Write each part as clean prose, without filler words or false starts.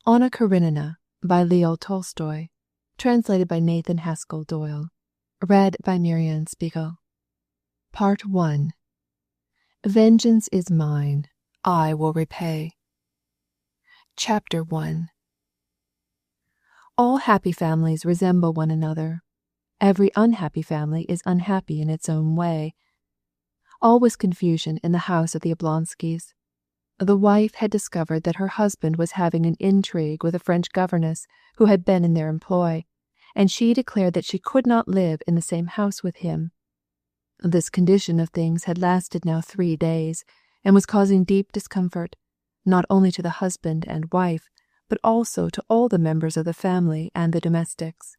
Karenina by Leo Tolstoy, translated by Nathan Haskell Doyle, read by Miriam Spiegel. Part 1. Vengeance is mine, I will repay. Chapter 1. All happy families resemble one another. Every unhappy family is unhappy in its own way. All was confusion in the house of the Oblonskys. The wife had discovered that her husband was having an intrigue with a French governess who had been in their employ, and she declared that she could not live in the same house with him. This condition of things had lasted now 3 days, and was causing deep discomfort, not only to the husband and wife, but also to all the members of the family and the domestics.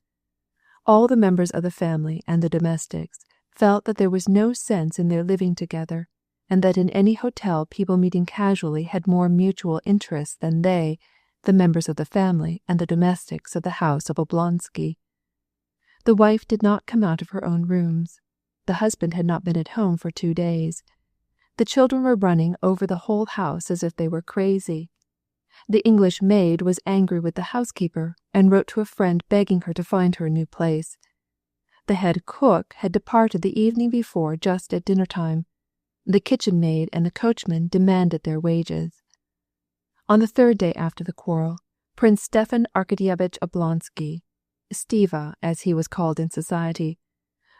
All the members of the family and the domestics felt that there was no sense in their living together, and that in any hotel people meeting casually had more mutual interests than they, the members of the family and the domestics of the house of Oblonsky. The wife did not come out of her own rooms. The husband had not been at home for 2 days. The children were running over the whole house as if they were crazy. The English maid was angry with the housekeeper and wrote to a friend begging her to find her a new place. The head cook had departed the evening before just at dinner time. The kitchen maid and the coachman demanded their wages. On the 3rd day after the quarrel, Prince Stefan Arkadyevitch Oblonsky, Steva as he was called in society,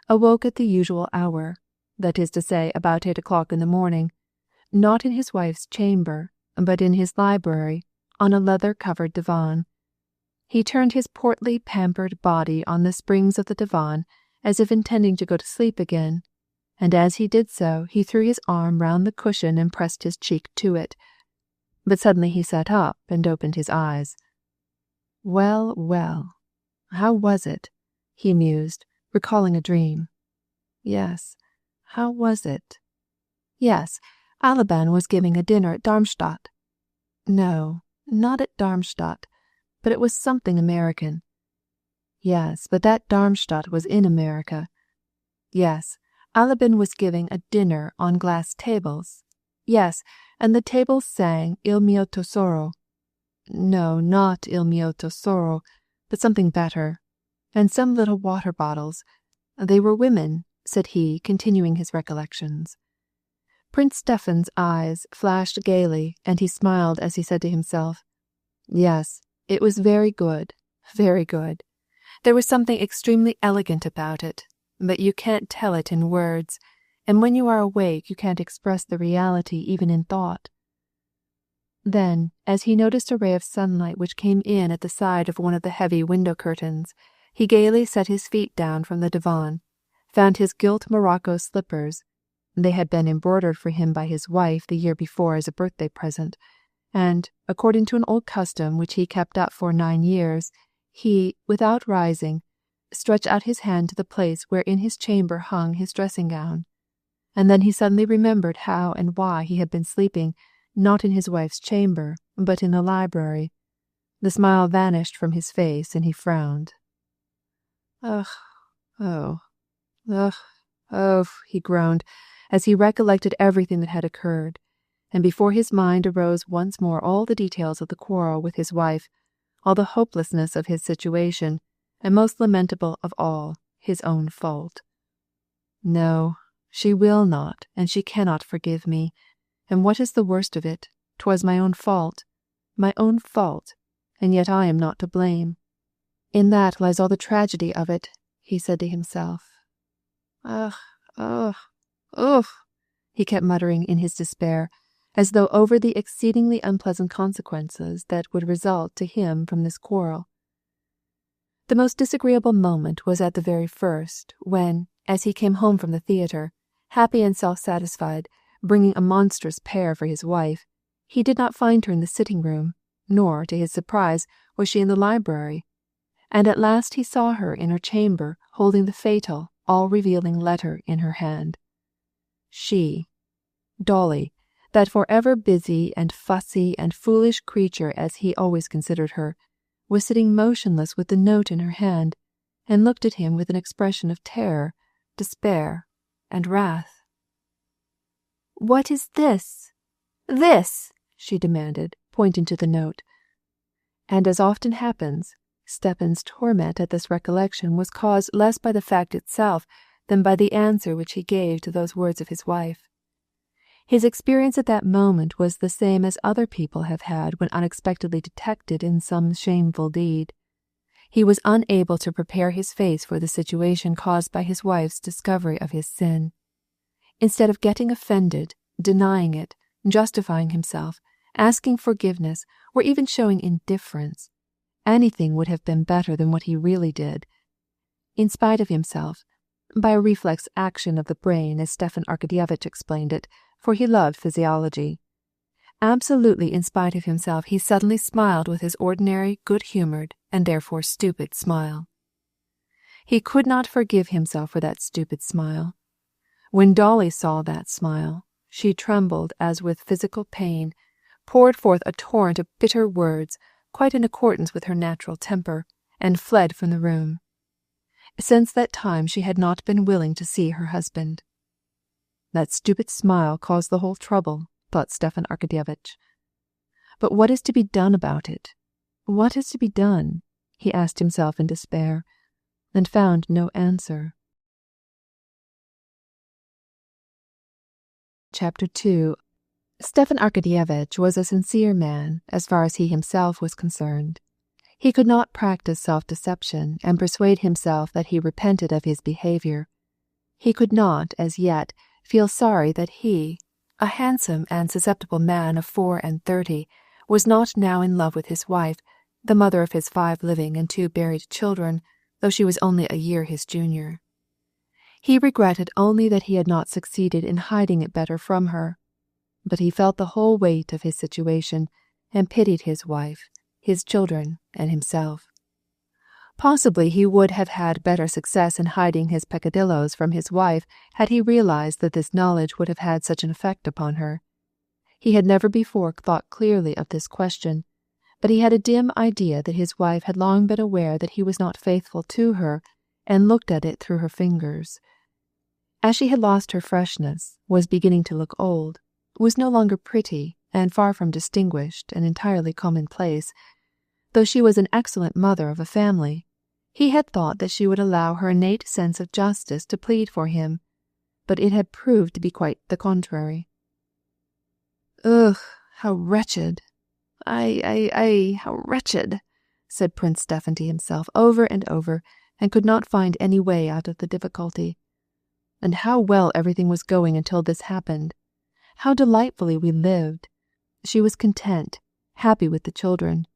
awoke at the usual hour, that is to say about 8 o'clock in the morning, not in his wife's chamber, but in his library, on a leather-covered divan. He turned his portly, pampered body on the springs of the divan as if intending to go to sleep again, and as he did so he threw his arm round the cushion and pressed his cheek to it. But suddenly he sat up and opened his eyes. Well, well, how was it? He mused, recalling a dream. Yes, how was it? Yes, Alban was giving a dinner at Darmstadt. No, not at Darmstadt, but it was something American. Yes, but that Darmstadt was in America. Yes, Alban was giving a dinner on glass tables. Yes, and the tables sang Il mio tesoro. No, not Il mio tesoro, but something better. And some little water bottles. They were women, said he, continuing his recollections. Prince Stefan's eyes flashed gaily, and he smiled as he said to himself, Yes, it was very good, very good. There was something extremely elegant about it, but you can't tell it in words, and when you are awake you can't express the reality even in thought. Then, as he noticed a ray of sunlight which came in at the side of one of the heavy window curtains, he gaily set his feet down from the divan, found his gilt morocco slippers. They had been embroidered for him by his wife the year before as a birthday present, and, according to an old custom which he kept up for 9 years, he, without rising, stretched out his hand to the place where in his chamber hung his dressing-gown. And then he suddenly remembered how and why he had been sleeping, not in his wife's chamber, but in the library. The smile vanished from his face, and he frowned. Ugh, oh, ugh, oh, he groaned, as he recollected everything that had occurred, and before his mind arose once more all the details of the quarrel with his wife, all the hopelessness of his situation, and most lamentable of all, his own fault. No, she will not, and she cannot forgive me, and what is the worst of it, 'twas my own fault, and yet I am not to blame. In that lies all the tragedy of it, he said to himself. Ugh, ugh, ugh, he kept muttering in his despair, as though over the exceedingly unpleasant consequences that would result to him from this quarrel. The most disagreeable moment was at the very first, when, as he came home from the theatre, happy and self-satisfied, bringing a monstrous pear for his wife, he did not find her in the sitting-room, nor, to his surprise, was she in the library, and at last he saw her in her chamber holding the fatal, all-revealing letter in her hand. She, Dolly, that forever busy and fussy and foolish creature as he always considered her, was sitting motionless with the note in her hand, and looked at him with an expression of terror, despair, and wrath. "What is this? This?" she demanded, pointing to the note. And as often happens, Stepan's torment at this recollection was caused less by the fact itself than by the answer which he gave to those words of his wife. His experience at that moment was the same as other people have had when unexpectedly detected in some shameful deed. He was unable to prepare his face for the situation caused by his wife's discovery of his sin. Instead of getting offended, denying it, justifying himself, asking forgiveness, or even showing indifference, anything would have been better than what he really did. In spite of himself, by a reflex action of the brain, as Stepan Arkadyevitch explained it, for he loved physiology. Absolutely in spite of himself, he suddenly smiled with his ordinary, good-humored, and therefore stupid smile. He could not forgive himself for that stupid smile. When Dolly saw that smile, she trembled as with physical pain, poured forth a torrent of bitter words, quite in accordance with her natural temper, and fled from the room. Since that time she had not been willing to see her husband. That stupid smile caused the whole trouble, thought Stepan Arkadyevitch. But what is to be done about it? What is to be done? He asked himself in despair, and found no answer. Chapter 2. Stepan Arkadyevitch was a sincere man as far as he himself was concerned. He could not practice self-deception and persuade himself that he repented of his behavior. He could not, as yet, feel sorry that he, a handsome and susceptible man of 34, was not now in love with his wife, the mother of his 5 living and 2 buried children, though she was only a year his junior. He regretted only that he had not succeeded in hiding it better from her, but he felt the whole weight of his situation and pitied his wife, his children, and himself. Possibly he would have had better success in hiding his peccadilloes from his wife had he realized that this knowledge would have had such an effect upon her. He had never before thought clearly of this question, but he had a dim idea that his wife had long been aware that he was not faithful to her, and looked at it through her fingers. As she had lost her freshness, was beginning to look old, was no longer pretty, and far from distinguished and entirely commonplace, though she was an excellent mother of a family, he had thought that she would allow her innate sense of justice to plead for him, but it had proved to be quite the contrary. "Ugh, how wretched! How wretched!" said Prince Stepan to himself over and over, and could not find any way out of the difficulty. And how well everything was going until this happened! How delightfully we lived! She was content, happy with the children.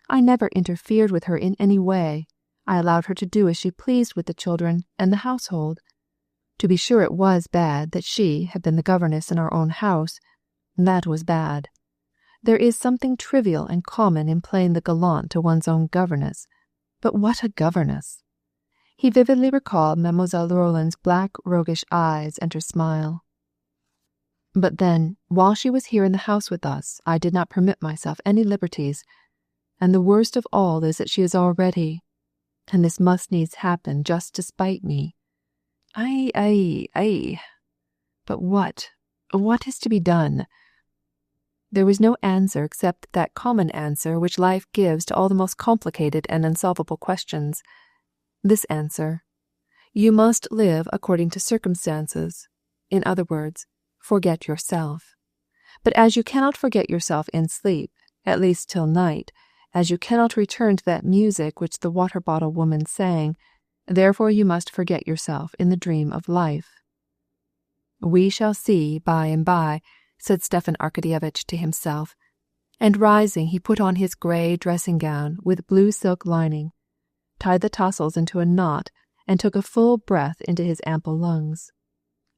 I never interfered with her in any way. I allowed her to do as she pleased with the children and the household. To be sure it was bad that she had been the governess in our own house. That was bad. There is something trivial and common in playing the gallant to one's own governess. But what a governess! He vividly recalled Mademoiselle Roland's black roguish eyes and her smile. But then, while she was here in the house with us, I did not permit myself any liberties, and the worst of all is that she is already, and this must needs happen just to spite me. But what is to be done? There was no answer except that common answer which life gives to all the most complicated and unsolvable questions. This answer: you must live according to circumstances. In other words, forget yourself. But as you cannot forget yourself in sleep, at least till night, as you cannot return to that music which the water-bottle woman sang, therefore you must forget yourself in the dream of life. We shall see by and by, said Stepan Arkadyevitch to himself, and rising he put on his grey dressing-gown with blue silk lining, tied the tassels into a knot, and took a full breath into his ample lungs.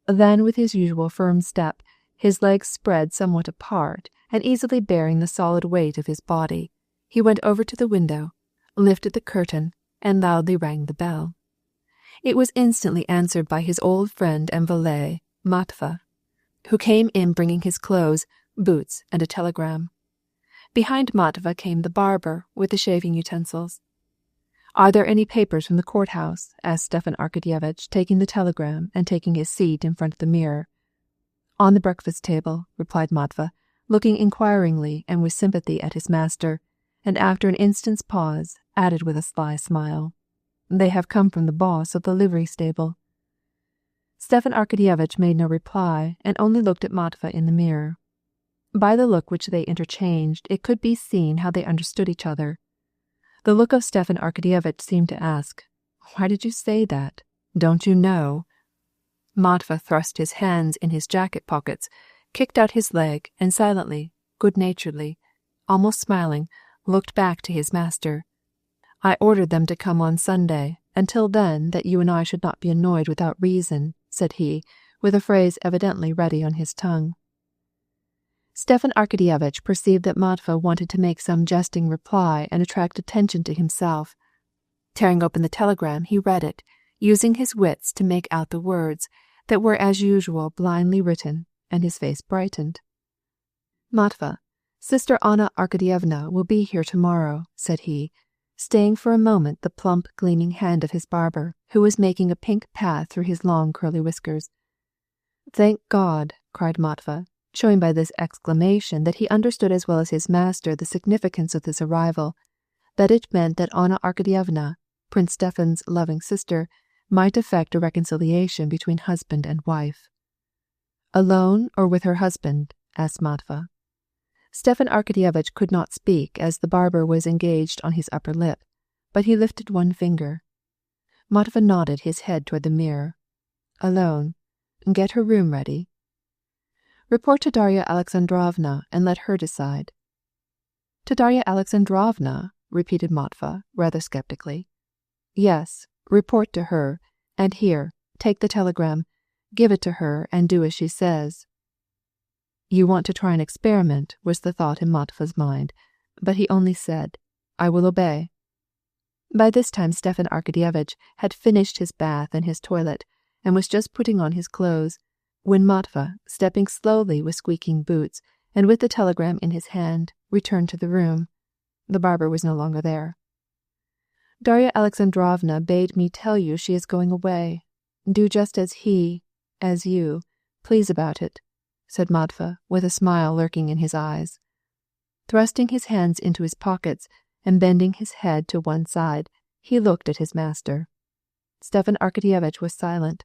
Then, with his usual firm step, his legs spread somewhat apart, and easily bearing the solid weight of his body, he went over to the window, lifted the curtain, and loudly rang the bell. It was instantly answered by his old friend and valet, Matva, who came in bringing his clothes, boots, and a telegram. Behind Matva came the barber with the shaving utensils. "Are there any papers from the courthouse?" asked Stepan Arkadyevitch, taking the telegram and taking his seat in front of the mirror. "On the breakfast table," replied Matva, looking inquiringly and with sympathy at his master, and after an instant's pause, added with a sly smile, "They have come from the boss of the livery stable." Stepan Arkadyevitch made no reply, and only looked at Matvey in the mirror. By the look which they interchanged, it could be seen how they understood each other. The look of Stepan Arkadyevitch seemed to ask, "Why did you say that? Don't you know?" Matvey thrust his hands in his jacket pockets, kicked out his leg, and silently, good-naturedly, almost smiling, looked back to his master. "I ordered them to come on Sunday, until then that you and I should not be annoyed without reason," said he, with a phrase evidently ready on his tongue. Stepan Arkadyevitch perceived that Matvey wanted to make some jesting reply and attract attention to himself. Tearing open the telegram, he read it, using his wits to make out the words, that were as usual blindly written, and his face brightened. "Matvey, Sister Anna Arkadyevna will be here tomorrow," said he, staying for a moment the plump gleaming hand of his barber, who was making a pink path through his long curly whiskers. "Thank God!" cried Matvey, showing by this exclamation that he understood as well as his master the significance of this arrival, that it meant that Anna Arkadyevna, Prince Stefan's loving sister, might effect a reconciliation between husband and wife. "Alone or with her husband?" asked Matvey. Stepan Arkadyevitch could not speak as the barber was engaged on his upper lip, but he lifted one finger. Matvey nodded his head toward the mirror. "Alone. Get her room ready." "Report to Darya Alexandrovna and let her decide." "To Darya Alexandrovna?" repeated Matvey, rather skeptically. "Yes, report to her, and here, take the telegram, give it to her and do as she says." "You want to try an experiment," was the thought in Matvey's mind, but he only said, "I will obey." By this time Stepan Arkadyevitch had finished his bath and his toilet, and was just putting on his clothes, when Matvey, stepping slowly with squeaking boots, and with the telegram in his hand, returned to the room. The barber was no longer there. "Darya Alexandrovna bade me tell you she is going away. Do just as you, please about it," said Matvey, with a smile lurking in his eyes. Thrusting his hands into his pockets and bending his head to one side, he looked at his master. Stepan Arkadyevitch was silent.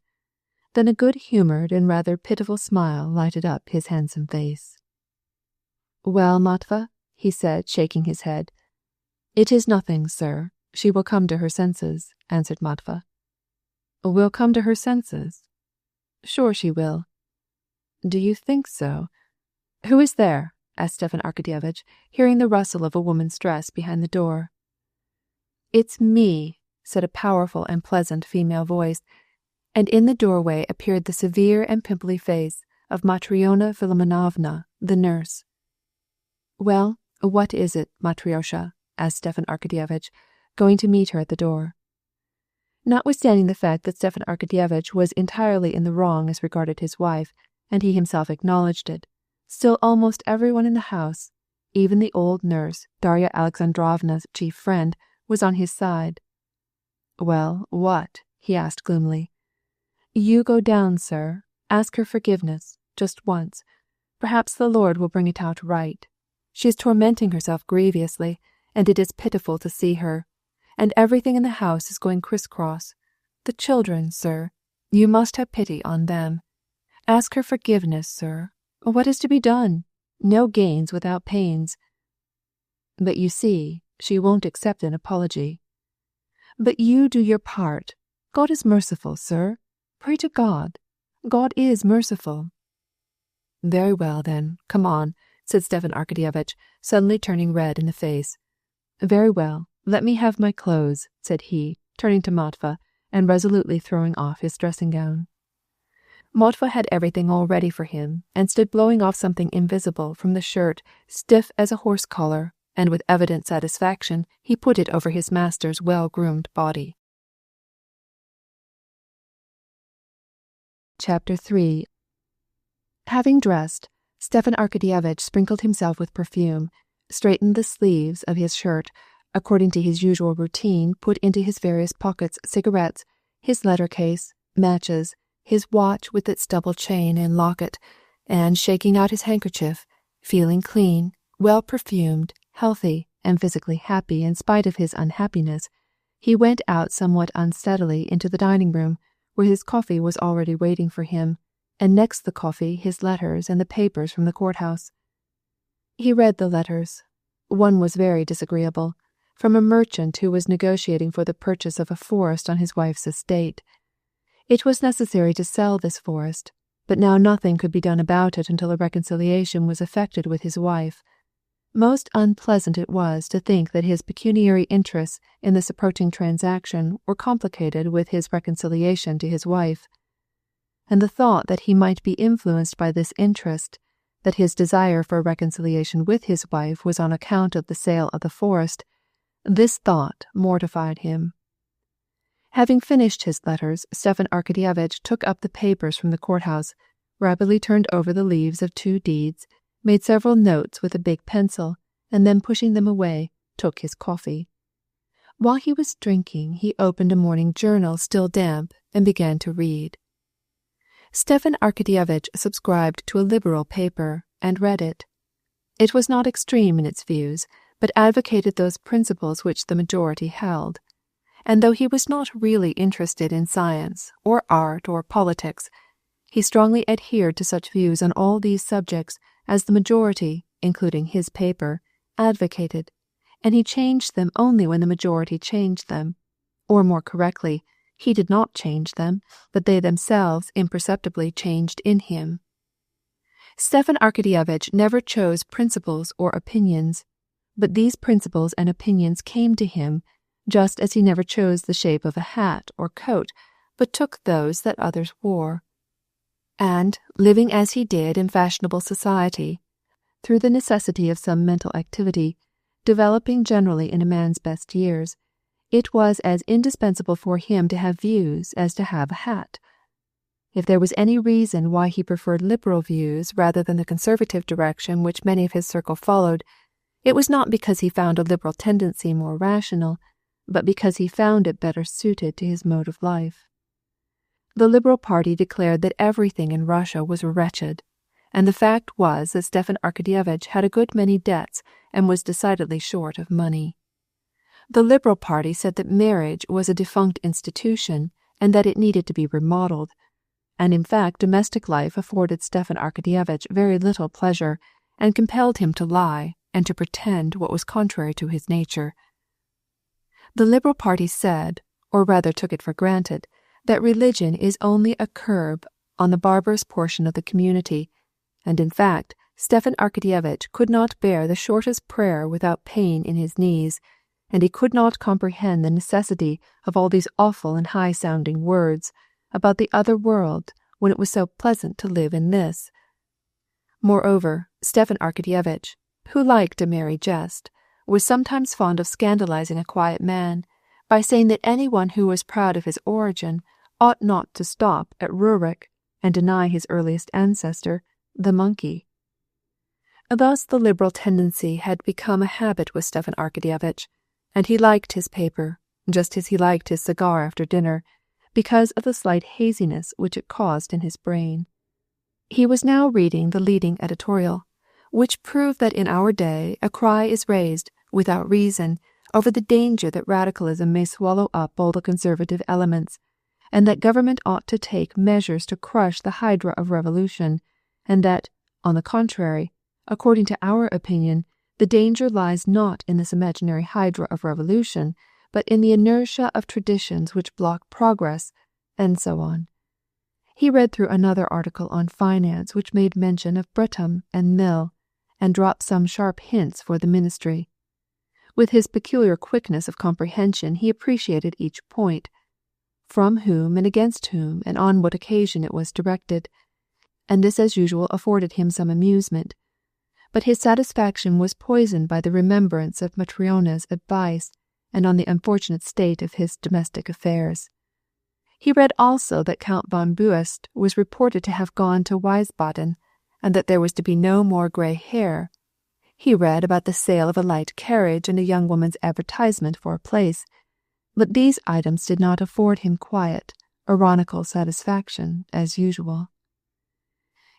Then a good-humoured and rather pitiful smile lighted up his handsome face. "Well, Matvey?" he said, shaking his head. "It is nothing, sir. She will come to her senses," answered Matvey. "Will come to her senses?" "Sure she will." "Do you think so?" "Who is there?" asked Stepan Arkadyevitch, hearing the rustle of a woman's dress behind the door. "It's me," said a powerful and pleasant female voice, and in the doorway appeared the severe and pimply face of Matryona Filimonovna, the nurse. "Well, what is it, Matryoshka?" asked Stepan Arkadyevitch, going to meet her at the door. Notwithstanding the fact that Stepan Arkadyevitch was entirely in the wrong as regarded his wife, and he himself acknowledged it, still almost everyone in the house, even the old nurse, Darya Alexandrovna's chief friend, was on his side. "Well, what?" he asked gloomily. "You go down, sir. Ask her forgiveness, just once. Perhaps the Lord will bring it out right. She is tormenting herself grievously, and it is pitiful to see her. And everything in the house is going criss-cross. The children, sir, you must have pity on them. Ask her forgiveness, sir. What is to be done? No gains without pains." "But you see, she won't accept an apology." "But you do your part. God is merciful, sir. Pray to God. God is merciful." "Very well, then, come on," said Stepan Arkadyevitch, suddenly turning red in the face. "Very well, let me have my clothes," said he, turning to Matvey, and resolutely throwing off his dressing-gown. Matvey had everything all ready for him, and stood blowing off something invisible from the shirt, stiff as a horse collar, and with evident satisfaction he put it over his master's well-groomed body. Chapter 3. Having dressed, Stepan Arkadyevitch sprinkled himself with perfume, straightened the sleeves of his shirt, according to his usual routine, put into his various pockets cigarettes, his letter-case, matches, his watch with its double chain and locket, and shaking out his handkerchief, feeling clean, well-perfumed, healthy, and physically happy in spite of his unhappiness, he went out somewhat unsteadily into the dining room, where his coffee was already waiting for him, and next the coffee his letters and the papers from the courthouse. He read the letters. One was very disagreeable, from a merchant who was negotiating for the purchase of a forest on his wife's estate. It was necessary to sell this forest, but now nothing could be done about it until a reconciliation was effected with his wife. Most unpleasant it was to think that his pecuniary interests in this approaching transaction were complicated with his reconciliation to his wife. And the thought that he might be influenced by this interest, that his desire for a reconciliation with his wife was on account of the sale of the forest, this thought mortified him. Having finished his letters, Stepan Arkadyevitch took up the papers from the courthouse, rapidly turned over the leaves of 2 deeds, made several notes with a big pencil, and then, pushing them away, took his coffee. While he was drinking, he opened a morning journal still damp and began to read. Stepan Arkadyevitch subscribed to a liberal paper and read it. It was not extreme in its views, but advocated those principles which the majority held. And though he was not really interested in science, or art, or politics, he strongly adhered to such views on all these subjects as the majority, including his paper, advocated, and he changed them only when the majority changed them, or more correctly, he did not change them, but they themselves imperceptibly changed in him. Stepan Arkadyevitch never chose principles or opinions, but these principles and opinions came to him, just as he never chose the shape of a hat or coat, but took those that others wore. And, living as he did in fashionable society, through the necessity of some mental activity, developing generally in a man's best years, it was as indispensable for him to have views as to have a hat. If there was any reason why he preferred liberal views rather than the conservative direction which many of his circle followed, it was not because he found a liberal tendency more rational, but because he found it better suited to his mode of life. The Liberal party declared that everything in Russia was wretched, and the fact was that Stepan Arkadyevitch had a good many debts and was decidedly short of money. The Liberal party said that marriage was a defunct institution and that it needed to be remodeled, and in fact domestic life afforded Stepan Arkadyevitch very little pleasure and compelled him to lie and to pretend what was contrary to his nature. The Liberal party said, or rather took it for granted, that religion is only a curb on the barbarous portion of the community, and in fact Stepan Arkadyevitch could not bear the shortest prayer without pain in his knees, and he could not comprehend the necessity of all these awful and high-sounding words about the other world when it was so pleasant to live in this. Moreover, Stepan Arkadyevitch, who liked a merry jest, was sometimes fond of scandalizing a quiet man by saying that anyone who was proud of his origin ought not to stop at Rurik and deny his earliest ancestor, the monkey. Thus the liberal tendency had become a habit with Stepan Arkadyevitch, and he liked his paper, just as he liked his cigar after dinner, because of the slight haziness which it caused in his brain. He was now reading the leading editorial, which proved that in our day a cry is raised, without reason, over the danger that radicalism may swallow up all the conservative elements, and that government ought to take measures to crush the hydra of revolution, and that, on the contrary, according to our opinion, the danger lies not in this imaginary hydra of revolution, but in the inertia of traditions which block progress, and so on. He read through another article on finance which made mention of Bretham and Mill, and dropped some sharp hints for the ministry. With his peculiar quickness of comprehension he appreciated each point, from whom and against whom and on what occasion it was directed, and this as usual afforded him some amusement. But his satisfaction was poisoned by the remembrance of Matryona's advice and on the unfortunate state of his domestic affairs. He read also that Count von Buist was reported to have gone to Wiesbaden, and that there was to be no more grey hair. He read about the sale of a light carriage and a young woman's advertisement for a place, but these items did not afford him quiet, ironical satisfaction, as usual.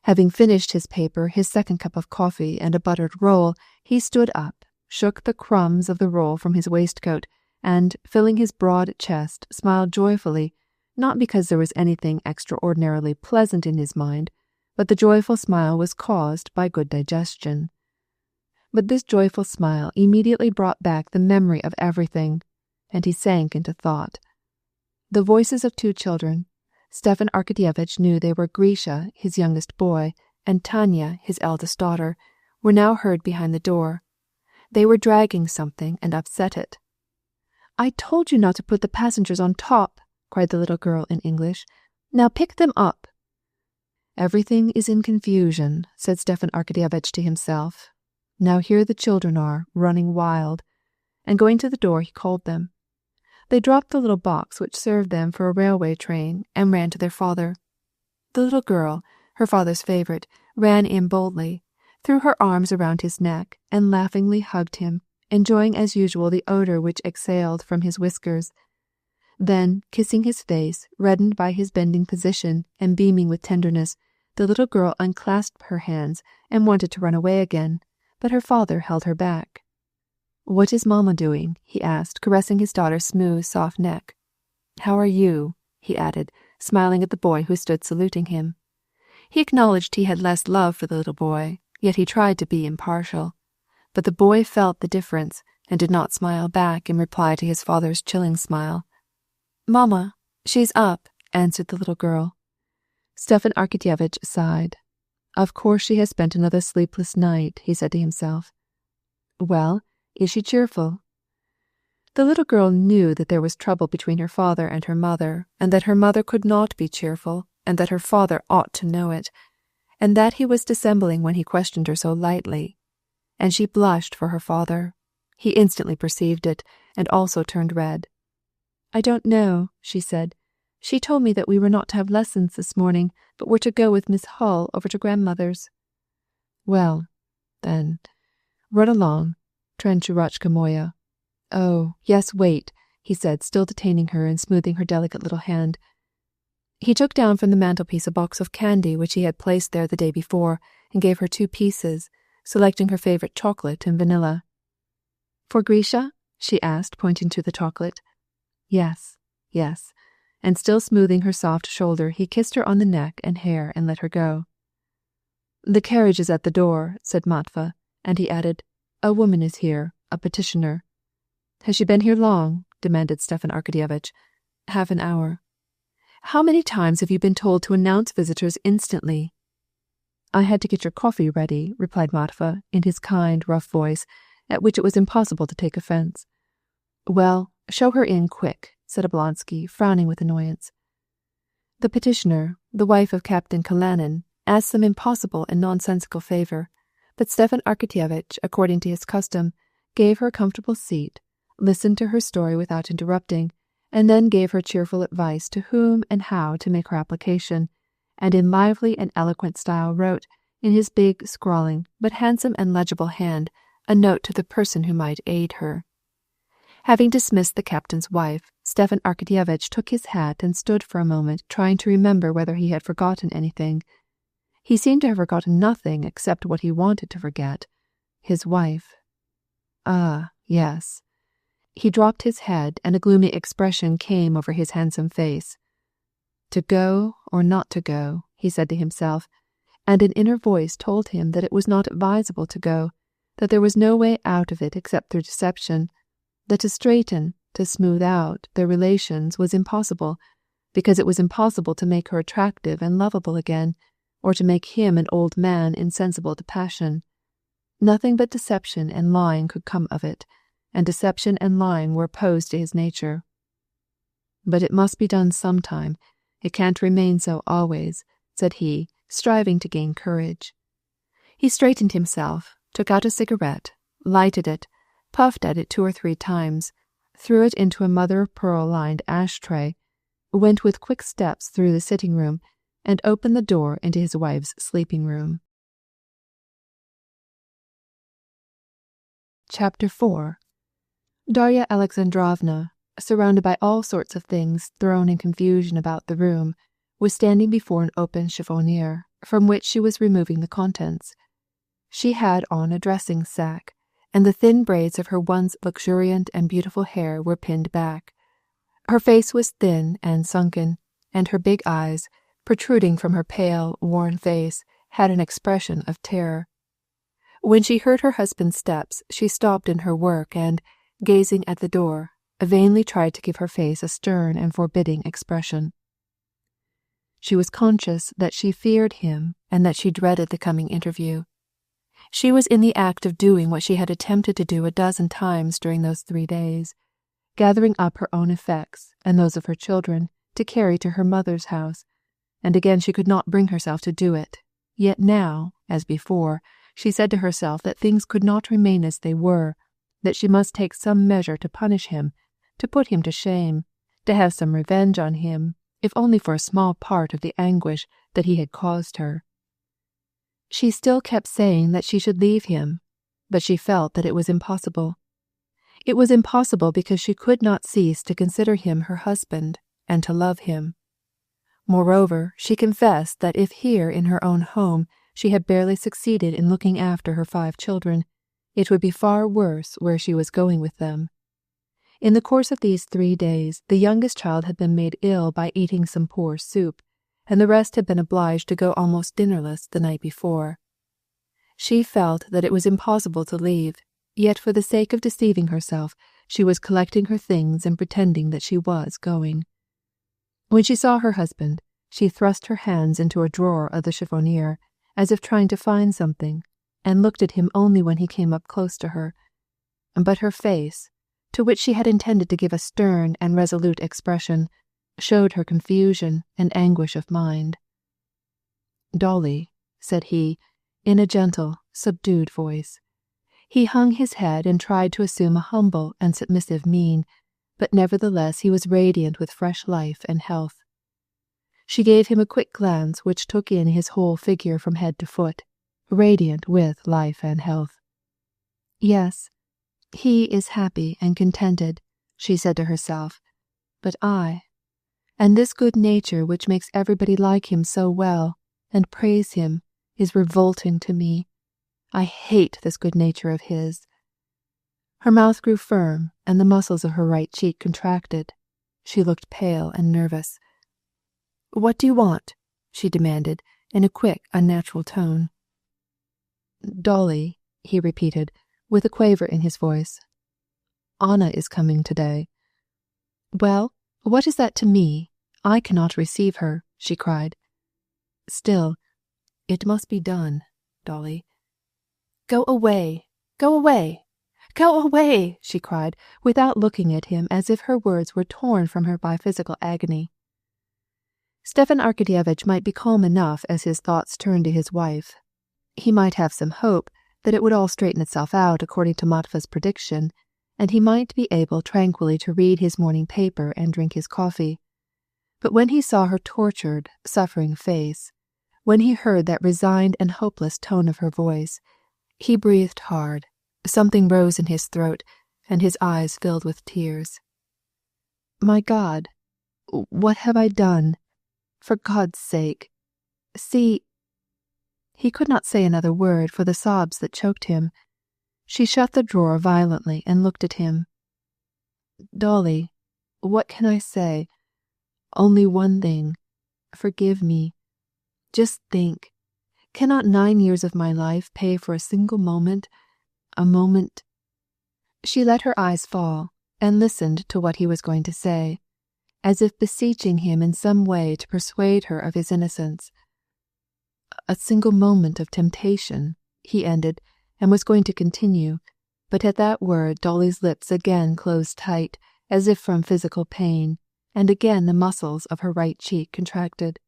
Having finished his paper, his second cup of coffee, and a buttered roll, he stood up, shook the crumbs of the roll from his waistcoat, and, filling his broad chest, smiled joyfully, not because there was anything extraordinarily pleasant in his mind, but the joyful smile was caused by good digestion. But this joyful smile immediately brought back the memory of everything, and he sank into thought. The voices of two children, Stepan Arkadyevitch knew they were Grisha, his youngest boy, and Tanya, his eldest daughter, were now heard behind the door. They were dragging something and upset it. "I told you not to put the passengers on top," cried the little girl in English. "Now pick them up." "Everything is in confusion," said Stepan Arkadyevitch to himself. "Now here the children are, running wild." And going to the door, he called them. They dropped the little box which served them for a railway train and ran to their father. The little girl, her father's favourite, ran in boldly, threw her arms around his neck, and laughingly hugged him, enjoying as usual the odour which exhaled from his whiskers. Then, kissing his face, reddened by his bending position and beaming with tenderness, the little girl unclasped her hands and wanted to run away again, but her father held her back. "What is Mamma doing?" he asked, caressing his daughter's smooth, soft neck. "How are you?" he added, smiling at the boy who stood saluting him. He acknowledged he had less love for the little boy, yet he tried to be impartial. But the boy felt the difference and did not smile back in reply to his father's chilling smile. "Mamma, she's up," answered the little girl. Stepan Arkadyevitch sighed. "Of course she has spent another sleepless night," he said to himself. "Well, is she cheerful?" The little girl knew that there was trouble between her father and her mother, and that her mother could not be cheerful, and that her father ought to know it, and that he was dissembling when he questioned her so lightly. And she blushed for her father. He instantly perceived it, and also turned red. "I don't know," she said. "She told me that we were not to have lessons this morning, but were to go with Miss Hull over to grandmother's." "Well, then, run along, Trenchurachka moya." "Oh, yes, wait," he said, still detaining her and smoothing her delicate little hand. He took down from the mantelpiece a box of candy which he had placed there the day before, and gave her 2 pieces, selecting her favourite chocolate and vanilla. "For Grisha?" she asked, pointing to the chocolate. Yes, yes, and still smoothing her soft shoulder, he kissed her on the neck and hair and let her go. "The carriage is at the door," said Matva, and he added, "A woman is here, a petitioner." "Has she been here long?" demanded Stepan Arkadyevitch. "Half an hour." "How many times have you been told to announce visitors instantly?" "I had to get your coffee ready," replied Matva, in his kind, rough voice, at which it was impossible to take offence. "Well, show her in quick," said Oblonsky, frowning with annoyance. The petitioner, the wife of Captain Karenin, asked some impossible and nonsensical favour, but Stepan Arkadyevitch, according to his custom, gave her a comfortable seat, listened to her story without interrupting, and then gave her cheerful advice to whom and how to make her application, and in lively and eloquent style wrote, in his big, scrawling, but handsome and legible hand, a note to the person who might aid her. Having dismissed the captain's wife, Stepan Arkadyevitch took his hat and stood for a moment trying to remember whether he had forgotten anything. He seemed to have forgotten nothing except what he wanted to forget, his wife. Ah, yes. He dropped his head, and a gloomy expression came over his handsome face. To go or not to go, he said to himself, and an inner voice told him that it was not advisable to go, that there was no way out of it except through deception, that to straighten, to smooth out, their relations was impossible, because it was impossible to make her attractive and lovable again, or to make him an old man insensible to passion. Nothing but deception and lying could come of it, and deception and lying were opposed to his nature. "But it must be done sometime. It can't remain so always," said he, striving to gain courage. He straightened himself, took out a cigarette, lighted it, puffed at it 2 or 3 times, threw it into a mother-of-pearl-lined ash-tray, went with quick steps through the sitting-room, and opened the door into his wife's sleeping-room. Chapter 4. Darya Alexandrovna, surrounded by all sorts of things thrown in confusion about the room, was standing before an open chiffonier, from which she was removing the contents. She had on a dressing sack, and the thin braids of her once luxuriant and beautiful hair were pinned back. Her face was thin and sunken, and her big eyes, protruding from her pale, worn face, had an expression of terror. When she heard her husband's steps, she stopped in her work and, gazing at the door, vainly tried to give her face a stern and forbidding expression. She was conscious that she feared him and that she dreaded the coming interview. She was in the act of doing what she had attempted to do a dozen times during those 3 days, gathering up her own effects and those of her children to carry to her mother's house, and again she could not bring herself to do it. Yet now, as before, she said to herself that things could not remain as they were, that she must take some measure to punish him, to put him to shame, to have some revenge on him, if only for a small part of the anguish that he had caused her. She still kept saying that she should leave him, but she felt that it was impossible. It was impossible because she could not cease to consider him her husband and to love him. Moreover, she confessed that if here in her own home she had barely succeeded in looking after her 5 children, it would be far worse where she was going with them. In the course of these 3 days, the youngest child had been made ill by eating some poor soup, and the rest had been obliged to go almost dinnerless the night before. She felt that it was impossible to leave, yet for the sake of deceiving herself, she was collecting her things and pretending that she was going. When she saw her husband, she thrust her hands into a drawer of the chiffonier, as if trying to find something, and looked at him only when he came up close to her. But her face, to which she had intended to give a stern and resolute expression, showed her confusion and anguish of mind. "Dolly," said he, in a gentle, subdued voice. He hung his head and tried to assume a humble and submissive mien, but nevertheless he was radiant with fresh life and health. She gave him a quick glance which took in his whole figure from head to foot, radiant with life and health. "Yes, he is happy and contented," she said to herself, "but I, and this good nature which makes everybody like him so well and praise him, is revolting to me. I hate this good nature of his." Her mouth grew firm, and the muscles of her right cheek contracted. She looked pale and nervous. "What do you want?" she demanded, in a quick, unnatural tone. "Dolly," he repeated, with a quaver in his voice. "Anna is coming today." "Well, what is that to me? I cannot receive her," she cried. "Still, it must be done, Dolly." "Go away! Go away! Go away!" she cried, without looking at him, as if her words were torn from her by physical agony. Stepan Arkadyevitch might be calm enough as his thoughts turned to his wife. He might have some hope that it would all straighten itself out according to Matva's prediction, and he might be able tranquilly to read his morning paper and drink his coffee. But when he saw her tortured, suffering face, when he heard that resigned and hopeless tone of her voice, he breathed hard, something rose in his throat, and his eyes filled with tears. "My God, what have I done? For God's sake, see—" He could not say another word for the sobs that choked him. She shut the drawer violently and looked at him. "Dolly, what can I say? Only one thing. Forgive me. Just think, cannot 9 years of my life pay for a single moment, a moment—" She let her eyes fall and listened to what he was going to say, as if beseeching him in some way to persuade her of his innocence. "A single moment of temptation," he ended, and was going to continue, but at that word Dolly's lips again closed tight, as if from physical pain, and again the muscles of her right cheek contracted.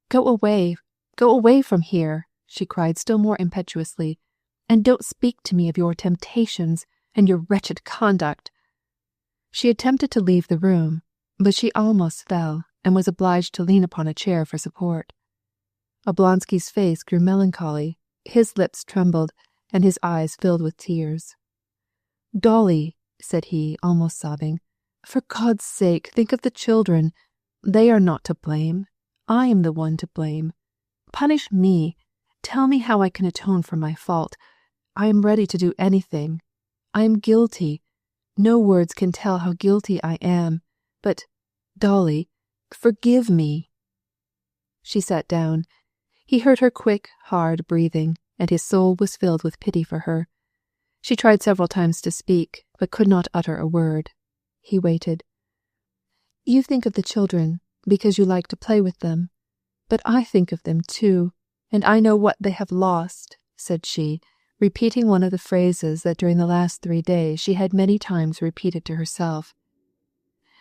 Go away from here," she cried still more impetuously, "and don't speak to me of your temptations and your wretched conduct." She attempted to leave the room, but she almost fell and was obliged to lean upon a chair for support. Oblonsky's face grew melancholy, his lips trembled, and his eyes filled with tears. "Dolly," said he, almost sobbing, "for God's sake, think of the children. They are not to blame. I am the one to blame. Punish me. Tell me how I can atone for my fault. I am ready to do anything. I am guilty. No words can tell how guilty I am. But, Dolly, forgive me." She sat down. He heard her quick, hard breathing, and his soul was filled with pity for her. She tried several times to speak, but could not utter a word. He waited. "You think of the children, because you like to play with them. But I think of them too, and I know what they have lost," said she, repeating one of the phrases that during the last 3 days she had many times repeated to herself.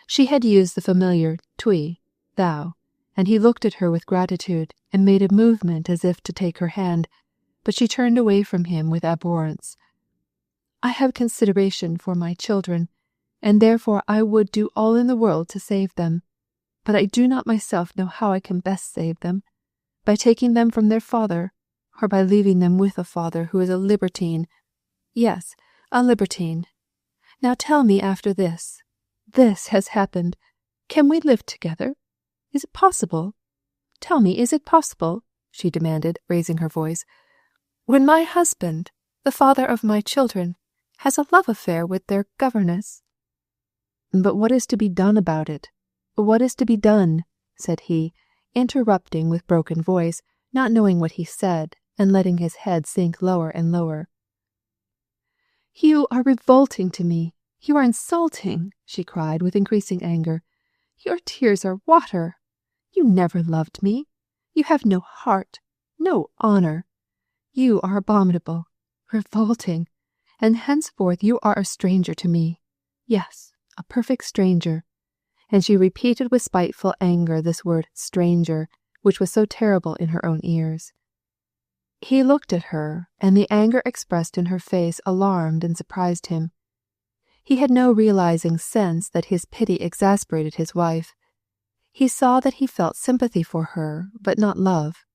She had used the familiar tu, thou, and he looked at her with gratitude and made a movement as if to take her hand, but she turned away from him with abhorrence. "I have consideration for my children, and therefore I would do all in the world to save them. But I do not myself know how I can best save them, by taking them from their father, or by leaving them with a father who is a libertine. Yes, a libertine. Now tell me after this. This has happened. Can we live together? Is it possible? Tell me, is it possible?" she demanded, raising her voice. "When my husband, the father of my children, has a love affair with their governess." "But what is to be done about it? What is to be done?" said he, interrupting with broken voice, not knowing what he said, and letting his head sink lower and lower. "You are revolting to me. You are insulting," she cried with increasing anger. "Your tears are water. You never loved me. You have no heart, no honor. You are abominable, revolting, and henceforth you are a stranger to me. Yes, a perfect stranger." And she repeated with spiteful anger this word stranger, which was so terrible in her own ears. He looked at her, and the anger expressed in her face alarmed and surprised him. He had no realizing sense that his pity exasperated his wife. He saw that he felt sympathy for her, but not love.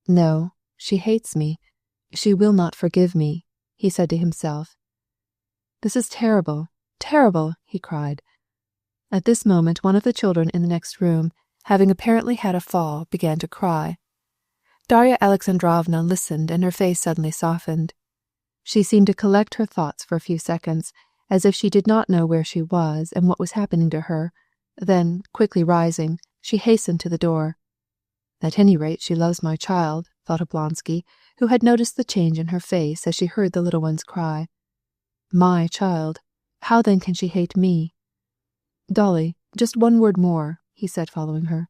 "No, she hates me. She will not forgive me," he said to himself. "This is terrible, terrible," he cried. At this moment one of the children in the next room, having apparently had a fall, began to cry. Darya Alexandrovna listened, and her face suddenly softened. She seemed to collect her thoughts for a few seconds, as if she did not know where she was and what was happening to her. Then, quickly rising, she hastened to the door. "At any rate, she loves my child," thought Oblonsky, who had noticed the change in her face as she heard the little one's cry. "My child. How then can she hate me?" "Dolly, just one word more," he said, following her.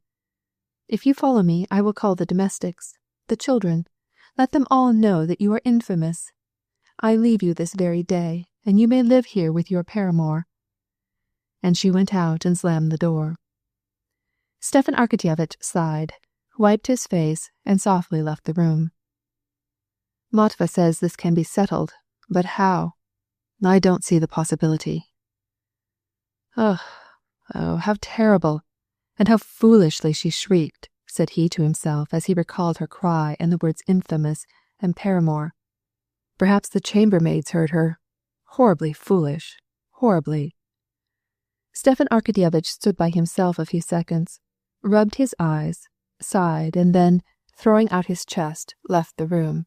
"If you follow me, I will call the domestics, the children. Let them all know that you are infamous. I leave you this very day, and you may live here with your paramour." And she went out and slammed the door. Stepan Arkadyevitch sighed, wiped his face, and softly left the room. "Matva says this can be settled, but how? I don't see the possibility." "Oh, how terrible, and how foolishly she shrieked," said he to himself as he recalled her cry and the words infamous and paramour. "Perhaps the chambermaids heard her. Horribly foolish, horribly." Stepan Arkadyevitch stood by himself a few seconds, rubbed his eyes, sighed, and then, throwing out his chest, left the room.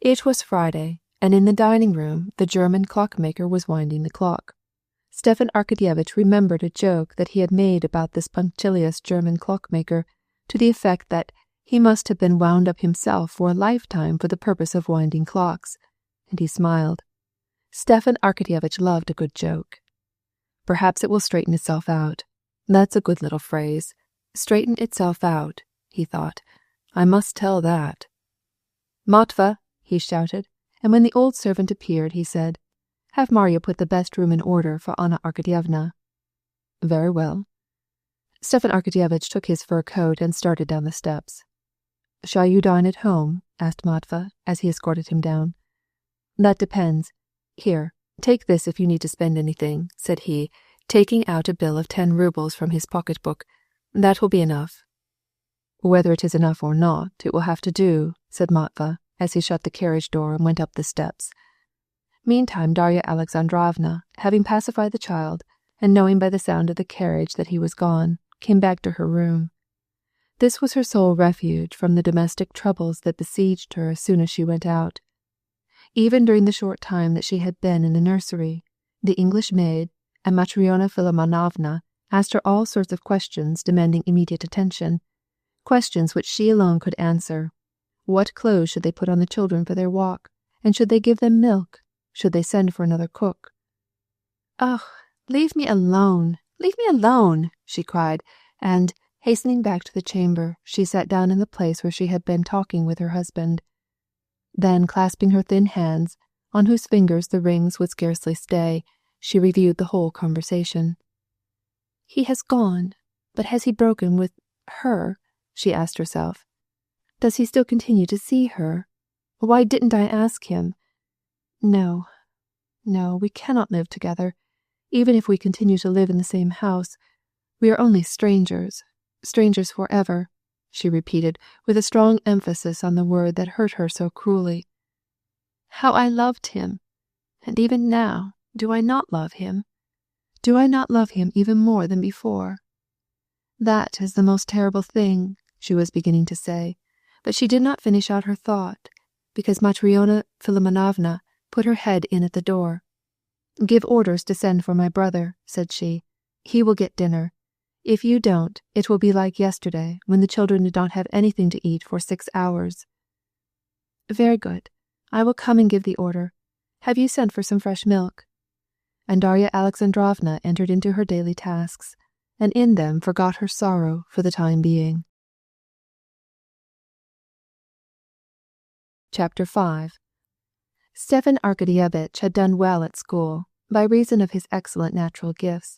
It was Friday, and in the dining room the German clockmaker was winding the clock. Stepan Arkadyevitch remembered a joke that he had made about this punctilious German clockmaker, to the effect that he must have been wound up himself for a lifetime for the purpose of winding clocks, and he smiled. Stepan Arkadyevitch loved a good joke. "Perhaps it will straighten itself out. That's a good little phrase. Straighten itself out," he thought. "I must tell that." "Matva," he shouted, and when the old servant appeared, he said, "Have Marya put the best room in order for Anna Arkadyevna." "Very well." Stepan Arkadyevitch took his fur coat and started down the steps. "Shall you dine at home?" asked Matva, as he escorted him down. "That depends. Here, take this if you need to spend anything," said he, taking out a bill of 10 rubles from his pocket-book. "That will be enough." "Whether it is enough or not, it will have to do," said Matva, as he shut the carriage door and went up the steps. Meantime, Darya Alexandrovna, having pacified the child, and knowing by the sound of the carriage that he was gone, came back to her room. This was her sole refuge from the domestic troubles that besieged her as soon as she went out. Even during the short time that she had been in the nursery, the English maid and Matryona Filimonovna asked her all sorts of questions demanding immediate attention, questions which she alone could answer. What clothes should they put on the children for their walk, and should they give them milk? Should they send for another cook? "Oh, leave me alone! Leave me alone!" she cried, and, hastening back to the chamber, she sat down in the place where she had been talking with her husband. Then, clasping her thin hands, on whose fingers the rings would scarcely stay, she reviewed the whole conversation. "He has gone, but has he broken with her?" she asked herself. "Does he still continue to see her? Why didn't I ask him? No, we cannot live together. Even if we continue to live in the same house, we are only strangers forever," she repeated, with a strong emphasis on the word that hurt her so cruelly. "How I loved him! And even now, do I not love him? Do I not love him even more than before? That is the most terrible thing," she was beginning to say, but she did not finish out her thought, because Matryona Filimonovna put her head in at the door. "Give orders to send for my brother," said she. "He will get dinner. If you don't, it will be like yesterday, when the children did not have anything to eat for 6 hours." "Very good. I will come and give the order. Have you sent for some fresh milk?" And Darya Alexandrovna entered into her daily tasks, and in them forgot her sorrow for the time being. Chapter 5. Stepan Arkadyevitch had done well at school, by reason of his excellent natural gifts,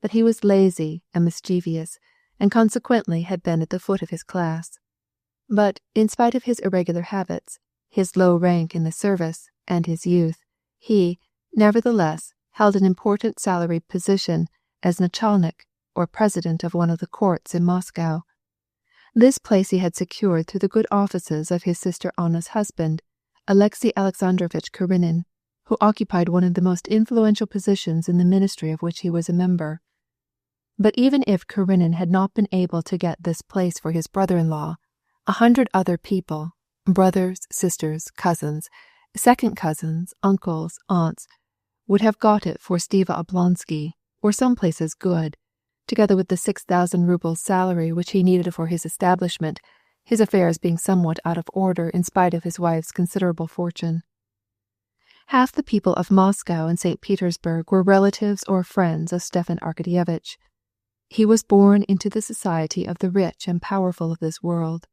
but he was lazy and mischievous, and consequently had been at the foot of his class. But, in spite of his irregular habits, his low rank in the service, and his youth, he, nevertheless, held an important salaried position as nachalnik, or president of one of the courts in Moscow. This place he had secured through the good offices of his sister Anna's husband, Alexei Alexandrovitch Karenin, who occupied one of the most influential positions in the ministry of which he was a member. But even if Karenin had not been able to get this place for his brother-in-law, 100 other people, brothers, sisters, cousins, second cousins, uncles, aunts, would have got it for Stiva Oblonsky, or some place as good, together with the 6,000 rubles salary which he needed for his establishment, his affairs being somewhat out of order in spite of his wife's considerable fortune. Half the people of Moscow and St. Petersburg were relatives or friends of Stepan Arkadyevitch. He was born into the society of the rich and powerful of this world.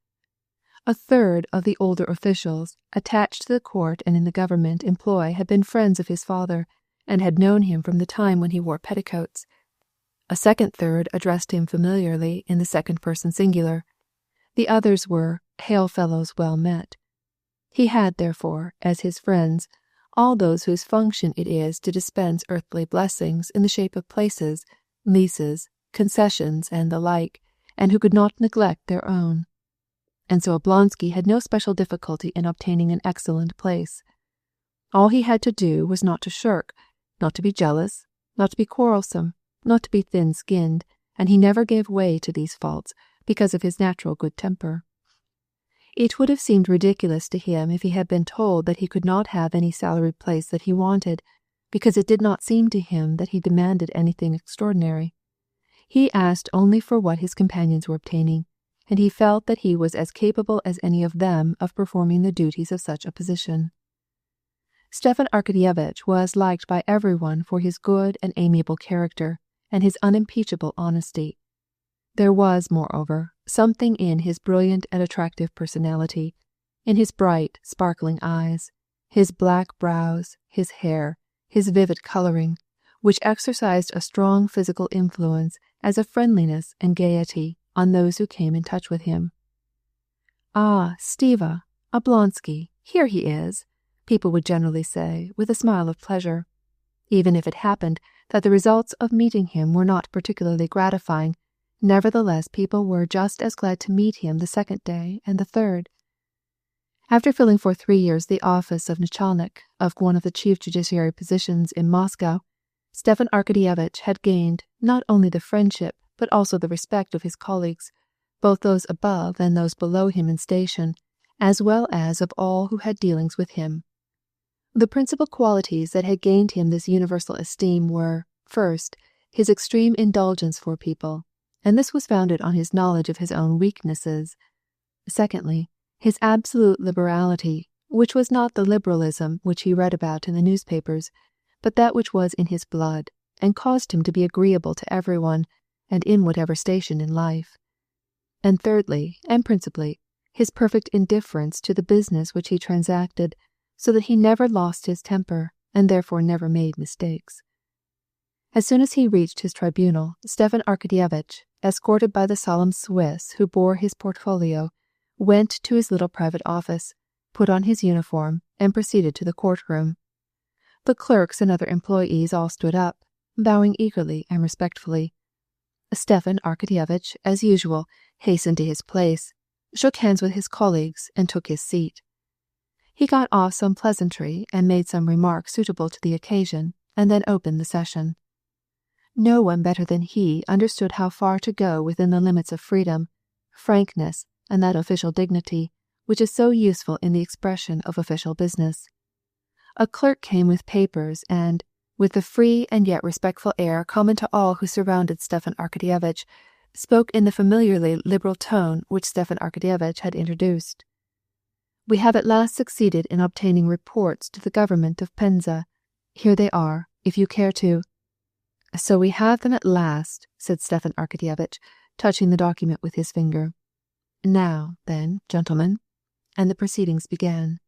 A third of the older officials attached to the court and in the government employ had been friends of his father, and had known him from the time when he wore petticoats. A second third addressed him familiarly in the second person singular. The others were hail fellows well met. He had, therefore, as his friends, all those whose function it is to dispense earthly blessings in the shape of places, leases, concessions, and the like, and who could not neglect their own. And so Oblonsky had no special difficulty in obtaining an excellent place. All he had to do was not to shirk, not to be jealous, not to be quarrelsome, not to be thin-skinned, and he never gave way to these faults because of his natural good temper. It would have seemed ridiculous to him if he had been told that he could not have any salaried place that he wanted, because it did not seem to him that he demanded anything extraordinary. He asked only for what his companions were obtaining, and he felt that he was as capable as any of them of performing the duties of such a position. Stepan Arkadyevitch was liked by everyone for his good and amiable character, and his unimpeachable honesty. There was, moreover, something in his brilliant and attractive personality, in his bright, sparkling eyes, his black brows, his hair, his vivid coloring, which exercised a strong physical influence as a friendliness and gaiety on those who came in touch with him. "Ah, Stiva, Oblonsky, here he is," people would generally say, with a smile of pleasure. Even if it happened that the results of meeting him were not particularly gratifying, nevertheless people were just as glad to meet him the second day and the third. After filling for 3 years the office of nachalnik of one of the chief judiciary positions in Moscow, Stepan Arkadyevitch had gained not only the friendship but also the respect of his colleagues, both those above and those below him in station, as well as of all who had dealings with him. The principal qualities that had gained him this universal esteem were, first, his extreme indulgence for people, and this was founded on his knowledge of his own weaknesses. Secondly, his absolute liberality, which was not the liberalism which he read about in the newspapers, but that which was in his blood, and caused him to be agreeable to everyone, and in whatever station in life. And thirdly, and principally, his perfect indifference to the business which he transacted, so that he never lost his temper, and therefore never made mistakes. As soon as he reached his tribunal, Stepan Arkadyevitch, escorted by the solemn Swiss who bore his portfolio, went to his little private office, put on his uniform, and proceeded to the courtroom. The clerks and other employees all stood up, bowing eagerly and respectfully. Stepan Arkadyevitch, as usual, hastened to his place, shook hands with his colleagues, and took his seat. He got off some pleasantry and made some remark suitable to the occasion, and then opened the session. No one better than he understood how far to go within the limits of freedom, frankness, and that official dignity which is so useful in the expression of official business. A clerk came with papers and, with the free and yet respectful air common to all who surrounded Stepan Arkadyevitch, spoke in the familiarly liberal tone which Stepan Arkadyevitch had introduced. "We have at last succeeded in obtaining reports to the government of Penza. Here they are, if you care to—" "So we have them at last," said Stepan Arkadyevitch, touching the document with his finger. "Now, then, gentlemen," and the proceedings began.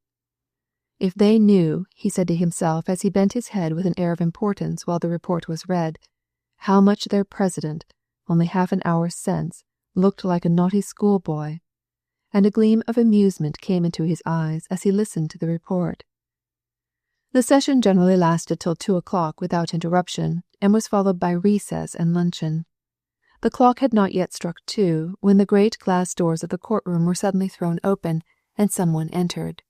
If they knew, he said to himself as he bent his head with an air of importance while the report was read, how much their president, only half an hour since, looked like a naughty schoolboy, and a gleam of amusement came into his eyes as he listened to the report. The session generally lasted till 2 o'clock without interruption, and was followed by recess and luncheon. The clock had not yet struck 2 when the great glass doors of the courtroom were suddenly thrown open, and someone entered.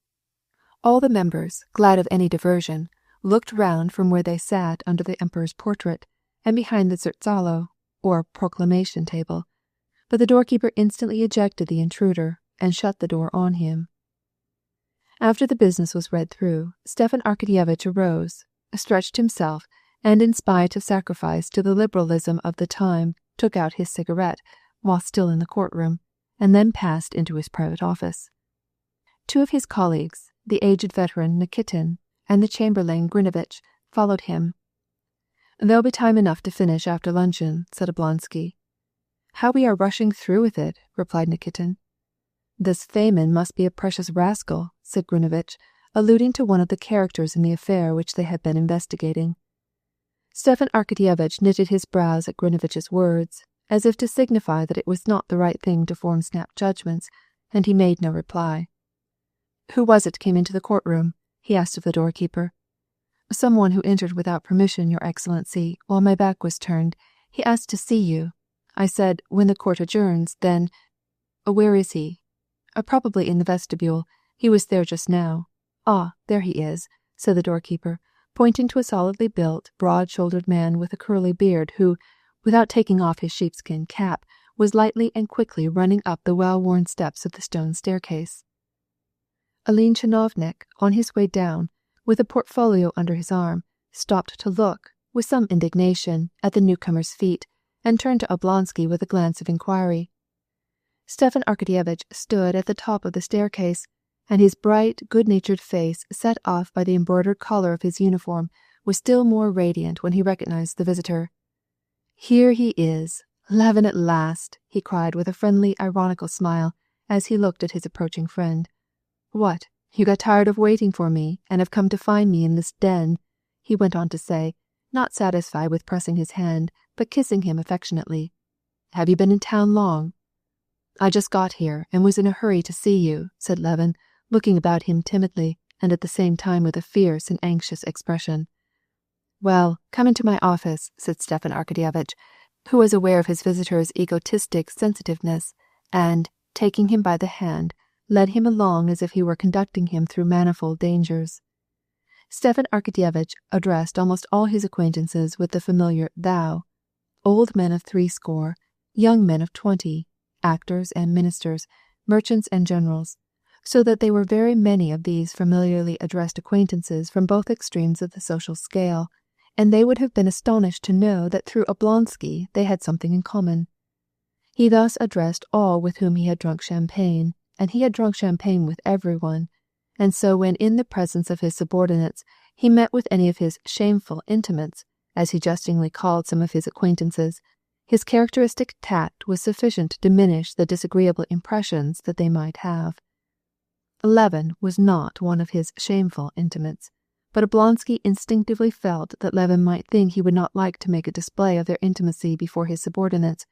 All the members, glad of any diversion, looked round from where they sat under the emperor's portrait, and behind the zertzalo, or proclamation table, but the doorkeeper instantly ejected the intruder, and shut the door on him. After the business was read through, Stepan Arkadyevitch arose, stretched himself, and in spite of sacrifice to the liberalism of the time, took out his cigarette, while still in the courtroom, and then passed into his private office. 2 of his colleagues, the aged veteran Nikitin and the chamberlain Grinovitch, followed him. "There'll be time enough to finish after luncheon," said Oblonsky. "How we are rushing through with it," replied Nikitin. "This Feynman must be a precious rascal," said Grinovitch, alluding to one of the characters in the affair which they had been investigating. Stepan Arkadyevitch knitted his brows at Grinovitch's words, as if to signify that it was not the right thing to form snap judgments, and he made no reply. "Who was it came into the courtroom?" he asked of the doorkeeper. "Someone who entered without permission, Your Excellency, while my back was turned. He asked to see you. I said, when the court adjourns, then—" "Where is he?" "Probably in the vestibule. He was there just now." "Ah, there he is," said the doorkeeper, pointing to a solidly built, broad-shouldered man with a curly beard who, without taking off his sheepskin cap, was lightly and quickly running up the well-worn steps of the stone staircase. A lean chinovnik, on his way down, with a portfolio under his arm, stopped to look, with some indignation, at the newcomer's feet, and turned to Oblonsky with a glance of inquiry. Stepan Arkadyevitch stood at the top of the staircase, and his bright, good-natured face, set off by the embroidered collar of his uniform, was still more radiant when he recognized the visitor. "Here he is, Levin at last," he cried with a friendly, ironical smile, as he looked at his approaching friend. "What, you got tired of waiting for me, and have come to find me in this den," he went on to say, not satisfied with pressing his hand, but kissing him affectionately. "Have you been in town long?" "I just got here, and was in a hurry to see you," said Levin, looking about him timidly, and at the same time with a fierce and anxious expression. "Well, come into my office," said Stepan Arkadyevitch, who was aware of his visitor's egotistic sensitiveness, and, taking him by the hand, led him along as if he were conducting him through manifold dangers. Stepan Arkadyevitch addressed almost all his acquaintances with the familiar thou, old men of 60, young men of 20, actors and ministers, merchants and generals, so that they were very many of these familiarly addressed acquaintances from both extremes of the social scale, and they would have been astonished to know that through Oblonsky they had something in common. He thus addressed all with whom he had drunk champagne, and he had drunk champagne with everyone, and so when in the presence of his subordinates he met with any of his shameful intimates, as he jestingly called some of his acquaintances, his characteristic tact was sufficient to diminish the disagreeable impressions that they might have. Levin was not one of his shameful intimates, but Oblonsky instinctively felt that Levin might think he would not like to make a display of their intimacy before his subordinates,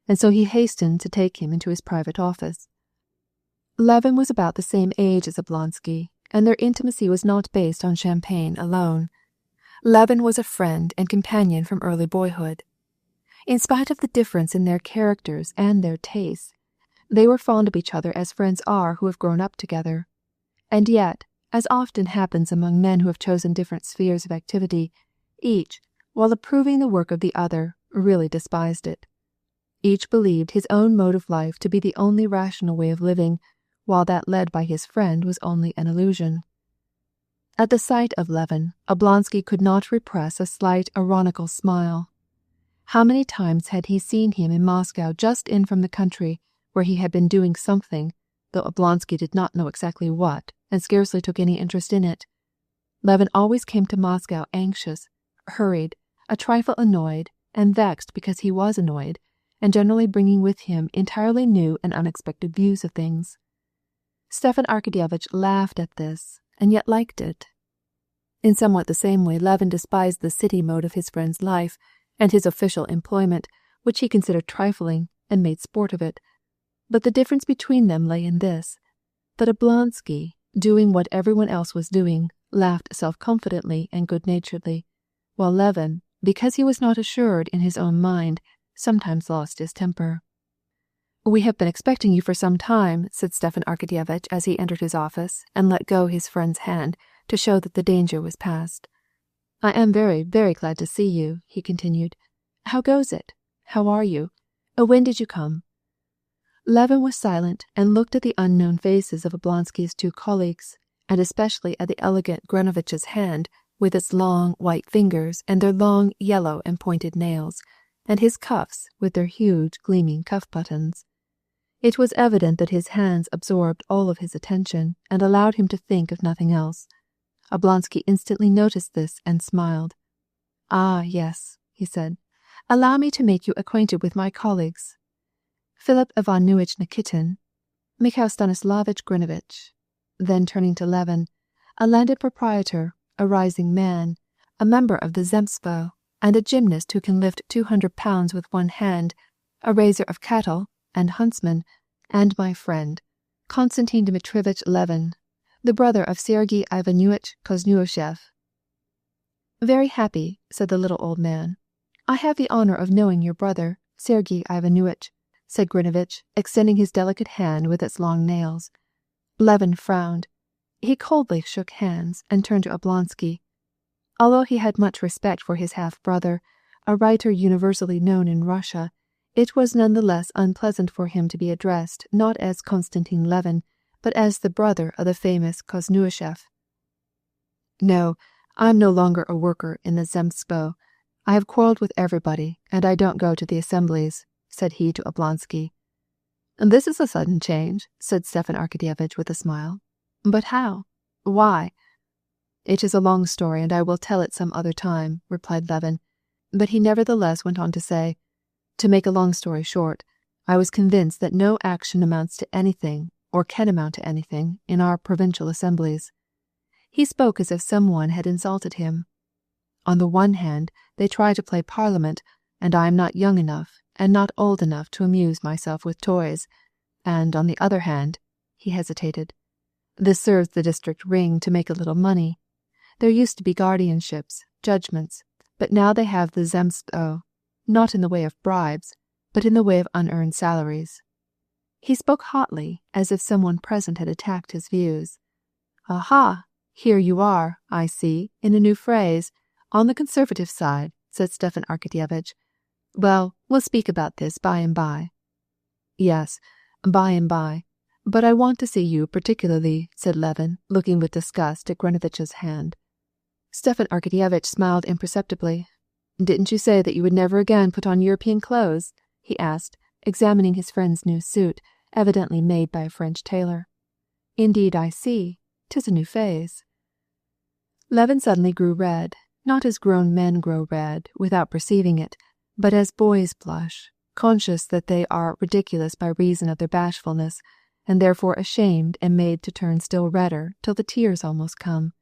and so he hastened to take him into his private office. Levin was about the same age as Oblonsky, and their intimacy was not based on champagne alone. Levin was a friend and companion from early boyhood. In spite of the difference in their characters and their tastes, they were fond of each other as friends are who have grown up together. And yet, as often happens among men who have chosen different spheres of activity, each, while approving the work of the other, really despised it. Each believed his own mode of life to be the only rational way of living, while that led by his friend was only an illusion. At the sight of Levin, Oblonsky could not repress a slight ironical smile. How many times had he seen him in Moscow just in from the country, where he had been doing something, though Oblonsky did not know exactly what, and scarcely took any interest in it. Levin always came to Moscow anxious, hurried, a trifle annoyed, and vexed because he was annoyed, and generally bringing with him entirely new and unexpected views of things. Stepan Arkadyevitch laughed at this, and yet liked it. In somewhat the same way Levin despised the city mode of his friend's life, and his official employment, which he considered trifling, and made sport of it. But the difference between them lay in this, that Oblonsky, doing what everyone else was doing, laughed self-confidently and good-naturedly, while Levin, because he was not assured in his own mind, sometimes lost his temper. "We have been expecting you for some time," said Stepan Arkadyevitch as he entered his office and let go his friend's hand to show that the danger was past. "I am very, very glad to see you," he continued. "How goes it? How are you? When did you come?" Levin was silent and looked at the unknown faces of Oblonsky's two colleagues, and especially at the elegant Granovich's hand, with its long white fingers and their long yellow and pointed nails, and his cuffs with their huge gleaming cuff buttons. It was evident that his hands absorbed all of his attention and allowed him to think of nothing else. Oblonsky instantly noticed this and smiled. "Ah, yes," he said. "Allow me to make you acquainted with my colleagues. Philip Ivanovich Nikitin, Mikhail Stanislavich Grinovich." Then turning to Levin, "A landed proprietor, a rising man, a member of the Zemstvo, and a gymnast who can lift 200 pounds with one hand, a raiser of cattle, and huntsman, and my friend, Konstantin Dmitrievich Levin, the brother of Sergei Ivanovich Koznuoshev." "Very happy," said the little old man. "I have the honor of knowing your brother, Sergei Ivanovich," said Grinovich, extending his delicate hand with its long nails. Levin frowned. He coldly shook hands and turned to Oblonsky. Although he had much respect for his half-brother, a writer universally known in Russia, it was none the less unpleasant for him to be addressed not as Konstantin Levin, but as the brother of the famous Koznuoshev. "No, I am no longer a worker in the Zemstvo. I have quarreled with everybody, and I don't go to the assemblies," said he to Oblonsky. "This is a sudden change," said Stepan Arkadyevitch with a smile. "But how? Why?" "It is a long story, and I will tell it some other time," replied Levin, but he nevertheless went on to say, "To make a long story short, I was convinced that no action amounts to anything, or can amount to anything, in our provincial assemblies." He spoke as if someone had insulted him. "On the one hand, they try to play parliament, and I am not young enough and not old enough to amuse myself with toys, and on the other hand," he hesitated, "this serves the district ring to make a little money. There used to be guardianships, judgments, but now they have the Zemstvo, not in the way of bribes, but in the way of unearned salaries." He spoke hotly, as if someone present had attacked his views. "Aha! Here you are, I see, in a new phrase, on the conservative side," said Stepan Arkadyevitch. "Well, we'll speak about this by and by." "Yes, by and by. But I want to see you particularly, said Levin, looking with disgust at Granovich's hand. Stepan Arkadyevitch smiled imperceptibly. Didn't you say that you would never again put on European clothes? He asked, examining his friend's new suit, evidently made by a French tailor. Indeed, I see. 'Tis a new phase. Levin suddenly grew red, not as grown men grow red, without perceiving it, but as boys blush, conscious that they are ridiculous by reason of their bashfulness, and therefore ashamed and made to turn still redder till the tears almost come.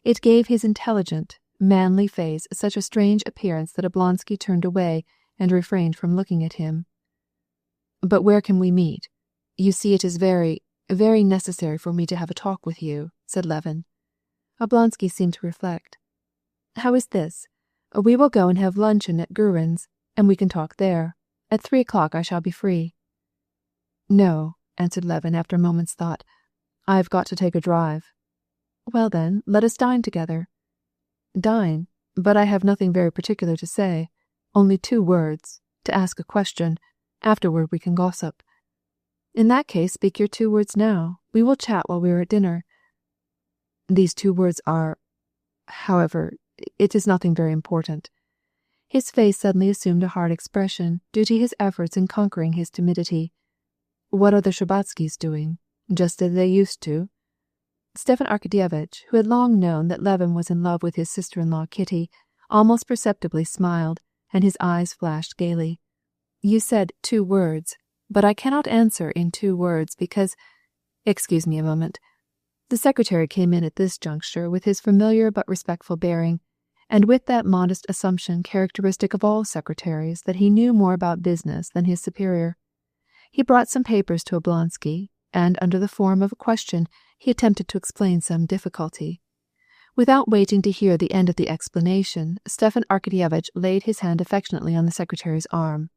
It gave his intelligent, manly face such a strange appearance that Oblonsky turned away and refrained from looking at him. But where can we meet? You see, it is very, very necessary for me to have a talk with you, said Levin. Oblonsky seemed to reflect. How is this? We will go and have luncheon at Gurin's, and we can talk there. At 3 o'clock I shall be free. No, answered Levin after a moment's thought. I've got to take a drive. Well then, let us dine together. Dine? But I have nothing very particular to say. Only 2 words, to ask a question. Afterward we can gossip. In that case, speak your 2 words now. We will chat while we are at dinner. These 2 words are... However, it is nothing very important. His face suddenly assumed a hard expression, due to his efforts in conquering his timidity. What are the Shtcherbatskys doing? Just as they used to? Stepan Arkadyevitch, who had long known that Levin was in love with his sister-in-law Kitty, almost perceptibly smiled, and his eyes flashed gaily. You said 2 words, but I cannot answer in 2 words because... Excuse me a moment. The secretary came in at this juncture with his familiar but respectful bearing, and with that modest assumption characteristic of all secretaries that he knew more about business than his superior. He brought some papers to Oblonsky, and under the form of a question he attempted to explain some difficulty. Without waiting to hear the end of the explanation, Stepan Arkadyevitch laid his hand affectionately on the secretary's arm.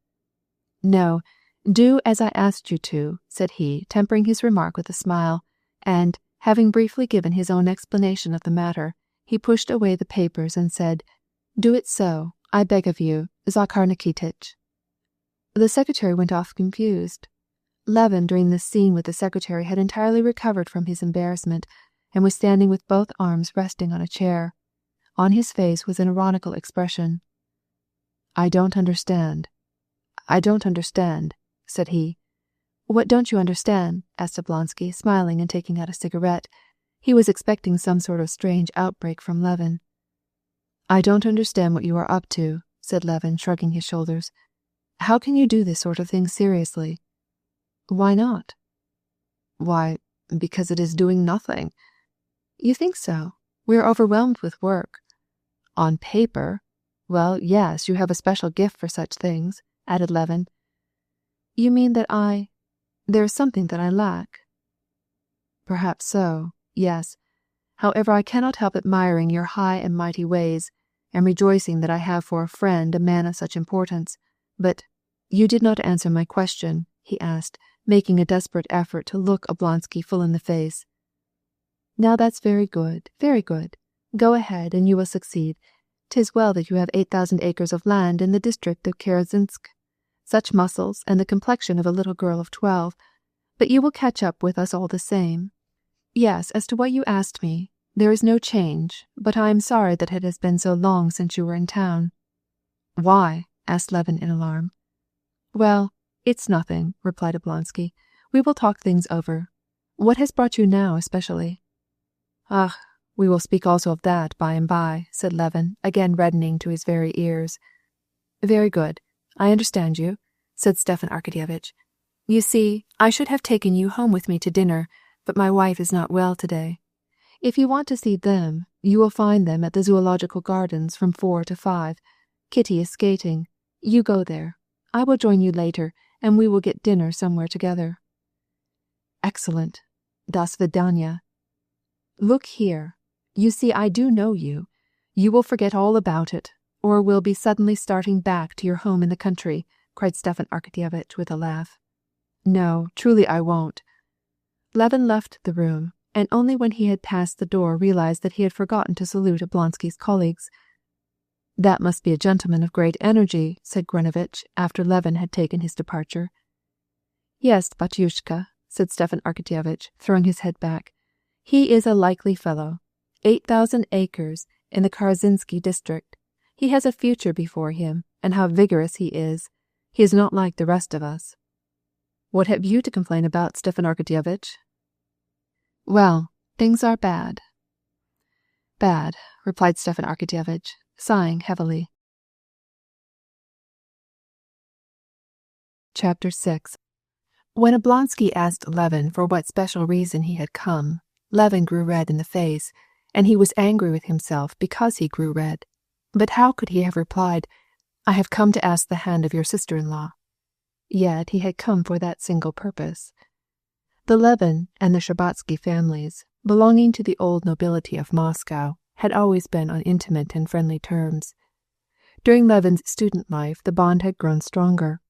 No, do as I asked you to, said he, tempering his remark with a smile, and, having briefly given his own explanation of the matter, he pushed away the papers and said, Do it so, I beg of you, Zakhar Nikitich. The secretary went off confused. Levin, during this scene with the secretary, had entirely recovered from his embarrassment, and was standing with both arms resting on a chair. On his face was an ironical expression. I don't understand, said he. What don't you understand? Asked Oblonsky, smiling and taking out a cigarette. He was expecting some sort of strange outbreak from Levin. I don't understand what you are up to, said Levin, shrugging his shoulders. How can you do this sort of thing seriously? Why not? Why, because it is doing nothing. You think so? We are overwhelmed with work. On paper? Well, yes, you have a special gift for such things, added Levin. You mean that there is something that I lack? Perhaps so, yes. However, I cannot help admiring your high and mighty ways, and rejoicing that I have for a friend a man of such importance. But you did not answer my question, he asked, making a desperate effort to look Oblonsky full in the face. Now that's very good, very good. Go ahead, and you will succeed. 'Tis well that you have 8,000 acres of land in the district of Karazinsk. Such muscles, and the complexion of a little girl of 12, but you will catch up with us all the same. Yes, as to what you asked me, there is no change, but I am sorry that it has been so long since you were in town. Why? Asked Levin in alarm. Well, it's nothing, replied Oblonsky. We will talk things over. What has brought you now, especially? Ah, we will speak also of that by and by, said Levin, again reddening to his very ears. Very good. I understand you, said Stepan Arkadyevitch. You see, I should have taken you home with me to dinner, but my wife is not well today. If you want to see them, you will find them at the Zoological Gardens from 4 to 5. Kitty is skating. You go there. I will join you later, and we will get dinner somewhere together. Excellent. Das Vidanya. Look here. You see, I do know you. You will forget all about it, or will be suddenly starting back to your home in the country, cried Stepan Arkadyevitch with a laugh. No, truly I won't. Levin left the room, and only when he had passed the door realized that he had forgotten to salute Oblonsky's colleagues. That must be a gentleman of great energy, said Granovitch, after Levin had taken his departure. Yes, Batyushka, said Stepan Arkadyevitch, throwing his head back. "He is a likely fellow. 8,000 acres in the Karzinsky district. He has a future before him, and how vigorous he is. He is not like the rest of us." "What have you to complain about, Stepan Arkadyevitch?" "Well, things are bad." "Bad," replied Stepan Arkadyevitch, sighing heavily. Chapter 6. When Oblonsky asked Levin for what special reason he had come, Levin grew red in the face, and he was angry with himself because he grew red. But how could he have replied, "I have come to ask the hand of your sister-in-law"? Yet he had come for that single purpose. The Levin and the Shtcherbatsky families, belonging to the old nobility of Moscow, had always been on intimate and friendly terms. During Levin's student life the bond had grown stronger.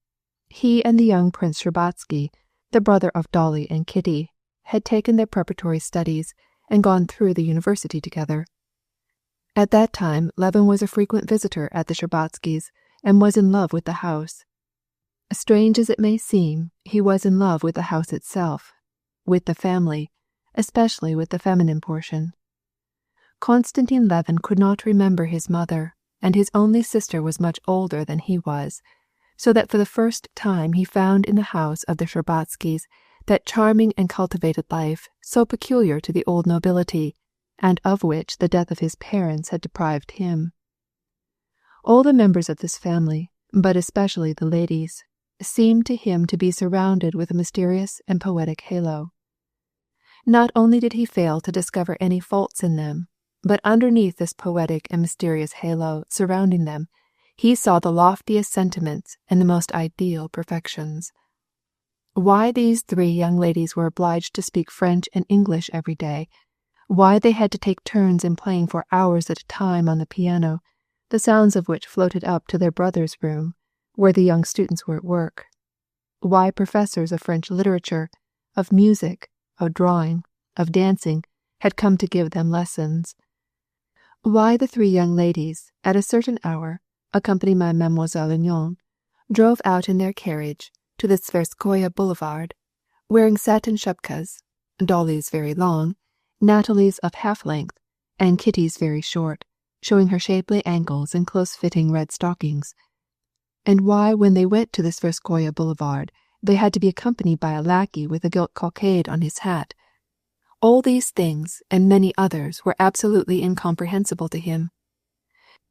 He and the young Prince Shtcherbatsky, the brother of Dolly and Kitty, had taken their preparatory studies and gone through the university together. At that time Levin was a frequent visitor at the Shtcherbatskys and was in love with the house. Strange as it may seem, he was in love with the house itself, with the family, especially with the feminine portion. Konstantin Levin could not remember his mother, and his only sister was much older than he was, so that for the first time he found in the house of the Shtcherbatskys that charming and cultivated life so peculiar to the old nobility, and of which the death of his parents had deprived him. All the members of this family, but especially the ladies, seemed to him to be surrounded with a mysterious and poetic halo. Not only did he fail to discover any faults in them, but underneath this poetic and mysterious halo surrounding them, he saw the loftiest sentiments and the most ideal perfections. Why these three young ladies were obliged to speak French and English every day, why they had to take turns in playing for hours at a time on the piano, the sounds of which floated up to their brother's room, where the young students were at work, why professors of French literature, of music, of drawing, of dancing, had come to give them lessons, why the three young ladies, at a certain hour, accompanied by Mademoiselle Lignon, drove out in their carriage to the Tverskoye Boulevard, wearing satin shubkas, Dolly's very long, Natalie's of half length, and Kitty's very short, showing her shapely ankles in close-fitting red stockings, and why when they went to the Tverskoye Boulevard they had to be accompanied by a lackey with a gilt cockade on his hat. All these things and many others were absolutely incomprehensible to him.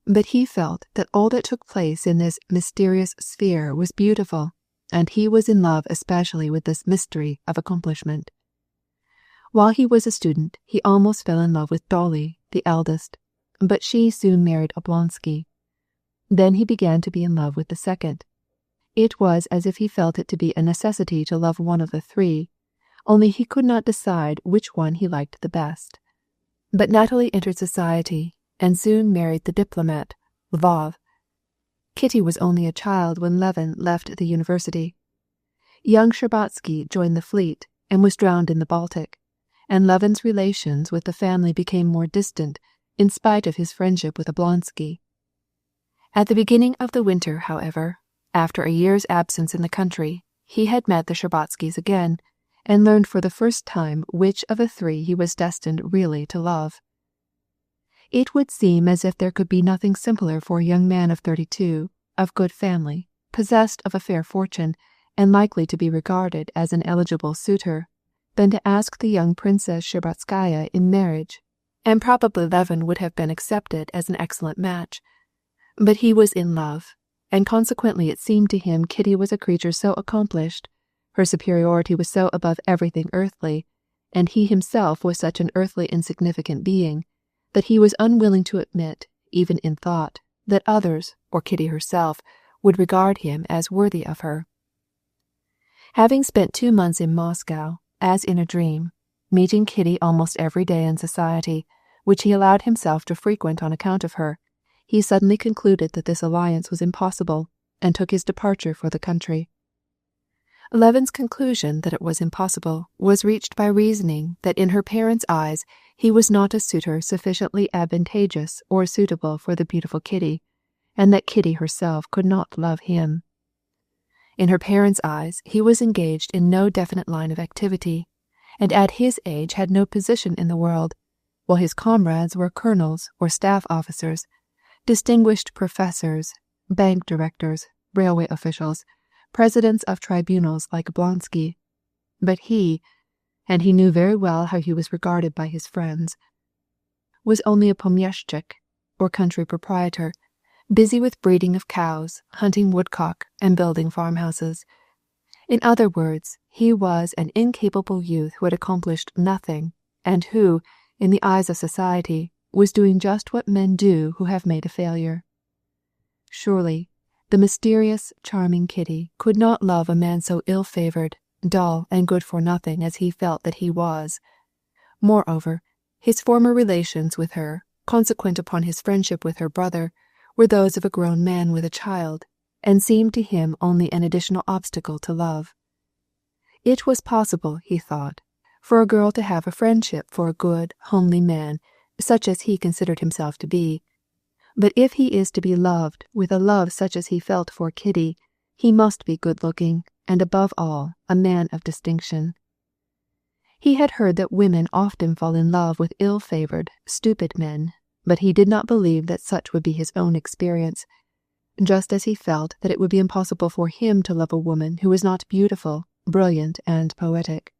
But he felt that all that took place in this mysterious sphere was beautiful, and he was in love especially with this mystery of accomplishment. While he was a student, he almost fell in love with Dolly, the eldest, but she soon married Oblonsky. Then he began to be in love with the second. It was as if he felt it to be a necessity to love one of the three, only he could not decide which one he liked the best. But Natalie entered society and soon married the diplomat, Lvov. Kitty was only a child when Levin left the university. Young Shtcherbatsky joined the fleet and was drowned in the Baltic, and Levin's relations with the family became more distant in spite of his friendship with Oblonsky. At the beginning of the winter, however, after a year's absence in the country, he had met the Shtcherbatskys again, and learned for the first time which of the three he was destined really to love. It would seem as if there could be nothing simpler for a young man of 32, of good family, possessed of a fair fortune, and likely to be regarded as an eligible suitor, than to ask the young Princess Shtcherbatskaya in marriage, and probably Levin would have been accepted as an excellent match. But he was in love, and consequently it seemed to him Kitty was a creature so accomplished, her superiority was so above everything earthly, and he himself was such an earthly insignificant being, that he was unwilling to admit, even in thought, that others, or Kitty herself, would regard him as worthy of her. Having spent 2 months in Moscow, as in a dream, meeting Kitty almost every day in society, which he allowed himself to frequent on account of her, he suddenly concluded that this alliance was impossible, and took his departure for the country. Levin's conclusion that it was impossible was reached by reasoning that in her parents' eyes he was not a suitor sufficiently advantageous or suitable for the beautiful Kitty, and that Kitty herself could not love him. In her parents' eyes, he was engaged in no definite line of activity, and at his age had no position in the world, while his comrades were colonels or staff officers, distinguished professors, bank directors, railway officials, presidents of tribunals like Vronsky. But he, and he knew very well how he was regarded by his friends, was only a pomeshchik, or country proprietor, busy with breeding of cows, hunting woodcock, and building farmhouses. In other words, he was an incapable youth who had accomplished nothing, and who, in the eyes of society, was doing just what men do who have made a failure. Surely, the mysterious, charming Kitty could not love a man so ill-favored, dull, and good-for-nothing as he felt that he was. Moreover, his former relations with her, consequent upon his friendship with her brother, were those of a grown man with a child, and seemed to him only an additional obstacle to love. It was possible, he thought, for a girl to have a friendship for a good, homely man, such as he considered himself to be. But if he is to be loved with a love such as he felt for Kitty, he must be good-looking, and above all, a man of distinction. He had heard that women often fall in love with ill-favored, stupid men, but he did not believe that such would be his own experience, just as he felt that it would be impossible for him to love a woman who was not beautiful, brilliant, and poetic.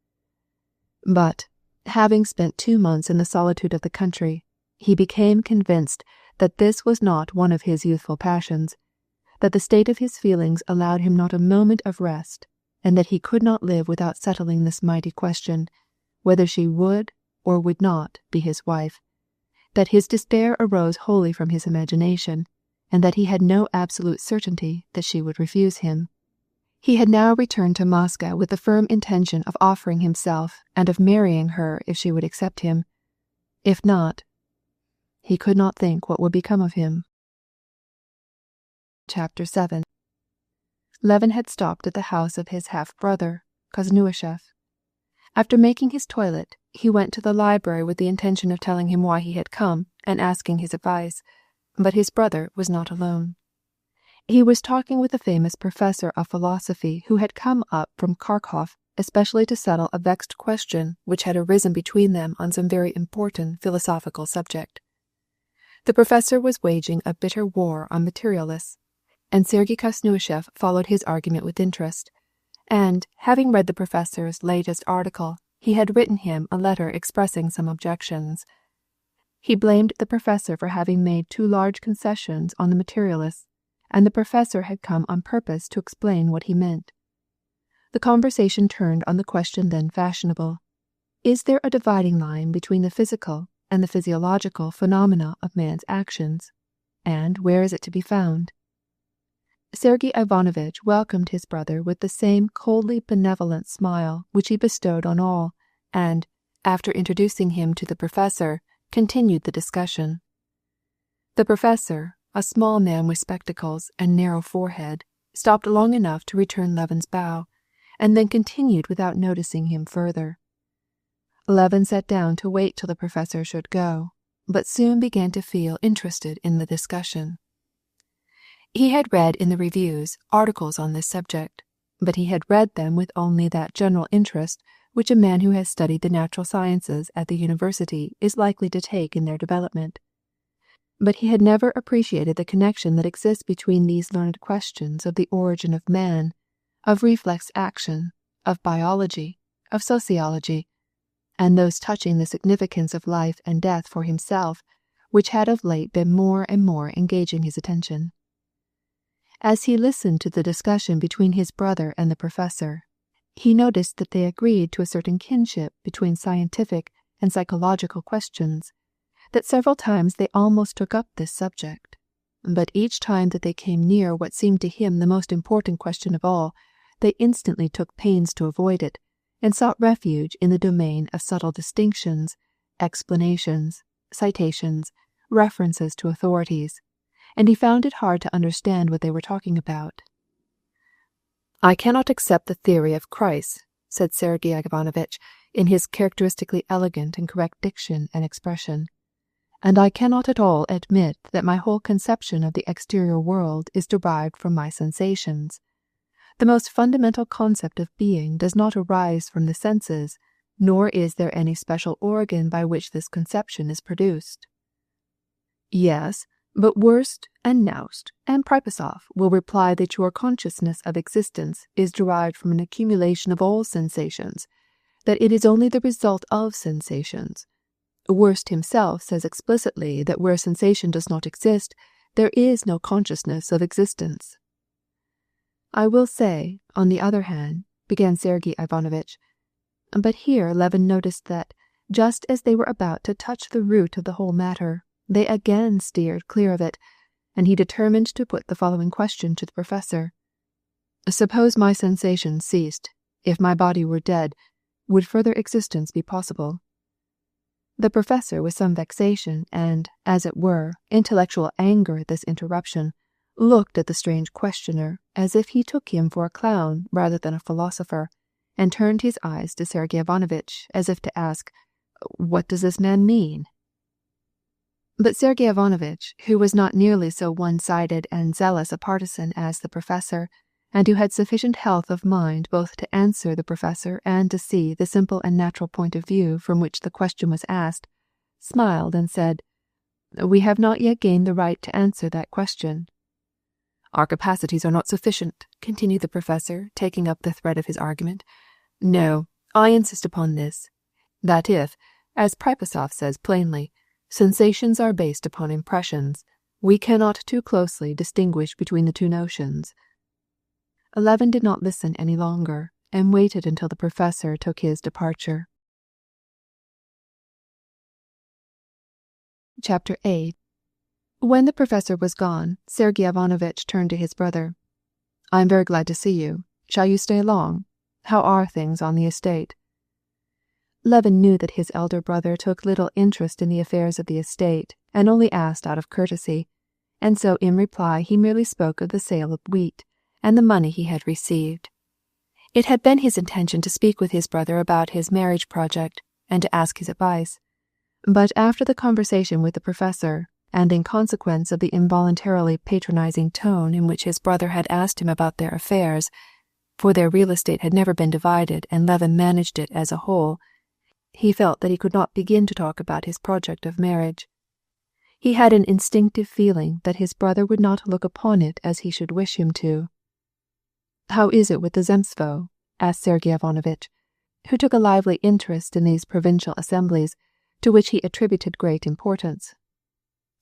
But, having spent 2 months in the solitude of the country, he became convinced that this was not one of his youthful passions, that the state of his feelings allowed him not a moment of rest, and that he could not live without settling this mighty question, whether she would or would not be his wife, that his despair arose wholly from his imagination, and that he had no absolute certainty that she would refuse him. He had now returned to Moscow with the firm intention of offering himself and of marrying her if she would accept him. If not, he could not think what would become of him. Chapter 7. Levin had stopped at the house of his half-brother, Kosnuishev. After making his toilet, he went to the library with the intention of telling him why he had come and asking his advice, but his brother was not alone. He was talking with a famous professor of philosophy who had come up from Kharkov especially to settle a vexed question which had arisen between them on some very important philosophical subject. The professor was waging a bitter war on materialists, and Sergei Kosnuishev followed his argument with interest, and, having read the professor's latest article, he had written him a letter expressing some objections. He blamed the professor for having made too large concessions on the materialists, and the professor had come on purpose to explain what he meant. The conversation turned on the question then fashionable: is there a dividing line between the physical and the physiological phenomena of man's actions, and where is it to be found? Sergei Ivanovitch welcomed his brother with the same coldly benevolent smile which he bestowed on all, and, after introducing him to the professor, continued the discussion. The professor, a small man with spectacles and narrow forehead, stopped long enough to return Levin's bow, and then continued without noticing him further. Levin sat down to wait till the professor should go, but soon began to feel interested in the discussion. He had read in the reviews articles on this subject, but he had read them with only that general interest which a man who has studied the natural sciences at the university is likely to take in their development. But he had never appreciated the connection that exists between these learned questions of the origin of man, of reflex action, of biology, of sociology, and those touching the significance of life and death for himself, which had of late been more and more engaging his attention. As he listened to the discussion between his brother and the professor, he noticed that they agreed to a certain kinship between scientific and psychological questions, that several times they almost took up this subject, but each time that they came near what seemed to him the most important question of all, they instantly took pains to avoid it, and sought refuge in the domain of subtle distinctions, explanations, citations, references to authorities, and he found it hard to understand what they were talking about. "I cannot accept the theory of Christ," said Sergei Ivanovitch in his characteristically elegant and correct diction and expression, "and I cannot at all admit that my whole conception of the exterior world is derived from my sensations. The most fundamental concept of being does not arise from the senses, nor is there any special organ by which this conception is produced. Yes, but Wurst and Naust and Pripasov will reply that your consciousness of existence is derived from an accumulation of all sensations, that it is only the result of sensations. Wurst himself says explicitly that where sensation does not exist, there is no consciousness of existence. I will say, on the other hand, began Sergei Ivanovitch, but here Levin noticed that, just as they were about to touch the root of the whole matter, they again steered clear of it, and he determined to put the following question to the professor. Suppose my sensations ceased. If my body were dead, would further existence be possible? The professor, with some vexation and, as it were, intellectual anger at this interruption, looked at the strange questioner as if he took him for a clown rather than a philosopher, and turned his eyes to Sergei Ivanovitch as if to ask, "What does this man mean?" But Sergei Ivanovitch, who was not nearly so one-sided and zealous a partisan as the professor, and who had sufficient health of mind both to answer the professor and to see the simple and natural point of view from which the question was asked, smiled and said, "We have not yet gained the right to answer that question." "Our capacities are not sufficient," continued the professor, taking up the thread of his argument. "No, I insist upon this, that if, as Pripasov says plainly, sensations are based upon impressions, we cannot too closely distinguish between the two notions." Levin did not listen any longer, and waited until the professor took his departure. Chapter 8. When the professor was gone, Sergei Ivanovitch turned to his brother. "I am very glad to see you. Shall you stay long? How are things on the estate?" Levin knew that his elder brother took little interest in the affairs of the estate, and only asked out of courtesy, and so in reply he merely spoke of the sale of wheat, and the money he had received. It had been his intention to speak with his brother about his marriage project, and to ask his advice, but after the conversation with the professor, and in consequence of the involuntarily patronizing tone in which his brother had asked him about their affairs, for their real estate had never been divided and Levin managed it as a whole, he felt that he could not begin to talk about his project of marriage. He had an instinctive feeling that his brother would not look upon it as he should wish him to. "How is it with the Zemstvo?" asked Sergei Ivanovitch, who took a lively interest in these provincial assemblies, to which he attributed great importance.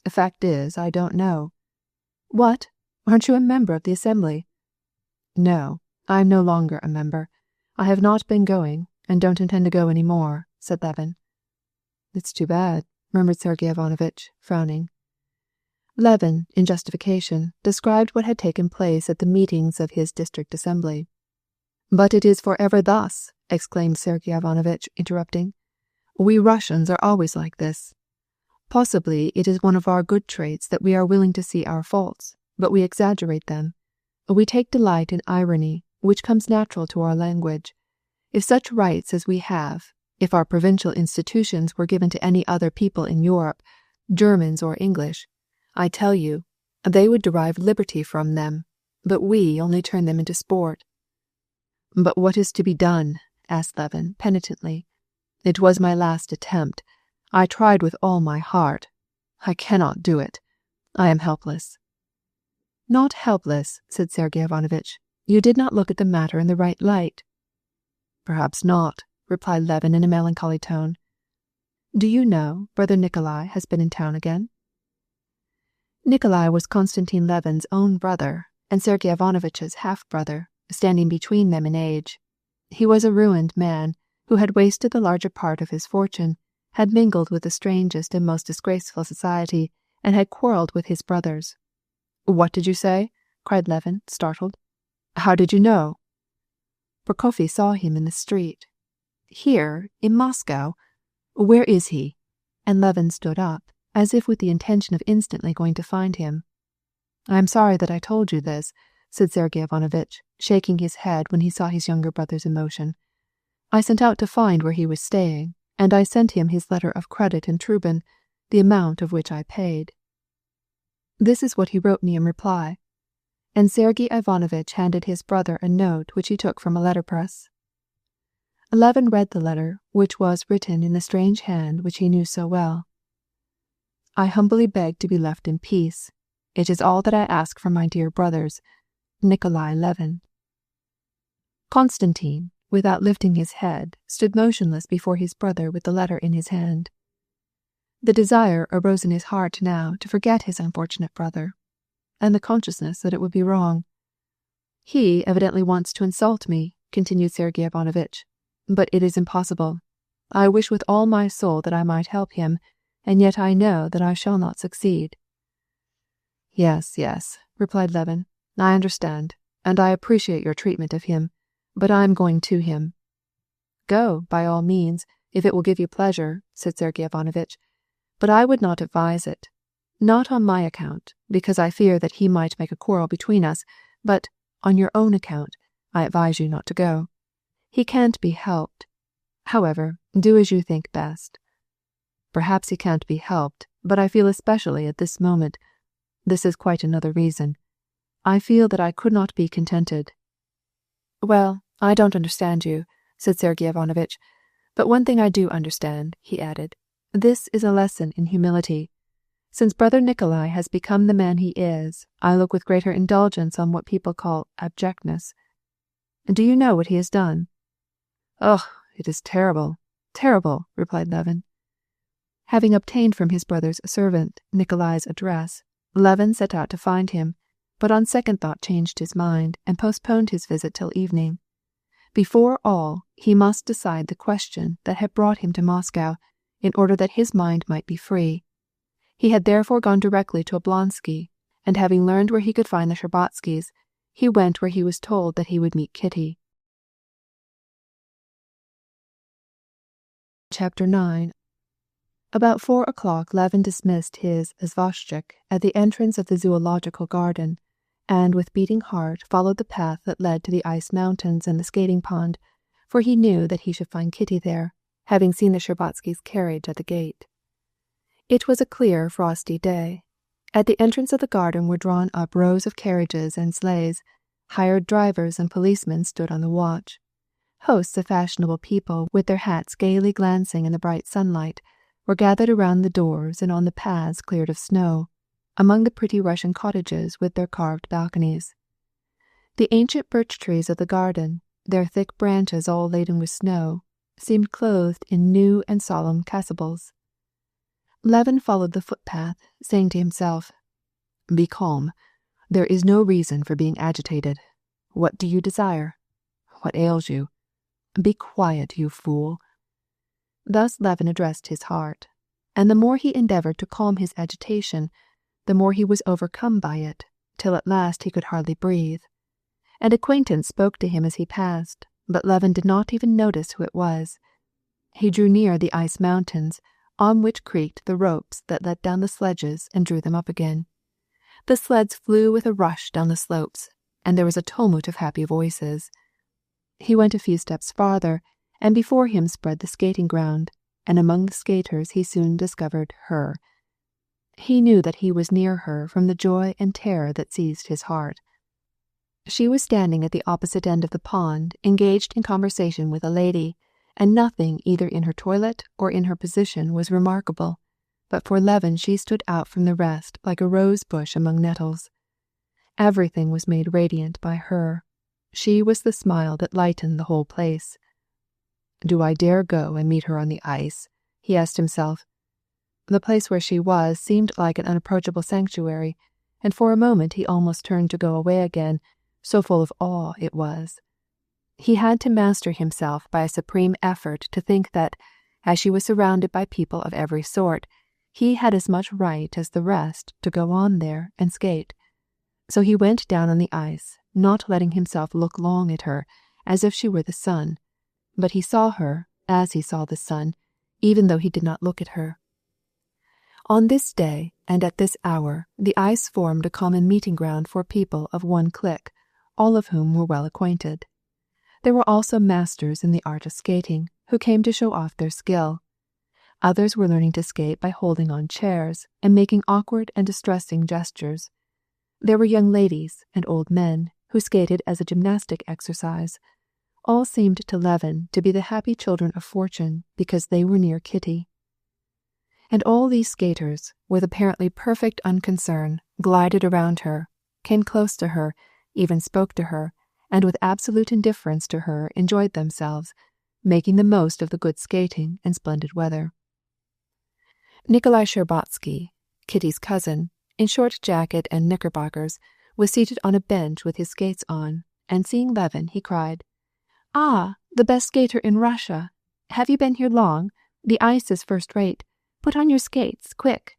"The fact is, I don't know." "What? Aren't you a member of the assembly?" "No, I am no longer a member. I have not been going, and don't intend to go any more," said Levin. "It's too bad," murmured Sergei Ivanovitch, frowning. Levin, in justification, described what had taken place at the meetings of his district assembly. "But it is forever thus," exclaimed Sergei Ivanovitch, interrupting. "We Russians are always like this. Possibly it is one of our good traits that we are willing to see our faults, but we exaggerate them. We take delight in irony, which comes natural to our language. If such rights as we have, if our provincial institutions were given to any other people in Europe, Germans or English, I tell you, they would derive liberty from them, but we only turn them into sport." "But what is to be done?" asked Levin, penitently. "It was my last attempt. I tried with all my heart. I cannot do it. I am helpless." "Not helpless," said Sergei Ivanovitch. "You did not look at the matter in the right light." "Perhaps not," replied Levin in a melancholy tone. "Do you know, Brother Nikolai has been in town again?" Nikolai was Konstantin Levin's own brother, and Sergei Ivanovitch's half-brother, standing between them in age. He was a ruined man, who had wasted the larger part of his fortune, had mingled with the strangest and most disgraceful society, and had quarrelled with his brothers. "What did you say?" cried Levin, startled. "How did you know?" "Prokofy saw him in the street." "Here, in Moscow? Where is he?" And Levin stood up, as if with the intention of instantly going to find him. "I am sorry that I told you this," said Sergei Ivanovitch, shaking his head when he saw his younger brother's emotion. "I sent out to find where he was staying, and I sent him his letter of credit in Trubin, the amount of which I paid. This is what he wrote me in reply. and Sergei Ivanovitch handed his brother a note which he took from a letterpress. Levin read the letter, which was written in the strange hand which he knew so well. I humbly beg to be left in peace. It is all that I ask from my dear brothers, Nikolai Levin. Konstantin, without lifting his head, stood motionless before his brother with the letter in his hand. The desire arose in his heart now to forget his unfortunate brother, and the consciousness that it would be wrong. He evidently wants to insult me, continued Sergei Ivanovitch, but it is impossible. I wish with all my soul that I might help him, and yet I know that I shall not succeed. Yes, replied Levin. I understand, and I appreciate your treatment of him, but I am going to him. Go, by all means, if it will give you pleasure, said Sergei Ivanovitch, but I would not advise it. Not on my account, because I fear that he might make a quarrel between us, but on your own account, I advise you not to go. He can't be helped. However, do as you think best. Perhaps he can't be helped, but I feel especially at this moment. This is quite another reason. I feel that I could not be contented. Well, I don't understand you, said Sergei Ivanovitch, but one thing I do understand, he added. This is a lesson in humility. Since Brother Nikolai has become the man he is, I look with greater indulgence on what people call abjectness. Do you know what he has done? Oh, it is terrible, terrible, replied Levin. Having obtained from his brother's servant Nikolai's address, Levin set out to find him, but on second thought changed his mind and postponed his visit till evening. Before all, he must decide the question that had brought him to Moscow, in order that his mind might be free. He had therefore gone directly to Oblonsky, and having learned where he could find the Shtcherbatskys, he went where he was told that he would meet Kitty. Chapter 9. About 4 o'clock Levin dismissed his izvoshchik at the entrance of the zoological garden, and with beating heart followed the path that led to the ice mountains and the skating pond, for he knew that he should find Kitty there, having seen the Shtcherbatskys' carriage at the gate. It was a clear, frosty day. At the entrance of the garden were drawn up rows of carriages and sleighs. Hired drivers and policemen stood on the watch. Hosts of fashionable people, with their hats gaily glancing in the bright sunlight, were gathered around the doors and on the paths cleared of snow, among the pretty Russian cottages with their carved balconies. The ancient birch trees of the garden, their thick branches all laden with snow, seemed clothed in new and solemn chasubles. Levin followed the footpath, saying to himself, Be calm. There is no reason for being agitated. What do you desire? What ails you? Be quiet, you fool. Thus Levin addressed his heart, and the more he endeavored to calm his agitation, the more he was overcome by it, till at last he could hardly breathe. An acquaintance spoke to him as he passed, but Levin did not even notice who it was. He drew near the ice mountains, on which creaked the ropes that let down the sledges and drew them up again. The sleds flew with a rush down the slopes, and there was a tumult of happy voices. He went a few steps farther, and before him spread the skating ground, and among the skaters he soon discovered her. He knew that he was near her from the joy and terror that seized his heart. She was standing at the opposite end of the pond, engaged in conversation with a lady, and nothing either in her toilet or in her position was remarkable, but for Levin she stood out from the rest like a rose bush among nettles. Everything was made radiant by her. She was the smile that lightened the whole place. Do I dare go and meet her on the ice? He asked himself. The place where she was seemed like an unapproachable sanctuary, and for a moment he almost turned to go away again, so full of awe it was. He had to master himself by a supreme effort to think that, as she was surrounded by people of every sort, he had as much right as the rest to go on there and skate. So he went down on the ice, not letting himself look long at her, as if she were the sun. But he saw her, as he saw the sun, even though he did not look at her. On this day, and at this hour, the ice formed a common meeting ground for people of one clique, all of whom were well acquainted. There were also masters in the art of skating, who came to show off their skill. Others were learning to skate by holding on chairs and making awkward and distressing gestures. There were young ladies and old men who skated as a gymnastic exercise. All seemed to Levin to be the happy children of fortune because they were near Kitty. And all these skaters, with apparently perfect unconcern, glided around her, came close to her, even spoke to her, and with absolute indifference to her enjoyed themselves, making the most of the good skating and splendid weather. Nikolai Shtcherbatsky, Kitty's cousin, in short jacket and knickerbockers, was seated on a bench with his skates on, and seeing Levin, he cried, "Ah, the best skater in Russia! Have you been here long? The ice is first-rate. Put on your skates, quick!"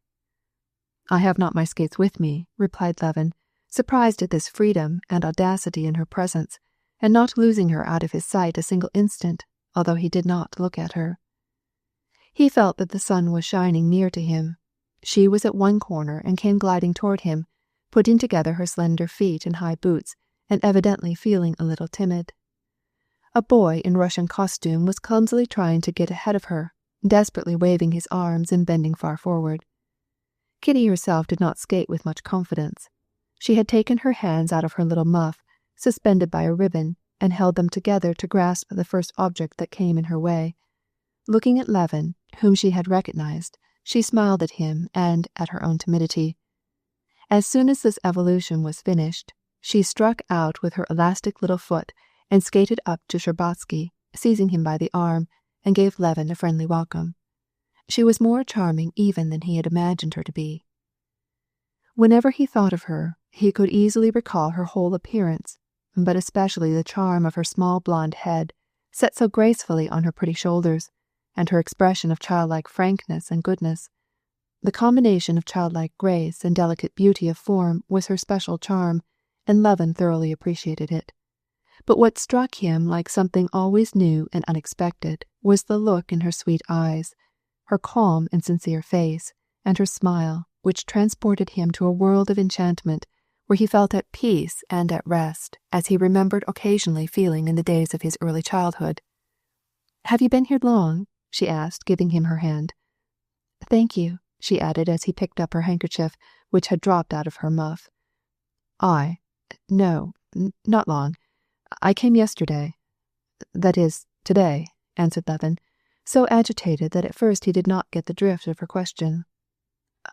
"I have not my skates with me," replied Levin, surprised at this freedom and audacity in her presence, and not losing her out of his sight a single instant, although he did not look at her. He felt that the sun was shining near to him. She was at one corner and came gliding toward him, putting together her slender feet in high boots, and evidently feeling a little timid. A boy in Russian costume was clumsily trying to get ahead of her, desperately waving his arms and bending far forward. Kitty herself did not skate with much confidence. She had taken her hands out of her little muff, suspended by a ribbon, and held them together to grasp the first object that came in her way. Looking at Levin, whom she had recognized, she smiled at him and at her own timidity. As soon as this evolution was finished, she struck out with her elastic little foot and skated up to Shtcherbatsky, seizing him by the arm, and gave Levin a friendly welcome. She was more charming even than he had imagined her to be. Whenever he thought of her, he could easily recall her whole appearance, but especially the charm of her small blonde head, set so gracefully on her pretty shoulders, and her expression of childlike frankness and goodness. The combination of childlike grace and delicate beauty of form was her special charm, and Levin thoroughly appreciated it. But what struck him like something always new and unexpected was the look in her sweet eyes, her calm and sincere face, and her smile, which transported him to a world of enchantment, where he felt at peace and at rest, as he remembered occasionally feeling in the days of his early childhood. "Have you been here long?" she asked, giving him her hand. "Thank you," she added as he picked up her handkerchief, which had dropped out of her muff. No, not long. I came yesterday. That is, today," answered Levin, so agitated that at first he did not get the drift of her question.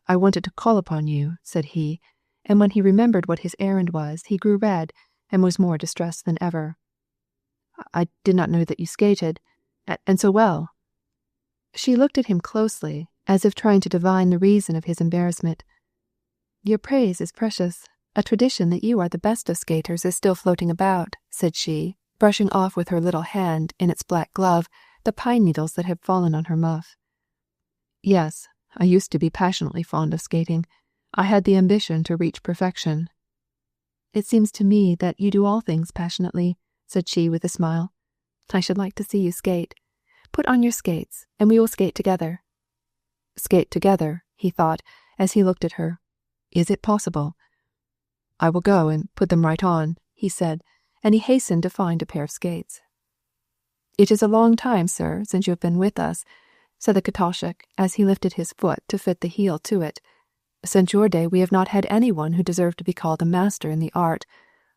"I wanted to call upon you," said he, and when he remembered what his errand was, he grew red and was more distressed than ever. "I did not know that you skated, and so well." She looked at him closely, as if trying to divine the reason of his embarrassment. "Your praise is precious. A tradition that you are the best of skaters is still floating about," said she, brushing off with her little hand, in its black glove, the pine needles that had fallen on her muff. "Yes, I used to be passionately fond of skating. I had the ambition to reach perfection." "It seems to me that you do all things passionately," said she with a smile. "I should like to see you skate. Put on your skates, and we will skate together." Skate together, he thought, as he looked at her. Is it possible? "I will go and put them right on," he said, and he hastened to find a pair of skates. "It is a long time, sir, since you have been with us," said the katolshik, as he lifted his foot to fit the heel to it. "Since your day we have not had anyone who deserved to be called a master in the art.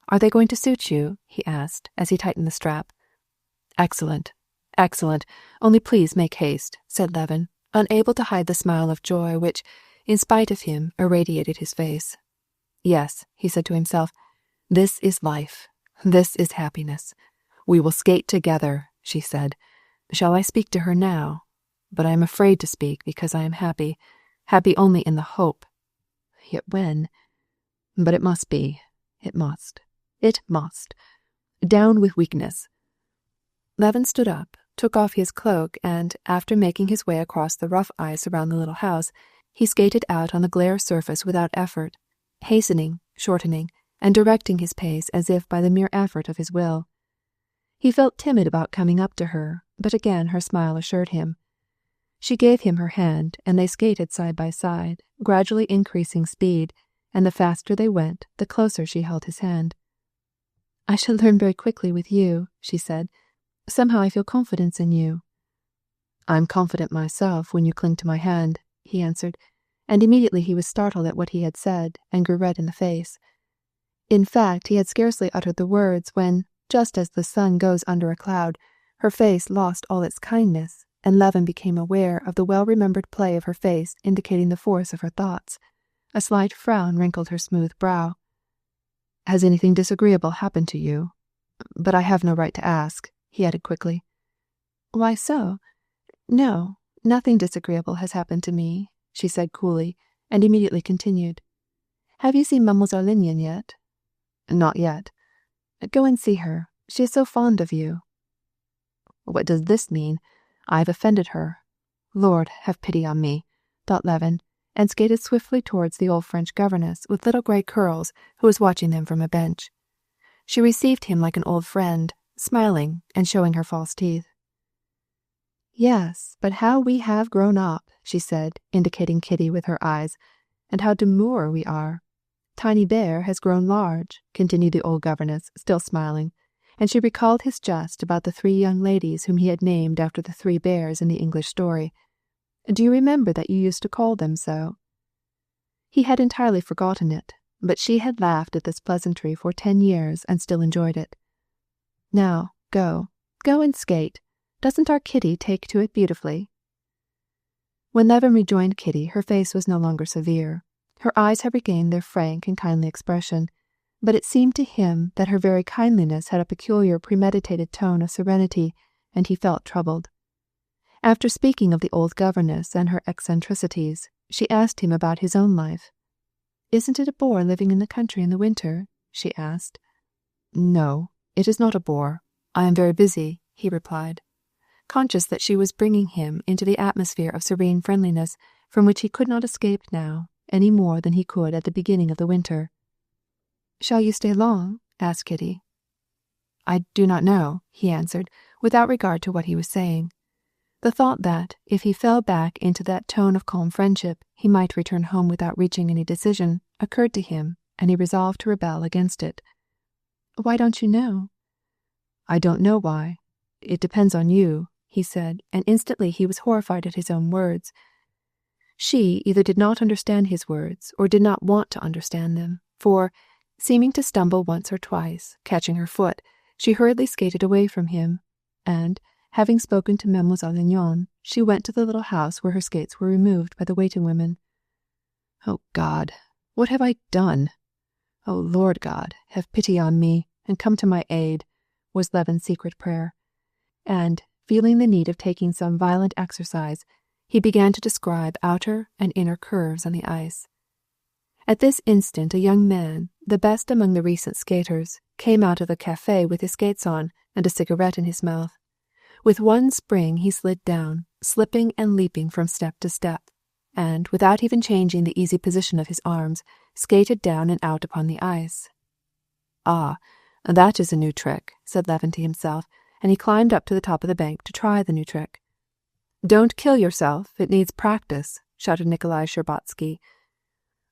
Are they going to suit you?" he asked, as he tightened the strap. "Excellent, excellent. Only please make haste," said Levin, unable to hide the smile of joy which, in spite of him, irradiated his face. "Yes," he said to himself, "this is life. This is happiness. We will skate together," she said. "Shall I speak to her now? But I am afraid to speak because I am happy only in the hope. Yet when? But it must be. It must. Down with weakness." Levin stood up, took off his cloak, and, after making his way across the rough ice around the little house, he skated out on the glare surface without effort, hastening, shortening, and directing his pace as if by the mere effort of his will. He felt timid about coming up to her, but again her smile assured him. She gave him her hand, and they skated side by side, gradually increasing speed, and the faster they went, the closer she held his hand. "I shall learn very quickly with you," she said. "Somehow I feel confidence in you." "I am confident myself when you cling to my hand," he answered, and immediately he was startled at what he had said, and grew red in the face. In fact, he had scarcely uttered the words when, just as the sun goes under a cloud, her face lost all its kindness, and Levin became aware of the well-remembered play of her face indicating the force of her thoughts. A slight frown wrinkled her smooth brow. "Has anything disagreeable happened to you? But I have no right to ask," he added quickly. "Why so? No, nothing disagreeable has happened to me," she said coolly, and immediately continued. "Have you seen Mademoiselle Lignant yet?" "Not yet." "Go and see her. She is so fond of you." What does this mean? I have offended her. Lord, have pity on me, thought Levin, and skated swiftly towards the old French governess with little grey curls who was watching them from a bench. She received him like an old friend, smiling and showing her false teeth. "Yes, but how we have grown up," she said, indicating Kitty with her eyes, "and how demure we are. Tiny Bear has grown large," continued the old governess, still smiling, and she recalled his jest about the 3 young ladies whom he had named after the 3 bears in the English story. "Do you remember that you used to call them so?" He had entirely forgotten it, but she had laughed at this pleasantry for 10 years and still enjoyed it. "Now, go and skate. Doesn't our Kitty take to it beautifully?" When Levin rejoined Kitty, her face was no longer severe. Her eyes had regained their frank and kindly expression, but it seemed to him that her very kindliness had a peculiar premeditated tone of serenity, and he felt troubled. After speaking of the old governess and her eccentricities, she asked him about his own life. "Isn't it a bore living in the country in the winter?" she asked. "No, it is not a bore. I am very busy," he replied, conscious that she was bringing him into the atmosphere of serene friendliness from which he could not escape now, any more than he could at the beginning of the winter. "Shall you stay long?" asked Kitty. "I do not know," he answered, without regard to what he was saying. The thought that, if he fell back into that tone of calm friendship, he might return home without reaching any decision, occurred to him, and he resolved to rebel against it. "Why don't you know?" "I don't know why. It depends on you," he said, and instantly he was horrified at his own words. She either did not understand his words or did not want to understand them, for, seeming to stumble once or twice, catching her foot, she hurriedly skated away from him, and, having spoken to Mademoiselle Lignant, she went to the little house where her skates were removed by the waiting women. "Oh God, what have I done? Oh Lord God, have pity on me, and come to my aid," was Levin's secret prayer. And, feeling the need of taking some violent exercise, he began to describe outer and inner curves on the ice. At this instant a young man, the best among the recent skaters, came out of the café with his skates on and a cigarette in his mouth. With one spring he slid down, slipping and leaping from step to step, and, without even changing the easy position of his arms, skated down and out upon the ice. "Ah, that is a new trick," said Levin to himself, and he climbed up to the top of the bank to try the new trick. "Don't kill yourself, it needs practice," shouted Nikolai Sherbatsky.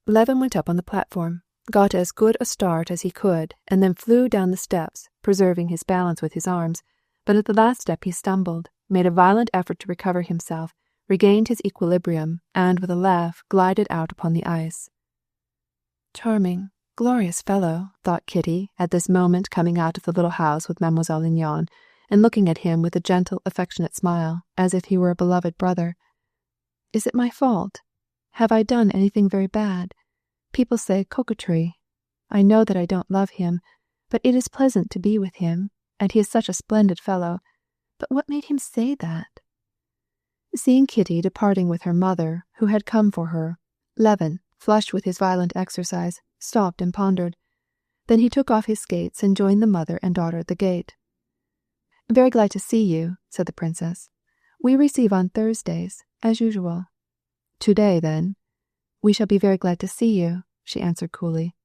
Levin went up on the platform, got as good a start as he could, and then flew down the steps, preserving his balance with his arms, but at the last step he stumbled, made a violent effort to recover himself, regained his equilibrium, and with a laugh glided out upon the ice. "Charming, glorious fellow," thought Kitty, at this moment coming out of the little house with Mademoiselle Lignant, and looking at him with a gentle, affectionate smile, as if he were a beloved brother. "Is it my fault? Have I done anything very bad? People say coquetry. I know that I don't love him, but it is pleasant to be with him, and he is such a splendid fellow. But what made him say that?" Seeing Kitty departing with her mother, who had come for her, Levin, flushed with his violent exercise, stopped and pondered. Then he took off his skates and joined the mother and daughter at the gate. "Very glad to see you," said the princess. "We receive on Thursdays, as usual." "Today, then?" "We shall be very glad to see you," she answered coolly.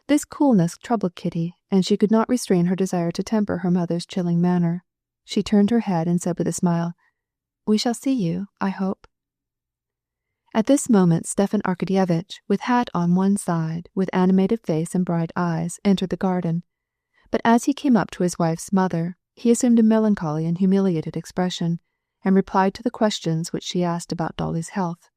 This coolness troubled Kitty, and she could not restrain her desire to temper her mother's chilling manner. She turned her head and said with a smile, "We shall see you, I hope." At this moment Stepan Arkadyevitch, with hat on one side, with animated face and bright eyes, entered the garden. But as he came up to his wife's mother, he assumed a melancholy and humiliated expression, and replied to the questions which she asked about Dolly's health.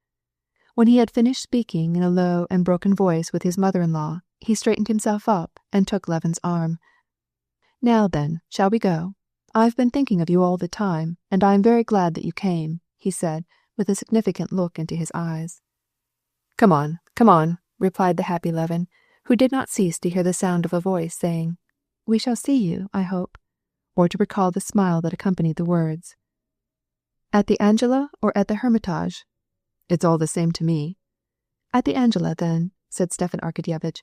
When he had finished speaking in a low and broken voice with his mother-in-law, he straightened himself up and took Levin's arm. "Now then, shall we go? I've been thinking of you all the time, and I am very glad that you came," he said, with a significant look into his eyes. Come on," replied the happy Levin, who did not cease to hear the sound of a voice saying, "We shall see you, I hope," or to recall the smile that accompanied the words. "At the Angela or at the Hermitage?" "It's all the same to me." "At the Angela, then," said Stepan Arkadyevitch,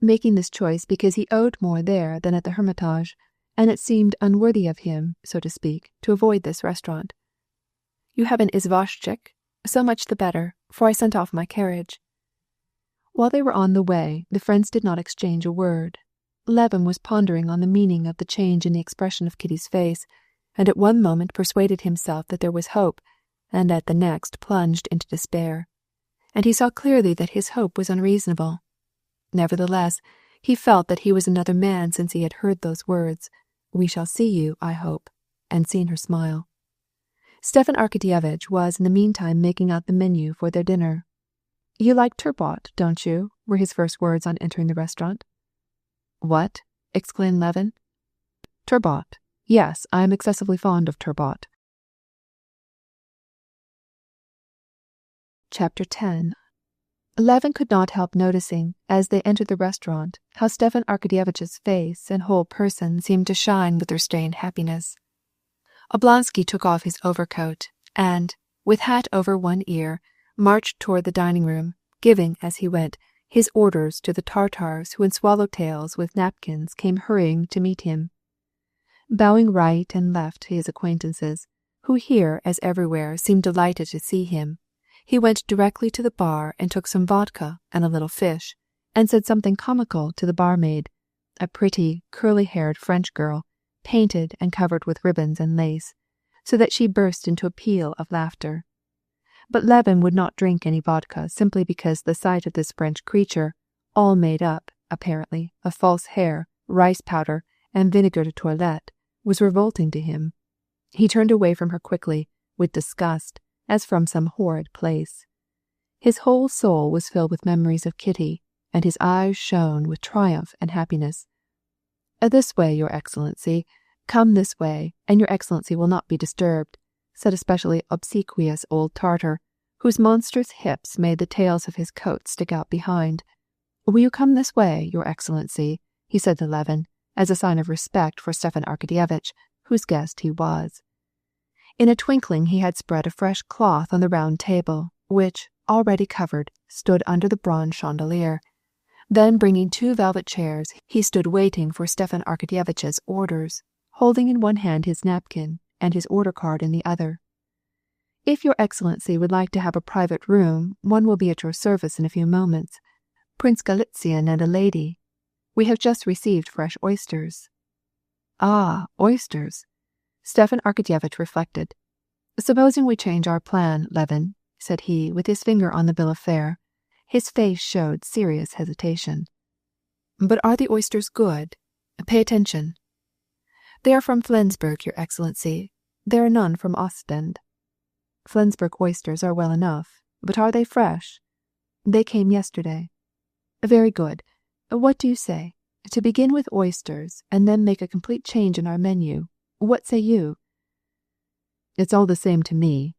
making this choice because he owed more there than at the Hermitage, and it seemed unworthy of him, so to speak, to avoid this restaurant. "You have an izvoshchik? So much the better, for I sent off my carriage." While they were on the way, the friends did not exchange a word. Levin was pondering on the meaning of the change in the expression of Kitty's face, and at one moment persuaded himself that there was hope, and at the next plunged into despair. And he saw clearly that his hope was unreasonable. Nevertheless, he felt that he was another man since he had heard those words, "We shall see you, I hope," and seen her smile. Stepan Arkadyevitch was in the meantime making out the menu for their dinner. "You like turbot, don't you?" were his first words on entering the restaurant. "What?" exclaimed Levin. "Turbot. Yes, I am excessively fond of turbot." Chapter 10. Levin could not help noticing, as they entered the restaurant, how Stepan Arkadyevitch's face and whole person seemed to shine with restrained happiness. Oblonsky took off his overcoat, and, with hat over one ear, marched toward the dining room, giving, as he went, his orders to the Tartars who in swallow-tails with napkins came hurrying to meet him. Bowing right and left to his acquaintances, who here, as everywhere, seemed delighted to see him, he went directly to the bar and took some vodka and a little fish, and said something comical to the barmaid, a pretty, curly-haired French girl, painted and covered with ribbons and lace, so that she burst into a peal of laughter. But Levin would not drink any vodka simply because the sight of this French creature, all made up, apparently, of false hair, rice powder, and vinegar de toilette, was revolting to him. He turned away from her quickly, with disgust, as from some horrid place. His whole soul was filled with memories of Kitty, and his eyes shone with triumph and happiness. "This way, Your Excellency. Come this way, and Your Excellency will not be disturbed," said a specially obsequious old Tartar, whose monstrous hips made the tails of his coat stick out behind. "Will you come this way, Your Excellency?" he said to Levin, as a sign of respect for Stepan Arkadyevitch, whose guest he was. In a twinkling he had spread a fresh cloth on the round table, which, already covered, stood under the bronze chandelier. Then, bringing two velvet chairs, he stood waiting for Stepan Arkadyevitch's orders, holding in one hand his napkin and his order card in the other. "If Your Excellency would like to have a private room, one will be at your service in a few moments. Prince Galitzin and a lady. We have just received fresh oysters." "Ah, oysters." Stepan Arkadyevitch reflected. "Supposing we change our plan, Levin," said he, with his finger on the bill of fare. His face showed serious hesitation. "But are the oysters good? Pay attention." "They are from Flensburg, Your Excellency. There are none from Ostend." "Flensburg oysters are well enough, but are they fresh?" "They came yesterday." "Very good. What do you say? To begin with oysters, and then make a complete change in our menu. What say you?" "It's all the same to me.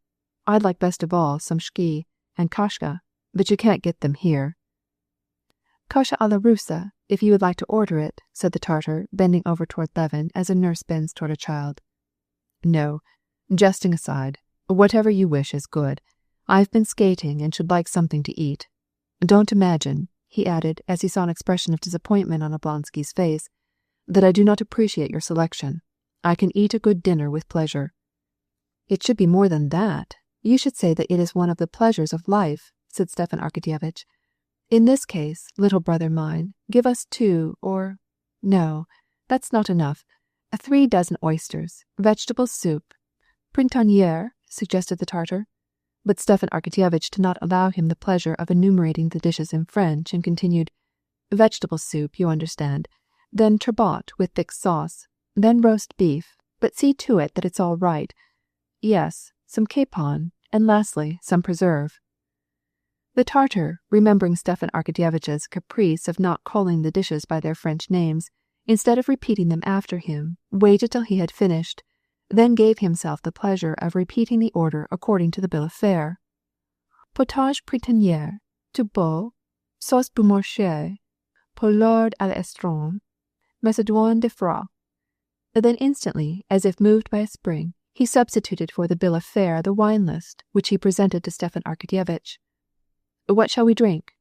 I'd like best of all some shki and kashka, but you can't get them here." "Kasha a la Russa, if you would like to order it," said the Tartar, bending over toward Levin as a nurse bends toward a child. "No, jesting aside, whatever you wish is good. I've been skating and should like something to eat. Don't imagine," he added, as he saw an expression of disappointment on Oblonsky's face, "that I do not appreciate your selection. I can eat a good dinner with pleasure." "It should be more than that. You should say that it is one of the pleasures of life," said Stepan Arkadyevitch. "In this case, little brother mine, give us 2 or... No, that's not enough. 3 dozen oysters, vegetable soup." "Printanière," suggested the Tartar. But Stepan Arkadyevitch did not allow him the pleasure of enumerating the dishes in French, and continued, "Vegetable soup, you understand. Then turbot with thick sauce. Then roast beef, but see to it that it's all right. Yes, some capon, and lastly, some preserve." The Tartar, remembering Stepan Arkadyevitch's caprice of not calling the dishes by their French names, instead of repeating them after him, waited till he had finished, then gave himself the pleasure of repeating the order according to the bill of fare. Potage printanière, tout beau, sauce beaumarchais, poulard à l'estran, macédoine de froid. Then instantly, as if moved by a spring, he substituted for the bill of fare the wine list, which he presented to Stepan Arkadyevitch. What shall we drink?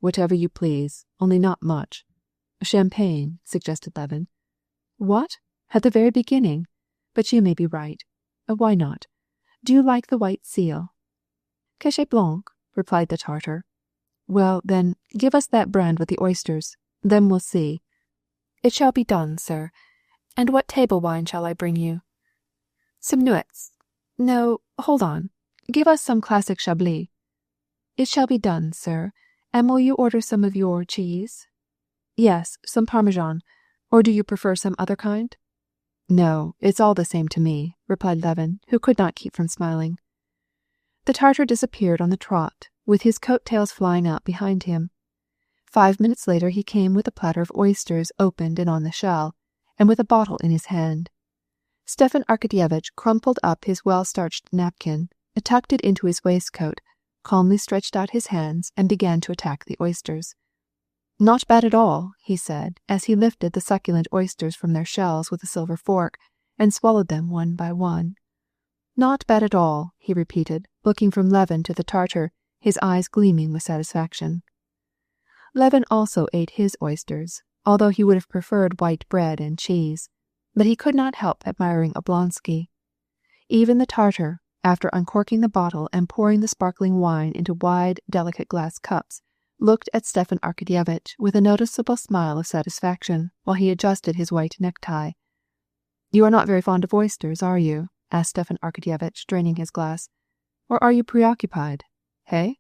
Whatever you please, only not much. Champagne, suggested Levin. What? At the very beginning? But you may be right. Why not? Do you like the white seal? Cachet blanc, replied the Tartar. Well, then, give us that brand with the oysters. Then we'll see. It shall be done, sir. And what table wine shall I bring you? Some Nuits. No, hold on. Give us some classic Chablis. It shall be done, sir. And will you order some of your cheese? Yes, some Parmesan. Or do you prefer some other kind? No, it's all the same to me, replied Levin, who could not keep from smiling. The Tartar disappeared on the trot, with his coat-tails flying out behind him. 5 minutes later he came with a platter of oysters opened and on the shell, and with a bottle in his hand. Stepan Arkadyevitch crumpled up his well-starched napkin, tucked it into his waistcoat, calmly stretched out his hands, and began to attack the oysters. Not bad at all, he said, as he lifted the succulent oysters from their shells with a silver fork, and swallowed them one by one. Not bad at all, he repeated, looking from Levin to the Tartar, his eyes gleaming with satisfaction. Levin also ate his oysters, although he would have preferred white bread and cheese, but he could not help admiring Oblonsky. Even the Tartar, after uncorking the bottle and pouring the sparkling wine into wide, delicate glass cups, looked at Stepan Arkadyevitch with a noticeable smile of satisfaction while he adjusted his white necktie. You are not very fond of oysters, are you? Asked Stepan Arkadyevitch, draining his glass. Or are you preoccupied? Hey?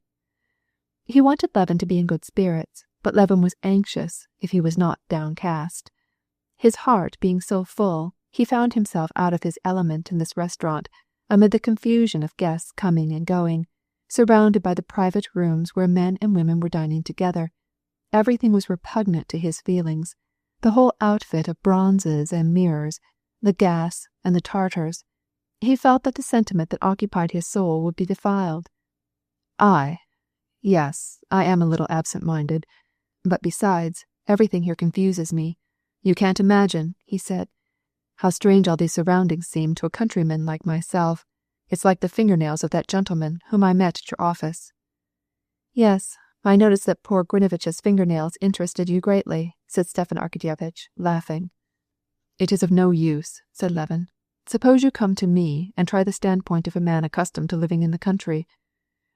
He wanted Levin to be in good spirits, but Levin was anxious if he was not downcast. His heart being so full, he found himself out of his element in this restaurant, amid the confusion of guests coming and going, surrounded by the private rooms where men and women were dining together. Everything was repugnant to his feelings, the whole outfit of bronzes and mirrors, the gas and the Tartars. He felt that the sentiment that occupied his soul would be defiled. Yes, I am a little absent-minded, but besides, everything here confuses me. You can't imagine, he said, how strange all these surroundings seem to a countryman like myself. It's like the fingernails of that gentleman whom I met at your office. Yes, I noticed that poor Grinovich's fingernails interested you greatly, said Stepan Arkadyevitch, laughing. It is of no use, said Levin. Suppose you come to me and try the standpoint of a man accustomed to living in the country.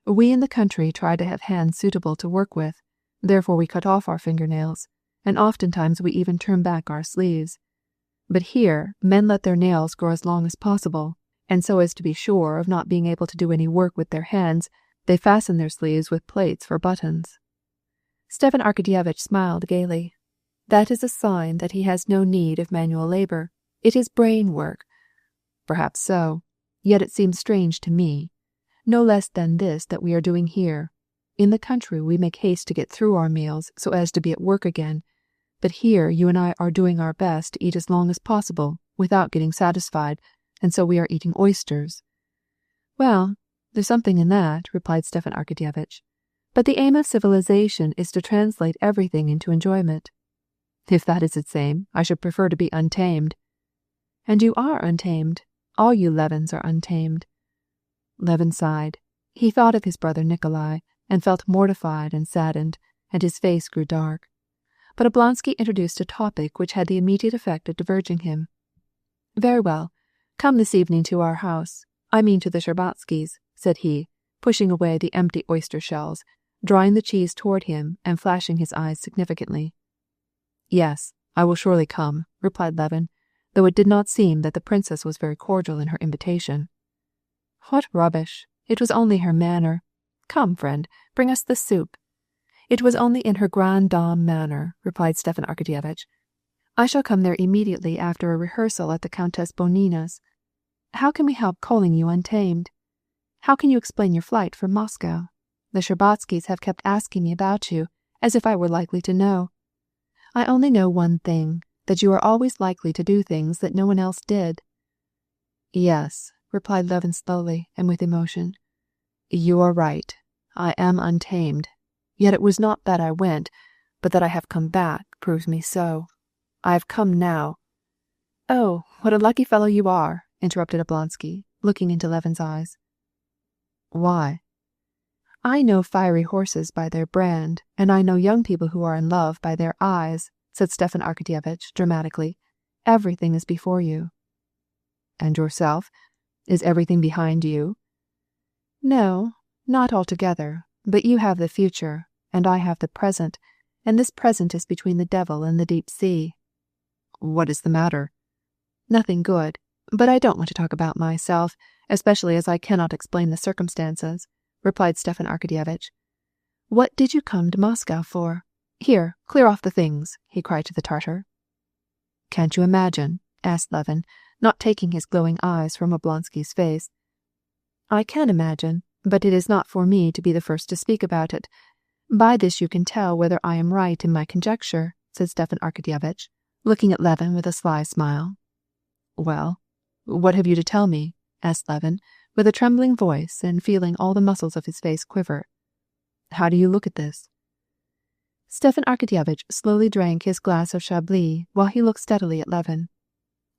We in the country try to have hands suitable to work with, therefore we cut off our fingernails, and oftentimes we even turn back our sleeves. But here men let their nails grow as long as possible, and so as to be sure of not being able to do any work with their hands, they fasten their sleeves with plates for buttons. Stepan Arkadyevitch smiled gaily. That is a sign that he has no need of manual labor. It is brain work. Perhaps so. Yet it seems strange to me. No less than this that we are doing here. In the country we make haste to get through our meals so as to be at work again. But here you and I are doing our best to eat as long as possible without getting satisfied, and so we are eating oysters. Well, there's something in that, replied Stepan Arkadyevitch. But the aim of civilization is to translate everything into enjoyment. If that is its aim, I should prefer to be untamed. And you are untamed. All you Levins are untamed. Levin sighed. He thought of his brother Nikolai, and felt mortified and saddened, and his face grew dark. But Oblonsky introduced a topic which had the immediate effect of diverging him. Very well. Come this evening to our house. I mean to the Shtcherbatskys', said he, pushing away the empty oyster shells, drawing the cheese toward him and flashing his eyes significantly. Yes, I will surely come, replied Levin, though it did not seem that the princess was very cordial in her invitation. What rubbish! It was only her manner. Come, friend, bring us the soup. It was only in her grande dame manner, replied Stepan Arkadyevitch. I shall come there immediately after a rehearsal at the Countess Bonina's. How can we help calling you untamed? How can you explain your flight from Moscow? The Sherbatskys have kept asking me about you, as if I were likely to know. I only know one thing, that you are always likely to do things that no one else did." "Yes," replied Levin slowly and with emotion. "You are right. I am untamed. Yet it was not that I went, but that I have come back proves me so. I have come now." "Oh, what a lucky fellow you are," interrupted Oblonsky, looking into Levin's eyes. "Why?" "I know fiery horses by their brand, and I know young people who are in love by their eyes," said Stepan Arkadyevitch dramatically. "Everything is before you." "And yourself? Is everything behind you?" "No, not altogether, but you have the future, and I have the present, and this present is between the devil and the deep sea." "What is the matter?" "Nothing good, but I don't want to talk about myself, especially as I cannot explain the circumstances," replied Stepan Arkadyevitch. "What did you come to Moscow for? Here, clear off the things," he cried to the Tartar. "Can't you imagine?" asked Levin, not taking his glowing eyes from Oblonsky's face. "I can imagine, but it is not for me to be the first to speak about it. By this you can tell whether I am right in my conjecture," said Stepan Arkadyevitch, looking at Levin with a sly smile. "Well, what have you to tell me?" asked Levin, with a trembling voice and feeling all the muscles of his face quiver. "How do you look at this?" Stepan Arkadyevitch slowly drank his glass of Chablis while he looked steadily at Levin.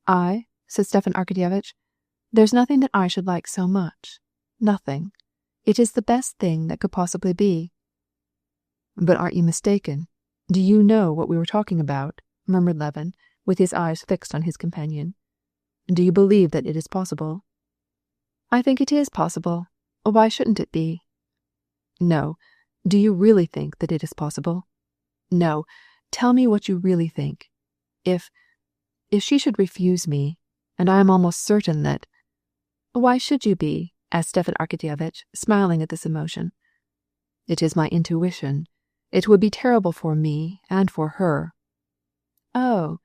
"I?" said Stepan Arkadyevitch. "There's nothing that I should like so much. Nothing. It is the best thing that could possibly be." "But aren't you mistaken? Do you know what we were talking about?" murmured Levin, with his eyes fixed on his companion. "Do you believe that it is possible?" "I think it is possible. Why shouldn't it be?" "No. Do you really think that it is possible? No. Tell me what you really think. If she should refuse me, and I am almost certain that—" "Why should you be?" asked Stepan Arkadyevitch, smiling at this emotion. "It is my intuition. It would be terrible for me and for her." "Oh,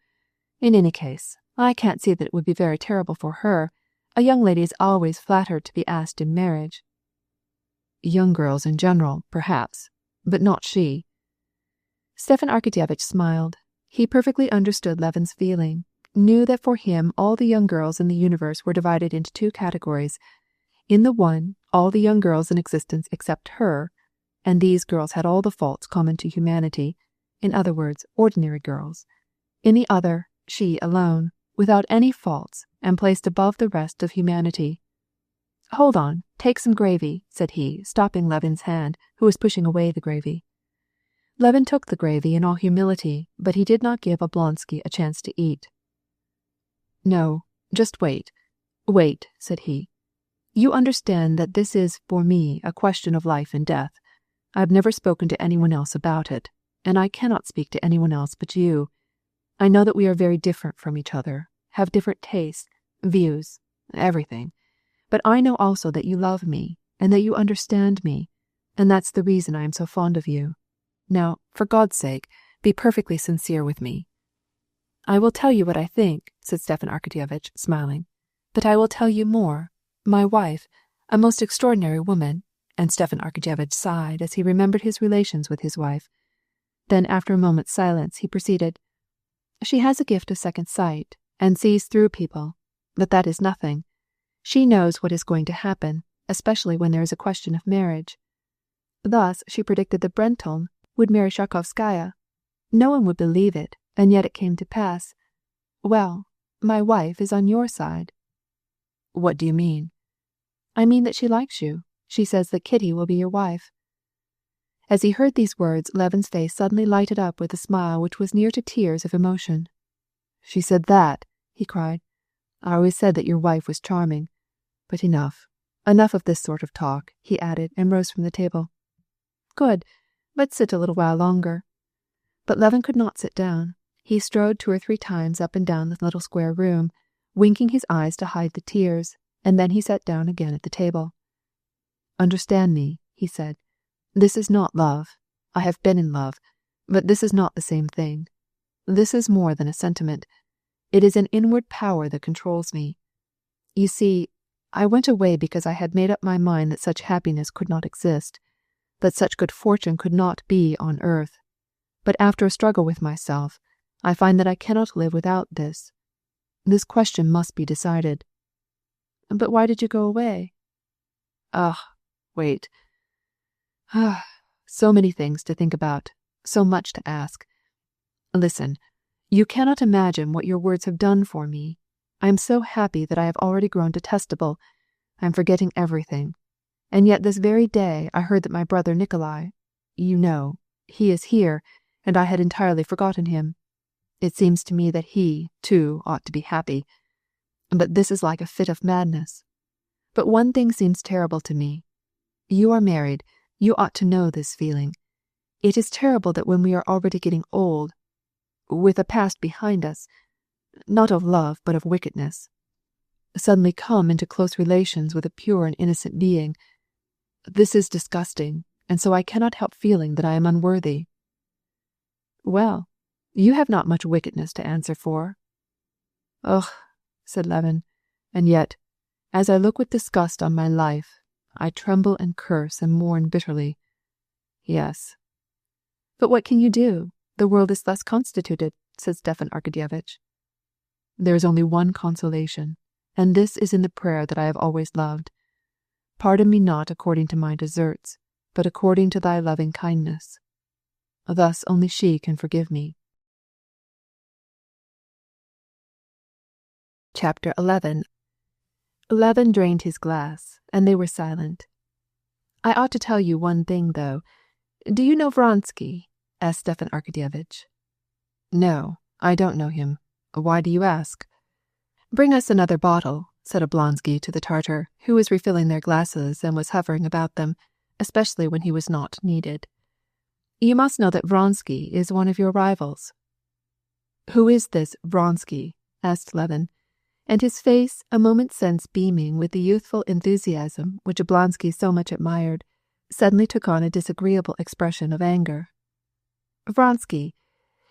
in any case, I can't see that it would be very terrible for her. A young lady is always flattered to be asked in marriage." "Young girls in general, perhaps, but not she." Stepan Arkadyevitch smiled. He perfectly understood Levin's feeling, knew that for him all the young girls in the universe were divided into two categories. In the one, all the young girls in existence except her, and these girls had all the faults common to humanity, in other words, ordinary girls. In the other, she alone, without any faults, and placed above the rest of humanity. "Hold on, take some gravy," said he, stopping Levin's hand, who was pushing away the gravy. Levin took the gravy in all humility, but he did not give Oblonsky a chance to eat. "No, just wait. Wait," said he. "You understand that this is, for me, a question of life and death. I have never spoken to anyone else about it, and I cannot speak to anyone else but you. I know that we are very different from each other, have different tastes, views, everything. But I know also that you love me, and that you understand me, and that's the reason I am so fond of you. Now, for God's sake, be perfectly sincere with me." "I will tell you what I think," said Stepan Arkadyevitch, smiling. "But I will tell you more. My wife, a most extraordinary woman," and Stepan Arkadyevitch sighed as he remembered his relations with his wife. Then, after a moment's silence, he proceeded. "She has a gift of second sight, and sees through people, but that is nothing. She knows what is going to happen, especially when there is a question of marriage. Thus she predicted that Brentholm would marry Shakovskaya. No one would believe it, and yet it came to pass. Well, my wife is on your side." "What do you mean?" "I mean that she likes you. She says that Kitty will be your wife." As he heard these words, Levin's face suddenly lighted up with a smile which was near to tears of emotion. "She said that?" he cried. "I always said that your wife was charming. But enough of this sort of talk," he added, and rose from the table. "Good, but sit a little while longer." But Levin could not sit down. He strode 2 or 3 times up and down the little square room, winking his eyes to hide the tears, and then he sat down again at the table. "Understand me," he said. "This is not love. I have been in love, but this is not the same thing. This is more than a sentiment. It is an inward power that controls me. You see, I went away because I had made up my mind that such happiness could not exist. that such good fortune could not be on earth. But after a struggle with myself, I find that I cannot live without this. This question must be decided. But why did you go away? Wait. So many things to think about, so much to ask. Listen, you cannot imagine what your words have done for me. I am so happy that I have already grown detestable. I am forgetting everything. And yet this very day I heard that my brother Nikolai, he is here, and I had entirely forgotten him. It seems to me that he, too, ought to be happy. But this is like a fit of madness. But one thing seems terrible to me. You are married. You ought to know this feeling. It is terrible that when we are already getting old, with a past behind us, not of love but of wickedness, suddenly come into close relations with a pure and innocent being. This is disgusting, and so I cannot help feeling that I am unworthy. Well, you have not much wickedness to answer for. Ugh, said Levin, and yet, as I look with disgust on my life, I tremble and curse and mourn bitterly. Yes. But what can you do? The world is thus constituted, said Stepan Arkadyevitch. There is only one consolation, and this is in the prayer that I have always loved. Pardon me not according to my deserts, but according to thy loving kindness. Thus only she can forgive me. Chapter 11. Levin drained his glass, and they were silent. I ought to tell you one thing, though. Do you know Vronsky? Asked Stepan Arkadyevitch. No, I don't know him. Why do you ask? Bring us another bottle, said Oblonsky to the Tartar, who was refilling their glasses and was hovering about them, especially when he was not needed. You must know that Vronsky is one of your rivals. Who is this Vronsky? Asked Levin, and his face, a moment since beaming with the youthful enthusiasm which Oblonsky so much admired, suddenly took on a disagreeable expression of anger. Vronsky.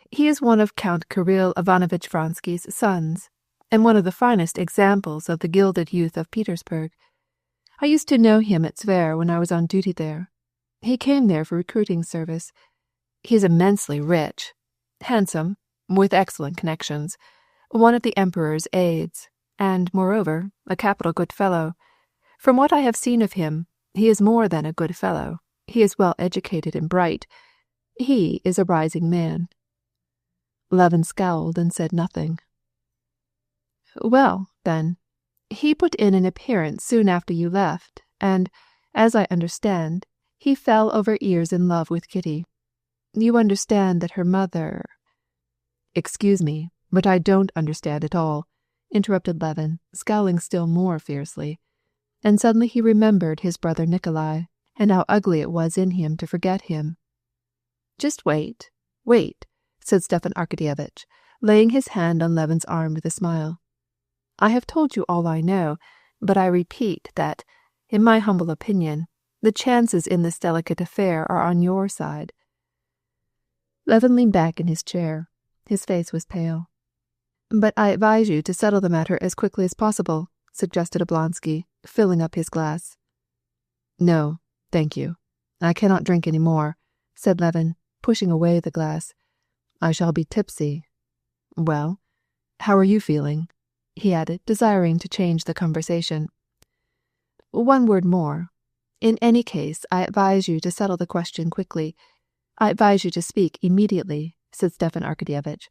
He is one of Count Kirill Ivanovitch Vronsky's sons, and one of the finest examples of the gilded youth of Petersburg. I used to know him at Tver when I was on duty there. He came there for recruiting service. He is immensely rich, handsome, with excellent connections, one of the Emperor's aides, and, moreover, a capital good fellow. From what I have seen of him, he is more than a good fellow. He is well educated and bright. He is a rising man. Levin scowled and said nothing. Well, then, he put in an appearance soon after you left, and, as I understand, he fell over ears in love with Kitty. You understand that her mother— Excuse me, but I don't understand at all, interrupted Levin, scowling still more fiercely. And suddenly he remembered his brother Nikolai, and how ugly it was in him to forget him. Just wait, said Stepan Arkadyevitch, laying his hand on Levin's arm with a smile. I have told you all I know, but I repeat that, in my humble opinion, the chances in this delicate affair are on your side. Levin leaned back in his chair. His face was pale. But I advise you to settle the matter as quickly as possible, suggested Oblonsky, filling up his glass. No, thank you. I cannot drink any more, said Levin, pushing away the glass. I shall be tipsy. Well, how are you feeling? He added, desiring to change the conversation. One word more. In any case, I advise you to settle the question quickly. I advise you to speak immediately, said Stepan Arkadyevitch.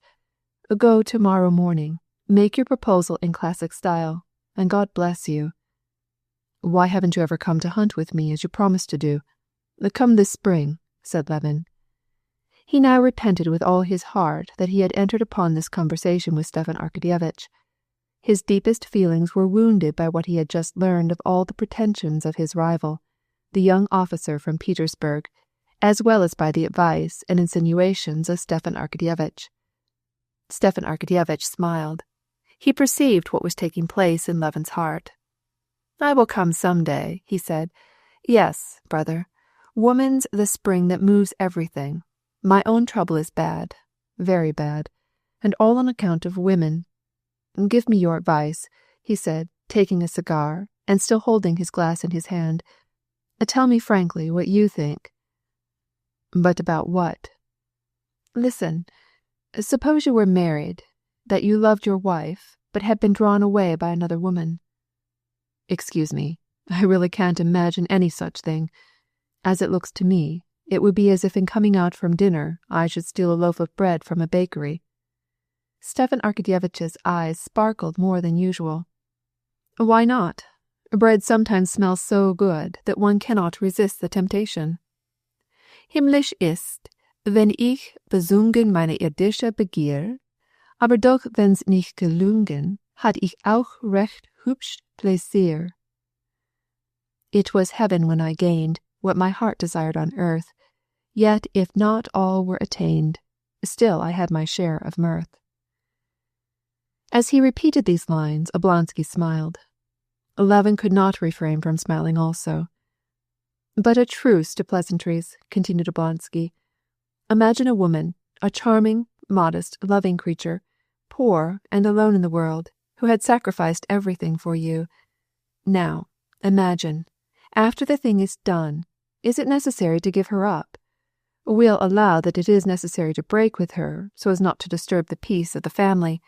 Go tomorrow morning. Make your proposal in classic style, and God bless you. Why haven't you ever come to hunt with me as you promised to do? Come this spring, said Levin. He now repented with all his heart that he had entered upon this conversation with Stepan Arkadyevitch. His deepest feelings were wounded by what he had just learned of all the pretensions of his rival, the young officer from Petersburg, as well as by the advice and insinuations of Stepan Arkadyevitch. Stepan Arkadyevitch smiled. He perceived what was taking place in Levin's heart. I will come some day, he said. Yes, brother, woman's the spring that moves everything. My own trouble is bad, very bad, and all on account of women. Give me your advice, he said, taking a cigar, and still holding his glass in his hand. Tell me frankly what you think. But about what? Listen. Suppose you were married, that you loved your wife, but had been drawn away by another woman. Excuse me, I really can't imagine any such thing. As it looks to me, it would be as if in coming out from dinner I should steal a loaf of bread from a bakery. Stepan Arkadyevitch's eyes sparkled more than usual. Why not? Bread sometimes smells so good that one cannot resist the temptation. Himmlisch ist, wenn ich besungen meine irdische Begier, aber doch wenn's nicht gelungen, hat ich auch recht hübsch Plaisir. It was heaven when I gained what my heart desired on earth, yet if not all were attained, still I had my share of mirth. As he repeated these lines, Oblonsky smiled. Levin could not refrain from smiling also. But a truce to pleasantries, continued Oblonsky. Imagine a woman, a charming, modest, loving creature, poor and alone in the world, who had sacrificed everything for you. Now, imagine, after the thing is done, is it necessary to give her up? We'll allow that it is necessary to break with her, so as not to disturb the peace of the family.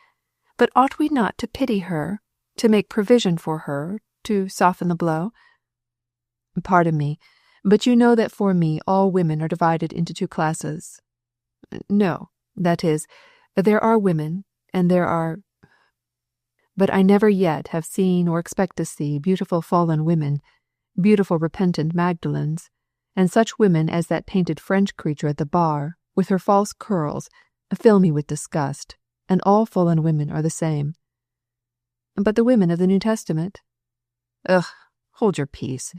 But ought we not to pity her, to make provision for her, to soften the blow? Pardon me, but you know that for me all women are divided into two classes. No, that is, there are women, and there are... But I never yet have seen or expect to see beautiful fallen women, beautiful repentant Magdalens, and such women as that painted French creature at the bar, with her false curls, fill me with disgust, and all fallen women are the same. But the women of the New Testament? Ugh, hold your peace.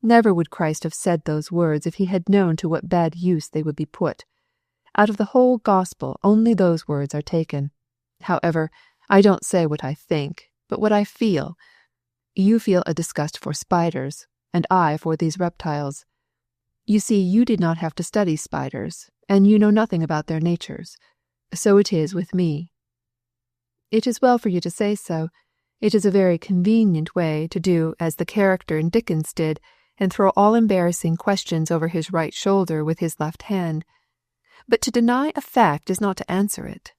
Never would Christ have said those words if he had known to what bad use they would be put. Out of the whole gospel only those words are taken. However, I don't say what I think, but what I feel. You feel a disgust for spiders, and I for these reptiles. You see, you did not have to study spiders, and you know nothing about their natures. So it is with me. It is well for you to say so. It is a very convenient way to do as the character in Dickens did, and throw all embarrassing questions over his right shoulder with his left hand. But to deny a fact is not to answer it.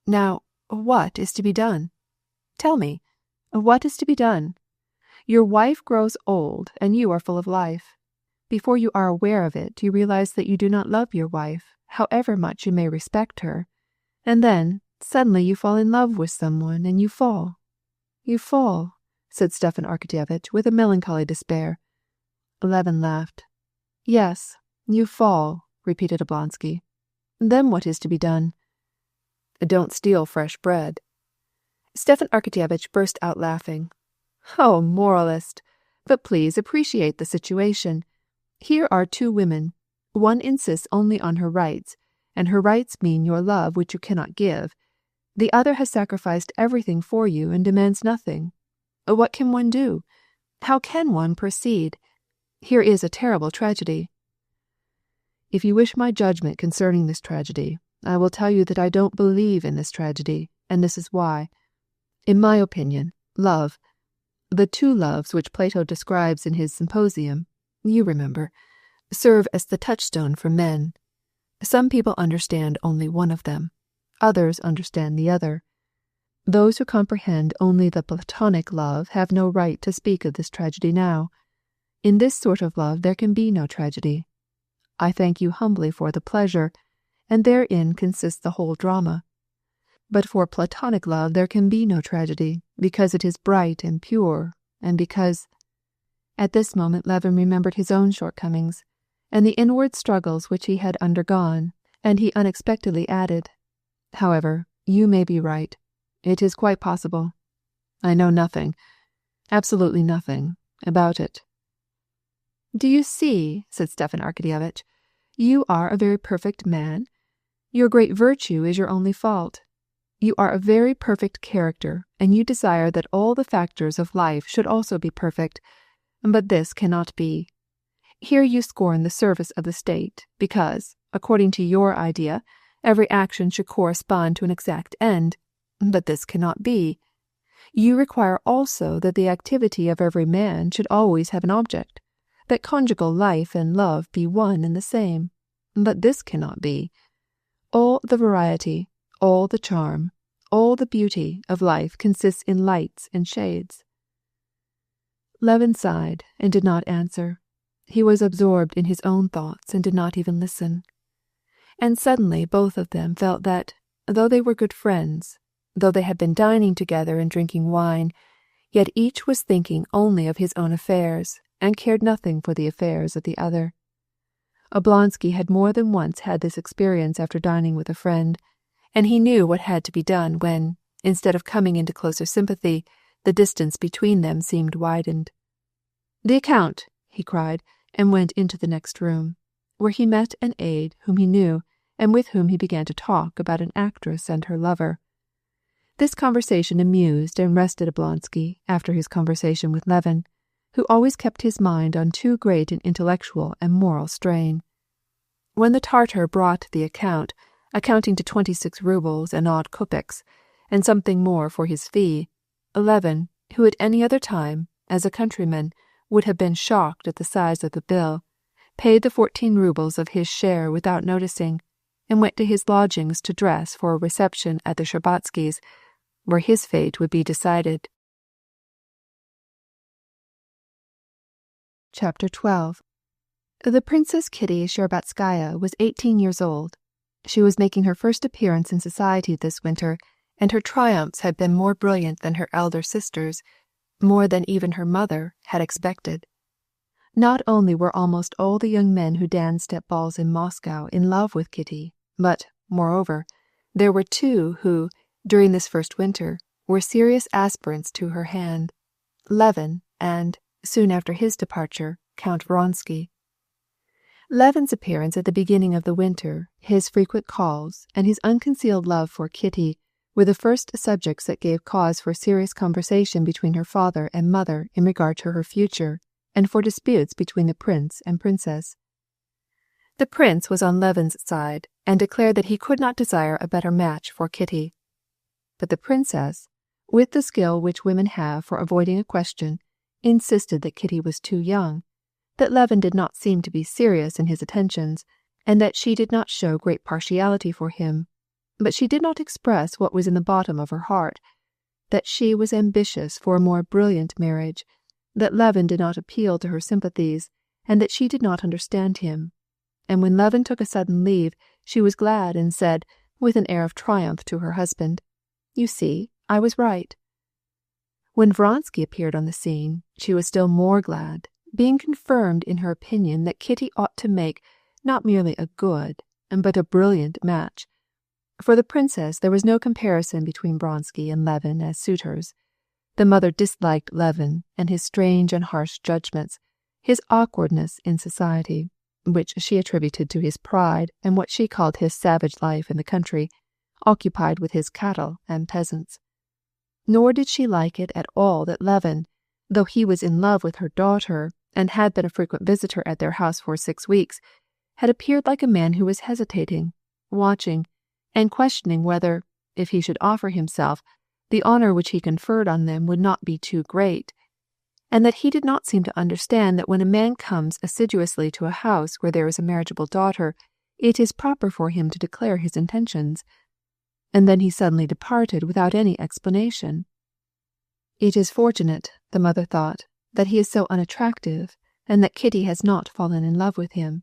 Now, what is to be done? Tell me, what is to be done? Your wife grows old, and you are full of life. Before you are aware of it, you realize that you do not love your wife, however much you may respect her. And then, suddenly you fall in love with someone, and you fall. You fall, said Stepan Arkadyevitch with a melancholy despair. Levin laughed. Yes, you fall, repeated Oblonsky. Then what is to be done? Don't steal fresh bread. Stepan Arkadyevitch burst out laughing. Oh, moralist! But please appreciate the situation. Here are two women. One insists only on her rights, and her rights mean your love which you cannot give. The other has sacrificed everything for you and demands nothing. What can one do? How can one proceed? Here is a terrible tragedy. If you wish my judgment concerning this tragedy, I will tell you that I don't believe in this tragedy, and this is why. In my opinion, love, the two loves which Plato describes in his Symposium, you remember, serve as the touchstone for men. Some people understand only one of them. Others understand the other. Those who comprehend only the Platonic love have no right to speak of this tragedy now. In this sort of love there can be no tragedy. I thank you humbly for the pleasure, and therein consists the whole drama. But for Platonic love there can be no tragedy, because it is bright and pure, and because... At this moment Levin remembered his own shortcomings, and the inward struggles which he had undergone, and he unexpectedly added, However, you may be right. It is quite possible. I know nothing, absolutely nothing, about it. Do you see, said Stepan Arkadyevitch, you are a very perfect man. Your great virtue is your only fault. You are a very perfect character, and you desire that all the factors of life should also be perfect. But this cannot be. Here you scorn the service of the state, because, according to your idea, every action should correspond to an exact end. But this cannot be. You require also that the activity of every man should always have an object, that conjugal life and love be one and the same. But this cannot be. All the variety, all the charm, all the beauty of life consists in lights and shades. Levin sighed and did not answer. He was absorbed in his own thoughts and did not even listen. And suddenly both of them felt that, though they were good friends, though they had been dining together and drinking wine, yet each was thinking only of his own affairs and cared nothing for the affairs of the other. Oblonsky had more than once had this experience after dining with a friend, and he knew what had to be done when, instead of coming into closer sympathy, the distance between them seemed widened. "The account!" he cried, and went into the next room, where he met an aide whom he knew, and with whom he began to talk about an actress and her lover. This conversation amused and rested Oblonsky after his conversation with Levin, who always kept his mind on too great an intellectual and moral strain. When the Tartar brought the account, accounting to 26 rubles and odd kopecks, and something more for his fee, Levin, who at any other time, as a countryman, would have been shocked at the size of the bill, paid the 14 rubles of his share without noticing, and went to his lodgings to dress for a reception at the Shtcherbatskys', where his fate would be decided. Chapter 12. The Princess Kitty Shtcherbatskaya was 18 years old. She was making her first appearance in society this winter, and her triumphs had been more brilliant than her elder sisters, more than even her mother had expected. Not only were almost all the young men who danced at balls in Moscow in love with Kitty, but, moreover, there were two who, during this first winter, were serious aspirants to her hand, Levin and, soon after his departure, Count Vronsky. Levin's appearance at the beginning of the winter, his frequent calls, and his unconcealed love for Kitty were the first subjects that gave cause for serious conversation between her father and mother in regard to her future, and for disputes between the prince and princess. The prince was on Levin's side, and declared that he could not desire a better match for Kitty. But the princess, with the skill which women have for avoiding a question, insisted that Kitty was too young, that Levin did not seem to be serious in his attentions, and that she did not show great partiality for him, but she did not express what was in the bottom of her heart, that she was ambitious for a more brilliant marriage, that Levin did not appeal to her sympathies, and that she did not understand him. And when Levin took a sudden leave, she was glad and said, with an air of triumph to her husband, "You see, I was right." When Vronsky appeared on the scene, she was still more glad, being confirmed in her opinion that Kitty ought to make not merely a good, but a brilliant match. For the princess there was no comparison between Vronsky and Levin as suitors. The mother disliked Levin and his strange and harsh judgments, his awkwardness in society, which she attributed to his pride and what she called his savage life in the country, occupied with his cattle and peasants. Nor did she like it at all that Levin, though he was in love with her daughter and had been a frequent visitor at their house for 6 weeks, had appeared like a man who was hesitating, watching, and questioning whether, if he should offer himself, the honor which he conferred on them would not be too great, and that he did not seem to understand that when a man comes assiduously to a house where there is a marriageable daughter, it is proper for him to declare his intentions. And then he suddenly departed without any explanation. It is fortunate, the mother thought, that he is so unattractive, and that Kitty has not fallen in love with him.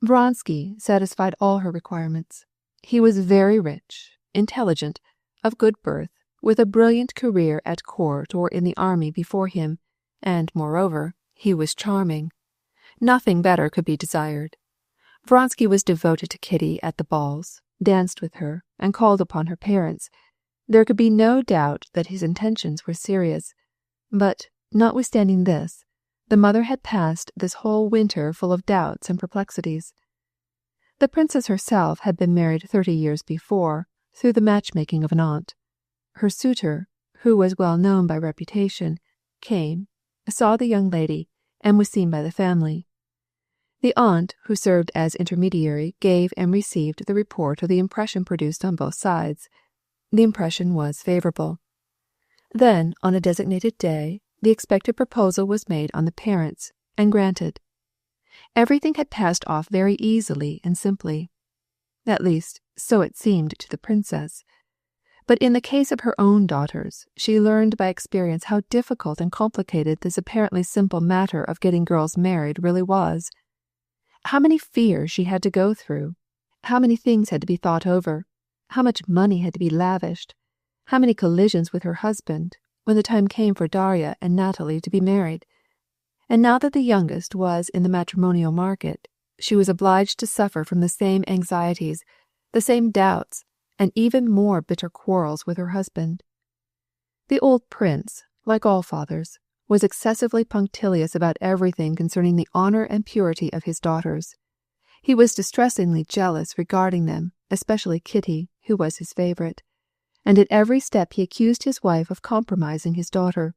Vronsky satisfied all her requirements. He was very rich, intelligent, of good birth, with a brilliant career at court or in the army before him, and, moreover, he was charming. Nothing better could be desired. Vronsky was devoted to Kitty at the balls, danced with her, and called upon her parents. There could be no doubt that his intentions were serious, but, notwithstanding this, the mother had passed this whole winter full of doubts and perplexities. The princess herself had been married 30 years before, through the matchmaking of an aunt. Her suitor, who was well known by reputation, came, saw the young lady, and was seen by the family. The aunt, who served as intermediary, gave and received the report of the impression produced on both sides. The impression was favorable. Then, on a designated day, the expected proposal was made on the parents, and granted. Everything had passed off very easily and simply. At least, so it seemed to the princess. But in the case of her own daughters, she learned by experience how difficult and complicated this apparently simple matter of getting girls married really was. How many fears she had to go through, how many things had to be thought over, how much money had to be lavished, how many collisions with her husband, when the time came for Darya and Natalie to be married. And now that the youngest was in the matrimonial market, she was obliged to suffer from the same anxieties, the same doubts, and even more bitter quarrels with her husband. The old prince, like all fathers, was excessively punctilious about everything concerning the honor and purity of his daughters. He was distressingly jealous regarding them, especially Kitty, who was his favorite, and at every step he accused his wife of compromising his daughter.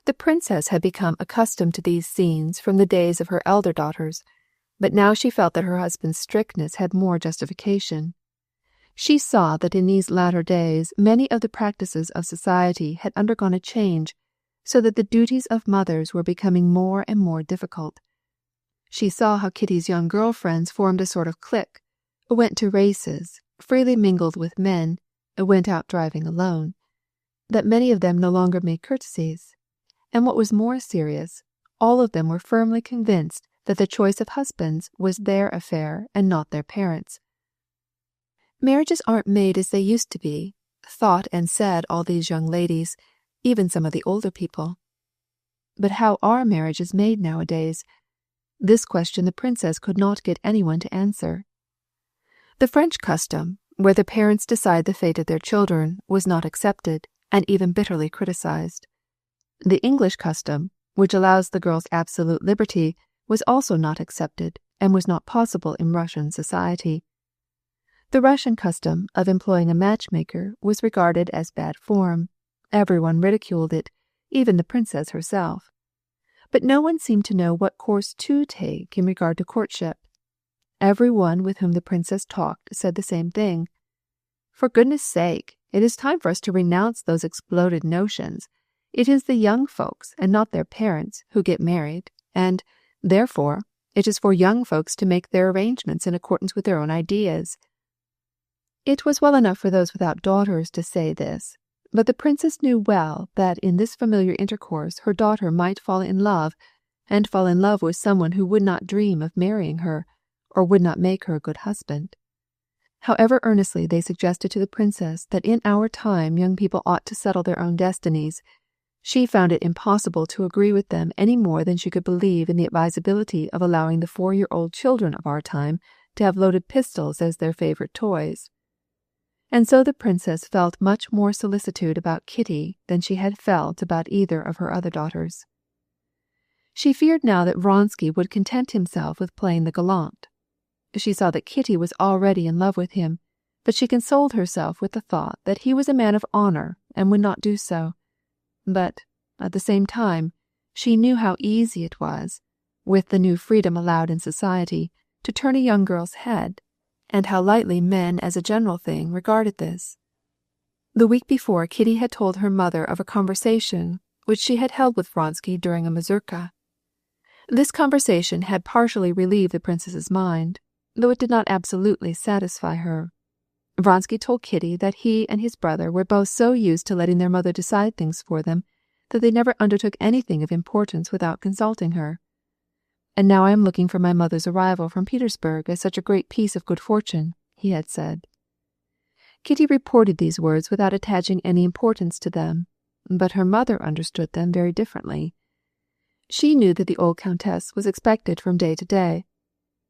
The princess had become accustomed to these scenes from the days of her elder daughters, but now she felt that her husband's strictness had more justification. She saw that in these latter days many of the practices of society had undergone a change, so that the duties of mothers were becoming more and more difficult. She saw how Kitty's young girl friends formed a sort of clique, went to races, freely mingled with men, went out driving alone, that many of them no longer made courtesies, and what was more serious, all of them were firmly convinced that the choice of husbands was their affair and not their parents'. Marriages aren't made as they used to be, thought and said all these young ladies, even some of the older people. But how are marriages made nowadays? This question the princess could not get anyone to answer. The French custom, where the parents decide the fate of their children, was not accepted, and even bitterly criticized. The English custom, which allows the girls absolute liberty, was also not accepted, and was not possible in Russian society. The Russian custom of employing a matchmaker was regarded as bad form. Everyone ridiculed it, even the princess herself. But no one seemed to know what course to take in regard to courtship. Every one with whom the princess talked said the same thing. For goodness' sake, it is time for us to renounce those exploded notions. It is the young folks, and not their parents, who get married, and, therefore, it is for young folks to make their arrangements in accordance with their own ideas. It was well enough for those without daughters to say this, but the princess knew well that in this familiar intercourse her daughter might fall in love, and fall in love with someone who would not dream of marrying her, or would not make her a good husband. However earnestly they suggested to the princess that in our time young people ought to settle their own destinies, she found it impossible to agree with them any more than she could believe in the advisability of allowing the 4-year-old children of our time to have loaded pistols as their favorite toys. And so the princess felt much more solicitude about Kitty than she had felt about either of her other daughters. She feared now that Vronsky would content himself with playing the gallant. She saw that Kitty was already in love with him, but she consoled herself with the thought that he was a man of honor and would not do so. But, at the same time, she knew how easy it was, with the new freedom allowed in society, to turn a young girl's head, and how lightly men as a general thing regarded this. The week before, Kitty had told her mother of a conversation which she had held with Vronsky during a mazurka. This conversation had partially relieved the princess's mind, though it did not absolutely satisfy her. Vronsky told Kitty that he and his brother were both so used to letting their mother decide things for them that they never undertook anything of importance without consulting her. "And now I am looking for my mother's arrival from Petersburg as such a great piece of good fortune," he had said. Kitty reported these words without attaching any importance to them, but her mother understood them very differently. She knew that the old countess was expected from day to day.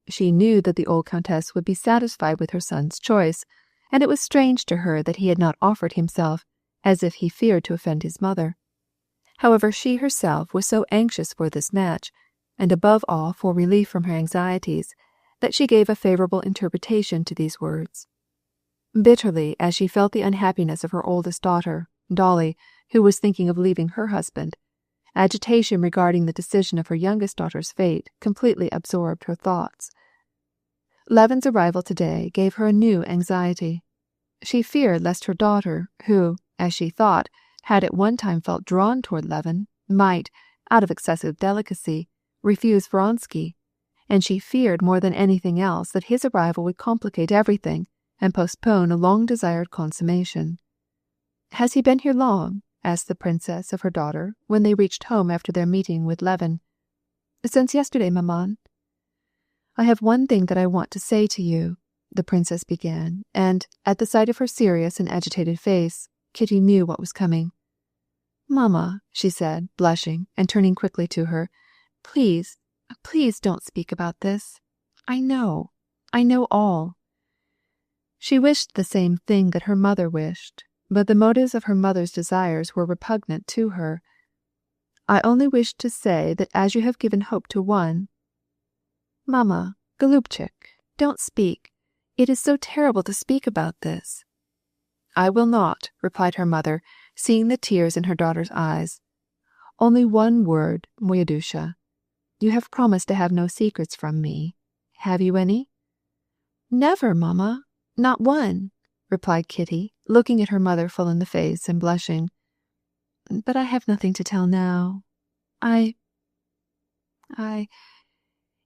She knew that the old countess would be satisfied with her son's choice, and it was strange to her that he had not offered himself, as if he feared to offend his mother. However, she herself was so anxious for this match, and above all for relief from her anxieties, that she gave a favorable interpretation to these words. Bitterly, as she felt the unhappiness of her oldest daughter, Dolly, who was thinking of leaving her husband, agitation regarding the decision of her youngest daughter's fate completely absorbed her thoughts. Levin's arrival today gave her a new anxiety. She feared lest her daughter, who, as she thought, had at one time felt drawn toward Levin, might, out of excessive delicacy, refuse Vronsky, and she feared more than anything else that his arrival would complicate everything and postpone a long-desired consummation. "Has he been here long?" asked the princess of her daughter when they reached home after their meeting with Levin. "Since yesterday, maman." "I have one thing that I want to say to you," the princess began, and, at the sight of her serious and agitated face, Kitty knew what was coming. "Mamma," she said, blushing and turning quickly to her, "please, please don't speak about this. I know all." She wished the same thing that her mother wished, but the motives of her mother's desires were repugnant to her. "I only wish to say that as you have given hope to one—" "Mamma, Golubchik, don't speak. It is so terrible to speak about this." "I will not," replied her mother, seeing the tears in her daughter's eyes. "Only one word, moya dusha. You have promised to have no secrets from me. Have you any?" "Never, mamma, not one," replied Kitty, looking at her mother full in the face and blushing. "But I have nothing to tell now. I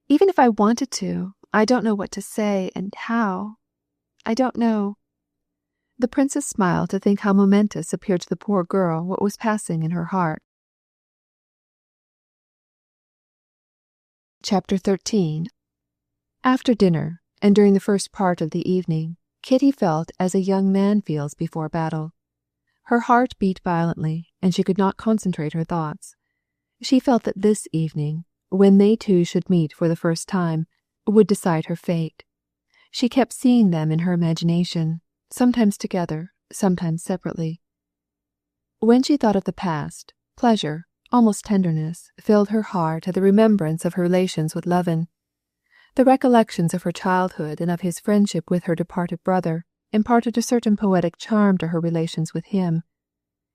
even if I wanted to, I don't know what to say and how. I don't know." The princess smiled to think how momentous appeared to the poor girl what was passing in her heart. Chapter 13. After dinner, and during the first part of the evening, Kitty felt as a young man feels before battle. Her heart beat violently, and she could not concentrate her thoughts. She felt that this evening, when they two should meet for the first time, would decide her fate. She kept seeing them in her imagination, sometimes together, sometimes separately. When she thought of the past, pleasure, almost tenderness, filled her heart at the remembrance of her relations with Levin. The recollections of her childhood and of his friendship with her departed brother imparted a certain poetic charm to her relations with him.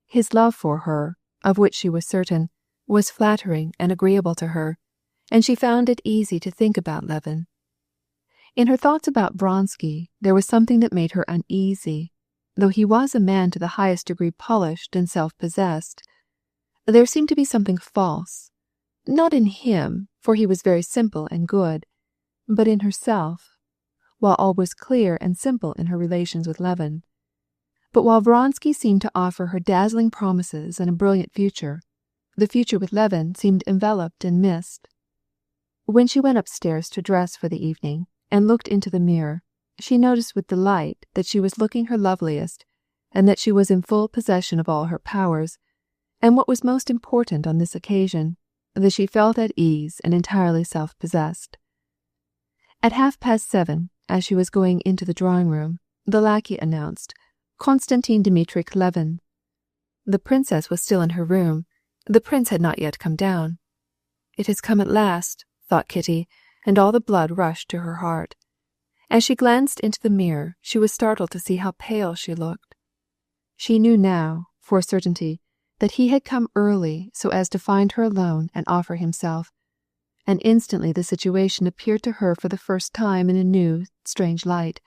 His love for her, of which she was certain, was flattering and agreeable to her, and she found it easy to think about Levin. In her thoughts about Vronsky, there was something that made her uneasy. Though he was a man to the highest degree polished and self-possessed, there seemed to be something false, not in him, for he was very simple and good, but in herself, while all was clear and simple in her relations with Levin. But while Vronsky seemed to offer her dazzling promises and a brilliant future, the future with Levin seemed enveloped in mist. When she went upstairs to dress for the evening and looked into the mirror, she noticed with delight that she was looking her loveliest, and that she was in full possession of all her powers, and what was most important on this occasion, that she felt at ease and entirely self-possessed. At 7:30, as she was going into the drawing-room, the lackey announced, "Konstantin Dmitritch Levin." The princess was still in her room. The prince had not yet come down. "It has come at last," thought Kitty, and all the blood rushed to her heart. As she glanced into the mirror, she was startled to see how pale she looked. She knew now, for certainty, that he had come early so as to find her alone and offer himself, and instantly the situation appeared to her for the first time in a new, strange light.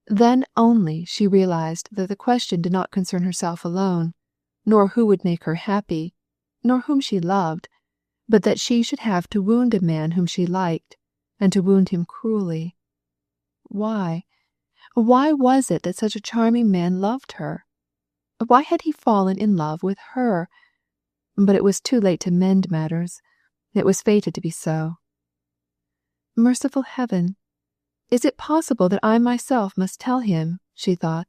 Then only she realized that the question did not concern herself alone, nor who would make her happy, nor whom she loved, but that she should have to wound a man whom she liked, and to wound him cruelly. Why? Why was it that such a charming man loved her? Why had he fallen in love with her? But it was too late to mend matters. It was fated to be so. Merciful heaven! Is it possible that I myself must tell him, she thought.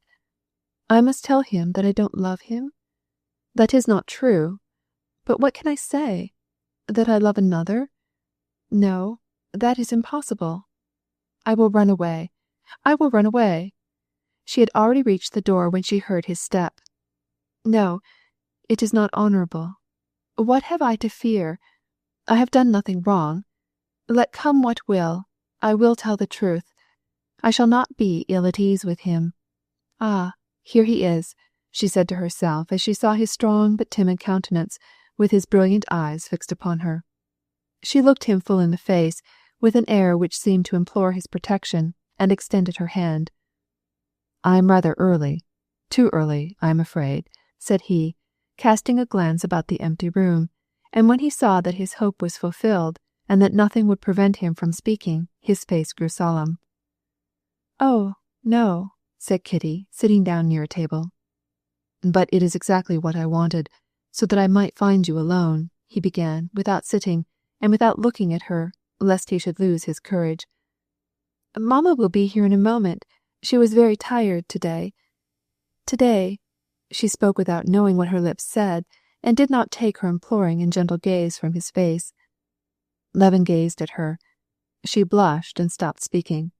I must tell him that I don't love him? That is not true. But what can I say? That I love another? No, that is impossible. I will run away. I will run away. She had already reached the door when she heard his step. No, it is not honorable. What have I to fear? I have done nothing wrong. Let come what will, I will tell the truth. I shall not be ill at ease with him. Ah, here he is, she said to herself as she saw his strong but timid countenance, with his brilliant eyes fixed upon her. She looked him full in the face, with an air which seemed to implore his protection, and extended her hand. "I am rather early, too early, I am afraid," said he, casting a glance about the empty room, and when he saw that his hope was fulfilled, and that nothing would prevent him from speaking, his face grew solemn. "Oh, no," said Kitty, sitting down near a table. "But it is exactly what I wanted, so that I might find you alone," he began, without sitting, and without looking at her, lest he should lose his courage. "Mamma will be here in a moment. She was very tired today. Today," she spoke without knowing what her lips said, and did not take her imploring and gentle gaze from his face. Levin gazed at her. She blushed and stopped speaking.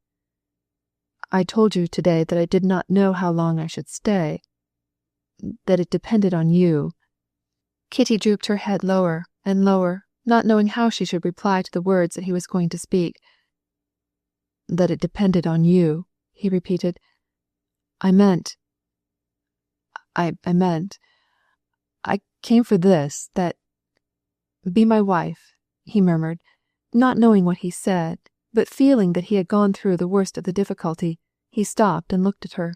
"I told you today that I did not know how long I should stay, that it depended on you." Kitty drooped her head lower and lower, not knowing how she should reply to the words that he was going to speak. "That it depended on you," he repeated. I meant, I came for this, that... Be my wife," he murmured, not knowing what he said, but feeling that he had gone through the worst of the difficulty. He stopped and looked at her.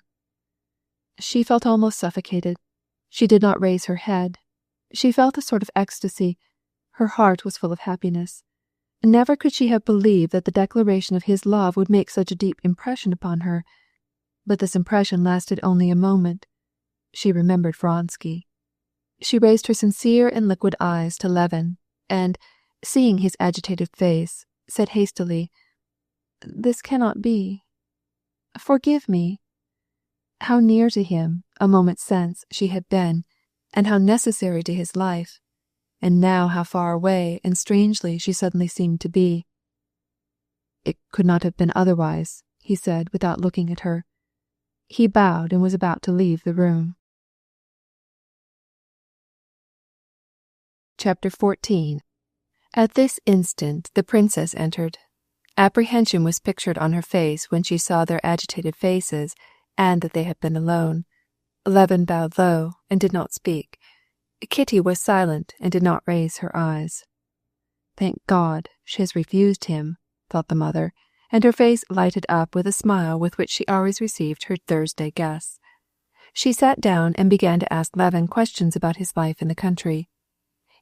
She felt almost suffocated. She did not raise her head. She felt a sort of ecstasy. Her heart was full of happiness. Never could she have believed that the declaration of his love would make such a deep impression upon her. But this impression lasted only a moment. She remembered Vronsky. She raised her sincere and liquid eyes to Levin, and, seeing his agitated face, said hastily, "This cannot be. Forgive me." How near to him, a moment since, she had been, and how necessary to his life, and now how far away and strangely she suddenly seemed to be. "It could not have been otherwise," he said, without looking at her. He bowed and was about to leave the room. Chapter 14. At this instant the princess entered. Apprehension was pictured on her face when she saw their agitated faces, and that they had been alone. Levin bowed low and did not speak. Kitty was silent and did not raise her eyes. "Thank God, she has refused him," thought the mother, and her face lighted up with a smile with which she always received her Thursday guests. She sat down and began to ask Levin questions about his life in the country.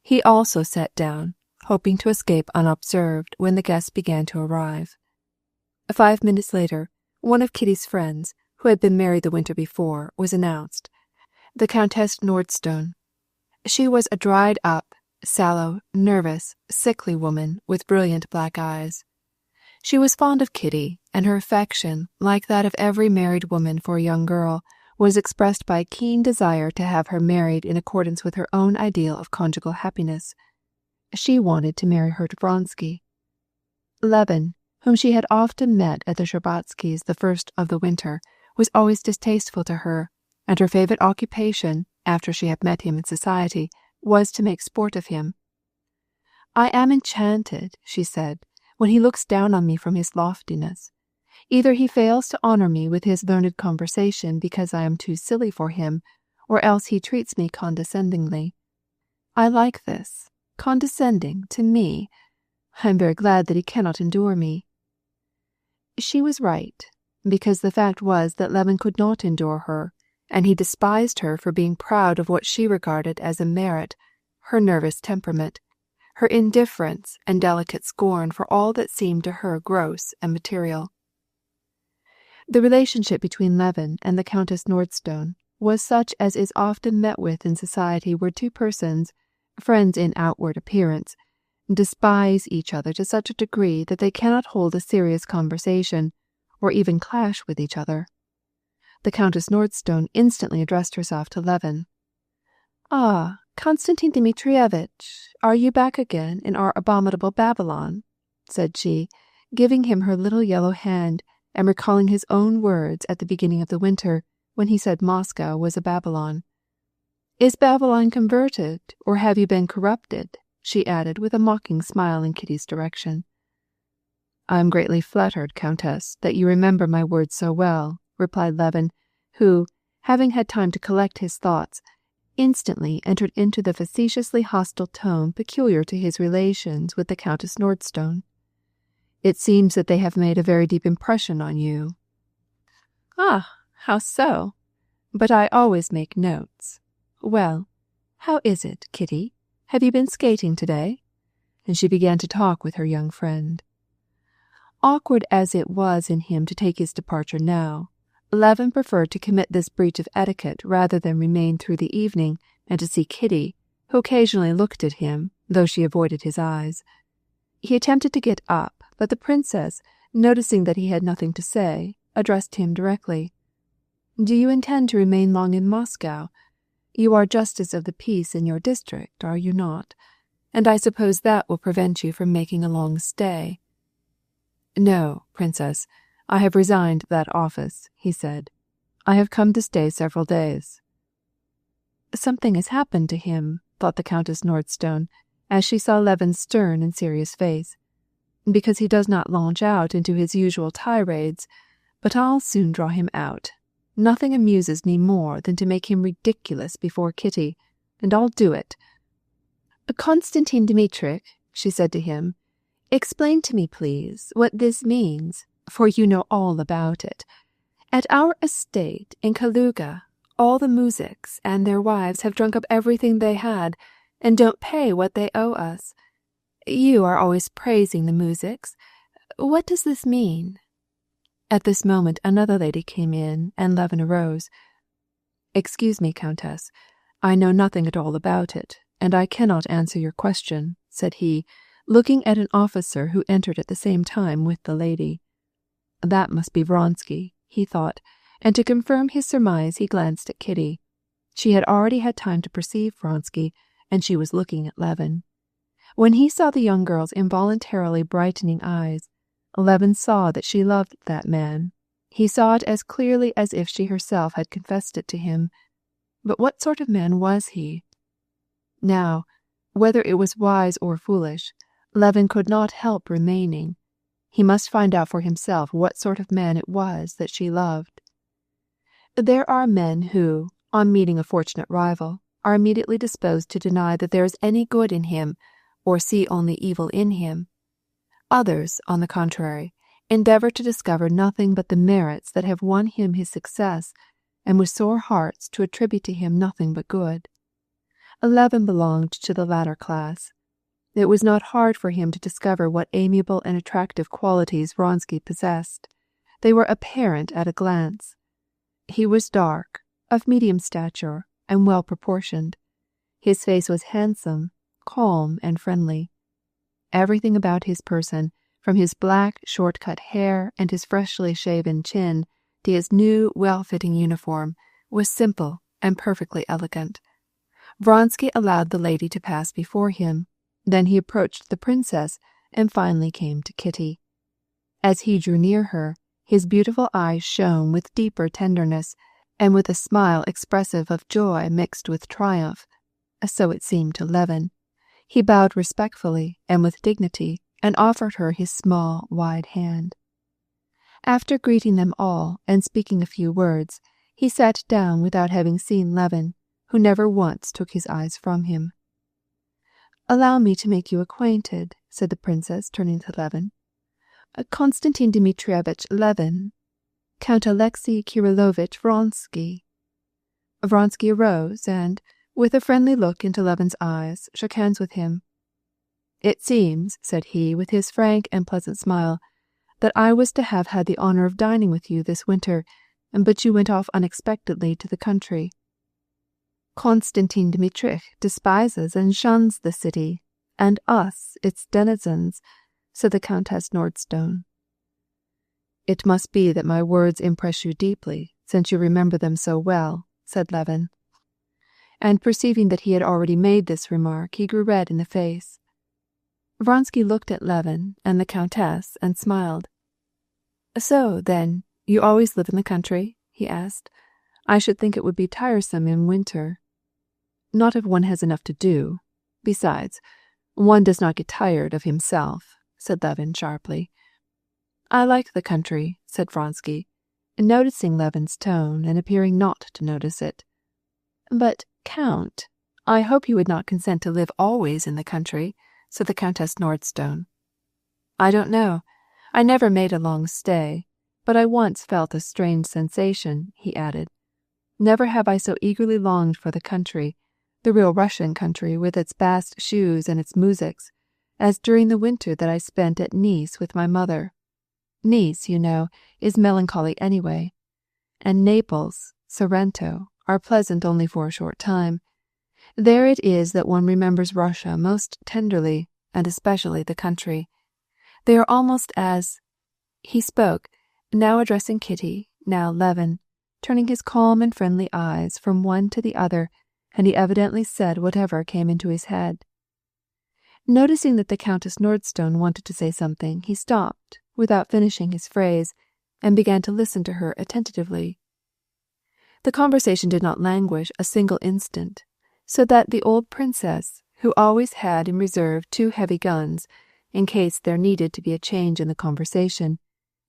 He also sat down, hoping to escape unobserved when the guests began to arrive. 5 minutes later, one of Kitty's friends, who had been married the winter before, was announced, the Countess Nordstone. She was a dried-up, sallow, nervous, sickly woman with brilliant black eyes. She was fond of Kitty, and her affection, like that of every married woman for a young girl, was expressed by a keen desire to have her married in accordance with her own ideal of conjugal happiness. She wanted to marry her to Vronsky. Levin, whom she had often met at the Shtcherbatskys' the first of the winter, was always distasteful to her, and her favourite occupation, after she had met him in society, was to make sport of him. "I am enchanted," she said, "when he looks down on me from his loftiness. Either he fails to honour me with his learned conversation because I am too silly for him, or else he treats me condescendingly. I like this, condescending to me. I am very glad that he cannot endure me." She was right, because the fact was that Levin could not endure her, and he despised her for being proud of what she regarded as a merit, her nervous temperament, her indifference and delicate scorn for all that seemed to her gross and material. The relationship between Levin and the Countess Nordstone was such as is often met with in society where two persons, friends in outward appearance, despise each other to such a degree that they cannot hold a serious conversation, or even clash with each other. The Countess Nordstone instantly addressed herself to Levin. "Ah, Konstantin Dmitrievitch, are you back again in our abominable Babylon?" said she, giving him her little yellow hand, and recalling his own words at the beginning of the winter, when he said Moscow was a Babylon. "Is Babylon converted, or have you been corrupted?" she added with a mocking smile in Kitty's direction. "I am greatly flattered, Countess, that you remember my words so well," replied Levin, who, having had time to collect his thoughts, instantly entered into the facetiously hostile tone peculiar to his relations with the Countess Nordstone. "It seems that they have made a very deep impression on you." "Ah, how so? But I always make notes. Well, how is it, Kitty? Have you been skating today?" and she began to talk with her young friend. Awkward as it was in him to take his departure now, Levin preferred to commit this breach of etiquette rather than remain through the evening and to see Kitty, who occasionally looked at him, though she avoided his eyes. He attempted to get up, but the princess, noticing that he had nothing to say, addressed him directly. "Do you intend to remain long in Moscow? You are justice of the peace in your district, are you not? And I suppose that will prevent you from making a long stay." "No, Princess, I have resigned that office," he said. "I have come to stay several days." Something has happened to him, thought the Countess Nordstone, as she saw Levin's stern and serious face, because he does not launch out into his usual tirades, but I'll soon draw him out. Nothing amuses me more than to make him ridiculous before Kitty, and I'll do it. "Konstantin Dmitrich," she said to him, "explain to me, please, what this means, for you know all about it. At our estate in Kaluga, all the muzhiks and their wives have drunk up everything they had, and don't pay what they owe us. You are always praising the muzhiks. What does this mean?" At this moment another lady came in, and Levin arose. "Excuse me, Countess, I know nothing at all about it, and I cannot answer your question," said he, looking at an officer who entered at the same time with the lady. That must be Vronsky, he thought, and to confirm his surmise he glanced at Kitty. She had already had time to perceive Vronsky, and she was looking at Levin. When he saw the young girl's involuntarily brightening eyes, Levin saw that she loved that man. He saw it as clearly as if she herself had confessed it to him. But what sort of man was he? Now, whether it was wise or foolish, Levin could not help remaining. He must find out for himself what sort of man it was that she loved. There are men who, on meeting a fortunate rival, are immediately disposed to deny that there is any good in him, or see only evil in him. Others, on the contrary, endeavor to discover nothing but the merits that have won him his success, and with sore hearts to attribute to him nothing but good. Levin belonged to the latter class. It was not hard for him to discover what amiable and attractive qualities Vronsky possessed. They were apparent at a glance. He was dark, of medium stature, and well proportioned. His face was handsome, calm, and friendly. Everything about his person, from his black, short-cut hair and his freshly shaven chin to his new, well-fitting uniform, was simple and perfectly elegant. Vronsky allowed the lady to pass before him. Then he approached the princess and finally came to Kitty. As he drew near her, his beautiful eyes shone with deeper tenderness and with a smile expressive of joy mixed with triumph. So it seemed to Levin. He bowed respectfully and with dignity and offered her his small, wide hand. After greeting them all and speaking a few words, he sat down without having seen Levin, who never once took his eyes from him. "Allow me to make you acquainted," said the princess, turning to Levin. "Konstantin Dmitrievich Levin, Count Alexei Kirillovich Vronsky." Vronsky arose and, with a friendly look into Levin's eyes, shook hands with him. "It seems," said he, with his frank and pleasant smile, "that I was to have had the honor of dining with you this winter, but you went off unexpectedly to the country." "Konstantin Dmitrich despises and shuns the city, and us, its denizens," said the Countess Nordstone. "It must be that my words impress you deeply, since you remember them so well," said Levin. And perceiving that he had already made this remark, he grew red in the face. Vronsky looked at Levin and the Countess and smiled. "So, then, you always live in the country?" he asked. "I should think it would be tiresome in winter." "Not if one has enough to do. Besides, one does not get tired of himself," said Levin sharply. "I like the country," said Vronsky, noticing Levin's tone and appearing not to notice it. "But, Count, I hope you would not consent to live always in the country," said the Countess Nordstone. "I don't know. I never made a long stay, but I once felt a strange sensation," he added. "Never have I so eagerly longed for the country, the real Russian country with its bast shoes and its muzhiks, as during the winter that I spent at Nice with my mother. Nice, you know, is melancholy anyway, and Naples, Sorrento, are pleasant only for a short time. There it is that one remembers Russia most tenderly, and especially the country. They are almost as—" He spoke, now addressing Kitty, now Levin, turning his calm and friendly eyes from one to the other, and he evidently said whatever came into his head. Noticing that the Countess Nordstone wanted to say something, he stopped, without finishing his phrase, and began to listen to her attentively. The conversation did not languish a single instant, so that the old princess, who always had in reserve 2 heavy guns, in case there needed to be a change in the conversation,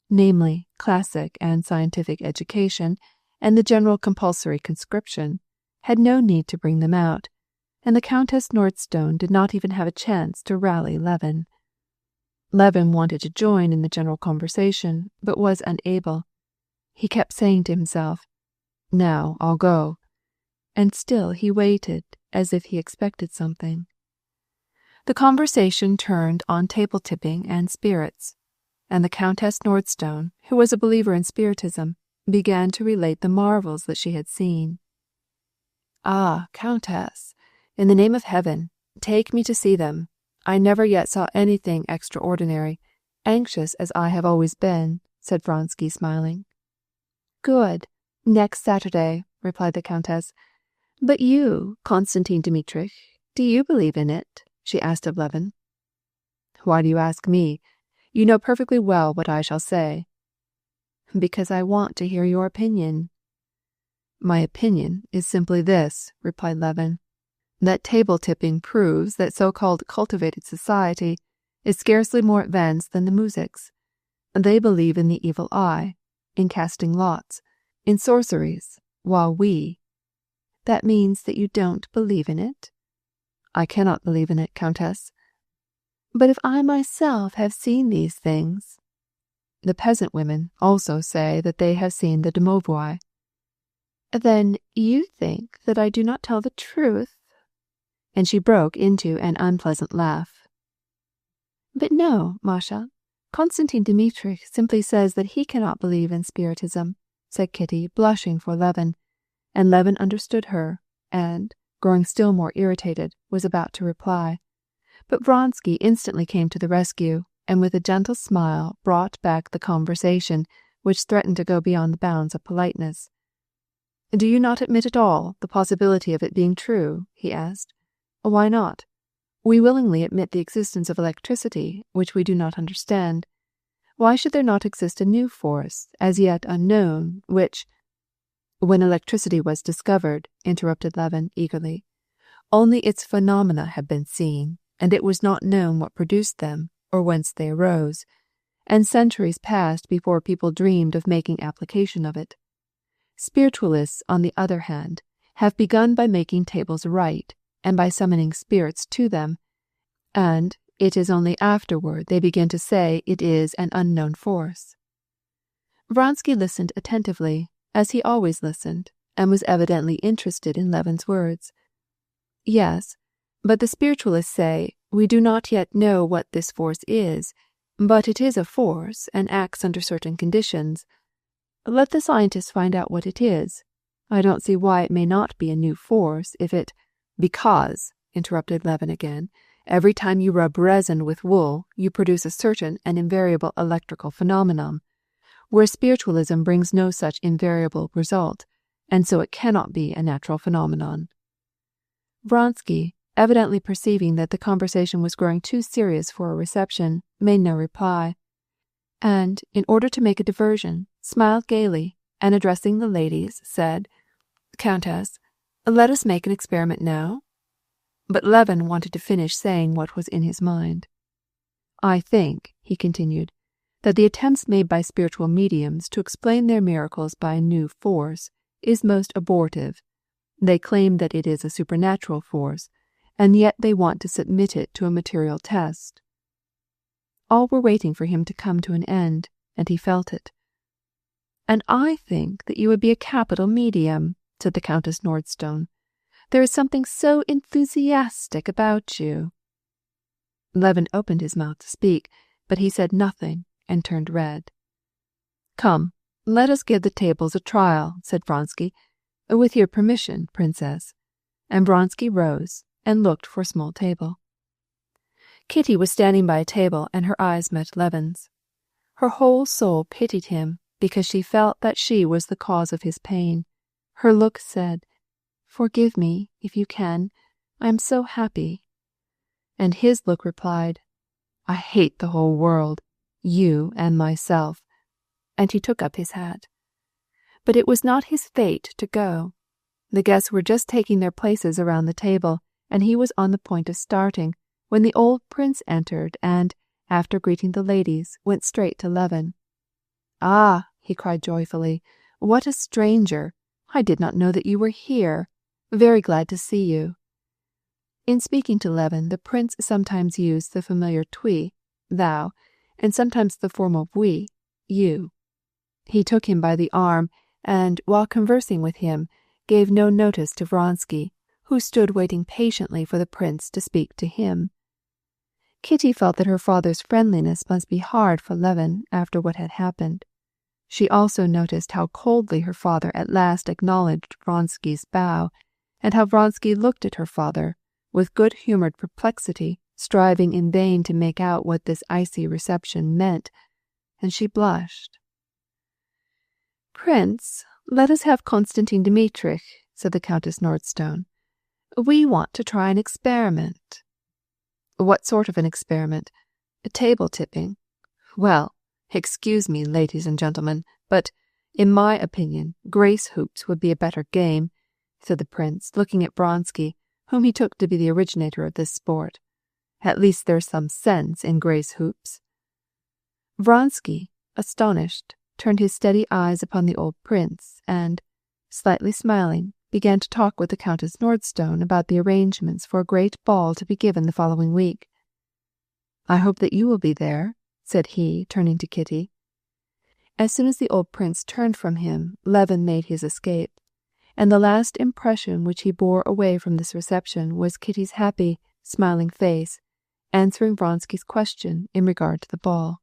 namely classic and scientific education, and the general compulsory conscription, had no need to bring them out, and the Countess Nordstone did not even have a chance to rally Levin. Levin wanted to join in the general conversation, but was unable. He kept saying to himself, "Now I'll go," and still he waited as if he expected something. The conversation turned on table-tipping and spirits, and the Countess Nordstone, who was a believer in spiritism, began to relate the marvels that she had seen. "Ah, Countess, in the name of heaven, take me to see them. I never yet saw anything extraordinary, anxious as I have always been," said Vronsky, smiling. "Good. Next Saturday," replied the Countess. "But you, Konstantin Dmitrich, do you believe in it?" she asked of Levin. "Why do you ask me? You know perfectly well what I shall say." "Because I want to hear your opinion." "My opinion is simply this," replied Levin, "that table-tipping proves that so-called cultivated society is scarcely more advanced than the Muzics. They believe in the evil eye, in casting lots, in sorceries, while we—" "That means that you don't believe in it?" "I cannot believe in it, Countess." "But if I myself have seen these things—" "The peasant women also say that they have seen the domovoi." "Then you think that I do not tell the truth?" And she broke into an unpleasant laugh. "But no, Masha, Konstantin Dmitrich simply says that he cannot believe in spiritism," said Kitty, blushing for Levin, and Levin understood her, and, growing still more irritated, was about to reply. But Vronsky instantly came to the rescue, and with a gentle smile brought back the conversation, which threatened to go beyond the bounds of politeness. "Do you not admit at all the possibility of it being true?" he asked. "Why not? We willingly admit the existence of electricity, which we do not understand. Why should there not exist a new force, as yet unknown, which—" "When electricity was discovered," interrupted Levin eagerly, "only its phenomena had been seen, and it was not known what produced them, or whence they arose, and centuries passed before people dreamed of making application of it. Spiritualists, on the other hand, have begun by making tables right, and by summoning spirits to them, and it is only afterward they begin to say it is an unknown force." Vronsky listened attentively, as he always listened, and was evidently interested in Levin's words. "Yes, but the spiritualists say, we do not yet know what this force is, but it is a force and acts under certain conditions. Let the scientists find out what it is. I don't see why it may not be a new force if it—" "Because," interrupted Levin again, "every time you rub resin with wool, you produce a certain and invariable electrical phenomenon, where spiritualism brings no such invariable result, and so it cannot be a natural phenomenon." Vronsky, evidently perceiving that the conversation was growing too serious for a reception, made no reply, and, in order to make a diversion, smiled gaily, and addressing the ladies, said, "Countess, let us make an experiment now." But Levin wanted to finish saying what was in his mind. "I think," he continued, "that the attempts made by spiritual mediums to explain their miracles by a new force is most abortive. They claim that it is a supernatural force, and yet they want to submit it to a material test." All were waiting for him to come to an end, and he felt it. "And I think that you would be a capital medium," said the Countess Nordstone. "There is something so enthusiastic about you." Levin opened his mouth to speak, but he said nothing and turned red. "Come, let us give the tables a trial," said Vronsky. "With your permission, Princess." And Vronsky rose and looked for a small table. Kitty was standing by a table, and her eyes met Levin's. Her whole soul pitied him because she felt that she was the cause of his pain. Her look said, "Forgive me, if you can. I am so happy." And his look replied, "I hate the whole world, you and myself." And he took up his hat. But it was not his fate to go. The guests were just taking their places around the table, and he was on the point of starting, when the old prince entered and, after greeting the ladies, went straight to Levin. "Ah," he cried joyfully, "what a stranger! I did not know that you were here. Very glad to see you." In speaking to Levin, the prince sometimes used the familiar tu, thou, and sometimes the formal we, you. He took him by the arm, and, while conversing with him, gave no notice to Vronsky, who stood waiting patiently for the prince to speak to him. Kitty felt that her father's friendliness must be hard for Levin after what had happened. She also noticed how coldly her father at last acknowledged Vronsky's bow, and how Vronsky looked at her father, with good-humored perplexity, striving in vain to make out what this icy reception meant, and she blushed. "Prince, let us have Konstantin Dmitrich," said the Countess Nordstone. "We want to try an experiment." "What sort of an experiment? Table-tipping? Well, excuse me, ladies and gentlemen, but, in my opinion, grace hoops would be a better game," said the prince, looking at Vronsky, whom he took to be the originator of this sport. "At least there's some sense in grace hoops." Vronsky, astonished, turned his steady eyes upon the old prince, and, slightly smiling, began to talk with the Countess Nordstone about the arrangements for a great ball to be given the following week. "I hope that you will be there," said he, turning to Kitty. As soon as the old prince turned from him, Levin made his escape, and the last impression which he bore away from this reception was Kitty's happy, smiling face, answering Vronsky's question in regard to the ball.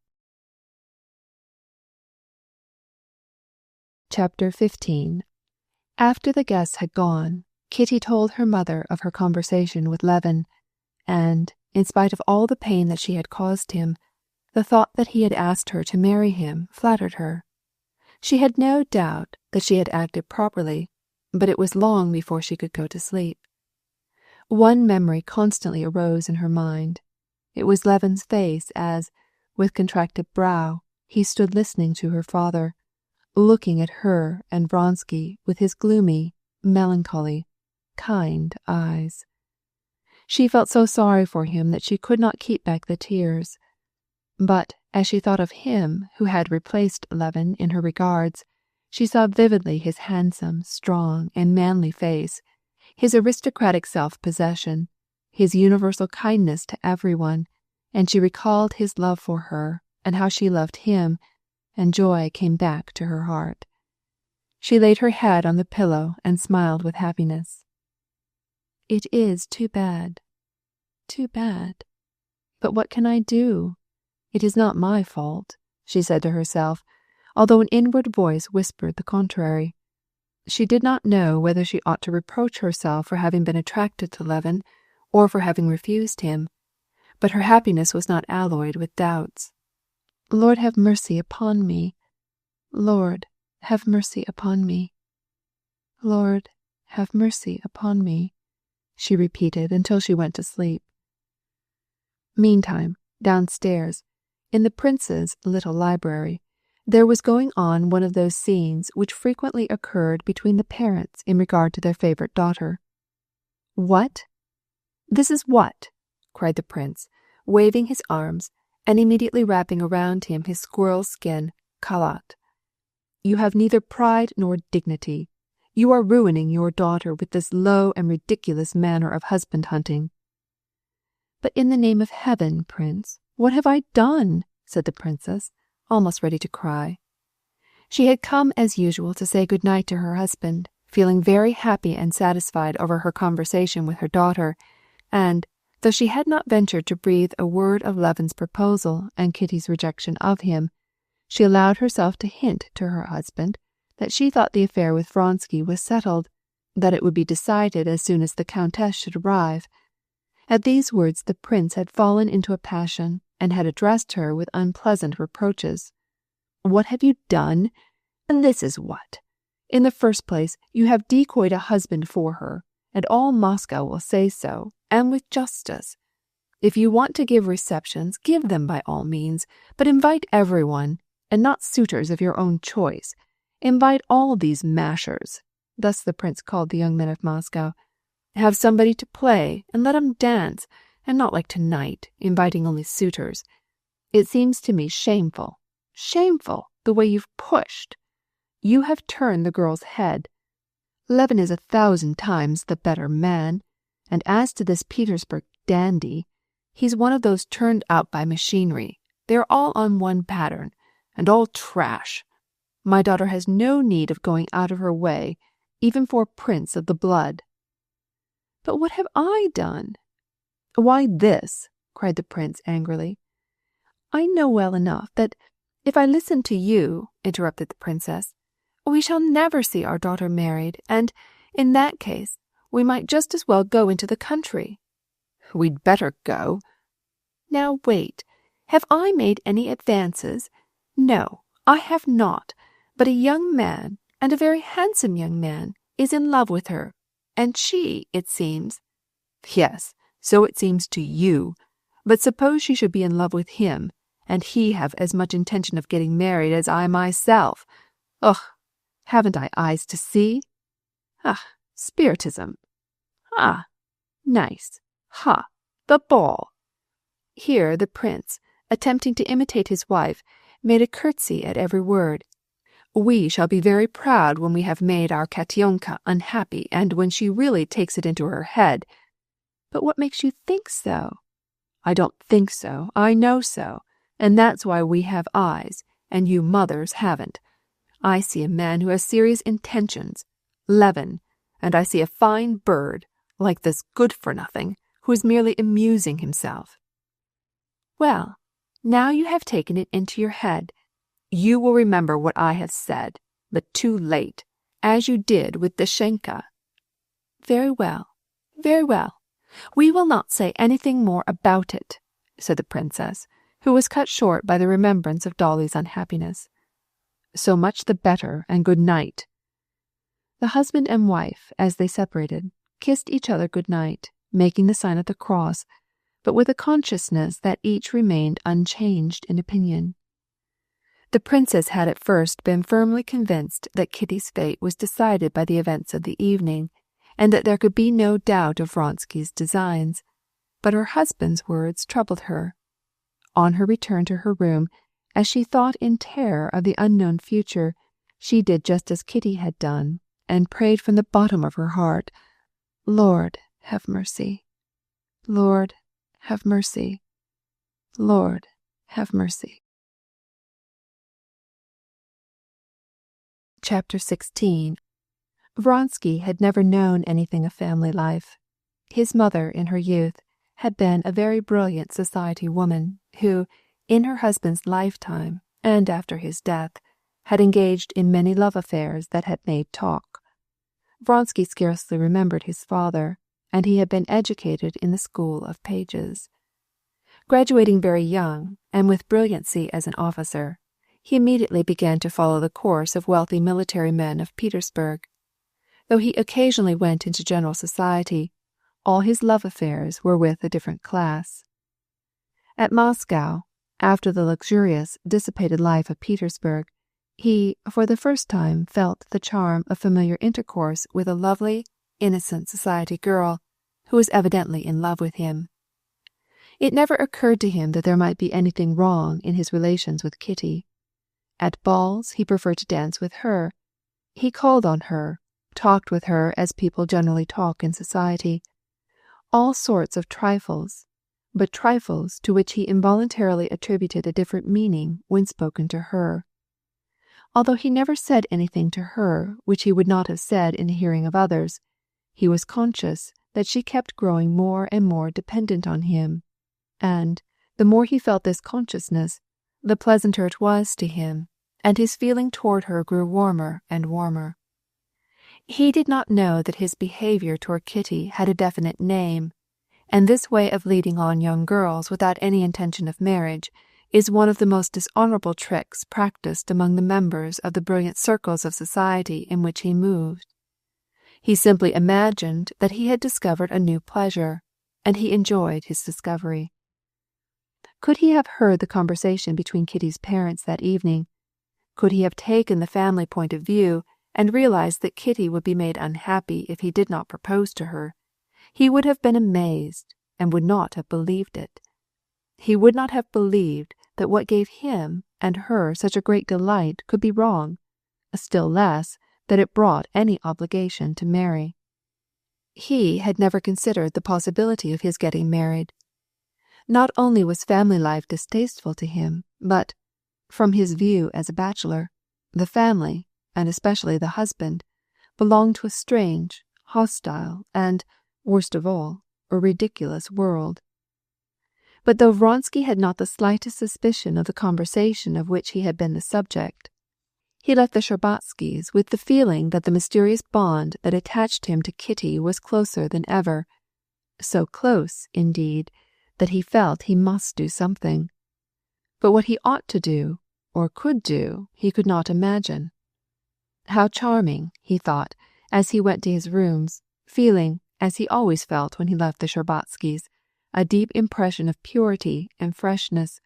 Chapter 15. After the guests had gone, Kitty told her mother of her conversation with Levin, and, in spite of all the pain that she had caused him, the thought that he had asked her to marry him flattered her. She had no doubt that she had acted properly, but it was long before she could go to sleep. One memory constantly arose in her mind. It was Levin's face as, with contracted brow, he stood listening to her father, looking at her and Vronsky with his gloomy, melancholy, kind eyes. She felt so sorry for him that she could not keep back the tears. But as she thought of him who had replaced Levin in her regards, she saw vividly his handsome, strong, and manly face, his aristocratic self-possession, his universal kindness to everyone, and she recalled his love for her and how she loved him, and joy came back to her heart. She laid her head on the pillow and smiled with happiness. "It is too bad, too bad. But what can I do? It is not my fault," she said to herself, although an inward voice whispered the contrary. She did not know whether she ought to reproach herself for having been attracted to Levin or for having refused him, but her happiness was not alloyed with doubts. "Lord, have mercy upon me. Lord, have mercy upon me. Lord, have mercy upon me," she repeated until she went to sleep. Meantime, downstairs, in the prince's little library, there was going on one of those scenes which frequently occurred between the parents in regard to their favorite daughter. "What? This is what?" cried the prince, waving his arms and immediately wrapping around him his squirrel-skin khalat. "You have neither pride nor dignity. You are ruining your daughter with this low and ridiculous manner of husband-hunting." "But in the name of heaven, Prince, what have I done?" said the princess, almost ready to cry. She had come as usual to say good night to her husband, feeling very happy and satisfied over her conversation with her daughter, and, Though she had not ventured to breathe a word of Levin's proposal and Kitty's rejection of him, she allowed herself to hint to her husband that she thought the affair with Vronsky was settled, that it would be decided as soon as the Countess should arrive. At these words the prince had fallen into a passion and had addressed her with unpleasant reproaches. "What have you done? And this is what? In the first place, you have decoyed a husband for her, and all Moscow will say so, and with justice. If you want to give receptions, give them by all means, but invite everyone, and not suitors of your own choice. Invite all these mashers," thus the prince called the young men of Moscow. "Have somebody to play, and let 'em dance, and not like tonight, inviting only suitors. It seems to me shameful, the way you've pushed. You have turned the girl's head. Levin is 1,000 times the better man, and as to this Petersburg dandy, he's one of those turned out by machinery. They're all on one pattern, and all trash. My daughter has no need of going out of her way, even for a prince of the blood." "But what have I done?" "Why, this," cried the prince angrily. "I know well enough that if I listen to you," interrupted the princess, "we shall never see our daughter married, and, in that case, we might just as well go into the country." "We'd better go." "Now wait. Have I made any advances? No, I have not. But a young man, and a very handsome young man, is in love with her, and she, it seems—" "Yes, so it seems to you. But suppose she should be in love with him, and he have as much intention of getting married as I myself. Ugh! Haven't I eyes to see? Ah, spiritism. Ah, nice. Ha, the ball." Here the prince, attempting to imitate his wife, made a curtsy at every word. "We shall be very proud when we have made our Katyonka unhappy, and when she really takes it into her head." "But what makes you think so?" "I don't think so, I know so, and that's why we have eyes, and you mothers haven't. I see a man who has serious intentions, Levin, and I see a fine bird, like this good-for-nothing, who is merely amusing himself." "Well, now you have taken it into your head. You will remember what I have said, but too late, as you did with Dashenka." Very well. We will not say anything more about it," said the princess, who was cut short by the remembrance of Dolly's unhappiness. "So much the better, and good night." The husband and wife, as they separated, kissed each other good night, making the sign of the cross, but with a consciousness that each remained unchanged in opinion. The princess had at first been firmly convinced that Kitty's fate was decided by the events of the evening, and that there could be no doubt of Vronsky's designs, but her husband's words troubled her. On her return to her room, as she thought in terror of the unknown future, she did just as Kitty had done, and prayed from the bottom of her heart, "Lord, have mercy. Lord, have mercy. Lord, have mercy." Chapter 16. Vronsky had never known anything of family life. His mother, in her youth, had been a very brilliant society woman, who, in her husband's lifetime, and after his death, had engaged in many love affairs that had made talk. Vronsky scarcely remembered his father, and he had been educated in the school of pages. Graduating very young, and with brilliancy as an officer, he immediately began to follow the course of wealthy military men of Petersburg. Though he occasionally went into general society, all his love affairs were with a different class. At Moscow, after the luxurious, dissipated life of Petersburg, he, for the first time, felt the charm of familiar intercourse with a lovely, innocent society girl who was evidently in love with him. It never occurred to him that there might be anything wrong in his relations with Kitty. At balls he preferred to dance with her. He called on her, talked with her as people generally talk in society. All sorts of trifles, but trifles to which he involuntarily attributed a different meaning when spoken to her. Although he never said anything to her which he would not have said in the hearing of others, he was conscious that she kept growing more and more dependent on him, and the more he felt this consciousness, the pleasanter it was to him, and his feeling toward her grew warmer and warmer. He did not know that his behavior toward Kitty had a definite name, and this way of leading on young girls without any intention of marriage is one of the most dishonorable tricks practiced among the members of the brilliant circles of society in which he moved. He simply imagined that he had discovered a new pleasure, and he enjoyed his discovery. Could he have heard the conversation between Kitty's parents that evening, could he have taken the family point of view and realized that Kitty would be made unhappy if he did not propose to her, he would have been amazed and would not have believed it. He would not have believed that what gave him and her such a great delight could be wrong, still less that it brought any obligation to marry. He had never considered the possibility of his getting married. Not only was family life distasteful to him, but, from his view as a bachelor, the family, and especially the husband, belonged to a strange, hostile, and, worst of all, a ridiculous world. But though Vronsky had not the slightest suspicion of the conversation of which he had been the subject, he left the Shtcherbatskys with the feeling that the mysterious bond that attached him to Kitty was closer than ever, so close, indeed, that he felt he must do something. But what he ought to do, or could do, he could not imagine. How charming, he thought, as he went to his rooms, feeling, as he always felt when he left the Shtcherbatskys, a deep impression of purity and freshness,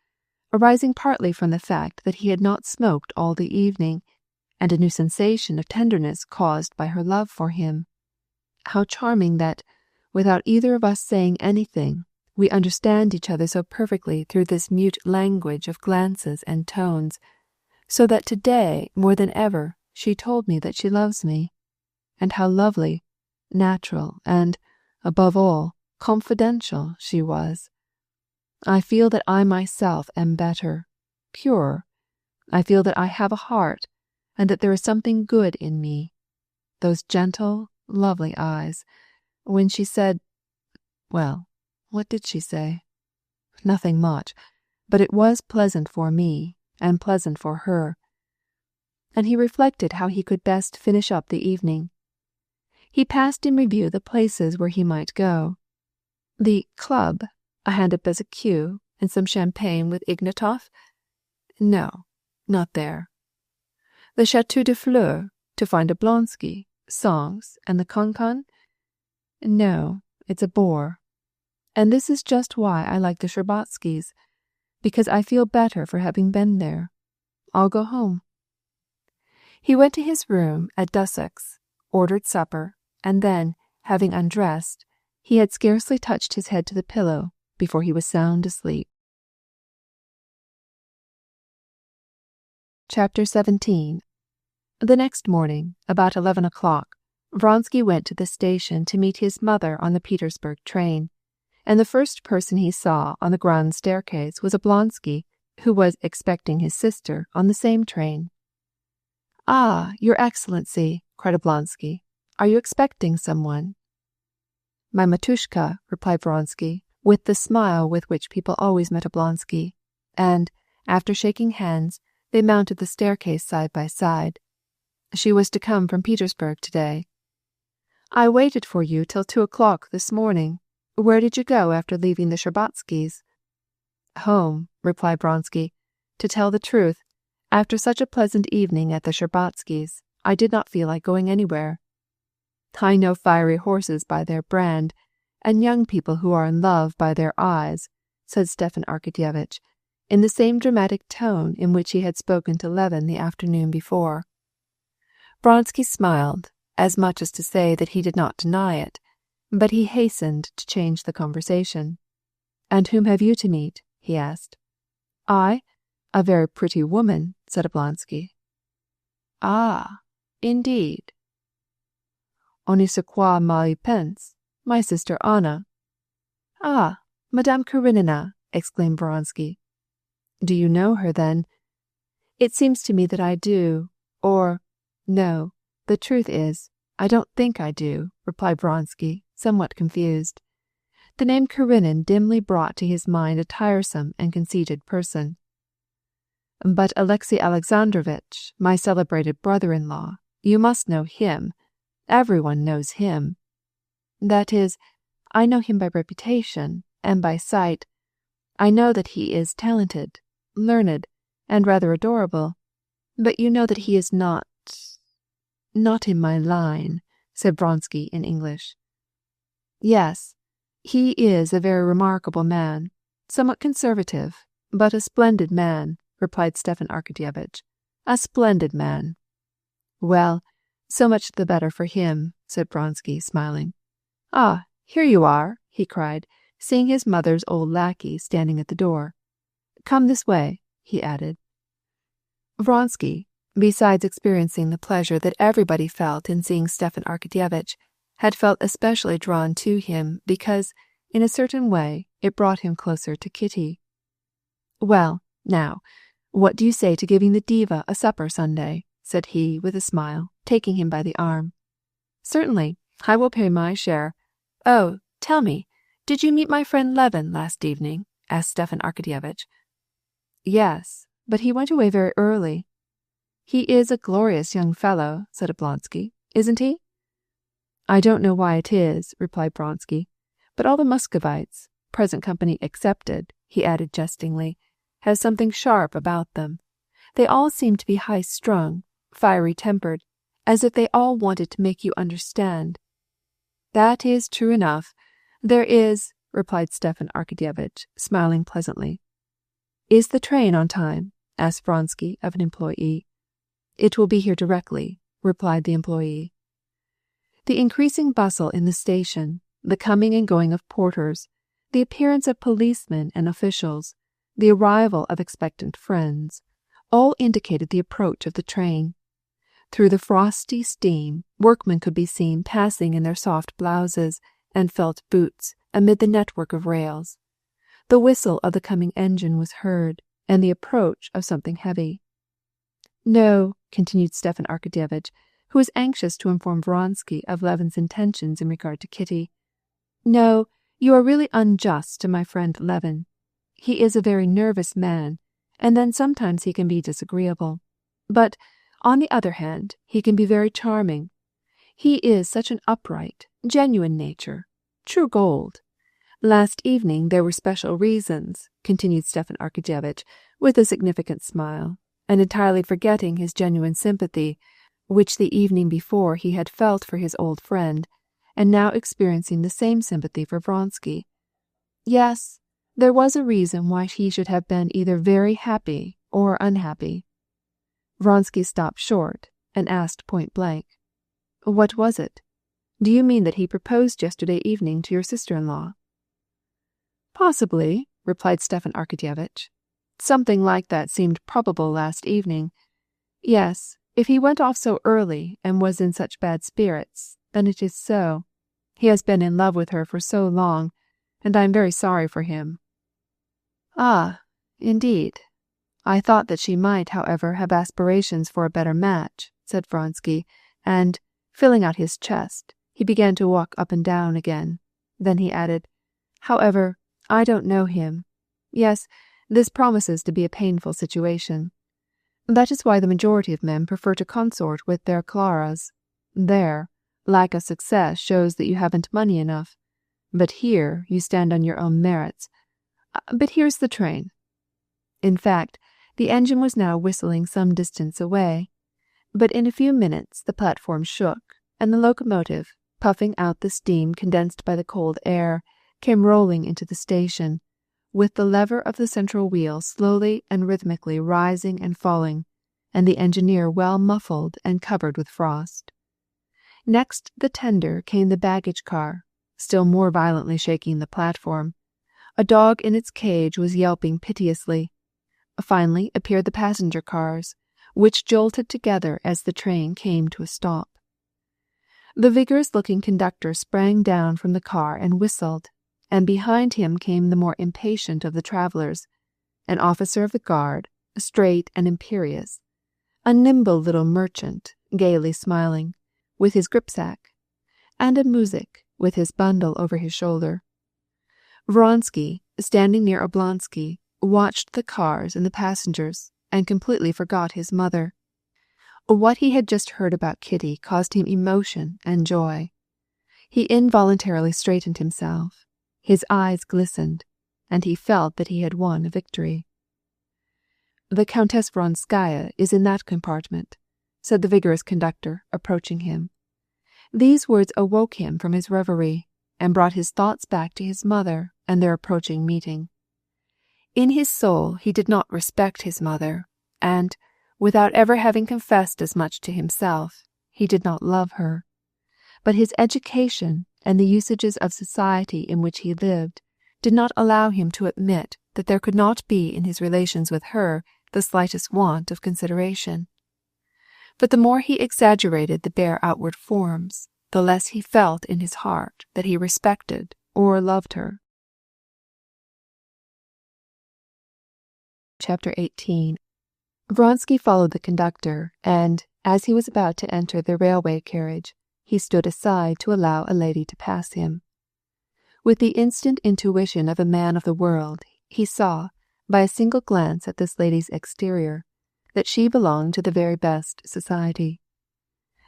arising partly from the fact that he had not smoked all the evening, and a new sensation of tenderness caused by her love for him. How charming that, without either of us saying anything, we understand each other so perfectly through this mute language of glances and tones, so that today, more than ever, she told me that she loves me. And how lovely, natural, and, above all, confidential she was. I feel that I myself am better, purer. I feel that I have a heart, and that there is something good in me. Those gentle, lovely eyes. When she said, well, what did she say? Nothing much, but it was pleasant for me, and pleasant for her. And he reflected how he could best finish up the evening. He passed in review the places where he might go. The club, a hand of Bezuquet, and some champagne with Ignatov? No, not there. The Château de Fleurs, to find Oblonsky, songs, and the Cancan? No, it's a bore. And this is just why I like the Shtcherbatskys, because I feel better for having been there. I'll go home. He went to his room at Dussock's, ordered supper, and then, having undressed, he had scarcely touched his head to the pillow before he was sound asleep. Chapter 17. The next morning, about 11 o'clock, Vronsky went to the station to meet his mother on the Petersburg train, and the first person he saw on the grand staircase was Oblonsky, who was expecting his sister on the same train. "Ah, Your Excellency," cried Oblonsky. "Are you expecting someone?" "My Matushka," replied Vronsky, with the smile with which people always met Oblonsky, and, after shaking hands, they mounted the staircase side by side. She was to come from Petersburg today. "I waited for you till 2 o'clock this morning. Where did you go after leaving the Shtcherbatskys?" "Home," replied Vronsky. "To tell the truth, after such a pleasant evening at the Shtcherbatskys, I did not feel like going anywhere." "I know fiery horses by their brand, and young people who are in love by their eyes," said Stepan Arkadyevitch, in the same dramatic tone in which he had spoken to Levin the afternoon before. Vronsky smiled, as much as to say that he did not deny it, but he hastened to change the conversation. "And whom have you to meet?" he asked. "I? A very pretty woman," said Oblonsky. "Ah, indeed." "On ne sait quoi mal y pense. My sister Anna." "Ah, Madame Karenina," exclaimed Vronsky. "Do you know her, then?" "It seems to me that I do, or, no, the truth is, I don't think I do," replied Vronsky, somewhat confused. The name Karenin dimly brought to his mind a tiresome and conceited person. "But Alexey Alexandrovitch, my celebrated brother-in-law, you must know him. Everyone knows him." "That is, I know him by reputation, and by sight. I know that he is talented, learned, and rather adorable, but you know that he is not in my line," said Vronsky in English. "Yes, he is a very remarkable man, somewhat conservative, but a splendid man," replied Stepan Arkadyevitch. "A splendid man." "Well, so much the better for him," said Vronsky, smiling. "Ah, here you are," he cried, seeing his mother's old lackey standing at the door. "Come this way," he added. Vronsky, besides experiencing the pleasure that everybody felt in seeing Stepan Arkadyevitch, had felt especially drawn to him because, in a certain way, it brought him closer to Kitty. "Well, now, what do you say to giving the diva a supper Sunday?" said he, with a smile, taking him by the arm. "Certainly, I will pay my share. Oh, tell me, did you meet my friend Levin last evening?" asked Stepan Arkadyevitch. "Yes, but he went away very early." "He is a glorious young fellow," said Oblonsky, "isn't he?" "I don't know why it is," replied Vronsky, "but all the Muscovites, present company excepted," he added jestingly, "have something sharp about them. They all seem to be high-strung, fiery-tempered, as if they all wanted to make you understand." "That is true enough. There is," replied Stepan Arkadyevitch, smiling pleasantly. "Is the train on time?" asked Vronsky of an employee. "It will be here directly," replied the employee. The increasing bustle in the station, the coming and going of porters, the appearance of policemen and officials, the arrival of expectant friends, all indicated the approach of the train. Through the frosty steam, workmen could be seen passing in their soft blouses and felt boots amid the network of rails. The whistle of the coming engine was heard, and the approach of something heavy. "No," continued Stepan Arkadyevitch, who was anxious to inform Vronsky of Levin's intentions in regard to Kitty. "No, you are really unjust to my friend Levin. He is a very nervous man, and then sometimes he can be disagreeable. But, on the other hand, he can be very charming. He is such an upright, genuine nature, true gold. Last evening there were special reasons," continued Stepan Arkadyevitch with a significant smile, and entirely forgetting his genuine sympathy, which the evening before he had felt for his old friend, and now experiencing the same sympathy for Vronsky. "Yes, there was a reason why he should have been either very happy or unhappy." Vronsky stopped short and asked point-blank, "What was it? Do you mean that he proposed yesterday evening to your sister-in-law?" "Possibly," replied Stepan Arkadyevitch. "Something like that seemed probable last evening. Yes, if he went off so early and was in such bad spirits, then it is so. He has been in love with her for so long, and I am very sorry for him." "Ah, indeed. I thought that she might, however, have aspirations for a better match," said Vronsky, and, filling out his chest, he began to walk up and down again. Then he added, "However, I don't know him. Yes, this promises to be a painful situation. That is why the majority of men prefer to consort with their Claras. There, lack of success shows that you haven't money enough. But here you stand on your own merits. But here's the train." In fact, the engine was now whistling some distance away, but in a few minutes the platform shook, and the locomotive, puffing out the steam condensed by the cold air, came rolling into the station, with the lever of the central wheel slowly and rhythmically rising and falling, and the engineer well muffled and covered with frost. Next the tender came the baggage car, still more violently shaking the platform. A dog in its cage was yelping piteously. Finally appeared the passenger cars, which jolted together as the train came to a stop. The vigorous-looking conductor sprang down from the car and whistled, and behind him came the more impatient of the travellers, an officer of the guard, straight and imperious, a nimble little merchant, gaily smiling, with his gripsack, and a muzhik with his bundle over his shoulder. Vronsky, standing near Oblonsky, watched the cars and the passengers and completely forgot his mother. What he had just heard about Kitty caused him emotion and joy. He involuntarily straightened himself. His eyes glistened, and he felt that he had won a victory. "The Countess Vronskaya is in that compartment," said the vigorous conductor, approaching him. These words awoke him from his reverie, and brought his thoughts back to his mother and their approaching meeting. In his soul he did not respect his mother, and, without ever having confessed as much to himself, he did not love her. But his education and the usages of society in which he lived did not allow him to admit that there could not be in his relations with her the slightest want of consideration. But the more he exaggerated the bare outward forms, the less he felt in his heart that he respected or loved her. Chapter 18. Vronsky followed the conductor, and, as he was about to enter the railway carriage, he stood aside to allow a lady to pass him. With the instant intuition of a man of the world, he saw, by a single glance at this lady's exterior, that she belonged to the very best society.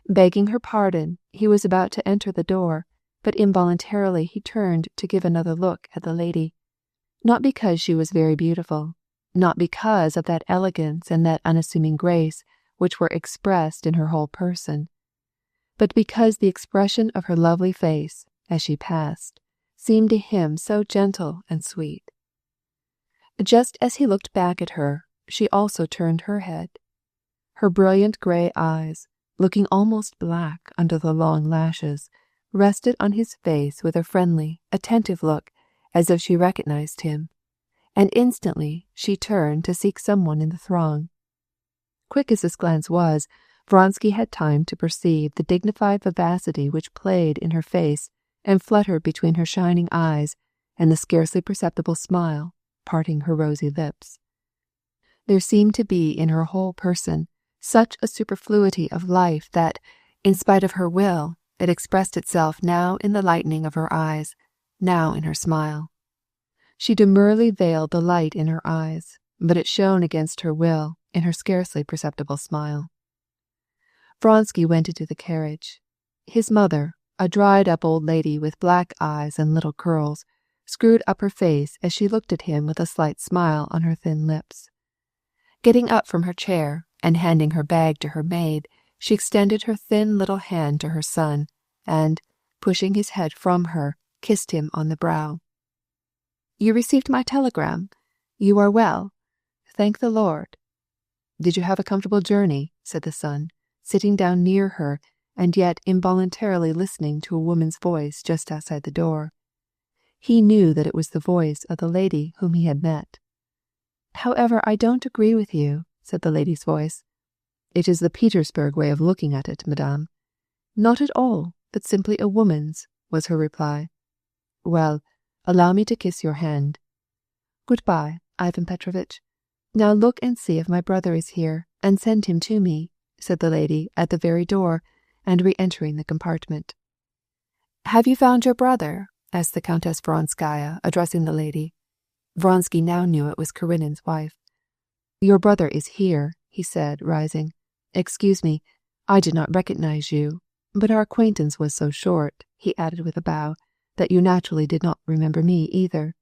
Begging her pardon, he was about to enter the door, but involuntarily he turned to give another look at the lady, not because she was very beautiful, not because of that elegance and that unassuming grace which were expressed in her whole person, but because the expression of her lovely face, as she passed, seemed to him so gentle and sweet. Just as he looked back at her, she also turned her head. Her brilliant grey eyes, looking almost black under the long lashes, rested on his face with a friendly, attentive look, as if she recognized him, and instantly she turned to seek someone in the throng. Quick as his glance was, Vronsky had time to perceive the dignified vivacity which played in her face and fluttered between her shining eyes and the scarcely perceptible smile parting her rosy lips. There seemed to be in her whole person such a superfluity of life that, in spite of her will, it expressed itself now in the lightening of her eyes, now in her smile. She demurely veiled the light in her eyes, but it shone against her will in her scarcely perceptible smile. Vronsky went into the carriage. His mother, a dried-up old lady with black eyes and little curls, screwed up her face as she looked at him with a slight smile on her thin lips. Getting up from her chair and handing her bag to her maid, she extended her thin little hand to her son, and, pushing his head from her, kissed him on the brow. "You received my telegram? You are well? Thank the Lord." "Did you have a comfortable journey?" said the son, sitting down near her, and yet involuntarily listening to a woman's voice just outside the door. He knew that it was the voice of the lady whom he had met. "However, I don't agree with you," said the lady's voice. "It is the Petersburg way of looking at it, madame." "Not at all, but simply a woman's," was her reply. "Well, allow me to kiss your hand." "Goodbye, Ivan Petrovitch. Now look and see if my brother is here, and send him to me," said the lady at the very door, and re-entering the compartment. "Have you found your brother?" asked the Countess Vronskaya, addressing the lady. Vronsky now knew it was Karenin's wife. "Your brother is here," he said, rising. "Excuse me, I did not recognize you, but our acquaintance was so short," he added with a bow, "that you naturally did not remember me either."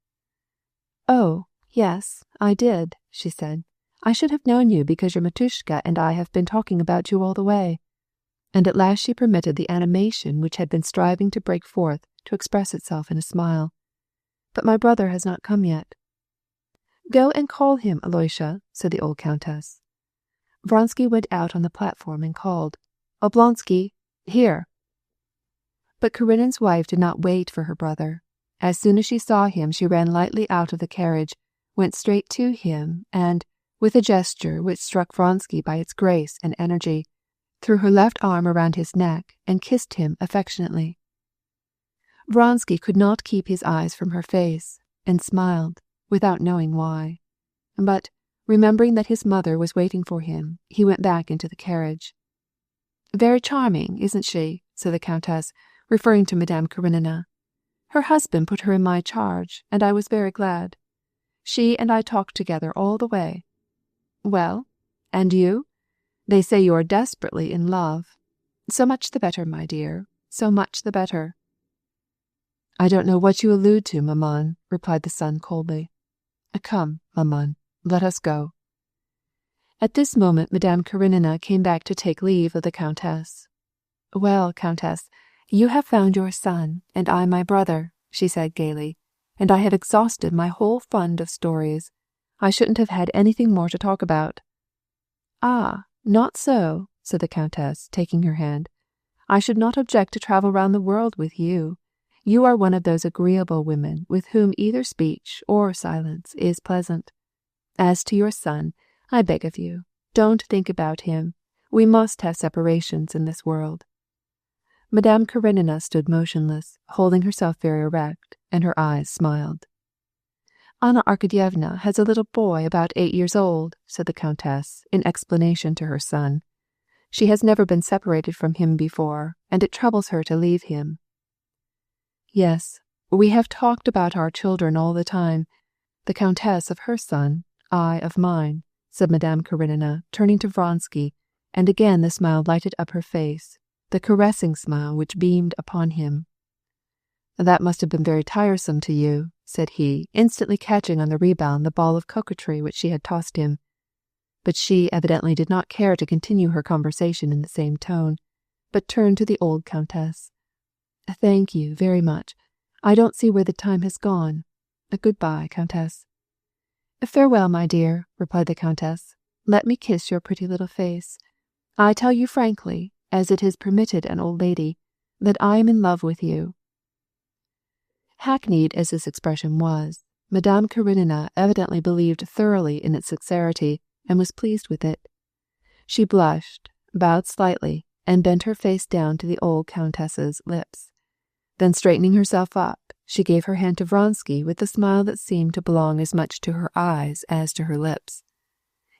"Oh, yes, I did," she said. "I should have known you because your Matushka and I have been talking about you all the way." And at last she permitted the animation which had been striving to break forth to express itself in a smile. "But my brother has not come yet." "Go and call him, Aloysia," said the old countess. Vronsky went out on the platform and called, "Oblonsky, here!" But Karenin's wife did not wait for her brother. As soon as she saw him, she ran lightly out of the carriage, went straight to him, and, with a gesture which struck Vronsky by its grace and energy, threw her left arm around his neck and kissed him affectionately. Vronsky could not keep his eyes from her face, and smiled, without knowing why. But, remembering that his mother was waiting for him, he went back into the carriage. "Very charming, isn't she?" said the countess, referring to Madame Karenina. "Her husband put her in my charge, and I was very glad. She and I talked together all the way. Well, and you? They say you are desperately in love. So much the better, my dear, so much the better." "I don't know what you allude to, maman," replied the son coldly. "Come, maman, let us go." At this moment Madame Karenina came back to take leave of the Countess. "Well, Countess, you have found your son, and I my brother," she said gaily, "and I have exhausted my whole fund of stories. I shouldn't have had anything more to talk about." "Ah, not so," said the Countess, taking her hand. "I should not object to travel round the world with you. You are one of those agreeable women with whom either speech or silence is pleasant. As to your son, I beg of you, don't think about him. We must have separations in this world." Madame Karenina stood motionless, holding herself very erect, and her eyes smiled. "Anna Arkadyevna has a little boy about 8 years old," said the Countess, in explanation to her son. "She has never been separated from him before, and it troubles her to leave him." "Yes, we have talked about our children all the time, the Countess of her son, I of mine," said Madame Karenina, turning to Vronsky, and again the smile lighted up her face, the caressing smile which beamed upon him. "That must have been very tiresome to you," said he, instantly catching on the rebound the ball of coquetry which she had tossed him. But she evidently did not care to continue her conversation in the same tone, but turned to the old Countess. "Thank you very much. I don't see where the time has gone. Good-bye, Countess." "Farewell, my dear," replied the Countess. "Let me kiss your pretty little face. I tell you frankly, as it is permitted an old lady, that I am in love with you." Hackneyed as this expression was, Madame Karenina evidently believed thoroughly in its sincerity, and was pleased with it. She blushed, bowed slightly, and bent her face down to the old Countess's lips. Then straightening herself up, she gave her hand to Vronsky with a smile that seemed to belong as much to her eyes as to her lips.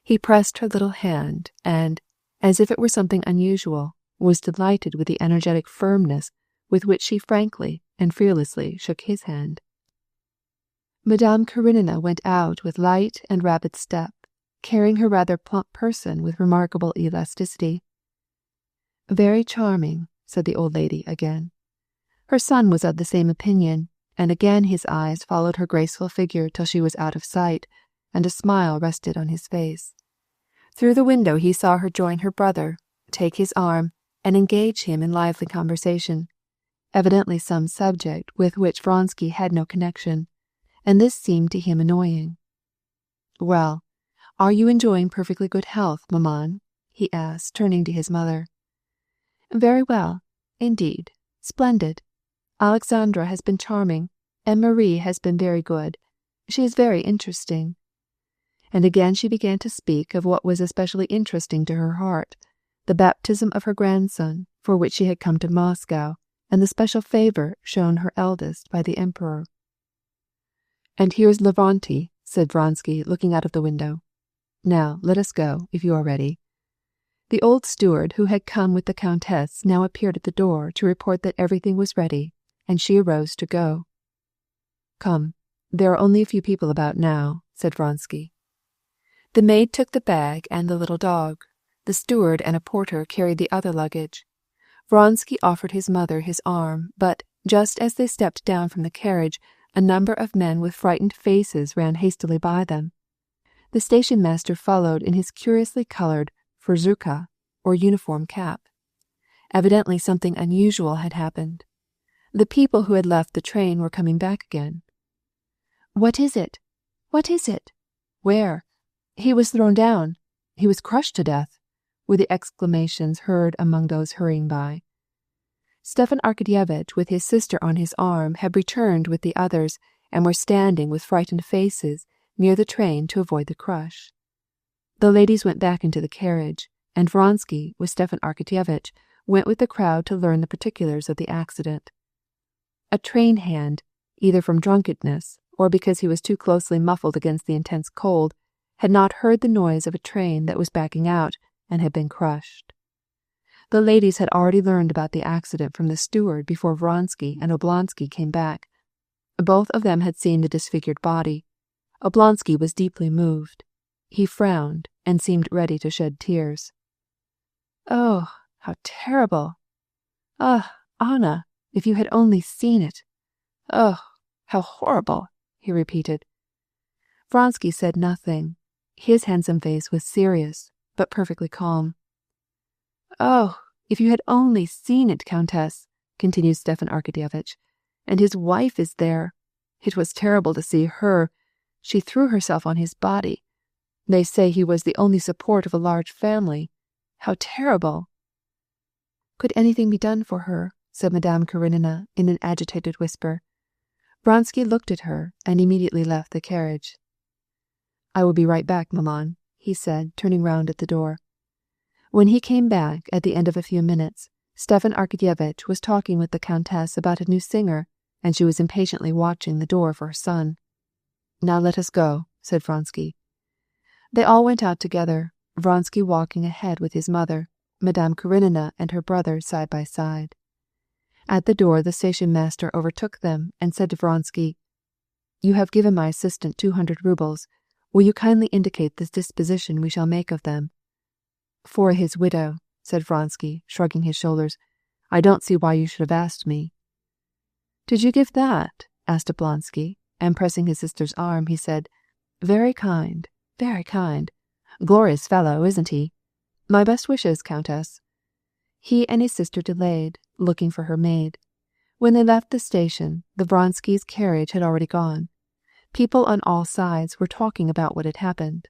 He pressed her little hand, and, as if it were something unusual, was delighted with the energetic firmness with which she frankly and fearlessly shook his hand. Madame Karenina went out with light and rapid step, carrying her rather plump person with remarkable elasticity. "Very charming," said the old lady again. Her son was of the same opinion, and again his eyes followed her graceful figure till she was out of sight, and a smile rested on his face. Through the window he saw her join her brother, take his arm, and engage him in lively conversation, evidently some subject with which Vronsky had no connection, and this seemed to him annoying. "Well, are you enjoying perfectly good health, maman?" he asked, turning to his mother. "Very well, indeed, splendid. Alexandra has been charming, and Marie has been very good. She is very interesting." And again she began to speak of what was especially interesting to her heart, the baptism of her grandson, for which she had come to Moscow, and the special favor shown her eldest by the Emperor. "And here's Levanti," said Vronsky, looking out of the window. "Now let us go, if you are ready." The old steward who had come with the Countess now appeared at the door to report that everything was ready, and she arose to go. "Come, there are only a few people about now," said Vronsky. The maid took the bag and the little dog. The steward and a porter carried the other luggage. Vronsky offered his mother his arm, but, just as they stepped down from the carriage, a number of men with frightened faces ran hastily by them. The station-master followed in his curiously colored furzuka, or uniform cap. Evidently something unusual had happened. The people who had left the train were coming back again. "What is it? What is it? Where? He was thrown down. He was crushed to death," were the exclamations heard among those hurrying by. Stepan Arkadyevitch, with his sister on his arm, had returned with the others, and were standing with frightened faces near the train to avoid the crush. The ladies went back into the carriage, and Vronsky, with Stepan Arkadyevitch, went with the crowd to learn the particulars of the accident. A train hand, either from drunkenness or because he was too closely muffled against the intense cold, had not heard the noise of a train that was backing out and had been crushed. The ladies had already learned about the accident from the steward before Vronsky and Oblonsky came back. Both of them had seen the disfigured body. Oblonsky was deeply moved. He frowned and seemed ready to shed tears. "Oh, how terrible! Ah, Anna, if you had only seen it! Oh, how horrible!" he repeated. Vronsky said nothing. His handsome face was serious, but perfectly calm. "Oh, if you had only seen it, Countess," continued Stepan Arkadyevitch. "And his wife is there. It was terrible to see her. She threw herself on his body. They say he was the only support of a large family. How terrible!" "Could anything be done for her?" said Madame Karenina in an agitated whisper. Vronsky looked at her and immediately left the carriage. "I will be right back, maman," he said, turning round at the door. When he came back at the end of a few minutes, Stepan Arkadyevitch was talking with the countess about a new singer, and she was impatiently watching the door for her son. "Now let us go," said Vronsky. They all went out together, Vronsky walking ahead with his mother, Madame Karenina and her brother side by side. At the door the station-master overtook them and said to Vronsky, "You have given my assistant 200 rubles. Will you kindly indicate the disposition we shall make of them?" "For his widow," said Vronsky, shrugging his shoulders. "I don't see why you should have asked me." "Did you give that?" asked Oblonsky, and pressing his sister's arm, he said, "Very kind, very kind. Glorious fellow, isn't he? My best wishes, Countess." He and his sister delayed, looking for her maid. When they left the station, the Vronskys' carriage had already gone. People on all sides were talking about what had happened.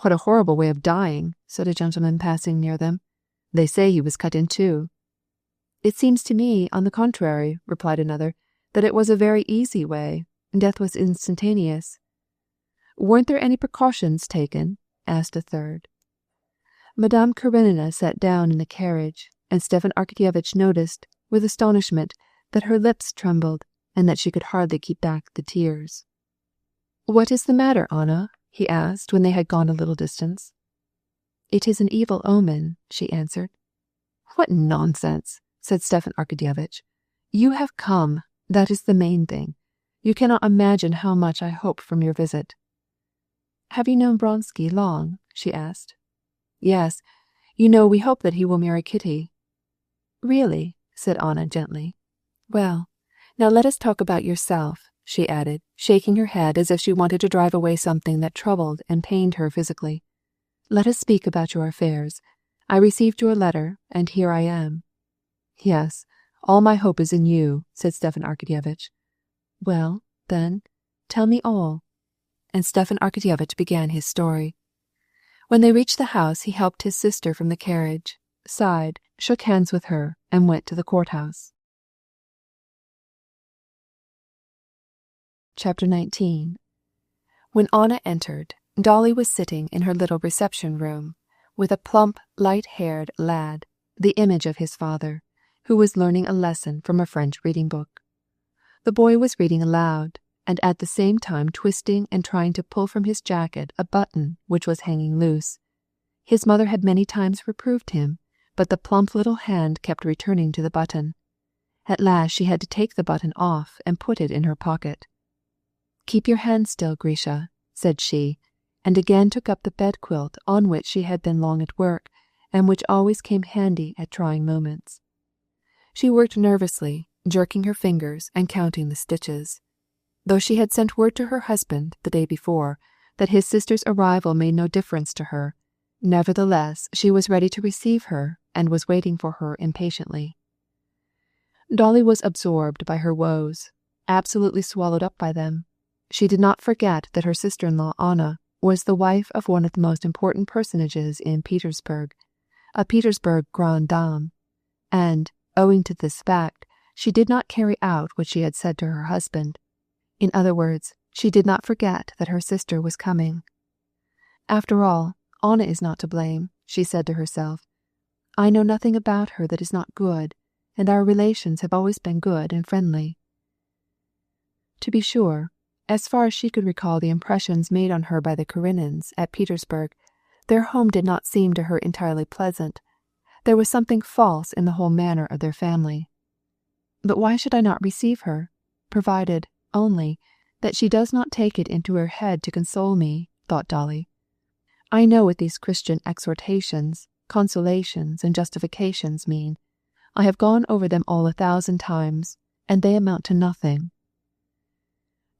"What a horrible way of dying," said a gentleman passing near them. "They say he was cut in two." "It seems to me, on the contrary," replied another, "that it was a very easy way. Death was instantaneous." "Weren't there any precautions taken?" asked a third. Madame Karenina sat down in the carriage, and Stepan Arkadyevitch noticed, with astonishment, that her lips trembled, and that she could hardly keep back the tears. "What is the matter, Anna?" he asked when they had gone a little distance. "It is an evil omen," she answered. "What nonsense!" said Stepan Arkadyevitch. "You have come, that is the main thing. You cannot imagine how much I hope from your visit." "Have you known Vronsky long?" she asked. "Yes. You know, we hope that he will marry Kitty." "Really?" said Anna gently. "Well, now let us talk about yourself," she added, shaking her head as if she wanted to drive away something that troubled and pained her physically. "Let us speak about your affairs. I received your letter, and here I am." "Yes, all my hope is in you," said Stepan Arkadyevitch. "Well, then, tell me all." And Stepan Arkadyevitch began his story. When they reached the house, he helped his sister from the carriage, sighed, shook hands with her, and went to the courthouse. Chapter 19. When Anna entered, Dolly was sitting in her little reception room, with a plump, light-haired lad, the image of his father, who was learning a lesson from a French reading book. The boy was reading aloud, and at the same time twisting and trying to pull from his jacket a button which was hanging loose. His mother had many times reproved him, but the plump little hand kept returning to the button. At last she had to take the button off and put it in her pocket. "Keep your hand still, Grisha," said she, and again took up the bedquilt on which she had been long at work, and which always came handy at trying moments. She worked nervously, jerking her fingers and counting the stitches. Though she had sent word to her husband the day before that his sister's arrival made no difference to her, nevertheless she was ready to receive her and was waiting for her impatiently. Dolly was absorbed by her woes, absolutely swallowed up by them. She did not forget that her sister-in-law Anna was the wife of one of the most important personages in Petersburg, a Petersburg grande dame, and, owing to this fact, she did not carry out what she had said to her husband. In other words, she did not forget that her sister was coming. "After all, Anna is not to blame," she said to herself. "I know nothing about her that is not good, and our relations have always been good and friendly." To be sure, as far as she could recall the impressions made on her by the Karenins at Petersburg, their home did not seem to her entirely pleasant. There was something false in the whole manner of their family. But why should I not receive her, provided, only, that she does not take it into her head to console me, thought Dolly. I know what these Christian exhortations, consolations, and justifications mean. I have gone over them all 1,000 times, and they amount to nothing.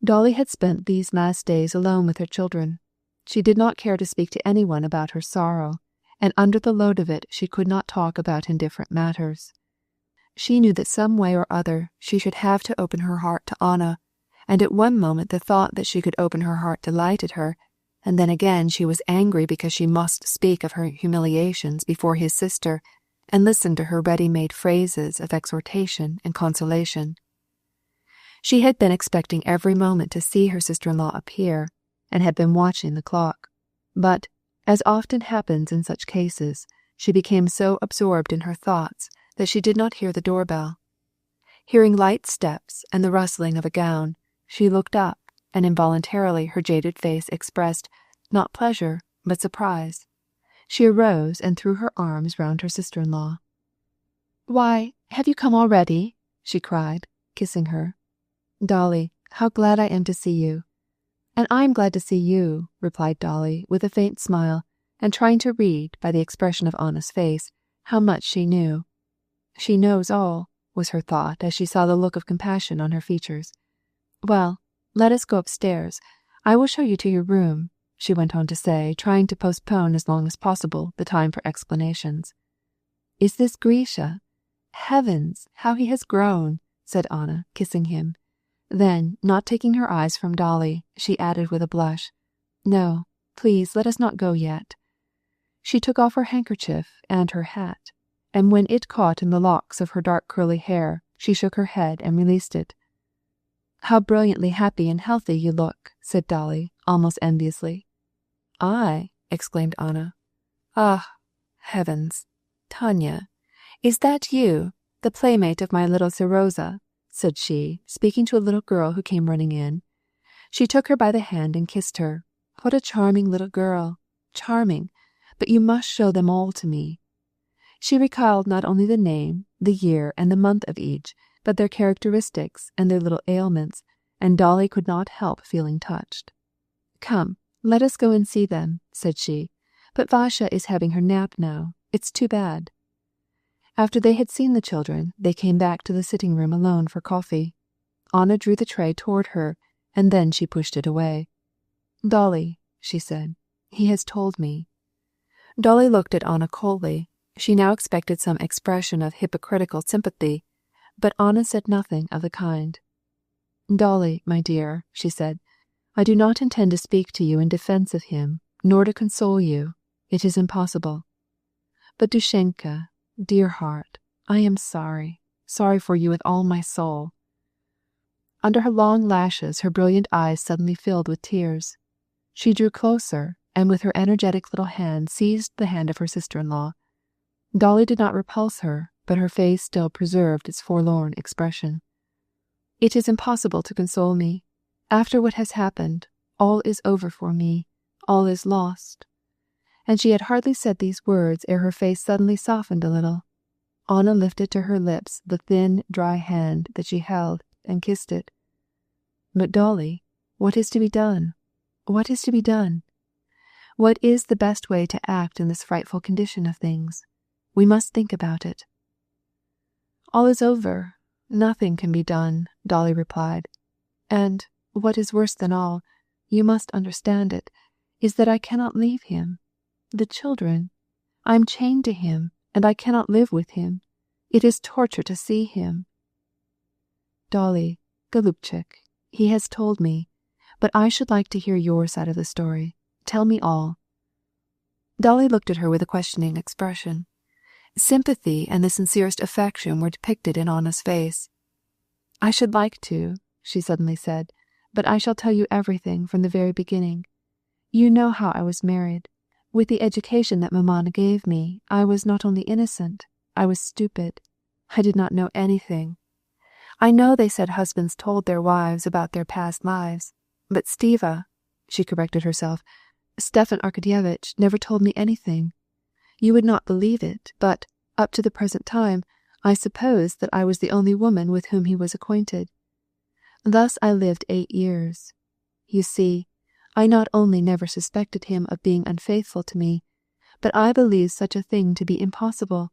Dolly had spent these last days alone with her children. She did not care to speak to anyone about her sorrow, and under the load of it she could not talk about indifferent matters. She knew that some way or other she should have to open her heart to Anna, and at one moment the thought that she could open her heart delighted her, and then again she was angry because she must speak of her humiliations before his sister and listen to her ready-made phrases of exhortation and consolation. She had been expecting every moment to see her sister-in-law appear, and had been watching the clock, but, as often happens in such cases, she became so absorbed in her thoughts that she did not hear the doorbell. Hearing light steps and the rustling of a gown, she looked up, and involuntarily her jaded face expressed, not pleasure, but surprise. She arose and threw her arms round her sister-in-law. "Why, have you come already?" she cried, kissing her. "Dolly, how glad I am to see you." "And I am glad to see you," replied Dolly, with a faint smile, and trying to read, by the expression of Anna's face, how much she knew. "She knows all," was her thought as she saw the look of compassion on her features. "Well, let us go upstairs. I will show you to your room," she went on to say, trying to postpone as long as possible the time for explanations. "Is this Grisha? Heavens, how he has grown!" said Anna, kissing him. Then, not taking her eyes from Dolly, she added with a blush, "No, please let us not go yet." She took off her handkerchief and her hat, and when it caught in the locks of her dark curly hair, she shook her head and released it. "How brilliantly happy and healthy you look," said Dolly, almost enviously. "I?" exclaimed Anna. "Ah, heavens! Tanya, is that you, the playmate of my little Serosa?" said she, speaking to a little girl who came running in. She took her by the hand and kissed her. "What a charming little girl! Charming! But you must show them all to me." She recalled not only the name, the year, and the month of each, but their characteristics and their little ailments, and Dolly could not help feeling touched. "Come, let us go and see them," said she. "But Vasha is having her nap now. It's too bad." After they had seen the children, they came back to the sitting-room alone for coffee. Anna drew the tray toward her, and then she pushed it away. "Dolly," she said, "he has told me." Dolly looked at Anna coldly. She now expected some expression of hypocritical sympathy, but Anna said nothing of the kind. "Dolly, my dear," she said, "I do not intend to speak to you in defense of him, nor to console you. It is impossible. But Dushenka, dear heart, I am sorry for you with all my soul." Under her long lashes her brilliant eyes suddenly filled with tears. She drew closer, and with her energetic little hand seized the hand of her sister-in-law. Dolly did not repulse her, but her face still preserved its forlorn expression. "It is impossible to console me. After what has happened, all is over for me, all is lost." And she had hardly said these words ere her face suddenly softened a little. Anna lifted to her lips the thin, dry hand that she held and kissed it. "But Dolly, what is to be done? What is to be done? What is the best way to act in this frightful condition of things? We must think about it." "All is over. Nothing can be done," Dolly replied. "And, what is worse than all, you must understand it, is that I cannot leave him. The children. I am chained to him, and I cannot live with him. It is torture to see him." "Dolly, Golubchik, he has told me, but I should like to hear your side of the story. Tell me all." Dolly looked at her with a questioning expression. Sympathy and the sincerest affection were depicted in Anna's face. "I should like to," she suddenly said, "but I shall tell you everything from the very beginning. You know how I was married. With the education that Mamma gave me, I was not only innocent, I was stupid. I did not know anything. I know they said husbands told their wives about their past lives, but Stiva," she corrected herself, "Stefan Arkadyevitch never told me anything. You would not believe it, but Up to the present time, I supposed that I was the only woman with whom he was acquainted. Thus I lived 8 years. You see, I not only never suspected him of being unfaithful to me, but I believed such a thing to be impossible,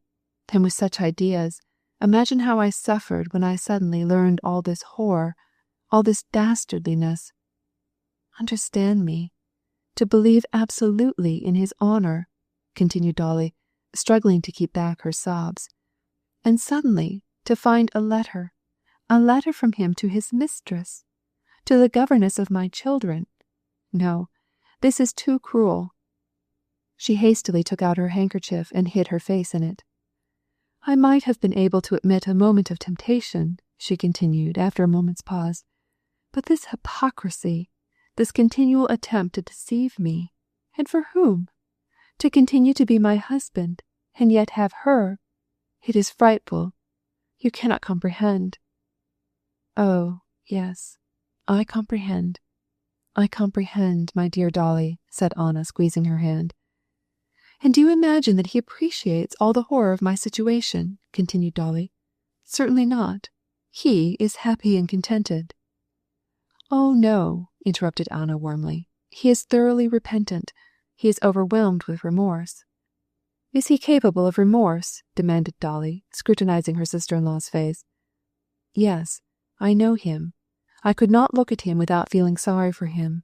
and with such ideas, imagine how I suffered when I suddenly learned all this horror, all this dastardliness. Understand me, to believe absolutely in his honor, continued Dolly, struggling to keep back her sobs, and suddenly to find a letter from him to his mistress, to the governess of my children. No, this is too cruel. She hastily took out her handkerchief and hid her face in it. I might have been able to admit a moment of temptation, she continued after a moment's pause, but this hypocrisy, this continual attempt to deceive me, and for whom? To continue to be my husband, and yet have her. It is frightful. You cannot comprehend. Oh, yes, I comprehend. I comprehend, my dear Dolly, said Anna, squeezing her hand. And do you imagine that he appreciates all the horror of my situation? Continued Dolly. Certainly not. He is happy and contented. Oh, no, interrupted Anna warmly. He is thoroughly repentant. He is overwhelmed with remorse. Is he capable of remorse? Demanded Dolly, scrutinizing her sister-in-law's face. Yes, I know him. I could not look at him without feeling sorry for him.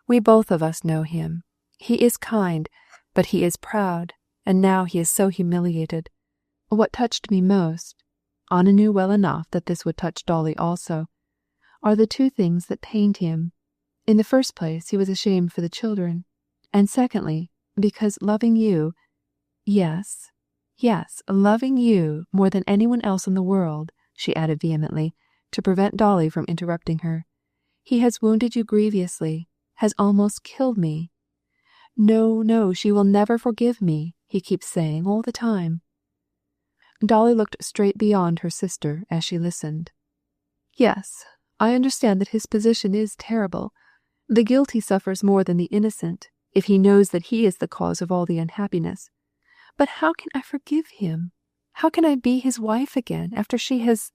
We both of us know him. He is kind, but he is proud, and now he is so humiliated. What touched me most, Anna knew well enough that this would touch Dolly also, are the 2 things that pained him. In the first place, he was ashamed for the children, and secondly, because loving you, yes, loving you more than anyone else in the world, she added vehemently, to prevent Dolly from interrupting her, he has wounded you grievously, has almost killed me. No, she will never forgive me, he keeps saying all the time. Dolly looked straight beyond her sister as she listened. Yes, I understand that his position is terrible. The guilty suffers more than the innocent, if he knows that he is the cause of all the unhappiness. But how can I forgive him? How can I be his wife again, after she has...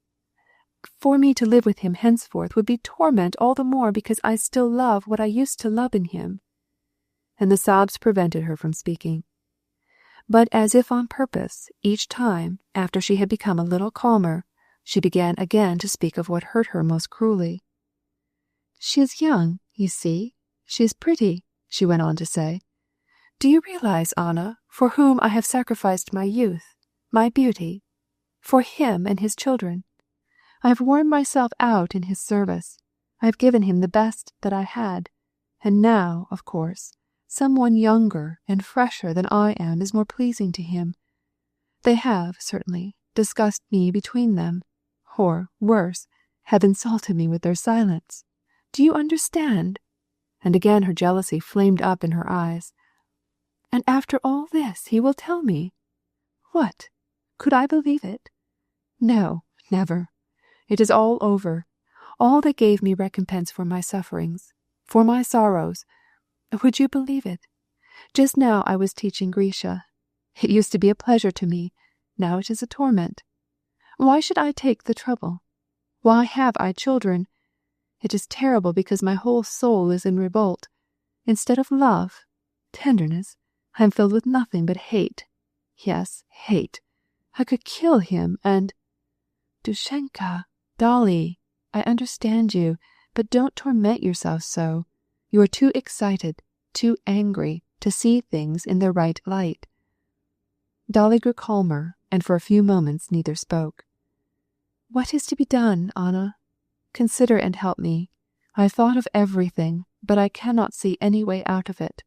For me to live with him henceforth would be torment all the more because I still love what I used to love in him. And the sobs prevented her from speaking. But as if on purpose, each time, after she had become a little calmer, she began again to speak of what hurt her most cruelly. She is young, you see. She is pretty, she went on to say. Do you realize, Anna, for whom I have sacrificed my youth, my beauty? For him and his children. I have worn myself out in his service. I have given him the best that I had. And now, of course, someone younger and fresher than I am is more pleasing to him. They have, certainly, discussed me between them, or, worse, have insulted me with their silence. Do you understand? And again her jealousy flamed up in her eyes. And after all this he will tell me. What? Could I believe it? No, never. It is all over. All that gave me recompense for my sufferings, for my sorrows. Would you believe it? Just now I was teaching Grisha. It used to be a pleasure to me. Now it is a torment. Why should I take the trouble? Why have I children? It is terrible because my whole soul is in revolt. Instead of love, tenderness, I am filled with nothing but hate. Yes, hate. I could kill him and... Dushenka, Dolly, I understand you, but don't torment yourself so. You are too excited, too angry, to see things in their right light. Dolly grew calmer, and for a few moments neither spoke. What is to be done, Anna? Consider and help me. I have thought of everything, but I cannot see any way out of it.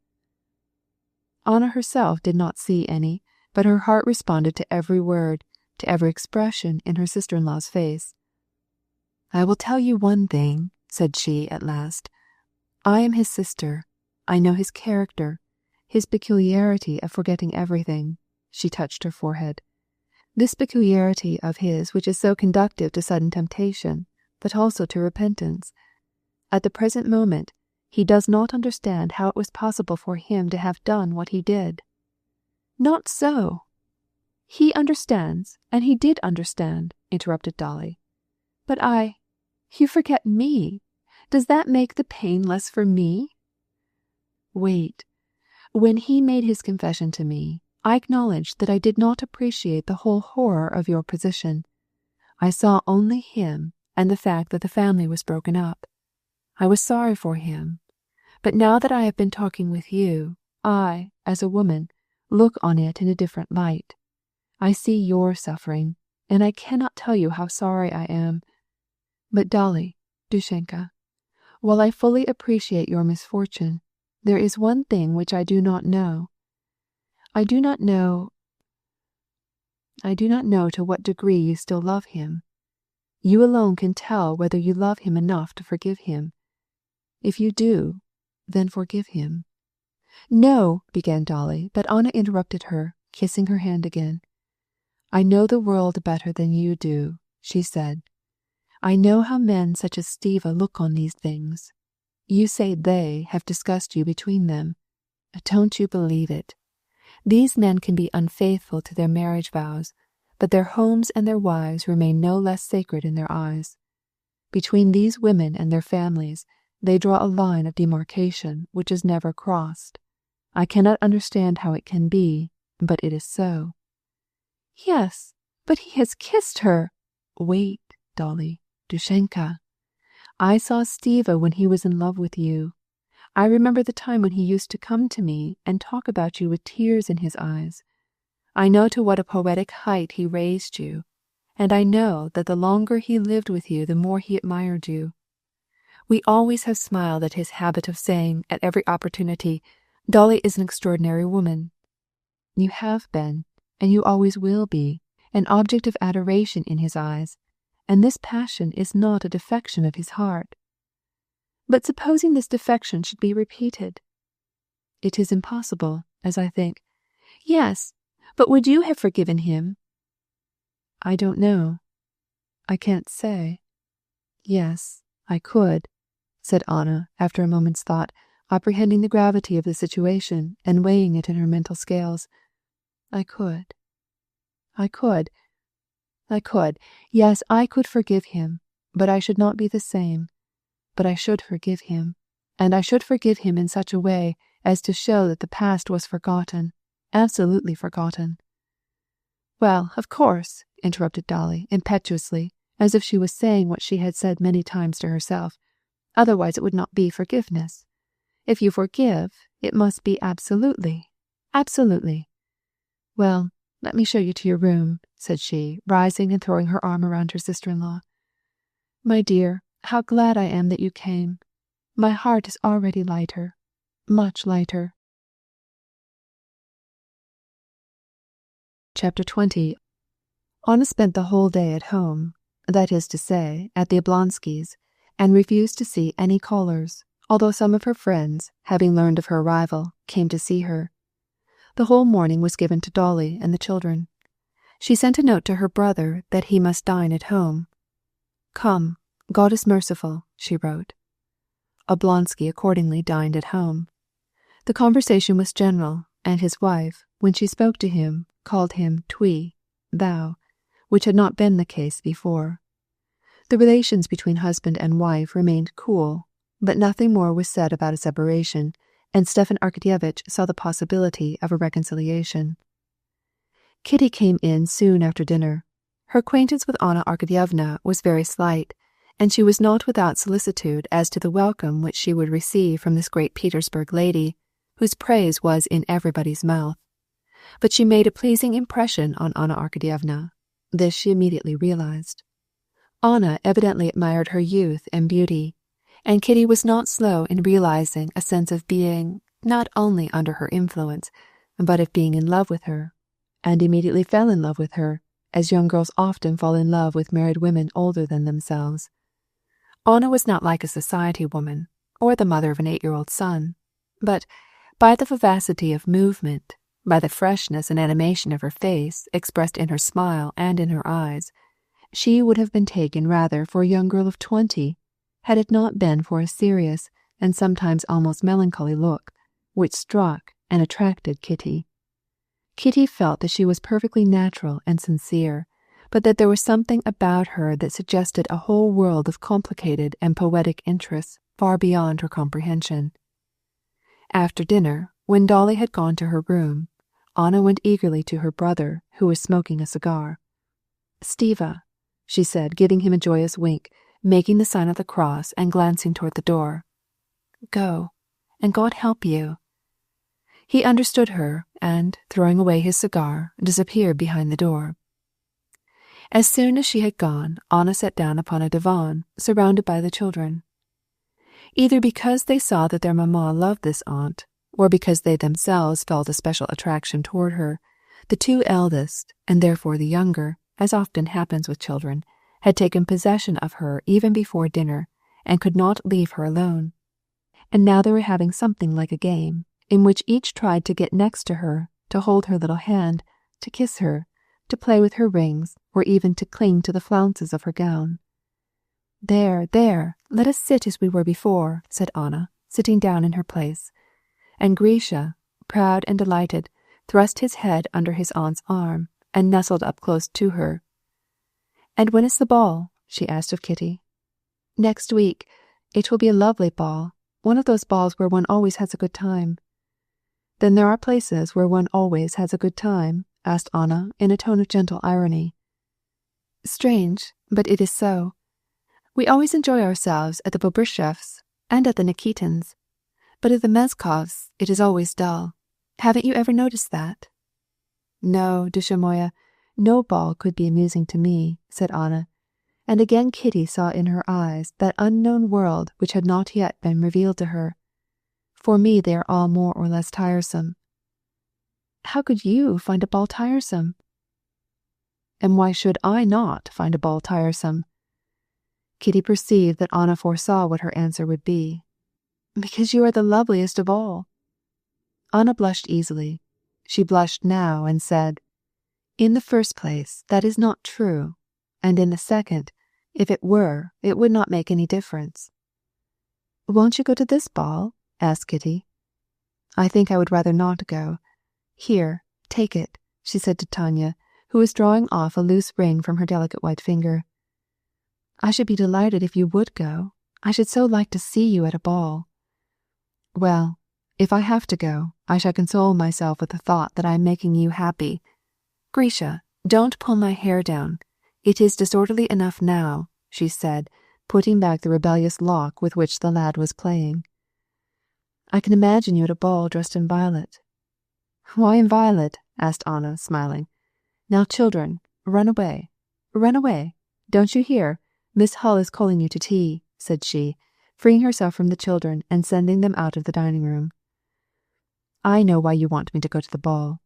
Anna herself did not see any, but her heart responded to every word, to every expression in her sister-in-law's face. I will tell you one thing, said she at last. I am his sister. I know his character, his peculiarity of forgetting everything. She touched her forehead. This peculiarity of his which is so conducive to sudden temptation, but also to repentance. At the present moment, he does not understand how it was possible for him to have done what he did. Not so. He understands, and he did understand," interrupted Dolly. "But you forget me. Does that make the pain less for me?" "Wait. When he made his confession to me, I acknowledged that I did not appreciate the whole horror of your position. I saw only him and the fact that the family was broken up. I was sorry for him. But now that I have been talking with you, I, as a woman, look on it in a different light. I see your suffering, and I cannot tell you how sorry I am. But Dolly, Dushenka, while I fully appreciate your misfortune, there is one thing which I do not know. I do not know to what degree you still love him. You alone can tell whether you love him enough to forgive him. If you do, then forgive him." "No," began Dolly, but Anna interrupted her, kissing her hand again. "I know the world better than you do," she said. "I know how men such as Stiva look on these things. You say they have discussed you between them. Don't you believe it. These men can be unfaithful to their marriage vows, but their homes and their wives remain no less sacred in their eyes. Between these women and their families, they draw a line of demarcation which is never crossed. I cannot understand how it can be, but it is so." "Yes, but he has kissed her." "Wait, Dolly, Dushenka. I saw Stiva when he was in love with you. I remember the time when he used to come to me and talk about you with tears in his eyes. I know to what a poetic height he raised you, and I know that the longer he lived with you, the more he admired you. We always have smiled at his habit of saying, at every opportunity, 'Dolly is an extraordinary woman.' You have been, and you always will be, an object of adoration in his eyes, and this passion is not a defection of his heart. But supposing this defection should be repeated?" "It is impossible, as I think." "Yes, but would you have forgiven him?" "I don't know. I can't say. Yes, I could," said Anna, after a moment's thought, apprehending the gravity of the situation and weighing it in her mental scales. I could. Yes, I could forgive him, but I should not be the same. But I should forgive him, and I should forgive him in such a way as to show that the past was forgotten, absolutely forgotten." "Well, of course," interrupted Dolly, impetuously, as if she was saying what she had said many times to herself. "Otherwise it would not be forgiveness. If you forgive, it must be absolutely, absolutely. Well, let me show you to your room," said she, rising and throwing her arm around her sister-in-law. "My dear, how glad I am that you came. My heart is already lighter, much lighter." Chapter 20. Anna spent the whole day at home, that is to say, at the Oblonskys', and refused to see any callers, although some of her friends, having learned of her arrival, came to see her. The whole morning was given to Dolly and the children. She sent a note to her brother that he must dine at home. "Come, God is merciful," she wrote. Oblonsky accordingly dined at home. The conversation was general, and his wife, when she spoke to him, called him "tui," thou, which had not been the case before. The relations between husband and wife remained cool, but nothing more was said about a separation, and Stepan Arkadyevitch saw the possibility of a reconciliation. Kitty came in soon after dinner. Her acquaintance with Anna Arkadyevna was very slight, and she was not without solicitude as to the welcome which she would receive from this great Petersburg lady, whose praise was in everybody's mouth. But she made a pleasing impression on Anna Arkadyevna. This she immediately realized. Anna evidently admired her youth and beauty, and Kitty was not slow in realizing a sense of being not only under her influence, but of being in love with her, and immediately fell in love with her, as young girls often fall in love with married women older than themselves. Anna was not like a society woman, or the mother of an 8-year-old son, but by the vivacity of movement, by the freshness and animation of her face expressed in her smile and in her eyes, she would have been taken rather for a young girl of 20, had it not been for a serious and sometimes almost melancholy look, which struck and attracted Kitty. Kitty felt that she was perfectly natural and sincere, but that there was something about her that suggested a whole world of complicated and poetic interests far beyond her comprehension. After dinner, when Dolly had gone to her room, Anna went eagerly to her brother, who was smoking a cigar. "Stiva," she said, giving him a joyous wink, making the sign of the cross and glancing toward the door. "Go, and God help you." He understood her, and, throwing away his cigar, disappeared behind the door. As soon as she had gone, Anna sat down upon a divan, surrounded by the children. Either because they saw that their mamma loved this aunt, or because they themselves felt a special attraction toward her, the two eldest, and therefore the younger, as often happens with children, had taken possession of her even before dinner, and could not leave her alone. And now they were having something like a game, in which each tried to get next to her, to hold her little hand, to kiss her, to play with her rings, or even to cling to the flounces of her gown. "There, there, let us sit as we were before," said Anna, sitting down in her place. And Grisha, proud and delighted, thrust his head under his aunt's arm, and nestled up close to her. "And when is the ball?" she asked of Kitty. "Next week. It will be a lovely ball, one of those balls where one always has a good time." "Then there are places where one always has a good time?" asked Anna, in a tone of gentle irony. "Strange, but it is so. We always enjoy ourselves at the Bobrishevs and at the Nikitins, but at the Mezkovs it is always dull. Haven't you ever noticed that?" "No, dusha moya, no ball could be amusing to me," said Anna, and again Kitty saw in her eyes that unknown world which had not yet been revealed to her. "For me they are all more or less tiresome." "How could you find a ball tiresome?" "And why should I not find a ball tiresome?" Kitty perceived that Anna foresaw what her answer would be. "Because you are the loveliest of all." Anna blushed easily. She blushed now and said, "In the first place, that is not true, and in the second, if it were, it would not make any difference." "Won't you go to this ball?" asked Kitty. "I think I would rather not go. Here, take it," she said to Tanya, who was drawing off a loose ring from her delicate white finger. "I should be delighted if you would go. I should so like to see you at a ball." "Well, if I have to go, I shall console myself with the thought that I am making you happy. Grisha, don't pull my hair down. It is disorderly enough now," she said, putting back the rebellious lock with which the lad was playing. "I can imagine you at a ball dressed in violet." "Why in violet?" asked Anna, smiling. "Now, children, run away. Run away. Don't you hear? Miss Hull is calling you to tea," said she, freeing herself from the children and sending them out of the dining room. "I know why you want me to go to the ball.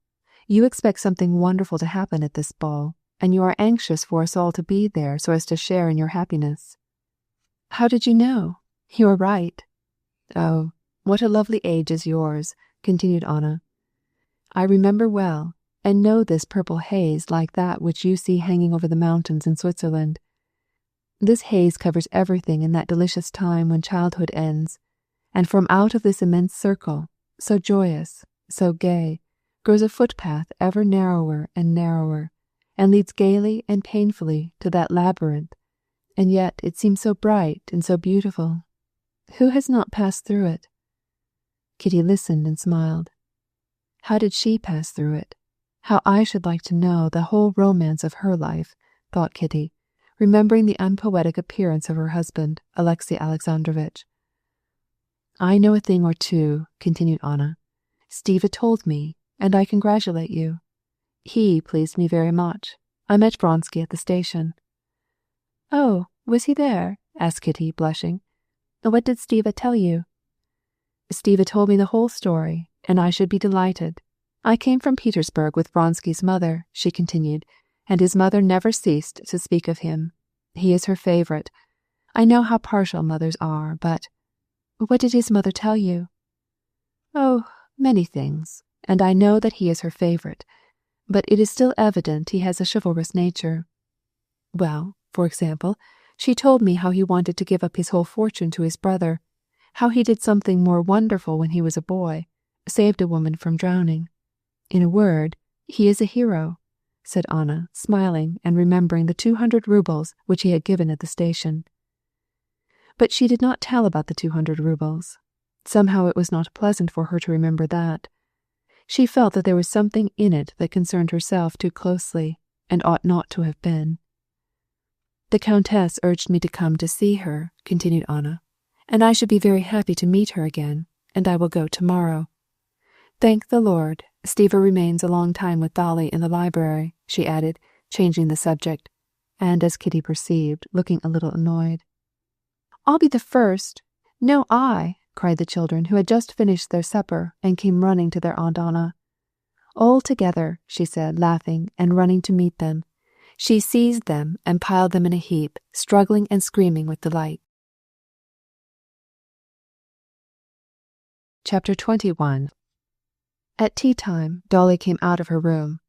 You expect something wonderful to happen at this ball, and you are anxious for us all to be there so as to share in your happiness." "How did you know? You are right." "Oh, what a lovely age is yours," continued Anna. "I remember well, and know this purple haze like that which you see hanging over the mountains in Switzerland. This haze covers everything in that delicious time when childhood ends, and from out of this immense circle, so joyous, so gay, grows a footpath ever narrower and narrower, and leads gaily and painfully to that labyrinth, and yet it seems so bright and so beautiful. Who has not passed through it?" Kitty listened and smiled. How did she pass through it? How I should like to know the whole romance of her life, thought Kitty, remembering the unpoetic appearance of her husband, Alexey Alexandrovitch. "I know a thing or two," continued Anna. "Stiva told me, and I congratulate you. He pleased me very much. I met Vronsky at the station." "Oh, was he there?" asked Kitty, blushing. "What did Stiva tell you?" "Stiva told me the whole story, and I should be delighted. I came from Petersburg with Vronsky's mother," she continued, "and his mother never ceased to speak of him. He is her favorite. I know how partial mothers are, but—" "What did his mother tell you?" "Oh, many things, and I know that he is her favorite, but it is still evident he has a chivalrous nature. Well, for example, she told me how he wanted to give up his whole fortune to his brother, how he did something more wonderful when he was a boy, saved a woman from drowning. In a word, "He is a hero," said Anna, smiling and remembering the 200 rubles which he had given at the station. But she did not tell about the 200 rubles. Somehow it was not pleasant for her to remember that. She felt that there was something in it that concerned herself too closely, and ought not to have been. "The Countess urged me to come to see her," continued Anna, "and I should be very happy to meet her again, and I will go tomorrow. Thank the Lord, Stiva remains a long time with Dolly in the library," she added, changing the subject, and, as Kitty perceived, looking a little annoyed. "I'll be the first. No, I," cried the children, who had just finished their supper and came running to their Aunt Anna. "All together," she said, laughing, and running to meet them. She seized them and piled them in a heap, struggling and screaming with delight. Chapter 21. At tea-time, Dolly came out of her room.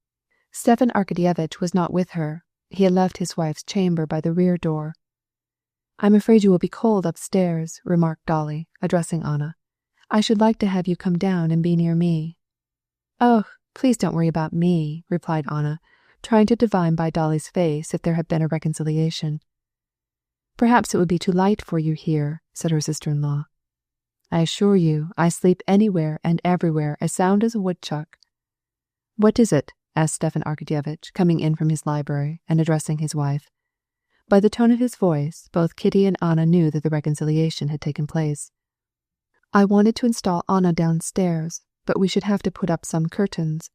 Stepan Arkadyevitch was not with her. He had left his wife's chamber by the rear door. "I'm afraid you will be cold upstairs," remarked Dolly, addressing Anna. "I should like to have you come down and be near me." "Oh, please don't worry about me," replied Anna, trying to divine by Dolly's face if there had been a reconciliation. "Perhaps it would be too light for you here," said her sister-in-law. "I assure you, I sleep anywhere and everywhere as sound as a woodchuck." "What is it?" asked Stepan Arkadyevitch, coming in from his library and addressing his wife. By the tone of his voice, both Kitty and Anna knew that the reconciliation had taken place. "I wanted to install Anna downstairs, but we should have to put up some curtains.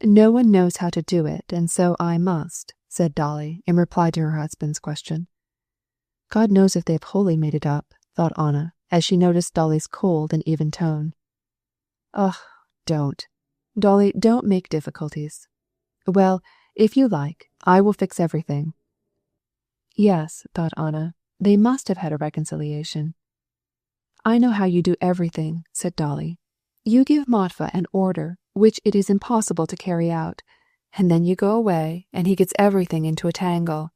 No one knows how to do it, and so I must," said Dolly, in reply to her husband's question. "God knows if they have wholly made it up," thought Anna, as she noticed Dolly's cold and even tone. "Ugh, don't. Dolly, don't make difficulties. Well, if you like, I will fix everything." Yes, thought Anna, they must have had a reconciliation. "I know how you do everything," said Dolly. "You give Matvey an order which it is impossible to carry out, and then you go away and he gets everything into a tangle."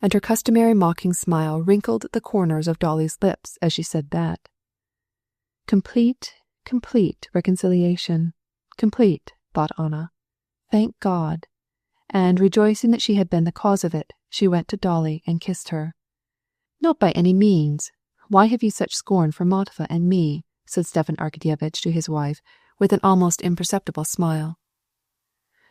And her customary mocking smile wrinkled the corners of Dolly's lips as she said that. Complete reconciliation. Complete, thought Anna. Thank God. And rejoicing that she had been the cause of it, she went to Dolly and kissed her. "Not by any means. Why have you such scorn for Matvey and me?" said Stepan Arkadyevitch to his wife, with an almost imperceptible smile.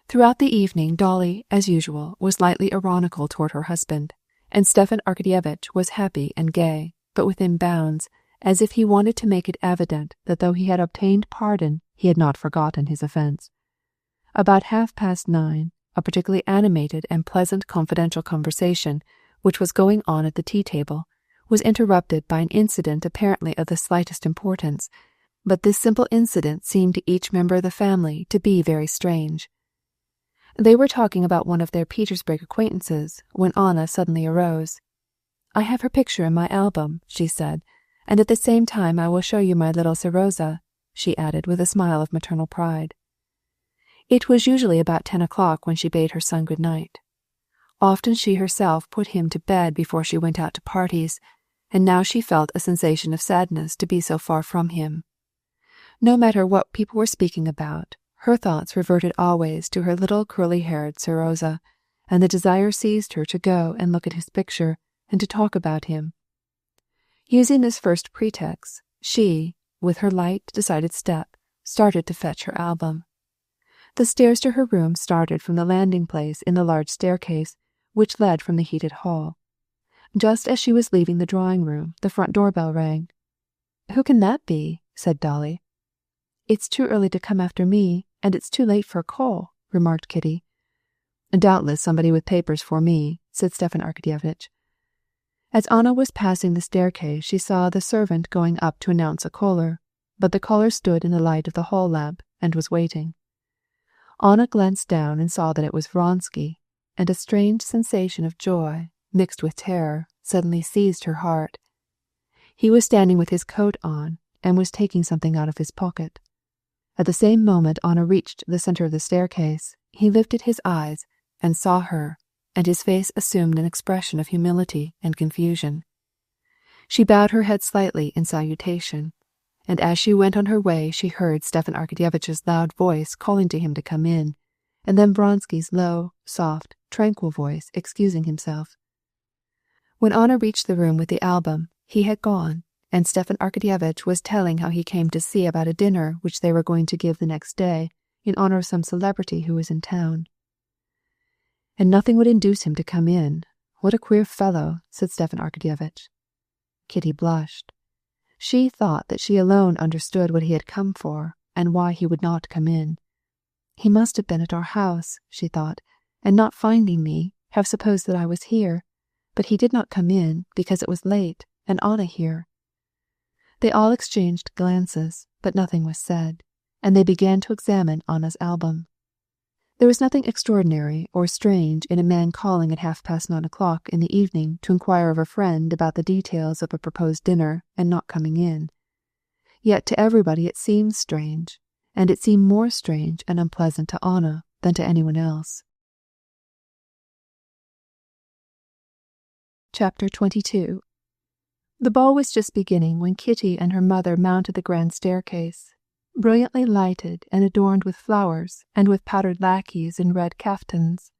Throughout the evening, Dolly, as usual, was lightly ironical toward her husband, and Stepan Arkadyevitch was happy and gay, but within bounds, as if he wanted to make it evident that though he had obtained pardon, he had not forgotten his offence. About 9:30, a particularly animated and pleasant confidential conversation, which was going on at the tea-table, was interrupted by an incident apparently of the slightest importance, but this simple incident seemed to each member of the family to be very strange. They were talking about one of their Petersburg acquaintances when Anna suddenly arose. "I have her picture in my album," she said, "and at the same time I will show you my little Serosa," she added with a smile of maternal pride. It was usually about 10 o'clock when she bade her son good night. Often she herself put him to bed before she went out to parties, and now she felt a sensation of sadness to be so far from him. No matter what people were speaking about, her thoughts reverted always to her little curly-haired Serosa, and the desire seized her to go and look at his picture and to talk about him. Using this first pretext, she, with her light, decided step, started to fetch her album. The stairs to her room started from the landing-place in the large staircase, which led from the heated hall. Just as she was leaving the drawing-room, the front door-bell rang. "Who can that be?" said Dolly. "It's too early to come after me, and it's too late for a call," remarked Kitty. "Doubtless somebody with papers for me," said Stepan Arkadyevitch. As Anna was passing the staircase, she saw the servant going up to announce a caller, but the caller stood in the light of the hall lamp and was waiting. Anna glanced down and saw that it was Vronsky, and a strange sensation of joy, mixed with terror, suddenly seized her heart. He was standing with his coat on, and was taking something out of his pocket. At the same moment Anna reached the center of the staircase, he lifted his eyes and saw her, and his face assumed an expression of humility and confusion. She bowed her head slightly in salutation, and as she went on her way she heard Stepan Arkadyevitch's loud voice calling to him to come in, and then Vronsky's low, soft, tranquil voice excusing himself. When Anna reached the room with the album, he had gone, and Stepan Arkadyevitch was telling how he came to see about a dinner which they were going to give the next day, in honor of some celebrity who was in town. And nothing would induce him to come in. What a queer fellow, said Stepan Arkadyevitch. Kitty blushed. She thought that she alone understood what he had come for, and why he would not come in. He must have been at our house, she thought, and not finding me, have supposed that I was here, but he did not come in because it was late, and Anna here. They all exchanged glances, but nothing was said, and they began to examine Anna's album. There was nothing extraordinary or strange in a man calling at 9:30 in the evening to inquire of a friend about the details of a proposed dinner and not coming in. Yet to everybody it seemed strange, and it seemed more strange and unpleasant to Anna than to anyone else. Chapter 22. The ball was just beginning when Kitty and her mother mounted the grand staircase, brilliantly lighted and adorned with flowers and with powdered lackeys in red kaftans.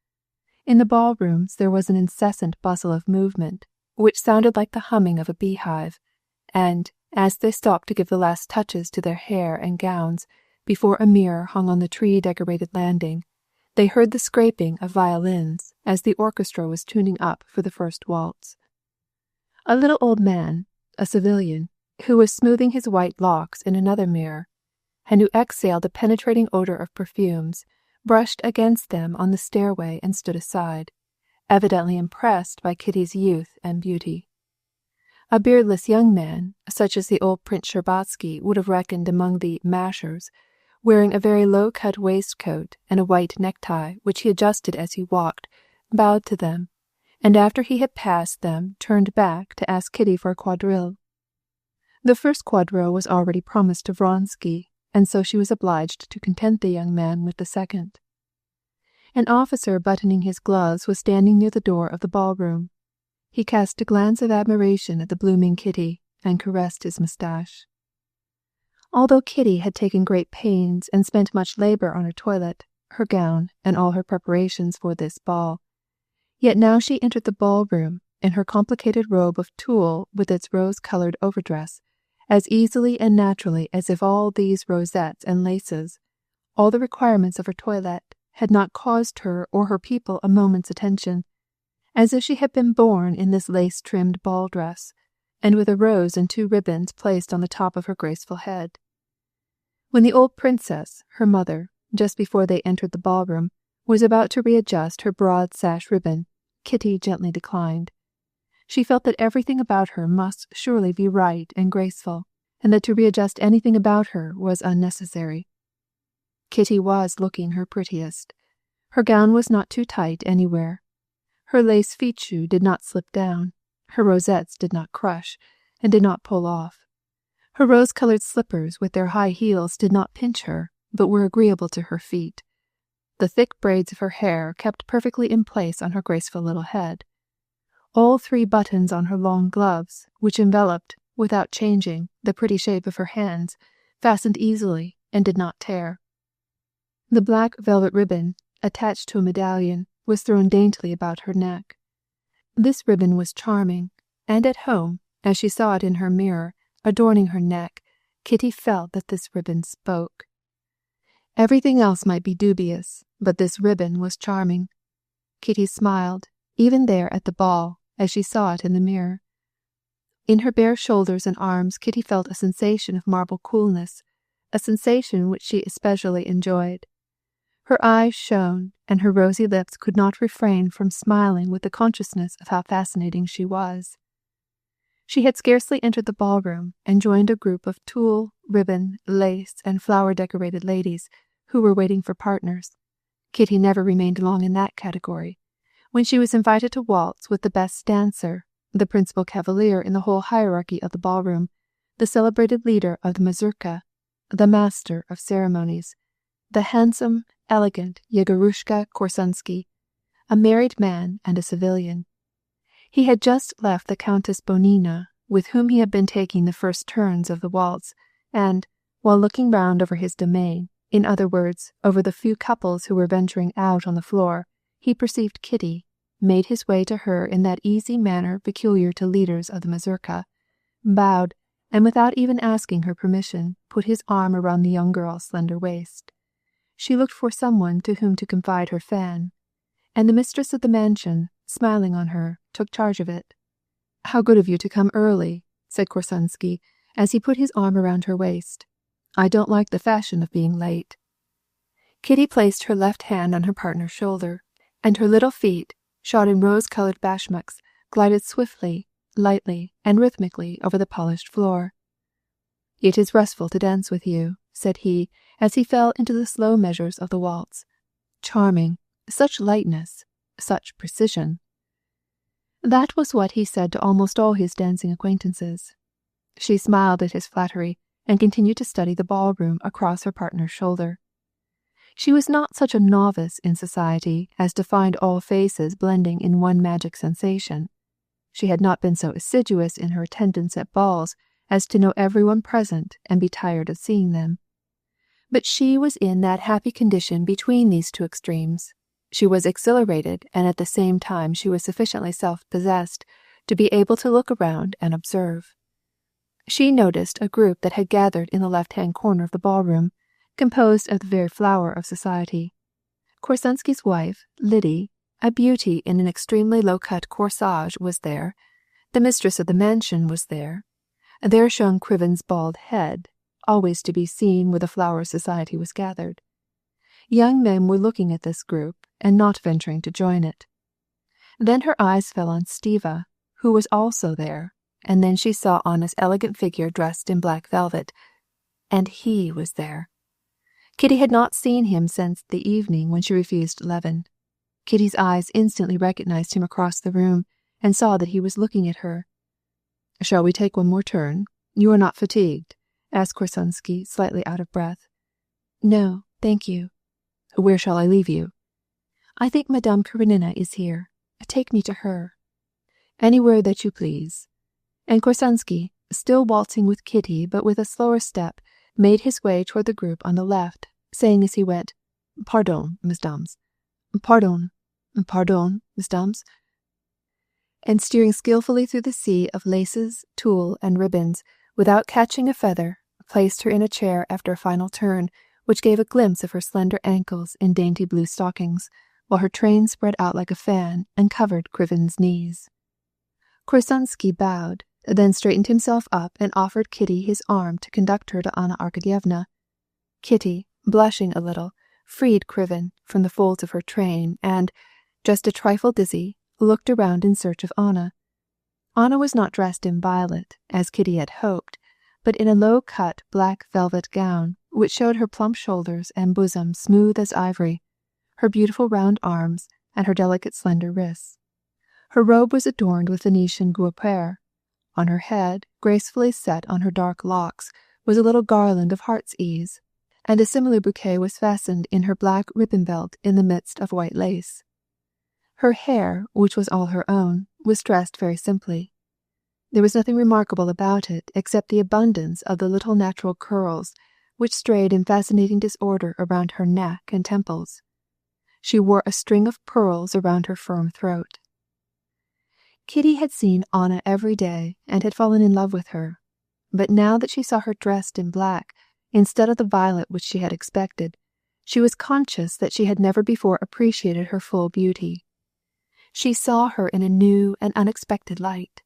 In the ballrooms there was an incessant bustle of movement, which sounded like the humming of a beehive, and, as they stopped to give the last touches to their hair and gowns before a mirror hung on the tree-decorated landing, they heard the scraping of violins as the orchestra was tuning up for the first waltz. A little old man, a civilian, who was smoothing his white locks in another mirror, and who exhaled a penetrating odor of perfumes, brushed against them on the stairway and stood aside, evidently impressed by Kitty's youth and beauty. A beardless young man, such as the old Prince Shtcherbatsky would have reckoned among the mashers, wearing a very low-cut waistcoat and a white necktie which he adjusted as he walked, bowed to them, and after he had passed them turned back to ask Kitty for a quadrille. The first quadrille was already promised to Vronsky, and so she was obliged to content the young man with the second. An officer buttoning his gloves was standing near the door of the ballroom. He cast a glance of admiration at the blooming Kitty and caressed his moustache. Although Kitty had taken great pains and spent much labor on her toilet, her gown, and all her preparations for this ball, yet now she entered the ballroom in her complicated robe of tulle with its rose-colored overdress, as easily and naturally as if all these rosettes and laces, all the requirements of her toilette, had not caused her or her people a moment's attention, as if she had been born in this lace-trimmed ball dress, and with a rose and 2 ribbons placed on the top of her graceful head. When the old princess, her mother, just before they entered the ballroom, was about to readjust her broad sash ribbon, Kitty gently declined. She felt that everything about her must surely be right and graceful, and that to readjust anything about her was unnecessary. Kitty was looking her prettiest. Her gown was not too tight anywhere. Her lace fichu did not slip down. Her rosettes did not crush, and did not pull off. Her rose-colored slippers with their high heels did not pinch her, but were agreeable to her feet. The thick braids of her hair kept perfectly in place on her graceful little head. All 3 buttons on her long gloves, which enveloped, without changing, the pretty shape of her hands, fastened easily and did not tear. The black velvet ribbon, attached to a medallion, was thrown daintily about her neck. This ribbon was charming, and at home, as she saw it in her mirror, adorning her neck, Kitty felt that this ribbon spoke. Everything else might be dubious, but this ribbon was charming. Kitty smiled, even there at the ball, as she saw it in the mirror. In her bare shoulders and arms Kitty felt a sensation of marble coolness, a sensation which she especially enjoyed. Her eyes shone, and her rosy lips could not refrain from smiling with the consciousness of how fascinating she was. She had scarcely entered the ballroom and joined a group of tulle, ribbon, lace, and flower-decorated ladies who were waiting for partners. Kitty never remained long in that category, when she was invited to waltz with the best dancer, the principal cavalier in the whole hierarchy of the ballroom, the celebrated leader of the mazurka, the master of ceremonies, the handsome, elegant Yegorushka Korsunsky, a married man and a civilian. He had just left the Countess Bonina, with whom he had been taking the first turns of the waltz, and, while looking round over his domain, In other words, over the few couples who were venturing out on the floor, he perceived Kitty, made his way to her in that easy manner peculiar to leaders of the mazurka, bowed, and without even asking her permission, put his arm around the young girl's slender waist. She looked for someone to whom to confide her fan, and the mistress of the mansion, smiling on her, took charge of it. "How good of you to come early," said Korsunsky, as he put his arm around her waist. "I don't like the fashion of being late." Kitty placed her left hand on her partner's shoulder, and her little feet, shod in rose-colored bashmaks, glided swiftly, lightly, and rhythmically over the polished floor. "It is restful to dance with you," said he, as he fell into the slow measures of the waltz. "Charming, such lightness, such precision." That was what he said to almost all his dancing acquaintances. She smiled at his flattery, and continued to study the ballroom across her partner's shoulder. She was not such a novice in society as to find all faces blending in one magic sensation. She had not been so assiduous in her attendance at balls as to know everyone present and be tired of seeing them. But she was in that happy condition between these two extremes. She was exhilarated, and at the same time she was sufficiently self-possessed to be able to look around and observe. She noticed a group that had gathered in the left-hand corner of the ballroom, composed of the very flower of society. Korsunsky's wife, Liddy, a beauty in an extremely low-cut corsage, was there. The mistress of the mansion was there. There shone Kriven's bald head, always to be seen where the flower society was gathered. Young men were looking at this group, and not venturing to join it. Then her eyes fell on Stiva, who was also there, and then she saw Anna's elegant figure dressed in black velvet, and he was there. Kitty had not seen him since the evening when she refused Levin. Kitty's eyes instantly recognized him across the room, and saw that he was looking at her. "Shall we take one more turn? You are not fatigued?" asked Korsunsky, slightly out of breath. "No, thank you." "Where shall I leave you?" "I think Madame Karenina is here. Take me to her." "Anywhere that you please." And Korsunsky, still waltzing with Kitty but with a slower step, made his way toward the group on the left, saying as he went, "Pardon, mesdames. Pardon, pardon, mesdames." And steering skillfully through the sea of laces, tulle, and ribbons, without catching a feather, placed her in a chair after a final turn, which gave a glimpse of her slender ankles in dainty blue stockings, while her train spread out like a fan and covered Kriven's knees. Korsunsky bowed, then straightened himself up and offered Kitty his arm to conduct her to Anna Arkadyevna. Kitty, blushing a little, freed Kriven from the folds of her train and, just a trifle dizzy, looked around in search of Anna. Anna was not dressed in violet, as Kitty had hoped, but in a low-cut black velvet gown, which showed her plump shoulders and bosom smooth as ivory, her beautiful round arms, and her delicate slender wrists. Her robe was adorned with Venetian guipure. On her head, gracefully set on her dark locks, was a little garland of heart's ease, and a similar bouquet was fastened in her black ribbon belt in the midst of white lace. Her hair, which was all her own, was dressed very simply. There was nothing remarkable about it except the abundance of the little natural curls, which strayed in fascinating disorder around her neck and temples. She wore a string of pearls around her firm throat. Kitty had seen Anna every day and had fallen in love with her, but now that she saw her dressed in black, instead of the violet which she had expected, she was conscious that she had never before appreciated her full beauty. She saw her in a new and unexpected light.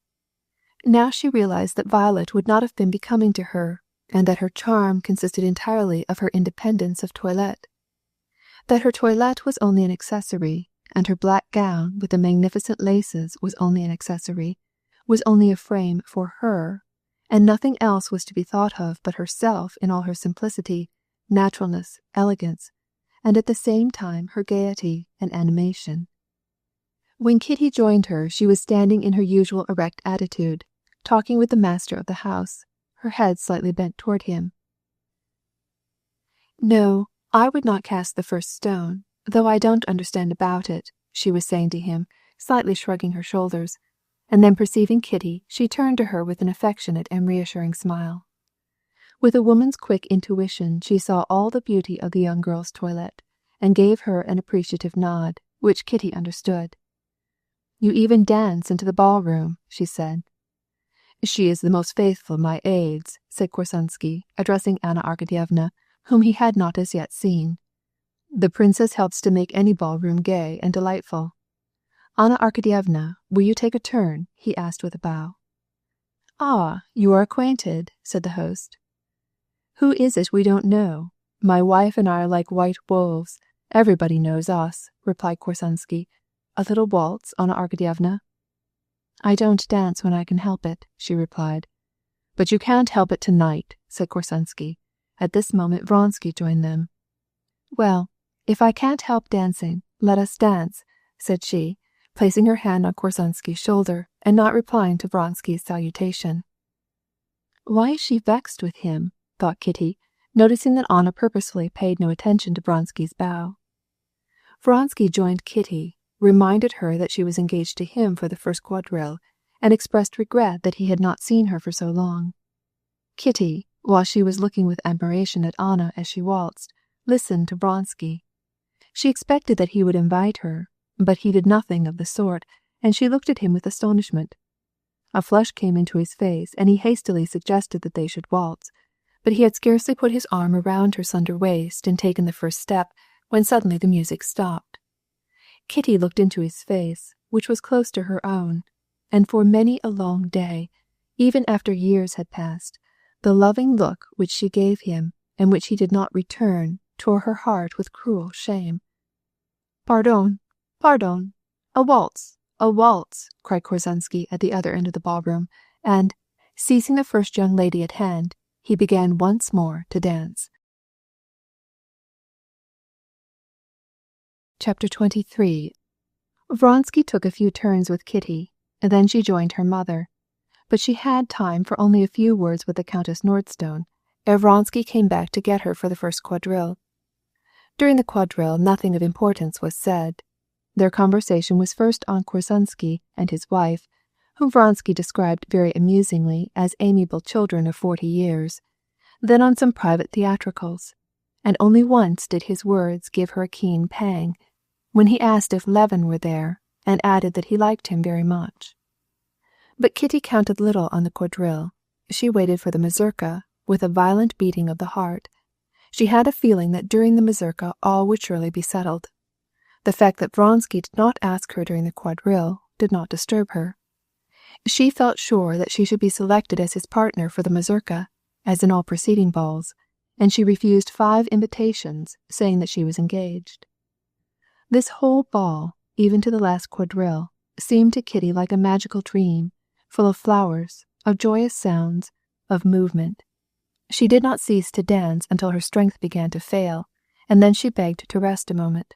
Now she realized that violet would not have been becoming to her, and that her charm consisted entirely of her independence of toilette. That her toilette was only an accessory, and her black gown with the magnificent laces was only an accessory, was only a frame for her, and nothing else was to be thought of but herself in all her simplicity, naturalness, elegance, and at the same time her gaiety and animation. When Kitty joined her, she was standing in her usual erect attitude, talking with the master of the house, her head slightly bent toward him. "No, I would not cast the first stone, though I don't understand about it," she was saying to him, slightly shrugging her shoulders, and then perceiving Kitty, she turned to her with an affectionate and reassuring smile. With a woman's quick intuition, she saw all the beauty of the young girl's toilette, and gave her an appreciative nod, which Kitty understood. "You even dance into the ballroom," she said. "She is the most faithful of my aides," said Korsunsky, addressing Anna Arkadyevna, whom he had not as yet seen. "The princess helps to make any ballroom gay and delightful. Anna Arkadyevna, will you take a turn?" he asked with a bow. "Ah, you are acquainted," said the host. "Who is it we don't know? My wife and I are like white wolves. Everybody knows us," replied Korsunsky. "A little waltz, Anna Arkadyevna?" "I don't dance when I can help it," she replied. "But you can't help it tonight," said Korsunsky. At this moment Vronsky joined them. "Well, if I can't help dancing, let us dance," said she, placing her hand on Korsunsky's shoulder and not replying to Vronsky's salutation. "Why is she vexed with him?" thought Kitty, noticing that Anna purposefully paid no attention to Vronsky's bow. Vronsky joined Kitty, reminded her that she was engaged to him for the first quadrille, and expressed regret that he had not seen her for so long. Kitty, while she was looking with admiration at Anna as she waltzed, listened to Vronsky. She expected that he would invite her, but he did nothing of the sort, and she looked at him with astonishment. A flush came into his face, and he hastily suggested that they should waltz, but he had scarcely put his arm around her slender waist and taken the first step, when suddenly the music stopped. Kitty looked into his face, which was close to her own, and for many a long day, even after years had passed, the loving look which she gave him, and which he did not return, tore her heart with cruel shame. "Pardon, pardon, a waltz, cried Korsunsky at the other end of the ballroom, and, seizing the first young lady at hand, he began once more to dance. Chapter 23. Vronsky took a few turns with Kitty, and then she joined her mother, but she had time for only a few words with the Countess Nordstone, ere Vronsky came back to get her for the first quadrille. During the quadrille nothing of importance was said. Their conversation was first on Korsunsky and his wife, whom Vronsky described very amusingly as amiable children of 40 years, then on some private theatricals, and only once did his words give her a keen pang, when he asked if Levin were there, and added that he liked him very much. But Kitty counted little on the quadrille. She waited for the mazurka with a violent beating of the heart. She had a feeling that during the mazurka all would surely be settled. The fact that Vronsky did not ask her during the quadrille did not disturb her. She felt sure that she should be selected as his partner for the mazurka, as in all preceding balls, and she refused 5 invitations, saying that she was engaged. This whole ball, even to the last quadrille, seemed to Kitty like a magical dream, full of flowers, of joyous sounds, of movement. She did not cease to dance until her strength began to fail, and then she begged to rest a moment.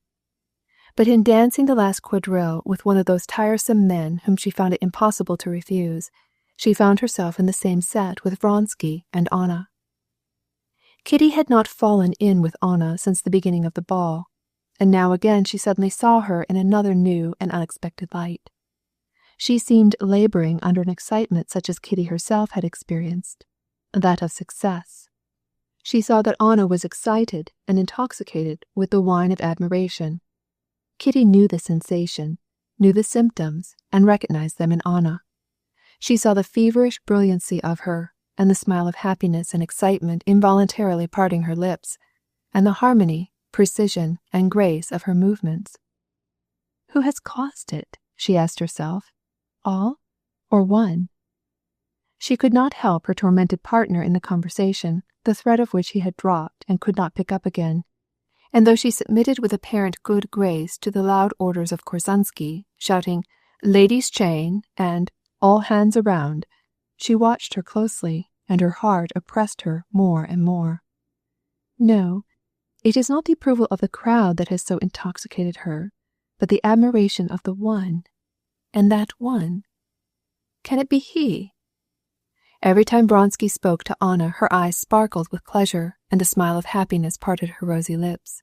But in dancing the last quadrille with one of those tiresome men whom she found it impossible to refuse, she found herself in the same set with Vronsky and Anna. Kitty had not fallen in with Anna since the beginning of the ball, and now again she suddenly saw her in another new and unexpected light. She seemed laboring under an excitement such as Kitty herself had experienced, that of success. She saw that Anna was excited and intoxicated with the wine of admiration. Kitty knew the sensation, knew the symptoms, and recognized them in Anna. She saw the feverish brilliancy of her, and the smile of happiness and excitement involuntarily parting her lips, and the harmony, precision, and grace of her movements. Who has caused it? She asked herself. All or one? She could not help her tormented partner in the conversation, the thread of which he had dropped and could not pick up again, and though she submitted with apparent good grace to the loud orders of Korsunsky, shouting, "Ladies' chain," and "all hands around," she watched her closely, and her heart oppressed her more and more. No, it is not the approval of the crowd that has so intoxicated her, but the admiration of the one, and that one. Can it be he? Every time Vronsky spoke to Anna, her eyes sparkled with pleasure, and a smile of happiness parted her rosy lips.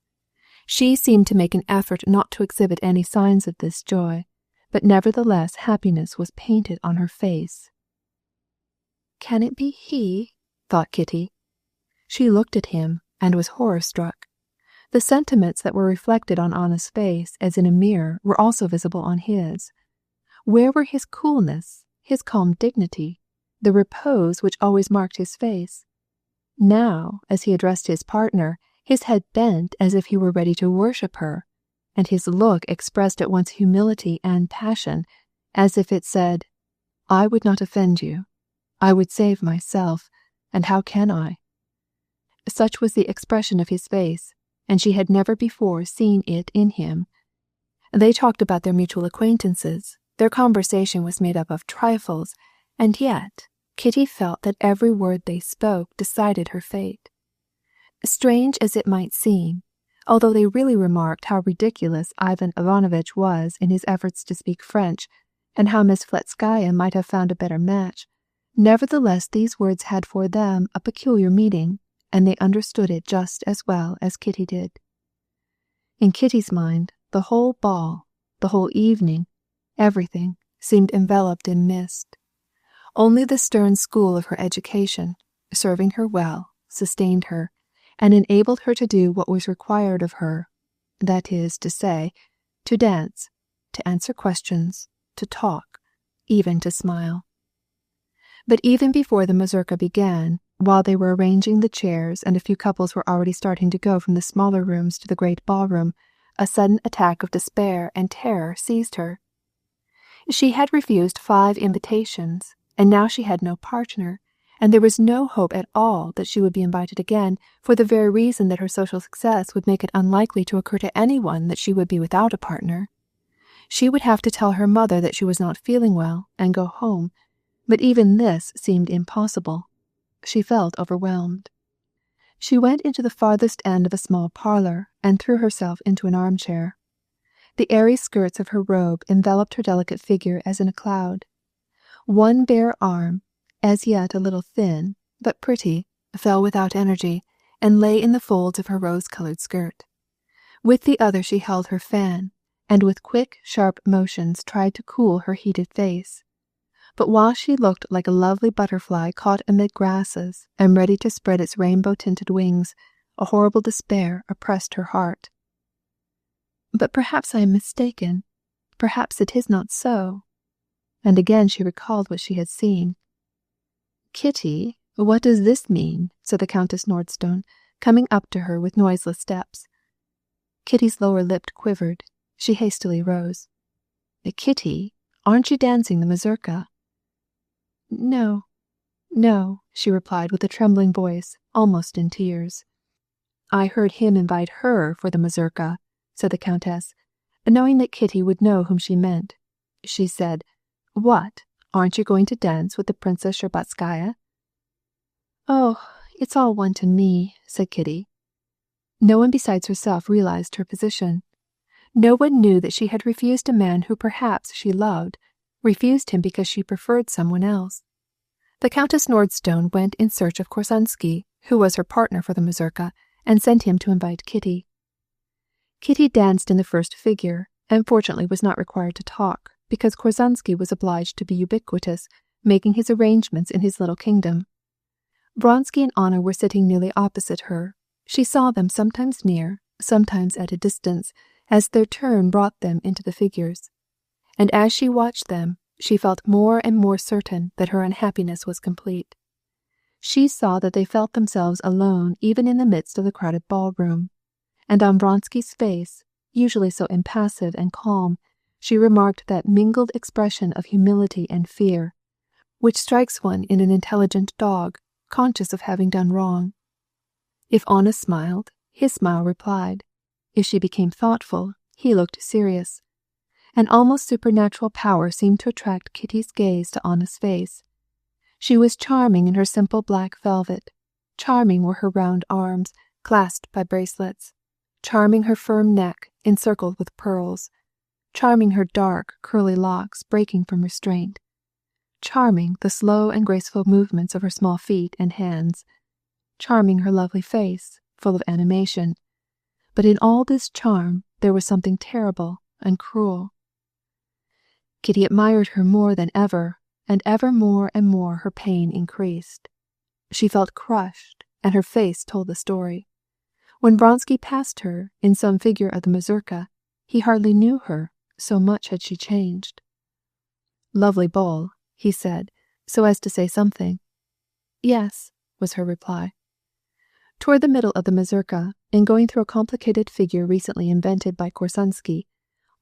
She seemed to make an effort not to exhibit any signs of this joy, but nevertheless happiness was painted on her face. Can it be he? Thought Kitty. She looked at him and was horror-struck. The sentiments that were reflected on Anna's face as in a mirror were also visible on his. Where were his coolness, his calm dignity, the repose which always marked his face? Now, as he addressed his partner, his head bent as if he were ready to worship her, and his look expressed at once humility and passion, as if it said, "I would not offend you. I would save myself, and how can I?" Such was the expression of his face, and she had never before seen it in him. They talked about their mutual acquaintances. Their conversation was made up of trifles, and yet Kitty felt that every word they spoke decided her fate. Strange as it might seem, although they really remarked how ridiculous Ivan Ivanovitch was in his efforts to speak French, and how Miss Fletskaya might have found a better match, nevertheless these words had for them a peculiar meaning, and they understood it just as well as Kitty did. In Kitty's mind, the whole ball, the whole evening, everything seemed enveloped in mist. Only the stern school of her education, serving her well, sustained her, and enabled her to do what was required of her, that is to say, to dance, to answer questions, to talk, even to smile. But even before the mazurka began, while they were arranging the chairs and a few couples were already starting to go from the smaller rooms to the great ballroom, a sudden attack of despair and terror seized her. She had refused 5 invitations, and now she had no partner, and there was no hope at all that she would be invited again, for the very reason that her social success would make it unlikely to occur to anyone that she would be without a partner. She would have to tell her mother that she was not feeling well and go home, but even this seemed impossible. She felt overwhelmed. She went into the farthest end of a small parlor and threw herself into an armchair. The airy skirts of her robe enveloped her delicate figure as in a cloud. One bare arm, as yet a little thin, but pretty, fell without energy, and lay in the folds of her rose-colored skirt. With the other she held her fan, and with quick, sharp motions tried to cool her heated face. But while she looked like a lovely butterfly caught amid grasses and ready to spread its rainbow-tinted wings, a horrible despair oppressed her heart. But perhaps I am mistaken. Perhaps it is not so. And again she recalled what she had seen. "Kitty, what does this mean?" said the Countess Nordstone, coming up to her with noiseless steps. Kitty's lower lip quivered. She hastily rose. "Kitty, aren't you dancing the mazurka?" No, she replied with a trembling voice, almost in tears. "I heard him invite her for the mazurka," said the Countess, knowing that Kitty would know whom she meant. She said, "What, aren't you going to dance with the Princess Shtcherbatskaya?" "Oh, it's all one to me," said Kitty. No one besides herself realized her position. No one knew that she had refused a man who perhaps she loved, refused him because she preferred someone else. The Countess Nordstone went in search of Korzensky, who was her partner for the mazurka, and sent him to invite Kitty. Kitty danced in the first figure, and fortunately was not required to talk, because Korzensky was obliged to be ubiquitous, making his arrangements in his little kingdom. Vronsky and Anna were sitting nearly opposite her. She saw them sometimes near, sometimes at a distance, as their turn brought them into the figures. And as she watched them, she felt more and more certain that her unhappiness was complete. She saw that they felt themselves alone even in the midst of the crowded ballroom, and on Vronsky's face, usually so impassive and calm, she remarked that mingled expression of humility and fear, which strikes one in an intelligent dog, conscious of having done wrong. If Anna smiled, his smile replied. If she became thoughtful, he looked serious. An almost supernatural power seemed to attract Kitty's gaze to Anna's face. She was charming in her simple black velvet. Charming were her round arms, clasped by bracelets. Charming her firm neck, encircled with pearls. Charming her dark, curly locks breaking from restraint. Charming the slow and graceful movements of her small feet and hands. Charming her lovely face, full of animation. But in all this charm there was something terrible and cruel. Kitty admired her more than ever, and ever more and more her pain increased. She felt crushed and her face told the story. When Vronsky passed her in some figure of the mazurka, he hardly knew her, so much had she changed. "Lovely ball," he said, so as to say something. "Yes," was her reply. Toward the middle of the mazurka, and going through a complicated figure recently invented by Korsunsky,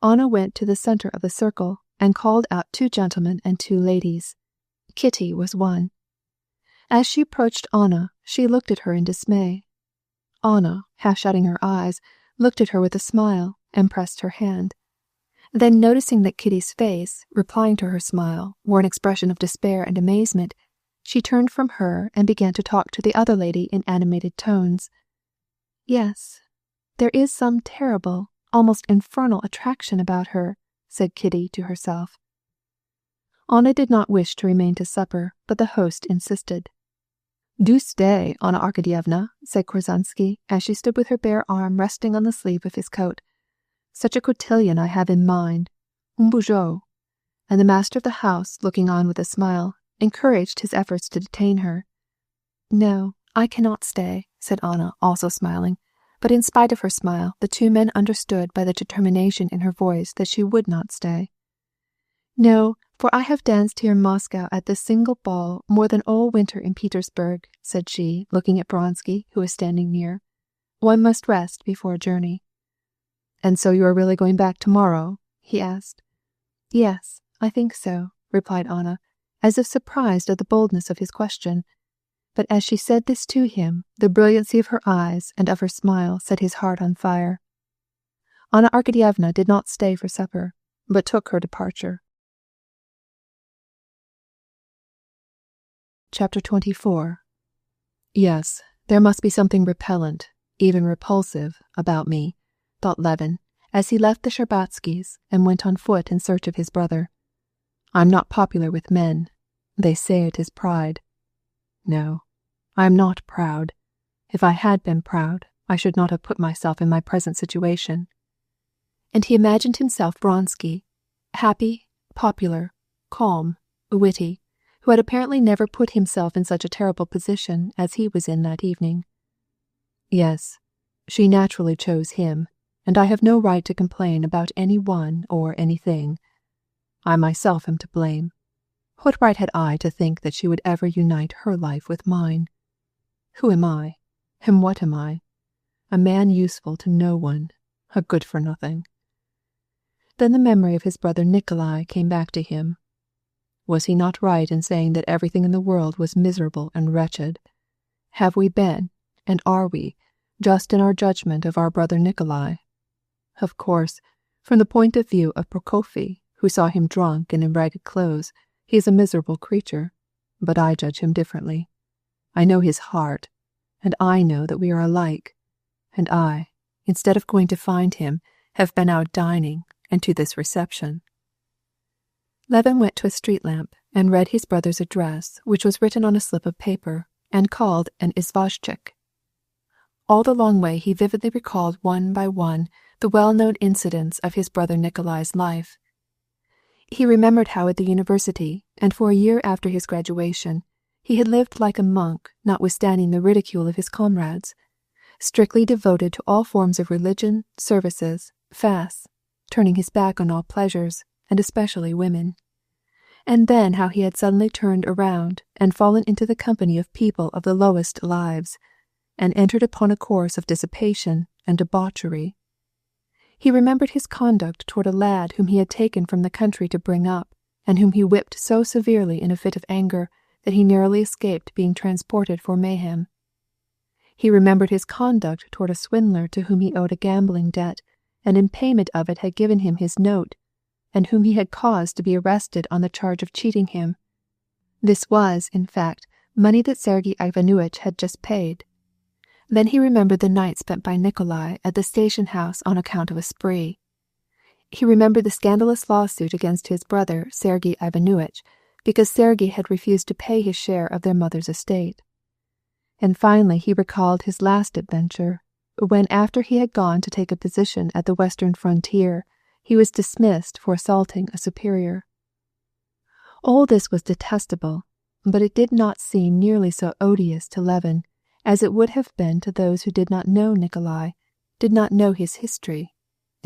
Anna went to the center of the circle and called out 2 gentlemen and 2 ladies. Kitty was one. As she approached Anna, she looked at her in dismay. Anna, half shutting her eyes, looked at her with a smile and pressed her hand. Then, noticing that Kitty's face, replying to her smile, wore an expression of despair and amazement, she turned from her and began to talk to the other lady in animated tones. "Yes, there is some terrible, almost infernal attraction about her," said Kitty to herself. Anna did not wish to remain to supper, but the host insisted. "Do stay, Anna Arkadyevna," said Korsunsky, as she stood with her bare arm resting on the sleeve of his coat. "Such a cotillion I have in mind, un beau jeu." And the master of the house, looking on with a smile, encouraged his efforts to detain her. "No, I cannot stay," said Anna, also smiling, but in spite of her smile, the 2 men understood by the determination in her voice that she would not stay. "No, for I have danced here in Moscow at this single ball more than all winter in Petersburg," said she, looking at Vronsky, who was standing near. "One must rest before a journey." "And so you are really going back tomorrow?" he asked. "Yes, I think so," replied Anna, as if surprised at the boldness of his question. But as she said this to him, the brilliancy of her eyes and of her smile set his heart on fire. Anna Arkadyevna did not stay for supper, but took her departure. Chapter 24. "Yes, there must be something repellent, even repulsive, about me," thought Levin, as he left the Shtcherbatskys and went on foot in search of his brother. "I'm not popular with men. They say it is pride. No, I am not proud. If I had been proud, I should not have put myself in my present situation." And he imagined himself Vronsky, happy, popular, calm, witty, who had apparently never put himself in such a terrible position as he was in that evening. Yes, she naturally chose him, and I have no right to complain about any one or anything. I myself am to blame. What right had I to think that she would ever unite her life with mine? Who am I, and what am I? A man useful to no one, a good-for-nothing. Then the memory of his brother Nikolai came back to him. Was he not right in saying that everything in the world was miserable and wretched? Have we been, and are we, just in our judgment of our brother Nikolai? Of course, from the point of view of Prokofy, who saw him drunk and in ragged clothes, he is a miserable creature, but I judge him differently. I know his heart, and I know that we are alike, and I, instead of going to find him, have been out dining, and to this reception. Levin went to a street lamp and read his brother's address, which was written on a slip of paper, and called an izvozchik. All the long way he vividly recalled one by one the well-known incidents of his brother Nikolai's life. He remembered how at the university, and for a year after his graduation, he had lived like a monk, notwithstanding the ridicule of his comrades, strictly devoted to all forms of religion, services, fasts, turning his back on all pleasures, and especially women. And then how he had suddenly turned around and fallen into the company of people of the lowest lives, and entered upon a course of dissipation and debauchery. He remembered his conduct toward a lad whom he had taken from the country to bring up, and whom he whipped so severely in a fit of anger that he narrowly escaped being transported for mayhem. He remembered his conduct toward a swindler to whom he owed a gambling debt, and in payment of it had given him his note, and whom he had caused to be arrested on the charge of cheating him. This was, in fact, money that Sergei Ivanovitch had just paid. Then he remembered the night spent by Nikolai at the station house on account of a spree. He remembered the scandalous lawsuit against his brother, Sergei Ivanovitch, because Sergei had refused to pay his share of their mother's estate. And finally he recalled his last adventure, when after he had gone to take a position at the western frontier, he was dismissed for assaulting a superior. All this was detestable, but it did not seem nearly so odious to Levin as it would have been to those who did not know Nikolai, did not know his history,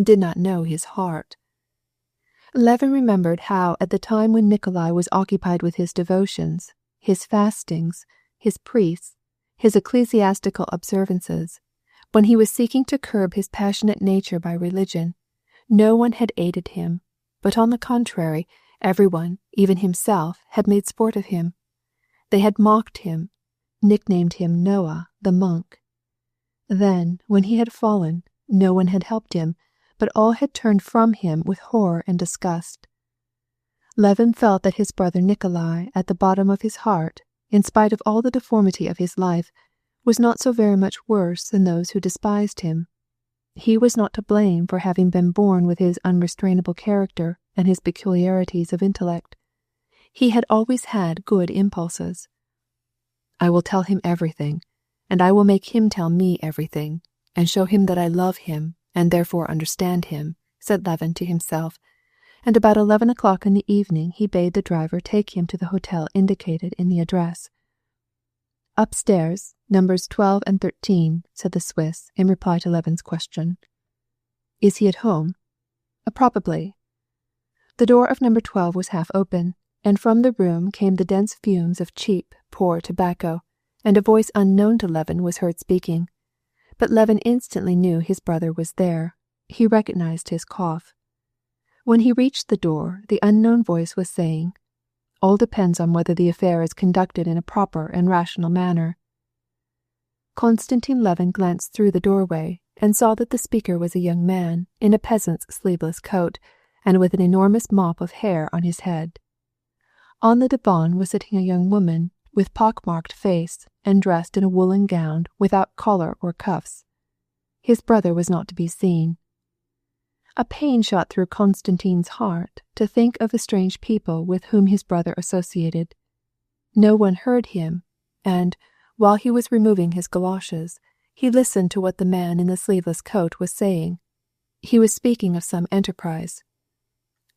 did not know his heart. Levin remembered how, at the time when Nikolai was occupied with his devotions, his fastings, his priests, his ecclesiastical observances, when he was seeking to curb his passionate nature by religion, no one had aided him, but on the contrary, everyone, even himself, had made sport of him. They had mocked him, nicknamed him Noah, the monk. Then, when he had fallen, no one had helped him, but all had turned from him with horror and disgust. Levin felt that his brother Nikolai, at the bottom of his heart, in spite of all the deformity of his life, was not so very much worse than those who despised him. He was not to blame for having been born with his unrestrainable character and his peculiarities of intellect. He had always had good impulses. "I will tell him everything, and I will make him tell me everything, and show him that I love him, and therefore understand him," said Levin to himself, and about 11 o'clock in the evening he bade the driver take him to the hotel indicated in the address. "Upstairs, numbers 12 and 13, said the Swiss, in reply to Levin's question. "Is he at home?" "Probably." The door of number 12 was half open, and from the room came the dense fumes of cheap, poor tobacco, and a voice unknown to Levin was heard speaking. But Levin instantly knew his brother was there. He recognized his cough. When he reached the door, the unknown voice was saying, "All depends on whether the affair is conducted in a proper and rational manner." Konstantin Levin glanced through the doorway and saw that the speaker was a young man in a peasant's sleeveless coat and with an enormous mop of hair on his head. On the divan was sitting a young woman with pock-marked face and dressed in a woolen gown without collar or cuffs. His brother was not to be seen. A pain shot through Konstantin's heart to think of the strange people with whom his brother associated. No one heard him, and, while he was removing his galoshes, he listened to what the man in the sleeveless coat was saying. He was speaking of some enterprise.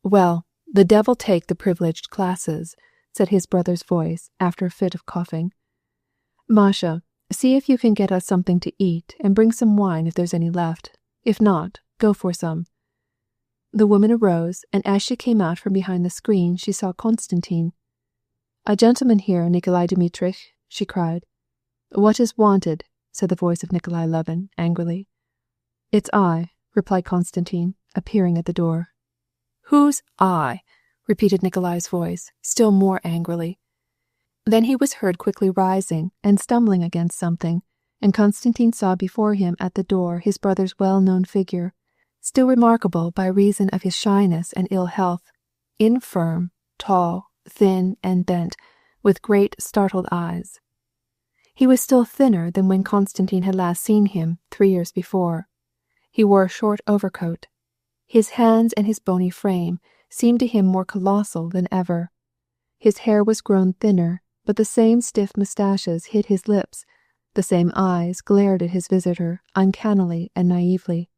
"Well, the devil take the privileged classes," said his brother's voice after a fit of coughing. "Masha, see if you can get us something to eat and bring some wine if there's any left. If not, go for some." The woman arose, and as she came out from behind the screen, she saw Konstantin. "A gentleman here, Nikolai Dmitrich," she cried. "What is wanted?" said the voice of Nikolai Levin, angrily. "It's I," replied Konstantin, appearing at the door. "Who's I?" repeated Nikolai's voice, still more angrily. Then he was heard quickly rising and stumbling against something, and Konstantin saw before him at the door his brother's well-known figure, still remarkable by reason of his shyness and ill health, infirm, tall, thin, and bent, with great startled eyes. He was still thinner than when Konstantin had last seen him 3 years before. He wore a short overcoat. His hands and his bony frame seemed to him more colossal than ever. His hair was grown thinner, but the same stiff moustaches hid his lips, the same eyes glared at his visitor uncannily and naively.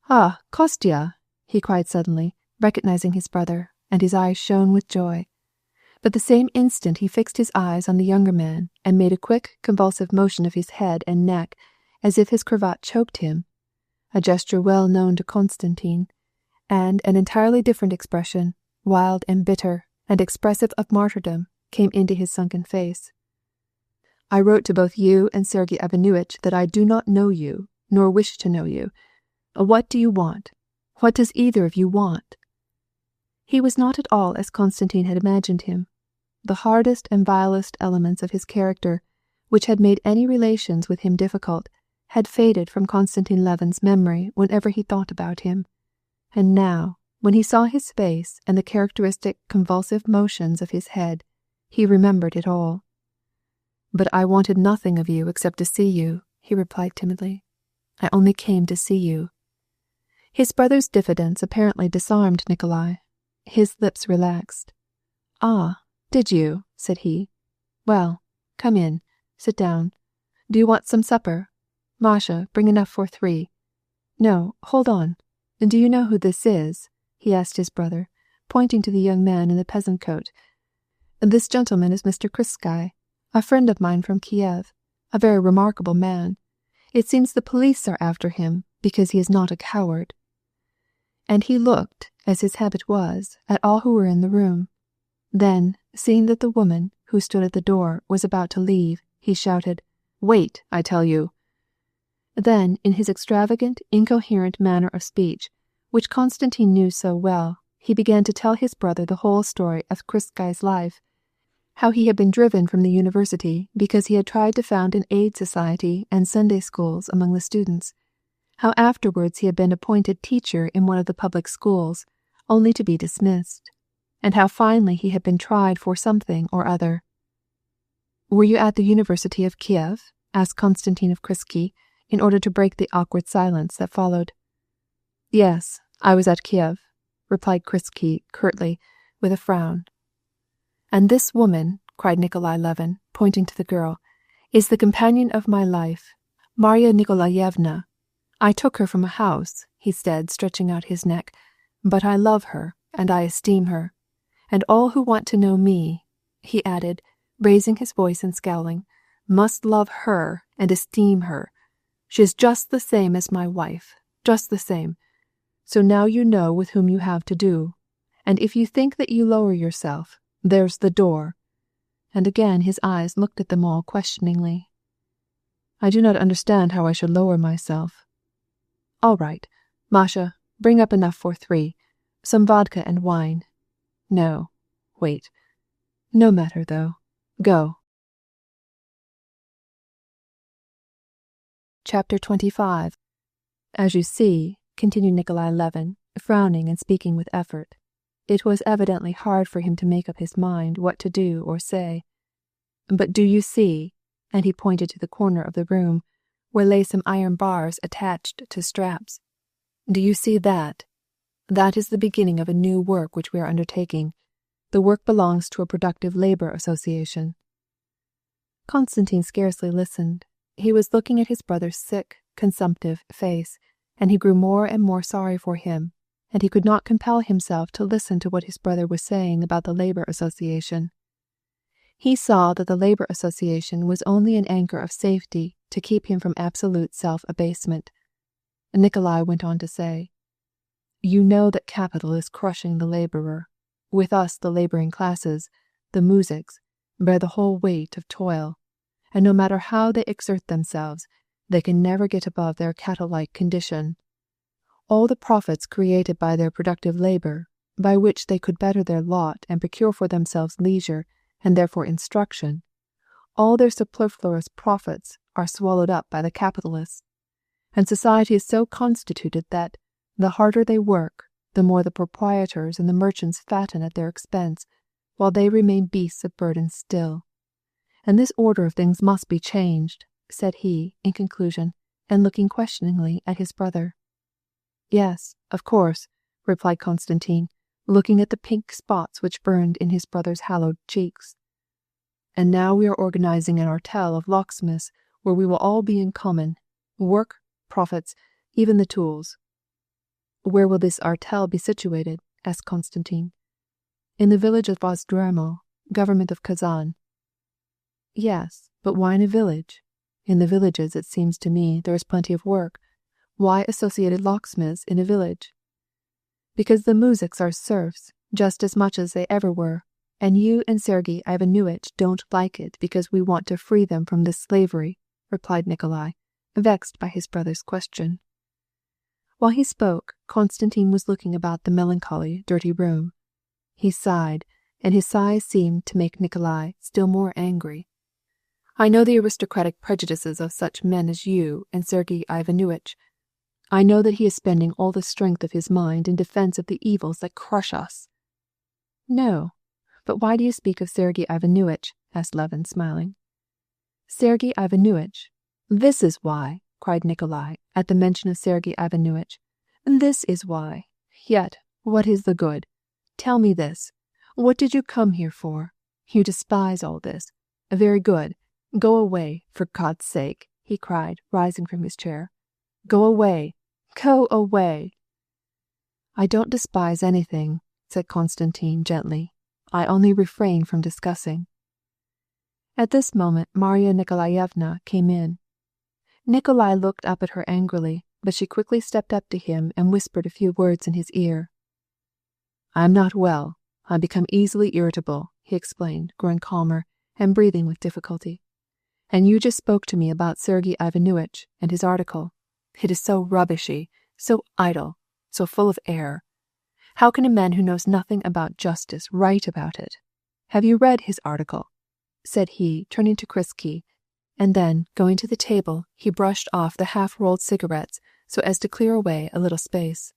"Ah, Kostya!" he cried suddenly, recognizing his brother, and his eyes shone with joy. But the same instant he fixed his eyes on the younger man and made a quick, convulsive motion of his head and neck, as if his cravat choked him, a gesture well known to Konstantin, and an entirely different expression, wild and bitter, and expressive of martyrdom, came into his sunken face. "I wrote to both you and Sergei Ivanovitch that I do not know you, nor wish to know you. What do you want? What does either of you want?" He was not at all as Konstantin had imagined him. The hardest and vilest elements of his character, which had made any relations with him difficult, had faded from Konstantin Levin's memory whenever he thought about him. And now, when he saw his face and the characteristic convulsive motions of his head, he remembered it all. "But I wanted nothing of you except to see you," he replied timidly. "I only came to see you." His brother's diffidence apparently disarmed Nikolai. His lips relaxed. "Ah, did you?" said he. "Well, come in. Sit down. Do you want some supper? Masha, bring enough for 3. No, hold on. Do you know who this is?" he asked his brother, pointing to the young man in the peasant coat. "This gentleman is Mr. Kritsky, a friend of mine from Kiev. A very remarkable man. It seems the police are after him because he is not a coward." And he looked, as his habit was, at all who were in the room. Then, seeing that the woman, who stood at the door, was about to leave, he shouted, "Wait, I tell you!" Then, in his extravagant, incoherent manner of speech, which Constantine knew so well, he began to tell his brother the whole story of Vronsky's life, how he had been driven from the university because he had tried to found an aid society and Sunday schools among the students, how afterwards he had been appointed teacher in one of the public schools, only to be dismissed, and how finally he had been tried for something or other. "Were you at the University of Kiev?" asked Constantine of Vronsky, in order to break the awkward silence that followed. "Yes, I was at Kiev," replied Vronsky curtly, with a frown. "And this woman," cried Nikolai Levin, pointing to the girl, "is the companion of my life, Marya Nikolaevna. I took her from a house," he said, stretching out his neck, "but I love her, and I esteem her. And all who want to know me," he added, raising his voice and scowling, "must love her and esteem her. She is just the same as my wife, just the same. So now you know with whom you have to do. And if you think that you lower yourself, there's the door." And again his eyes looked at them all questioningly. "I do not understand how I should lower myself." "All right. Masha, bring up enough for 3. Some vodka and wine. No, wait. No matter, though. Go." Chapter 25. "As you see," continued Nikolai Levin, frowning and speaking with effort. It was evidently hard for him to make up his mind what to do or say. "But do you see," and he pointed to the corner of the room, where lay some iron bars attached to straps. "Do you see that? That is the beginning of a new work which we are undertaking. The work belongs to a productive labor association." Constantine scarcely listened. He was looking at his brother's sick, consumptive face, and he grew more and more sorry for him, and he could not compel himself to listen to what his brother was saying about the labor association. He saw that the labor association was only an anchor of safety to keep him from absolute self-abasement. Nikolai went on to say, "You know that capital is crushing the laborer. With us the laboring classes, the muzhiks, bear the whole weight of toil, and no matter how they exert themselves, they can never get above their cattle-like condition. All the profits created by their productive labor, by which they could better their lot and procure for themselves leisure and therefore instruction, all their superfluous profits are swallowed up by the capitalists. And society is so constituted that, the harder they work, the more the proprietors and the merchants fatten at their expense, while they remain beasts of burden still. And this order of things must be changed," said he, in conclusion, and looking questioningly at his brother. "Yes, of course," replied Constantine, looking at the pink spots which burned in his brother's hallowed cheeks. "And now we are organizing an artel of locksmiths where we will all be in common, work, profits, even the tools." "Where will this artel be situated?" asked Constantine. "In the village of Vozdremo, government of Kazan." "Yes, but why in a village? In the villages, it seems to me, there is plenty of work. Why associated locksmiths in a village?" "Because the muzhiks are serfs, just as much as they ever were, and you and Sergei Ivanovitch don't like it because we want to free them from this slavery," replied Nikolai, vexed by his brother's question. While he spoke, Constantine was looking about the melancholy, dirty room. He sighed, and his sighs seemed to make Nikolai still more angry. "I know the aristocratic prejudices of such men as you and Sergei Ivanovitch. I know that he is spending all the strength of his mind in defense of the evils that crush us." "No, but why do you speak of Sergei Ivanovitch?" asked Levin, smiling. "Sergei Ivanovitch. This is why," cried Nikolai, at the mention of Sergei Ivanovitch. "This is why. Yet, what is the good? Tell me this. What did you come here for? You despise all this. Very good. Go away, for God's sake," he cried, rising from his chair. "Go away! Go away!" "I don't despise anything," said Constantine gently. "I only refrain from discussing." At this moment Marya Nikolaevna came in. Nikolai looked up at her angrily, but she quickly stepped up to him and whispered a few words in his ear. "I am not well. I become easily irritable," he explained, growing calmer and breathing with difficulty. "And you just spoke to me about Sergei Ivanovitch and his article. It is so rubbishy, so idle, so full of error. How can a man who knows nothing about justice write about it? Have you read his article?" said he, turning to Krisky, and then, going to the table, he brushed off the half-rolled cigarettes so as to clear away a little space.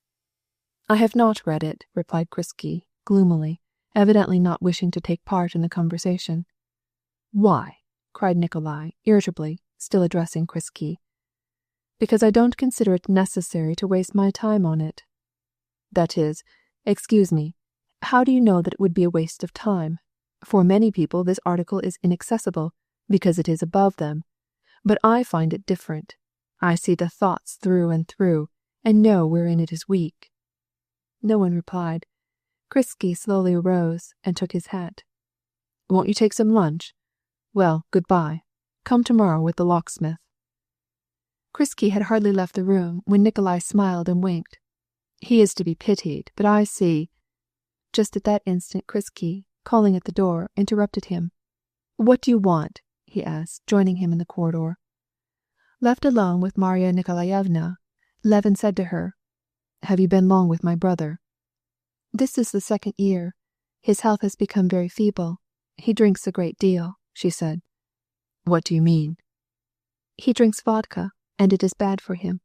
"I have not read it," replied Krisky, gloomily, evidently not wishing to take part in the conversation. "Why?" cried Nikolai, irritably, still addressing Krisky. "Because I don't consider it necessary to waste my time on it." "That is, excuse me, how do you know that it would be a waste of time? For many people this article is inaccessible, because it is above them. But I find it different. I see the thoughts through and through, and know wherein it is weak." No one replied. Krisky slowly arose and took his hat. "Won't you take some lunch? Well, goodbye. Come tomorrow with the locksmith." Krisky had hardly left the room when Nikolai smiled and winked. "He is to be pitied, but I see—" Just at that instant Krisky, calling at the door, interrupted him. "What do you want?" he asked, joining him in the corridor. Left alone with Marya Nikolaevna, Levin said to her, "Have you been long with my brother?" "This is the 2nd year. His health has become very feeble. He drinks a great deal," she said. "What do you mean?" "He drinks vodka, and it is bad for him."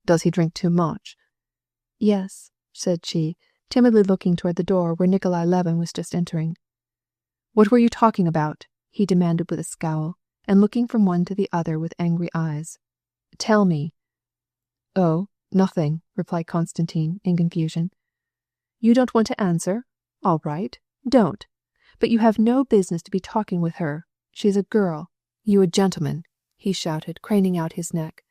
"Does he drink too much?" "Yes," said she, timidly looking toward the door where Nikolai Levin was just entering. "What were you talking about?" he demanded with a scowl, and looking from one to the other with angry eyes. "Tell me." "Oh, nothing," replied Konstantin in confusion. "You don't want to answer? All right, don't. But you have no business to be talking with her. She is a girl. You a gentleman," he shouted, craning out his neck.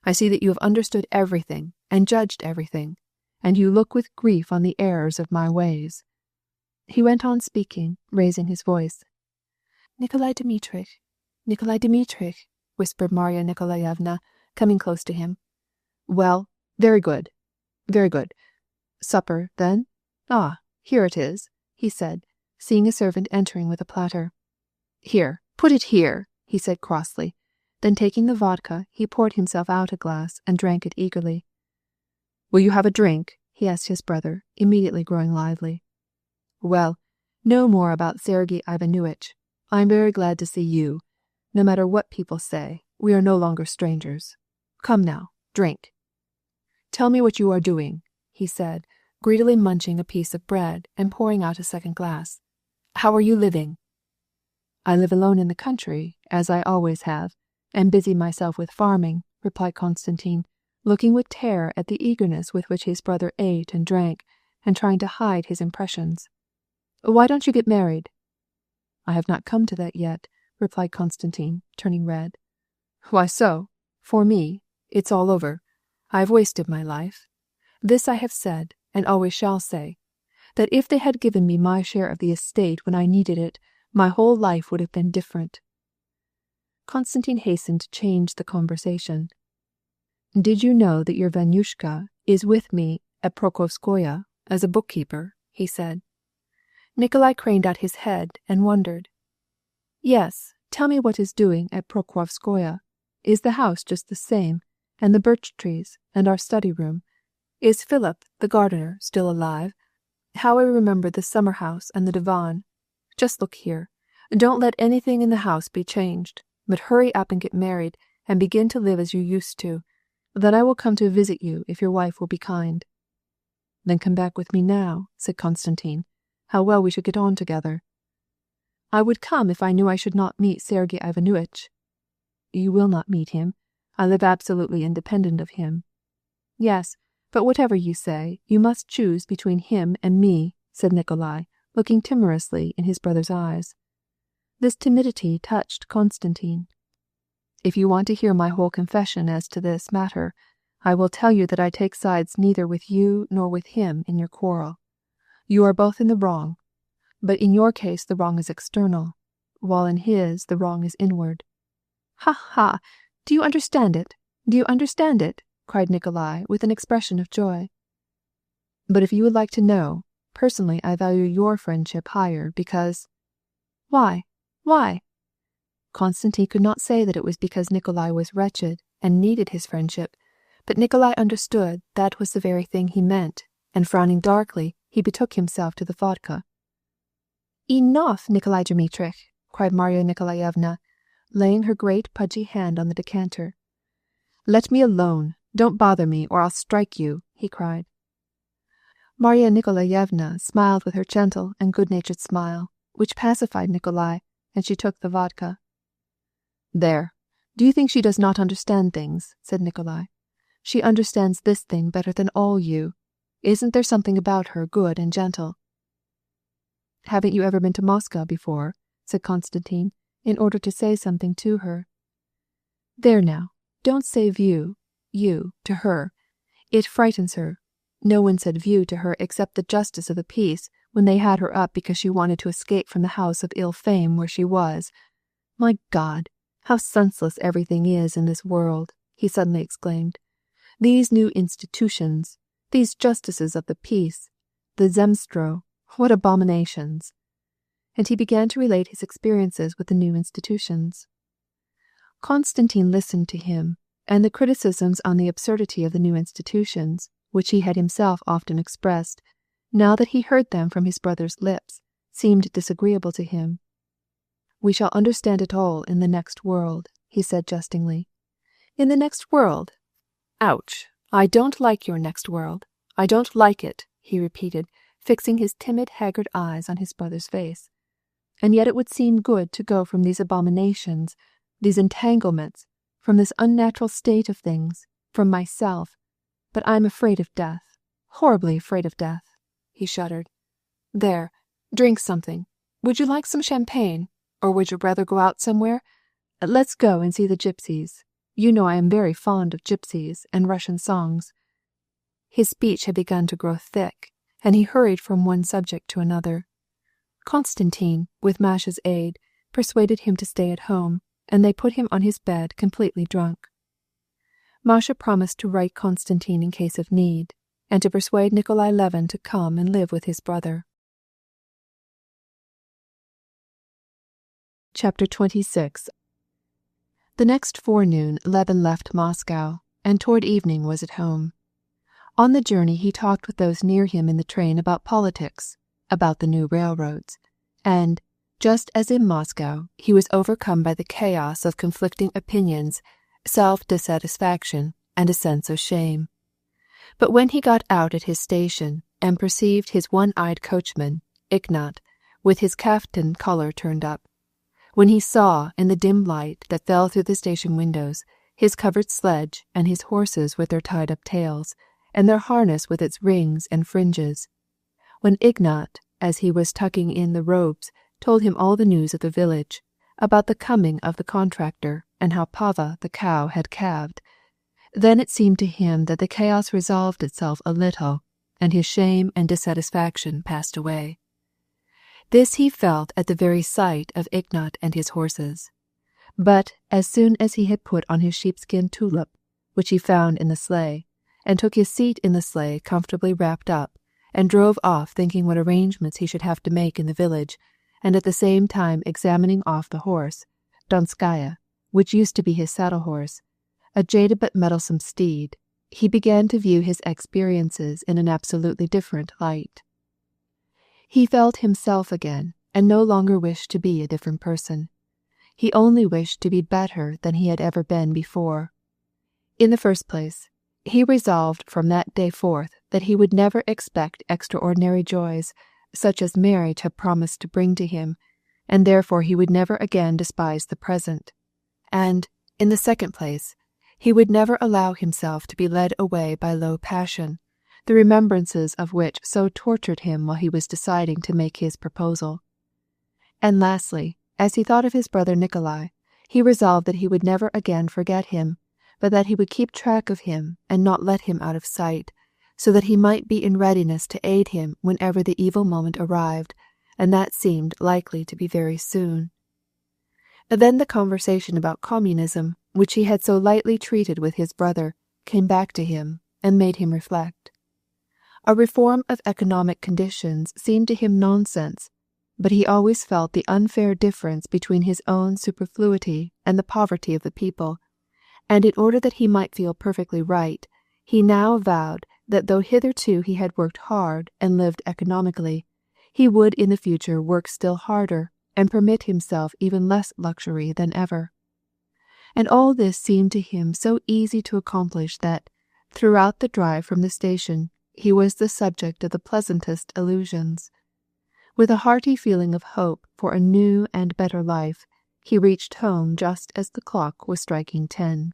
"I see that you have understood everything and judged everything, and you look with grief on the errors of my ways." He went on speaking, raising his voice. "Nikolai Dmitrich, Nikolai Dmitrich," whispered Marya Nikolaevna, coming close to him. "Well, very good, very good. Supper, then? Ah, here it is," he said, seeing a servant entering with a platter. "Here, put it here," he said crossly. Then taking the vodka, he poured himself out a glass and drank it eagerly. "Will you have a drink?" he asked his brother, immediately growing lively. "Well, no more about Sergei Ivanovitch. I am very glad to see you. No matter what people say, we are no longer strangers. Come now, drink. Tell me what you are doing," he said, greedily munching a piece of bread and pouring out a second glass. "How are you living?" "I live alone in the country, as I always have, and busy myself with farming," replied Konstantin, looking with terror at the eagerness with which his brother ate and drank, and trying to hide his impressions. "Why don't you get married?" "I have not come to that yet," replied Konstantin, turning red. "Why so? For me, it's all over. I have wasted my life. This I have said, and always shall say, that if they had given me my share of the estate when I needed it, my whole life would have been different." Konstantin hastened to change the conversation. "Did you know that your Vanyushka is with me at Prokofskoye as a bookkeeper?" he said. Nikolai craned out his head and wondered. "Yes, tell me what is doing at Prokofskoye. Is the house just the same, and the birch trees, and our study room? Is Philip, the gardener, still alive? How I remember the summer house and the divan. Just look here. Don't let anything in the house be changed, but hurry up and get married, and begin to live as you used to. Then I will come to visit you if your wife will be kind." "Then come back with me now," said Konstantin. "How well we should get on together." "I would come if I knew I should not meet Sergei Ivanovitch." "You will not meet him. I live absolutely independent of him." "Yes, but whatever you say, you must choose between him and me," said Nikolai, looking timorously in his brother's eyes. This timidity touched Konstantin. "If you want to hear my whole confession as to this matter, I will tell you that I take sides neither with you nor with him in your quarrel. You are both in the wrong, but in your case the wrong is external. while in his the wrong is inward. Ha ha! Do you understand it? Do you understand it? Cried Nikolai with an expression of joy. But if you would like to know, personally I value your friendship higher because... Why? Why? Konstantin could not say that it was because Nikolai was wretched and needed his friendship, but Nikolai understood that was the very thing he meant, and frowning darkly, he betook himself to the vodka. Enough, Nikolai Dmitrich, cried Marya Nikolaevna, laying her great pudgy hand on the decanter. Let me alone. Don't bother me, or I'll strike you, he cried. Marya Nikolaevna smiled with her gentle and good-natured smile, which pacified Nikolai, and she took the vodka. There. Do you think she does not understand things? Said Nikolai. She understands this thing better than all you. Isn't there something about her good and gentle? Haven't you ever been to Moscow before? Said Konstantin, in order to say something to her. There now, don't say view, you, to her. It frightens her. No one said view to her except the justice of the peace when they had her up because she wanted to escape from the house of ill fame where she was. My God, how senseless everything is in this world, he suddenly exclaimed. These new institutions, these justices of the peace, the zemstvo, what abominations! And he began to relate his experiences with the new institutions. Konstantin listened to him, and the criticisms on the absurdity of the new institutions, which he had himself often expressed, now that he heard them from his brother's lips, seemed disagreeable to him. We shall understand it all in the next world, he said jestingly. In the next world? Ouch! I don't like your next world. I don't like it, he repeated, fixing his timid, haggard eyes on his brother's face. And yet it would seem good to go from these abominations, these entanglements, from this unnatural state of things, from myself. But I'm afraid of death, horribly afraid of death, he shuddered. There, drink something. Would you like some champagne? Or would you rather go out somewhere? Let's go and see the gypsies. You know I am very fond of gypsies and Russian songs. His speech had begun to grow thick, and he hurried from one subject to another. Konstantin, with Masha's aid, persuaded him to stay at home, and they put him on his bed completely drunk. Masha promised to write Konstantin in case of need, and to persuade Nikolai Levin to come and live with his brother. Chapter 26. The next forenoon Levin left Moscow, and toward evening was at home. On the journey he talked with those near him in the train about politics, about the new railroads, and, just as in Moscow, he was overcome by the chaos of conflicting opinions, self-dissatisfaction, and a sense of shame. But when he got out at his station and perceived his one-eyed coachman, Ignat, with his kaftan collar turned up, when he saw, in the dim light that fell through the station windows, his covered sledge and his horses with their tied-up tails, and their harness with its rings and fringes, when Ignat, as he was tucking in the robes, told him all the news of the village, about the coming of the contractor and how Pava the cow had calved, then it seemed to him that the chaos resolved itself a little, and his shame and dissatisfaction passed away. This he felt at the very sight of Ignat and his horses. But as soon as he had put on his sheepskin tulip, which he found in the sleigh, and took his seat in the sleigh comfortably wrapped up, and drove off thinking what arrangements he should have to make in the village, and at the same time examining off the horse, Donskaya, which used to be his saddle-horse, a jaded but mettlesome steed, he began to view his experiences in an absolutely different light. He felt himself again, and no longer wished to be a different person. He only wished to be better than he had ever been before. In the first place, he resolved from that day forth that he would never expect extraordinary joys, such as marriage had promised to bring to him, and therefore he would never again despise the present. And, in the second place, he would never allow himself to be led away by low passion, the remembrances of which so tortured him while he was deciding to make his proposal. And lastly, as he thought of his brother Nikolai, he resolved that he would never again forget him, but that he would keep track of him and not let him out of sight, so that he might be in readiness to aid him whenever the evil moment arrived, and that seemed likely to be very soon. Then the conversation about communism, which he had so lightly treated with his brother, came back to him and made him reflect. A reform of economic conditions seemed to him nonsense, but he always felt the unfair difference between his own superfluity and the poverty of the people, and in order that he might feel perfectly right, he now vowed that though hitherto he had worked hard and lived economically, he would in the future work still harder and permit himself even less luxury than ever. And all this seemed to him so easy to accomplish that, throughout the drive from the station, he was the subject of the pleasantest illusions. With a hearty feeling of hope for a new and better life, he reached home just as the clock was striking 10.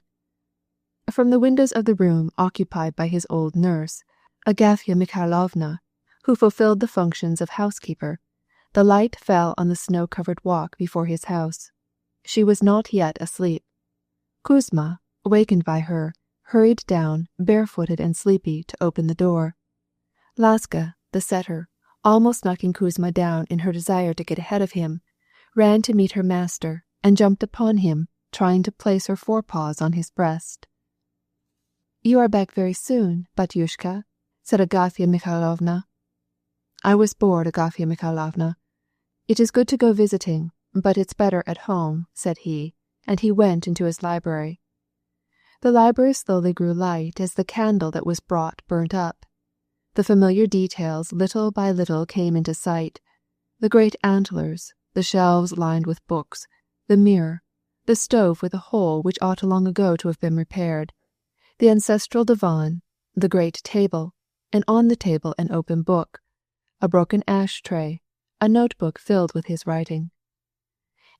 From the windows of the room occupied by his old nurse, Agafya Mikhailovna, who fulfilled the functions of housekeeper, the light fell on the snow-covered walk before his house. She was not yet asleep. Kuzma, awakened by her, hurried down, barefooted and sleepy, to open the door. Laska, the setter, almost knocking Kuzma down in her desire to get ahead of him, ran to meet her master and jumped upon him, trying to place her forepaws on his breast. "You are back very soon, Batyushka," said Agafya Mikhailovna. "I was bored, Agafya Mikhailovna. It is good to go visiting, but it's better at home," said he, and he went into his library. The library slowly grew light as the candle that was brought burnt up. The familiar details little by little came into sight: the great antlers, the shelves lined with books, the mirror, the stove with a hole which ought long ago to have been repaired, the ancestral divan, the great table, and on the table an open book, a broken ash-tray, a notebook filled with his writing.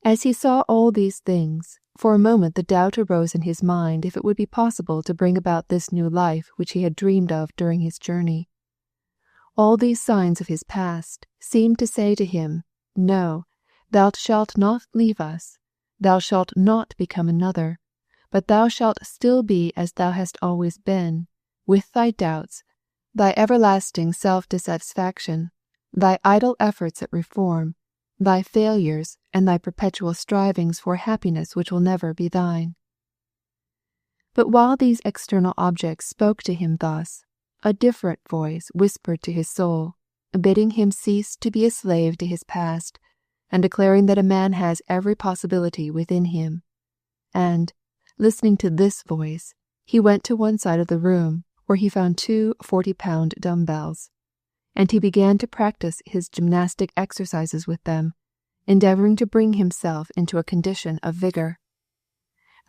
As he saw all these things, for a moment the doubt arose in his mind if it would be possible to bring about this new life which he had dreamed of during his journey. All these signs of his past seemed to say to him, "No, thou shalt not leave us, thou shalt not become another, but thou shalt still be as thou hast always been, with thy doubts, thy everlasting self-dissatisfaction, thy idle efforts at reform, thy failures, and thy perpetual strivings for happiness which will never be thine." But while these external objects spoke to him thus, a different voice whispered to his soul, bidding him cease to be a slave to his past, and declaring that a man has every possibility within him. And, listening to this voice, he went to one side of the room, where he found 2 40-pound dumbbells, and he began to practice his gymnastic exercises with them, endeavoring to bring himself into a condition of vigor.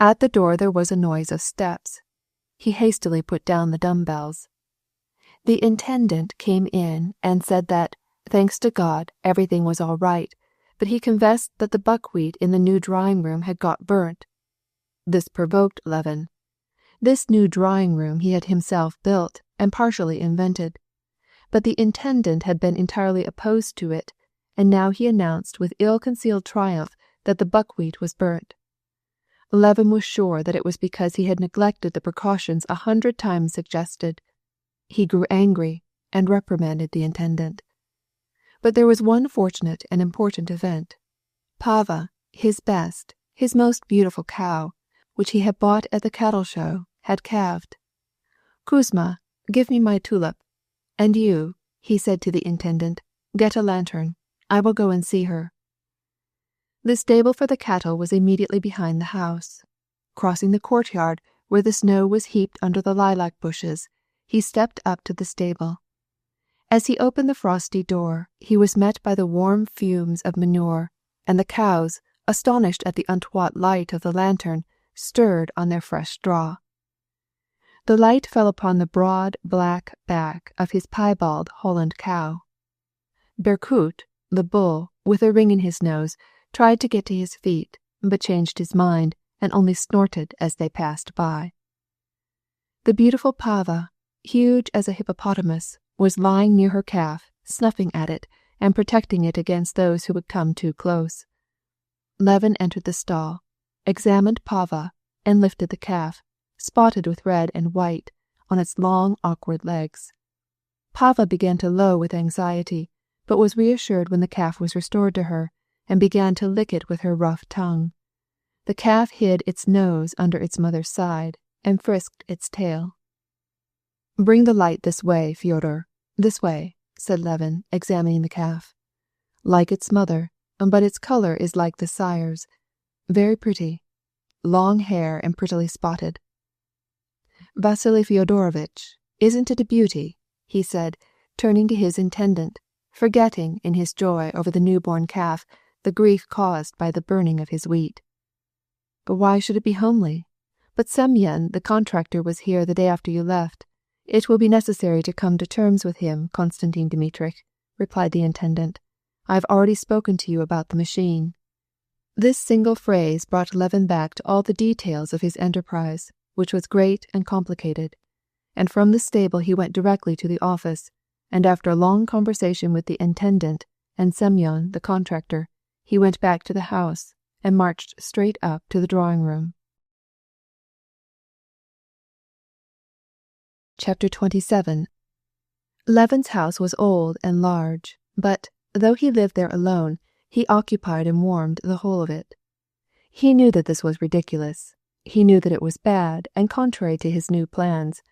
At the door there was a noise of steps. He hastily put down the dumbbells. The intendant came in and said that, thanks to God, everything was all right, but he confessed that the buckwheat in the new drawing-room had got burnt. This provoked Levin. This new drawing-room he had himself built and partially invented, but the intendant had been entirely opposed to it, and now he announced with ill-concealed triumph that the buckwheat was burnt. Levin was sure that it was because he had neglected the precautions 100 times suggested. He grew angry and reprimanded the intendant. But there was one fortunate and important event. Pava, his best, his most beautiful cow, which he had bought at the cattle show, had calved. "Kuzma, give me my tulip. And you," he said to the intendant, "get a lantern. I will go and see her." The stable for the cattle was immediately behind the house. Crossing the courtyard, where the snow was heaped under the lilac bushes, he stepped up to the stable. As he opened the frosty door, he was met by the warm fumes of manure, and the cows, astonished at the untaught light of the lantern, stirred on their fresh straw. The light fell upon the broad, black back of his piebald Holland cow. Berkut, the bull, with a ring in his nose, tried to get to his feet, but changed his mind and only snorted as they passed by. The beautiful Pava, huge as a hippopotamus, was lying near her calf, snuffing at it and protecting it against those who would come too close. Levin entered the stall, examined Pava, and lifted the calf, spotted with red and white, on its long, awkward legs. Pava began to low with anxiety, but was reassured when the calf was restored to her, and began to lick it with her rough tongue, The calf hid its nose under its mother's side and frisked its tail. "Bring the light this way, Fyodor, this way," said Levin, examining the calf. "Like its mother, but its color is like the sire's. Very pretty. Long hair and prettily spotted." "Vasily Fyodorovitch, isn't it a beauty?" he said, turning to his intendant, forgetting, in his joy over the newborn calf, the grief caused by the burning of his wheat. "But why should it be homely? But Semyon, the contractor, was here the day after you left. It will be necessary to come to terms with him, Konstantin Dmitrich," replied the intendant. "I have already spoken to you about the machine." This single phrase brought Levin back to all the details of his enterprise, which was great and complicated, and from the stable he went directly to the office, and after a long conversation with the intendant and Semyon, the contractor, he went back to the house and marched straight up to the drawing-room. Chapter 27. Levin's house was old and large, but, though he lived there alone, he occupied and warmed the whole of it. He knew that this was ridiculous. He knew that it was bad and contrary to his new plans,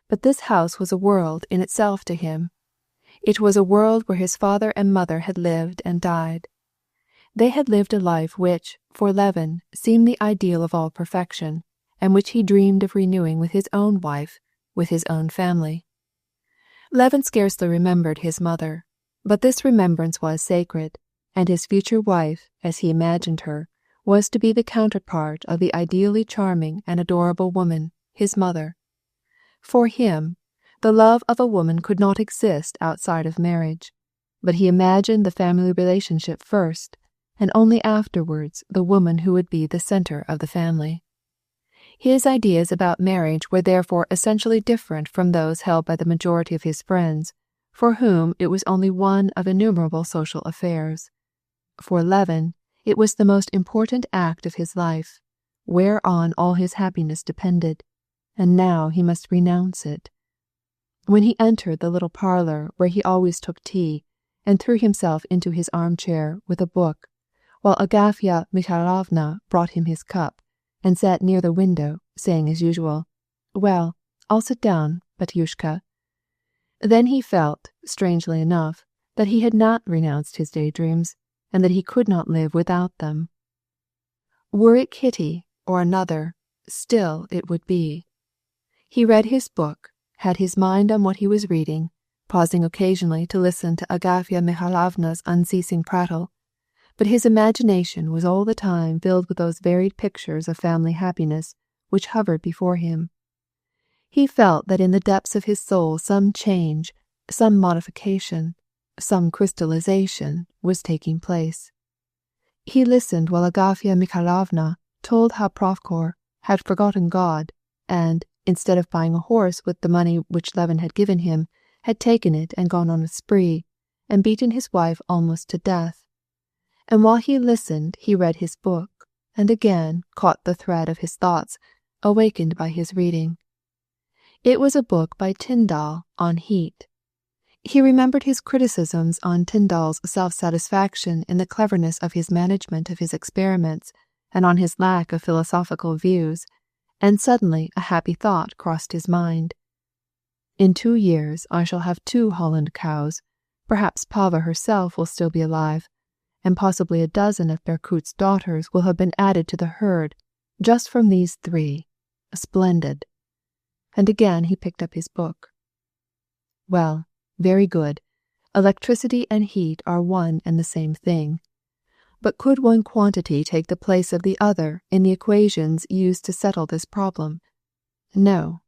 but this house was a world in itself to him. It was a world where his father and mother had lived and died. They had lived a life which, for Levin, seemed the ideal of all perfection, and which he dreamed of renewing with his own wife, with his own family. Levin scarcely remembered his mother, but this remembrance was sacred, and his future wife, as he imagined her, was to be the counterpart of the ideally charming and adorable woman, his mother. For him, the love of a woman could not exist outside of marriage, but he imagined the family relationship first, and only afterwards the woman who would be the center of the family. His ideas about marriage were therefore essentially different from those held by the majority of his friends, for whom it was only one of innumerable social affairs. For Levin, it was the most important act of his life, whereon all his happiness depended, and now he must renounce it. When he entered the little parlor where he always took tea, and threw himself into his armchair with a book, while Agafya Mikhailovna brought him his cup, and sat near the window, saying as usual, "Well, I'll sit down, Batyushka," then he felt, strangely enough, that he had not renounced his daydreams, and that he could not live without them. Were it Kitty or another, still it would be. He read his book, had his mind on what he was reading, pausing occasionally to listen to Agafya Mikhailovna's unceasing prattle, but his imagination was all the time filled with those varied pictures of family happiness which hovered before him. He felt that in the depths of his soul some change, some modification, some crystallization was taking place. He listened while Agafya Mikhailovna told how Prokhor had forgotten God and, instead of buying a horse with the money which Levin had given him, had taken it and gone on a spree, and beaten his wife almost to death. And while he listened, he read his book, and again caught the thread of his thoughts, awakened by his reading. It was a book by Tyndall on heat. He remembered his criticisms on Tyndall's self-satisfaction in the cleverness of his management of his experiments and on his lack of philosophical views, and suddenly a happy thought crossed his mind. In 2 years I shall have 2 Holland cows, perhaps Pava herself will still be alive, and possibly a dozen of Berkut's daughters will have been added to the herd, just from these 3. Splendid. And again he picked up his book. Well, very good. Electricity and heat are one and the same thing. But could one quantity take the place of the other in the equations used to settle this problem? No.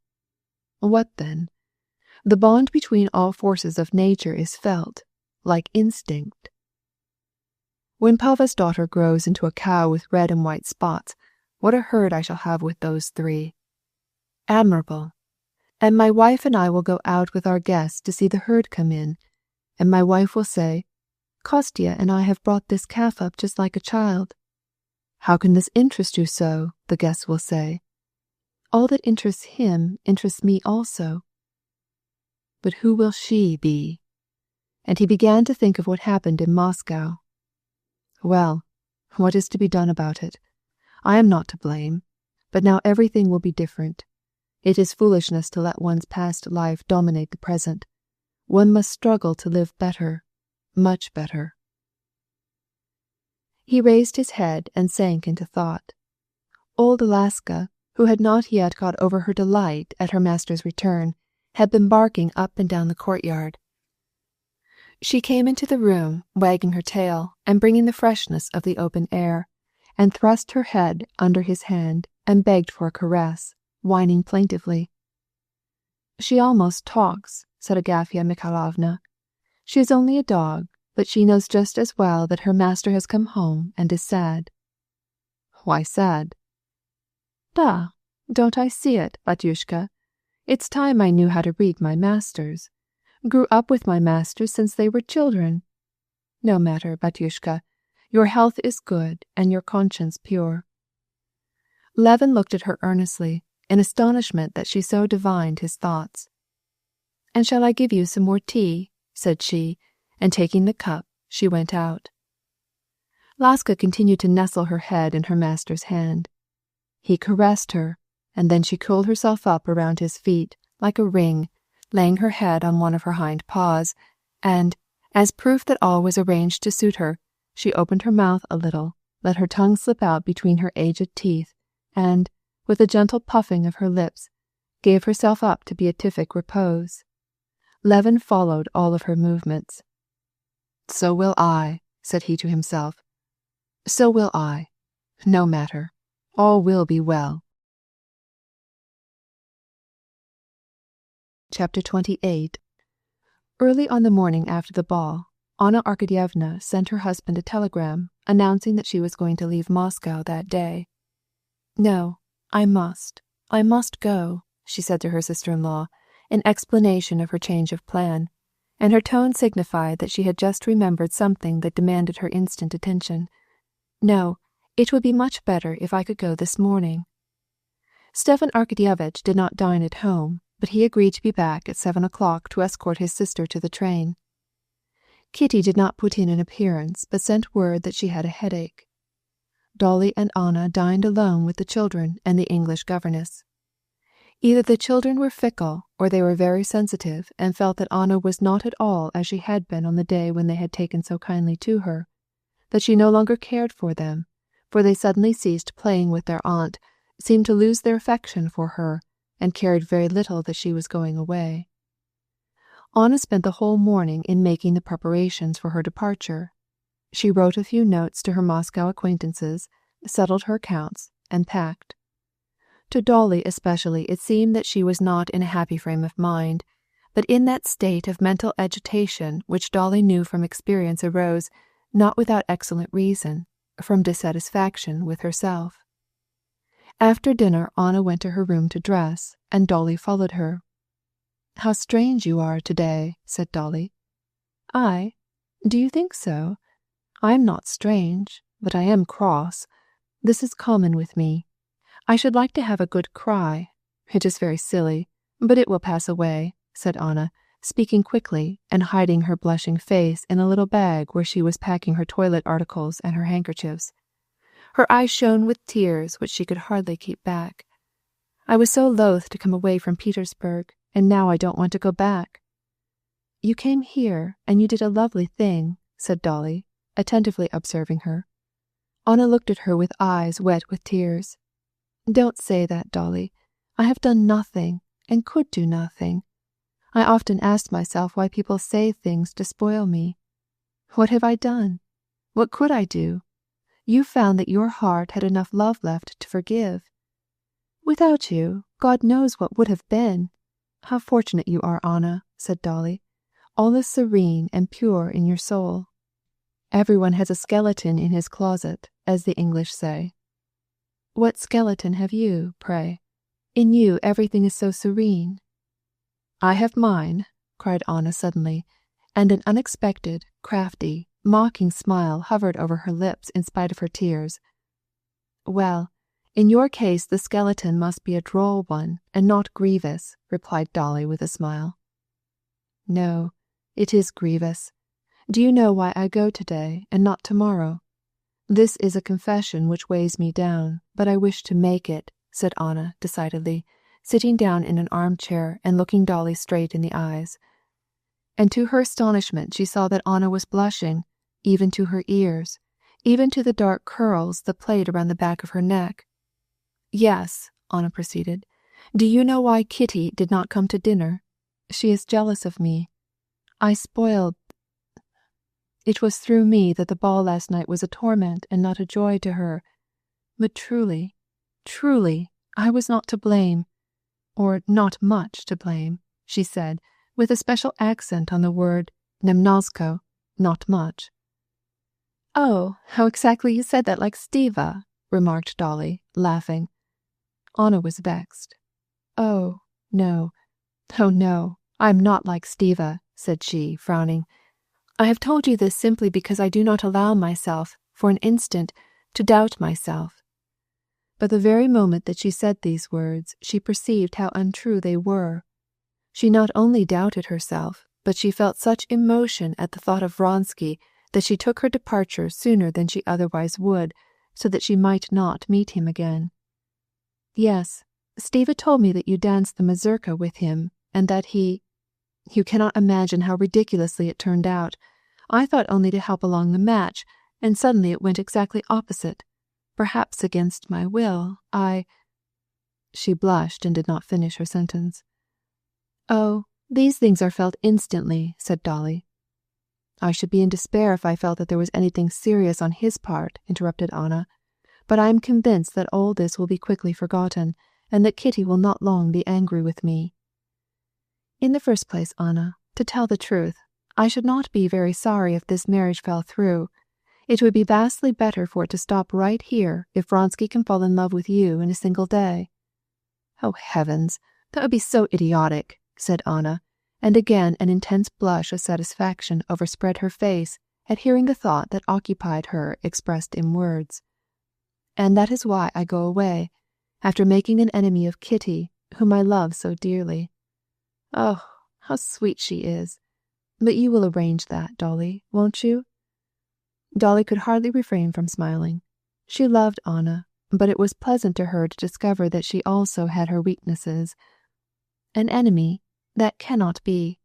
What then? The bond between all forces of nature is felt, like instinct. When Pava's daughter grows into a cow with red and white spots, what a herd I shall have with those 3. Admirable. And my wife and I will go out with our guests to see the herd come in, and my wife will say, "Kostya and I have brought this calf up just like a child." "How can this interest you so?" the guests will say. "All that interests him interests me also." But who will she be? And he began to think of what happened in Moscow. Well, what is to be done about it? I am not to blame, but now everything will be different. It is foolishness to let one's past life dominate the present. One must struggle to live better, much better." He raised his head and sank into thought. Old Alaska, who had not yet got over her delight at her master's return, had been barking up and down the courtyard. She came into the room, wagging her tail and bringing the freshness of the open air, and thrust her head under his hand and begged for a caress, whining plaintively. "She almost talks," said Agafya Mikhailovna. "She is only a dog, but she knows just as well that her master has come home and is sad." "Why sad?" "Da, don't I see it, Batyushka? It's time I knew how to read my masters. Grew up with my masters since they were children. No matter, Batyushka, your health is good and your conscience pure." Levin looked at her earnestly, in astonishment that she so divined his thoughts. "And shall I give you some more tea?" said she, and taking the cup, she went out. Laska continued to nestle her head in her master's hand. He caressed her, and then she curled herself up around his feet, like a ring, laying her head on one of her hind paws, and, as proof that all was arranged to suit her, she opened her mouth a little, let her tongue slip out between her aged teeth, and, with a gentle puffing of her lips, gave herself up to beatific repose. Levin followed all of her movements. "So will I," said he to himself. "So will I. No matter. All will be well." Chapter 28. Early on the morning after the ball, Anna Arkadyevna sent her husband a telegram announcing that she was going to leave Moscow that day. "No, I must go," she said to her sister-in-law, in explanation of her change of plan, and her tone signified that she had just remembered something that demanded her instant attention. "No, it would be much better if I could go this morning." Stepan Arkadyevitch did not dine at home, but he agreed to be back at 7 o'clock to escort his sister to the train. Kitty did not put in an appearance, but sent word that she had a headache. Dolly and Anna dined alone with the children and the English governess. Either the children were fickle, or they were very sensitive and felt that Anna was not at all as she had been on the day when they had taken so kindly to her, that she no longer cared for them, for they suddenly ceased playing with their aunt, seemed to lose their affection for her, and cared very little that she was going away. Anna spent the whole morning in making the preparations for her departure. She wrote a few notes to her Moscow acquaintances, settled her accounts, and packed. To Dolly especially it seemed that she was not in a happy frame of mind, but in that state of mental agitation which Dolly knew from experience arose, not without excellent reason, from dissatisfaction with herself. After dinner Anna went to her room to dress, and Dolly followed her. "How strange you are today," said Dolly. "I? Do you think so? I am not strange, but I am cross. This is common with me. I should like to have a good cry. It is very silly, but it will pass away," said Anna, speaking quickly and hiding her blushing face in a little bag where she was packing her toilet articles and her handkerchiefs. Her eyes shone with tears which she could hardly keep back. "I was so loath to come away from Petersburg, and now I don't want to go back." "You came here, and you did a lovely thing," said Dolly, attentively observing her. Anna looked at her with eyes wet with tears. "Don't say that, Dolly. I have done nothing, and could do nothing. I often asked myself why people say things to spoil me. What have I done? What could I do? You found that your heart had enough love left to forgive. Without you, God knows what would have been. How fortunate you are, Anna," said Dolly. "All is serene and pure in your soul. Everyone has a skeleton in his closet, as the English say." "What skeleton have you, pray? In you everything is so serene." "I have mine," cried Anna suddenly, and an unexpected, crafty, mocking smile hovered over her lips in spite of her tears. "Well, in your case the skeleton must be a droll one and not grievous," replied Dolly with a smile. "No, it is grievous. Do you know why I go today and not tomorrow? This is a confession which weighs me down, but I wish to make it, said Anna decidedly, sitting down in an armchair and looking Dolly straight in the eyes. And to her astonishment she saw that Anna was blushing, even to her ears, even to the dark curls that played around the back of her neck. Yes, Anna proceeded. Do you know why Kitty did not come to dinner? She is jealous of me. I spoiled. It was through me that the ball last night was a torment and not a joy to her. But truly, I was not to blame, or not much to blame, she said, with a special accent on the word nemnozko, not much. Oh, how exactly you said that like Stiva, remarked Dolly, laughing. Anna was vexed. Oh, no, I am not like Stiva, said she, frowning. I have told you this simply because I do not allow myself, for an instant, to doubt myself. But the very moment that she said these words, she perceived how untrue they were. She not only doubted herself, but she felt such emotion at the thought of Vronsky that she took her departure sooner than she otherwise would, so that she might not meet him again. Yes, Stiva told me that you danced the mazurka with him, and that he... You cannot imagine how ridiculously it turned out. I thought only to help along the match, and suddenly it went exactly opposite. Perhaps against my will, She blushed and did not finish her sentence. Oh, these things are felt instantly, said Dolly. I should be in despair if I felt that there was anything serious on his part, interrupted Anna. But I am convinced that all this will be quickly forgotten, and that Kitty will not long be angry with me. In the first place, Anna, to tell the truth, I should not be very sorry if this marriage fell through. It would be vastly better for it to stop right here if Vronsky can fall in love with you in a single day. Oh, heavens, that would be so idiotic, said Anna, and again an intense blush of satisfaction overspread her face at hearing the thought that occupied her expressed in words. And that is why I go away, after making an enemy of Kitty, whom I love so dearly. Oh, how sweet she is! But you will arrange that, Dolly, won't you? Dolly could hardly refrain from smiling. She loved Anna, but it was pleasant to her to discover that she also had her weaknesses. An enemy? That cannot be.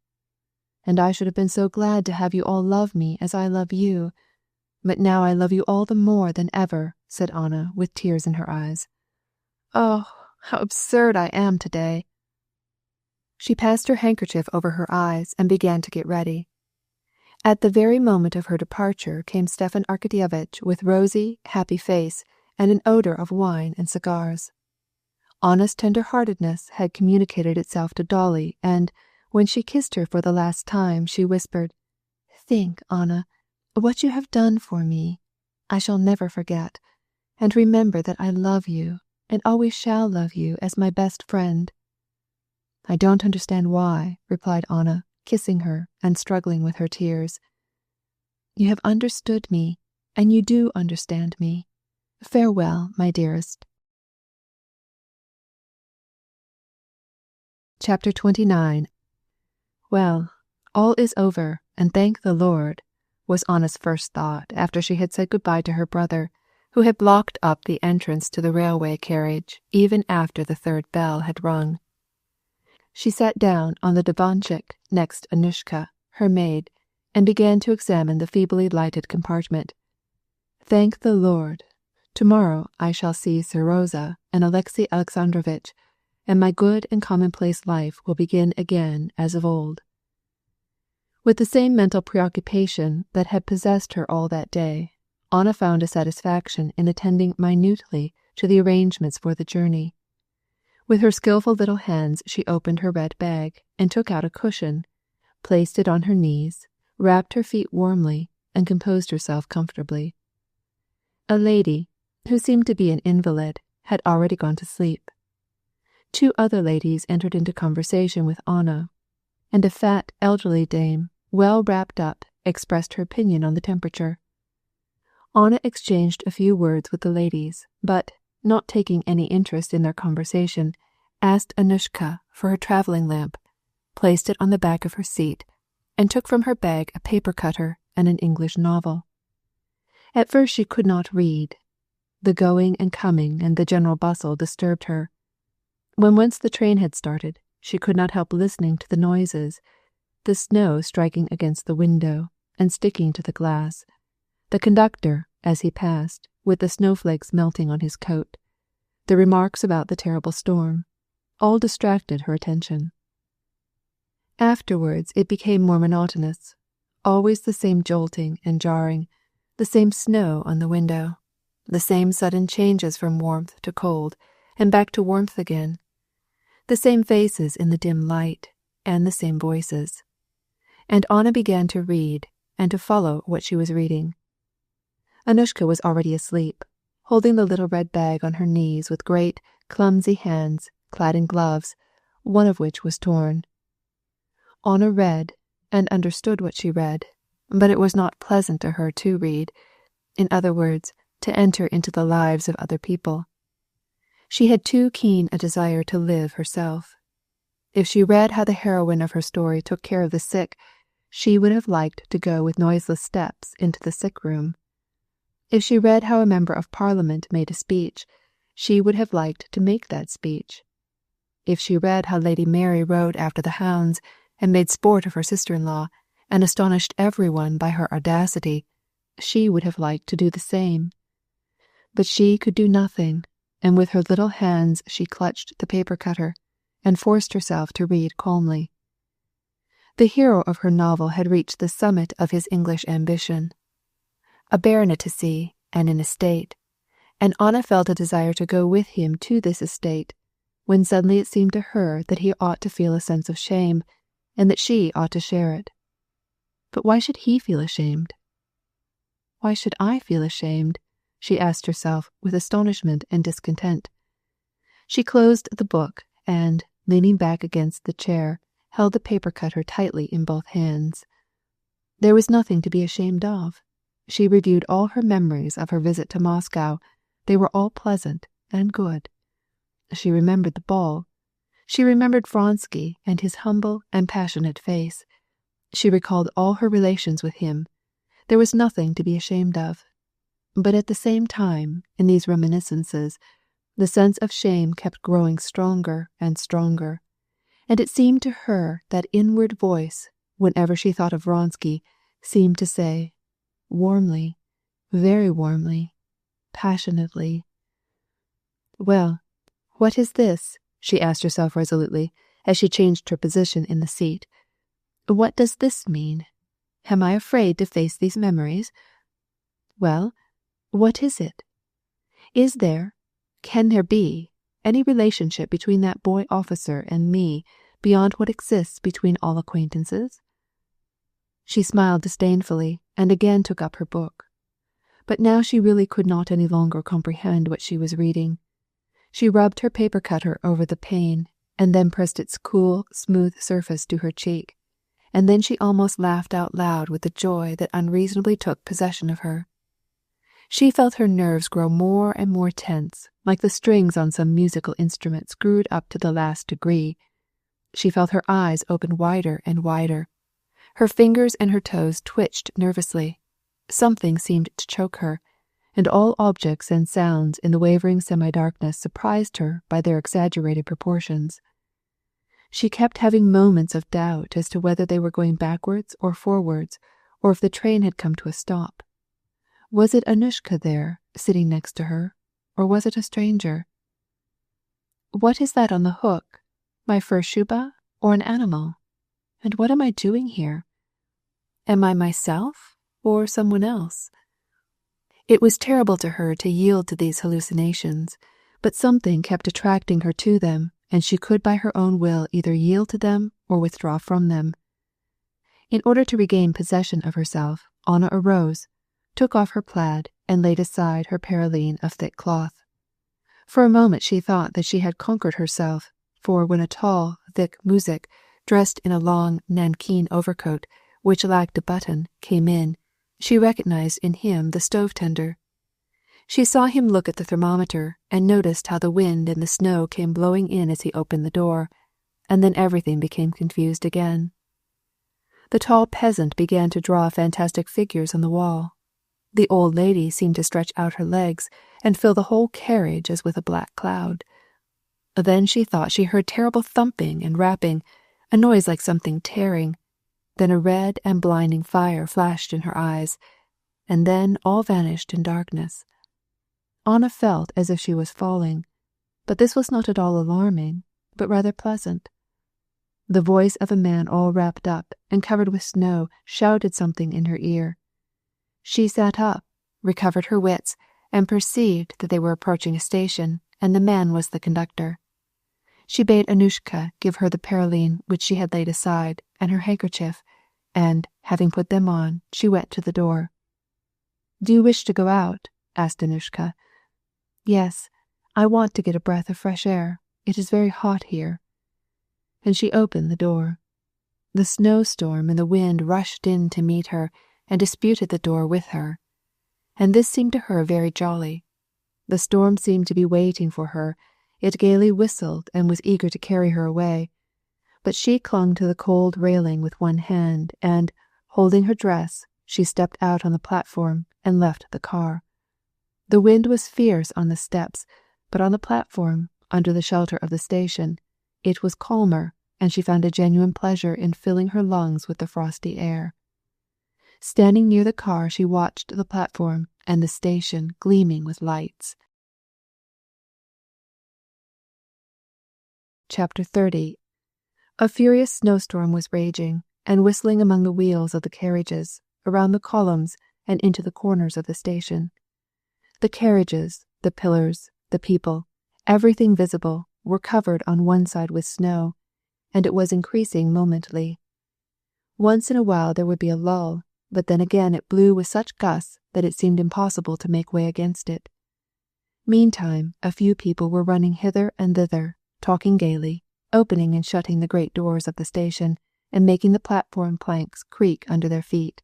And I should have been so glad to have you all love me as I love you. But now I love you all the more than ever, said Anna, with tears in her eyes. Oh, how absurd I am today! She passed her handkerchief over her eyes and began to get ready. At the very moment of her departure came Stepan Arkadyevitch with rosy, happy face and an odor of wine and cigars. Anna's tender-heartedness had communicated itself to Dolly, and, when she kissed her for the last time, she whispered, Think, Anna, what you have done for me. I shall never forget. And remember that I love you, and always shall love you as my best friend. I don't understand why, replied Anna, kissing her and struggling with her tears. You have understood me, and you do understand me. Farewell, my dearest. Chapter 29. Well, all is over, and thank the Lord, was Anna's first thought after she had said goodbye to her brother, who had blocked up the entrance to the railway carriage even after the third bell had rung. She sat down on the divanchik next Anushka, her maid, and began to examine the feebly lighted compartment. Thank the Lord! Tomorrow I shall see Seroza and Alexey Alexandrovitch, and my good and commonplace life will begin again as of old. With the same mental preoccupation that had possessed her all that day, Anna found a satisfaction in attending minutely to the arrangements for the journey. With her skillful little hands she opened her red bag and took out a cushion, placed it on her knees, wrapped her feet warmly, and composed herself comfortably. A lady, who seemed to be an invalid, had already gone to sleep. 2 other ladies entered into conversation with Anna, and a fat, elderly dame, well wrapped up, expressed her opinion on the temperature. Anna exchanged a few words with the ladies, but, not taking any interest in their conversation, asked Anushka for her travelling lamp, placed it on the back of her seat, and took from her bag a paper cutter and an English novel. At first she could not read. The going and coming and the general bustle disturbed her. When once the train had started, she could not help listening to the noises, the snow striking against the window and sticking to the glass, the conductor, as he passed, with the snowflakes melting on his coat, the remarks about the terrible storm, all distracted her attention. Afterwards it became more monotonous, always the same jolting and jarring, the same snow on the window, the same sudden changes from warmth to cold, and back to warmth again, the same faces in the dim light, and the same voices. And Anna began to read, and to follow what she was reading. Anushka was already asleep, holding the little red bag on her knees with great, clumsy hands clad in gloves, one of which was torn. Anna read, and understood what she read, but it was not pleasant to her to read, in other words, to enter into the lives of other people. She had too keen a desire to live herself. If she read how the heroine of her story took care of the sick, she would have liked to go with noiseless steps into the sick room. If she read how a member of Parliament made a speech, she would have liked to make that speech. If she read how Lady Mary rode after the hounds and made sport of her sister-in-law, and astonished everyone by her audacity, she would have liked to do the same. But she could do nothing, and with her little hands she clutched the paper cutter, and forced herself to read calmly. The hero of her novel had reached the summit of his English ambition, a baronetcy and an estate, and Anna felt a desire to go with him to this estate, when suddenly it seemed to her that he ought to feel a sense of shame, and that she ought to share it. But why should he feel ashamed? Why should I feel ashamed? She asked herself with astonishment and discontent. She closed the book and, leaning back against the chair, held the paper cutter tightly in both hands. There was nothing to be ashamed of. She reviewed all her memories of her visit to Moscow. They were all pleasant and good. She remembered the ball. She remembered Vronsky and his humble and passionate face. She recalled all her relations with him. There was nothing to be ashamed of. But at the same time, in these reminiscences, the sense of shame kept growing stronger and stronger, and it seemed to her that inward voice, whenever she thought of Vronsky, seemed to say, warmly, very warmly, passionately, "Well, what is this?" she asked herself resolutely, as she changed her position in the seat. "What does this mean? Am I afraid to face these memories? Well, what is it? Is there, can there be, any relationship between that boy officer and me beyond what exists between all acquaintances?" She smiled disdainfully and again took up her book. But now she really could not any longer comprehend what she was reading. She rubbed her paper cutter over the pane, and then pressed its cool, smooth surface to her cheek, and then she almost laughed out loud with the joy that unreasonably took possession of her. She felt her nerves grow more and more tense, like the strings on some musical instrument screwed up to the last degree. She felt her eyes open wider and wider. Her fingers and her toes twitched nervously. Something seemed to choke her, and all objects and sounds in the wavering semi-darkness surprised her by their exaggerated proportions. She kept having moments of doubt as to whether they were going backwards or forwards, or if the train had come to a stop. Was it Anushka there, sitting next to her, or was it a stranger? What is that on the hook? My fur shuba, or an animal? And what am I doing here? Am I myself, or someone else? It was terrible to her to yield to these hallucinations, but something kept attracting her to them, and she could by her own will either yield to them or withdraw from them. In order to regain possession of herself, Anna arose, took off her plaid, and laid aside her pelerine of thick cloth. For a moment she thought that she had conquered herself, for when a tall, thick muzhik, dressed in a long nankeen overcoat, which lacked a button, came in, she recognized in him the stove-tender. She saw him look at the thermometer, and noticed how the wind and the snow came blowing in as he opened the door, and then everything became confused again. The tall peasant began to draw fantastic figures on the wall. The old lady seemed to stretch out her legs and fill the whole carriage as with a black cloud. Then she thought she heard terrible thumping and rapping, a noise like something tearing. Then a red and blinding fire flashed in her eyes, and then all vanished in darkness. Anna felt as if she was falling, but this was not at all alarming, but rather pleasant. The voice of a man all wrapped up and covered with snow shouted something in her ear. She sat up, recovered her wits, and perceived that they were approaching a station, and the man was the conductor. She bade Anushka give her the pearline which she had laid aside, and her handkerchief, and, having put them on, she went to the door. "Do you wish to go out?" asked Anushka. "Yes, I want to get a breath of fresh air. It is very hot here." And she opened the door. The snowstorm and the wind rushed in to meet her and disputed the door with her. And this seemed to her very jolly. The storm seemed to be waiting for her. It gaily whistled and was eager to carry her away. But she clung to the cold railing with one hand, and, holding her dress, she stepped out on the platform and left the car. The wind was fierce on the steps, but on the platform, under the shelter of the station, it was calmer, and she found a genuine pleasure in filling her lungs with the frosty air. Standing near the car, she watched the platform and the station gleaming with lights. Chapter 30. A furious snowstorm was raging, and whistling among the wheels of the carriages, around the columns, and into the corners of the station. The carriages, the pillars, the people, everything visible, were covered on one side with snow, and it was increasing momently. Once in a while there would be a lull, but then again it blew with such gusts that it seemed impossible to make way against it. Meantime, a few people were running hither and thither, talking gaily, opening and shutting the great doors of the station, and making the platform planks creak under their feet.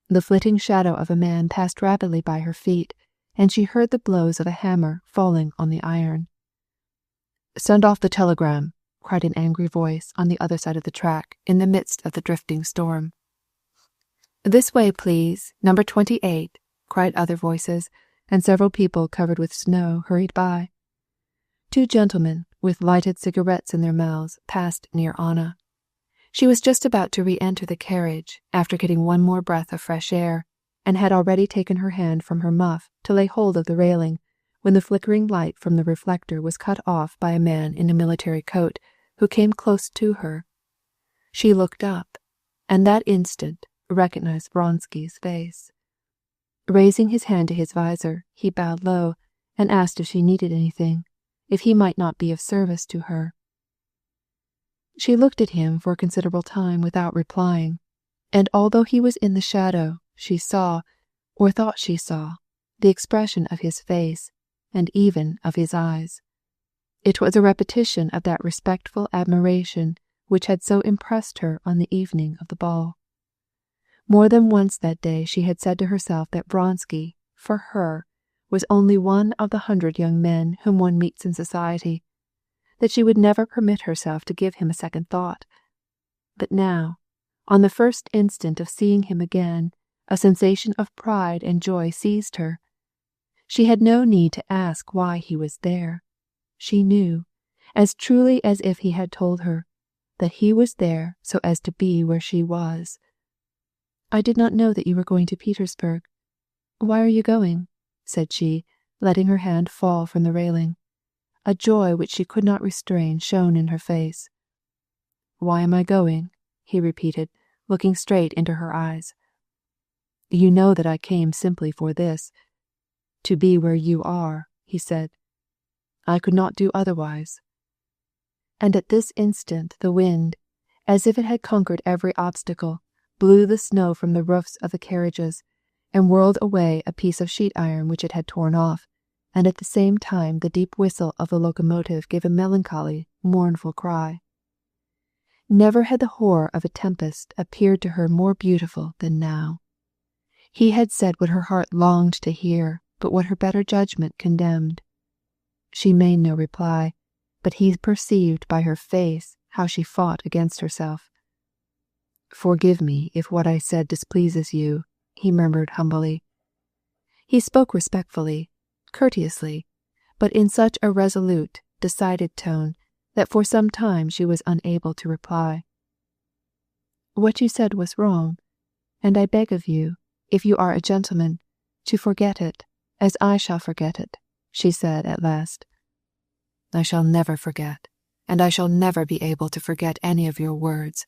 The flitting shadow of a man passed rapidly by her feet, and she heard the blows of a hammer falling on the iron. "Send off the telegram," cried an angry voice on the other side of the track, in the midst of the drifting storm. "This way, please, number 28, cried other voices, and several people covered with snow hurried by. Two gentlemen, with lighted cigarettes in their mouths, passed near Anna. She was just about to re-enter the carriage, after getting one more breath of fresh air, and had already taken her hand from her muff to lay hold of the railing, when the flickering light from the reflector was cut off by a man in a military coat, who came close to her. She looked up, and that instant recognized Vronsky's face. Raising his hand to his visor, he bowed low, and asked if she needed anything, if he might not be of service to her. She looked at him for a considerable time without replying, and although he was in the shadow, she saw, or thought she saw, the expression of his face, and even of his eyes. It was a repetition of that respectful admiration which had so impressed her on the evening of the ball. More than once that day she had said to herself that Vronsky, for her, was only one of the 100 young men whom one meets in society, that she would never permit herself to give him a second thought. But now, on the first instant of seeing him again, a sensation of pride and joy seized her. She had no need to ask why he was there. She knew, as truly as if he had told her, that he was there so as to be where she was. "I did not know that you were going to Petersburg. Why are you going?" said she, letting her hand fall from the railing. A joy which she could not restrain shone in her face. "Why am I going?" he repeated, looking straight into her eyes. "You know that I came simply for this. To be where you are," he said. "I could not do otherwise." And at this instant the wind, as if it had conquered every obstacle, blew the snow from the roofs of the carriages, and whirled away a piece of sheet iron which it had torn off, and at the same time the deep whistle of the locomotive gave a melancholy, mournful cry. Never had the horror of a tempest appeared to her more beautiful than now. He had said what her heart longed to hear, but what her better judgment condemned. She made no reply, but he perceived by her face how she fought against herself. "Forgive me if what I said displeases you," he murmured humbly. He spoke respectfully, courteously, but in such a resolute, decided tone that for some time she was unable to reply. "What you said was wrong, and I beg of you, if you are a gentleman, to forget it, as I shall forget it," she said at last. "I shall never forget, and I shall never be able to forget any of your words,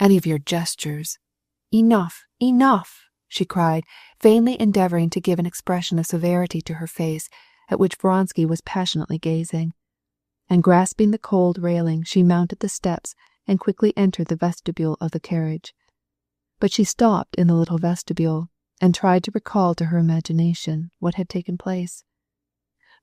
any of your gestures. Enough, enough!" she cried, vainly endeavoring to give an expression of severity to her face, at which Vronsky was passionately gazing. And grasping the cold railing, she mounted the steps and quickly entered the vestibule of the carriage. But she stopped in the little vestibule and tried to recall to her imagination what had taken place.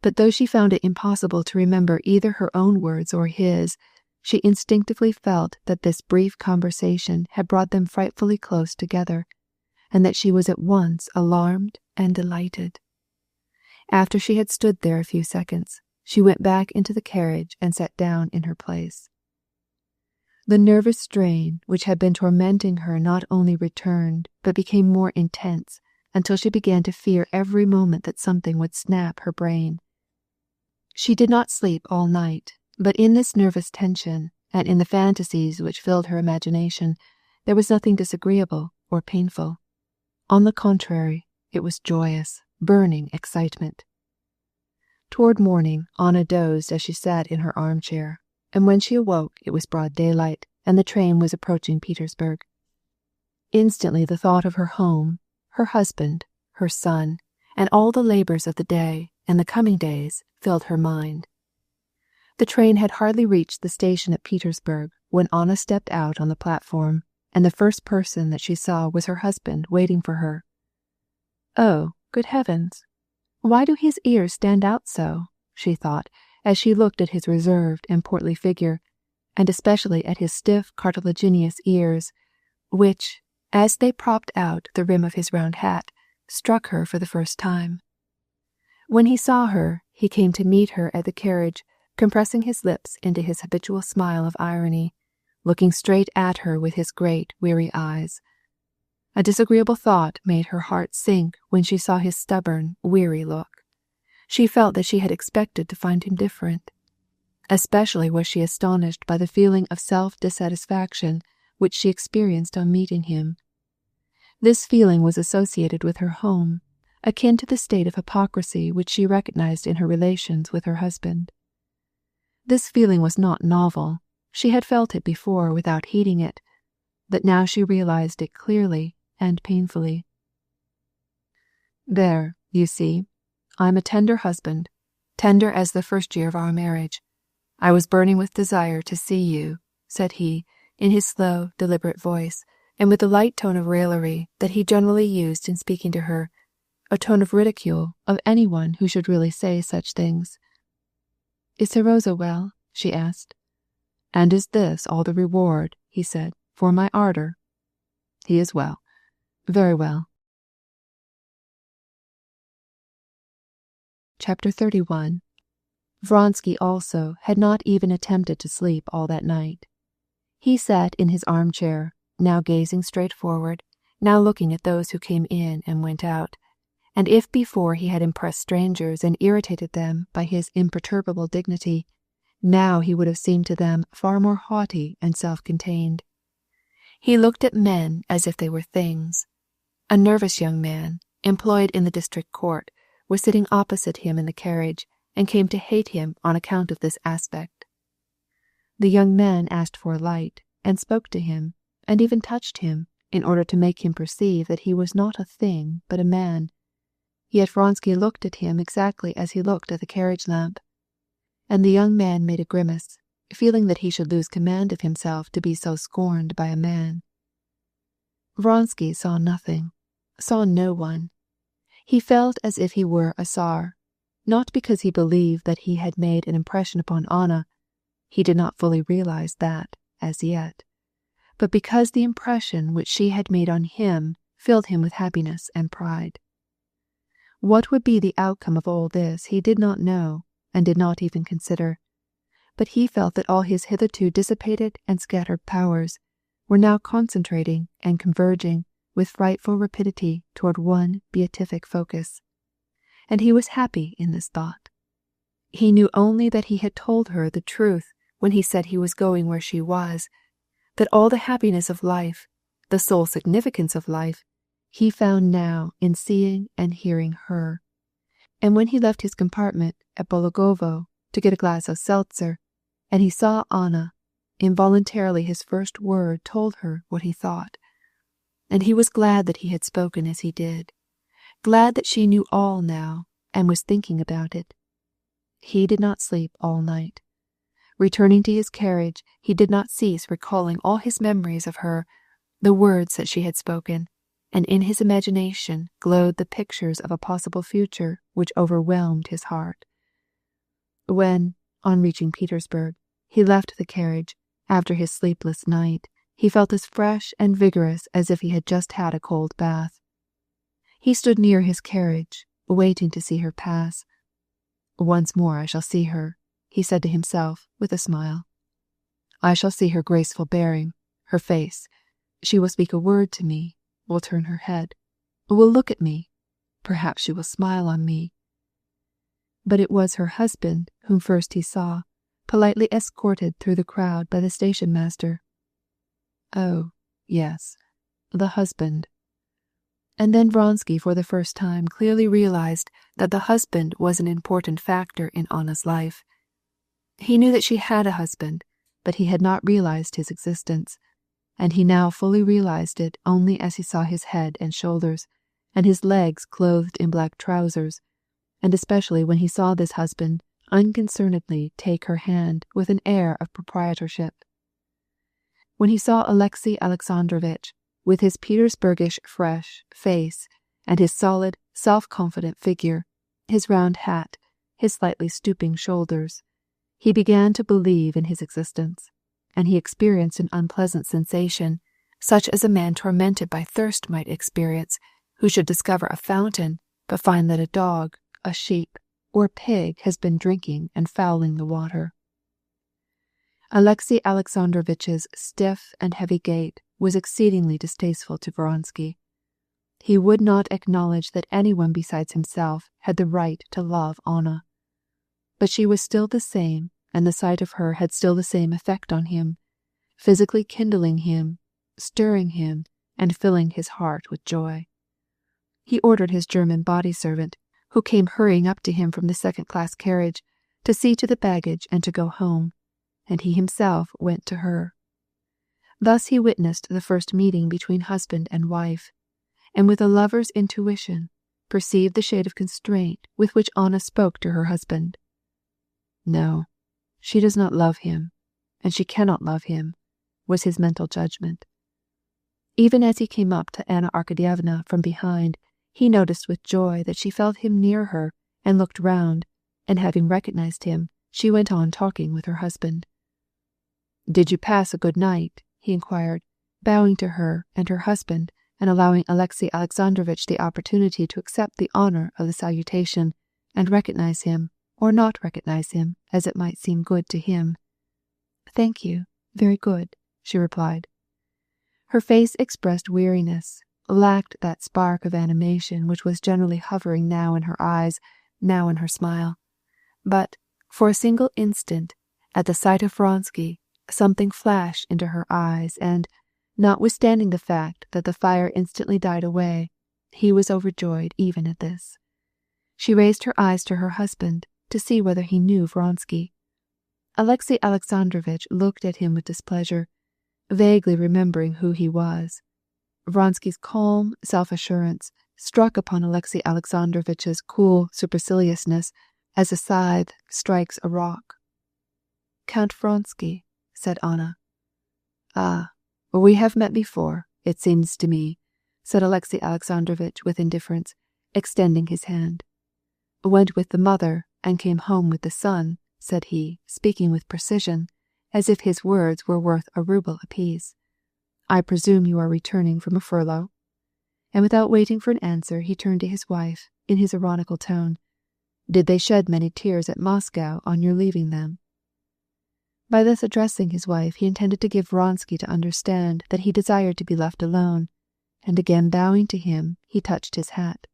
But though she found it impossible to remember either her own words or his, she instinctively felt that this brief conversation had brought them frightfully close together, and that she was at once alarmed and delighted. After she had stood there a few seconds, she went back into the carriage and sat down in her place. The nervous strain which had been tormenting her not only returned, but became more intense, until she began to fear every moment that something would snap her brain. She did not sleep all night, but in this nervous tension, and in the fantasies which filled her imagination, there was nothing disagreeable or painful. On the contrary, it was joyous, burning excitement. Toward morning, Anna dozed as she sat in her armchair, and when she awoke it was broad daylight, and the train was approaching Petersburg. Instantly the thought of her home, her husband, her son, and all the labors of the day and the coming days filled her mind. The train had hardly reached the station at Petersburg when Anna stepped out on the platform, and the first person that she saw was her husband waiting for her. "Oh, good heavens! Why do his ears stand out so?" she thought, as she looked at his reserved and portly figure, and especially at his stiff cartilaginous ears, which, as they propped out the rim of his round hat, struck her for the first time. When he saw her, he came to meet her at the carriage, compressing his lips into his habitual smile of irony, looking straight at her with his great, weary eyes. A disagreeable thought made her heart sink when she saw his stubborn, weary look. She felt that she had expected to find him different. Especially was she astonished by the feeling of self-dissatisfaction which she experienced on meeting him. This feeling was associated with her home, akin to the state of hypocrisy which she recognized in her relations with her husband. This feeling was not novel. She had felt it before without heeding it, but now she realized it clearly and painfully. "There, you see, I'm a tender husband, tender as the first year of our marriage. I was burning with desire to see you," said he, in his slow, deliberate voice, and with the light tone of raillery that he generally used in speaking to her, a tone of ridicule of anyone who should really say such things. "Is Serosa well?" she asked. "And is this all the reward," he said, "for my ardor?" "He is well, very well." Chapter 31. Vronsky also had not even attempted to sleep all that night. He sat in his armchair, now gazing straight forward, now looking at those who came in and went out, and if before he had impressed strangers and irritated them by his imperturbable dignity, now he would have seemed to them far more haughty and self-contained. He looked at men as if they were things. A nervous young man, employed in the district court, was sitting opposite him in the carriage, and came to hate him on account of this aspect. The young man asked for a light, and spoke to him, and even touched him, in order to make him perceive that he was not a thing but a man. Yet Vronsky looked at him exactly as he looked at the carriage lamp, and the young man made a grimace, feeling that he should lose command of himself to be so scorned by a man. Vronsky saw nothing, saw no one. He felt as if he were a Tsar, not because he believed that he had made an impression upon Anna, he did not fully realize that, as yet, but because the impression which she had made on him filled him with happiness and pride. What would be the outcome of all this he did not know, and did not even consider, but he felt that all his hitherto dissipated and scattered powers were now concentrating and converging with frightful rapidity toward one beatific focus. and he was happy in this thought. He knew only that he had told her the truth when he said he was going where she was, that all the happiness of life, the sole significance of life, he found now in seeing and hearing her. And when he left his compartment at Bologovo to get a glass of seltzer, and he saw Anna, involuntarily his first word told her what he thought. And he was glad that he had spoken as he did, glad that she knew all now and was thinking about it. He did not sleep all night. Returning to his carriage, he did not cease recalling all his memories of her, the words that she had spoken, and in his imagination glowed the pictures of a possible future which overwhelmed his heart. When, on reaching Petersburg, he left the carriage, after his sleepless night, he felt as fresh and vigorous as if he had just had a cold bath. He stood near his carriage, waiting to see her pass. "Once more I shall see her," he said to himself with a smile. "I shall see her graceful bearing, her face. She will speak a word to me, will turn her head, will look at me. Perhaps she will smile on me." But it was her husband whom first he saw, politely escorted through the crowd by the station master. Oh, yes, the husband. And then Vronsky for the first time clearly realized that the husband was an important factor in Anna's life. He knew that she had a husband, but he had not realized his existence, and he now fully realized it only as he saw his head and shoulders, and his legs clothed in black trousers, and especially when he saw this husband unconcernedly take her hand with an air of proprietorship. When he saw Alexei Alexandrovitch, with his Petersburgish fresh face, and his solid, self-confident figure, his round hat, his slightly stooping shoulders, he began to believe in his existence, and he experienced an unpleasant sensation, such as a man tormented by thirst might experience, who should discover a fountain, but find that a dog, a sheep, or a pig has been drinking and fouling the water. Alexei Alexandrovitch's stiff and heavy gait was exceedingly distasteful to Vronsky. He would not acknowledge that anyone besides himself had the right to love Anna. But she was still the same, and the sight of her had still the same effect on him, physically kindling him, stirring him, and filling his heart with joy. He ordered his German body servant, who came hurrying up to him from the second-class carriage, to see to the baggage and to go home, and he himself went to her. Thus he witnessed the first meeting between husband and wife, and with a lover's intuition perceived the shade of constraint with which Anna spoke to her husband. No, she does not love him, and she cannot love him, was his mental judgment. Even as he came up to Anna Arkadyevna from behind, he noticed with joy that she felt him near her and looked round, and having recognized him, she went on talking with her husband. "Did you pass a good night?" he inquired, bowing to her and her husband, and allowing Alexei Alexandrovitch the opportunity to accept the honor of the salutation and recognize him, or not recognize him, as it might seem good to him. "Thank you, very good," she replied. Her face expressed weariness, lacked that spark of animation which was generally hovering now in her eyes, now in her smile. But, for a single instant, at the sight of Vronsky, something flashed into her eyes, and, notwithstanding the fact that the fire instantly died away, he was overjoyed even at this. She raised her eyes to her husband to see whether he knew Vronsky. Alexei Alexandrovitch looked at him with displeasure, vaguely remembering who he was. Vronsky's calm self-assurance struck upon Alexei Alexandrovitch's cool superciliousness as a scythe strikes a rock. "Count Vronsky," said Anna. "Ah, we have met before, it seems to me," said Alexei Alexandrovitch with indifference, extending his hand. "Went with the mother and came home with the son," said he, speaking with precision, as if his words were worth a ruble apiece. "I presume you are returning from a furlough?" And without waiting for an answer, he turned to his wife, in his ironical tone. "Did they shed many tears at Moscow on your leaving them?" By thus addressing his wife, he intended to give Vronsky to understand that he desired to be left alone, and again bowing to him, he touched his hat.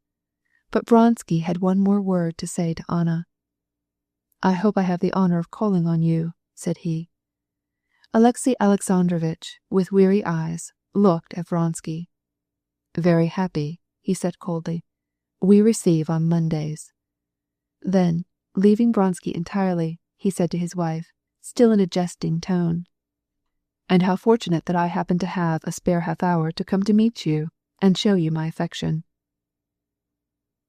But Vronsky had one more word to say to Anna. "I hope I have the honor of calling on you," said he. Alexey Alexandrovitch, with weary eyes, looked at Vronsky. "Very happy," he said coldly. "We receive on Mondays." Then, leaving Vronsky entirely, he said to his wife, still in a jesting tone, "And how fortunate that I happen to have a spare half-hour to come to meet you and show you my affection."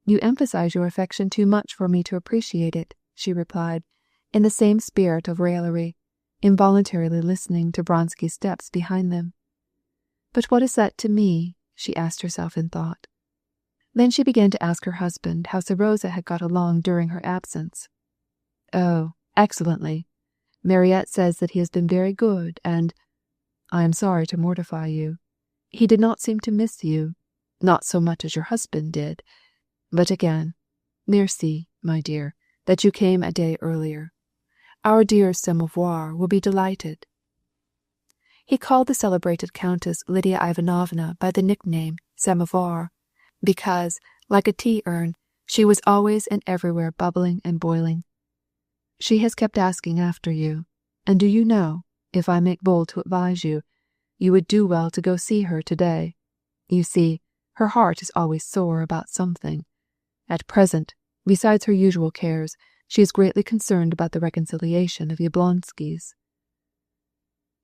"You emphasize your affection too much for me to appreciate it," she replied, in the same spirit of raillery, involuntarily listening to Vronsky's steps behind them. "But what is that to me?" she asked herself in thought. Then she began to ask her husband how Serosa had got along during her absence. "Oh, excellently. Mariette says that he has been very good, and I am sorry to mortify you. He did not seem to miss you, not so much as your husband did. But again, merci, my dear, that you came a day earlier. Our dear Samovar will be delighted." He called the celebrated Countess Lydia Ivanovna by the nickname Samovar, because, like a tea-urn, she was always and everywhere bubbling and boiling. "She has kept asking after you, and do you know, if I make bold to advise you, you would do well to go see her today. You see, her heart is always sore about something. At present, besides her usual cares, she is greatly concerned about the reconciliation of the Oblonskys."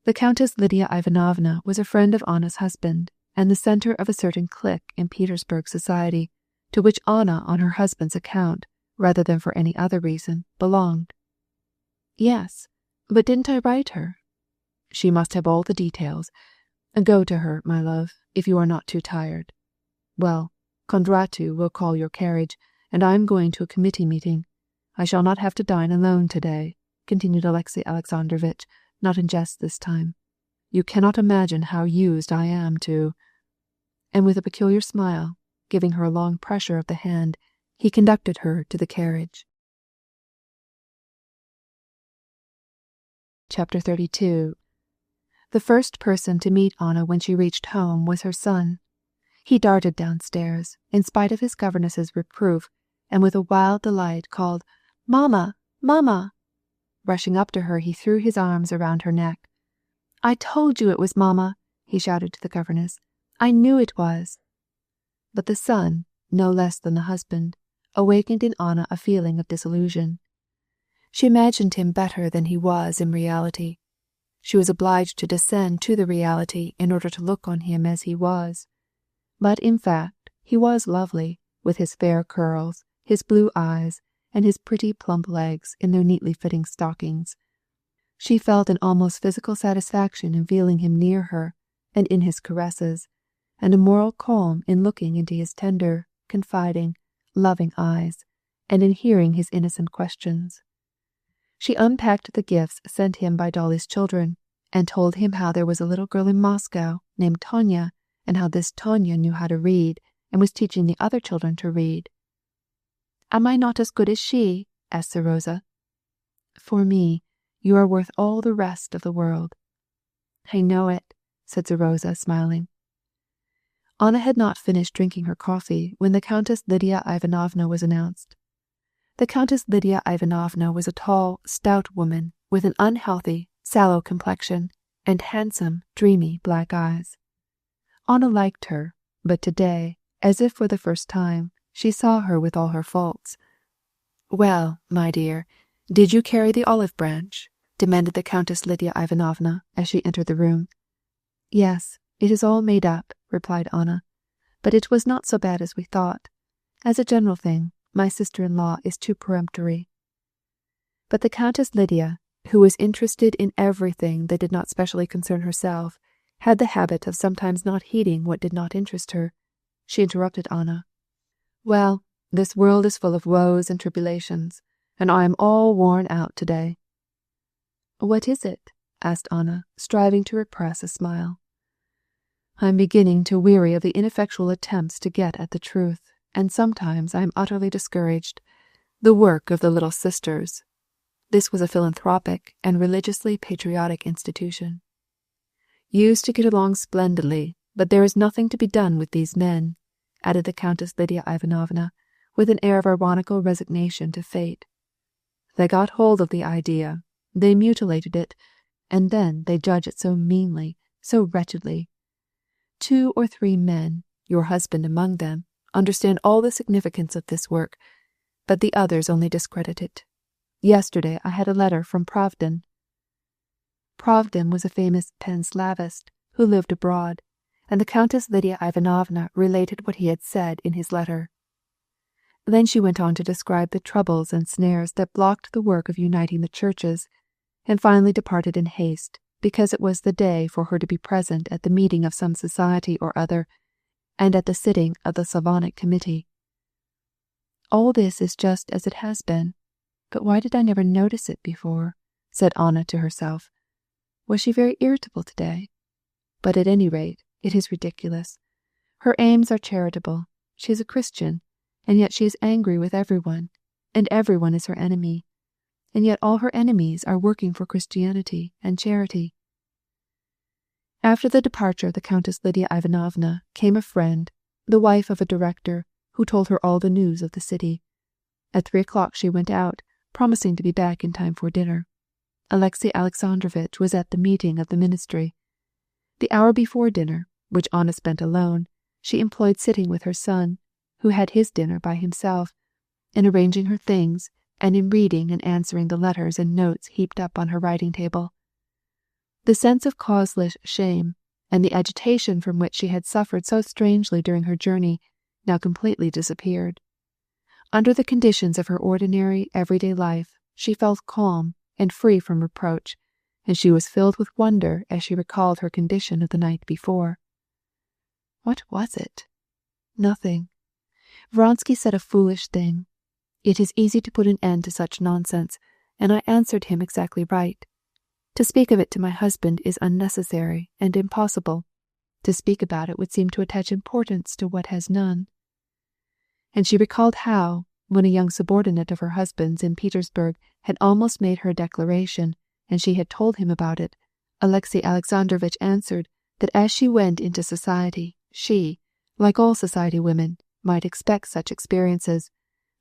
The Countess Lydia Ivanovna was a friend of Anna's husband, and the centre of a certain clique in Petersburg society, to which Anna, on her husband's account, rather than for any other reason, belonged. "Yes, but didn't I write her?" "She must have all the details. Go to her, my love, if you are not too tired. Well, Kondratu will call your carriage, and I am going to a committee meeting. I shall not have to dine alone today," continued Alexey Alexandrovitch, not in jest this time. "You cannot imagine how used I am to—" And with a peculiar smile, giving her a long pressure of the hand, he conducted her to the carriage. Chapter 32. The first person to meet Anna when she reached home was her son. He darted downstairs, in spite of his governess's reproof, and with a wild delight called, "Mamma! Mamma!" Rushing up to her, he threw his arms around her neck. "I told you it was Mamma," he shouted to the governess. "I knew it was." But the son, no less than the husband, awakened in Anna a feeling of disillusion. She imagined him better than he was in reality. She was obliged to descend to the reality in order to look on him as he was. But in fact, he was lovely, with his fair curls, his blue eyes, and his pretty plump legs in their neatly fitting stockings. She felt an almost physical satisfaction in feeling him near her, and in his caresses, and a moral calm in looking into his tender, confiding, loving eyes, and in hearing his innocent questions. She unpacked the gifts sent him by Dolly's children, and told him how there was a little girl in Moscow named Tanya, and how this Tanya knew how to read, and was teaching the other children to read. "Am I not as good as she?" asked Serosa. "For me, you are worth all the rest of the world." "I know it," said Serosa, smiling. Anna had not finished drinking her coffee when the Countess Lydia Ivanovna was announced. The Countess Lydia Ivanovna was a tall, stout woman with an unhealthy, sallow complexion and handsome, dreamy black eyes. Anna liked her, but today, as if for the first time, she saw her with all her faults. "Well, my dear, did you carry the olive branch?" demanded the Countess Lydia Ivanovna as she entered the room. "Yes, it is all made up," replied Anna, "but it was not so bad as we thought. As a general thing, my sister-in-law is too peremptory." But the Countess Lydia, who was interested in everything that did not specially concern herself, had the habit of sometimes not heeding what did not interest her. She interrupted Anna. "Well, this world is full of woes and tribulations, and I am all worn out today." "What is it?" asked Anna, striving to repress a smile. "I am beginning to weary of the ineffectual attempts to get at the truth, and sometimes I am utterly discouraged. The work of the Little Sisters." This was a philanthropic and religiously patriotic institution. "Used to get along splendidly, but there is nothing to be done with these men," added the Countess Lydia Ivanovna, with an air of ironical resignation to fate. They got hold of the idea, they mutilated it, and then they judge it so meanly, so wretchedly. 2 or 3 men, your husband among them, understand all the significance of this work, but the others only discredit it. Yesterday I had a letter from Pravdin. Pravdin was a famous Panslavist who lived abroad, and the Countess Lydia Ivanovna related what he had said in his letter. Then she went on to describe the troubles and snares that blocked the work of uniting the churches, and finally departed in haste, because it was the day for her to be present at the meeting of some society or other, and at the sitting of the Slavonic Committee. All this is just as it has been, but why did I never notice it before? Said Anna to herself. Was she very irritable today? But at any rate, it is ridiculous. Her aims are charitable. She is a Christian, and yet she is angry with everyone, and everyone is her enemy, and yet all her enemies are working for Christianity and charity. After the departure of the Countess Lydia Ivanovna came a friend, the wife of a director, who told her all the news of the city. At 3 o'clock she went out, promising to be back in time for dinner. Alexey Alexandrovitch was at the meeting of the ministry. The hour before dinner, which Anna spent alone, she employed sitting with her son, who had his dinner by himself, in arranging her things, and in reading and answering the letters and notes heaped up on her writing table. The sense of causeless shame, and the agitation from which she had suffered so strangely during her journey, now completely disappeared. Under the conditions of her ordinary, everyday life, she felt calm and free from reproach, and she was filled with wonder as she recalled her condition of the night before. What was it? Nothing. Vronsky said a foolish thing. It is easy to put an end to such nonsense, and I answered him exactly right. To speak of it to my husband is unnecessary and impossible. To speak about it would seem to attach importance to what has none. And she recalled how, when a young subordinate of her husband's in Petersburg had almost made her a declaration, and she had told him about it, Alexey Alexandrovitch answered that as she went into society, she, like all society women, might expect such experiences,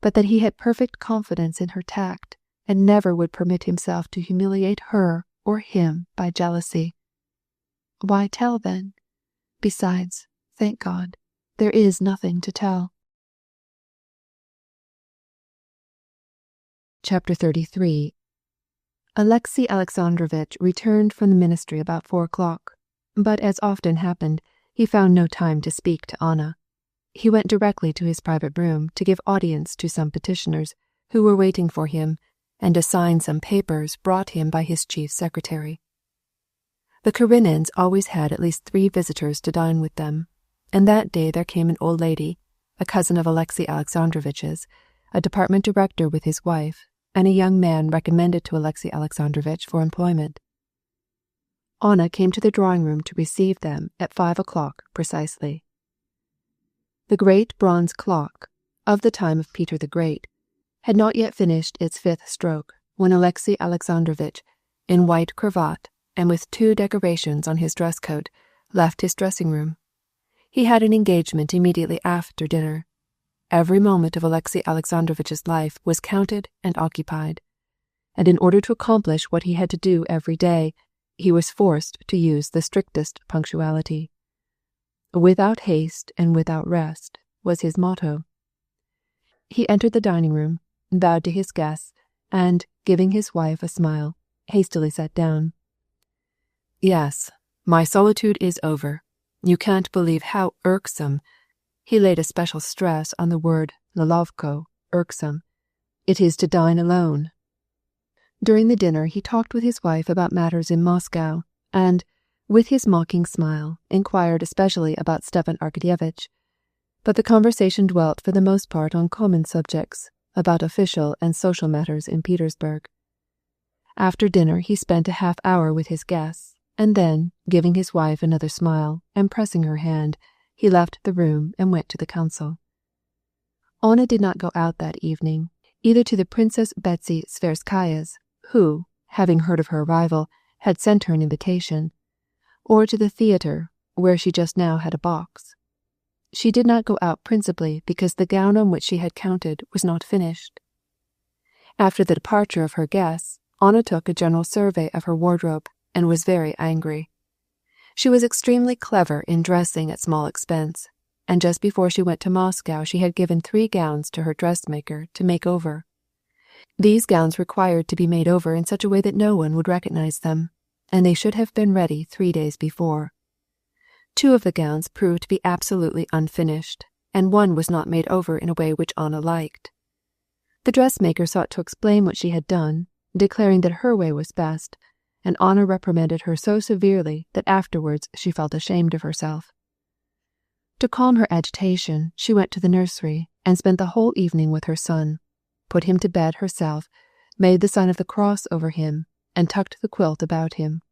but that he had perfect confidence in her tact, and never would permit himself to humiliate her or him by jealousy. Why tell, then? Besides, thank God, there is nothing to tell. Chapter 33. Alexey Alexandrovitch returned from the ministry about 4 o'clock, but as often happened, he found no time to speak to Anna. He went directly to his private room to give audience to some petitioners who were waiting for him, and to sign some papers brought him by his chief secretary. The Karenins always had at least 3 visitors to dine with them, and that day there came an old lady, a cousin of Alexey Alexandrovitch's, a department director with his wife, and a young man recommended to Alexey Alexandrovitch for employment. Anna came to the drawing-room to receive them at 5 o'clock precisely. The great bronze clock, of the time of Peter the Great, had not yet finished its 5th stroke when Alexey Alexandrovitch, in white cravat and with 2 decorations on his dress coat, left his dressing-room. He had an engagement immediately after dinner. Every moment of Alexey Alexandrovitch's life was counted and occupied, and in order to accomplish what he had to do every day, he was forced to use the strictest punctuality. Without haste and without rest was his motto. He entered the dining-room, bowed to his guests, and, giving his wife a smile, hastily sat down. Yes, my solitude is over. You can't believe how irksome. He laid a special stress on the word nelovko, irksome. It is to dine alone. During the dinner he talked with his wife about matters in Moscow, and, with his mocking smile, inquired especially about Stepan Arkadyevitch. But the conversation dwelt for the most part on common subjects, about official and social matters in Petersburg. After dinner he spent a half-hour with his guests, and then, giving his wife another smile and pressing her hand, he left the room and went to the council. Anna did not go out that evening, either to the Princess Betsy Tverskaya's, who, having heard of her arrival, had sent her an invitation, or to the theatre, where she just now had a box. She did not go out principally because the gown on which she had counted was not finished. After the departure of her guests, Anna took a general survey of her wardrobe and was very angry. She was extremely clever in dressing at small expense, and just before she went to Moscow she had given 3 gowns to her dressmaker to make over. These gowns required to be made over in such a way that no one would recognize them, and they should have been ready 3 days before. 2 of the gowns proved to be absolutely unfinished, and 1 was not made over in a way which Anna liked. The dressmaker sought to explain what she had done, declaring that her way was best, and Anna reprimanded her so severely that afterwards she felt ashamed of herself. To calm her agitation, she went to the nursery and spent the whole evening with her son, put him to bed herself, made the sign of the cross over him, and tucked the quilt about him.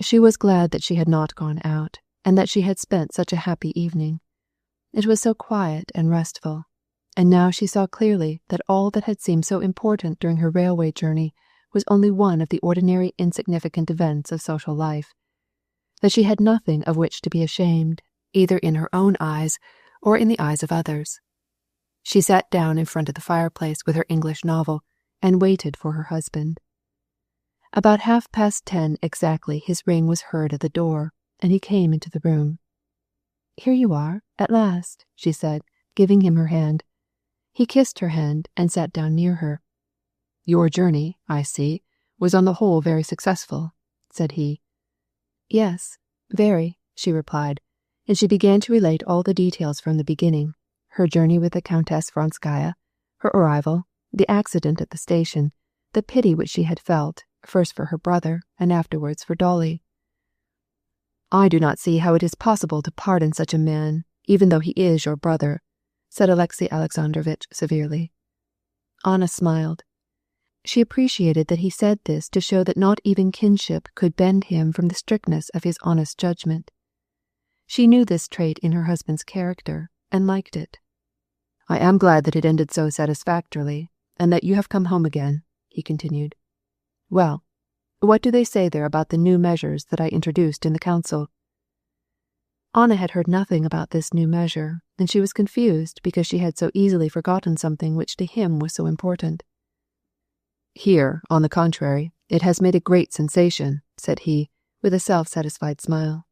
She was glad that she had not gone out, and that she had spent such a happy evening. It was so quiet and restful, and now she saw clearly that all that had seemed so important during her railway journey was only one of the ordinary insignificant events of social life, that she had nothing of which to be ashamed, either in her own eyes or in the eyes of others. She sat down in front of the fireplace with her English novel and waited for her husband. About 10:30 exactly his ring was heard at the door, and he came into the room. "Here you are, at last," she said, giving him her hand. He kissed her hand and sat down near her. "Your journey, I see, was on the whole very successful," said he. "Yes, very," she replied, and she began to relate all the details from the beginning, her journey with the Countess Vronsky, her arrival, the accident at the station, the pity which she had felt, first for her brother and afterwards for Dolly. "I do not see how it is possible to pardon such a man, even though he is your brother," said Alexey Alexandrovitch severely. Anna smiled. She appreciated that he said this to show that not even kinship could bend him from the strictness of his honest judgment. She knew this trait in her husband's character, and liked it. "I am glad that it ended so satisfactorily, and that you have come home again," he continued. "Well, what do they say there about the new measures that I introduced in the council?" Anna had heard nothing about this new measure, and she was confused because she had so easily forgotten something which to him was so important. "Here, on the contrary, it has made a great sensation," said he, with a self-satisfied smile.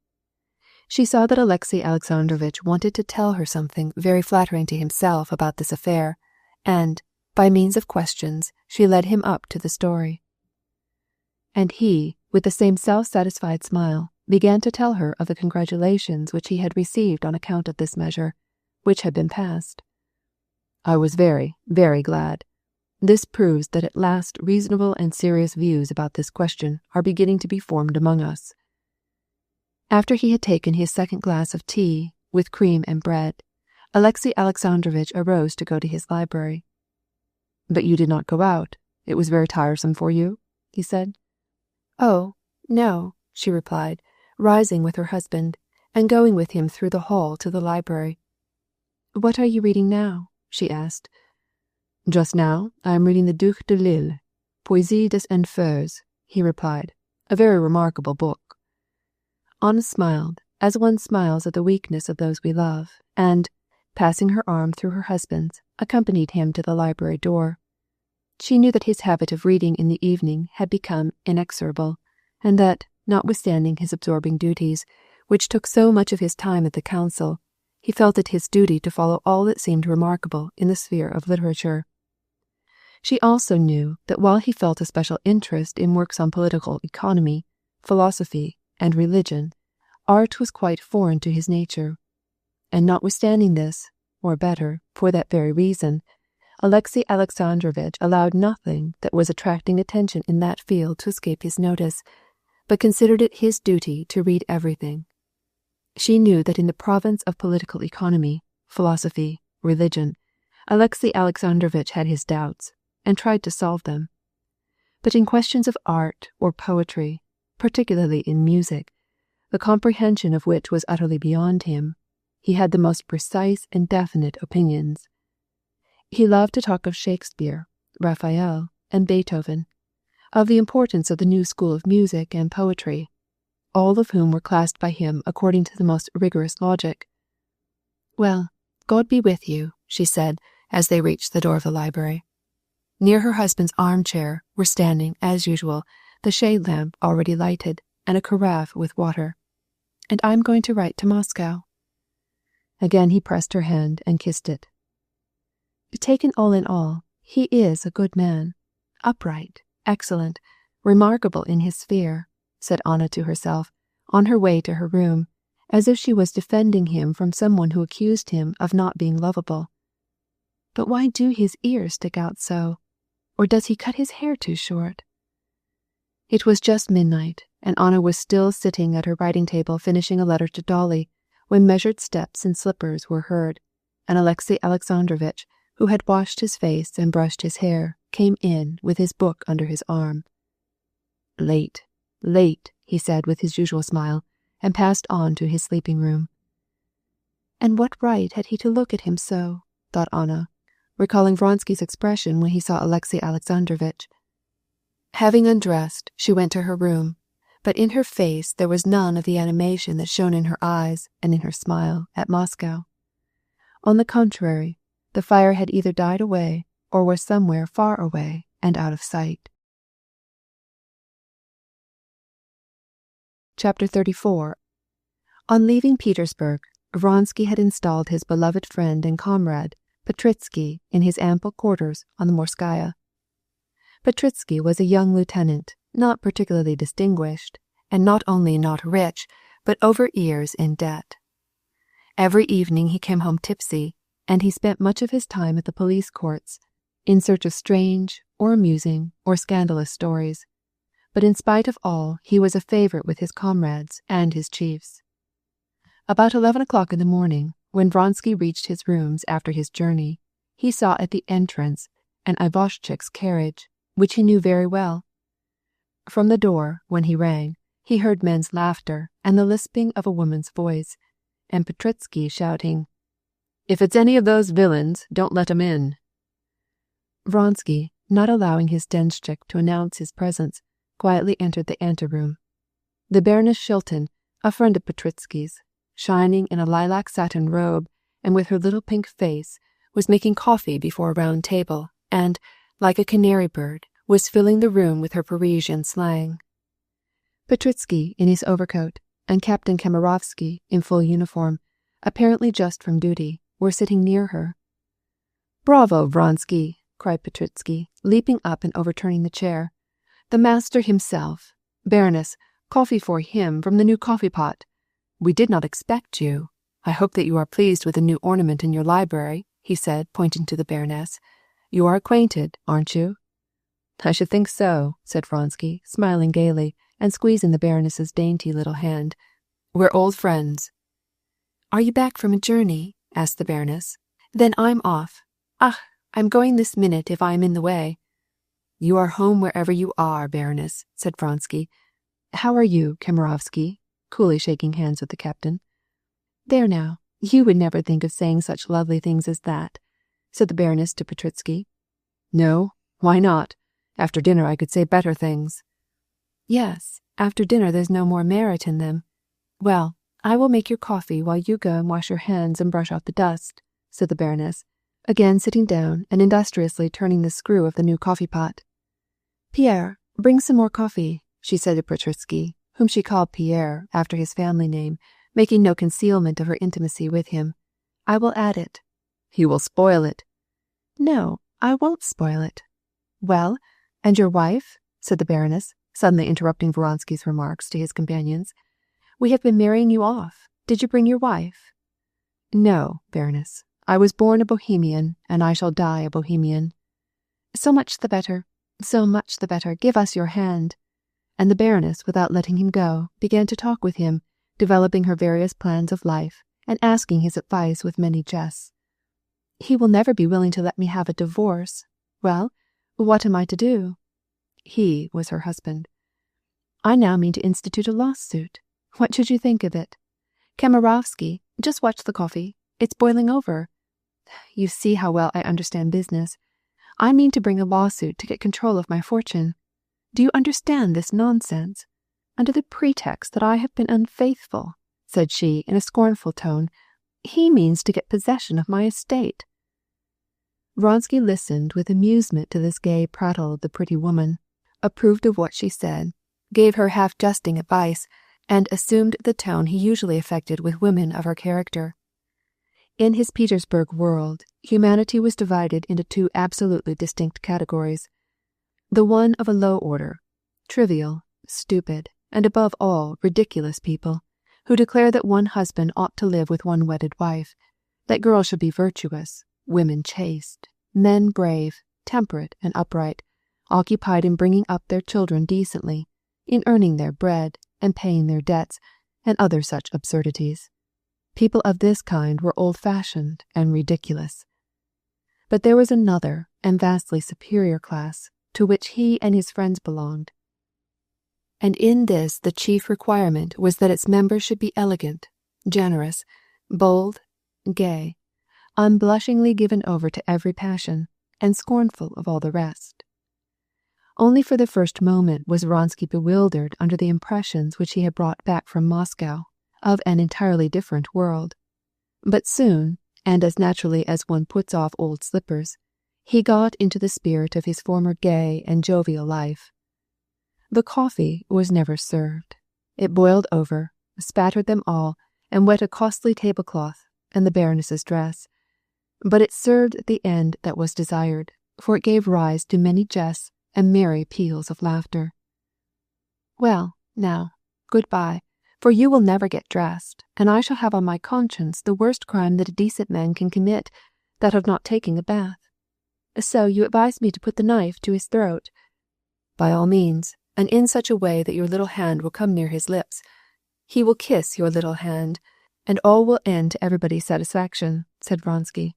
She saw that Alexey Alexandrovitch wanted to tell her something very flattering to himself about this affair, and, by means of questions, she led him up to the story. And he, with the same self-satisfied smile, began to tell her of the congratulations which he had received on account of this measure, which had been passed. "I was very, very glad. This proves that at last reasonable and serious views about this question are beginning to be formed among us." After he had taken his second glass of tea, with cream and bread, Alexey Alexandrovitch arose to go to his library. "But you did not go out. It was very tiresome for you?" he said. "Oh, no," she replied, rising with her husband, and going with him through the hall to the library. "What are you reading now?" she asked. "Just now I am reading the Duc de Lille, Poésie des Enfers," he replied, "a very remarkable book." Anna smiled, as one smiles at the weakness of those we love, and, passing her arm through her husband's, accompanied him to the library door. She knew that his habit of reading in the evening had become inexorable, and that, notwithstanding his absorbing duties, which took so much of his time at the council, he felt it his duty to follow all that seemed remarkable in the sphere of literature. She also knew that while he felt a special interest in works on political economy, philosophy, and religion, art was quite foreign to his nature. And notwithstanding this, or better, for that very reason, Alexey Alexandrovitch allowed nothing that was attracting attention in that field to escape his notice, but considered it his duty to read everything. She knew that in the province of political economy, philosophy, religion, Alexey Alexandrovitch had his doubts, and tried to solve them. But in questions of art or poetry, particularly in music, the comprehension of which was utterly beyond him, he had the most precise and definite opinions. He loved to talk of Shakespeare, Raphael, and Beethoven, of the importance of the new school of music and poetry, all of whom were classed by him according to the most rigorous logic. Well, God be with you, she said as they reached the door of the library. Near her husband's armchair were standing, as usual, the shade lamp already lighted and a carafe with water. And I'm going to write to Moscow. Again he pressed her hand and kissed it. Taken all in all, he is a good man, upright, excellent, remarkable in his sphere, said Anna to herself, on her way to her room, as if she was defending him from someone who accused him of not being lovable. But why do his ears stick out so? Or does he cut his hair too short? It was just midnight, and Anna was still sitting at her writing table finishing a letter to Dolly, when measured steps and slippers were heard, and Alexei Alexandrovitch, who had washed his face and brushed his hair, came in with his book under his arm. Late, late, he said with his usual smile, and passed on to his sleeping room. And what right had he to look at him so, thought Anna, recalling Vronsky's expression when he saw Alexei Alexandrovitch. Having undressed, she went to her room, but in her face there was none of the animation that shone in her eyes and in her smile at Moscow. On the contrary, the fire had either died away or was somewhere far away and out of sight. Chapter 34. On leaving Petersburg, Vronsky had installed his beloved friend and comrade, Petritsky, in his ample quarters on the Morskaya. Petritsky was a young lieutenant, not particularly distinguished, and not only not rich, but over ears in debt. Every evening he came home tipsy, and he spent much of his time at the police courts, in search of strange, or amusing, or scandalous stories. But in spite of all, he was a favorite with his comrades and his chiefs. About 11 o'clock in the morning, when Vronsky reached his rooms after his journey, he saw at the entrance an Ivashchik's carriage, which he knew very well. From the door, when he rang, he heard men's laughter and the lisping of a woman's voice, and Petritsky shouting, "If it's any of those villains, don't let 'em in." Vronsky, not allowing his denshchik to announce his presence, quietly entered the anteroom. The Baroness Shilton, a friend of Petritsky's, shining in a lilac satin robe and with her little pink face, was making coffee before a round table and, like a canary bird, was filling the room with her Parisian slang. Petritsky, in his overcoat, and Captain Kamerovsky, in full uniform, apparently just from duty, were sitting near her. "Bravo, Vronsky!" cried Petritsky, leaping up and overturning the chair. "The master himself. Baroness, coffee for him from the new coffee-pot. We did not expect you. I hope that you are pleased with the new ornament in your library," he said, pointing to the Baroness. "You are acquainted, aren't you?" "I should think so," said Vronsky, smiling gaily and squeezing the Baroness's dainty little hand. "We're old friends." "Are you back from a journey?" asked the Baroness. "Then I'm off. I'm going this minute if I am in the way." "You are home wherever you are, Baroness," said Vronsky. "How are you, Kamerovsky?" coolly shaking hands with the captain. "There now, you would never think of saying such lovely things as that," said the Baroness to Petritsky. "No, why not? After dinner I could say better things." "Yes, after dinner there's no more merit in them. Well, I will make your coffee while you go and wash your hands and brush off the dust," said the Baroness, again sitting down and industriously turning the screw of the new coffee-pot. "Pierre, bring some more coffee," she said to Petritsky, whom she called Pierre after his family name, making no concealment of her intimacy with him. "I will add it." "You will spoil it." "No, I won't spoil it." "Well, and your wife?" said the Baroness, suddenly interrupting Vronsky's remarks to his companions. "We have been marrying you off. Did you bring your wife?" "No, Baroness. I was born a Bohemian, and I shall die a Bohemian." "So much the better. So much the better. Give us your hand." And the Baroness, without letting him go, began to talk with him, developing her various plans of life, and asking his advice with many jests. "He will never be willing to let me have a divorce. Well, what am I to do?" He was her husband. "I now mean to institute a lawsuit. What should you think of it? Kamerovsky, just watch the coffee. It's boiling over. You see how well I understand business. I mean to bring a lawsuit to get control of my fortune. Do you understand this nonsense? Under the pretext that I have been unfaithful," said she in a scornful tone, He means to get possession of my estate." Vronsky listened with amusement to this gay prattle of the pretty woman, approved of what she said, gave her half-jesting advice, and assumed the tone he usually affected with women of her character. In his Petersburg world, humanity was divided into two absolutely distinct categories. The one of a low order, trivial, stupid, and above all ridiculous people, who declare that one husband ought to live with one wedded wife, that girls should be virtuous, women chaste, men brave, temperate, and upright, occupied in bringing up their children decently, in earning their bread, and paying their debts, and other such absurdities. People of this kind were old-fashioned and ridiculous. But there was another and vastly superior class, to which he and his friends belonged. And in this the chief requirement was that its members should be elegant, generous, bold, gay, unblushingly given over to every passion, and scornful of all the rest. Only for the first moment was Vronsky bewildered under the impressions which he had brought back from Moscow, of an entirely different world. But soon, and as naturally as one puts off old slippers, he got into the spirit of his former gay and jovial life. The coffee was never served. It boiled over, spattered them all, and wet a costly tablecloth and the Baroness's dress. But it served the end that was desired, for it gave rise to many jests and merry peals of laughter. "Well, now, good-bye, for you will never get dressed, and I shall have on my conscience the worst crime that a decent man can commit, that of not taking a bath. So you advise me to put the knife to his throat?" "By all means, and in such a way that your little hand will come near his lips. He will kiss your little hand, and all will end to everybody's satisfaction," said Vronsky.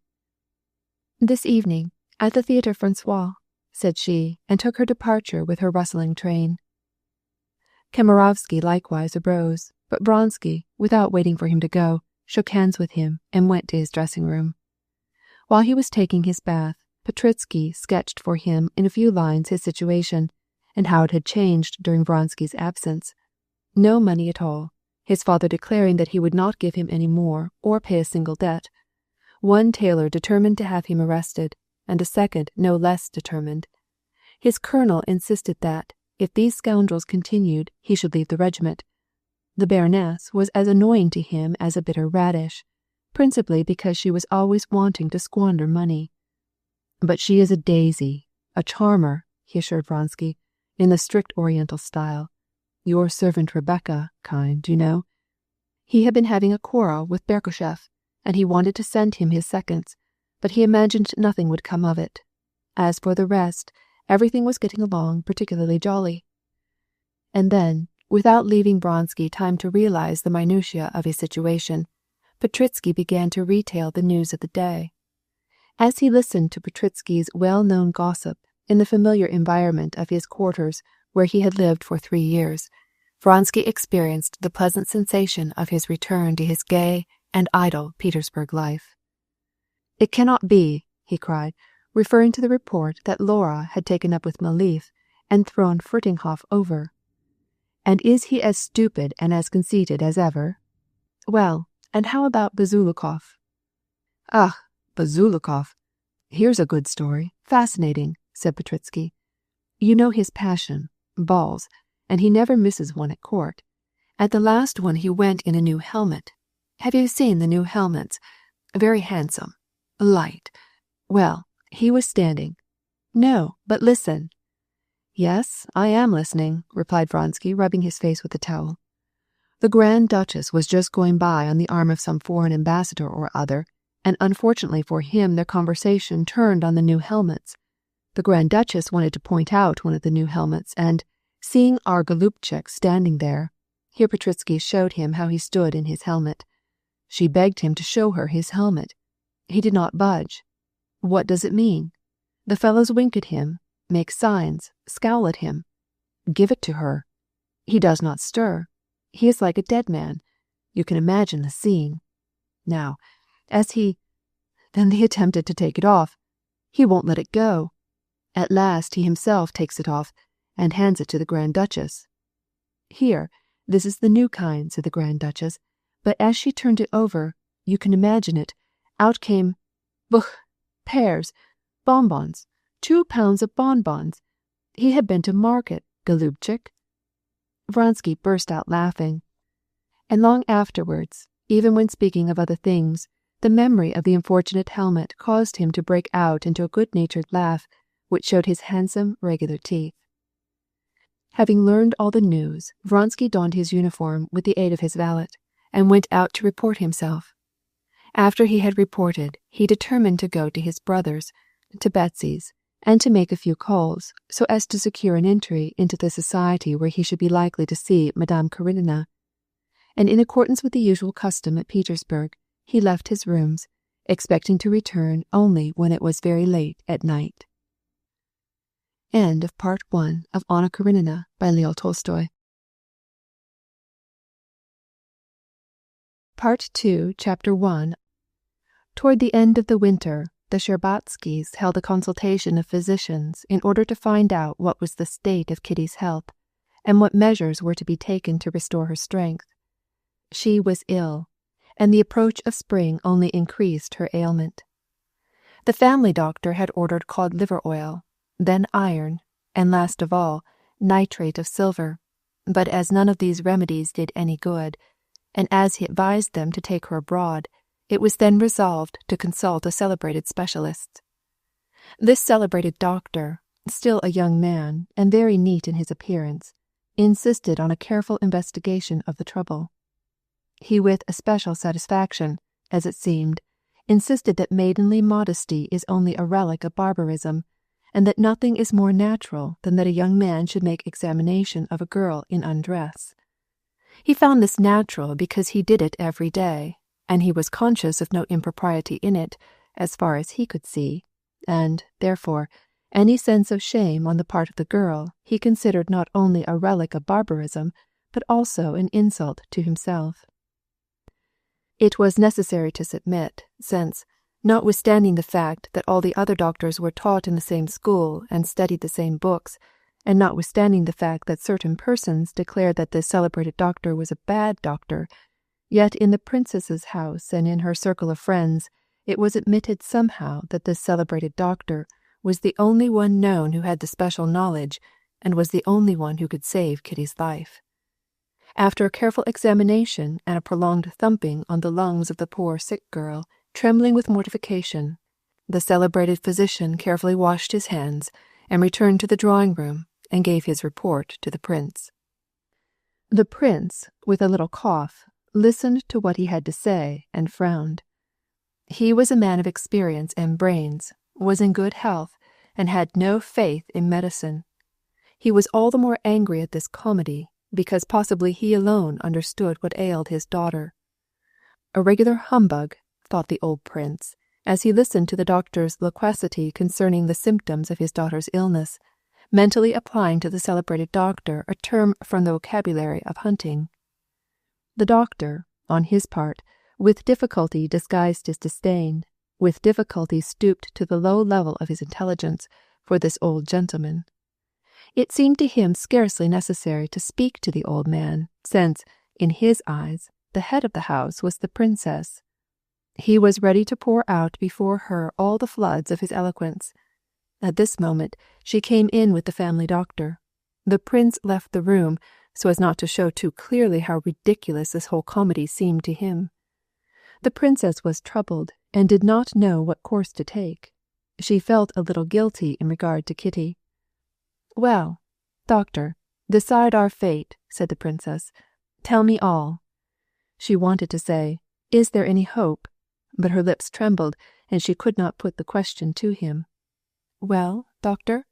"This evening, at the Theatre François," said she, and took her departure with her rustling train. Kamerovsky likewise arose, but Vronsky, without waiting for him to go, shook hands with him and went to his dressing-room. While he was taking his bath, Petritsky sketched for him in a few lines his situation, and how it had changed during Vronsky's absence. No money at all, his father declaring that he would not give him any more or pay a single debt. One tailor determined to have him arrested, and a second no less determined. His colonel insisted that, if these scoundrels continued, he should leave the regiment. The Baroness was as annoying to him as a bitter radish, principally because she was always wanting to squander money. "But she is a daisy, a charmer," he assured Vronsky, in the strict Oriental style. "Your servant Rebecca, kind, you know." He had been having a quarrel with Berkoshef, and he wanted to send him his seconds, but he imagined nothing would come of it. As for the rest, everything was getting along particularly jolly. And then, without leaving Vronsky time to realize the minutiae of his situation, Petritsky began to retail the news of the day. As he listened to Petritsky's well-known gossip in the familiar environment of his quarters where he had lived for 3 years, Vronsky experienced the pleasant sensation of his return to his gay and idle Petersburg life. "It cannot be," he cried, referring to the report that Laura had taken up with Malif and thrown Furtinghoff over. "And is he as stupid and as conceited as ever? Well, and how about Bazulikov?" "Ah, Bazulikov! Here's a good story, fascinating," said Petritsky. "You know his passion, balls, and he never misses one at court. At the last one he went in a new helmet. Have you seen the new helmets? Very handsome, light. Well, he was standing. No, but listen." "Yes, I am listening," replied Vronsky, rubbing his face with a towel. "The Grand Duchess was just going by on the arm of some foreign ambassador or other, and unfortunately for him their conversation turned on the new helmets. The Grand Duchess wanted to point out one of the new helmets, and, seeing our Golubchik standing there," here Petritsky showed him how he stood in his helmet, "she begged him to show her his helmet. He did not budge. What does it mean? The fellows wink at him, make signs, scowl at him. Give it to her. He does not stir. He is like a dead man. You can imagine the scene. Now, then they attempted to take it off. He won't let it go. At last he himself takes it off and hands it to the Grand Duchess. 'Here, this is the new kind,' said the Grand Duchess, but as she turned it over, You can imagine it. Out came, pears, bonbons, 2 pounds of bonbons. He had been to market, Golubchik. Vronsky burst out laughing. And long afterwards, even when speaking of other things, the memory of the unfortunate helmet caused him to break out into a good-natured laugh, which showed his handsome, regular teeth. Having learned all the news, Vronsky donned his uniform with the aid of his valet, and went out to report himself. After he had reported, he determined to go to his brother's, to Betsy's, and to make a few calls, so as to secure an entry into the society where he should be likely to see Madame Karenina. And in accordance with the usual custom at Petersburg, he left his rooms, expecting to return only when it was very late at night. End of Part 1 of Anna Karenina by Leo Tolstoy. Part 2, Chapter 1. Toward the end of the winter, the Shtcherbatskys held a consultation of physicians in order to find out what was the state of Kitty's health, and what measures were to be taken to restore her strength. She was ill, and the approach of spring only increased her ailment. The family doctor had ordered cod liver oil, then iron, and last of all, nitrate of silver, but as none of these remedies did any good, and as he advised them to take her abroad, it was then resolved to consult a celebrated specialist. This celebrated doctor, still a young man and very neat in his appearance, insisted on a careful investigation of the trouble. He, with especial satisfaction, as it seemed, insisted that maidenly modesty is only a relic of barbarism, and that nothing is more natural than that a young man should make examination of a girl in undress. He found this natural because he did it every day, and he was conscious of no impropriety in it, as far as he could see, and, therefore, any sense of shame on the part of the girl he considered not only a relic of barbarism, but also an insult to himself. It was necessary to submit, since, notwithstanding the fact that all the other doctors were taught in the same school and studied the same books, and notwithstanding the fact that certain persons declared that this celebrated doctor was a bad doctor, yet in the princess's house and in her circle of friends it was admitted somehow that this celebrated doctor was the only one known who had the special knowledge, and was the only one who could save Kitty's life. After a careful examination and a prolonged thumping on the lungs of the poor sick girl, trembling with mortification, the celebrated physician carefully washed his hands and returned to the drawing-room and gave his report to the prince. The prince, with a little cough, listened to what he had to say and frowned. He was a man of experience and brains, was in good health, and had no faith in medicine. He was all the more angry at this comedy, because possibly he alone understood what ailed his daughter. A regular humbug, thought the old prince, as he listened to the doctor's loquacity concerning the symptoms of his daughter's illness, mentally applying to the celebrated doctor a term from the vocabulary of hunting. The doctor, on his part, with difficulty disguised his disdain, with difficulty stooped to the low level of his intelligence for this old gentleman. It seemed to him scarcely necessary to speak to the old man, since, in his eyes, the head of the house was the princess. He was ready to pour out before her all the floods of his eloquence. At this moment she came in with the family doctor. The prince left the room, so as not to show too clearly how ridiculous this whole comedy seemed to him. The princess was troubled, and did not know what course to take. She felt a little guilty in regard to Kitty. "Well, doctor, decide our fate," said the princess. "Tell me all." She wanted to say, "Is there any hope?" but her lips trembled, and she could not put the question to him. "Well, doctor?"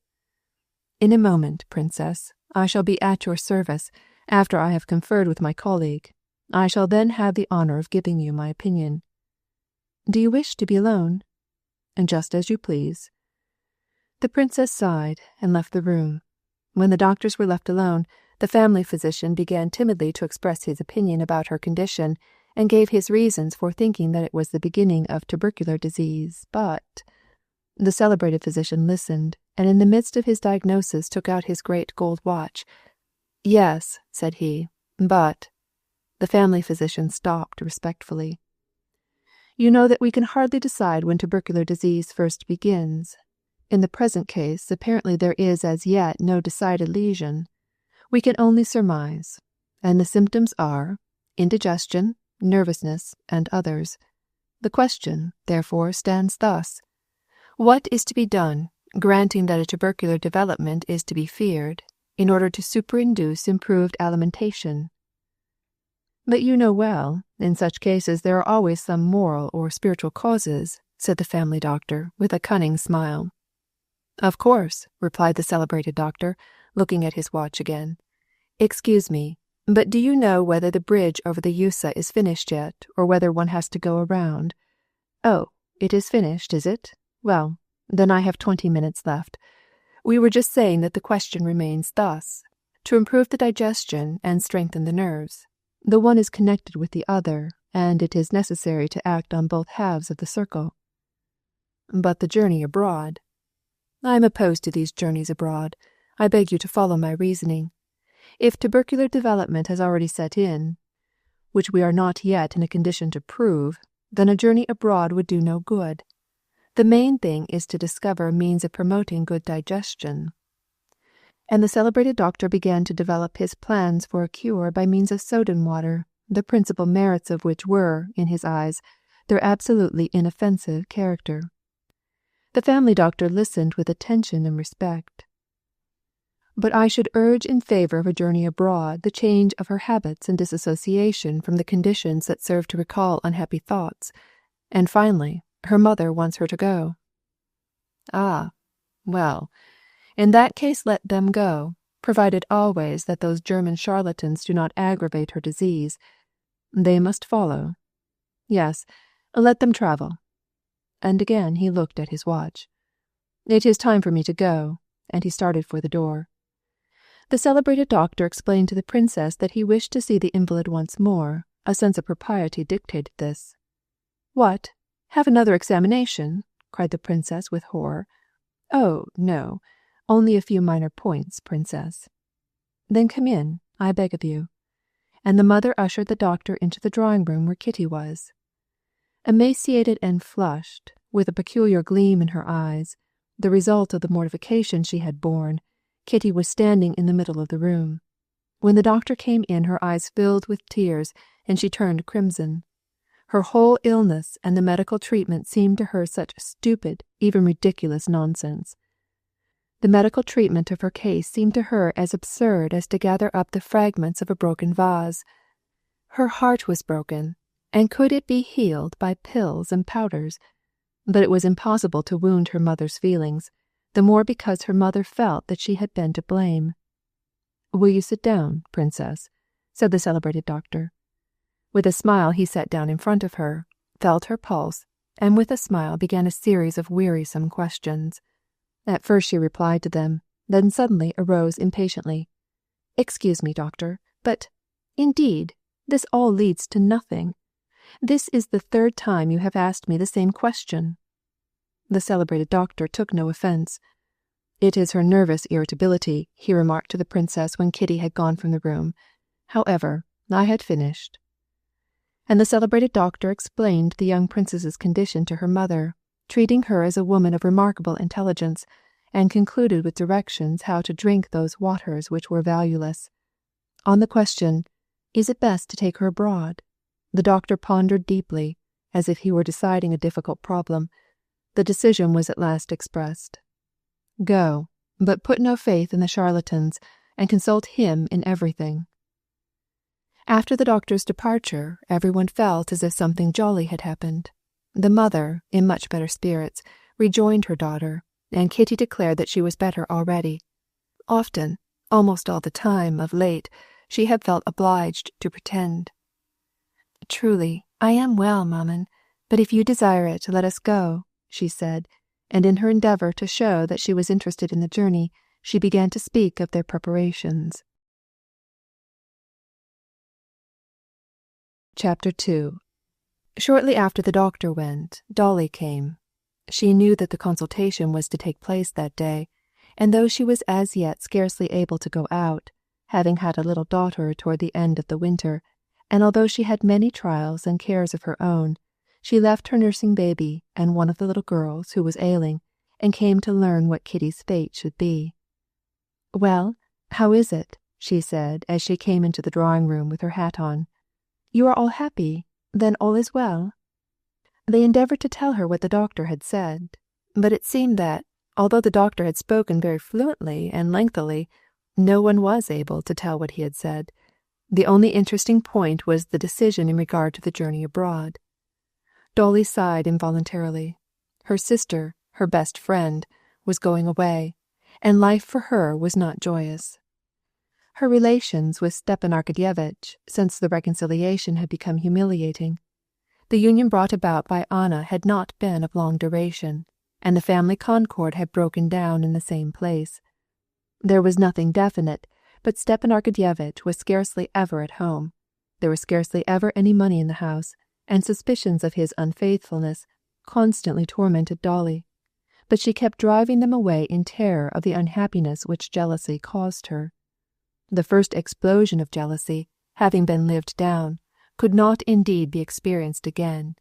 "In a moment, princess. I shall be at your service, after I have conferred with my colleague. I shall then have the honor of giving you my opinion." "Do you wish to be alone?" "Just as you please." The princess sighed and left the room. When the doctors were left alone, the family physician began timidly to express his opinion about her condition, and gave his reasons for thinking that it was the beginning of tubercular disease, but... The celebrated physician listened, and in the midst of his diagnosis took out his great gold watch. "Yes," said he, "but..." The family physician stopped respectfully. You know that we can hardly decide when tubercular disease first begins. In the present case, apparently there is as yet no decided lesion. We can only surmise, and the symptoms are indigestion, nervousness, and others. The question, therefore, stands thus: what is to be done, granting that a tubercular development is to be feared, in order to superinduce improved alimentation? But you know well, in such cases there are always some moral or spiritual causes, said the family doctor, with a cunning smile. Of course, replied the celebrated doctor, looking at his watch again. Excuse me, but do you know whether the bridge over the Usa is finished yet, or whether one has to go around? Oh, it is finished, is it? Well, then I have 20 minutes left. We were just saying that the question remains thus: to improve the digestion and strengthen the nerves. The one is connected with the other, and it is necessary to act on both halves of the circle. But the journey abroad? I am opposed to these journeys abroad. I beg you to follow my reasoning. If tubercular development has already set in, which we are not yet in a condition to prove, then a journey abroad would do no good. The main thing is to discover a means of promoting good digestion. And the celebrated doctor began to develop his plans for a cure by means of soda water, the principal merits of which were, in his eyes, their absolutely inoffensive character. The family doctor listened with attention and respect. But I should urge in favor of a journey abroad the change of her habits and disassociation from the conditions that serve to recall unhappy thoughts, and finally, her mother wants her to go. Ah, well, in that case let them go, provided always that those German charlatans do not aggravate her disease. They must follow. Yes, let them travel. And again he looked at his watch. It is time for me to go, and he started for the door. The celebrated doctor explained to the princess that he wished to see the invalid once more. A sense of propriety dictated this. What? Have another examination? Cried the princess with horror. Oh, no. Only a few minor points, princess. Then come in, I beg of you. And the mother ushered the doctor into the drawing-room where Kitty was. Emaciated and flushed, with a peculiar gleam in her eyes, the result of the mortification she had borne, Kitty was standing in the middle of the room. When the doctor came in, her eyes filled with tears, and she turned crimson. Her whole illness and the medical treatment seemed to her such stupid, even ridiculous nonsense. The medical treatment of her case seemed to her as absurd as to gather up the fragments of a broken vase. Her heart was broken, and could it be healed by pills and powders? But it was impossible to wound her mother's feelings, the more because her mother felt that she had been to blame. "Will you sit down, princess?" said the celebrated doctor. With a smile he sat down in front of her, felt her pulse, and with a smile began a series of wearisome questions. At first she replied to them, then suddenly arose impatiently. "Excuse me, doctor, but, indeed, this all leads to nothing. This is the third time you have asked me the same question." The celebrated doctor took no offence. "It is her nervous irritability," he remarked to the princess when Kitty had gone from the room. "However, I had finished." And the celebrated doctor explained the young princess's condition to her mother, treating her as a woman of remarkable intelligence, and concluded with directions how to drink those waters which were valueless. On the question, "Is it best to take her abroad?" the doctor pondered deeply, as if he were deciding a difficult problem. The decision was at last expressed. "Go, but put no faith in the charlatans, and consult him in everything." After the doctor's departure, everyone felt as if something jolly had happened. The mother, in much better spirits, rejoined her daughter, and Kitty declared that she was better already. Often, almost all the time, of late, she had felt obliged to pretend. "Truly, I am well, Maman, but if you desire it, let us go," she said, and in her endeavour to show that she was interested in the journey, she began to speak of their preparations. Chapter 2. Shortly after the doctor went, Dolly came. She knew that the consultation was to take place that day, and though she was as yet scarcely able to go out, having had a little daughter toward the end of the winter, and although she had many trials and cares of her own, she left her nursing baby and one of the little girls who was ailing, and came to learn what Kitty's fate should be. "Well, how is it?" she said as she came into the drawing-room with her hat on. "You are all happy? Then all is well?" They endeavoured to tell her what the doctor had said, but it seemed that, although the doctor had spoken very fluently and lengthily, no one was able to tell what he had said. The only interesting point was the decision in regard to the journey abroad. Dolly sighed involuntarily. Her sister, her best friend, was going away, and life for her was not joyous. Her relations with Stepan Arkadyevitch, since the reconciliation, had become humiliating. The union brought about by Anna had not been of long duration, and the family concord had broken down in the same place. There was nothing definite, but Stepan Arkadyevitch was scarcely ever at home. There was scarcely ever any money in the house, and suspicions of his unfaithfulness constantly tormented Dolly. But she kept driving them away in terror of the unhappiness which jealousy caused her. The first explosion of jealousy, having been lived down, could not indeed be experienced again,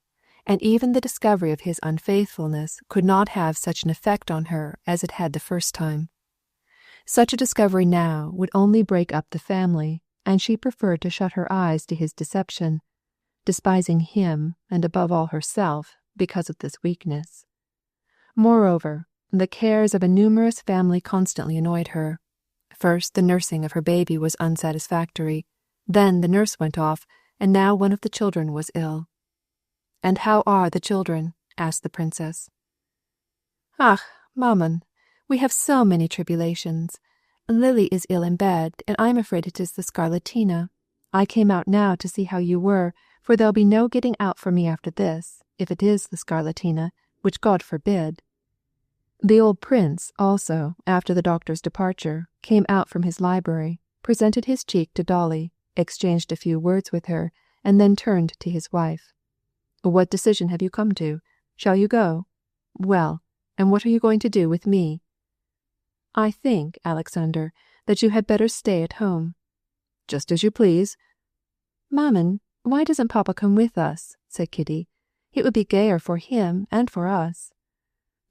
and even the discovery of his unfaithfulness could not have such an effect on her as it had the first time. Such a discovery now would only break up the family, and she preferred to shut her eyes to his deception, despising him, and above all herself, because of this weakness. Moreover, the cares of a numerous family constantly annoyed her. First, the nursing of her baby was unsatisfactory, then the nurse went off, and now one of the children was ill. "And how are the children?" asked the princess. "Ach, Maman, we have so many tribulations. Lily is ill in bed, and I'm afraid it is the scarlatina. I came out now to see how you were, for there'll be no getting out for me after this, if it is the scarlatina, which God forbid." The old prince also, after the doctor's departure, came out from his library, presented his cheek to Dolly, exchanged a few words with her, and then turned to his wife. "What decision have you come to? Shall you go? Well, and what are you going to do with me?" "I think, Alexander, that you had better stay at home." "Just as you please." "Maman, why doesn't Papa come with us?" said Kitty. "It would be gayer for him and for us."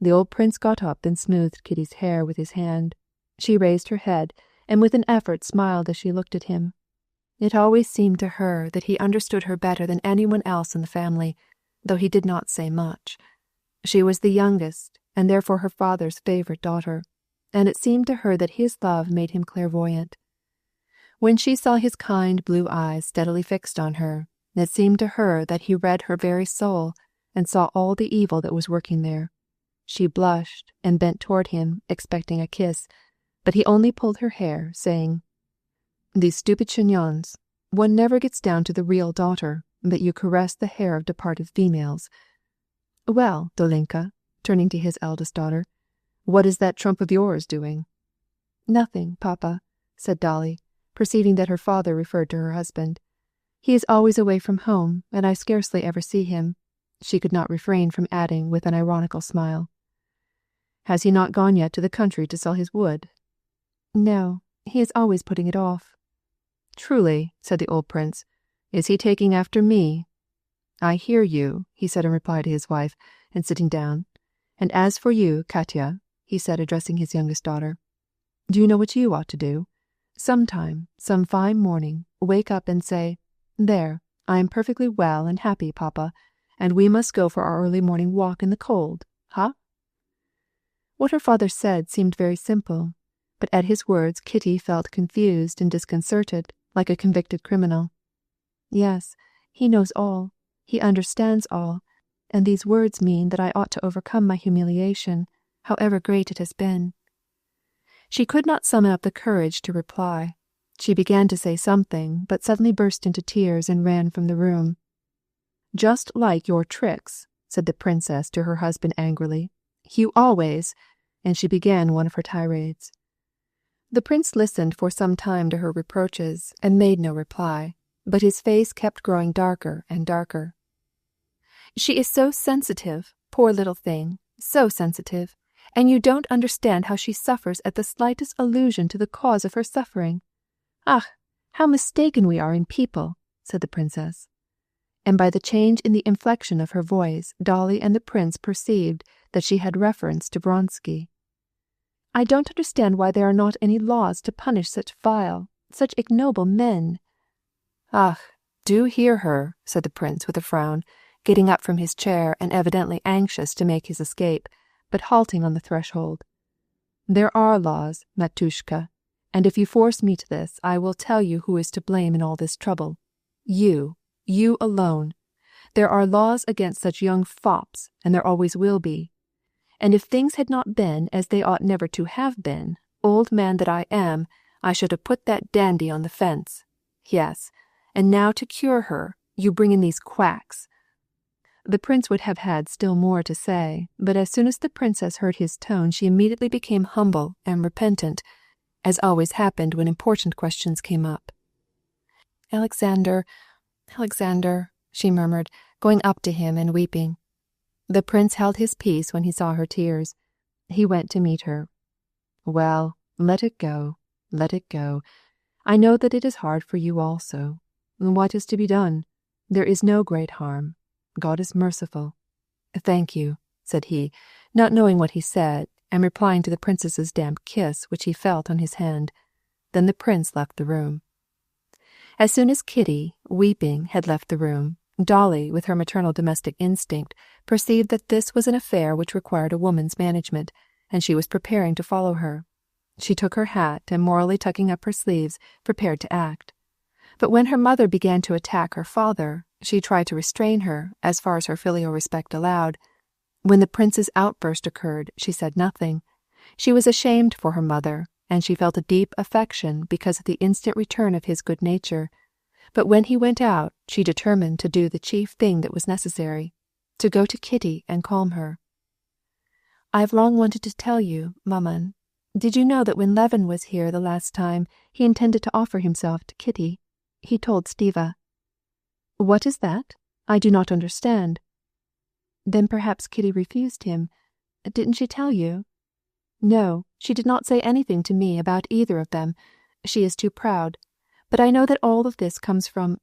The old prince got up and smoothed Kitty's hair with his hand. She raised her head, and with an effort smiled as she looked at him. It always seemed to her that he understood her better than anyone else in the family, though he did not say much. She was the youngest, and therefore her father's favourite daughter, and it seemed to her that his love made him clairvoyant. When she saw his kind blue eyes steadily fixed on her, it seemed to her that he read her very soul, and saw all the evil that was working there. She blushed and bent toward him, expecting a kiss, but he only pulled her hair, saying, "These stupid chignons, one never gets down to the real daughter, but you caress the hair of departed females. Well, Dolinka," turning to his eldest daughter, "what is that trump of yours doing?" "Nothing, Papa," said Dolly, perceiving that her father referred to her husband. "He is always away from home, and I scarcely ever see him," she could not refrain from adding with an ironical smile. "Has he not gone yet to the country to sell his wood?" "No, he is always putting it off." "Truly," said the old prince, "is he taking after me?" "I hear you," he said in reply to his wife, and sitting down. "And as for you, Katya," he said, addressing his youngest daughter, "do you know what you ought to do? Sometime, some fine morning, wake up and say, 'There, I am perfectly well and happy, Papa, and we must go for our early morning walk in the cold, huh?'" What her father said seemed very simple, but at his words Kitty felt confused and disconcerted, like a convicted criminal. Yes, he knows all, he understands all, and these words mean that I ought to overcome my humiliation, however great it has been. She could not summon up the courage to reply. She began to say something, but suddenly burst into tears and ran from the room. "Just like your tricks," said the princess to her husband angrily. "You always—" and she began one of her tirades. The prince listened for some time to her reproaches and made no reply, but his face kept growing darker and darker. "She is so sensitive, poor little thing, so sensitive, and you don't understand how she suffers at the slightest allusion to the cause of her suffering. Ah, how mistaken we are in people," said the princess. and by the change in the inflection of her voice, Dolly and the prince perceived that she had reference to Vronsky. "I don't understand why there are not any laws to punish such vile, such ignoble men." "Ah, do hear her," said the prince with a frown, getting up from his chair and evidently anxious to make his escape, but halting on the threshold. "There are laws, Matushka, and if you force me to this, I will tell you who is to blame in all this trouble. You alone. There are laws against such young fops, and there always will be. And if things had not been as they ought never to have been, old man that I am, I should have put that dandy on the fence. Yes, and now to cure her, you bring in these quacks." The prince would have had still more to say, but as soon as the princess heard his tone, she immediately became humble and repentant, as always happened when important questions came up. Alexander, she murmured, going up to him and weeping. The prince held his peace when he saw her tears. He went to meet her. "Well, let it go, let it go. I know that it is hard for you also. What is to be done? There is no great harm. God is merciful." "Thank you," said he, not knowing what he said, and replying to the princess's damp kiss which he felt on his hand. Then the prince left the room. As soon as Kitty, weeping, had left the room, Dolly, with her maternal domestic instinct, perceived that this was an affair which required a woman's management, and she was preparing to follow her. She took her hat, and morally tucking up her sleeves, prepared to act. But when her mother began to attack her father, she tried to restrain her, as far as her filial respect allowed. When the prince's outburst occurred, she said nothing. She was ashamed for her mother, and she felt a deep affection because of the instant return of his good nature. But when he went out, she determined to do the chief thing that was necessary, to go to Kitty and calm her. "I have long wanted to tell you, Maman. Did you know that when Levin was here the last time, he intended to offer himself to Kitty? He told Stiva." "What is that? I do not understand." "Then perhaps Kitty refused him. Didn't she tell you?" "No, she did not say anything to me about either of them. She is too proud. But I know that all of this comes from—"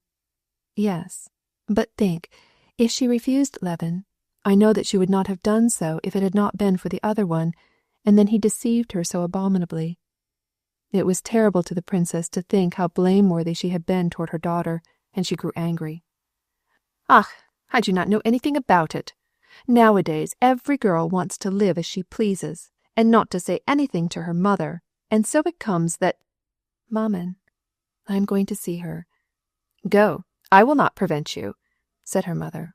"Yes, but think, if she refused Levin, I know that she would not have done so if it had not been for the other one, and then he deceived her so abominably." It was terrible to the princess to think how blameworthy she had been toward her daughter, and she grew angry. "Ah, I do not know anything about it. Nowadays every girl wants to live as she pleases, and not to say anything to her mother, and so it comes that—" "Maman, I am going to see her." "Go, I will not prevent you," said her mother.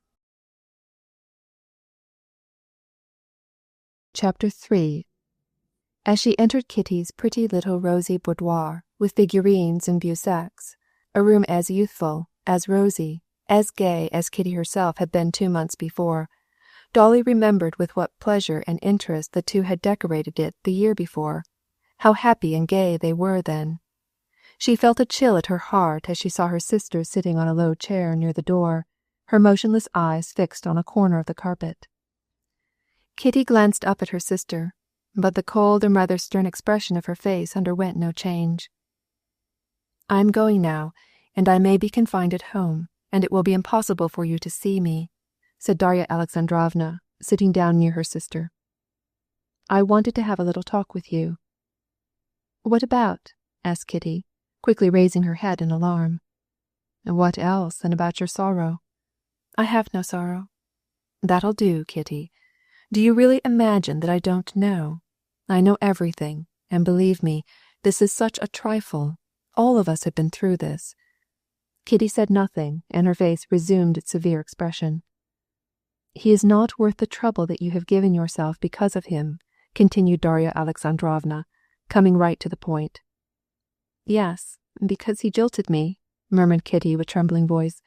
Chapter 3. As she entered Kitty's pretty little rosy boudoir, with figurines and Busacks, a room as youthful, as rosy, as gay as Kitty herself had been 2 months before, Dolly remembered with what pleasure and interest the two had decorated it the year before. How happy and gay they were then. She felt a chill at her heart as she saw her sister sitting on a low chair near the door, her motionless eyes fixed on a corner of the carpet. Kitty glanced up at her sister, but the cold and rather stern expression of her face underwent no change. "I am going now, and I may be confined at home, and it will be impossible for you to see me," said Darya Alexandrovna, sitting down near her sister. "I wanted to have a little talk with you." "What about?" asked Kitty, quickly raising her head in alarm. "What else than about your sorrow?" "I have no sorrow." "That'll do, Kitty. Do you really imagine that I don't know? I know everything, and believe me, this is such a trifle. All of us have been through this." Kitty said nothing, and her face resumed its severe expression. "He is not worth the trouble that you have given yourself because of him," continued Darya Alexandrovna, coming right to the point. "Yes, because he jilted me," murmured Kitty with trembling voice.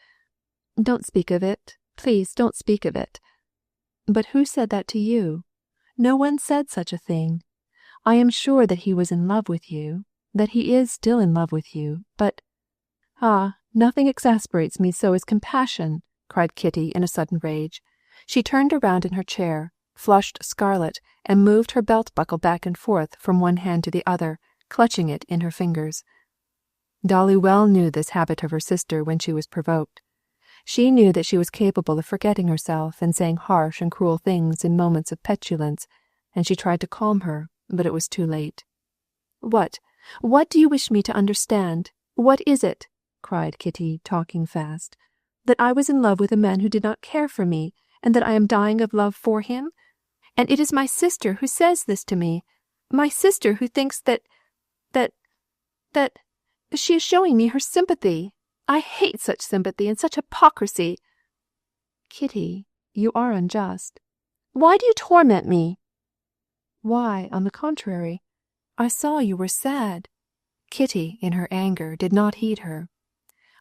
"Don't speak of it. Please don't speak of it." "But who said that to you? No one said such a thing. I am sure that he was in love with you, that he is still in love with you, but—" "Ah, nothing exasperates me so as compassion," cried Kitty in a sudden rage. She turned around in her chair, flushed scarlet, and moved her belt buckle back and forth from one hand to the other, clutching it in her fingers. Dolly well knew this habit of her sister when she was provoked. She knew that she was capable of forgetting herself and saying harsh and cruel things in moments of petulance, and she tried to calm her, but it was too late. What do you wish me to understand? What is it?" cried Kitty, talking fast. "That I was in love with a man who did not care for me, and that I am dying of love for him? And it is my sister who says this to me, my sister who thinks that she is showing me her sympathy. I hate such sympathy and such hypocrisy." "Kitty, you are unjust." "Why do you torment me?" "Why, on the contrary, I saw you were sad." Kitty, in her anger, did not heed her.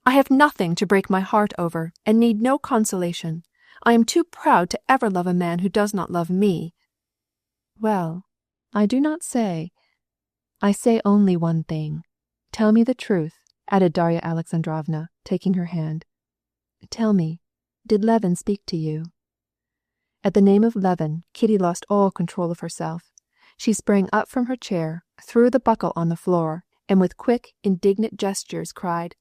"I have nothing to break my heart over, and need no consolation. I am too proud to ever love a man who does not love me." "Well, I do not say. I say only one thing. Tell me the truth," added Darya Alexandrovna, taking her hand. "Tell me, did Levin speak to you?" At the name of Levin, Kitty lost all control of herself. She sprang up from her chair, threw the buckle on the floor, and with quick, indignant gestures cried,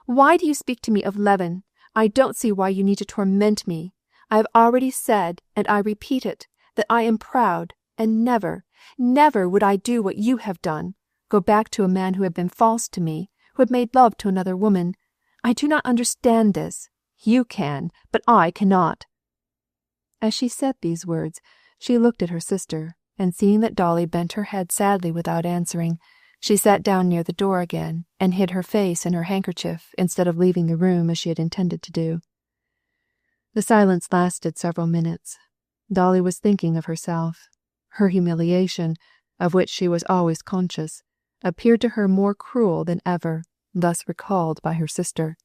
"Why do you speak to me of Levin? I don't see why you need to torment me. I have already said, and I repeat it, that I am proud, and never, never would I do what you have done, go back to a man who had been false to me, who had made love to another woman. I do not understand this. You can, but I cannot." As she said these words, she looked at her sister, and seeing that Dolly bent her head sadly without answering, she sat down near the door again and hid her face in her handkerchief instead of leaving the room as she had intended to do. The silence lasted several minutes. Dolly was thinking of herself. Her humiliation, of which she was always conscious, appeared to her more cruel than ever, thus recalled by her sister.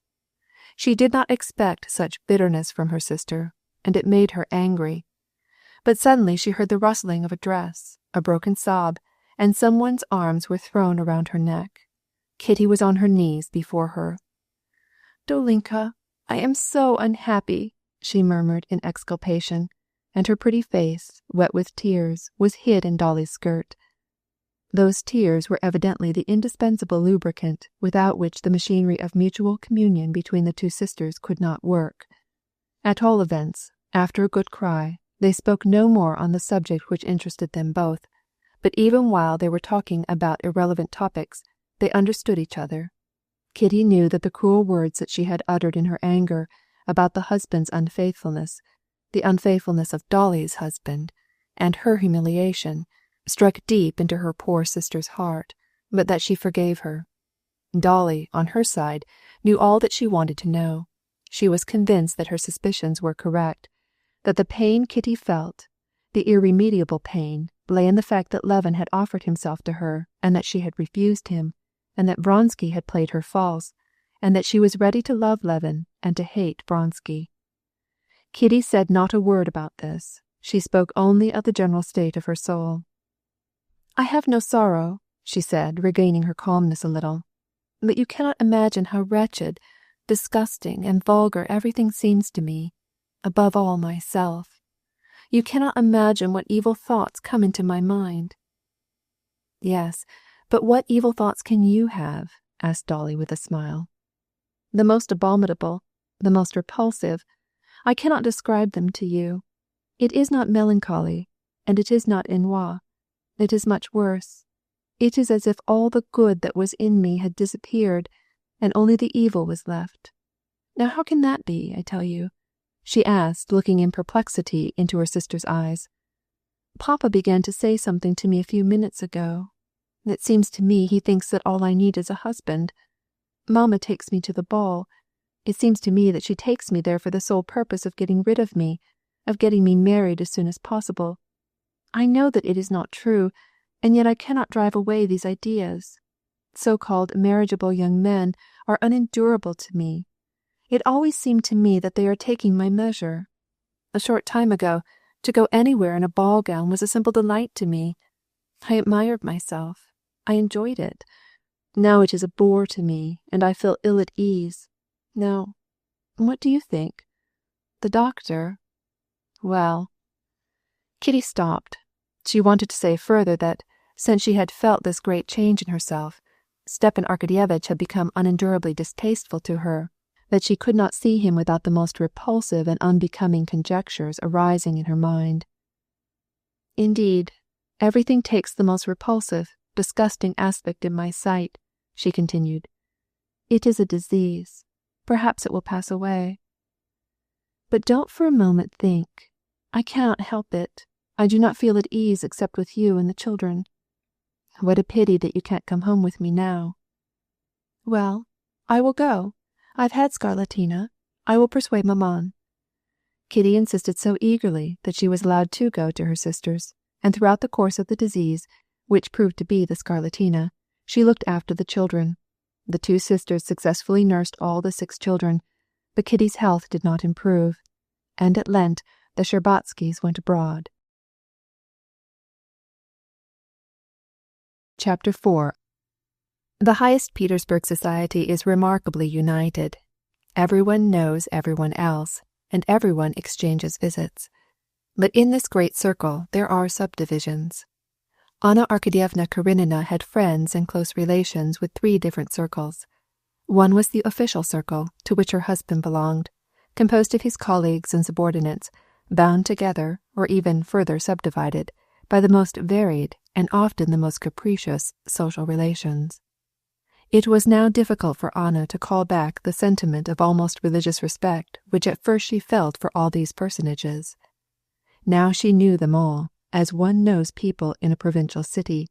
She did not expect such bitterness from her sister, and it made her angry. But suddenly she heard the rustling of a dress, a broken sob, and someone's arms were thrown around her neck. Kitty was on her knees before her. "Dolinka, I am so unhappy," she murmured in exculpation, and her pretty face, wet with tears, was hid in Dolly's skirt. Those tears were evidently the indispensable lubricant without which the machinery of mutual communion between the two sisters could not work. At all events, after a good cry, they spoke no more on the subject which interested them both, but even while they were talking about irrelevant topics, they understood each other. Kitty knew that the cruel words that she had uttered in her anger about the husband's unfaithfulness, the unfaithfulness of Dolly's husband, and her humiliation, struck deep into her poor sister's heart, but that she forgave her. Dolly, on her side, knew all that she wanted to know. She was convinced that her suspicions were correct, that the pain Kitty felt, the irremediable pain, lay in the fact that Levin had offered himself to her, and that she had refused him, and that Vronsky had played her false, and that she was ready to love Levin and to hate Vronsky. Kitty said not a word about this. She spoke only of the general state of her soul. "I have no sorrow," she said, regaining her calmness a little, "but you cannot imagine how wretched, disgusting, and vulgar everything seems to me, above all myself. You cannot imagine what evil thoughts come into my mind." "Yes, but what evil thoughts can you have?" asked Dolly with a smile. "The most abominable, the most repulsive. I cannot describe them to you. It is not melancholy, and it is not ennui. It is much worse. It is as if all the good that was in me had disappeared, and only the evil was left. Now how can that be, I tell you?" she asked, looking in perplexity into her sister's eyes. "Papa began to say something to me a few minutes ago. It seems to me he thinks that all I need is a husband. Mamma takes me to the ball. It seems to me that she takes me there for the sole purpose of getting rid of me, of getting me married as soon as possible. I know that it is not true, and yet I cannot drive away these ideas. So-called marriageable young men are unendurable to me. It always seemed to me that they are taking my measure. A short time ago, to go anywhere in a ball gown was a simple delight to me. I admired myself. I enjoyed it. Now it is a bore to me, and I feel ill at ease. Now, what do you think? The doctor—" "Well—" Kitty stopped. She wanted to say further that, since she had felt this great change in herself, Stepan Arkadyevitch had become unendurably distasteful to her, that she could not see him without the most repulsive and unbecoming conjectures arising in her mind. "Indeed, everything takes the most repulsive, disgusting aspect in my sight," she continued. "It is a disease. Perhaps it will pass away. But don't for a moment think. I cannot help it. I do not feel at ease except with you and the children. What a pity that you can't come home with me now." "Well, I will go. I've had scarlatina. I will persuade Maman." Kitty insisted so eagerly that she was allowed to go to her sisters, and throughout the course of the disease, which proved to be the scarlatina, she looked after the children. The 2 sisters successfully nursed all the 6 children, but Kitty's health did not improve, and at Lent the Sherbatskys went abroad. Chapter 4. The highest Petersburg society is remarkably united. Everyone knows everyone else, and everyone exchanges visits. But in this great circle there are subdivisions. Anna Arkadyevna Karenina had friends and close relations with 3 different circles. One was the official circle, to which her husband belonged, composed of his colleagues and subordinates, bound together, or even further subdivided, by the most varied and often the most capricious social relations. It was now difficult for Anna to call back the sentiment of almost religious respect which at first she felt for all these personages. Now she knew them all, as one knows people in a provincial city.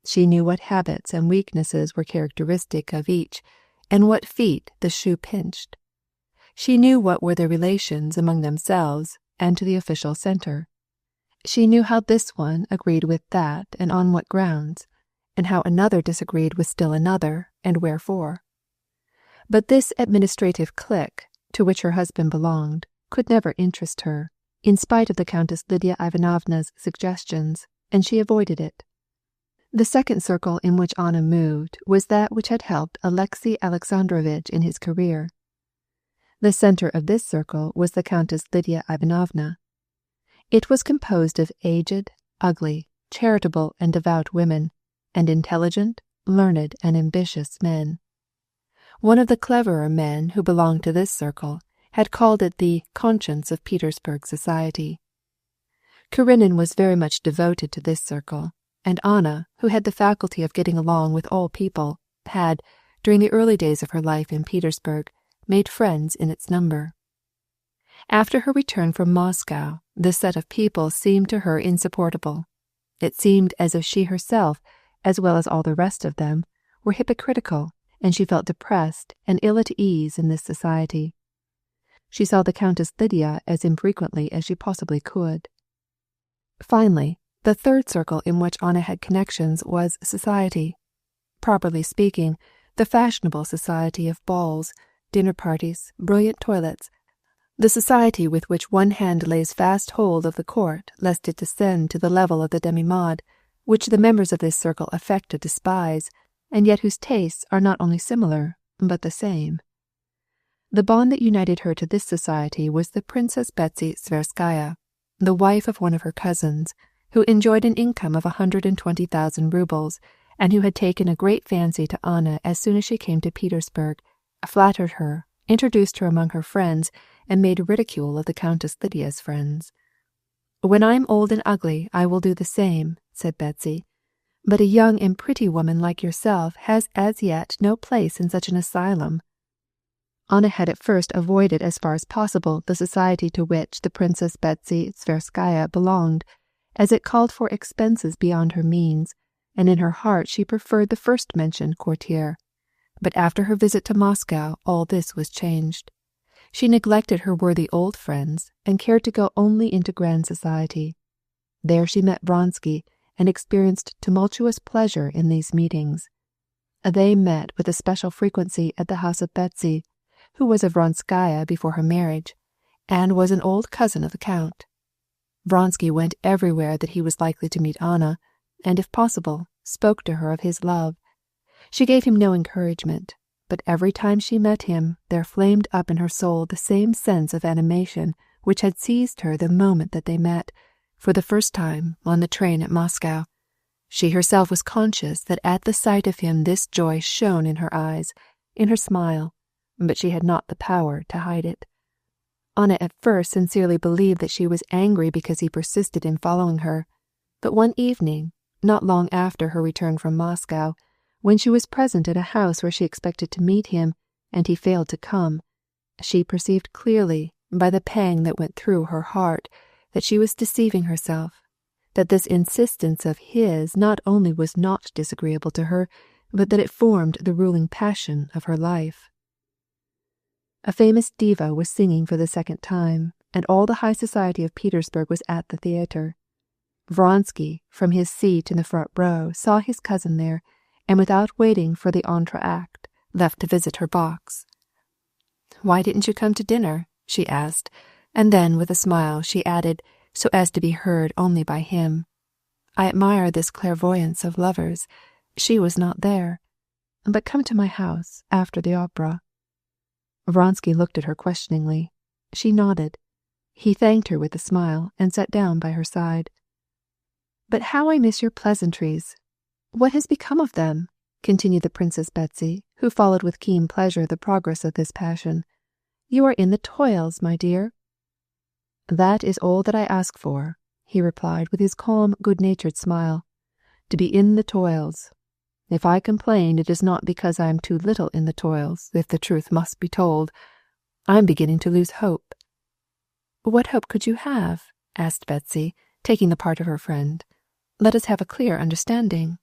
She knew what habits and weaknesses were characteristic of each, and what feet the shoe pinched. She knew what were their relations among themselves and to the official centre. She knew how this one agreed with that and on what grounds, and how another disagreed with still another, and wherefore. But this administrative clique, to which her husband belonged, could never interest her, in spite of the Countess Lydia Ivanovna's suggestions, and she avoided it. The second circle in which Anna moved was that which had helped Alexey Alexandrovitch in his career. The centre of this circle was the Countess Lydia Ivanovna. It was composed of aged, ugly, charitable and devout women, and intelligent, learned and ambitious men. One of the cleverer men who belonged to this circle had called it the conscience of Petersburg society. Karenin was very much devoted to this circle, and Anna, who had the faculty of getting along with all people, had, during the early days of her life in Petersburg, made friends in its number. After her return from Moscow, this set of people seemed to her insupportable. It seemed as if she herself, as well as all the rest of them, were hypocritical, and she felt depressed and ill at ease in this society. She saw the Countess Lydia as infrequently as she possibly could. Finally, the third circle in which Anna had connections was society. Properly speaking, the fashionable society of balls, dinner parties, brilliant toilets, the society with which one hand lays fast hold of the court lest it descend to the level of the demi-mode, which the members of this circle affect to despise, and yet whose tastes are not only similar, but the same. The bond that united her to this society was the Princess Betsy Tverskaya, the wife of one of her cousins, who enjoyed an income of 120,000 rubles, and who had taken a great fancy to Anna as soon as she came to Petersburg, flattered her, introduced her among her friends, and made ridicule of the Countess Lydia's friends. "When I am old and ugly, I will do the same," said Betsy. "But a young and pretty woman like yourself has as yet no place in such an asylum." Anna had at first avoided as far as possible the society to which the Princess Betsy Tverskaya belonged, as it called for expenses beyond her means, and in her heart she preferred the first-mentioned courtier. But after her visit to Moscow all this was changed. She neglected her worthy old friends, and cared to go only into grand society. There she met Vronsky, and experienced tumultuous pleasure in these meetings. They met with a special frequency at the house of Betsy, who was a Vronskaya before her marriage, and was an old cousin of the Count. Vronsky went everywhere that he was likely to meet Anna, and, if possible, spoke to her of his love. She gave him no encouragement, but every time she met him there flamed up in her soul the same sense of animation which had seized her the moment that they met, for the first time, on the train at Moscow. She herself was conscious that at the sight of him this joy shone in her eyes, in her smile, but she had not the power to hide it. Anna at first sincerely believed that she was angry because he persisted in following her, but one evening, not long after her return from Moscow, when she was present at a house where she expected to meet him, and he failed to come, she perceived clearly, by the pang that went through her heart, that she was deceiving herself, that this insistence of his not only was not disagreeable to her, but that it formed the ruling passion of her life. A famous diva was singing for the second time, and all the high society of Petersburg was at the theatre. Vronsky, from his seat in the front row, saw his cousin there, and without waiting for the entr'acte, left to visit her box. "Why didn't you come to dinner?" she asked, and then, with a smile, she added, so as to be heard only by him, "I admire this clairvoyance of lovers. She was not there. But come to my house after the opera." Vronsky looked at her questioningly. She nodded. He thanked her with a smile and sat down by her side. "But how I miss your pleasantries! What has become of them?" continued the Princess Betsy, who followed with keen pleasure the progress of this passion. "You are in the toils, my dear." "That is all that I ask for," he replied with his calm, good-natured smile. "To be in the toils. If I complain, it is not because I am too little in the toils, if the truth must be told. I am beginning to lose hope." "What hope could you have?" asked Betsy, taking the part of her friend. "Let us have a clear understanding."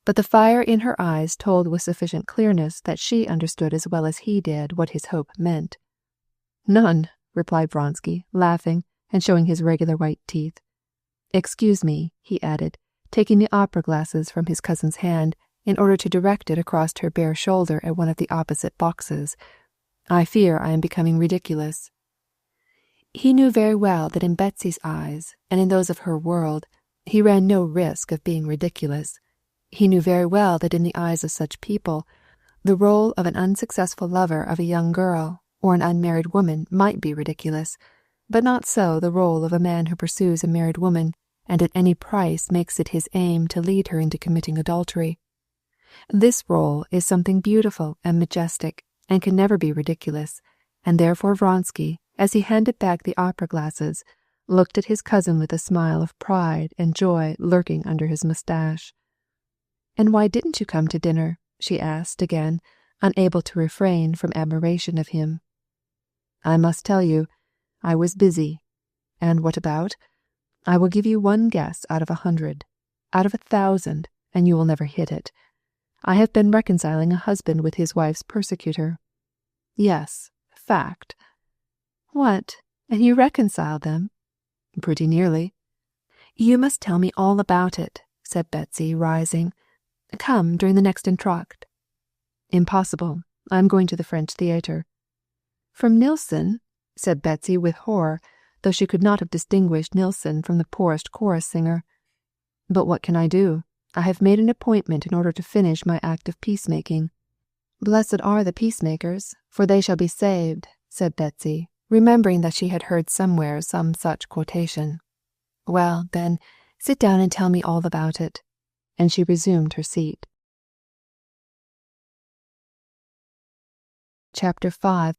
But the fire in her eyes told with sufficient clearness that she understood as well as he did what his hope meant. "None," replied Vronsky, laughing and showing his regular white teeth. "Excuse me," he added, taking the opera glasses from his cousin's hand in order to direct it across her bare shoulder at one of the opposite boxes. "I fear I am becoming ridiculous." He knew very well that in Betsy's eyes, and in those of her world, he ran no risk of being ridiculous. He knew very well that in the eyes of such people, the role of an unsuccessful lover of a young girl or an unmarried woman might be ridiculous, but not so the role of a man who pursues a married woman and at any price makes it his aim to lead her into committing adultery. This role is something beautiful and majestic, and can never be ridiculous, and therefore Vronsky, as he handed back the opera glasses, looked at his cousin with a smile of pride and joy lurking under his moustache. "And why didn't you come to dinner?" she asked again, unable to refrain from admiration of him. "I must tell you, I was busy. And what about? I will give you one guess out of 100, out of 1,000, and you will never hit it. I have been reconciling a husband with his wife's persecutor. Yes, fact." "What? And you reconciled them?" "Pretty nearly." "You must tell me all about it," said Betsy, rising. "Come during the next entr'acte." "Impossible. I am going to the French theatre." "From Nilsson?" said Betsy with horror, though she could not have distinguished Nilsson from the poorest chorus singer. "But what can I do? I have made an appointment in order to finish my act of peacemaking." "Blessed are the peacemakers, for they shall be saved," said Betsy, remembering that she had heard somewhere some such quotation. "Well, then, sit down and tell me all about it." And she resumed her seat. Chapter 5.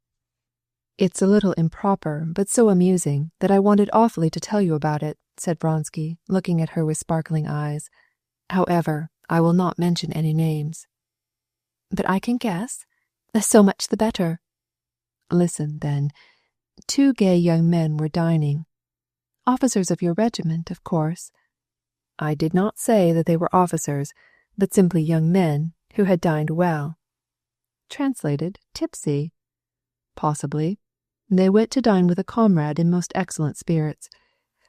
"It's a little improper, but so amusing, that I wanted awfully to tell you about it," said Vronsky, looking at her with sparkling eyes. "However, I will not mention any names." "But I can guess. So much the better." "Listen, then. 2 gay young men were dining." "Officers of your regiment, of course." "I did not say that they were officers, but simply young men who had dined well." "Translated, tipsy." "Possibly. They went to dine with a comrade in most excellent spirits.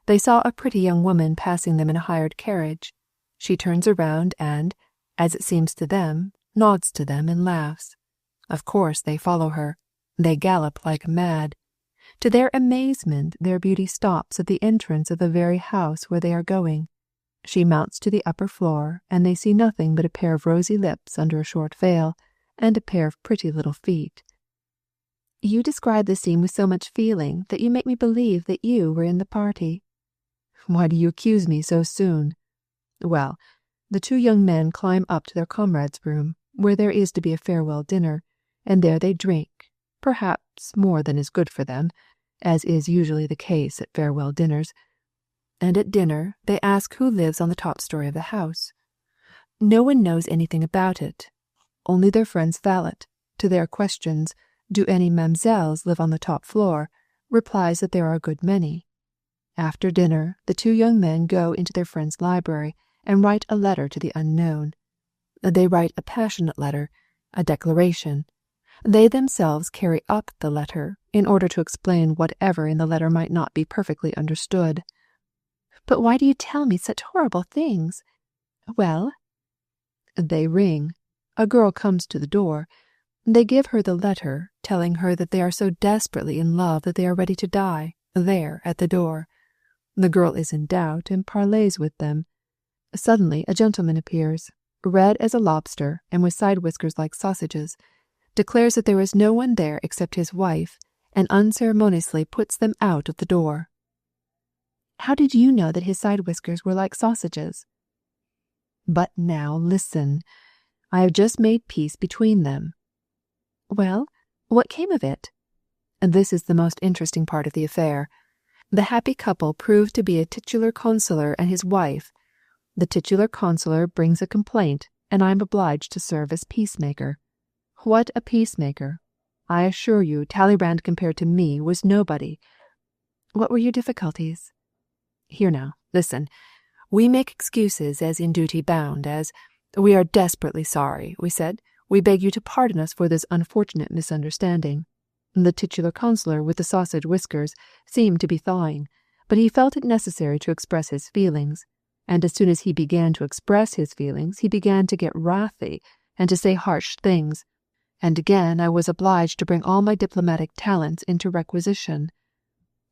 They saw a pretty young woman passing them in a hired carriage. She turns around and, as it seems to them, nods to them and laughs. Of course they follow her. They gallop like mad. To their amazement, their beauty stops at the entrance of the very house where they are going. She mounts to the upper floor, and they see nothing but a pair of rosy lips under a short veil, and a pair of pretty little feet." "You describe the scene with so much feeling that you make me believe that you were in the party." "Why do you accuse me so soon?" "Well, the 2 young men climb up to their comrade's room, where there is to be a farewell dinner, and there they drink, perhaps more than is good for them, as is usually the case at farewell dinners, and at dinner they ask who lives on the top story of the house. No one knows anything about it. Only their friend's valet, to their questions, "Do any mamsells live on the top floor?" replies that there are a good many. After dinner, the two young men go into their friend's library and write a letter to the unknown. They write a passionate letter, a declaration. They themselves carry up the letter in order to explain whatever in the letter might not be perfectly understood. "But why do you tell me such horrible things?" "Well?" They ring. A girl comes to the door. They give her the letter, telling her that they are so desperately in love that they are ready to die, there at the door. The girl is in doubt and parleys with them. Suddenly a gentleman appears, red as a lobster and with side whiskers like sausages, declares that there is no one there except his wife, and unceremoniously puts them out of the door. "How did you know that his side whiskers were like sausages?" "But now listen. I have just made peace between them." "Well, what came of it?" This is the most interesting part of the affair. The happy couple proved to be a titular consular and his wife. The titular consular brings a complaint, and I am obliged to serve as peacemaker. What a peacemaker! I assure you Talleyrand compared to me was nobody. "What were your difficulties?" "Here now, listen. We make excuses as in duty bound, as, 'We are desperately sorry,' we said. 'We beg you to pardon us for this unfortunate misunderstanding.' The titular consular with the sausage whiskers seemed to be thawing, but he felt it necessary to express his feelings, and as soon as he began to express his feelings he began to get wrathy and to say harsh things, and again I was obliged to bring all my diplomatic talents into requisition.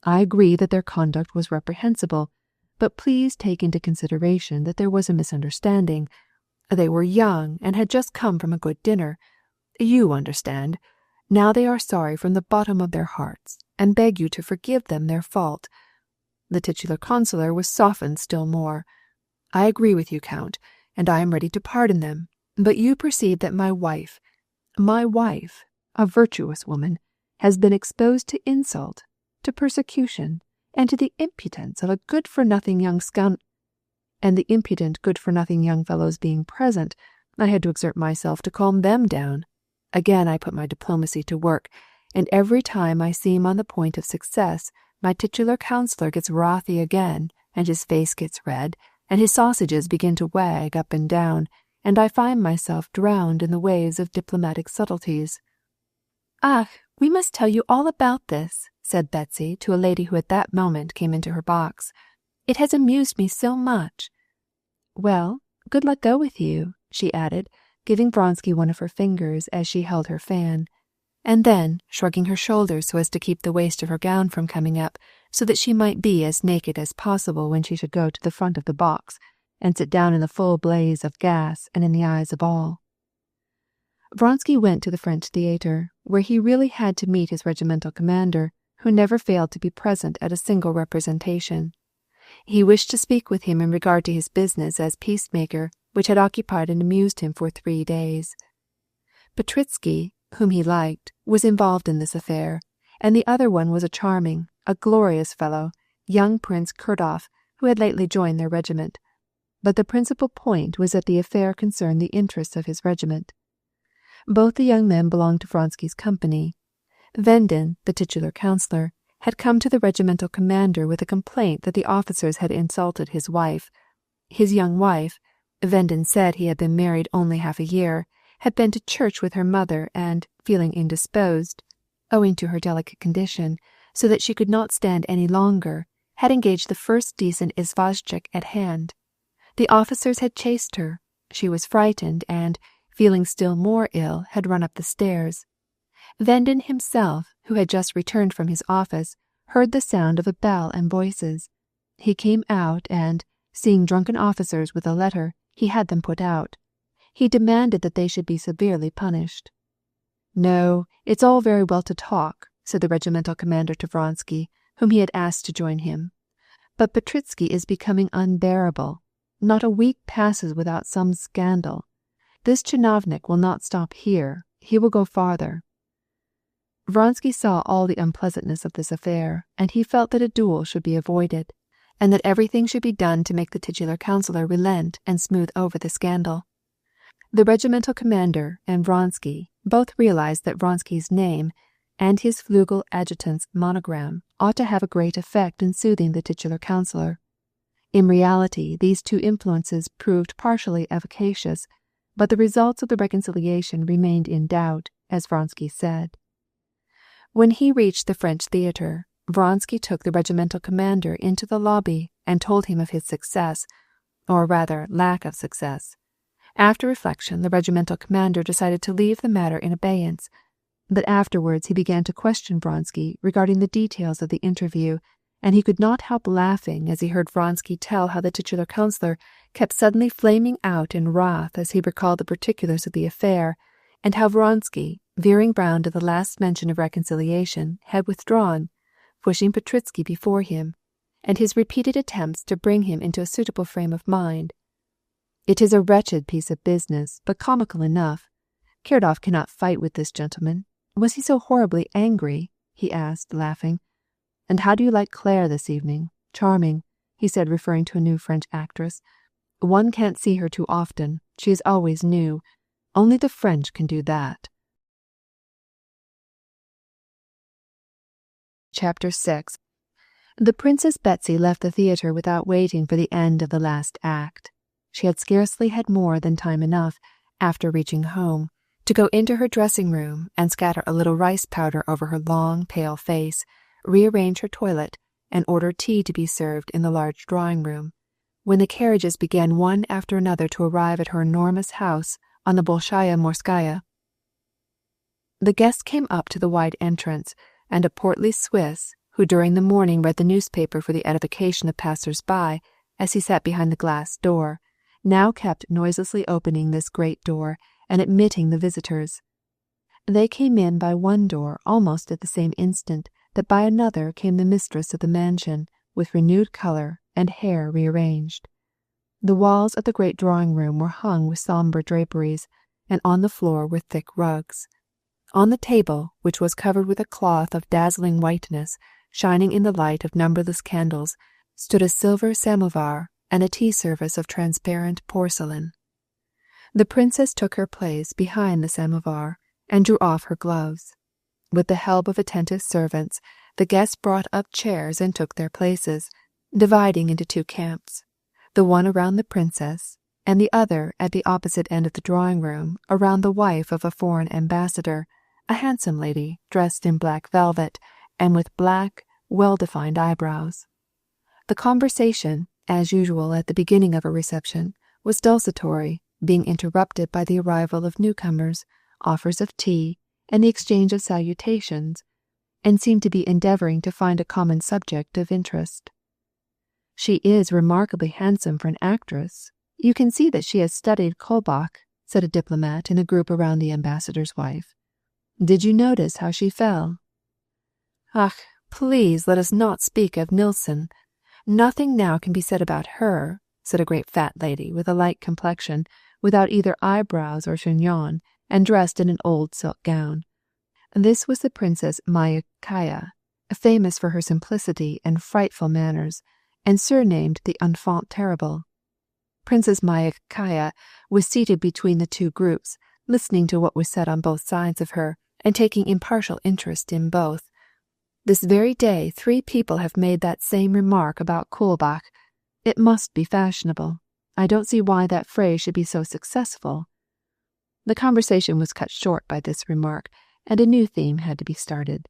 I agree that their conduct was reprehensible, but please take into consideration that there was a misunderstanding. They were young and had just come from a good dinner. You understand. Now they are sorry from the bottom of their hearts, and beg you to forgive them their fault." The titular consular was softened still more. "I agree with you, Count, and I am ready to pardon them, but you perceive that my wife, a virtuous woman, has been exposed to insult, to persecution, and to the impudence of a good-for-nothing young scoundrel. And the impudent good-for-nothing young fellows being present, I had to exert myself to calm them down. Again I put my diplomacy to work, and every time I seem on the point of success, my titular counselor gets wrathy again, and his face gets red, and his sausages begin to wag up and down, and I find myself drowned in the waves of diplomatic subtleties." "Ah, we must tell you all about this," said Betsy to a lady who at that moment came into her box. "It has amused me so much." "Well, good luck go with you," she added, giving Vronsky one of her fingers as she held her fan, and then, shrugging her shoulders so as to keep the waist of her gown from coming up, so that she might be as naked as possible when she should go to the front of the box and sit down in the full blaze of gas and in the eyes of all. Vronsky went to the French theatre, where he really had to meet his regimental commander, who never failed to be present at a single representation. He wished to speak with him in regard to his business as peacemaker, which had occupied and amused him for 3 days. Petritsky, whom he liked, was involved in this affair, and the other one was a charming, a glorious fellow, young Prince Kurdoff, who had lately joined their regiment. But the principal point was that the affair concerned the interests of his regiment. Both the young men belonged to Vronsky's company. Vendin, the titular councillor, had come to the regimental commander with a complaint that the officers had insulted his wife. His young wife, Vendin said he had been married only half a year, had been to church with her mother and, feeling indisposed, owing to her delicate condition, so that she could not stand any longer, had engaged the first decent isvostchik at hand. The officers had chased her. She was frightened and, feeling still more ill, had run up the stairs. Vendin himself, who had just returned from his office, heard the sound of a bell and voices. He came out and, seeing drunken officers with a letter, he had them put out. He demanded that they should be severely punished. "No, it's all very well to talk," said the regimental commander to Vronsky, whom he had asked to join him. "But Petritsky is becoming unbearable. Not a week passes without some scandal. This chinovnik will not stop here. He will go farther. Vronsky saw all the unpleasantness of this affair, and he felt that a duel should be avoided, and that everything should be done to make the titular councillor relent and smooth over the scandal. The regimental commander and Vronsky both realized that Vronsky's name and his Flügel adjutant's monogram ought to have a great effect in soothing the titular councillor. In reality, these two influences proved partially efficacious, but the results of the reconciliation remained in doubt, as Vronsky said. When he reached the French theatre, Vronsky took the regimental commander into the lobby and told him of his success, or rather lack of success. After reflection, the regimental commander decided to leave the matter in abeyance, but afterwards he began to question Vronsky regarding the details of the interview, and he could not help laughing as he heard Vronsky tell how the titular councillor kept suddenly flaming out in wrath as he recalled the particulars of the affair, and how Vronsky, veering round at the last mention of reconciliation, had withdrawn, pushing Petritsky before him, and his repeated attempts to bring him into a suitable frame of mind. It is a wretched piece of business, but comical enough. Kirdov cannot fight with this gentleman. Was he so horribly angry? He asked, laughing. And how do you like Claire this evening? Charming, he said, referring to a new French actress. One can't see her too often. She is always new. Only the French can do that. Chapter 6. The Princess Betsy left the theatre without waiting for the end of the last act. She had scarcely had more than time enough, after reaching home, to go into her dressing-room and scatter a little rice powder over her long, pale face, rearrange her toilet, and order tea to be served in the large drawing-room, when the carriages began one after another to arrive at her enormous house on the Bolshaya Morskaya. The guests came up to the wide entrance, and a portly Swiss, who during the morning read the newspaper for the edification of passers-by as he sat behind the glass door, now kept noiselessly opening this great door and admitting the visitors. They came in by one door almost at the same instant that by another came the mistress of the mansion, with renewed colour and hair rearranged. The walls of the great drawing-room were hung with sombre draperies, and on the floor were thick rugs. On the table, which was covered with a cloth of dazzling whiteness, shining in the light of numberless candles, stood a silver samovar and a tea-service of transparent porcelain. The princess took her place behind the samovar and drew off her gloves. With the help of attentive servants, the guests brought up chairs and took their places, dividing into two camps, the one around the princess, and the other at the opposite end of the drawing-room around the wife of a foreign ambassador, a handsome lady dressed in black velvet and with black, well-defined eyebrows. The conversation, as usual at the beginning of a reception, was desultory, being interrupted by the arrival of newcomers, offers of tea, and the exchange of salutations, and seemed to be endeavouring to find a common subject of interest. "She is remarkably handsome for an actress. You can see that she has studied Kaulbach," said a diplomat in a group around the ambassador's wife. "Did you notice how she fell?" "Ach, please let us not speak of Nilsson. Nothing now can be said about her," said a great fat lady with a light complexion, without either eyebrows or chignon, and dressed in an old silk gown. This was the Princess Myakaya, famous for her simplicity and frightful manners, and surnamed the Enfant Terrible. Princess Myakaya was seated between the two groups, listening to what was said on both sides of her, and taking impartial interest in both. This very day 3 people have made that same remark about Kaulbach. It must be fashionable. I don't see why that phrase should be so successful. The conversation was cut short by this remark, and a new theme had to be started.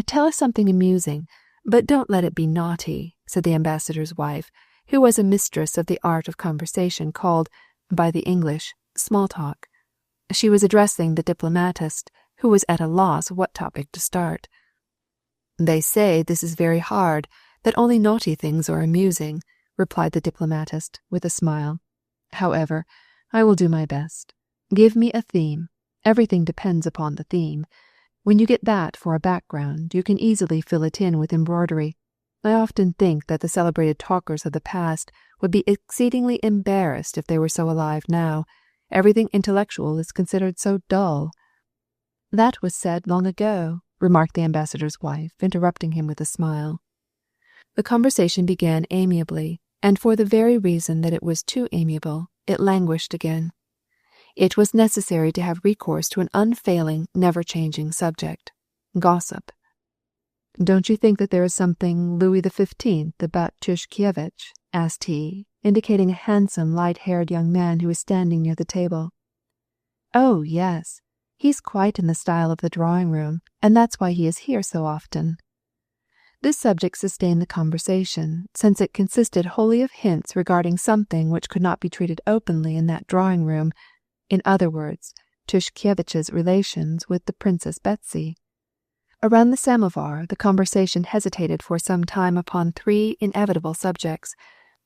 "Tell us something amusing, but don't let it be naughty," said the ambassador's wife, who was a mistress of the art of conversation called, by the English, small talk. She was addressing the diplomatist, who was at a loss what topic to start. "They say this is very hard, that only naughty things are amusing," replied the diplomatist, with a smile. "However, I will do my best. Give me a theme. Everything depends upon the theme. When you get that for a background, you can easily fill it in with embroidery. I often think that the celebrated talkers of the past would be exceedingly embarrassed if they were so alive now. Everything intellectual is considered so dull." That was said long ago, remarked the ambassador's wife, interrupting him with a smile. The conversation began amiably, and for the very reason that it was too amiable, it languished again. It was necessary to have recourse to an unfailing, never-changing subject: gossip. "Don't you think that there is something Louis XV about Tushkevich?" asked he, indicating a handsome, light-haired young man who was standing near the table. "Oh, yes. He's quite in the style of the drawing-room, and that's why he is here so often." This subject sustained the conversation, since it consisted wholly of hints regarding something which could not be treated openly in that drawing-room, in other words, Tushkevich's relations with the Princess Betsy. Around the samovar, the conversation hesitated for some time upon three inevitable subjects: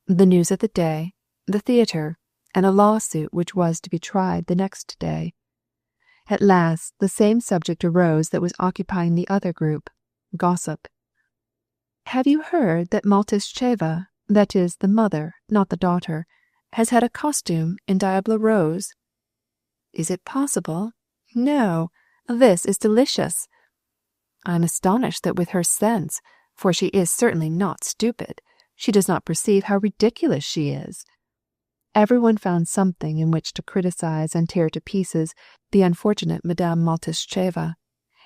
the news of the day, the theatre, and a lawsuit which was to be tried the next day. At last, the same subject arose that was occupying the other group: gossip. "Have you heard that Maltishcheva, that is, the mother, not the daughter, has had a costume in Diable Rose?" "Is it possible?" "No. This is delicious." "I am astonished that with her sense, for she is certainly not stupid, she does not perceive how ridiculous she is." Everyone found something in which to criticize and tear to pieces the unfortunate Madame Maltishcheva,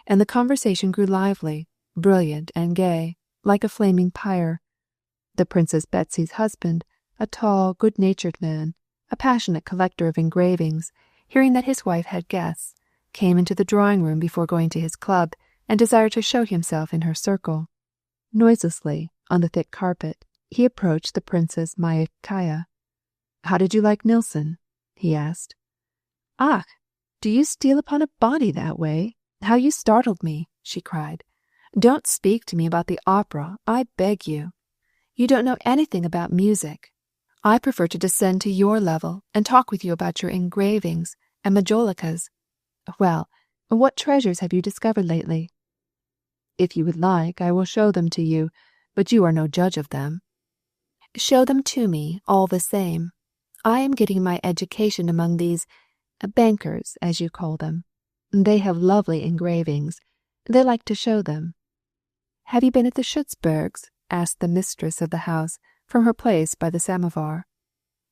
and the conversation grew lively, brilliant, and gay, like a flaming pyre. The Princess Betsy's husband, a tall, good-natured man, a passionate collector of engravings, hearing that his wife had guests, came into the drawing-room before going to his club, and desired to show himself in her circle. Noiselessly, on the thick carpet, he approached the Princess Myakaya. "How did you like Nilsson?" he asked. "Ach, do you steal upon a body that way? How you startled me!" she cried. "Don't speak to me about the opera, I beg you. You don't know anything about music. I prefer to descend to your level and talk with you about your engravings and majolikas. Well, what treasures have you discovered lately?" "If you would like, I will show them to you, but you are no judge of them." "Show them to me, all the same. I am getting my education among these bankers, as you call them. They have lovely engravings. They like to show them." "Have you been at the Schutzbergs?" asked the mistress of the house, from her place by the samovar.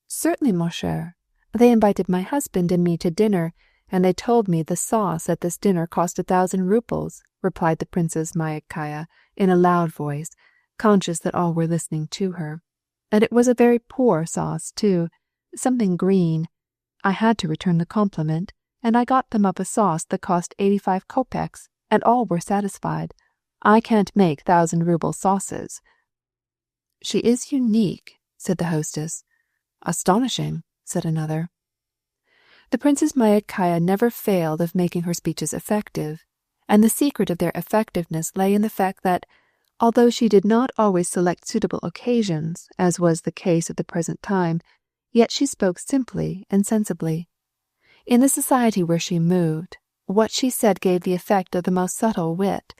"Certainly, mon cher. They invited my husband and me to dinner, and they told me the sauce at this dinner cost 1,000 roubles," replied the Princess Myakaya in a loud voice, conscious that all were listening to her. "And it was a very poor sauce, too, something green. I had to return the compliment, and I got them up a sauce that cost 85 kopecks, and all were satisfied. I can't make 1,000-rouble sauces." "She is unique," said the hostess. "Astonishing," said another. The Princess Myakaya never failed of making her speeches effective, and the secret of their effectiveness lay in the fact that, although she did not always select suitable occasions, as was the case at the present time, yet she spoke simply and sensibly. In the society where she moved, what she said gave the effect of the most subtle wit.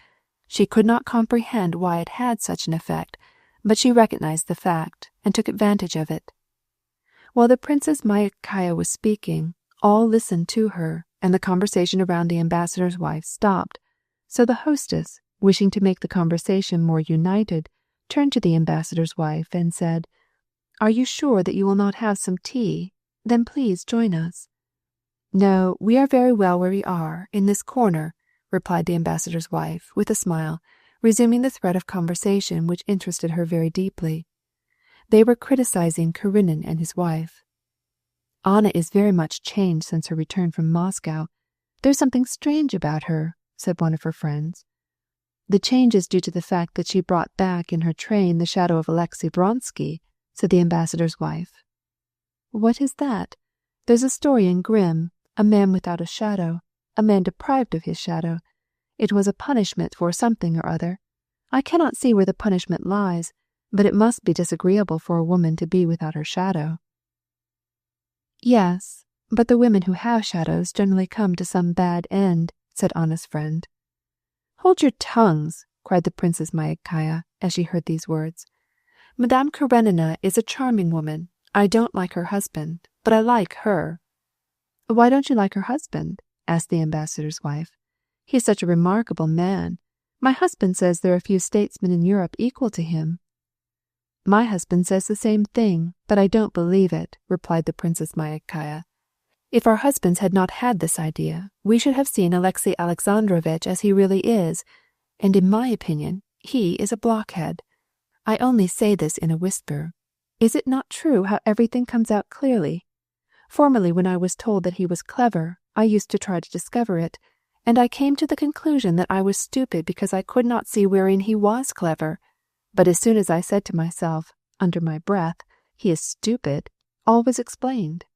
She could not comprehend why it had such an effect, but she recognized the fact, and took advantage of it. While the Princess Myakaya was speaking, all listened to her, and the conversation around the ambassador's wife stopped, so the hostess, wishing to make the conversation more united, turned to the ambassador's wife and said, "Are you sure that you will not have some tea? Then please join us." "No, we are very well where we are, in this corner," replied the ambassador's wife, with a smile, resuming the thread of conversation which interested her very deeply. They were criticizing Karenina and his wife. "Anna is very much changed since her return from Moscow. There's something strange about her," said one of her friends. "The change is due to the fact that she brought back in her train the shadow of Alexei Vronsky," said the ambassador's wife. "What is that? There's a story in Grimm, a man without a shadow, a man deprived of his shadow. It was a punishment for something or other. I cannot see where the punishment lies, but it must be disagreeable for a woman to be without her shadow." "Yes, but the women who have shadows generally come to some bad end," said Anna's friend. "Hold your tongues," cried the Princess Myakaya as she heard these words. "Madame Karenina is a charming woman. I don't like her husband, but I like her." "Why don't you like her husband?" asked the ambassador's wife. He is such a remarkable man. My husband says there are few statesmen in Europe equal to him." "My husband says the same thing, but I don't believe it," replied the Princess Myakaya. "If our husbands had not had this idea, we should have seen Alexey Alexandrovitch as he really is, and in my opinion, he is a blockhead. I only say this in a whisper. Is it not true how everything comes out clearly? Formerly, when I was told that he was clever, I used to try to discover it, and I came to the conclusion that I was stupid because I could not see wherein he was clever. But as soon as I said to myself, under my breath, he is stupid, all was explained.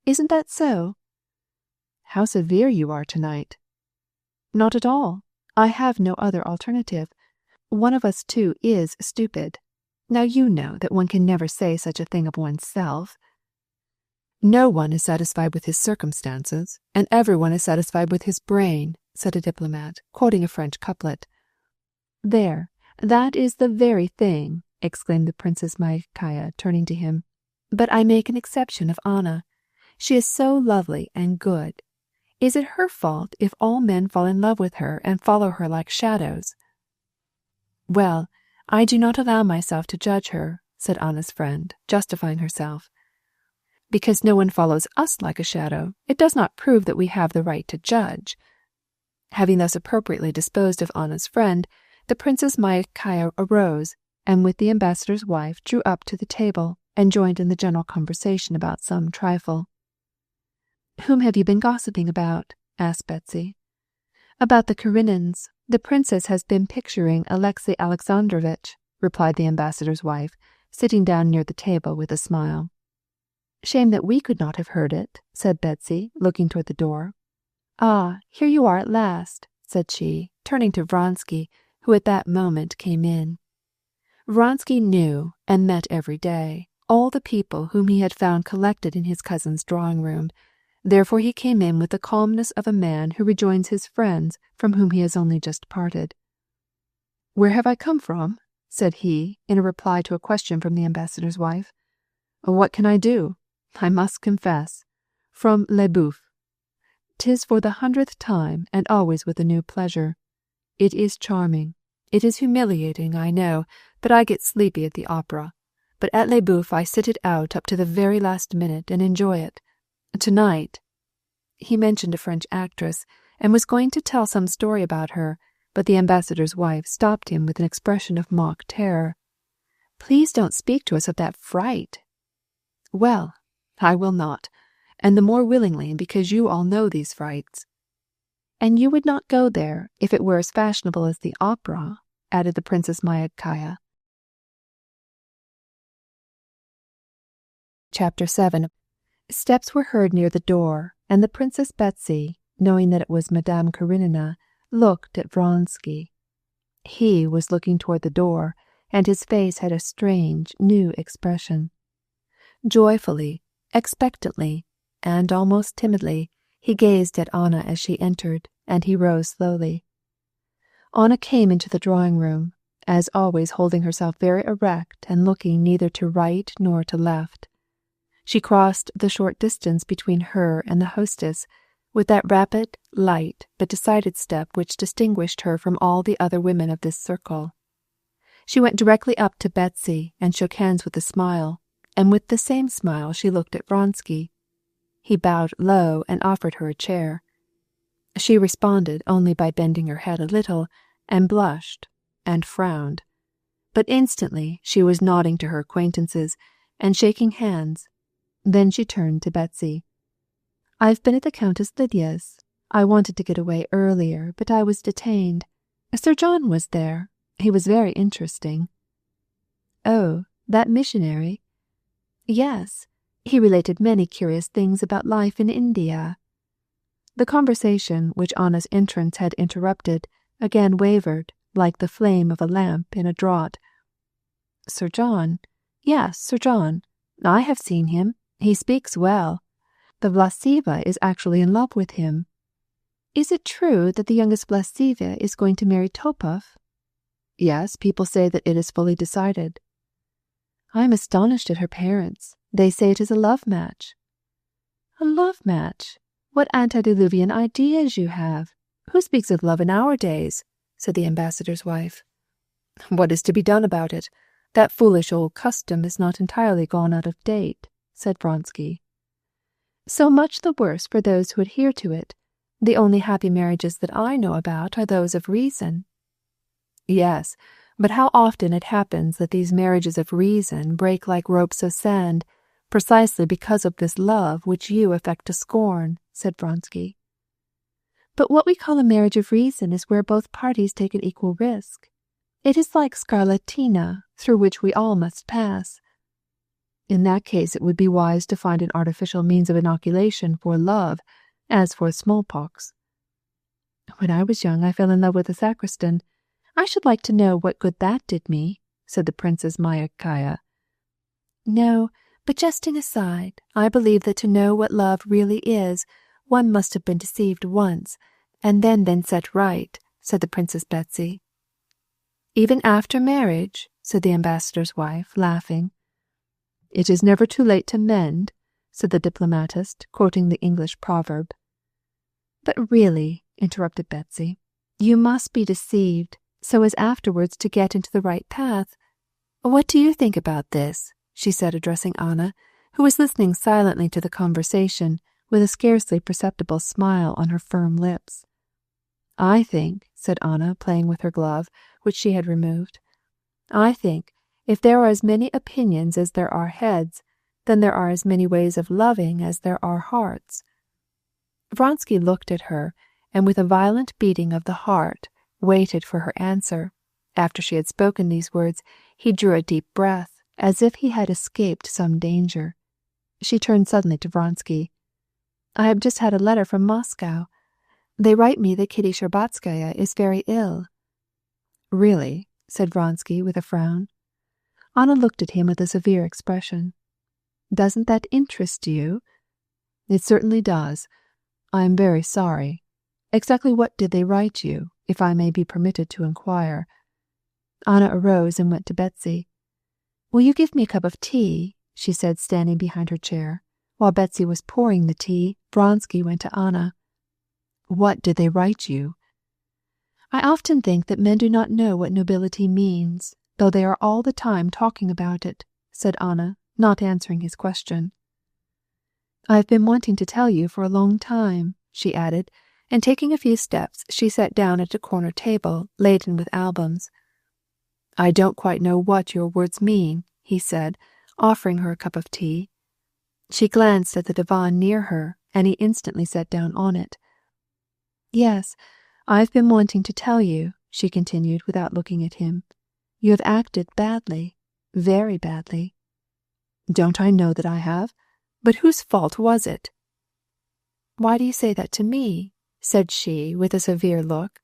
Isn't that so?" "How severe you are tonight." "Not at all. I have no other alternative. One of us two is stupid. Now you know that one can never say such a thing of oneself." "No one is satisfied with his circumstances, and everyone is satisfied with his brain," said a diplomat, quoting a French couplet. "There, that is the very thing," exclaimed the Princess Myakaya, turning to him. "But I make an exception of Anna. She is so lovely and good. Is it her fault if all men fall in love with her and follow her like shadows?" "Well, I do not allow myself to judge her," said Anna's friend, justifying herself. "Because no one follows us like a shadow, it does not prove that we have the right to judge." Having thus appropriately disposed of Anna's friend, the Princess Myakaya arose, and with the ambassador's wife drew up to the table and joined in the general conversation about some trifle. "Whom have you been gossiping about?" asked Betsy. "About the Karenins. The princess has been picturing Alexey Alexandrovitch," replied the ambassador's wife, sitting down near the table with a smile. "Shame that we could not have heard it," said Betsy, looking toward the door. "Ah, here you are at last," said she, turning to Vronsky, who at that moment came in. Vronsky knew, and met every day, all the people whom he had found collected in his cousin's drawing-room. Therefore he came in with the calmness of a man who rejoins his friends from whom he has only just parted. "Where have I come from?" said he, in a reply to a question from the ambassador's wife. "What can I do? I must confess. From Le Boeuf. 'Tis for the 100th time, and always with a new pleasure. It is charming. It is humiliating, I know, but I get sleepy at the opera. But at Le Boeuf I sit it out up to the very last minute and enjoy it. Tonight—" He mentioned a French actress, and was going to tell some story about her, but the ambassador's wife stopped him with an expression of mock terror. "Please don't speak to us of that fright." "Well, I will not, and the more willingly because you all know these frights." "And you would not go there if it were as fashionable as the opera," added the Princess Myakaya. Chapter 7. Steps were heard near the door, and the Princess Betsy, knowing that it was Madame Karenina, looked at Vronsky. He was looking toward the door, and his face had a strange, new expression. Joyfully, expectantly, and almost timidly, he gazed at Anna as she entered, and he rose slowly. Anna came into the drawing-room, as always holding herself very erect and looking neither to right nor to left. She crossed the short distance between her and the hostess with that rapid, light, but decided step which distinguished her from all the other women of this circle. She went directly up to Betsy and shook hands with a smile, and with the same smile she looked at Vronsky. He bowed low and offered her a chair. She responded only by bending her head a little, and blushed, and frowned. But instantly she was nodding to her acquaintances, and shaking hands. Then she turned to Betsy. "I've been at the Countess Lydia's. I wanted to get away earlier, but I was detained. Sir John was there. He was very interesting." "Oh, that missionary?" "Yes. He related many curious things about life in India." The conversation, which Anna's entrance had interrupted, again wavered, like the flame of a lamp in a draught. "Sir John? Yes, Sir John. I have seen him. He speaks well. The Vlasova is actually in love with him." "Is it true that the youngest Vlasova is going to marry Topov?" "Yes, people say that it is fully decided." "I am astonished at her parents. They say it is a love match." "A love match? What antediluvian ideas you have! Who speaks of love in our days? Said the ambassador's wife. What is to be done about it? That foolish old custom is not entirely gone out of date, said Vronsky. So much the worse for those who adhere to it. The only happy marriages that I know about are those of reason. Yes, but how often it happens that these marriages of reason break like ropes of sand, precisely because of this love which you affect to scorn, said Vronsky. But what we call a marriage of reason is where both parties take an equal risk. It is like scarlatina, through which we all must pass. In that case it would be wise to find an artificial means of inoculation for love, as for smallpox. When I was young I fell in love with a sacristan. I should like to know what good that did me, said the Princess Myakaya. No, but jesting aside, I believe that to know what love really is, one must have been deceived once, and then been set right, said the Princess Betsy. Even after marriage, said the ambassador's wife, laughing. It is never too late to mend, said the diplomatist, quoting the English proverb. But really, interrupted Betsy, you must be deceived, so as afterwards to get into the right path. What do you think about this? She said, addressing Anna, who was listening silently to the conversation, with a scarcely perceptible smile on her firm lips. I think, said Anna, playing with her glove, which she had removed, I think, if there are as many opinions as there are heads, then there are as many ways of loving as there are hearts. Vronsky looked at her, and with a violent beating of the heart, waited for her answer. After she had spoken these words, he drew a deep breath, as if he had escaped some danger. She turned suddenly to Vronsky. I have just had a letter from Moscow. They write me that Kitty Shtcherbatskaya is very ill. Really? Said Vronsky with a frown. Anna looked at him with a severe expression. Doesn't that interest you? It certainly does. I am very sorry. Exactly what did they write you, if I may be permitted to inquire? Anna arose and went to Betsy. Will you give me a cup of tea? She said, standing behind her chair. While Betsy was pouring the tea, Vronsky went to Anna. What did they write you? I often think that men do not know what nobility means, though they are all the time talking about it, said Anna, not answering his question. I have been wanting to tell you for a long time, she added, and taking a few steps she sat down at a corner table laden with albums. I don't quite know what your words mean, he said, offering her a cup of tea. She glanced at the divan near her, and he instantly sat down on it. Yes, I've been wanting to tell you, she continued without looking at him. You have acted badly, very badly. Don't I know that I have? But whose fault was it? Why do you say that to me? Said she with a severe look.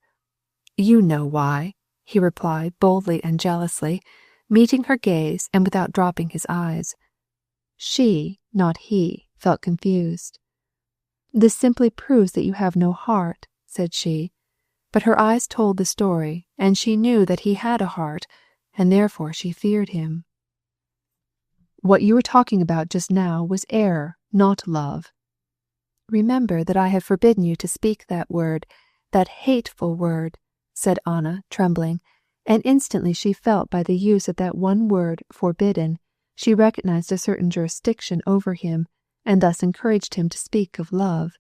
You know why, he replied boldly and jealously, meeting her gaze and without dropping his eyes. She, not he, felt confused. This simply proves that you have no heart, said she, but her eyes told the story, and she knew that he had a heart, and therefore she feared him. What you were talking about just now was error, not love. Remember that I have forbidden you to speak that word, that hateful word, said Anna, trembling, and instantly she felt by the use of that one word, forbidden, she recognized a certain jurisdiction over him, and thus encouraged him to speak of love.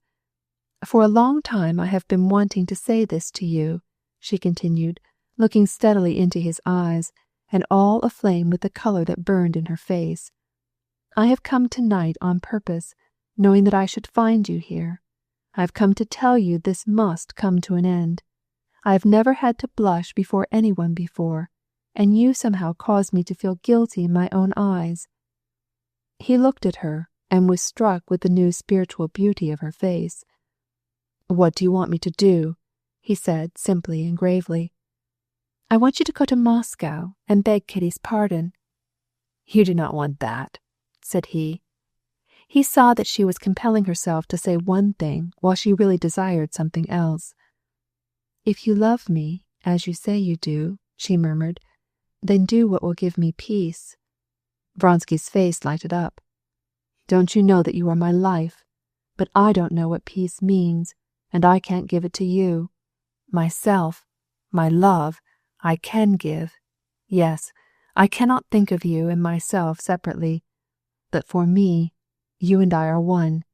For a long time I have been wanting to say this to you, she continued, looking steadily into his eyes, and all aflame with the color that burned in her face. I have come tonight on purpose, knowing that I should find you here. I have come to tell you this must come to an end. I have never had to blush before anyone before, and you somehow caused me to feel guilty in my own eyes. He looked at her, and was struck with the new spiritual beauty of her face. What do you want me to do? He said, simply and gravely. I want you to go to Moscow and beg Kitty's pardon. You do not want that, said he. He saw that she was compelling herself to say one thing while she really desired something else. If you love me, as you say you do, she murmured, then do what will give me peace. Vronsky's face lighted up. Don't you know that you are my life? But I don't know what peace means, and I can't give it to you. myself, my love, I can give. Yes, I cannot think of you and myself separately. But for me, you and I are one.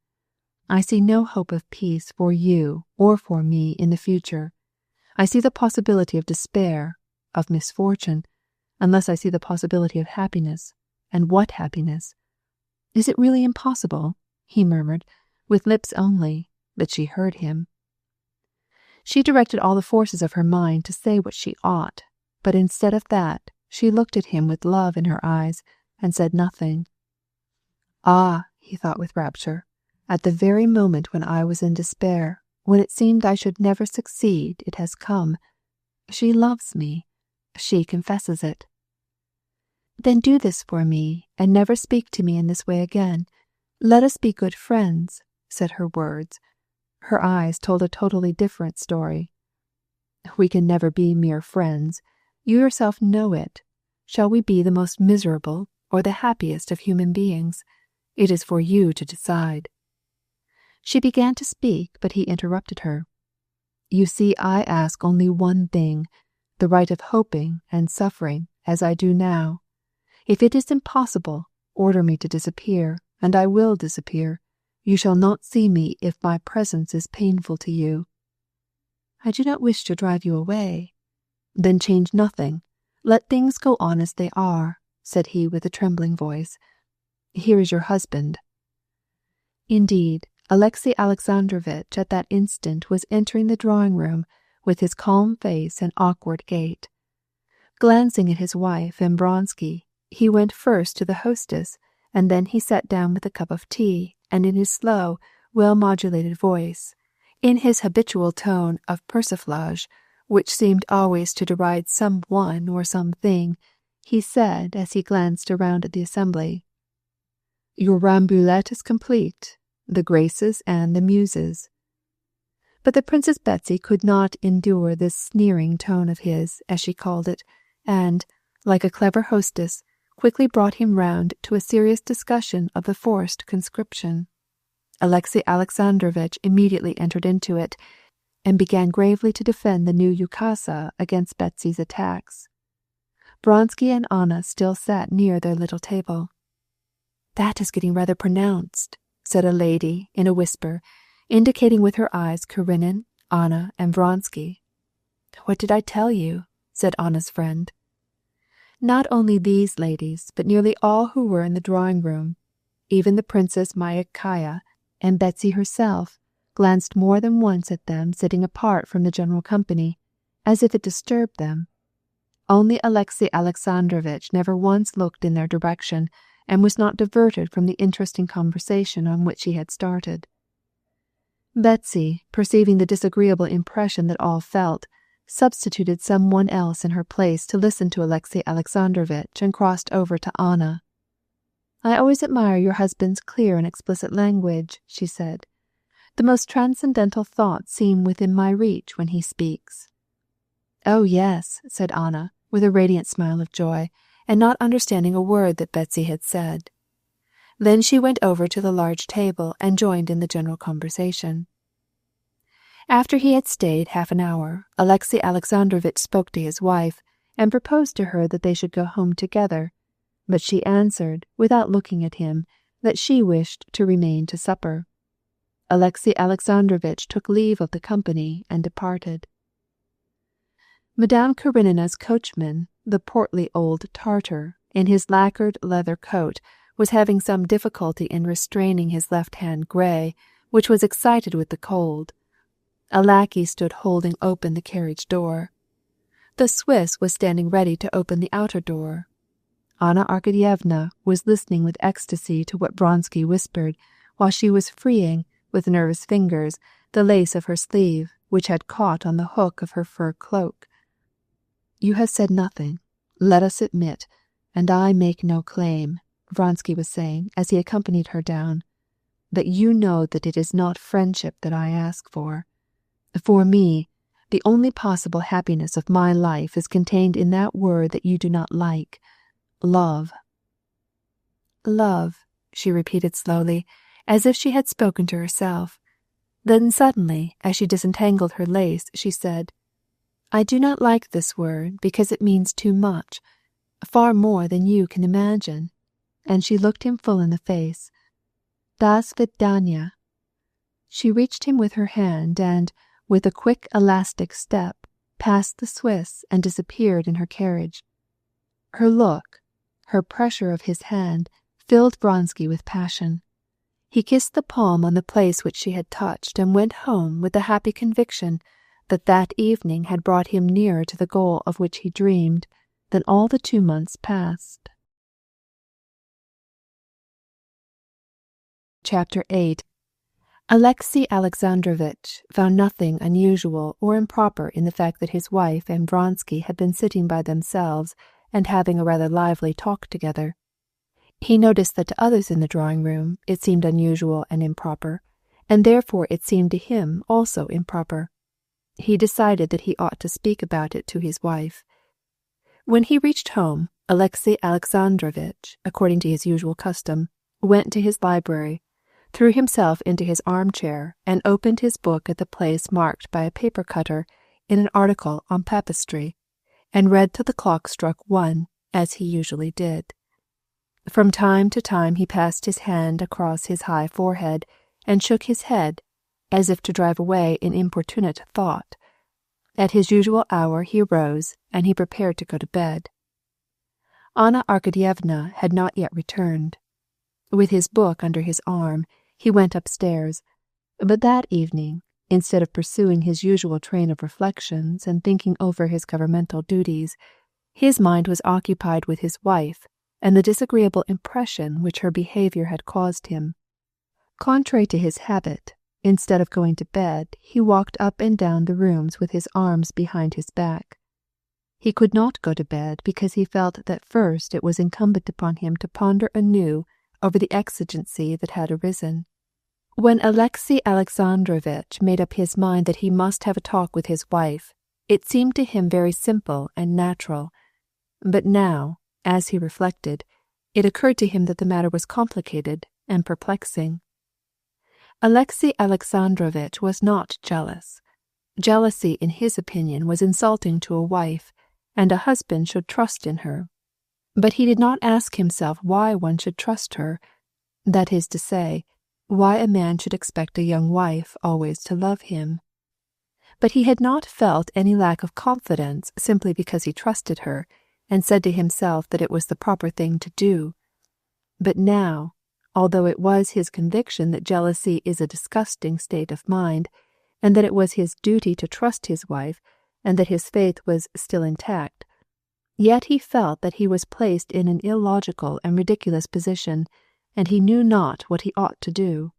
I see no hope of peace for you or for me in the future. I see the possibility of despair, of misfortune, unless I see the possibility of happiness. And what happiness? Is it really impossible? He murmured, with lips only, but she heard him. She directed all the forces of her mind to say what she ought, but instead of that, she looked at him with love in her eyes and said nothing. Ah, he thought with rapture, at the very moment when I was in despair, when it seemed I should never succeed, it has come. She loves me. She confesses it. Then do this for me, and never speak to me in this way again. Let us be good friends, said her words. Her eyes told a totally different story. We can never be mere friends. You yourself know it. Shall we be the most miserable or the happiest of human beings? It is for you to decide. She began to speak, but he interrupted her. You see, I ask only one thing, the right of hoping and suffering, as I do now. If it is impossible, order me to disappear, and I will disappear. You shall not see me if my presence is painful to you. I do not wish to drive you away. Then change nothing. Let things go on as they are, said he with a trembling voice. Here is your husband. Indeed, Alexey Alexandrovitch at that instant was entering the drawing-room with his calm face and awkward gait. Glancing at his wife and Vronsky, he went first to the hostess, and then he sat down with a cup of tea, and in his slow, well-modulated voice, in his habitual tone of persiflage, which seemed always to deride some one or something, he said, as he glanced around at the assembly, Your Rambouillet is complete, the Graces and the Muses. But the Princess Betsy could not endure this sneering tone of his, as she called it, and, like a clever hostess, quickly brought him round to a serious discussion of the forced conscription. Alexey Alexandrovitch immediately entered into it, and began gravely to defend the new ukase against Betsy's attacks. Vronsky and Anna still sat near their little table. That is getting rather pronounced, said a lady in a whisper, indicating with her eyes Karenina, Anna, and Vronsky. What did I tell you? Said Anna's friend. Not only these ladies, but nearly all who were in the drawing-room, even the Princess Myakaya and Betsy herself, glanced more than once at them sitting apart from the general company, as if it disturbed them. Only Alexey Alexandrovitch never once looked in their direction, and was not diverted from the interesting conversation on which he had started. Betsy, perceiving the disagreeable impression that all felt, substituted some one else in her place to listen to Alexey Alexandrovitch and crossed over to Anna. I always admire your husband's clear and explicit language, she said. The most transcendental thoughts seem within my reach when he speaks. Oh, yes, said Anna, with a radiant smile of joy, and not understanding a word that Betsy had said. Then she went over to the large table and joined in the general conversation. After he had stayed half an hour, Alexey Alexandrovitch spoke to his wife and proposed to her that they should go home together, but she answered, without looking at him, that she wished to remain to supper. Alexey Alexandrovitch took leave of the company and departed. Madame Karenina's coachman, the portly old Tartar, in his lacquered leather coat, was having some difficulty in restraining his left hand grey, which was excited with the cold. A lackey stood holding open the carriage door. The Swiss was standing ready to open the outer door. Anna Arkadyevna was listening with ecstasy to what Vronsky whispered, while she was freeing, with nervous fingers, the lace of her sleeve, which had caught on the hook of her fur cloak. You have said nothing, let us admit, and I make no claim, Vronsky was saying as he accompanied her down, that you know that it is not friendship that I ask for. For me, the only possible happiness of my life is contained in that word that you do not like, love. Love, she repeated slowly, as if she had spoken to herself. Then suddenly, as she disentangled her lace, she said, I do not like this word because it means too much, far more than you can imagine." And she looked him full in the face. "Das Vidanya." She reached him with her hand and, with a quick elastic step, passed the Swiss and disappeared in her carriage. Her look, her pressure of his hand, filled Vronsky with passion. He kissed the palm on the place which she had touched and went home with the happy conviction that that evening had brought him nearer to the goal of which he dreamed than all the 2 months past. Chapter 8. Alexey Alexandrovitch found nothing unusual or improper in the fact that his wife and Vronsky had been sitting by themselves and having a rather lively talk together. He noticed that to others in the drawing-room it seemed unusual and improper, and therefore it seemed to him also improper. He decided that he ought to speak about it to his wife. When he reached home, Alexey Alexandrovitch, according to his usual custom, went to his library, threw himself into his armchair, and opened his book at the place marked by a paper cutter in an article on papistry, and read till the clock struck 1, as he usually did. From time to time he passed his hand across his high forehead and shook his head, as if to drive away an importunate thought. At his usual hour he arose, and he prepared to go to bed. Anna Arkadyevna had not yet returned. With his book under his arm, he went upstairs, but that evening, instead of pursuing his usual train of reflections and thinking over his governmental duties, his mind was occupied with his wife and the disagreeable impression which her behavior had caused him. Contrary to his habit, instead of going to bed, he walked up and down the rooms with his arms behind his back. He could not go to bed because he felt that first it was incumbent upon him to ponder anew over the exigency that had arisen. When Alexey Alexandrovitch made up his mind that he must have a talk with his wife, it seemed to him very simple and natural. But now, as he reflected, it occurred to him that the matter was complicated and perplexing. Alexey Alexandrovitch was not jealous. Jealousy, in his opinion, was insulting to a wife, and a husband should trust in her. But he did not ask himself why one should trust her, that is to say, why a man should expect a young wife always to love him. But he had not felt any lack of confidence simply because he trusted her, and said to himself that it was the proper thing to do. But now, although it was his conviction that jealousy is a disgusting state of mind, and that it was his duty to trust his wife, and that his faith was still intact, yet he felt that he was placed in an illogical and ridiculous position, and he knew not what he ought to do.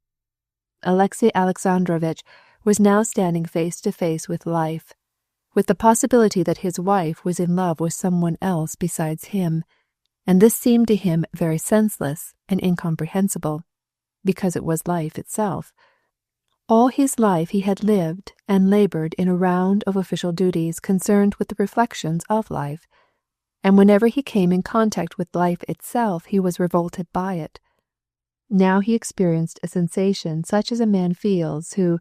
Alexey Alexandrovitch was now standing face to face with life, with the possibility that his wife was in love with someone else besides him, and this seemed to him very senseless and incomprehensible, because it was life itself. All his life he had lived and labored in a round of official duties concerned with the reflections of life, and whenever he came in contact with life itself he was revolted by it. Now he experienced a sensation such as a man feels who,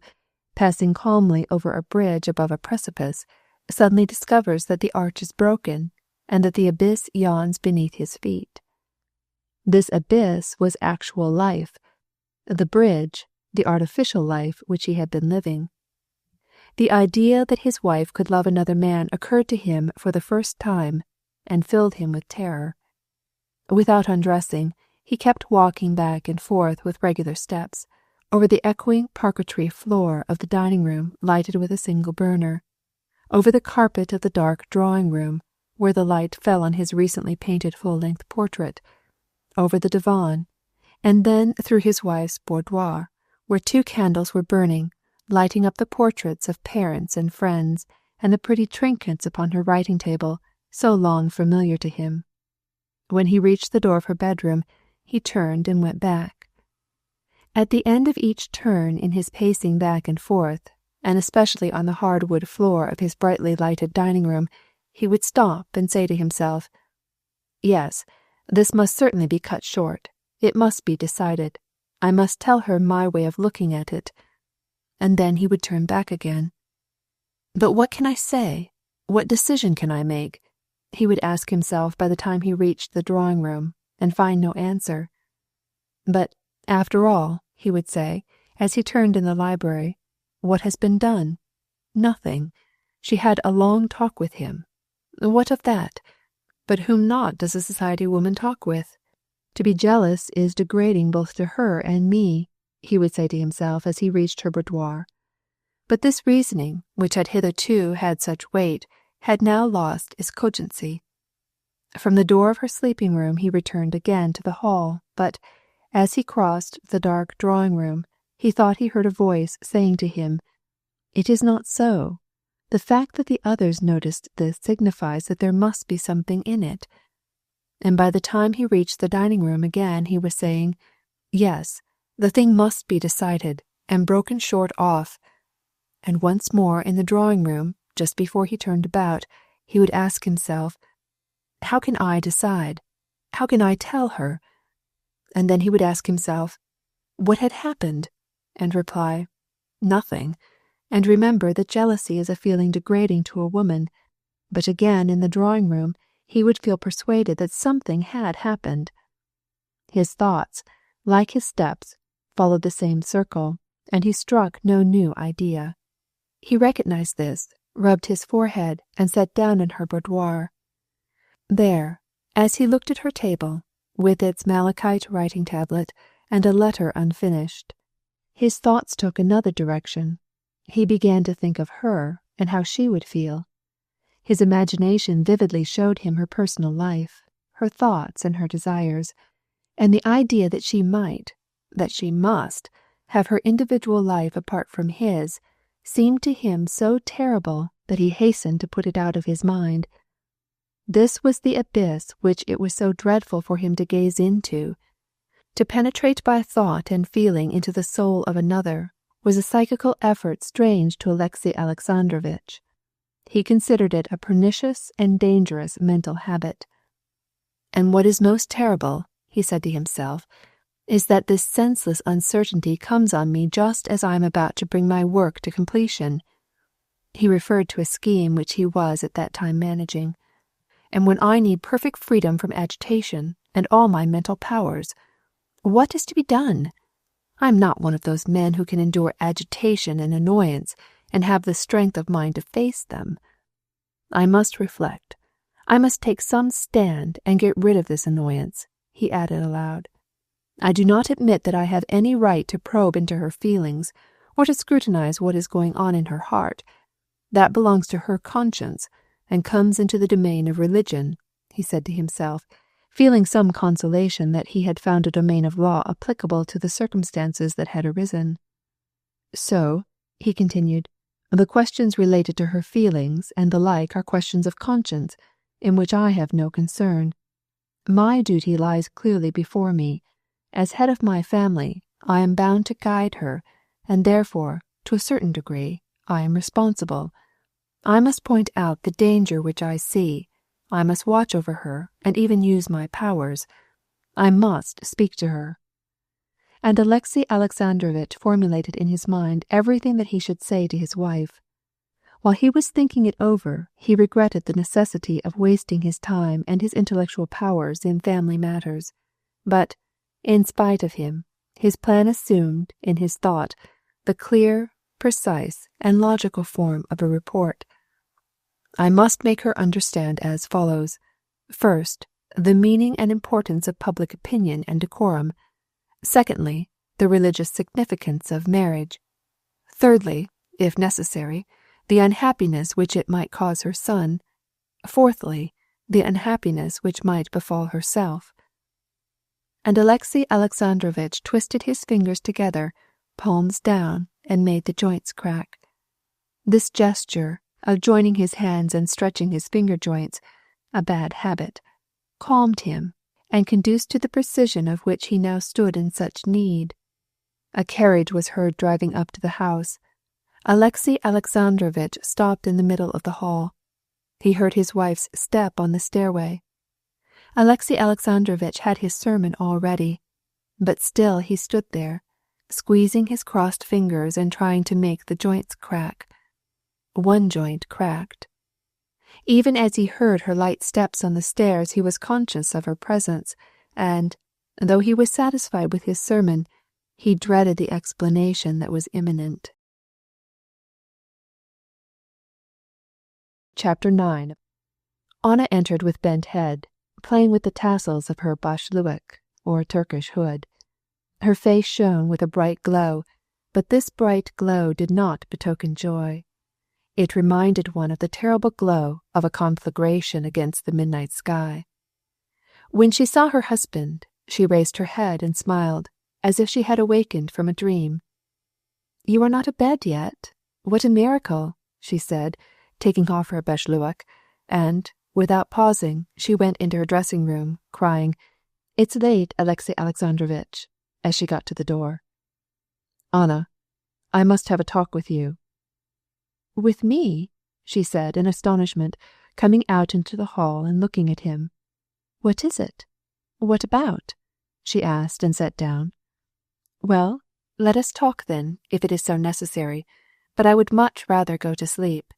passing calmly over a bridge above a precipice, suddenly discovers that the arch is broken and that the abyss yawns beneath his feet. This abyss was actual life, the bridge, the artificial life which he had been living. The idea that his wife could love another man occurred to him for the first time and filled him with terror. Without undressing, he kept walking back and forth with regular steps over the echoing parquetry floor of the dining-room lighted with a single burner, over the carpet of the dark drawing-room where the light fell on his recently painted full-length portrait, over the divan, and then through his wife's boudoir, where 2 candles were burning, lighting up the portraits of parents and friends and the pretty trinkets upon her writing-table, so long familiar to him. When he reached the door of her bedroom, he turned and went back. At the end of each turn in his pacing back and forth, and especially on the hardwood floor of his brightly lighted dining-room, he would stop and say to himself, "Yes, this must certainly be cut short. It must be decided. I must tell her my way of looking at it." And then he would turn back again. "But what can I say? What decision can I make? He would ask himself by the time he reached the drawing room, and find no answer. But, after all, he would say, as he turned in the library, what has been done? Nothing. She had a long talk with him. What of that? But whom not does a society woman talk with? To be jealous is degrading both to her and me, he would say to himself as he reached her boudoir. But this reasoning, which had hitherto had such weight, had now lost its cogency. From the door of her sleeping room he returned again to the hall, but, as he crossed the dark drawing-room, he thought he heard a voice saying to him, "It is not so. The fact that the others noticed this signifies that there must be something in it." And by the time he reached the dining-room again he was saying, "Yes, the thing must be decided, and broken short off." And once more in the drawing-room, just before he turned about, he would ask himself, "How can I decide? How can I tell her?" And then he would ask himself, what had happened? And reply, nothing, and remember that jealousy is a feeling degrading to a woman. But again in the drawing-room he would feel persuaded that something had happened. His thoughts, like his steps, followed the same circle, and he struck no new idea. He recognized this, rubbed his forehead, and sat down in her boudoir. There, as he looked at her table, with its malachite writing tablet and a letter unfinished, his thoughts took another direction. He began to think of her and how she would feel. His imagination vividly showed him her personal life, her thoughts and her desires, and the idea that she might, that she must, have her individual life apart from his, seemed to him so terrible that he hastened to put it out of his mind. This was the abyss which it was so dreadful for him to gaze into. To penetrate by thought and feeling into the soul of another was a psychical effort strange to Alexey Alexandrovitch. He considered it a pernicious and dangerous mental habit. "And what is most terrible," he said to himself, "is that this senseless uncertainty comes on me just as I am about to bring my work to completion." He referred to a scheme which he was at that time managing. "And when I need perfect freedom from agitation and all my mental powers, what is to be done? I am not one of those men who can endure agitation and annoyance and have the strength of mind to face them. I must reflect. I must take some stand and get rid of this annoyance," he added aloud. "I do not admit that I have any right to probe into her feelings or to scrutinize what is going on in her heart. That belongs to her conscience and comes into the domain of religion," he said to himself, feeling some consolation that he had found a domain of law applicable to the circumstances that had arisen. "So," he continued, "the questions related to her feelings and the like are questions of conscience, in which I have no concern. My duty lies clearly before me. As head of my family, I am bound to guide her, and therefore, to a certain degree, I am responsible. I must point out the danger which I see. I must watch over her and even use my powers. I must speak to her." And Alexey Alexandrovitch formulated in his mind everything that he should say to his wife. While he was thinking it over, he regretted the necessity of wasting his time and his intellectual powers in family matters. But, in spite of him, his plan assumed, in his thought, the clear, precise, and logical form of a report. "I must make her understand as follows. First, the meaning and importance of public opinion and decorum. Secondly, the religious significance of marriage. Thirdly, if necessary, the unhappiness which it might cause her son. Fourthly, the unhappiness which might befall herself." And Alexey Alexandrovitch twisted his fingers together, palms down, and made the joints crack. This gesture, of joining his hands and stretching his finger joints, a bad habit, calmed him and conduced to the precision of which he now stood in such need. A carriage was heard driving up to the house. Alexey Alexandrovitch stopped in the middle of the hall. He heard his wife's step on the stairway. Alexey Alexandrovitch had his sermon all ready, but still he stood there, squeezing his crossed fingers and trying to make the joints crack. One joint cracked. Even as he heard her light steps on the stairs, he was conscious of her presence, and, though he was satisfied with his sermon, he dreaded the explanation that was imminent. Chapter 9. Anna entered with bent head, playing with the tassels of her bashluik, or Turkish hood. Her face shone with a bright glow, but this bright glow did not betoken joy. It reminded one of the terrible glow of a conflagration against the midnight sky. When she saw her husband, she raised her head and smiled, as if she had awakened from a dream. "You are not abed yet? What a miracle!" she said, taking off her bashluik, and, without pausing, she went into her dressing-room, crying, "It's late, Alexey Alexandrovitch," as she got to the door. "Anna, I must have a talk with you." "With me?" she said in astonishment, coming out into the hall and looking at him. "What is it? What about?" she asked and sat down. "Well, let us talk then, if it is so necessary, but I would much rather go to sleep."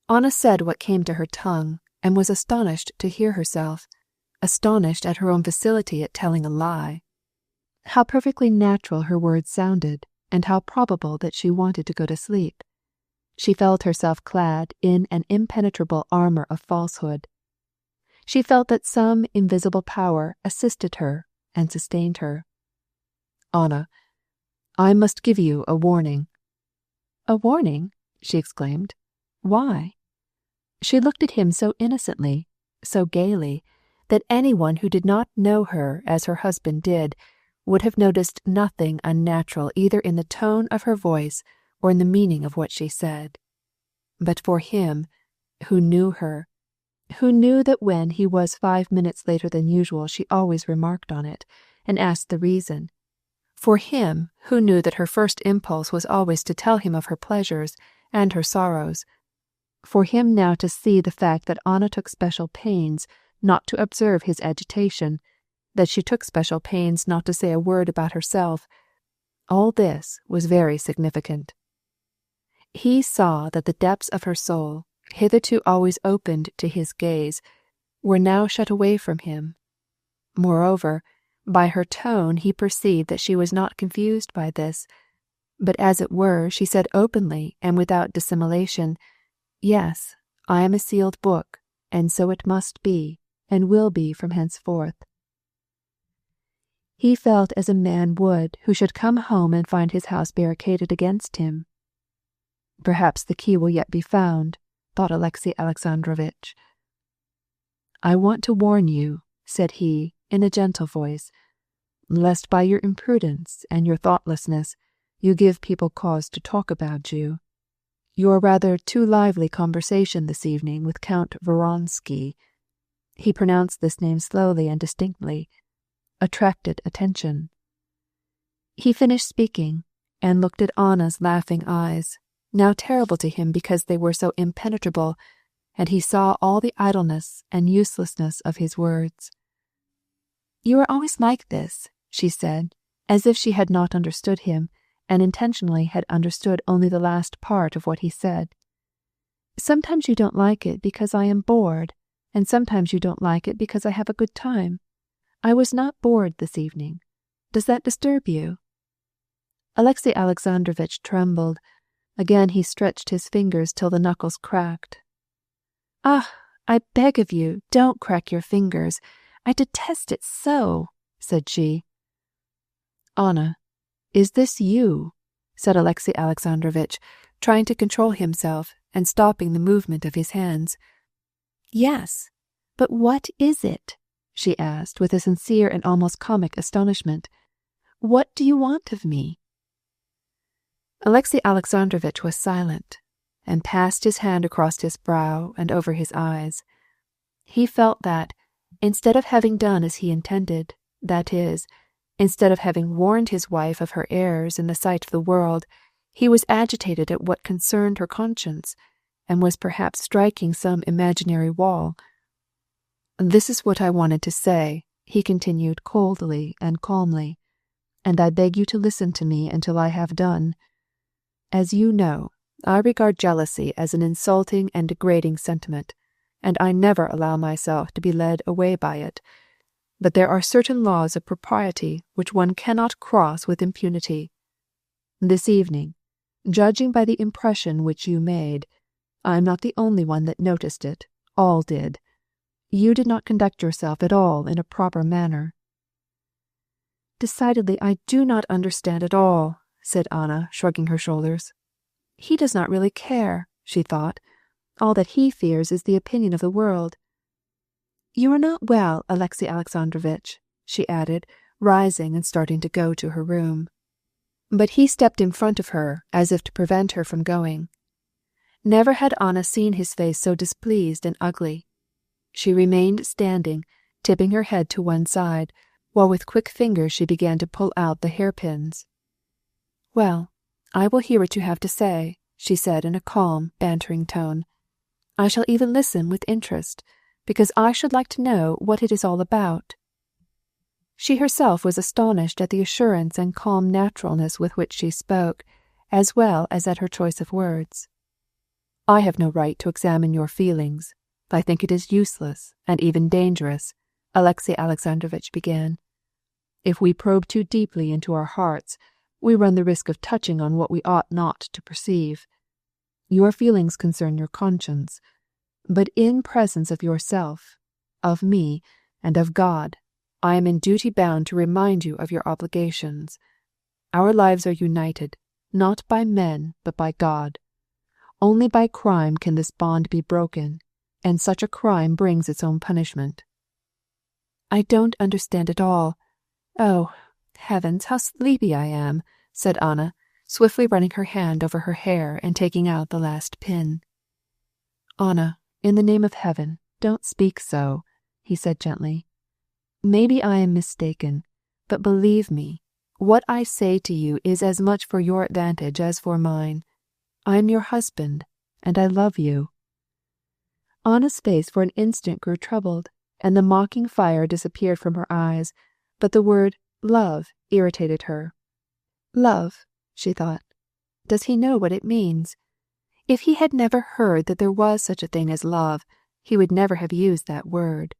Anna said what came to her tongue, and was astonished to hear herself, astonished at her own facility at telling a lie. How perfectly natural her words sounded, and how probable that she wanted to go to sleep. She felt herself clad in an impenetrable armor of falsehood. She felt that some invisible power assisted her and sustained her. "Anna, I must give you a warning." "A warning?" she exclaimed. "Why?" She looked at him so innocently, so gaily, that anyone who did not know her as her husband did would have noticed nothing unnatural either in the tone of her voice or in the meaning of what she said. But for him, who knew her, who knew that when he was 5 minutes later than usual she always remarked on it, and asked the reason, for him, who knew that her first impulse was always to tell him of her pleasures and her sorrows, for him now to see the fact that Anna took special pains not to observe his agitation, that she took special pains not to say a word about herself, all this was very significant. He saw that the depths of her soul, hitherto always opened to his gaze, were now shut away from him. Moreover, by her tone he perceived that she was not confused by this, but as it were she said openly and without dissimulation, "Yes, I am a sealed book, and so it must be, and will be from henceforth." He felt as a man would who should come home and find his house barricaded against him. "Perhaps the key will yet be found," thought Alexey Alexandrovitch. "I want to warn you," said he, in a gentle voice, "lest by your imprudence and your thoughtlessness you give people cause to talk about you. Your rather too lively conversation this evening with Count Vronsky," he pronounced this name slowly and distinctly, "attracted attention." He finished speaking, and looked at Anna's laughing eyes, now terrible to him because they were so impenetrable, and he saw all the idleness and uselessness of his words. "You are always like this," she said, as if she had not understood him, and intentionally had understood only the last part of what he said. "Sometimes you don't like it because I am bored, and sometimes you don't like it because I have a good time. I was not bored this evening. Does that disturb you?" Alexey Alexandrovitch trembled. Again he stretched his fingers till the knuckles cracked. "Ah, I beg of you, don't crack your fingers. I detest it so," said she. "Anna, is this you?" said Alexey Alexandrovitch, trying to control himself and stopping the movement of his hands. "Yes, but what is it?" she asked with a sincere and almost comic astonishment. "What do you want of me?" Alexey Alexandrovitch was silent, and passed his hand across his brow and over his eyes. He felt that, instead of having done as he intended, that is, instead of having warned his wife of her errors in the sight of the world, he was agitated at what concerned her conscience, and was perhaps striking some imaginary wall. "This is what I wanted to say," he continued coldly and calmly, "and I beg you to listen to me until I have done. As you know, I regard jealousy as an insulting and degrading sentiment, and I never allow myself to be led away by it. But there are certain laws of propriety which one cannot cross with impunity. This evening, judging by the impression which you made, I am not the only one that noticed it. All did. You did not conduct yourself at all in a proper manner." "Decidedly, I do not understand at all," said Anna, shrugging her shoulders. "He does not really care," she thought. "All that he fears is the opinion of the world. You are not well, Alexey Alexandrovitch," she added, rising and starting to go to her room. But he stepped in front of her, as if to prevent her from going. Never had Anna seen his face so displeased and ugly. She remained standing, tipping her head to one side, while with quick fingers she began to pull out the hairpins. "Well, I will hear what you have to say," she said in a calm, bantering tone. "I shall even listen with interest, because I should like to know what it is all about." She herself was astonished at the assurance and calm naturalness with which she spoke, as well as at her choice of words. "I have no right to examine your feelings. I think it is useless and even dangerous," Alexey Alexandrovitch began. "If we probe too deeply into our hearts, we run the risk of touching on what we ought not to perceive. Your feelings concern your conscience, but in presence of yourself, of me, and of God, I am in duty bound to remind you of your obligations. Our lives are united, not by men, but by God. Only by crime can this bond be broken, and such a crime brings its own punishment." "I don't understand at all. Oh, heavens, how sleepy I am," said Anna, swiftly running her hand over her hair and taking out the last pin. "Anna, in the name of heaven, don't speak so," he said gently. "Maybe I am mistaken, but believe me, what I say to you is as much for your advantage as for mine. I am your husband, and I love you." Anna's face for an instant grew troubled, and the mocking fire disappeared from her eyes, but the word love irritated her. "Love," she thought. "Does he know what it means? If he had never heard that there was such a thing as love, he would never have used that word."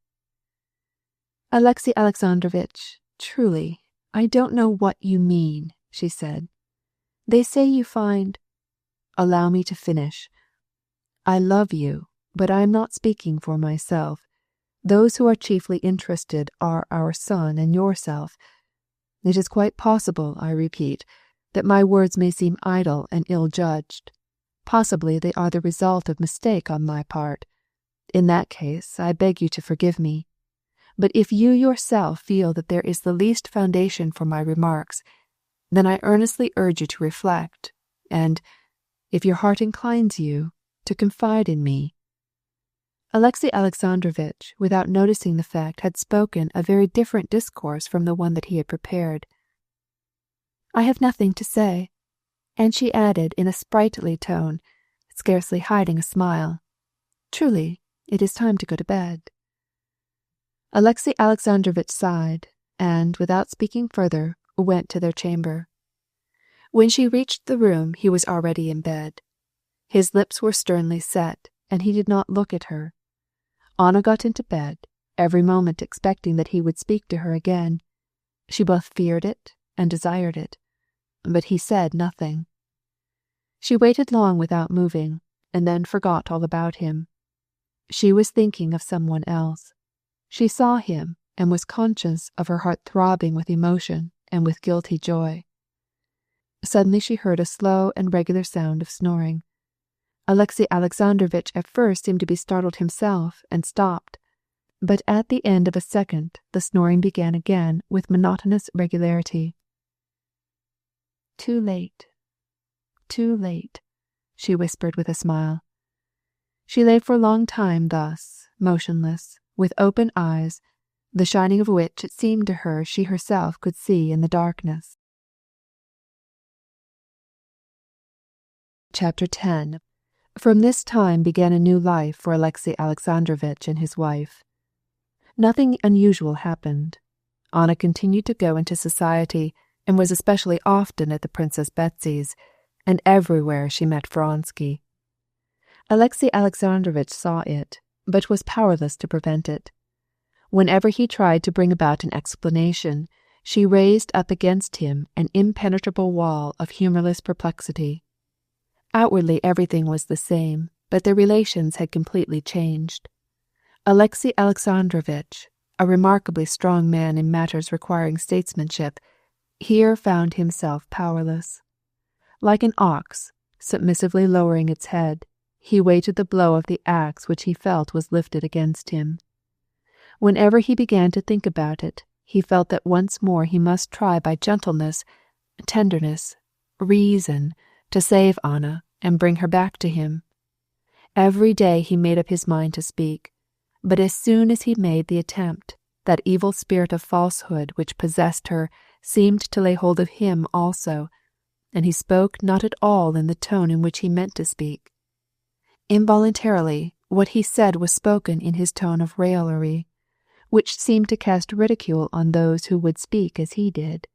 "Alexey Alexandrovitch, truly, I don't know what you mean," she said. "They say you find—" "Allow me to finish. I love you, but I am not speaking for myself. Those who are chiefly interested are our son and yourself. It is quite possible, I repeat, that my words may seem idle and ill-judged. Possibly they are the result of mistake on my part. In that case, I beg you to forgive me. But if you yourself feel that there is the least foundation for my remarks, then I earnestly urge you to reflect, and, if your heart inclines you, to confide in me." Alexey Alexandrovitch, without noticing the fact, had spoken a very different discourse from the one that he had prepared. "I have nothing to say," and she added in a sprightly tone, scarcely hiding a smile, "Truly, it is time to go to bed." Alexey Alexandrovitch sighed, and, without speaking further, went to their chamber. When she reached the room, he was already in bed. His lips were sternly set, and he did not look at her. Anna got into bed, every moment expecting that he would speak to her again. She both feared it and desired it, but he said nothing. She waited long without moving, and then forgot all about him. She was thinking of someone else. She saw him, and was conscious of her heart throbbing with emotion and with guilty joy. Suddenly she heard a slow and regular sound of snoring. Alexey Alexandrovitch at first seemed to be startled himself and stopped, but at the end of a second the snoring began again with monotonous regularity. "Too late, too late," she whispered with a smile. She lay for a long time thus, motionless, with open eyes, the shining of which it seemed to her she herself could see in the darkness. Chapter 10. From this time began a new life for Alexey Alexandrovitch and his wife. Nothing unusual happened. Anna continued to go into society, and was especially often at the Princess Betsy's, and everywhere she met Vronsky. Alexey Alexandrovitch saw it, but was powerless to prevent it. Whenever he tried to bring about an explanation, she raised up against him an impenetrable wall of humorless perplexity. Outwardly everything was the same, but their relations had completely changed. Alexey Alexandrovitch, a remarkably strong man in matters requiring statesmanship, here found himself powerless. Like an ox, submissively lowering its head, he waited the blow of the axe which he felt was lifted against him. Whenever he began to think about it, he felt that once more he must try by gentleness, tenderness, reason, to save Anna and bring her back to him. Every day he made up his mind to speak, but as soon as he made the attempt, that evil spirit of falsehood which possessed her seemed to lay hold of him also, and he spoke not at all in the tone in which he meant to speak. Involuntarily, what he said was spoken in his tone of raillery, which seemed to cast ridicule on those who would speak as he did.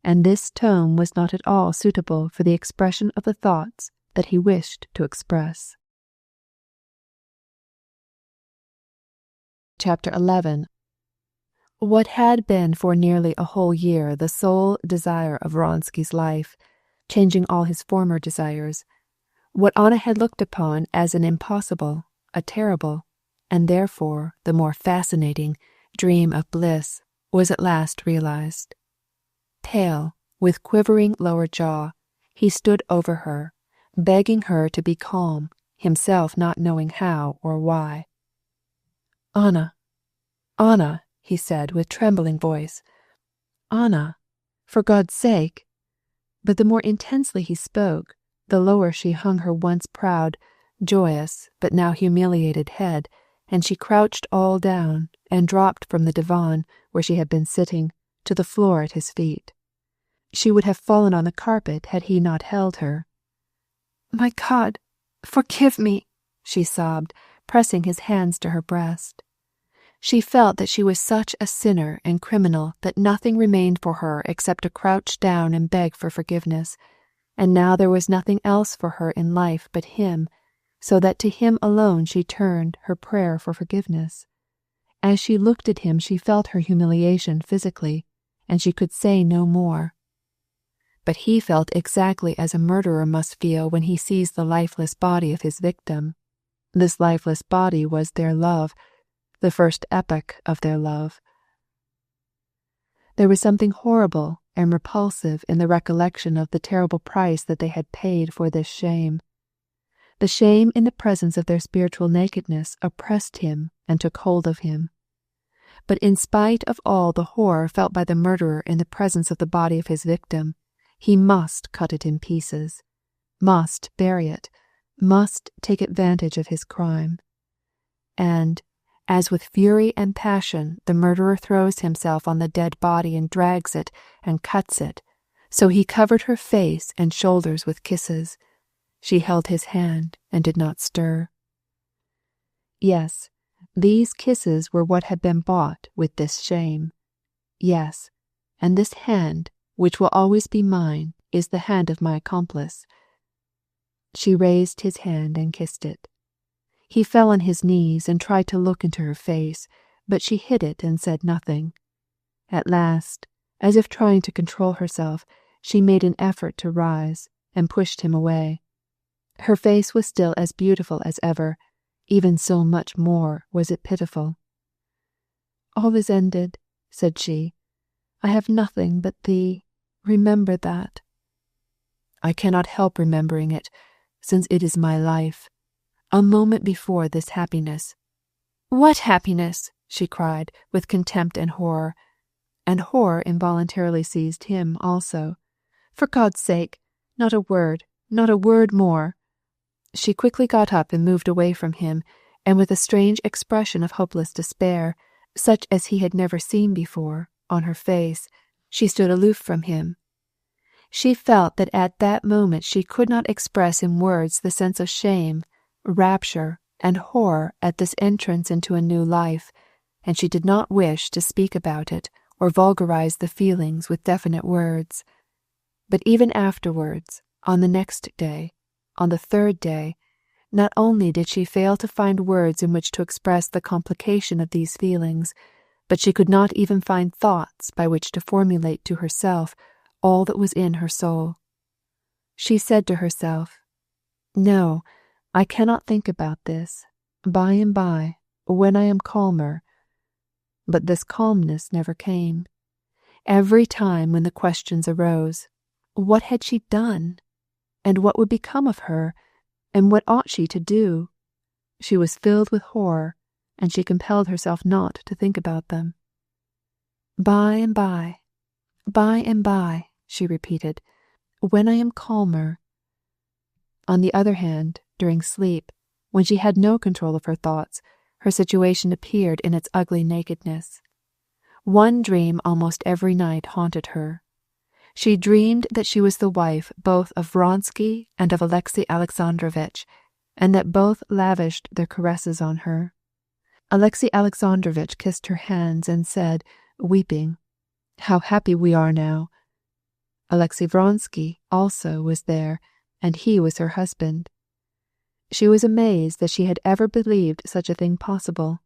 And this tone was not at all suitable for the expression of the thoughts that he wished to express. Chapter 11. What had been for nearly a whole year the sole desire of Vronsky's life, changing all his former desires, what Anna had looked upon as an impossible, a terrible, and therefore the more fascinating, dream of bliss, was at last realized. Pale, with quivering lower jaw, he stood over her, begging her to be calm, himself not knowing how or why. "Anna, Anna," he said with trembling voice. "Anna, for God's sake." But the more intensely he spoke, the lower she hung her once proud, joyous, but now humiliated head, and she crouched all down and dropped from the divan where she had been sitting to the floor at his feet. She would have fallen on the carpet had he not held her. "My God, forgive me," she sobbed, pressing his hands to her breast. She felt that she was such a sinner and criminal that nothing remained for her except to crouch down and beg for forgiveness, and now there was nothing else for her in life but him, so that to him alone she turned her prayer for forgiveness. As she looked at him she felt her humiliation physically, and she could say no more. But he felt exactly as a murderer must feel when he sees the lifeless body of his victim. This lifeless body was their love, the first epoch of their love. There was something horrible and repulsive in the recollection of the terrible price that they had paid for this shame. The shame in the presence of their spiritual nakedness oppressed him and took hold of him. But in spite of all the horror felt by the murderer in the presence of the body of his victim, he must cut it in pieces, must bury it, must take advantage of his crime. And, as with fury and passion the murderer throws himself on the dead body and drags it and cuts it, so he covered her face and shoulders with kisses. She held his hand and did not stir. Yes, these kisses were what had been bought with this shame. Yes, and this hand, which will always be mine, is the hand of my accomplice. She raised his hand and kissed it. He fell on his knees and tried to look into her face, but she hid it and said nothing. At last, as if trying to control herself, she made an effort to rise and pushed him away. Her face was still as beautiful as ever, even so much more was it pitiful. "All is ended," said she. "I have nothing but thee. Remember that." "I cannot help remembering it, since it is my life. A moment before this happiness—" "What happiness?" she cried, with contempt and horror involuntarily seized him also. "For God's sake, not a word more." She quickly got up and moved away from him, and with a strange expression of hopeless despair, such as he had never seen before, on her face, she stood aloof from him. She felt that at that moment she could not express in words the sense of shame, rapture, and horror at this entrance into a new life, and she did not wish to speak about it or vulgarize the feelings with definite words. But even afterwards, On the next day, on the third day, not only did she fail to find words in which to express the complication of these feelings, but she could not even find thoughts by which to formulate to herself all that was in her soul. She said to herself, "No, I cannot think about this. By and by, when I am calmer." But this calmness never came. Every time when the questions arose, what had she done? And what would become of her? And what ought she to do? She was filled with horror, and she compelled herself not to think about them. By and by, she repeated, when I am calmer. On the other hand, during sleep, when she had no control of her thoughts, her situation appeared in its ugly nakedness. One dream almost every night haunted her. She dreamed that she was the wife both of Vronsky and of Alexei Alexandrovitch, and that both lavished their caresses on her. Alexei Alexandrovitch kissed her hands and said, weeping, "How happy we are now." Alexei Vronsky also was there, and he was her husband. She was amazed that she had ever believed such a thing possible,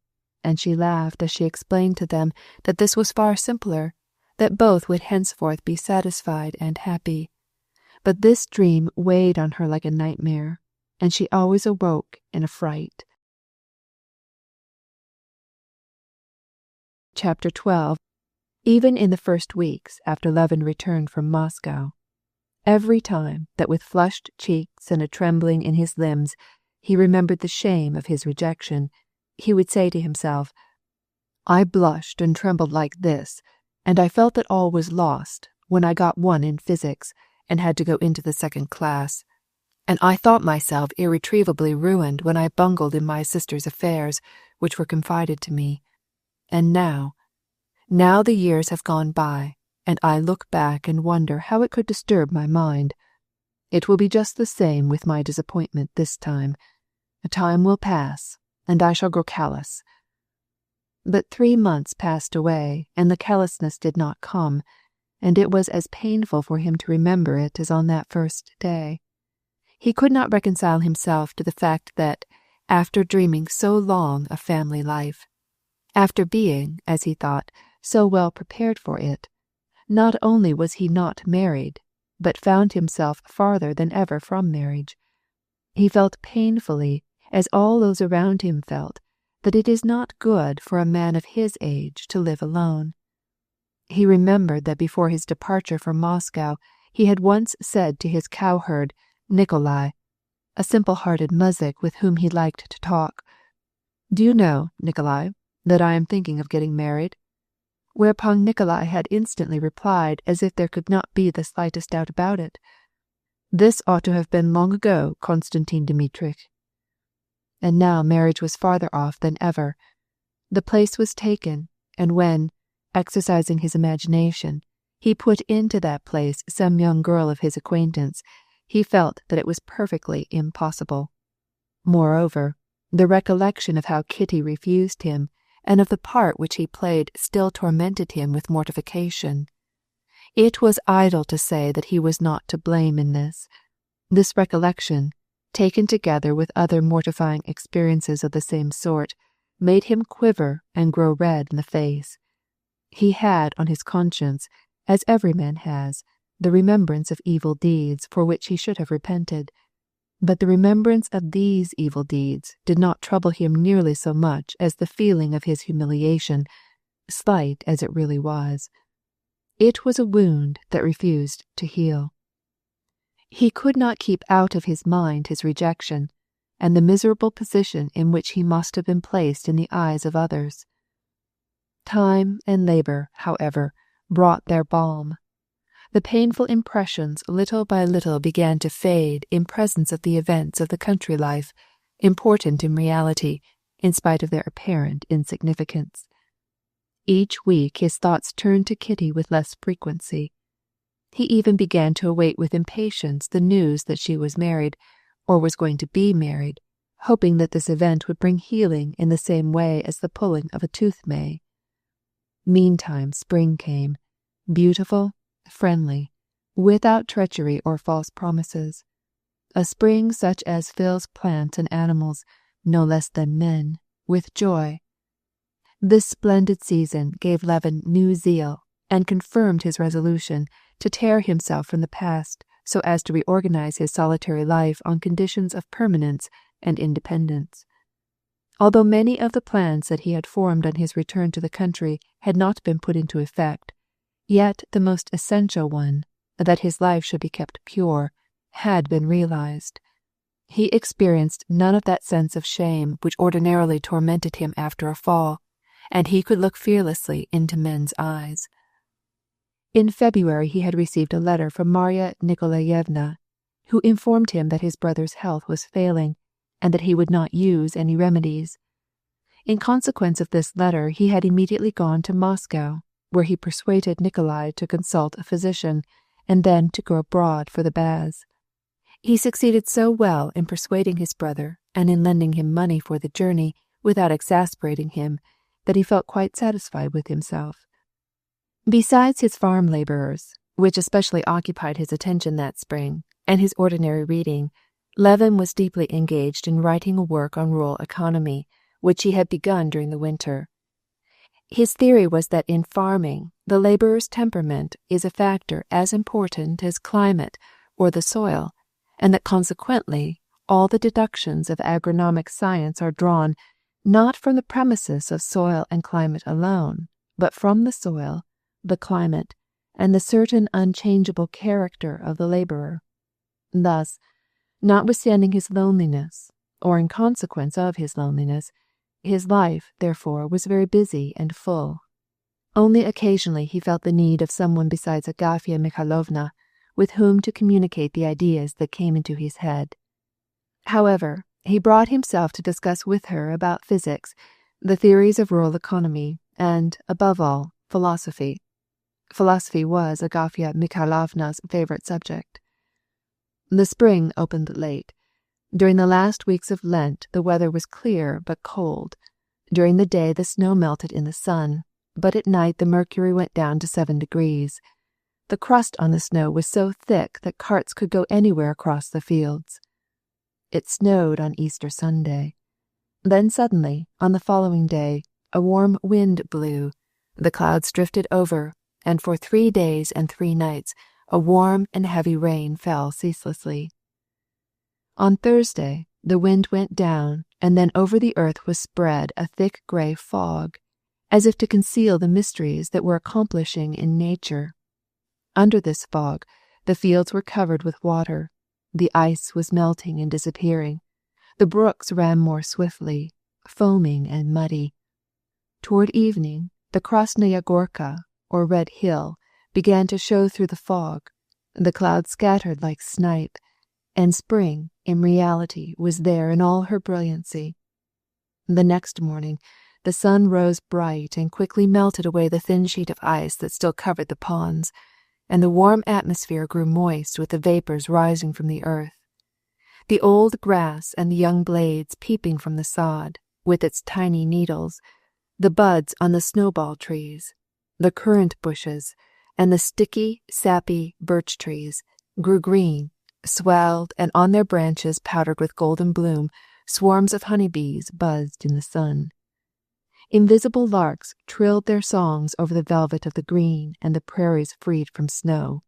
and she laughed as she explained to them that this was far simpler, that both would henceforth be satisfied and happy. But this dream weighed on her like a nightmare, and she always awoke in a fright. Chapter 12. Even in the first weeks after Levin returned from Moscow, every time that with flushed cheeks and a trembling in his limbs he remembered the shame of his rejection, he would say to himself, "I blushed and trembled like this, and I felt that all was lost when I got 1 in physics and had to go into the 2nd class. And I thought myself irretrievably ruined when I bungled in my sister's affairs, which were confided to me. And now the years have gone by, and I look back and wonder how it could disturb my mind. It will be just the same with my disappointment this time. A time will pass, and I shall grow callous." But 3 months passed away, and the callousness did not come, and it was as painful for him to remember it as on that first day. He could not reconcile himself to the fact that, after dreaming so long of family life, after being, as he thought, so well prepared for it, not only was he not married, but found himself farther than ever from marriage. He felt painfully, as all those around him felt, that it is not good for a man of his age to live alone. He remembered that before his departure from Moscow he had once said to his cowherd, Nikolai, a simple-hearted muzhik with whom he liked to talk, "Do you know, Nikolai, that I am thinking of getting married?" Whereupon Nikolai had instantly replied, as if there could not be the slightest doubt about it, "This ought to have been long ago, Konstantin Dmitrich." And now marriage was farther off than ever. The place was taken, and when, exercising his imagination, he put into that place some young girl of his acquaintance, he felt that it was perfectly impossible. Moreover, the recollection of how Kitty refused him, and of the part which he played, still tormented him with mortification. It was idle to say that he was not to blame in this. This recollection, taken together with other mortifying experiences of the same sort, made him quiver and grow red in the face. He had on his conscience, as every man has, the remembrance of evil deeds for which he should have repented. But the remembrance of these evil deeds did not trouble him nearly so much as the feeling of his humiliation, slight as it really was. It was a wound that refused to heal. He could not keep out of his mind his rejection, and the miserable position in which he must have been placed in the eyes of others. Time and labor, however, brought their balm. The painful impressions little by little began to fade in presence of the events of the country life, important in reality, in spite of their apparent insignificance. Each week his thoughts turned to Kitty with less frequency. He even began to await with impatience the news that she was married, or was going to be married, hoping that this event would bring healing in the same way as the pulling of a tooth may. Meantime spring came, beautiful, friendly, without treachery or false promises, a spring such as fills plants and animals, no less than men, with joy. This splendid season gave Levin new zeal and confirmed his resolution to tear himself from the past so as to reorganize his solitary life on conditions of permanence and independence. Although many of the plans that he had formed on his return to the country had not been put into effect, yet the most essential one, that his life should be kept pure, had been realized. He experienced none of that sense of shame which ordinarily tormented him after a fall, and he could look fearlessly into men's eyes. In February he had received a letter from Marya Nikolaevna, who informed him that his brother's health was failing, and that he would not use any remedies. In consequence of this letter he had immediately gone to Moscow, where he persuaded Nikolai to consult a physician, and then to go abroad for the baths. He succeeded so well in persuading his brother and in lending him money for the journey without exasperating him that he felt quite satisfied with himself. Besides his farm laborers, which especially occupied his attention that spring, and his ordinary reading, Levin was deeply engaged in writing a work on rural economy, which he had begun during the winter. His theory was that in farming, the laborer's temperament is a factor as important as climate or the soil, and that consequently all the deductions of agronomic science are drawn not from the premises of soil and climate alone, but from the soil, the climate, and the certain unchangeable character of the laborer. Thus, notwithstanding his loneliness, or in consequence of his loneliness, his life, therefore, was very busy and full. Only occasionally he felt the need of someone besides Agafya Mikhailovna, with whom to communicate the ideas that came into his head. However, he brought himself to discuss with her about physics, the theories of rural economy, and, above all, philosophy. Philosophy was Agafya Mikhailovna's favorite subject. The spring opened late. During the last weeks of Lent the weather was clear but cold. During the day the snow melted in the sun, but at night the mercury went down to 7 degrees. The crust on the snow was so thick that carts could go anywhere across the fields. It snowed on Easter Sunday. Then suddenly, on the following day, a warm wind blew. The clouds drifted over, and for 3 days and 3 nights a warm and heavy rain fell ceaselessly. On Thursday the wind went down, and then over the earth was spread a thick grey fog, as if to conceal the mysteries that were accomplishing in nature. Under this fog the fields were covered with water, the ice was melting and disappearing, the brooks ran more swiftly, foaming and muddy. Toward evening the Krasnaya Gorka, or Red Hill, began to show through the fog. The clouds scattered like snipe, and spring, in reality, was there in all her brilliancy. The next morning the sun rose bright and quickly melted away the thin sheet of ice that still covered the ponds, and the warm atmosphere grew moist with the vapors rising from the earth. The old grass and the young blades peeping from the sod, with its tiny needles, the buds on the snowball trees, the currant bushes, and the sticky, sappy birch trees grew green, swelled, and on their branches powdered with golden bloom, swarms of honeybees buzzed in the sun. Invisible larks trilled their songs over the velvet of the green and the prairies freed from snow.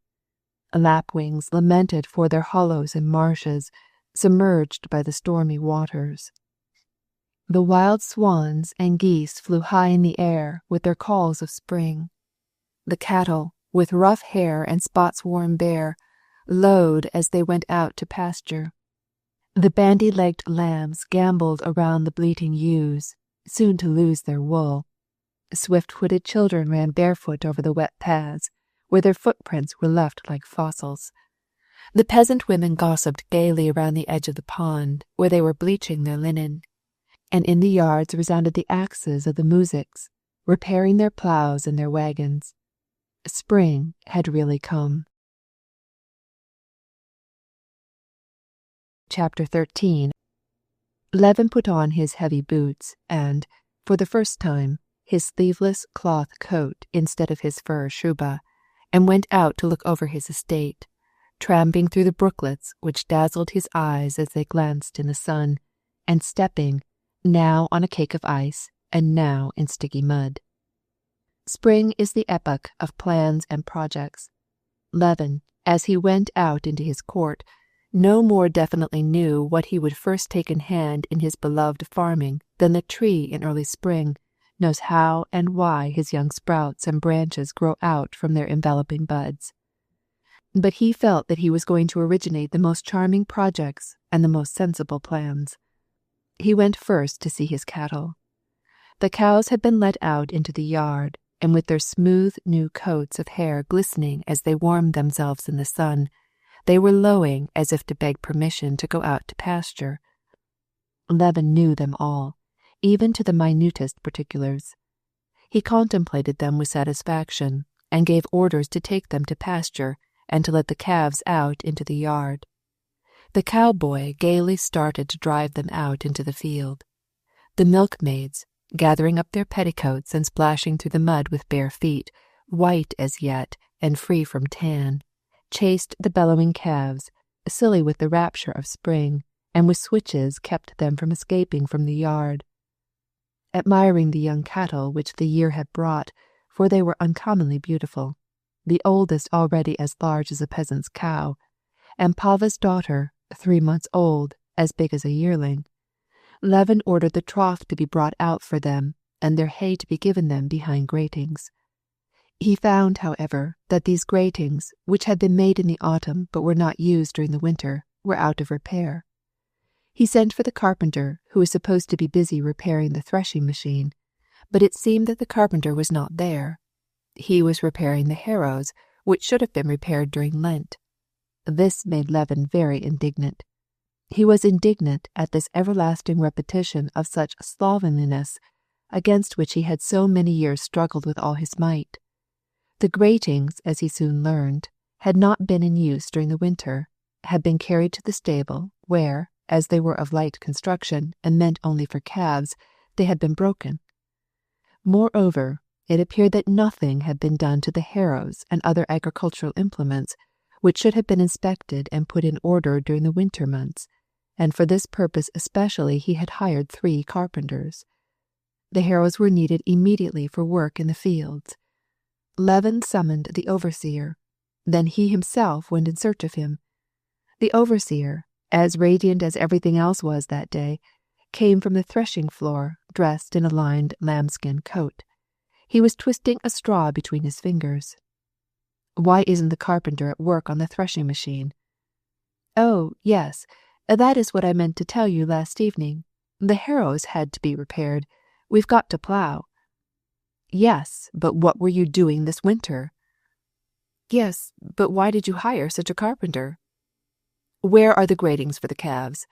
Lapwings lamented for their hollows and marshes, submerged by the stormy waters. The wild swans and geese flew high in the air with their calls of spring. The cattle, with rough hair and spots worn bare, lowed as they went out to pasture. The bandy-legged lambs gamboled around the bleating ewes, soon to lose their wool. Swift-footed children ran barefoot over the wet paths, where their footprints were left like fossils. The peasant women gossiped gaily around the edge of the pond, where they were bleaching their linen, and in the yards resounded the axes of the moujiks, repairing their ploughs and their wagons. Spring had really come. Chapter 13. Levin put on his heavy boots and, for the first time, his sleeveless cloth coat instead of his fur shuba, and went out to look over his estate, tramping through the brooklets which dazzled his eyes as they glanced in the sun, and stepping, now on a cake of ice, and now in sticky mud. Spring is the epoch of plans and projects. Levin, as he went out into his court, no more definitely knew what he would first take in hand in his beloved farming than the tree in early spring knows how and why his young sprouts and branches grow out from their enveloping buds. But he felt that he was going to originate the most charming projects and the most sensible plans. He went first to see his cattle. The cows had been let out into the yard, and with their smooth new coats of hair glistening as they warmed themselves in the sun, they were lowing as if to beg permission to go out to pasture. Levin knew them all, even to the minutest particulars. He contemplated them with satisfaction, and gave orders to take them to pasture and to let the calves out into the yard. The cowboy gaily started to drive them out into the field. The milkmaids, gathering up their petticoats and splashing through the mud with bare feet, white as yet and free from tan, chased the bellowing calves, silly with the rapture of spring, and with switches kept them from escaping from the yard. Admiring the young cattle which the year had brought, for they were uncommonly beautiful, the oldest already as large as a peasant's cow, and Pava's daughter, 3 months old, as big as a yearling, Levin ordered the trough to be brought out for them, and their hay to be given them behind gratings. He found, however, that these gratings, which had been made in the autumn but were not used during the winter, were out of repair. He sent for the carpenter, who was supposed to be busy repairing the threshing machine, but it seemed that the carpenter was not there. He was repairing the harrows, which should have been repaired during Lent. This made Levin very indignant. He was indignant at this everlasting repetition of such slovenliness, against which he had so many years struggled with all his might. The gratings, as he soon learned, had not been in use during the winter, had been carried to the stable, where, as they were of light construction and meant only for calves, they had been broken. Moreover, it appeared that nothing had been done to the harrows and other agricultural implements, which should have been inspected and put in order during the winter months, and for this purpose especially he had hired 3 carpenters. The harrows were needed immediately for work in the fields. Levin summoned the overseer. Then he himself went in search of him. The overseer, as radiant as everything else was that day, came from the threshing floor, dressed in a lined lambskin coat. He was twisting a straw between his fingers. "Why isn't the carpenter at work on the threshing machine?" "Oh, yes, that is what I meant to tell you last evening. The harrows had to be repaired. We've got to plow." "Yes, but what were you doing this winter?" "Yes, but why did you hire such a carpenter?" "Where are the gratings for the calves?"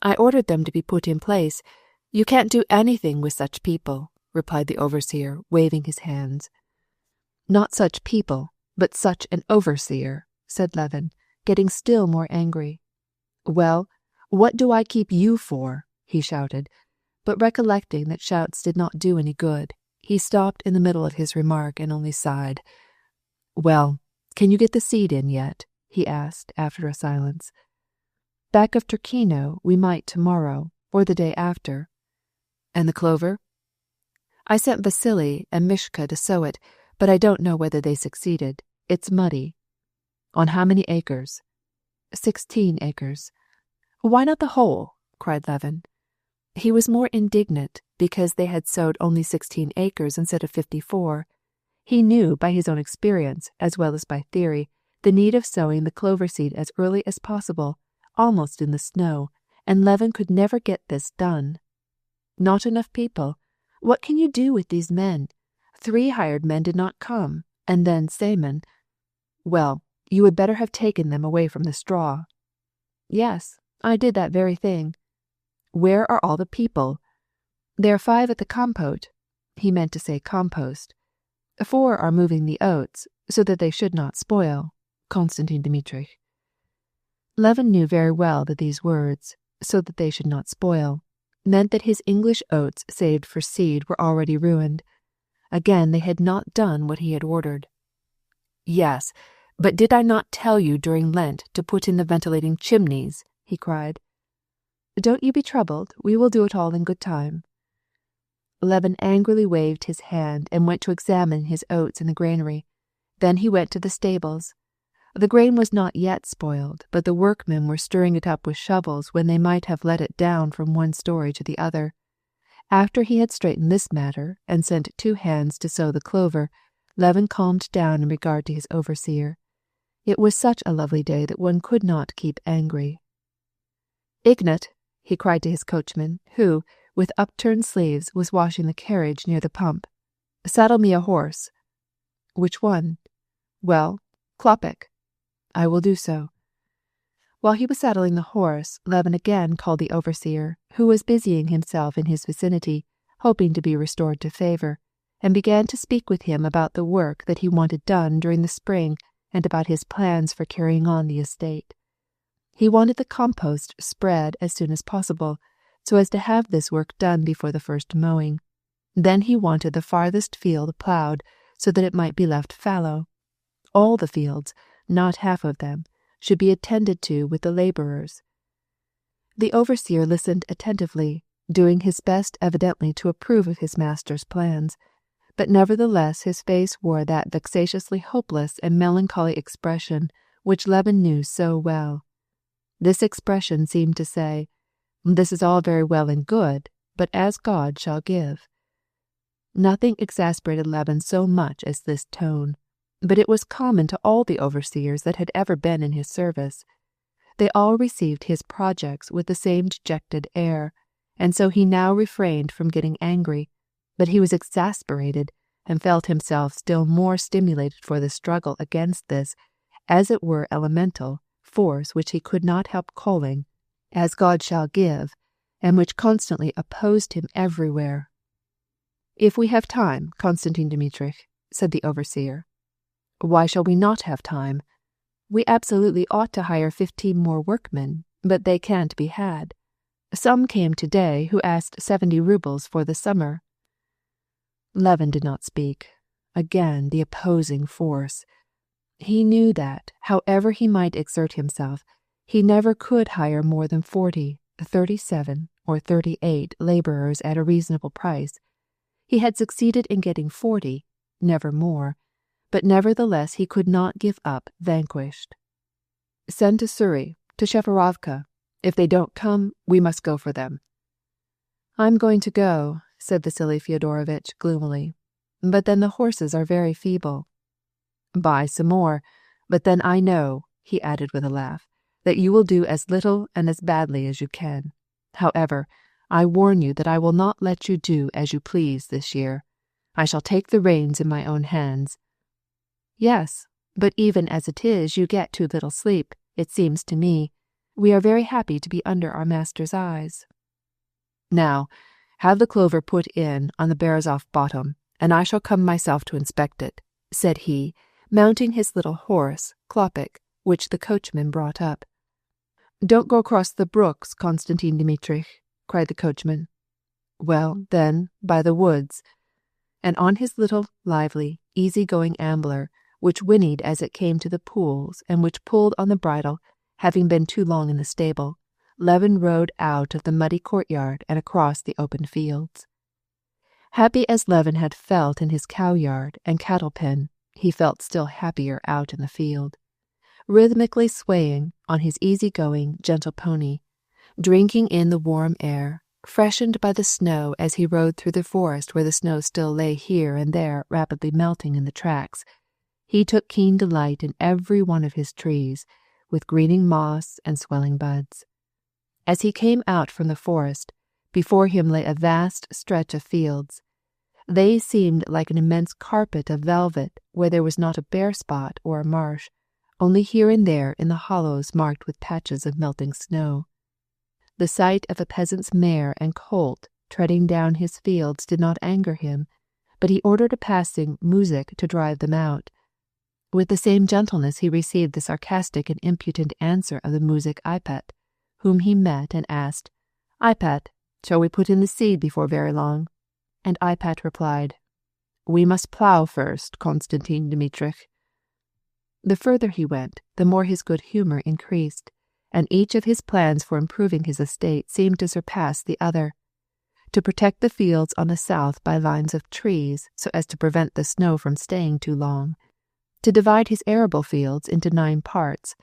"I ordered them to be put in place. You can't do anything with such people," replied the overseer, waving his hands. "Not such people, but such an overseer," said Levin, getting still more angry. "Well, what do I keep you for?" he shouted, but recollecting that shouts did not do any good, he stopped in the middle of his remark and only sighed. "Well, can you get the seed in yet?" he asked after a silence. "Back of Turkino we might tomorrow, or the day after." "And the clover?" "I sent Vasily and Mishka to sow it, but I don't know whether they succeeded. It's muddy." "On how many acres?" 16 acres. "Why not the whole?" cried Levin. He was more indignant because they had sowed only 16 acres instead of 54. He knew by his own experience, as well as by theory, the need of sowing the clover seed as early as possible, almost in the snow, and Levin could never get this done. Not enough people. What can you do with these men? 3 hired men did not come, and then Seaman. Well, you would better have taken them away from the straw. Yes, I did that very thing. Where are all the people? There are 5 at the compote. He meant to say compost. 4 are moving the oats, so that they should not spoil. Konstantin Dmitrich. Levin knew very well that these words, so that they should not spoil, meant that his English oats saved for seed were already ruined. Again they had not done what he had ordered. Yes, but did I not tell you during Lent to put in the ventilating chimneys? He cried. Don't you be troubled, we will do it all in good time. Levin angrily waved his hand and went to examine his oats in the granary. Then he went to the stables. The grain was not yet spoiled, but the workmen were stirring it up with shovels when they might have let it down from one story to the other. After he had straightened this matter and sent 2 hands to sow the clover, Levin calmed down in regard to his overseer. It was such a lovely day that one could not keep angry. Ignat, he cried to his coachman, who, with upturned sleeves, was washing the carriage near the pump. Saddle me a horse. Which one? Well, Klopek. I will do so. While he was saddling the horse, Levin again called the overseer, who was busying himself in his vicinity, hoping to be restored to favor, and began to speak with him about the work that he wanted done during the spring and about his plans for carrying on the estate. He wanted the compost spread as soon as possible, so as to have this work done before the first mowing. Then he wanted the farthest field plowed so that it might be left fallow. All the fields, not half of them, should be attended to with the laborers. The overseer listened attentively, doing his best evidently to approve of his master's plans, but nevertheless his face wore that vexatiously hopeless and melancholy expression which Levin knew so well. This expression seemed to say, "This is all very well and good, but as God shall give." Nothing exasperated Levin so much as this tone, but it was common to all the overseers that had ever been in his service. They all received his projects with the same dejected air, and so he now refrained from getting angry, but he was exasperated and felt himself still more stimulated for the struggle against this, as it were elemental, force which he could not help calling, as God shall give, and which constantly opposed him everywhere. "If we have time, Konstantin Dmitrich," said the overseer. "Why shall we not have time? We absolutely ought to hire 15 more workmen, but they can't be had. Some came today who asked 70 rubles for the summer." Levin did not speak. Again the opposing force. He knew that, however he might exert himself, he never could hire more than 40, 37, or 38 laborers at a reasonable price. He had succeeded in getting 40, never more, but nevertheless he could not give up vanquished. "Send to Sury, to Sheferovka. If they don't come, we must go for them." "I'm going to go," said Vasily Fyodorovitch gloomily, "but then the horses are very feeble." "Buy some more, but then I know," he added with a laugh, "that you will do as little and as badly as you can. However, I warn you that I will not let you do as you please this year. I shall take the reins in my own hands." "Yes, but even as it is, you get too little sleep, it seems to me. We are very happy to be under our master's eyes." "Now, have the clover put in on the Berezov bottom, and I shall come myself to inspect it," said he, mounting his little horse, Klopek, which the coachman brought up. "Don't go across the brooks, Konstantin Dmitrich," cried the coachman. "Well, then, by the woods." And on his little, lively, easy-going ambler, which whinnied as it came to the pools and which pulled on the bridle, having been too long in the stable, Levin rode out of the muddy courtyard and across the open fields. Happy as Levin had felt in his cow-yard and cattle-pen, he felt still happier out in the field, rhythmically swaying on his easy-going, gentle pony, drinking in the warm air, freshened by the snow as he rode through the forest where the snow still lay here and there rapidly melting in the tracks. He took keen delight in every one of his trees, with greening moss and swelling buds. As he came out from the forest, before him lay a vast stretch of fields. They seemed like an immense carpet of velvet where there was not a bare spot or a marsh, only here and there in the hollows marked with patches of melting snow. The sight of a peasant's mare and colt treading down his fields did not anger him, but he ordered a passing muzhik to drive them out. With the same gentleness he received the sarcastic and impudent answer of the muzhik Ipet, whom he met and asked, "Ipet, shall we put in the seed before very long?" And Ipet replied, "We must plough first, Konstantin Dmitrich." The further he went, the more his good humor increased, and each of his plans for improving his estate seemed to surpass the other. To protect the fields on the south by lines of trees so as to prevent the snow from staying too long. To divide his arable fields into 9 parts,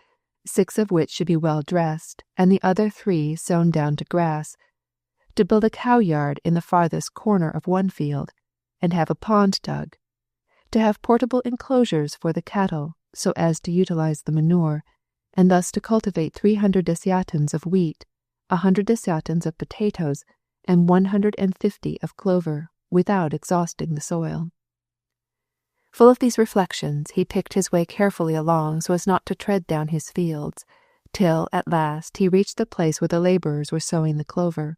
6 of which should be well dressed, and the other 3 sown down to grass. To build a cow yard in the farthest corner of one field, and have a pond dug. To have portable enclosures for the cattle, so as to utilize the manure, and thus to cultivate 300 desiatins of wheat, 100 desiatins of potatoes, and 150 of clover, without exhausting the soil. Full of these reflections, he picked his way carefully along so as not to tread down his fields, till, at last, he reached the place where the laborers were sowing the clover.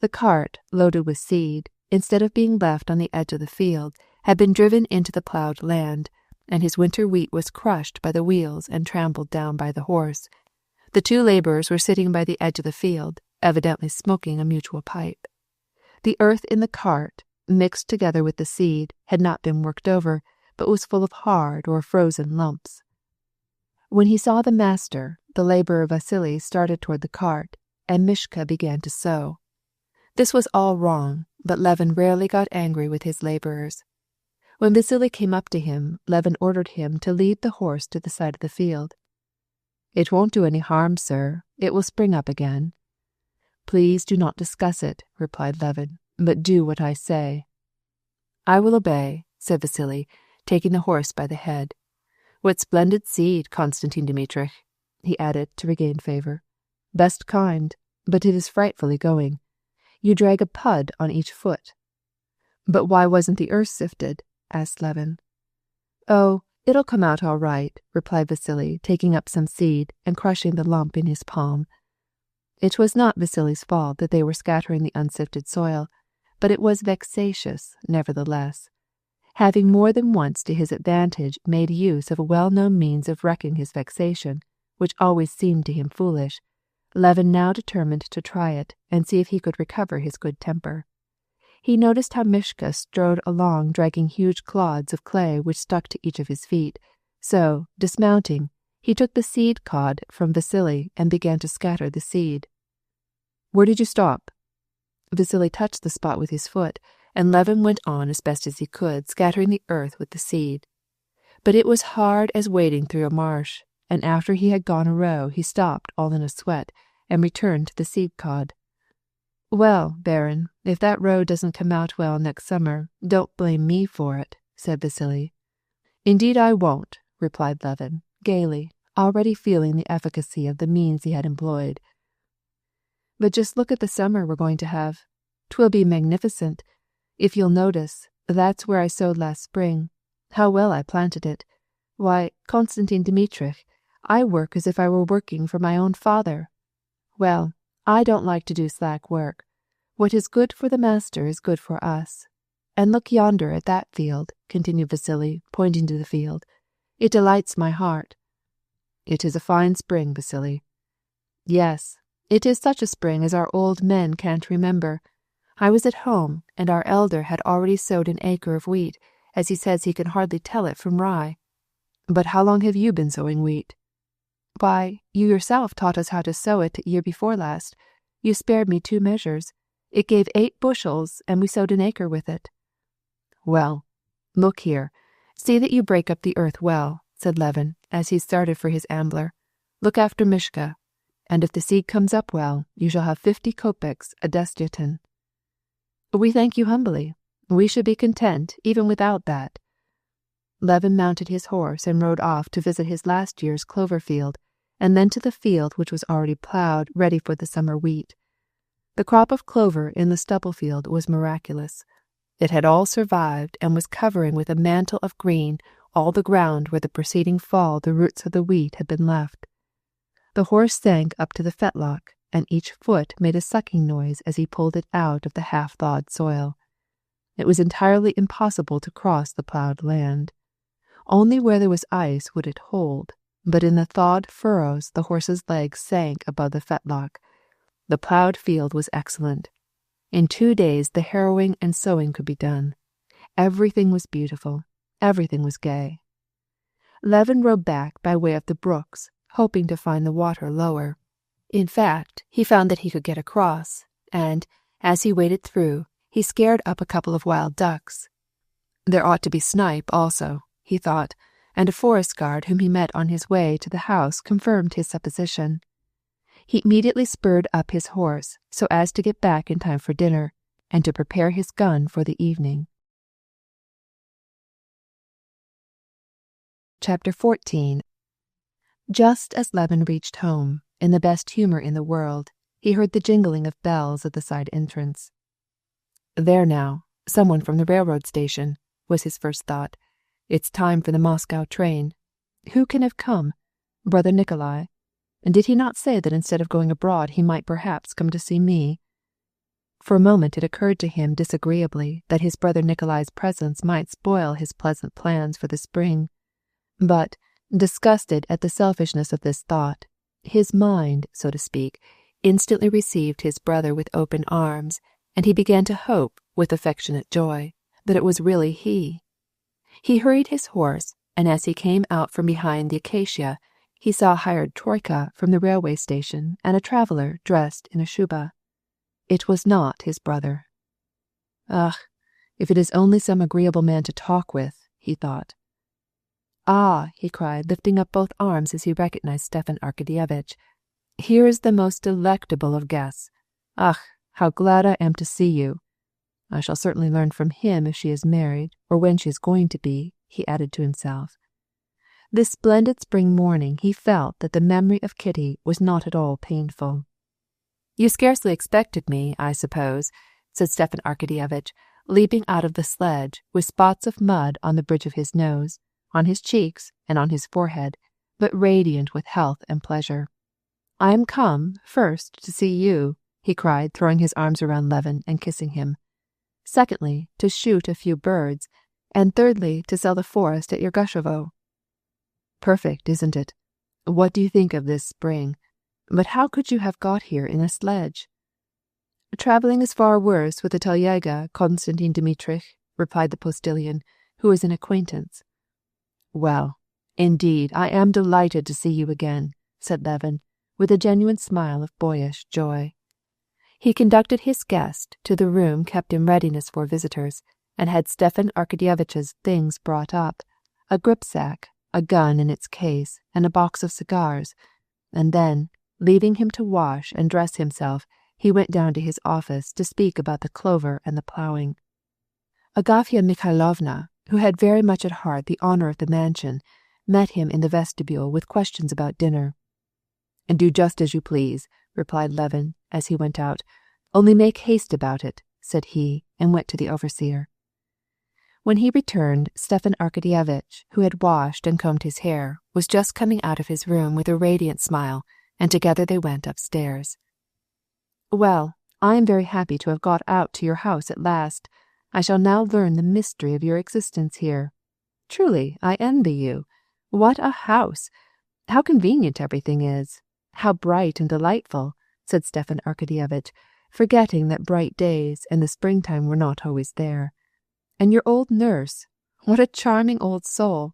The cart, loaded with seed, instead of being left on the edge of the field, had been driven into the plowed land, and his winter wheat was crushed by the wheels and trampled down by the horse. The 2 laborers were sitting by the edge of the field, evidently smoking a mutual pipe. The earth in the cart, mixed together with the seed, had not been worked over, but was full of hard or frozen lumps. When he saw the master, the laborer Vasily started toward the cart, and Mishka began to sow. This was all wrong, but Levin rarely got angry with his laborers. When Vasily came up to him, Levin ordered him to lead the horse to the side of the field. "It won't do any harm, sir. It will spring up again." "Please do not discuss it," replied Levin, "but do what I say." "I will obey," said Vasily, taking the horse by the head. "What splendid seed, Konstantin Dmitrich," he added to regain favor. "Best kind, but it is frightfully going. You drag a pud on each foot." "But why wasn't the earth sifted?" asked Levin. "Oh, it'll come out all right," replied Vasily, taking up some seed and crushing the lump in his palm. It was not Vasily's fault that they were scattering the unsifted soil, but it was vexatious, nevertheless. Having more than once to his advantage made use of a well-known means of wrecking his vexation, which always seemed to him foolish, Levin now determined to try it and see if he could recover his good temper. He noticed how Mishka strode along dragging huge clods of clay which stuck to each of his feet, so, dismounting, he took the seed cod from Vasily and began to scatter the seed. "Where did you stop?" Vasily touched the spot with his foot, and Levin went on as best as he could, scattering the earth with the seed. But it was hard as wading through a marsh, and after he had gone a row he stopped all in a sweat and returned to the seed cod. "Well, Baron, if that row doesn't come out well next summer, don't blame me for it," said Vasily. "Indeed I won't," replied Levin, gaily, already feeling the efficacy of the means he had employed. "But just look at the summer we're going to have. 'Twill be magnificent. If you'll notice, that's where I sowed last spring. How well I planted it. Why, Konstantin Dmitrich, I work as if I were working for my own father. Well, I don't like to do slack work. What is good for the master is good for us. And look yonder at that field," continued Vasily, pointing to the field. "It delights my heart." "It is a fine spring, Vasily." "Yes, it is such a spring as our old men can't remember. I was at home, and our elder had already sowed an acre of wheat, as he says he can hardly tell it from rye." "But how long have you been sowing wheat?" "Why, you yourself taught us how to sow it year before last. You spared me 2 measures. It gave 8 bushels, and we sowed an acre with it." "Well, look here. See that you break up the earth well," said Levin, as he started for his ambler. "Look after Mishka, and if the seed comes up well, you shall have 50 kopecks a desiatin." "We thank you humbly. We should be content even without that." Levin mounted his horse and rode off to visit his last year's clover field, and then to the field which was already plowed, ready for the summer wheat. The crop of clover in the stubble field was miraculous. It had all survived and was covering with a mantle of green all the ground where the preceding fall the roots of the wheat had been left. The horse sank up to the fetlock, and each foot made a sucking noise as he pulled it out of the half-thawed soil. It was entirely impossible to cross the plowed land. Only where there was ice would it hold, but in the thawed furrows the horse's legs sank above the fetlock. The plowed field was excellent. In 2 days the harrowing and sowing could be done. Everything was beautiful. Everything was gay. Levin rode back by way of the brooks, hoping to find the water lower. In fact, he found that he could get across, and, as he waded through, he scared up a couple of wild ducks. There ought to be snipe also, he thought, and a forest guard whom he met on his way to the house confirmed his supposition. He immediately spurred up his horse so as to get back in time for dinner, and to prepare his gun for the evening. Chapter 14. Just as Levin reached home, in the best humor in the world, he heard the jingling of bells at the side entrance. There now, someone from the railroad station, was his first thought. It's time for the Moscow train. Who can have come? Brother Nikolai? And did he not say that instead of going abroad he might perhaps come to see me? For a moment it occurred to him disagreeably that his brother Nikolai's presence might spoil his pleasant plans for the spring. But, disgusted at the selfishness of this thought, his mind, so to speak, instantly received his brother with open arms, and he began to hope, with affectionate joy, that it was really he. He hurried his horse, and as he came out from behind the acacia, he saw a hired troika from the railway station and a traveller dressed in a shuba. It was not his brother. Ugh, if it is only some agreeable man to talk with, he thought. Ah, he cried, lifting up both arms as he recognized Stepan Arkadyevitch. Here is the most delectable of guests. Ach, how glad I am to see you. I shall certainly learn from him if she is married, or when she is going to be, he added to himself. This splendid spring morning he felt that the memory of Kitty was not at all painful. You scarcely expected me, I suppose, said Stepan Arkadyevitch, leaping out of the sledge with spots of mud on the bridge of his nose, on his cheeks, and on his forehead, but radiant with health and pleasure. I am come, first, to see you, he cried, throwing his arms around Levin and kissing him. Secondly, to shoot a few birds, and thirdly, to sell the forest at Yergushovo. Perfect, isn't it? What do you think of this spring? But how could you have got here in a sledge? Travelling is far worse with the telyaga, Konstantin Dmitrich, replied the postilion, who was an acquaintance. Well, indeed, I am delighted to see you again, said Levin, with a genuine smile of boyish joy. He conducted his guest to the room kept in readiness for visitors, and had Stepan Arkadyevitch's things brought up, a gripsack, a gun in its case, and a box of cigars, and then, leaving him to wash and dress himself, he went down to his office to speak about the clover and the ploughing. Agafya Mikhailovna, who had very much at heart the honor of the mansion, met him in the vestibule with questions about dinner. Do just as you please, replied Levin, as he went out. Only make haste about it, said he, and went to the overseer. When he returned, Stepan Arkadyevitch, who had washed and combed his hair, was just coming out of his room with a radiant smile, and together they went upstairs. Well, I am very happy to have got out to your house at last. I shall now learn the mystery of your existence here. Truly, I envy you. What a house! How convenient everything is! How bright and delightful, said Stepan Arkadyevitch, forgetting that bright days and the springtime were not always there. And your old nurse, what a charming old soul!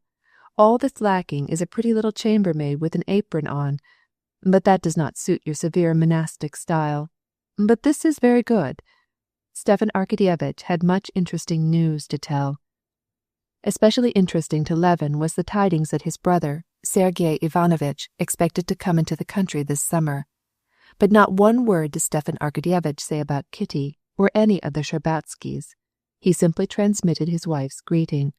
All that's lacking is a pretty little chambermaid with an apron on, but that does not suit your severe monastic style. But this is very good. Stepan Arkadyevitch had much interesting news to tell. Especially interesting to Levin was the tidings that his brother, Sergei Ivanovitch, expected to come into the country this summer. But not one word did Stepan Arkadyevitch say about Kitty or any of the Sherbatskys. He simply transmitted his wife's greeting.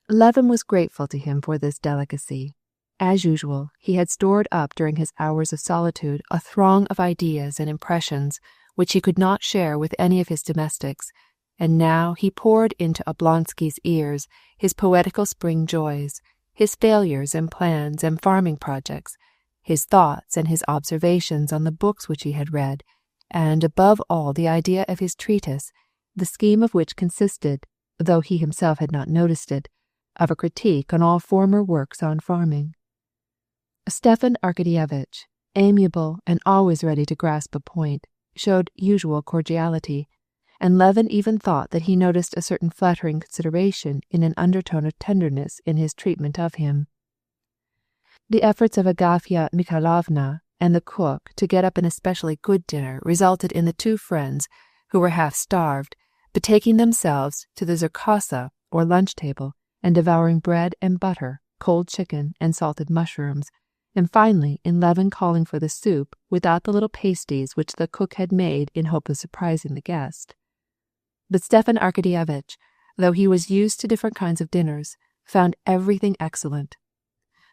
Levin was grateful to him for this delicacy. As usual, he had stored up during his hours of solitude a throng of ideas and impressions which he could not share with any of his domestics, and now he poured into Oblonsky's ears his poetical spring joys, his failures and plans and farming projects, his thoughts and his observations on the books which he had read, and above all the idea of his treatise, the scheme of which consisted, though he himself had not noticed it, of a critique on all former works on farming. Stepan Arkadyevitch, amiable and always ready to grasp a point, showed usual cordiality, and Levin even thought that he noticed a certain flattering consideration in an undertone of tenderness in his treatment of him. The efforts of Agafya Mikhailovna and the cook to get up an especially good dinner resulted in the two friends, who were half-starved, betaking themselves to the zerkassa, or lunch table, and devouring bread and butter, cold chicken, and salted mushrooms, and finally in Levin calling for the soup without the little pasties which the cook had made in hope of surprising the guest. But Stepan Arkadyevitch, though he was used to different kinds of dinners, found everything excellent.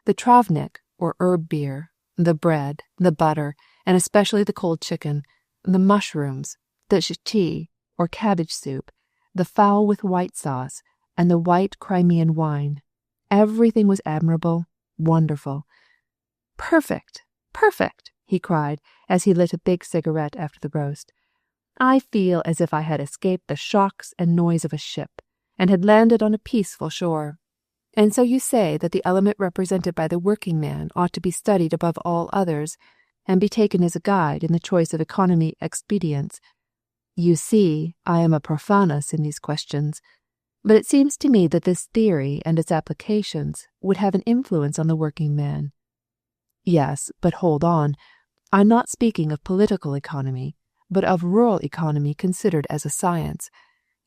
The travnik, or herb beer, the bread, the butter, and especially the cold chicken, the mushrooms, the shchi, or cabbage soup, the fowl with white sauce, and the white Crimean wine. Everything was admirable, wonderful. "Perfect! Perfect!" he cried, as he lit a big cigarette after the roast. "I feel as if I had escaped the shocks and noise of a ship, and had landed on a peaceful shore. And so you say that the element represented by the working man ought to be studied above all others, and be taken as a guide in the choice of economy expedients. You see, I am a profanus in these questions, but it seems to me that this theory and its applications would have an influence on the working man. Yes, but hold on. I'm not speaking of political economy, but of rural economy considered as a science.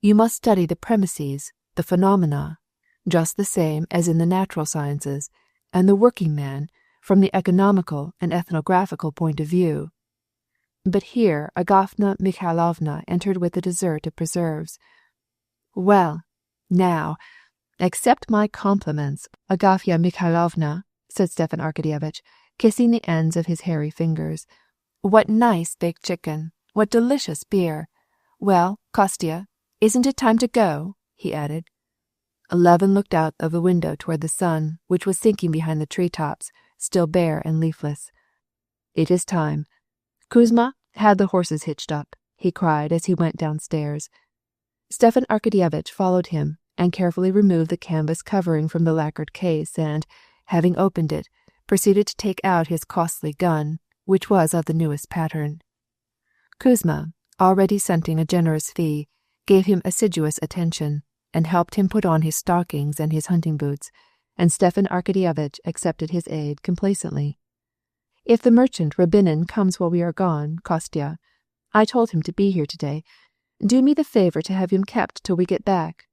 You must study the premises, the phenomena, just the same as in the natural sciences, and the working man, from the economical and ethnographical point of view." But here Agafya Mikhailovna entered with the dessert of preserves. "Well, now, accept my compliments, Agafya Mikhailovna," said Stepan Arkadyevitch, kissing the ends of his hairy fingers. "What nice baked chicken! What delicious beer! Well, Kostya, isn't it time to go?" he added. Levin looked out of the window toward the sun, which was sinking behind the tree-tops, still bare and leafless. "It is time. Kuzma, had the horses hitched up," he cried as he went downstairs. Stepan Arkadyevitch followed him and carefully removed the canvas covering from the lacquered case and, having opened it, proceeded to take out his costly gun, which was of the newest pattern. Kuzma, already scenting a generous fee, gave him assiduous attention, and helped him put on his stockings and his hunting boots, and Stepan Arkadyevitch accepted his aid complacently. "If the merchant Rabinin comes while we are gone, Kostya, I told him to be here today. Do me the favor to have him kept till we get back."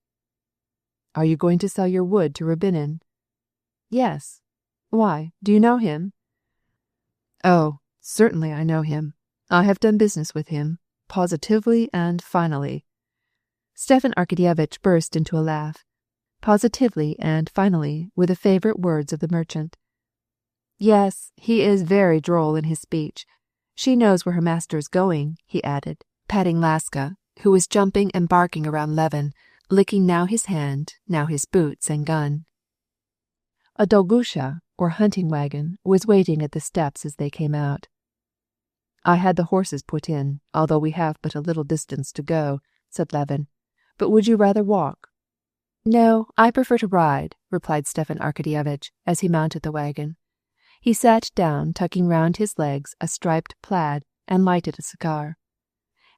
"Are you going to sell your wood to Rabinin?" "Yes. Why, do you know him?" "Oh, certainly I know him. I have done business with him, positively and finally." Stepan Arkadyevitch burst into a laugh. Positively and finally were the favorite words of the merchant. "Yes, he is very droll in his speech. She knows where her master is going," he added, patting Laska, who was jumping and barking around Levin, licking now his hand, now his boots and gun. A dolgusha, or hunting wagon, was waiting at the steps as they came out. "I had the horses put in, although we have but a little distance to go," said Levin. "But would you rather walk?" "No, I prefer to ride," replied Stepan Arkadyevitch as he mounted the wagon. He sat down, tucking round his legs a striped plaid, and lighted a cigar.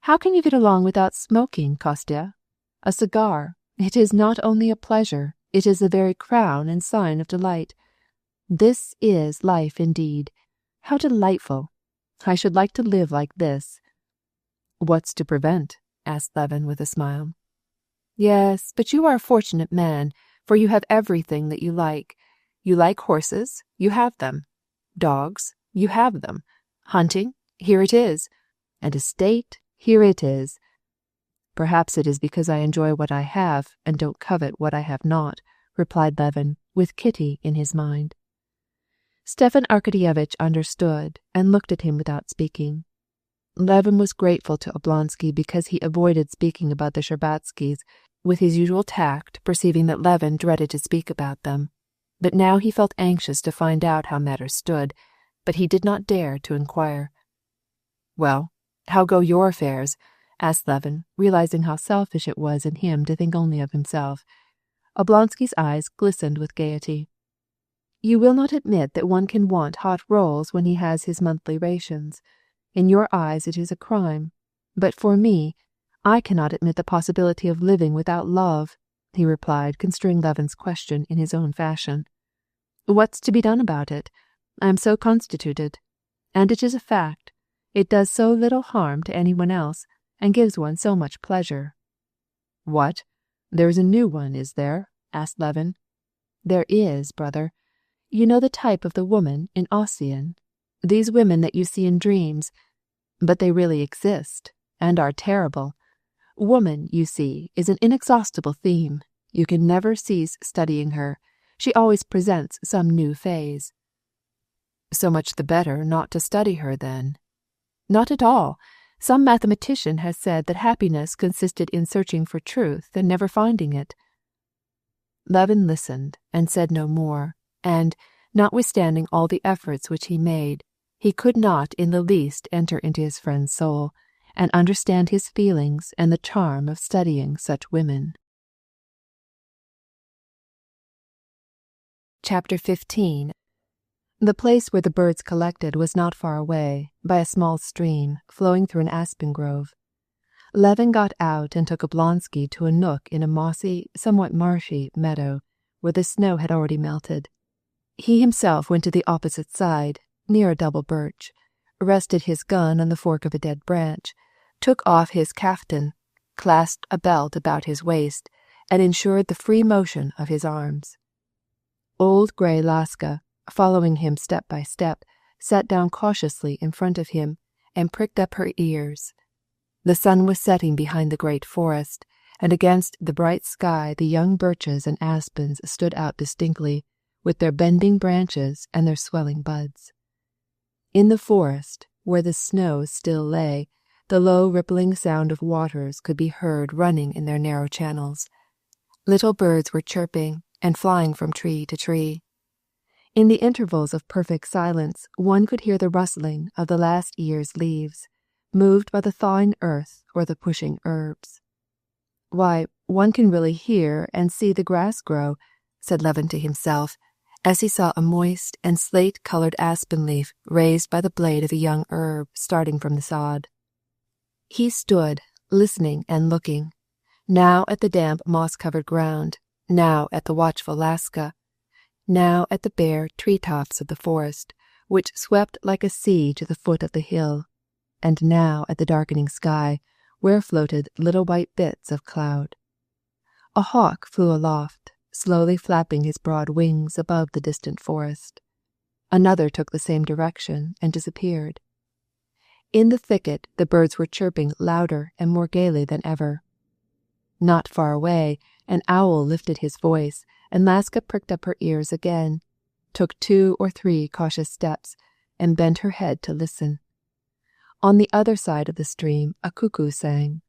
"How can you get along without smoking, Kostya? A cigar, it is not only a pleasure, it is the very crown and sign of delight. This is life indeed. How delightful! I should like to live like this." "What's to prevent?" asked Levin with a smile. "Yes, but you are a fortunate man, for you have everything that you like. You like horses, you have them. Dogs, you have them. Hunting, here it is. And estate, here it is." "Perhaps it is because I enjoy what I have and don't covet what I have not," replied Levin, with Kitty in his mind. Stepan Arkadyevitch understood and looked at him without speaking. Levin was grateful to Oblonsky because he avoided speaking about the Shtcherbatskys, with his usual tact, perceiving that Levin dreaded to speak about them. But now he felt anxious to find out how matters stood, but he did not dare to inquire. "Well, how go your affairs?" asked Levin, realizing how selfish it was in him to think only of himself. Oblonsky's eyes glistened with gaiety. "You will not admit that one can want hot rolls when he has his monthly rations. In your eyes it is a crime, but for me, I cannot admit the possibility of living without love, he replied, construing Levin's question in his own fashion. What's to be done about it? I am so constituted. And it is a fact. It does so little harm to anyone else, and gives one so much pleasure. What? There is a new one, is there? Asked Levin. There is, brother. You know the type of the woman in Ossian? These women that you see in dreams. But they really exist, and are terrible. Woman, you see, is an inexhaustible theme. You can never cease studying her. She always presents some new phase. So much the better not to study her, then. Not at all. Some mathematician has said that happiness consisted in searching for truth and never finding it. Levin listened and said no more, and, notwithstanding all the efforts which he made, he could not in the least enter into his friend's soul, and understand his feelings and the charm of studying such women. Chapter 15. The place where the birds collected was not far away, by a small stream flowing through an aspen grove. Levin got out and took Oblonsky to a nook in a mossy, somewhat marshy meadow, where the snow had already melted. He himself went to the opposite side, near a double birch, rested his gun on the fork of a dead branch, took off his kaftan, clasped a belt about his waist, and ensured the free motion of his arms. Old grey Laska, following him step by step, sat down cautiously in front of him and pricked up her ears. The sun was setting behind the great forest, and against the bright sky the young birches and aspens stood out distinctly, with their bending branches and their swelling buds. In the forest, where the snow still lay, the low rippling sound of waters could be heard running in their narrow channels. Little birds were chirping and flying from tree to tree. In the intervals of perfect silence, one could hear the rustling of the last year's leaves, moved by the thawing earth or the pushing herbs. Why, one can really hear and see the grass grow, said Levin to himself, as he saw a moist and slate-colored aspen leaf raised by the blade of a young herb starting from the sod. He stood, listening and looking, now at the damp moss-covered ground, now at the watchful Laska, now at the bare tree-tops of the forest, which swept like a sea to the foot of the hill, and now at the darkening sky, where floated little white bits of cloud. A hawk flew aloft, slowly flapping his broad wings above the distant forest. Another took the same direction and disappeared. In the thicket the birds were chirping louder and more gaily than ever. Not far away, an owl lifted his voice, and Laska pricked up her ears again, took 2 or 3 cautious steps, and bent her head to listen. On the other side of the stream a cuckoo sang.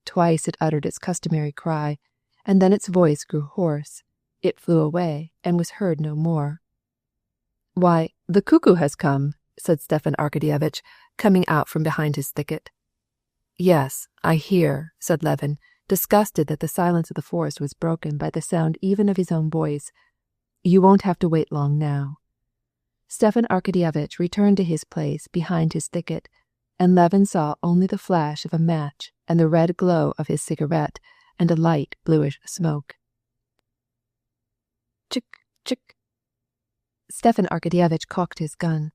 Twice it uttered its customary cry, and then its voice grew hoarse. It flew away and was heard no more. "Why, the cuckoo has come," said Stepan Arkadyevitch, coming out from behind his thicket. "Yes, I hear," said Levin, disgusted that the silence of the forest was broken by the sound even of his own voice. "You won't have to wait long now." Stepan Arkadyevitch returned to his place behind his thicket, and Levin saw only the flash of a match and the red glow of his cigarette and a light bluish smoke. Chick, chick. Stepan Arkadyevitch cocked his gun.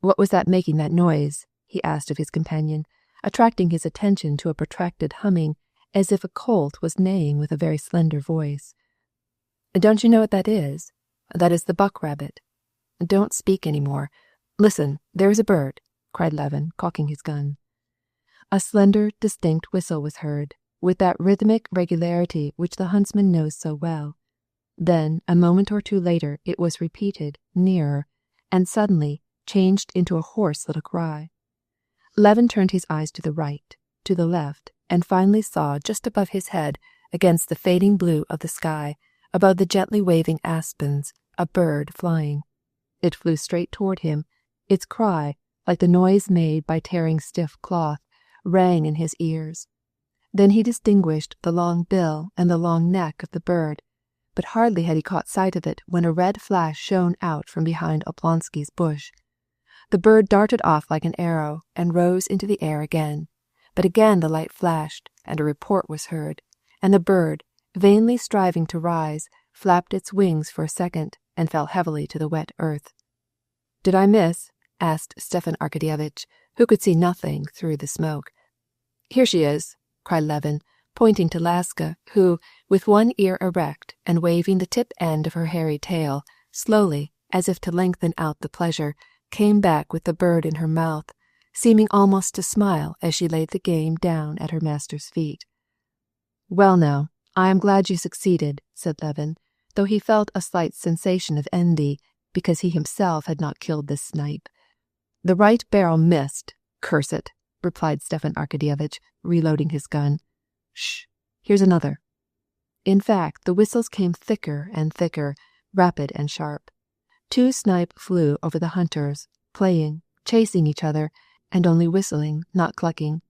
"What was that making that noise?" he asked of his companion, attracting his attention to a protracted humming, as if a colt was neighing with a very slender voice. "Don't you know what that is? That is the buck-rabbit. Don't speak any more. Listen, there is a bird," cried Levin, cocking his gun. A slender, distinct whistle was heard, with that rhythmic regularity which the huntsman knows so well. Then, a moment or two later, it was repeated, nearer, and suddenly changed into a hoarse little cry. Levin turned his eyes to the right, to the left, and finally saw just above his head, against the fading blue of the sky, above the gently waving aspens, a bird flying. It flew straight toward him. Its cry, like the noise made by tearing stiff cloth, rang in his ears. Then he distinguished the long bill and the long neck of the bird, but hardly had he caught sight of it when a red flash shone out from behind Oblonsky's bush. The bird darted off like an arrow and rose into the air again, but again the light flashed, and a report was heard, and the bird, vainly striving to rise, flapped its wings for a second and fell heavily to the wet earth. "Did I miss?" asked Stepan Arkadyevitch, who could see nothing through the smoke. "Here she is," cried Levin, pointing to Laska, who, with one ear erect and waving the tip end of her hairy tail, slowly, as if to lengthen out the pleasure, came back with the bird in her mouth, seeming almost to smile as she laid the game down at her master's feet. "Well now, I am glad you succeeded," said Levin, though he felt a slight sensation of envy because he himself had not killed this snipe. "The right barrel missed, curse it," replied Stepan Arkadyevitch, reloading his gun. "Shh, here's another." In fact, the whistles came thicker and thicker, rapid and sharp. 2 snipe flew over the hunters, playing, chasing each other, and only whistling, not clucking.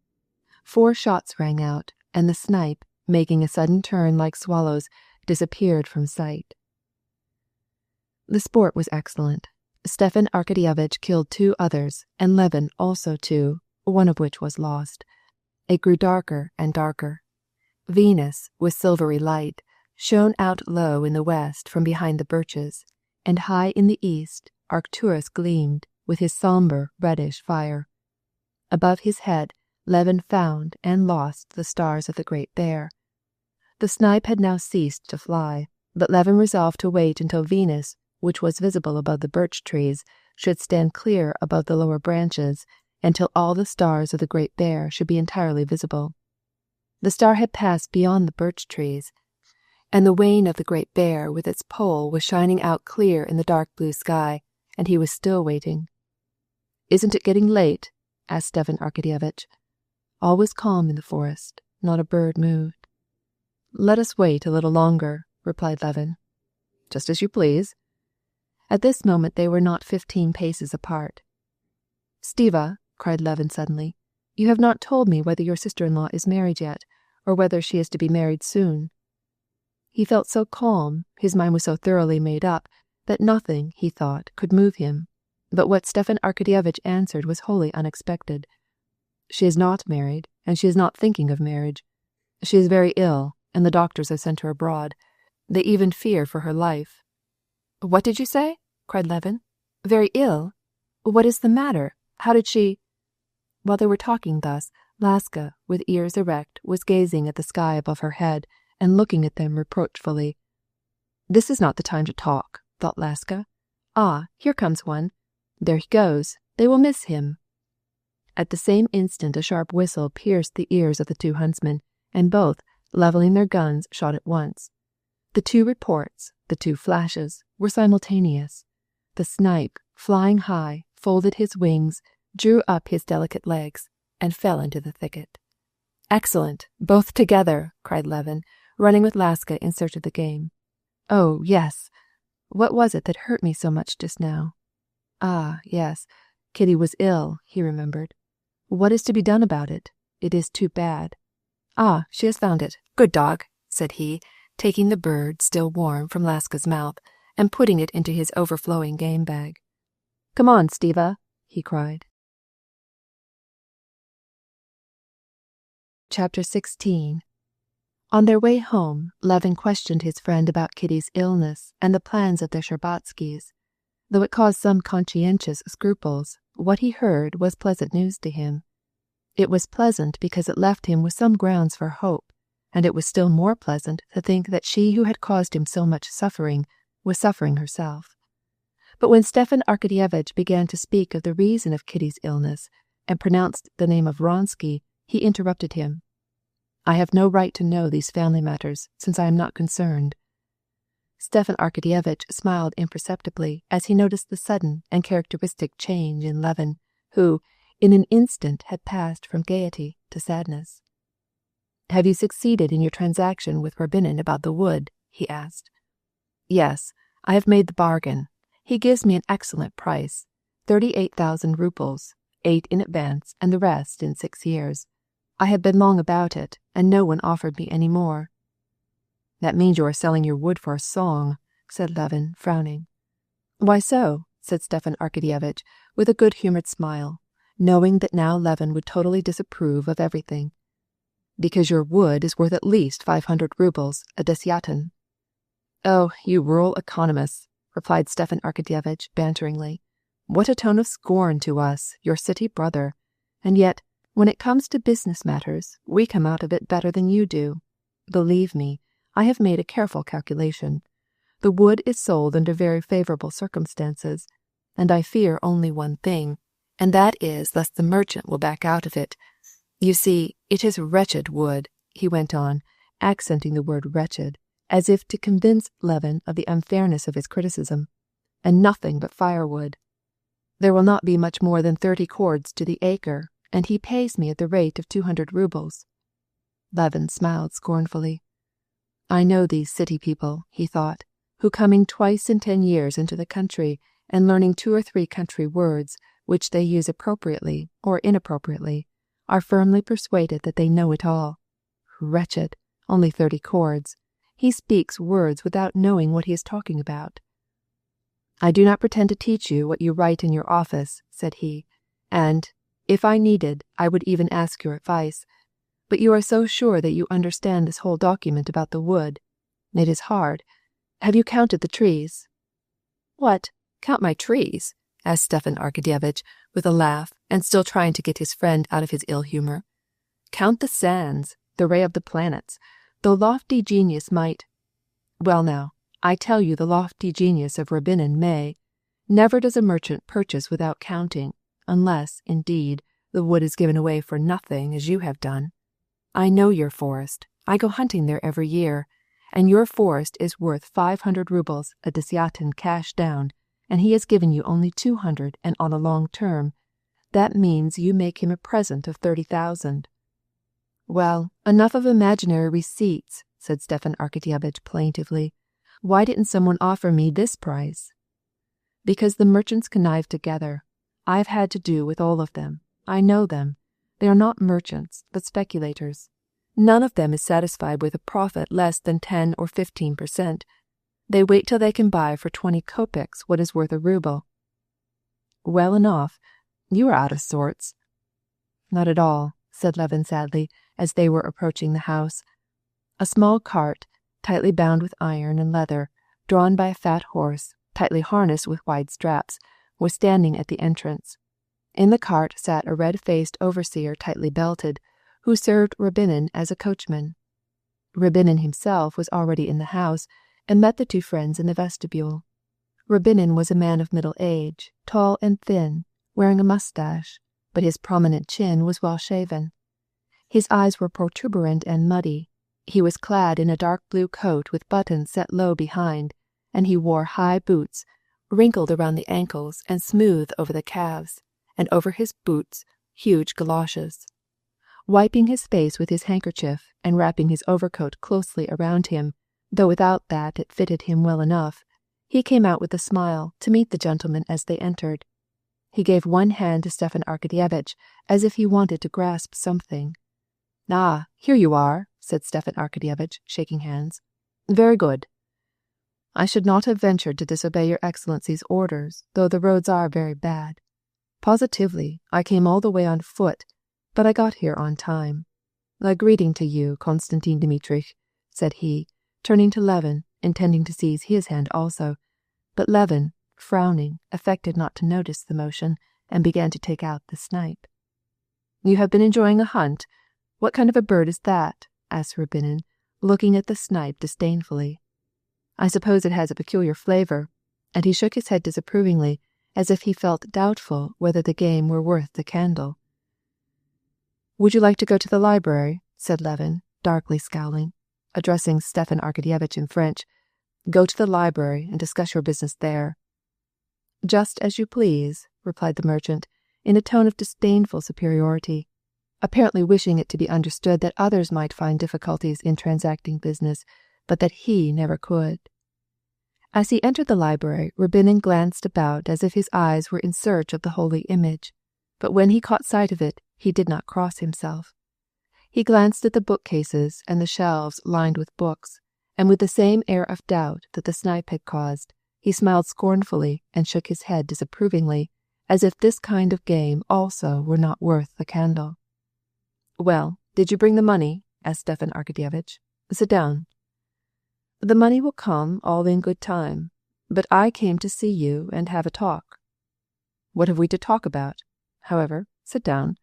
4 shots rang out, and the snipe, making a sudden turn like swallows, disappeared from sight. The sport was excellent. Stepan Arkadyevitch killed 2 others, and Levin also 2, one of which was lost. It grew darker and darker. Venus, with silvery light, shone out low in the west from behind the birches, and high in the east Arcturus gleamed with his sombre reddish fire. Above his head Levin found and lost the stars of the Great Bear. The snipe had now ceased to fly, but Levin resolved to wait until Venus, which was visible above the birch trees, should stand clear above the lower branches, until all the stars of the Great Bear should be entirely visible. The star had passed beyond the birch trees, and the wane of the Great Bear with its pole was shining out clear in the dark blue sky, and he was still waiting. "Isn't it getting late?" asked Stepan Arkadyevitch. All was calm in the forest, not a bird moved. "Let us wait a little longer," replied Levin. "Just as you please." At this moment they were not 15 paces apart. "Stiva," cried Levin suddenly, "you have not told me whether your sister-in-law is married yet, or whether she is to be married soon." He felt so calm, his mind was so thoroughly made up, that nothing, he thought, could move him. But what Stepan Arkadyevitch answered was wholly unexpected. "She is not married, and she is not thinking of marriage. She is very ill, and the doctors have sent her abroad. They even fear for her life." "What did you say?" cried Levin. "Very ill? What is the matter? How did she—" While they were talking thus, Laska, with ears erect, was gazing at the sky above her head and looking at them reproachfully. "This is not the time to talk," thought Laska. "Ah, here comes one. There he goes. They will miss him." At the same instant a sharp whistle pierced the ears of the 2 huntsmen, and both, leveling their guns, shot at once. The 2 reports, the 2 flashes, were simultaneous. The snipe, flying high, folded his wings, drew up his delicate legs, and fell into the thicket. "Excellent, both together!" cried Levin, running with Laska in search of the game. "Oh, yes. What was it that hurt me so much just now? Ah, yes, Kitty was ill," he remembered. "What is to be done about it? It is too bad. Ah, she has found it. Good dog," said he, taking the bird, still warm, from Laska's mouth, and putting it into his overflowing game bag. "Come on, Stiva," he cried. Chapter 16. On their way home, Levin questioned his friend about Kitty's illness and the plans of the Sherbatskys. Though it caused some conscientious scruples, what he heard was pleasant news to him. It was pleasant because it left him with some grounds for hope, and it was still more pleasant to think that she who had caused him so much suffering was suffering herself. But when Stepan Arkadyevitch began to speak of the reason of Kitty's illness and pronounced the name of Vronsky, he interrupted him. "I have no right to know these family matters, since I am not concerned." Stepan Arkadyevitch smiled imperceptibly as he noticed the sudden and characteristic change in Levin, who, in an instant, had passed from gaiety to sadness. "Have you succeeded in your transaction with Rabinin about the wood?" he asked. "Yes, I have made the bargain. He gives me an excellent price, 38,000 roubles, 8 in advance and the rest in 6 years. I have been long about it, and no one offered me any more." "That means you are selling your wood for a song," said Levin, frowning. "Why so?" said Stepan Arkadyevitch, with a good-humored smile, knowing that now Levin would totally disapprove of everything. Because your wood is worth at least 500 rubles a desiatin. Oh, you rural economists, replied Stepan Arkadyevitch banteringly. What a tone of scorn to us, your city brother. And yet, when it comes to business matters, we come out of it better than you do. Believe me, I have made a careful calculation. The wood is sold under very favorable circumstances, and I fear only one thing, and that is lest the merchant will back out of it. You see, it is wretched wood, he went on, accenting the word wretched, as if to convince Levin of the unfairness of his criticism, and nothing but firewood. There will not be much more than 30 cords to the acre, and he pays me at the rate of 200 rubles. Levin smiled scornfully. I know these city people, he thought, who coming twice in 10 years into the country and learning 2 or 3 country words, which they use appropriately or inappropriately, are firmly persuaded that they know it all. Wretched, only 30 cords. He speaks words without knowing what he is talking about. I do not pretend to teach you what you write in your office, said he, and, if I needed, I would even ask your advice. But you are so sure that you understand this whole document about the wood. It is hard. Have you counted the trees? What? Count my trees? Asked Stepan Arkadyevitch with a laugh, and still trying to get his friend out of his ill humor. Count the sands, the ray of the planets. The lofty genius might— Well now, I tell you the lofty genius of Rabinin may. Never does a merchant purchase without counting, unless, indeed, the wood is given away for nothing, as you have done. I know your forest. I go hunting there every year, and your forest is worth 500 rubles a desiatin cash down, and he has given you only 200 and on a long term. That means you make him a present of 30,000. Well, enough of imaginary receipts, said Stepan Arkadyevitch plaintively. Why didn't someone offer me this price? Because the merchants connive together. I've had to do with all of them. I know them. They are not merchants, but speculators. None of them is satisfied with a profit less than 10 or 15%. They wait till they can buy for 20 kopecks what is worth a ruble. Well enough. You are out of sorts. Not at all, said Levin sadly, as they were approaching the house. A small cart, tightly bound with iron and leather, drawn by a fat horse, tightly harnessed with wide straps, was standing at the entrance. In the cart sat a red-faced overseer tightly belted, who served Rabinin as a coachman. Rabinin himself was already in the house, and met the 2 friends in the vestibule. Rabinin was a man of middle age, tall and thin, wearing a moustache, but his prominent chin was well shaven. His eyes were protuberant and muddy. He was clad in a dark blue coat with buttons set low behind, and he wore high boots, wrinkled around the ankles and smooth over the calves, and over his boots huge galoshes. Wiping his face with his handkerchief and wrapping his overcoat closely around him, though without that it fitted him well enough, he came out with a smile to meet the gentlemen as they entered. He gave one hand to Stepan Arkadyevitch as if he wanted to grasp something. Ah, here you are, said Stepan Arkadyevitch, shaking hands. Very good. I should not have ventured to disobey your Excellency's orders, though the roads are very bad. Positively, I came all the way on foot, but I got here on time. A greeting to you, Konstantin Dmitrich, said he, turning to Levin, intending to seize his hand also, but Levin, frowning, affected not to notice the motion, and began to take out the snipe. You have been enjoying a hunt? What kind of a bird is that? Asked Rabinin, looking at the snipe disdainfully. I suppose it has a peculiar flavor, and he shook his head disapprovingly, as if he felt doubtful whether the game were worth the candle. Would you like to go to the library? Said Levin, darkly scowling, addressing Stepan Arkadyevitch in French. Go to the library and discuss your business there. Just as you please, replied the merchant, in a tone of disdainful superiority, apparently wishing it to be understood that others might find difficulties in transacting business, but that he never could. As he entered the library, Rabinin glanced about as if his eyes were in search of the holy image, but when he caught sight of it, he did not cross himself. He glanced at the bookcases and the shelves lined with books, and with the same air of doubt that the snipe had caused, he smiled scornfully and shook his head disapprovingly, as if this kind of game also were not worth the candle. Well, did you bring the money? asked Stepan Arkadyevitch. "Sit down." "The money will come all in good time, but I came to see you and have a talk." "What have we to talk about? However, sit down."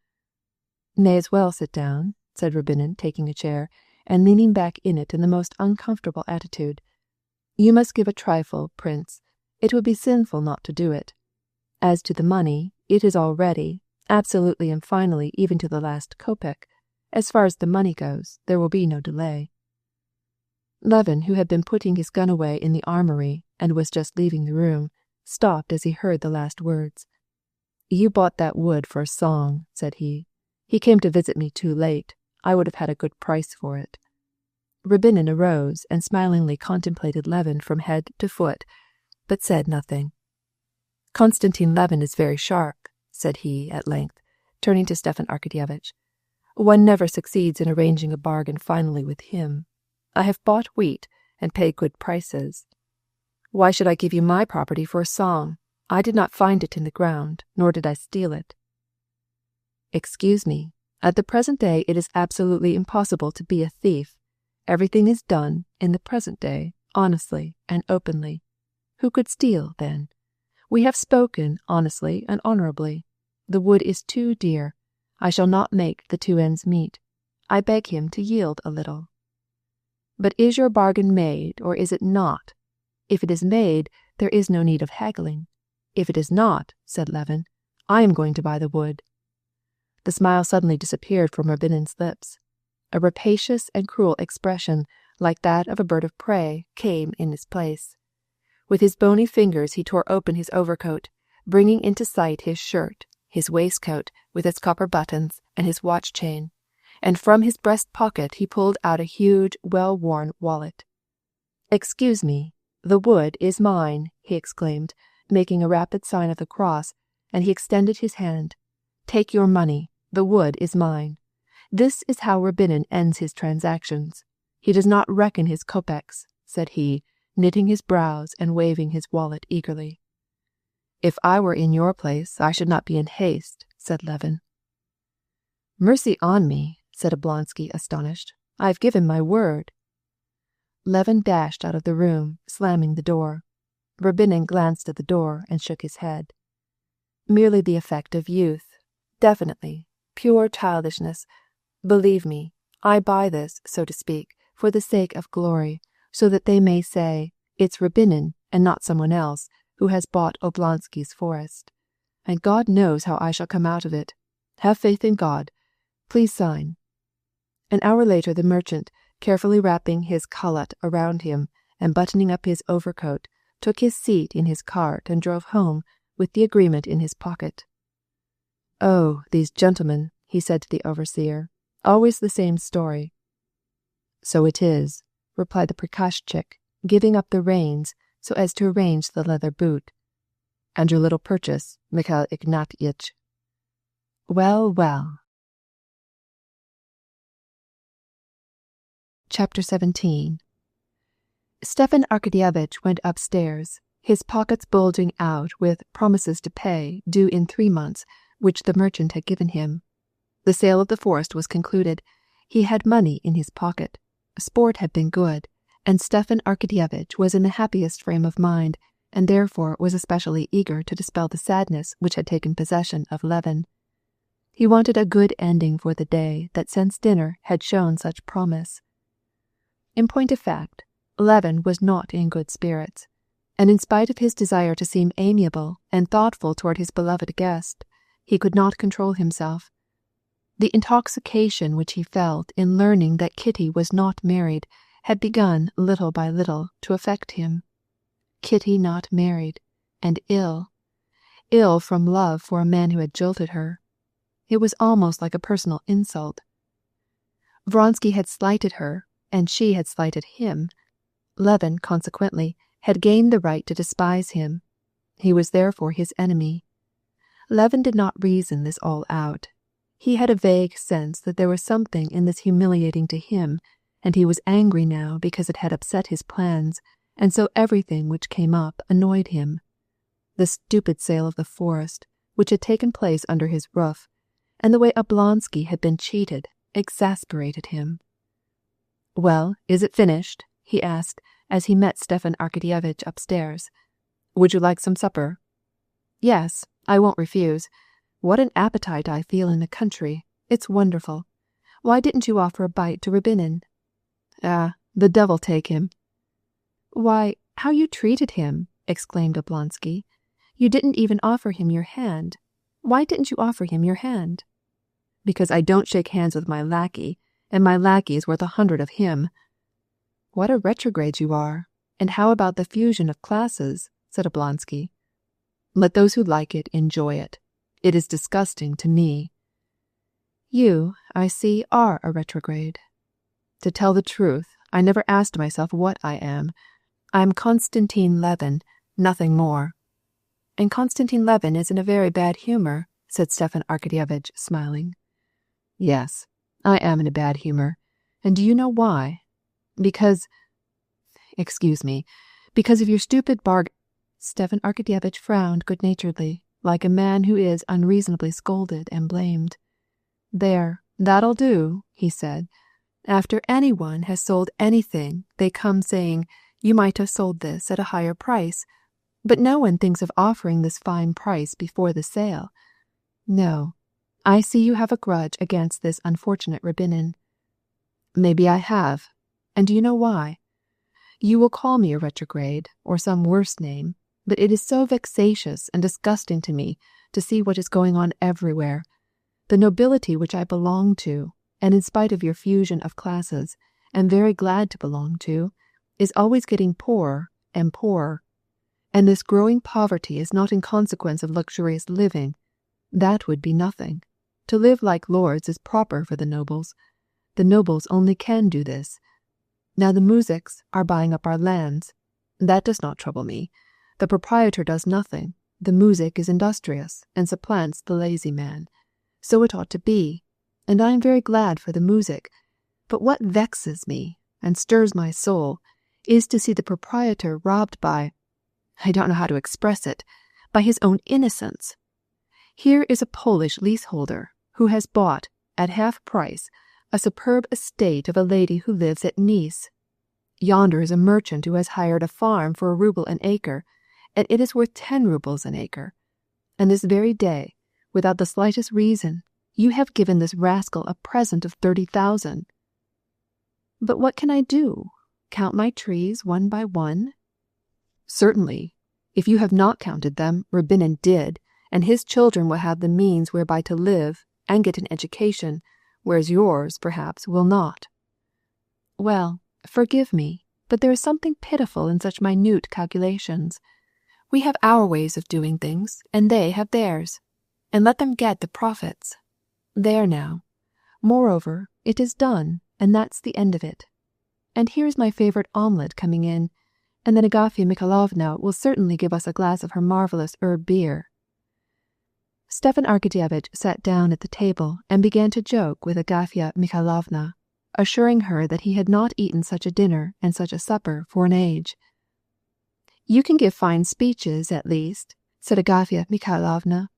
"May as well sit down," said Rябinin, taking a chair, and leaning back in it in the most uncomfortable attitude. "You must give a trifle, Prince. It would be sinful not to do it. As to the money, it is all ready, absolutely and finally even to the last kopeck. As far as the money goes, there will be no delay." Levin, who had been putting his gun away in the armory and was just leaving the room, stopped as he heard the last words. "You bought that wood for a song," said he. "He came to visit me too late. I would have had a good price for it." Rябinin arose and smilingly contemplated Levin from head to foot, but said nothing. "Konstantin Levin is very sharp," said he at length, turning to Stepan Arkadyevitch. "One never succeeds in arranging a bargain finally with him. I have bought wheat and paid good prices. Why should I give you my property for a song? I did not find it in the ground, nor did I steal it." "Excuse me, at the present day it is absolutely impossible to be a thief. Everything is done, in the present day, honestly and openly. Who could steal, then? We have spoken honestly and honourably. The wood is too dear. I shall not make the two ends meet. I beg him to yield a little." "But is your bargain made, or is it not? If it is made, there is no need of haggling. If it is not," said Levin, "I am going to buy the wood." The smile suddenly disappeared from Ryabinin's lips. A rapacious and cruel expression, like that of a bird of prey, came in its place. With his bony fingers he tore open his overcoat, bringing into sight his shirt, his waistcoat with its copper buttons, and his watch chain, and from his breast pocket he pulled out a huge, well-worn wallet. "Excuse me, the wood is mine," he exclaimed, making a rapid sign of the cross, and he extended his hand. "Take your money, the wood is mine." This is how Rябinin ends his transactions. He does not reckon his kopecks, said he, knitting his brows and waving his wallet eagerly. "If I were in your place, I should not be in haste," said Levin. "Mercy on me," said Oblonsky, astonished. "I have given my word." Levin dashed out of the room, slamming the door. Rябinin glanced at the door and shook his head. "Merely the effect of youth. Definitely. Pure childishness. Believe me, I buy this, so to speak, for the sake of glory, so that they may say, it's Rябinin, and not someone else, who has bought Oblonsky's forest. And God knows how I shall come out of it. Have faith in God. Please sign." An hour later the merchant, carefully wrapping his khalat around him and buttoning up his overcoat, took his seat in his cart and drove home with the agreement in his pocket. "Oh, these gentlemen," he said to the overseer, "always the same story." "So it is," replied the prikazchik, giving up the reins so as to arrange the leather boot. "And your little purchase, Mikhail Ignatiitch?" "Well, well." Chapter 17. Stepan Arkadyevitch went upstairs, his pockets bulging out with promises to pay due in 3 months, which the merchant had given him. The sale of the forest was concluded. He had money in his pocket. Sport had been good, and Stepan Arkadyevitch was in the happiest frame of mind, and therefore was especially eager to dispel the sadness which had taken possession of Levin. He wanted a good ending for the day that since dinner had shown such promise. In point of fact, Levin was not in good spirits, and in spite of his desire to seem amiable and thoughtful toward his beloved guest, he could not control himself. The intoxication which he felt in learning that Kitty was not married had begun little by little to affect him. Kitty not married, and ill from love for a man who had jilted her. It was almost like a personal insult. Vronsky had slighted her, and she had slighted him. Levin, consequently, had gained the right to despise him. He was therefore his enemy. Levin did not reason this all out. He had a vague sense that there was something in this humiliating to him, and he was angry now because it had upset his plans, and so everything which came up annoyed him. The stupid sale of the forest, which had taken place under his roof, and the way Oblonsky had been cheated, exasperated him. "Well, is it finished?" he asked as he met Stepan Arkadyevitch upstairs. "Would you like some supper?" "Yes, I won't refuse. What an appetite I feel in the country. It's wonderful. Why didn't you offer a bite to Rabinin?" "Ah, the devil take him." "Why, how you treated him!" exclaimed Oblonsky. "You didn't even offer him your hand. Why didn't you offer him your hand?" "Because I don't shake hands with my lackey, and my lackey is worth 100 of him." "What a retrograde you are! And how about the fusion of classes?" said Oblonsky. "Let those who like it enjoy it. It is disgusting to me." "You, I see, are a retrograde." "To tell the truth, I never asked myself what I am. I am Konstantin Levin, nothing more." "And Konstantin Levin is in a very bad humor," said Stepan Arkadyevitch, smiling. "Yes, I am in a bad humor. And do you know why? Because of your stupid Stepan Arkadyevitch frowned good-naturedly, like a man who is unreasonably scolded and blamed. "There, that'll do," he said. "After anyone has sold anything, they come saying, 'You might have sold this at a higher price,' but no one thinks of offering this fine price before the sale. No, I see you have a grudge against this unfortunate Rabinin." "Maybe I have. And do you know why? You will call me a retrograde, or some worse name, but it is so vexatious and disgusting to me to see what is going on everywhere. The nobility which I belong to, and in spite of your fusion of classes, am very glad to belong to, is always getting poorer and poorer. And this growing poverty is not in consequence of luxurious living. That would be nothing. To live like lords is proper for the nobles. The nobles only can do this. Now the muzhiks are buying up our lands. That does not trouble me. The proprietor does nothing. The muzhik is industrious and supplants the lazy man. So it ought to be, and I am very glad for the muzhik. But what vexes me and stirs my soul is to see the proprietor robbed by, I don't know how to express it, by his own innocence. Here is a Polish leaseholder who has bought, at half price, a superb estate of a lady who lives at Nice. Yonder is a merchant who has hired a farm for 1 ruble an acre, and it is worth 10 rubles an acre. And this very day, without the slightest reason, you have given this rascal a present of 30,000. But what can I do? Count my trees one by one? Certainly. If you have not counted them, Rabinin did, and his children will have the means whereby to live and get an education, whereas yours, perhaps, will not. Well, forgive me, but there is something pitiful in such minute calculations. We have our ways of doing things, and they have theirs, and let them get the profits. There now. Moreover, it is done, and that's the end of it. And here's my favorite omelette coming in, and then Agafya Mikhailovna will certainly give us a glass of her marvelous herb beer." Stepan Arkadyevitch sat down at the table and began to joke with Agafya Mikhailovna, assuring her that he had not eaten such a dinner and such a supper for an age. "You can give fine speeches, at least," said Agafya Mikhailovna.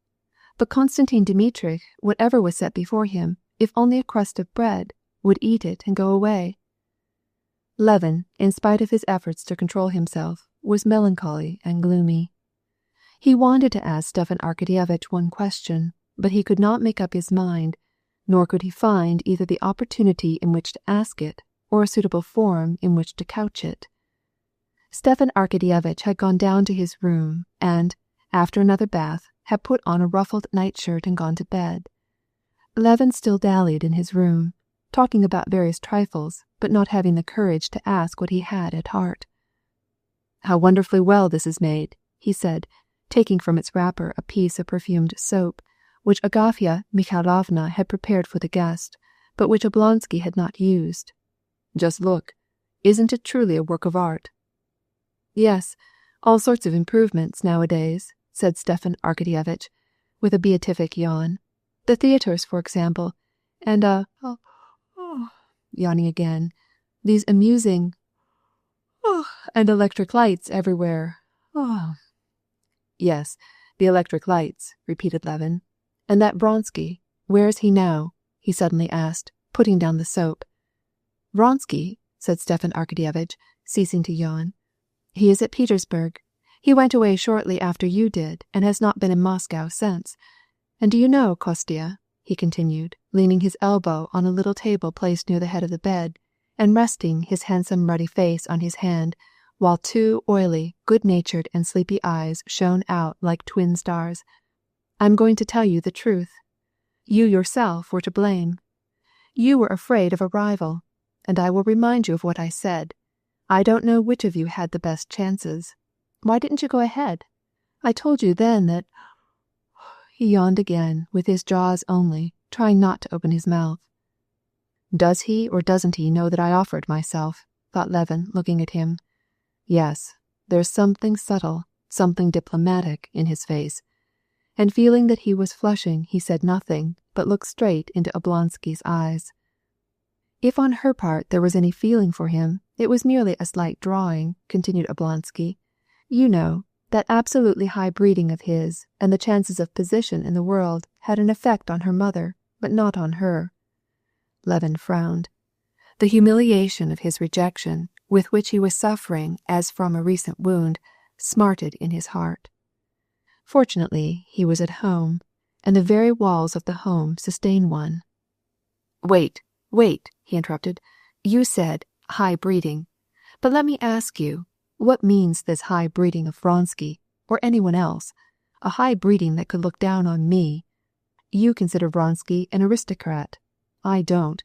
But Konstantin Dmitrich, whatever was set before him, if only a crust of bread, would eat it and go away. Levin, in spite of his efforts to control himself, was melancholy and gloomy. He wanted to ask Stepan Arkadyevitch one question, but he could not make up his mind, nor could he find either the opportunity in which to ask it or a suitable form in which to couch it. Stepan Arkadyevitch had gone down to his room and, after another bath, had put on a ruffled nightshirt and gone to bed. Levin still dallied in his room, talking about various trifles, but not having the courage to ask what he had at heart. "How wonderfully well this is made," he said, taking from its wrapper a piece of perfumed soap, which Agafya Mikhailovna had prepared for the guest, but which Oblonsky had not used. "Just look. Isn't it truly a work of art?" "Yes, all sorts of improvements nowadays," said Stepan Arkadyevitch, with a beatific yawn. "The theatres, for example, and yawning again, these amusing and electric lights everywhere. "Yes, the electric lights," repeated Levin. "And that Vronsky, where is he now?" he suddenly asked, putting down the soap. "Vronsky?" said Stepan Arkadyevitch, ceasing to yawn. "He is at Petersburg. He went away shortly after you did, and has not been in Moscow since. And do you know, Kostya," he continued, leaning his elbow on a little table placed near the head of the bed, and resting his handsome ruddy face on his hand, while two oily, good-natured and sleepy eyes shone out like twin stars, "I'm going to tell you the truth. You yourself were to blame. You were afraid of a rival, and I will remind you of what I said. I don't know which of you had the best chances. Why didn't you go ahead? I told you then that—" He yawned again, with his jaws only, trying not to open his mouth. "Does he or doesn't he know that I offered myself?" thought Levin, looking at him. Yes, there's something subtle, something diplomatic in his face. And feeling that he was flushing, he said nothing, but looked straight into Oblonsky's eyes. "If on her part there was any feeling for him, it was merely a slight drawing," continued Oblonsky. "You know, that absolutely high breeding of his and the chances of position in the world had an effect on her mother, but not on her." Levin frowned. The humiliation of his rejection, with which he was suffering as from a recent wound, smarted in his heart. Fortunately, he was at home, and the very walls of the home sustain one. Wait, he interrupted. "You said high breeding. But let me ask you, what means this high breeding of Vronsky, or anyone else? A high breeding that could look down on me? You consider Vronsky an aristocrat. I don't.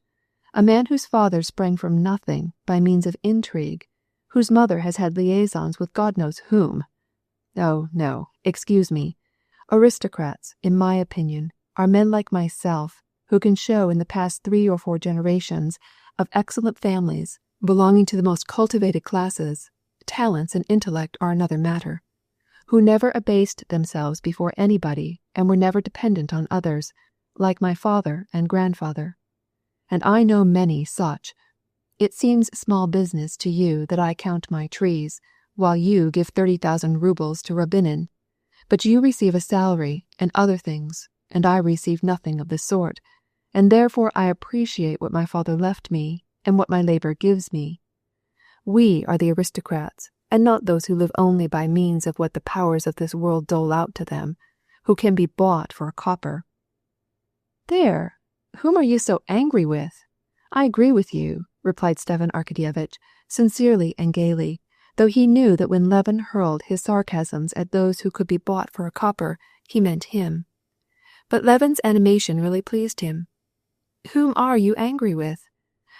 A man whose father sprang from nothing by means of intrigue, whose mother has had liaisons with God knows whom. Oh, no, excuse me. Aristocrats, in my opinion, are men like myself, who can show in the past 3 or 4 generations of excellent families belonging to the most cultivated classes, talents and intellect are another matter, who never abased themselves before anybody and were never dependent on others, like my father and grandfather. And I know many such. It seems small business to you that I count my trees, while you give 30,000 rubles to Rabinin. But you receive a salary and other things, and I receive nothing of the sort, and therefore I appreciate what my father left me and what my labor gives me. We are the aristocrats, and not those who live only by means of what the powers of this world dole out to them, who can be bought for a copper." "There, whom are you so angry with? I agree with you," replied Stepan Arkadyevitch, sincerely and gaily, though he knew that when Levin hurled his sarcasms at those who could be bought for a copper, he meant him. But Levin's animation really pleased him. "Whom are you angry with?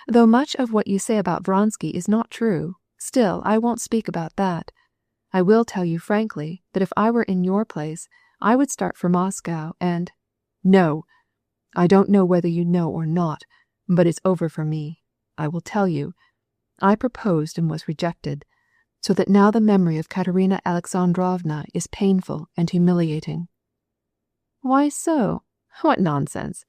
Though much of what you say about Vronsky is not true, still I won't speak about that. I will tell you frankly that if I were in your place, I would start for Moscow and—" "No! I don't know whether you know or not, but it's over for me. I will tell you. I proposed and was rejected, so that now the memory of Katerina Alexandrovna is painful and humiliating." "Why so? What nonsense!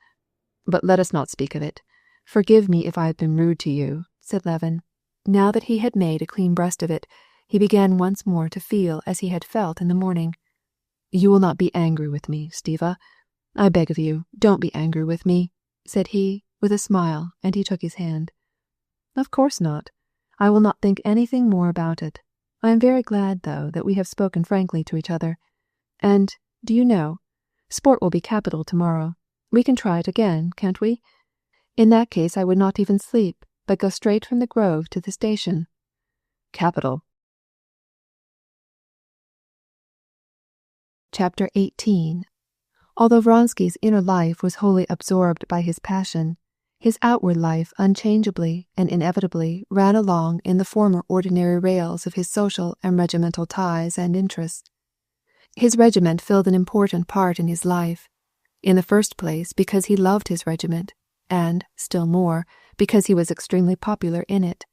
But let us not speak of it. Forgive me if I have been rude to you," said Levin. Now that he had made a clean breast of it, he began once more to feel as he had felt in the morning. "You will not be angry with me, Stiva. I beg of you, don't be angry with me," said he, with a smile, and he took his hand. "Of course not. I will not think anything more about it. I am very glad, though, that we have spoken frankly to each other. And, do you know, sport will be capital tomorrow. We can try it again, can't we? In that case I would not even sleep, but go straight from the Grove to the station." "Capital." Chapter 18. Although Vronsky's inner life was wholly absorbed by his passion, his outward life unchangeably and inevitably ran along in the former ordinary rails of his social and regimental ties and interests. His regiment filled an important part in his life. In the first place, because he loved his regiment, and, still more, because he was extremely popular in it.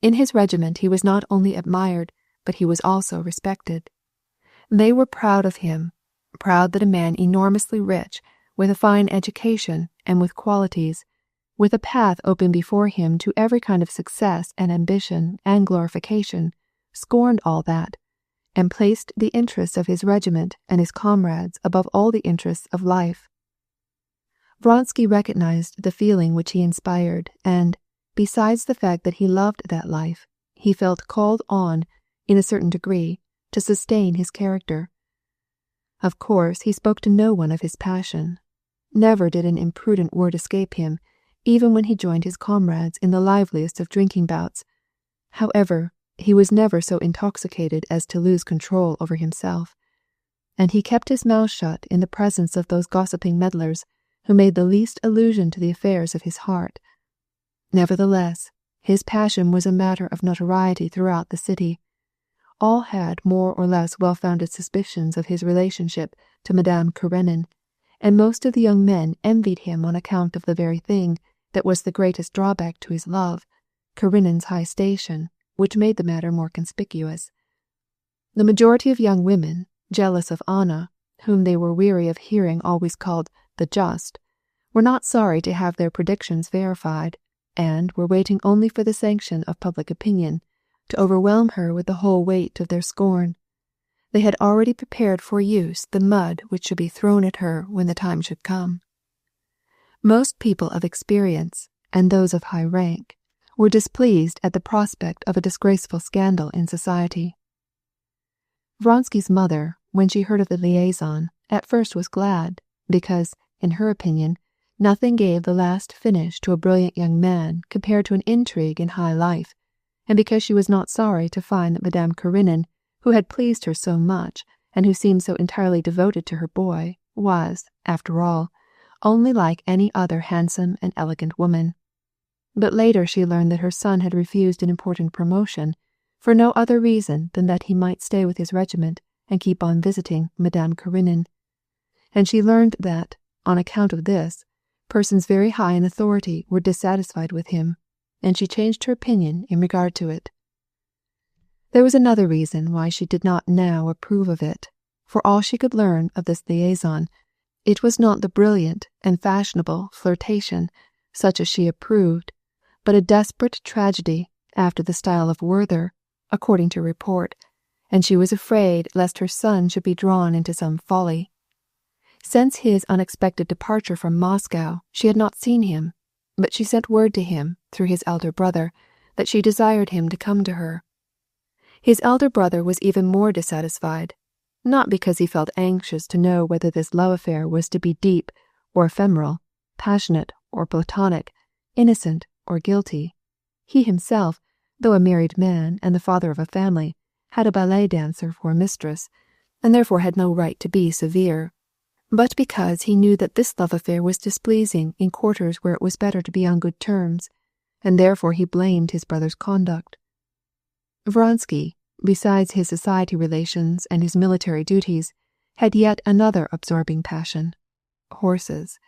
In his regiment he was not only admired, but he was also respected. They were proud of him, proud that a man enormously rich, with a fine education and with qualities, with a path open before him to every kind of success and ambition and glorification, scorned all that, and placed the interests of his regiment and his comrades above all the interests of life. Vronsky recognized the feeling which he inspired, and, besides the fact that he loved that life, he felt called on, in a certain degree, to sustain his character. Of course, he spoke to no one of his passion. Never did an imprudent word escape him, even when he joined his comrades in the liveliest of drinking bouts. However, he was never so intoxicated as to lose control over himself, and he kept his mouth shut in the presence of those gossiping meddlers who made the least allusion to the affairs of his heart. Nevertheless, his passion was a matter of notoriety throughout the city. All had more or less well-founded suspicions of his relationship to Madame Karenina, and most of the young men envied him on account of the very thing that was the greatest drawback to his love, Karenina's high station, which made the matter more conspicuous. The majority of young women, jealous of Anna, whom they were weary of hearing always called the just, were not sorry to have their predictions verified, and were waiting only for the sanction of public opinion to overwhelm her with the whole weight of their scorn. They had already prepared for use the mud which should be thrown at her when the time should come. Most people of experience, and those of high rank, were displeased at the prospect of a disgraceful scandal in society. Vronsky's mother, when she heard of the liaison, at first was glad, because, in her opinion, nothing gave the last finish to a brilliant young man compared to an intrigue in high life, and because she was not sorry to find that Madame Karenina, who had pleased her so much, and who seemed so entirely devoted to her boy, was, after all, only like any other handsome and elegant woman. But later she learned that her son had refused an important promotion, for no other reason than that he might stay with his regiment and keep on visiting Madame Karenina. And she learned that, on account of this, persons very high in authority were dissatisfied with him, and she changed her opinion in regard to it. There was another reason why she did not now approve of it. For all she could learn of this liaison, it was not the brilliant and fashionable flirtation such as she approved, but a desperate tragedy after the style of Werther, according to report, and she was afraid lest her son should be drawn into some folly. Since his unexpected departure from Moscow, she had not seen him, but she sent word to him, through his elder brother, that she desired him to come to her. His elder brother was even more dissatisfied, not because he felt anxious to know whether this love affair was to be deep or ephemeral, passionate or platonic, innocent or guilty. He himself, though a married man and the father of a family, had a ballet dancer for a mistress, and therefore had no right to be severe, but because he knew that this love affair was displeasing in quarters where it was better to be on good terms, and therefore he blamed his brother's conduct. Vronsky, besides his society relations and his military duties, had yet another absorbing passion: horses.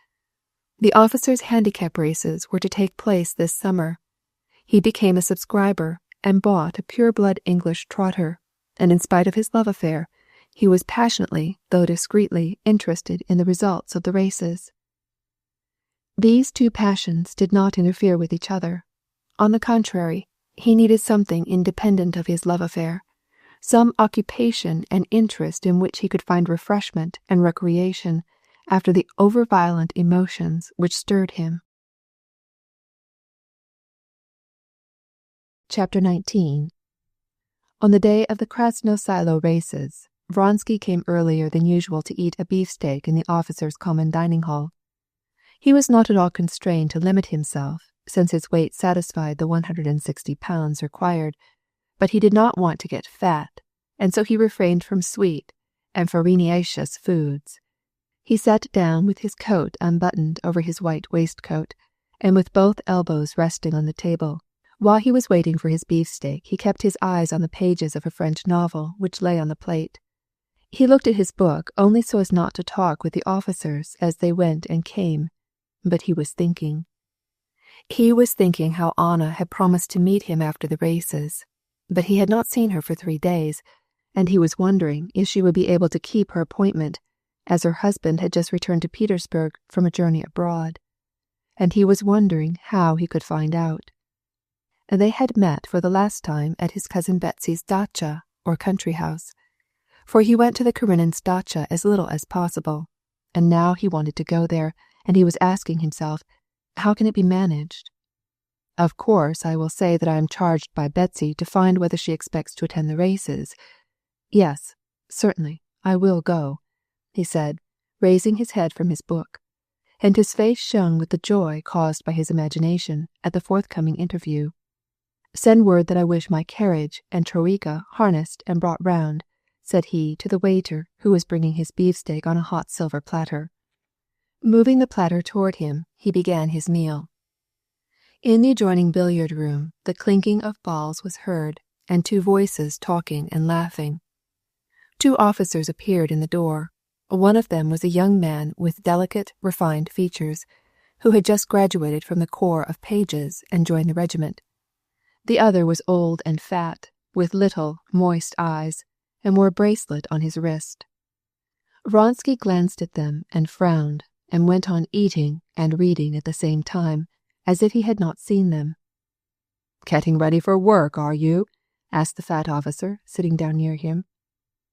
The officers' handicap races were to take place this summer. He became a subscriber and bought a pure-blood English trotter, and in spite of his love affair, he was passionately, though discreetly, interested in the results of the races. These two passions did not interfere with each other. On the contrary, he needed something independent of his love affair, some occupation and interest in which he could find refreshment and recreation after the over-violent emotions which stirred him. Chapter 19. On the day of the Krasno-Silo races, Vronsky came earlier than usual to eat a beefsteak in the officers' common dining hall. He was not at all constrained to limit himself, since his weight satisfied the 160 pounds required, but he did not want to get fat, and so he refrained from sweet and farinaceous foods. He sat down with his coat unbuttoned over his white waistcoat, and with both elbows resting on the table. While he was waiting for his beefsteak, he kept his eyes on the pages of a French novel which lay on the plate. He looked at his book only so as not to talk with the officers as they went and came, but he was thinking. He was thinking how Anna had promised to meet him after the races, but he had not seen her for 3 days, and he was wondering if she would be able to keep her appointment, as her husband had just returned to Petersburg from a journey abroad, and he was wondering how he could find out. They had met for the last time at his cousin Betsy's dacha, or country house, for he went to the Karenins' dacha as little as possible, and now he wanted to go there, and he was asking himself, how can it be managed? Of course, I will say that I am charged by Betsy to find whether she expects to attend the races. Yes, certainly, I will go, he said, raising his head from his book, and his face shone with the joy caused by his imagination at the forthcoming interview. Send word that I wish my carriage and troika harnessed and brought round, said he to the waiter who was bringing his beefsteak on a hot silver platter. Moving the platter toward him, he began his meal. In the adjoining billiard room, the clinking of balls was heard, and two voices talking and laughing. Two officers appeared in the door. One of them was a young man with delicate, refined features, who had just graduated from the Corps of Pages and joined the regiment. The other was old and fat, with little, moist eyes, and wore a bracelet on his wrist. Vronsky glanced at them and frowned, and went on eating and reading at the same time, as if he had not seen them. "Getting ready for work, are you?" asked the fat officer, sitting down near him.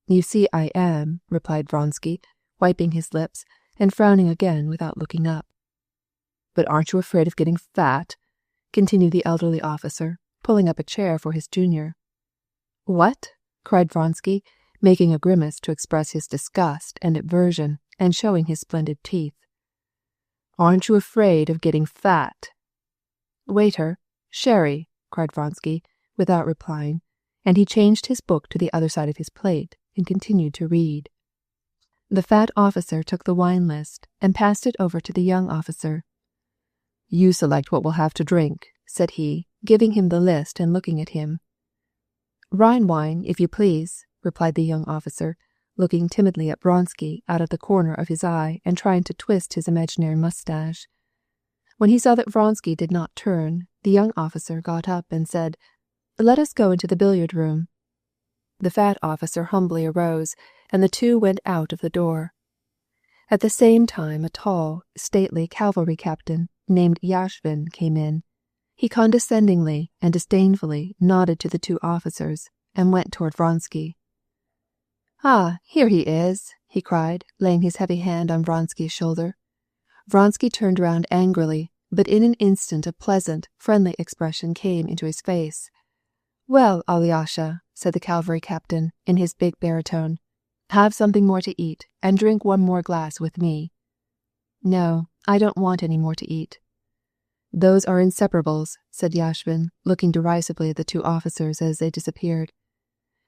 "You see I am," replied Vronsky, wiping his lips and frowning again without looking up. "But aren't you afraid of getting fat?" continued the elderly officer, pulling up a chair for his junior. "What?" cried Vronsky, making a grimace to express his disgust and aversion, and showing his splendid teeth. "Aren't you afraid of getting fat?" "Waiter, sherry," cried Vronsky, without replying, and he changed his book to the other side of his plate and continued to read. The fat officer took the wine list and passed it over to the young officer. "You select what we'll have to drink," said he, giving him the list and looking at him. "Rhine wine, if you please," replied the young officer, looking timidly at Vronsky out of the corner of his eye and trying to twist his imaginary moustache. When he saw that Vronsky did not turn, the young officer got up and said, "Let us go into the billiard room." The fat officer humbly arose, and the two went out of the door. At the same time a tall, stately cavalry captain named Yashvin came in. He condescendingly and disdainfully nodded to the two officers and went toward Vronsky. "Ah, here he is," he cried, laying his heavy hand on Vronsky's shoulder. Vronsky turned round angrily, but in an instant a pleasant, friendly expression came into his face. "Well, Alyosha," said the cavalry captain in his big baritone, "have something more to eat, and drink one more glass with me." "No, I don't want any more to eat." "Those are inseparables," said Yashvin, looking derisively at the two officers as they disappeared.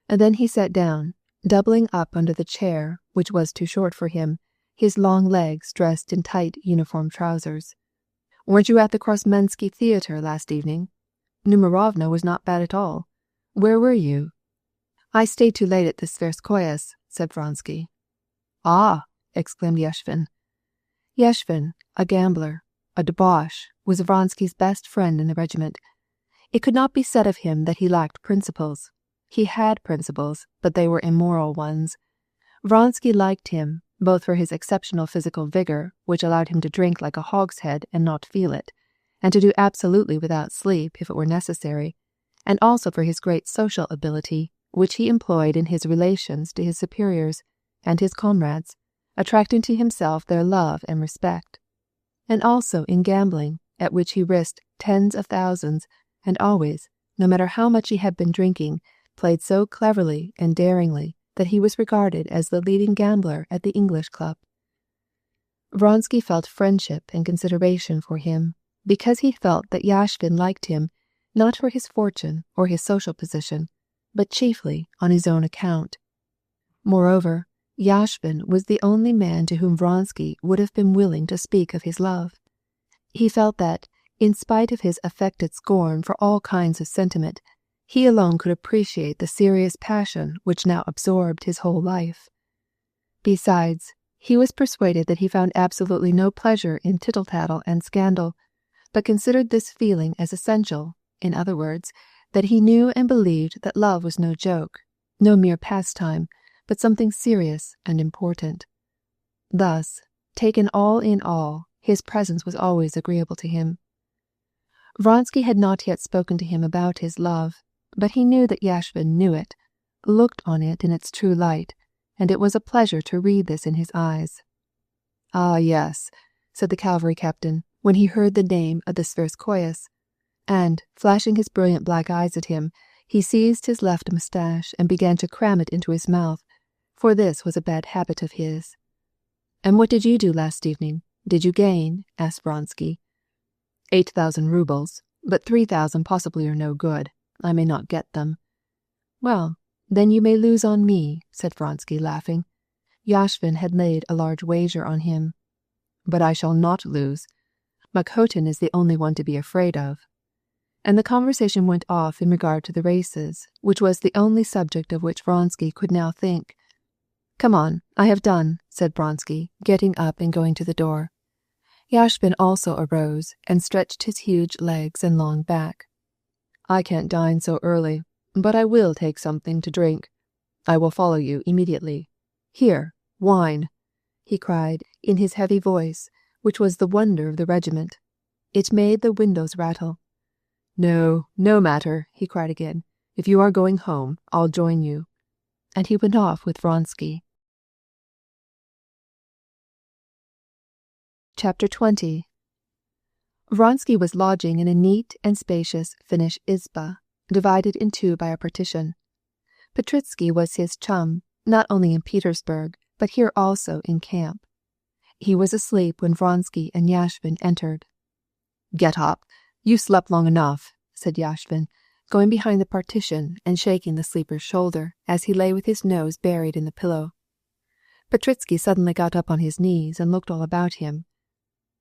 And then he sat down, doubling up under the chair, which was too short for him, his long legs dressed in tight uniform trousers. "Weren't you at the Krosmensky Theatre last evening? Numerovna was not bad at all. Where were you?" "I stayed too late at the Tverskoyas," said Vronsky. "Ah!" exclaimed Yashvin. Yashvin, a gambler, a debauch, was Vronsky's best friend in the regiment. It could not be said of him that he lacked principles. He had principles, but they were immoral ones. Vronsky liked him, both for his exceptional physical vigor, which allowed him to drink like a hogshead and not feel it, and to do absolutely without sleep if it were necessary, and also for his great social ability, which he employed in his relations to his superiors and his comrades, attracting to himself their love and respect, and also in gambling, at which he risked tens of thousands, and always, no matter how much he had been drinking, played so cleverly and daringly that he was regarded as the leading gambler at the English club. Vronsky felt friendship and consideration for him, because he felt that Yashvin liked him not for his fortune or his social position, but chiefly on his own account. Moreover, Yashvin was the only man to whom Vronsky would have been willing to speak of his love. He felt that, in spite of his affected scorn for all kinds of sentiment, he alone could appreciate the serious passion which now absorbed his whole life. Besides, he was persuaded that he found absolutely no pleasure in tittle-tattle and scandal, but considered this feeling as essential, in other words, that he knew and believed that love was no joke, no mere pastime, but something serious and important. Thus, taken all in all, his presence was always agreeable to him. Vronsky had not yet spoken to him about his love, but he knew that Yashvin knew it, looked on it in its true light, and it was a pleasure to read this in his eyes. "Ah, yes," said the cavalry captain, when he heard the name of the Tverskoyas. And, flashing his brilliant black eyes at him, he seized his left moustache and began to cram it into his mouth, for this was a bad habit of his. "And what did you do last evening? Did you gain?" asked Vronsky. 8,000 rubles, but 3,000 possibly are no good. I may not get them." "Well, then you may lose on me," said Vronsky, laughing. Yashvin had laid a large wager on him. "But I shall not lose. Makhotin is the only one to be afraid of." And the conversation went off in regard to the races, which was the only subject of which Vronsky could now think. "Come on, I have done," said Vronsky, getting up and going to the door. Yashvin also arose and stretched his huge legs and long back. "I can't dine so early, but I will take something to drink. I will follow you immediately. Here, wine!" he cried in his heavy voice, which was the wonder of the regiment. It made the windows rattle. "No, no matter," he cried again. "If you are going home, I'll join you." And he went off with Vronsky. Chapter 20. Vronsky was lodging in a neat and spacious Finnish izba, divided in two by a partition. Petritsky was his chum, not only in Petersburg, but here also in camp. He was asleep when Vronsky and Yashvin entered. "Get up. You slept long enough," said Yashvin, going behind the partition and shaking the sleeper's shoulder as he lay with his nose buried in the pillow. Petritsky suddenly got up on his knees and looked all about him.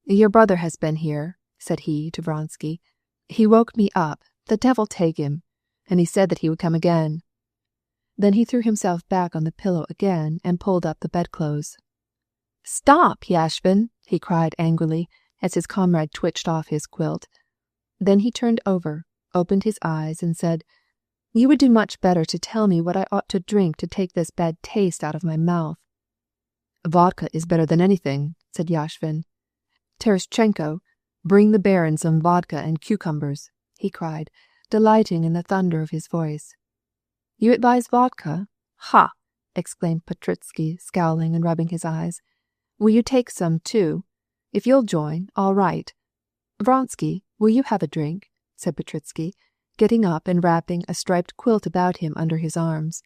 "Your brother has been here," said he to Vronsky. "He woke me up, the devil take him, and he said that he would come again." Then he threw himself back on the pillow again and pulled up the bedclothes. "Stop, Yashvin!" he cried angrily as his comrade twitched off his quilt. Then he turned over, opened his eyes, and said, "You would do much better to tell me what I ought to drink to take this bad taste out of my mouth." "Vodka is better than anything," said Yashvin. "Terestchenko, bring the baron some vodka and cucumbers," he cried, delighting in the thunder of his voice. "You advise vodka? Ha!" exclaimed Petritsky, scowling and rubbing his eyes. "Will you take some, too? If you'll join, all right. Vronsky, will you have a drink?" said Petritsky, getting up and wrapping a striped quilt about him under his arms.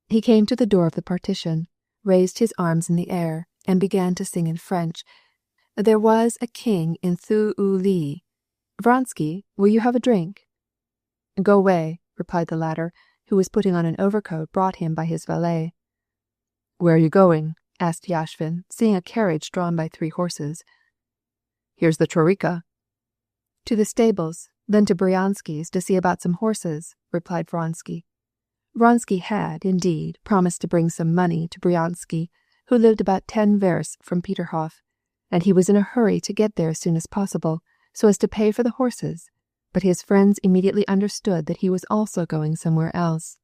He came to the door of the partition, raised his arms in the air, and began to sing in French. "There was a king in Thu-U-Li. Vronsky, will you have a drink?" "Go away," replied the latter, who was putting on an overcoat brought him by his valet. "Where are you going?" asked Yashvin, seeing a carriage drawn by 3 horses. "Here's the troika." "To the stables, then to Bryansky's to see about some horses," replied Vronsky. Vronsky had, indeed, promised to bring some money to Bryansky, who lived about 10 versts from Peterhof, and he was in a hurry to get there as soon as possible, so as to pay for the horses, but his friends immediately understood that he was also going somewhere else.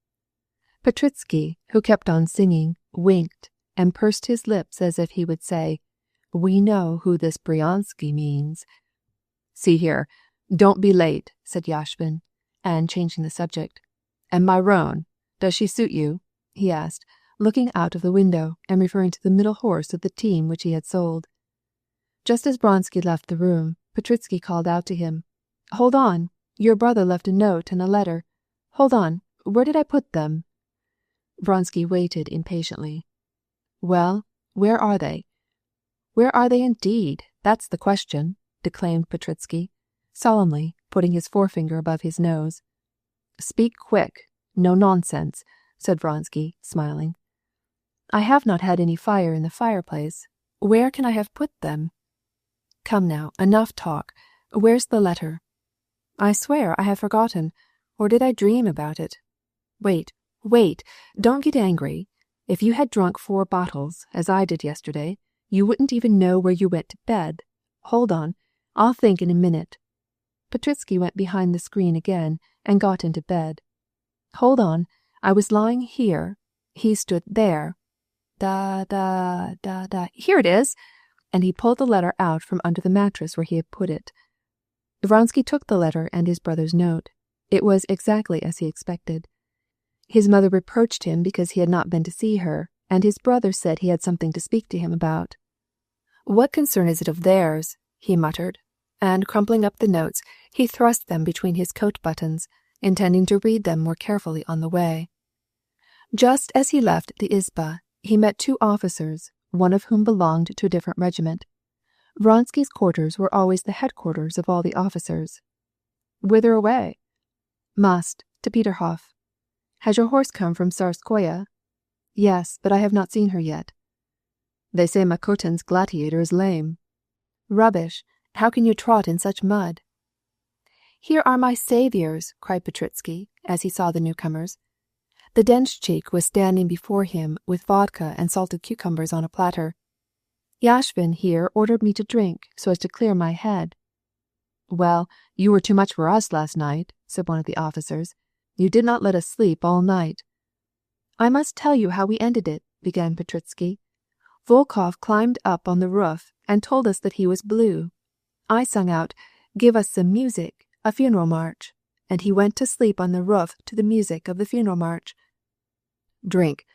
Petritsky, who kept on singing, winked, and pursed his lips as if he would say, "We know who this Bryansky means." "See here, don't be late," said Yashvin, and changing the subject. "And Myron, does she suit you?" he asked, looking out of the window and referring to the middle horse of the team which he had sold. Just as Vronsky left the room, Petritsky called out to him, "Hold on, your brother left a note and a letter. Hold on, where did I put them?" Vronsky waited impatiently. "Well, where are they?" "Where are they indeed? That's the question," declaimed Petritsky, solemnly putting his forefinger above his nose. "Speak quick, no nonsense," said Vronsky, smiling. "I have not had any fire in the fireplace. Where can I have put them?" "Come now, enough talk. Where's the letter?" "I swear I have forgotten, or did I dream about it? Wait, don't get angry. If you had drunk 4 bottles, as I did yesterday, you wouldn't even know where you went to bed. Hold on, I'll think in a minute." Petritsky went behind the screen again and got into bed. "Hold on, I was lying here. He stood there. Here it is!" And he pulled the letter out from under the mattress where he had put it. Vronsky took the letter and his brother's note. It was exactly as he expected. His mother reproached him because he had not been to see her, and his brother said he had something to speak to him about. "What concern is it of theirs?" he muttered. and crumpling up the notes, he thrust them between his coat buttons, intending to read them more carefully on the way. Just as he left the Izba, he met 2 officers, one of whom belonged to a different regiment. Vronsky's quarters were always the headquarters of all the officers. "Whither away?" "Must, to Peterhof." "Has your horse come from Tsarskoye?" "Yes, but I have not seen her yet." "They say Makotin's gladiator is lame." "Rubbish! How can you trot in such mud?" "Here are my saviors!" cried Petritsky, as he saw the newcomers. The denshchik was standing before him with vodka and salted cucumbers on a platter. "Yashvin here ordered me to drink so as to clear my head." "Well, you were too much for us last night," said one of the officers. "You did not let us sleep all night." "I must tell you how we ended it," began Petritsky. "Volkov climbed up on the roof and told us that he was blue. I sung out, 'Give us some music, a funeral march,' and he went to sleep on the roof to the music of the funeral march." Drink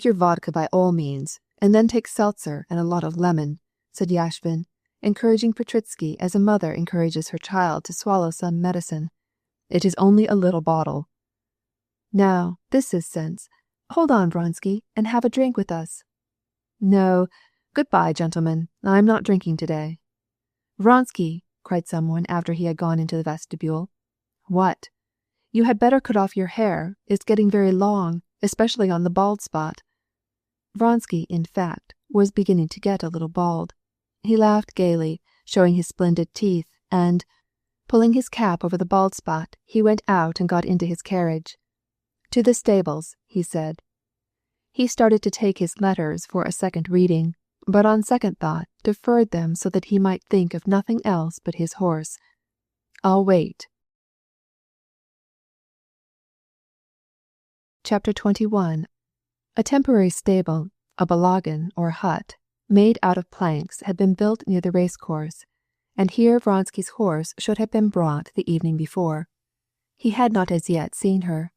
your vodka by all means, and then take seltzer and a lot of lemon," said Yashvin, encouraging Petritsky as a mother encourages her child to swallow some medicine. "It is only a little bottle." "Now, this is sense. Hold on, Vronsky, and have a drink with us." "No, good-bye, gentlemen. I am not drinking today." "Vronsky," cried someone after he had gone into the vestibule. "What?" "You had better cut off your hair. It's getting very long, especially on the bald spot." Vronsky, in fact, was beginning to get a little bald. He laughed gaily, showing his splendid teeth, and, pulling his cap over the bald spot, he went out and got into his carriage. "To the stables," he said. He started to take his letters for a second reading, but on second thought deferred them so that he might think of nothing else but his horse. "I'll wait." Chapter 21. A temporary stable, a balagan or hut, made out of planks had been built near the racecourse, and here Vronsky's horse should have been brought the evening before. He had not as yet seen her.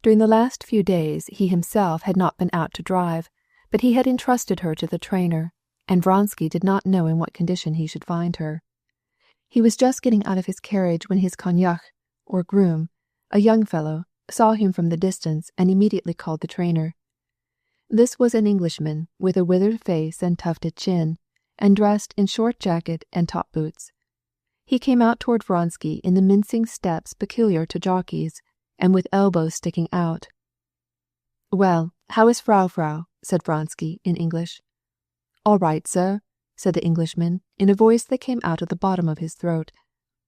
During the last few days he himself had not been out to drive, but he had entrusted her to the trainer, and Vronsky did not know in what condition he should find her. He was just getting out of his carriage when his konyak, or groom, a young fellow, saw him from the distance and immediately called the trainer. This was an Englishman with a withered face and tufted chin, and dressed in short jacket and top boots. He came out toward Vronsky in the mincing steps peculiar to jockeys, and with elbows sticking out. "Well, how is Frau?" said Vronsky in English. "All right, sir," said the Englishman in a voice that came out of the bottom of his throat.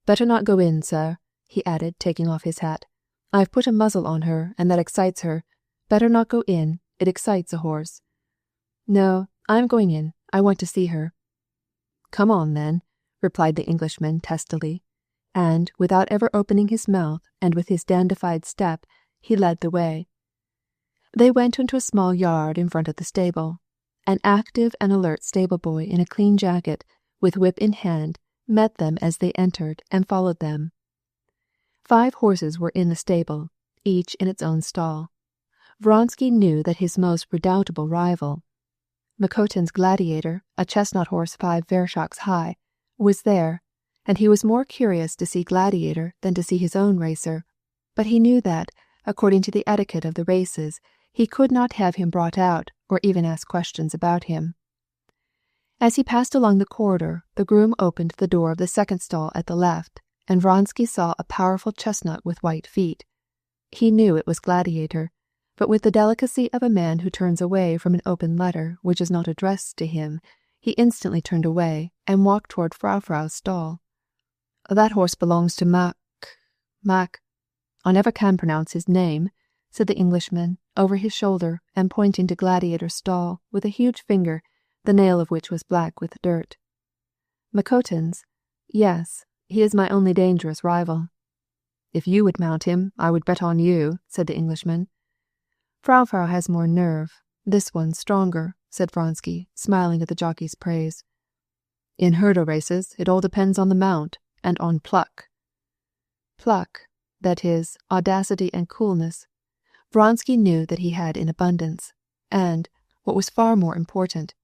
"Better not go in, sir," he added, taking off his hat. "I've put a muzzle on her, and that excites her. Better not go in. It excites a horse." "No, I'm going in. I want to see her." "Come on, then," replied the Englishman testily, and, without ever opening his mouth and with his dandified step, he led the way. They went into a small yard in front of the stable. An active and alert stable-boy in a clean jacket, with whip in hand, met them as they entered and followed them. 5 horses were in the stable, each in its own stall. Vronsky knew that his most redoubtable rival, Makotin's gladiator, a chestnut horse 5 vershaks high, was there, and he was more curious to see Gladiator than to see his own racer, but he knew that, according to the etiquette of the races, he could not have him brought out or even ask questions about him. As he passed along the corridor, the groom opened the door of the second stall at the left, and Vronsky saw a powerful chestnut with white feet. He knew it was Gladiator, but with the delicacy of a man who turns away from an open letter which is not addressed to him, he instantly turned away and walked toward Frau's stall. "That horse belongs to Mac. I never can pronounce his name," said the Englishman, over his shoulder and pointing to Gladiator's stall with a huge finger, the nail of which was black with dirt. "Makotin's? Yes, he is my only dangerous rival." "If you would mount him, I would bet on you," said the Englishman. Frau has more nerve. This one's stronger," said Vronsky, smiling at the jockey's praise. "In hurdle races, it all depends on the mount, and on pluck." Pluck, that is, audacity and coolness, Vronsky knew that he had in abundance, and, what was far more important,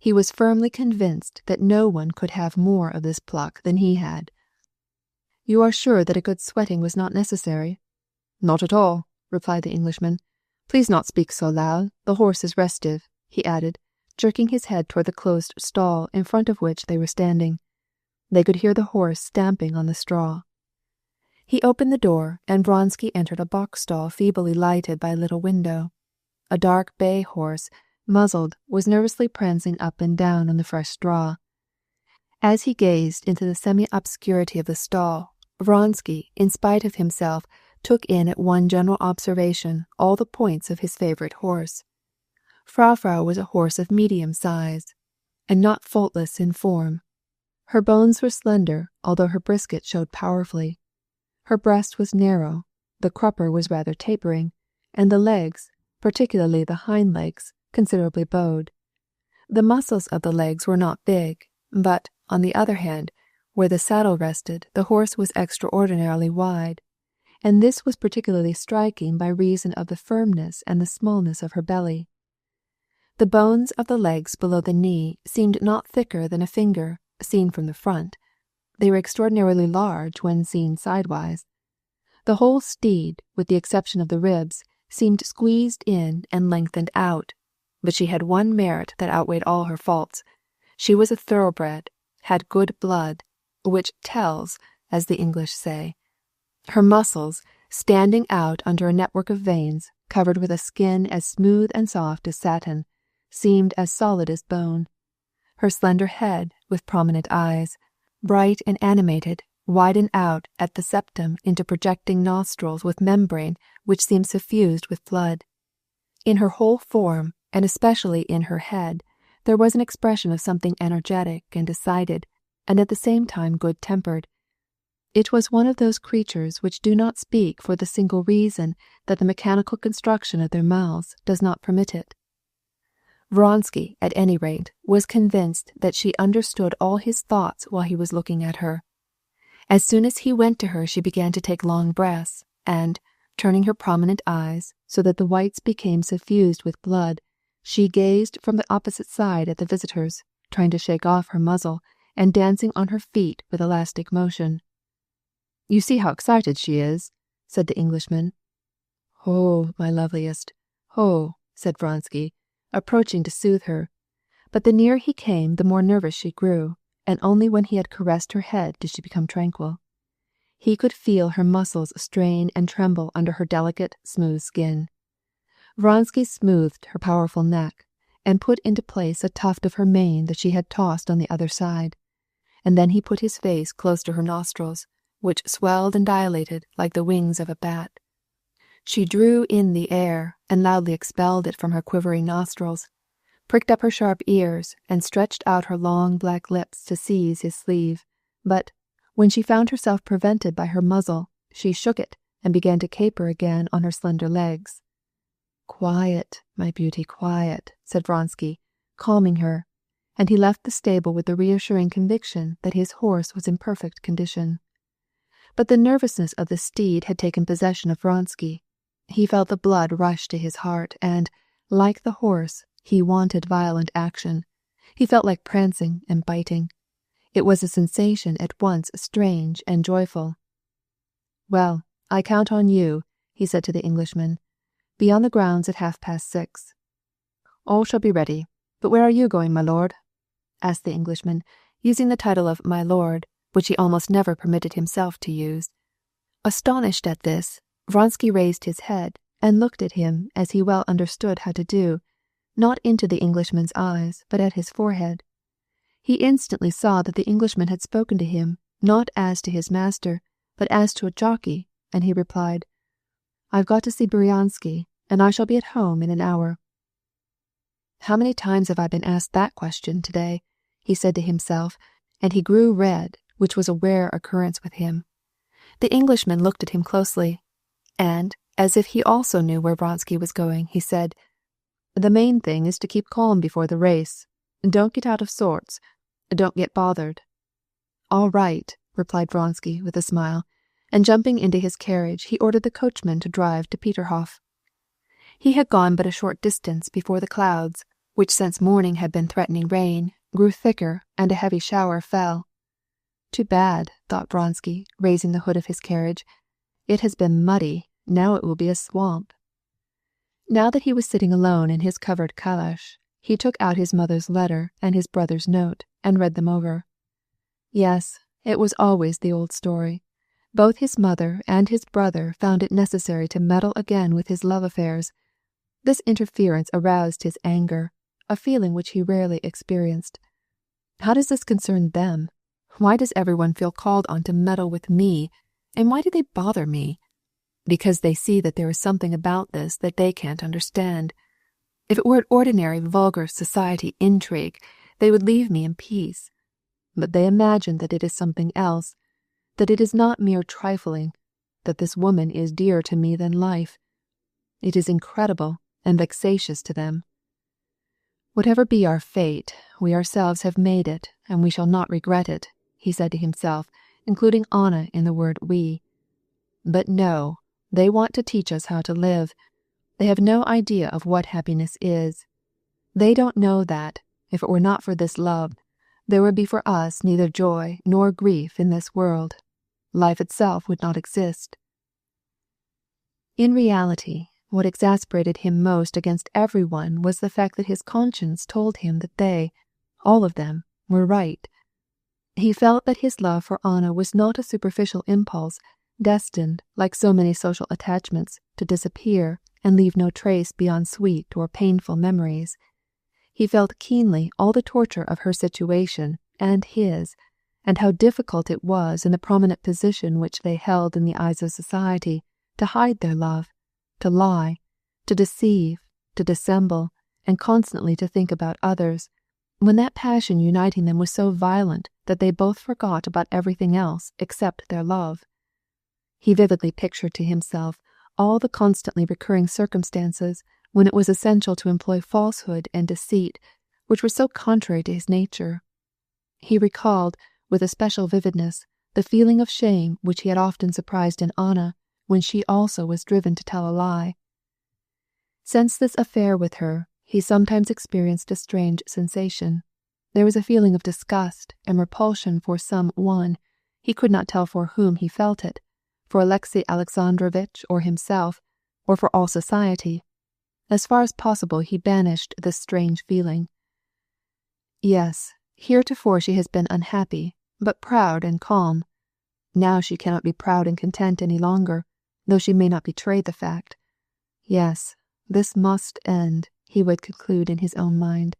He was firmly convinced that no one could have more of this pluck than he had. "You are sure that a good sweating was not necessary?" "Not at all," replied the Englishman. "Please not speak so loud. The horse is restive," he added, jerking his head toward the closed stall in front of which they were standing. They could hear the horse stamping on the straw. He opened the door, and Vronsky entered a box stall feebly lighted by a little window. A dark bay horse, muzzled, was nervously prancing up and down on the fresh straw. As he gazed into the semi-obscurity of the stall, Vronsky, in spite of himself, took in at one general observation all the points of his favorite horse. Frau was a horse of medium size, and not faultless in form. Her bones were slender, although her brisket showed powerfully. Her breast was narrow, the crupper was rather tapering, and the legs, particularly the hind legs, considerably bowed. The muscles of the legs were not big, but, on the other hand, where the saddle rested, the horse was extraordinarily wide, and this was particularly striking by reason of the firmness and the smallness of her belly. The bones of the legs below the knee seemed not thicker than a finger, seen from the front. They were extraordinarily large when seen sidewise. The whole steed, with the exception of the ribs, seemed squeezed in and lengthened out, but she had one merit that outweighed all her faults. She was a thoroughbred, had good blood, which tells, as the English say. Her muscles, standing out under a network of veins, covered with a skin as smooth and soft as satin, seemed as solid as bone. Her slender head, with prominent eyes, bright and animated, widened out at the septum into projecting nostrils with membrane which seemed suffused with blood. In her whole form, and especially in her head, there was an expression of something energetic and decided, and at the same time good-tempered. It was one of those creatures which do not speak for the single reason that the mechanical construction of their mouths does not permit it. Vronsky, at any rate, was convinced that she understood all his thoughts while he was looking at her. As soon as he went to her, she began to take long breaths, and, turning her prominent eyes so that the whites became suffused with blood, she gazed from the opposite side at the visitors, trying to shake off her muzzle, and dancing on her feet with elastic motion. "You see how excited she is," said the Englishman. "Oh, my loveliest, oh," said Vronsky, approaching to soothe her. But the nearer he came, the more nervous she grew, and only when he had caressed her head did she become tranquil. He could feel her muscles strain and tremble under her delicate, smooth skin. Vronsky smoothed her powerful neck, and put into place a tuft of her mane that she had tossed on the other side, and then he put his face close to her nostrils, which swelled and dilated like the wings of a bat. She drew in the air and loudly expelled it from her quivering nostrils, pricked up her sharp ears, and stretched out her long black lips to seize his sleeve, but, when she found herself prevented by her muzzle, she shook it and began to caper again on her slender legs. "Quiet, my beauty, quiet," said Vronsky, calming her, and he left the stable with the reassuring conviction that his horse was in perfect condition. But the nervousness of the steed had taken possession of Vronsky. He felt the blood rush to his heart, and, like the horse, he wanted violent action. He felt like prancing and biting. It was a sensation at once strange and joyful. "Well, I count on you," he said to the Englishman. "Be on the grounds at 6:30. "All shall be ready. But where are you going, my lord?" asked the Englishman, using the title of my lord, which he almost never permitted himself to use. Astonished at this, Vronsky raised his head and looked at him as he well understood how to do, not into the Englishman's eyes, but at his forehead. He instantly saw that the Englishman had spoken to him, not as to his master, but as to a jockey, and he replied, "I've got to see Bryansky, and I shall be at home in an hour." "How many times have I been asked that question today?" he said to himself, and he grew red, which was a rare occurrence with him. The Englishman looked at him closely, and, as if he also knew where Vronsky was going, he said, "The main thing is to keep calm before the race. Don't get out of sorts. Don't get bothered." "All right," replied Vronsky with a smile, and jumping into his carriage, he ordered the coachman to drive to Peterhof. He had gone but a short distance before the clouds, which since morning had been threatening rain, grew thicker and a heavy shower fell. Too bad, thought Vronsky, raising the hood of his carriage. It has been muddy, now it will be a swamp. Now that he was sitting alone in his covered calash, he took out his mother's letter and his brother's note and read them over. Yes, it was always the old story. Both his mother and his brother found it necessary to meddle again with his love affairs. This interference aroused his anger, a feeling which he rarely experienced. How does this concern them? Why does everyone feel called on to meddle with me, and why do they bother me? Because they see that there is something about this that they can't understand. If it were an ordinary, vulgar society intrigue, they would leave me in peace. But they imagine that it is something else, that it is not mere trifling, that this woman is dearer to me than life. It is incredible and vexatious to them. Whatever be our fate, we ourselves have made it, and we shall not regret it, he said to himself, including Anna in the word we. But no, they want to teach us how to live. They have no idea of what happiness is. They don't know that, if it were not for this love, there would be for us neither joy nor grief in this world. Life itself would not exist. In reality, what exasperated him most against everyone was the fact that his conscience told him that they, all of them, were right. He felt that his love for Anna was not a superficial impulse, destined, like so many social attachments, to disappear and leave no trace beyond sweet or painful memories. He felt keenly all the torture of her situation and his, and how difficult it was in the prominent position which they held in the eyes of society to hide their love, to lie, to deceive, to dissemble, and constantly to think about others, when that passion uniting them was so violent that they both forgot about everything else except their love. He vividly pictured to himself all the constantly recurring circumstances when it was essential to employ falsehood and deceit, which were so contrary to his nature. He recalled, with especial vividness, the feeling of shame which he had often surprised in Anna, when she also was driven to tell a lie. Since this affair with her, he sometimes experienced a strange sensation. There was a feeling of disgust and repulsion for some one. He could not tell for whom he felt it, for Alexey Alexandrovitch or himself, or for all society. As far as possible, he banished this strange feeling. Yes, heretofore she has been unhappy, but proud and calm. Now she cannot be proud and content any longer, though she may not betray the fact. Yes, this must end, he would conclude in his own mind.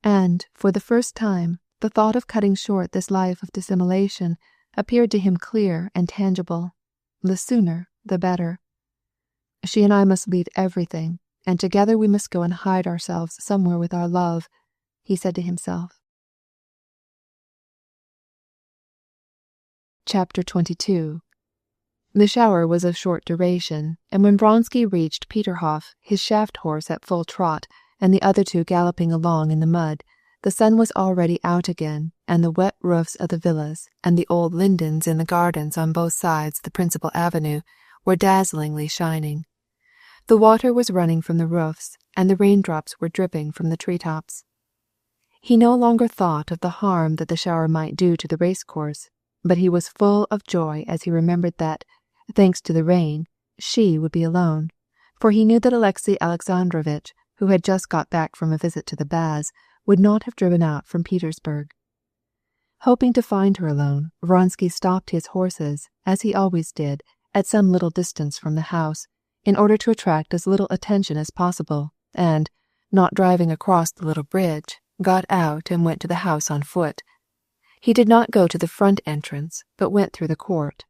And, for the first time, the thought of cutting short this life of dissimulation appeared to him clear and tangible. The sooner, the better. She and I must leave everything, and together we must go and hide ourselves somewhere with our love, he said to himself. Chapter 22. The shower was of short duration, and when Vronsky reached Peterhof, his shaft horse at full trot, and the other two galloping along in the mud, the sun was already out again, and the wet roofs of the villas and the old lindens in the gardens on both sides the principal avenue were dazzlingly shining. The water was running from the roofs, and the raindrops were dripping from the treetops. He no longer thought of the harm that the shower might do to the racecourse, but he was full of joy as he remembered that, thanks to the rain, she would be alone, for he knew that Alexey Alexandrovitch, who had just got back from a visit to the baths, would not have driven out from Petersburg. Hoping to find her alone, Vronsky stopped his horses, as he always did, at some little distance from the house, in order to attract as little attention as possible, and, not driving across the little bridge, got out and went to the house on foot. He did not go to the front entrance, but went through the court.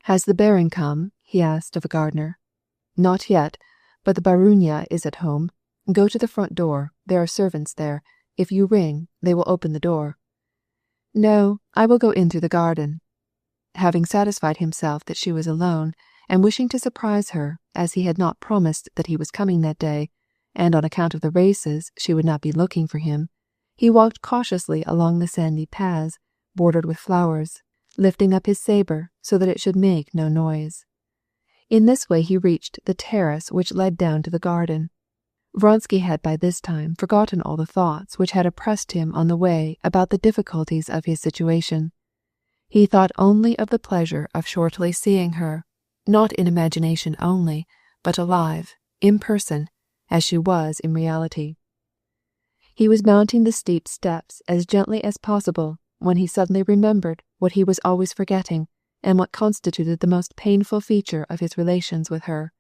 "Has the baron come?" he asked of a gardener. "Not yet, but the barunya is at home. Go to the front door, there are servants there. If you ring, they will open the door." "No, I will go in through the garden." Having satisfied himself that she was alone, and wishing to surprise her, as he had not promised that he was coming that day, and on account of the races she would not be looking for him, he walked cautiously along the sandy paths, bordered with flowers, lifting up his sabre so that it should make no noise. In this way he reached the terrace which led down to the garden. Vronsky had by this time forgotten all the thoughts which had oppressed him on the way about the difficulties of his situation. He thought only of the pleasure of shortly seeing her, not in imagination only, but alive, in person, as she was in reality. He was mounting the steep steps as gently as possible when he suddenly remembered what he was always forgetting and what constituted the most painful feature of his relations with her.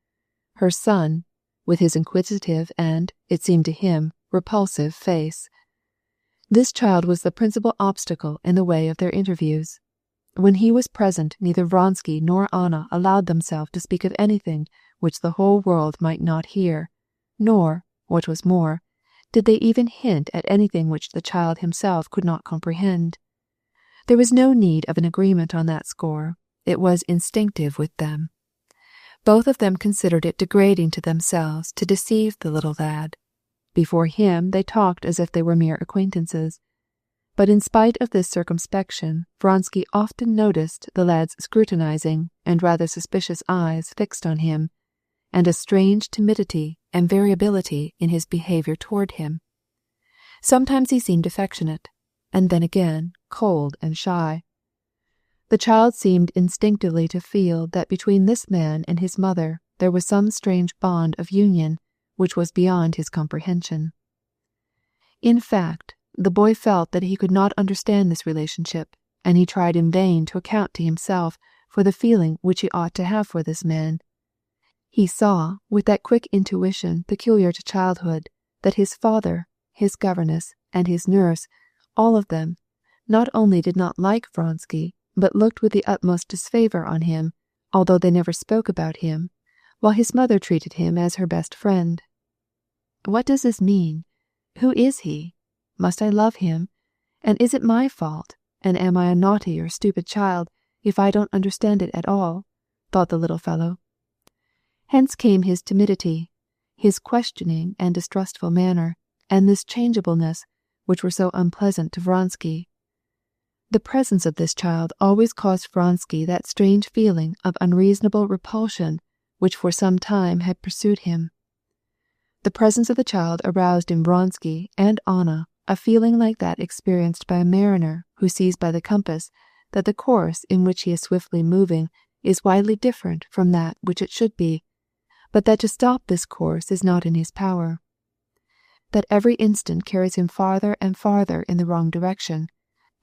Her son, with his inquisitive and, it seemed to him, repulsive face. This child was the principal obstacle in the way of their interviews. When he was present, neither Vronsky nor Anna allowed themselves to speak of anything which the whole world might not hear, nor, what was more, did they even hint at anything which the child himself could not comprehend. There was no need of an agreement on that score. It was instinctive with them. Both of them considered it degrading to themselves to deceive the little lad. Before him they talked as if they were mere acquaintances. But in spite of this circumspection, Vronsky often noticed the lad's scrutinizing and rather suspicious eyes fixed on him, and a strange timidity and variability in his behavior toward him. Sometimes he seemed affectionate, and then again cold and shy. The child seemed instinctively to feel that between this man and his mother there was some strange bond of union which was beyond his comprehension. In fact, the boy felt that he could not understand this relationship, and he tried in vain to account to himself for the feeling which he ought to have for this man. He saw, with that quick intuition peculiar to childhood, that his father, his governess, and his nurse, all of them, not only did not like Vronsky, but looked with the utmost disfavor on him, although they never spoke about him, while his mother treated him as her best friend. What does this mean? Who is he? Must I love him? And is it my fault, and am I a naughty or stupid child, if I don't understand it at all? Thought the little fellow. Hence came his timidity, his questioning and distrustful manner, and this changeableness, which were so unpleasant to Vronsky. The presence of this child always caused Vronsky that strange feeling of unreasonable repulsion which for some time had pursued him. The presence of the child aroused in Vronsky and Anna a feeling like that experienced by a mariner who sees by the compass that the course in which he is swiftly moving is widely different from that which it should be, but that to stop this course is not in his power. That every instant carries him farther and farther in the wrong direction,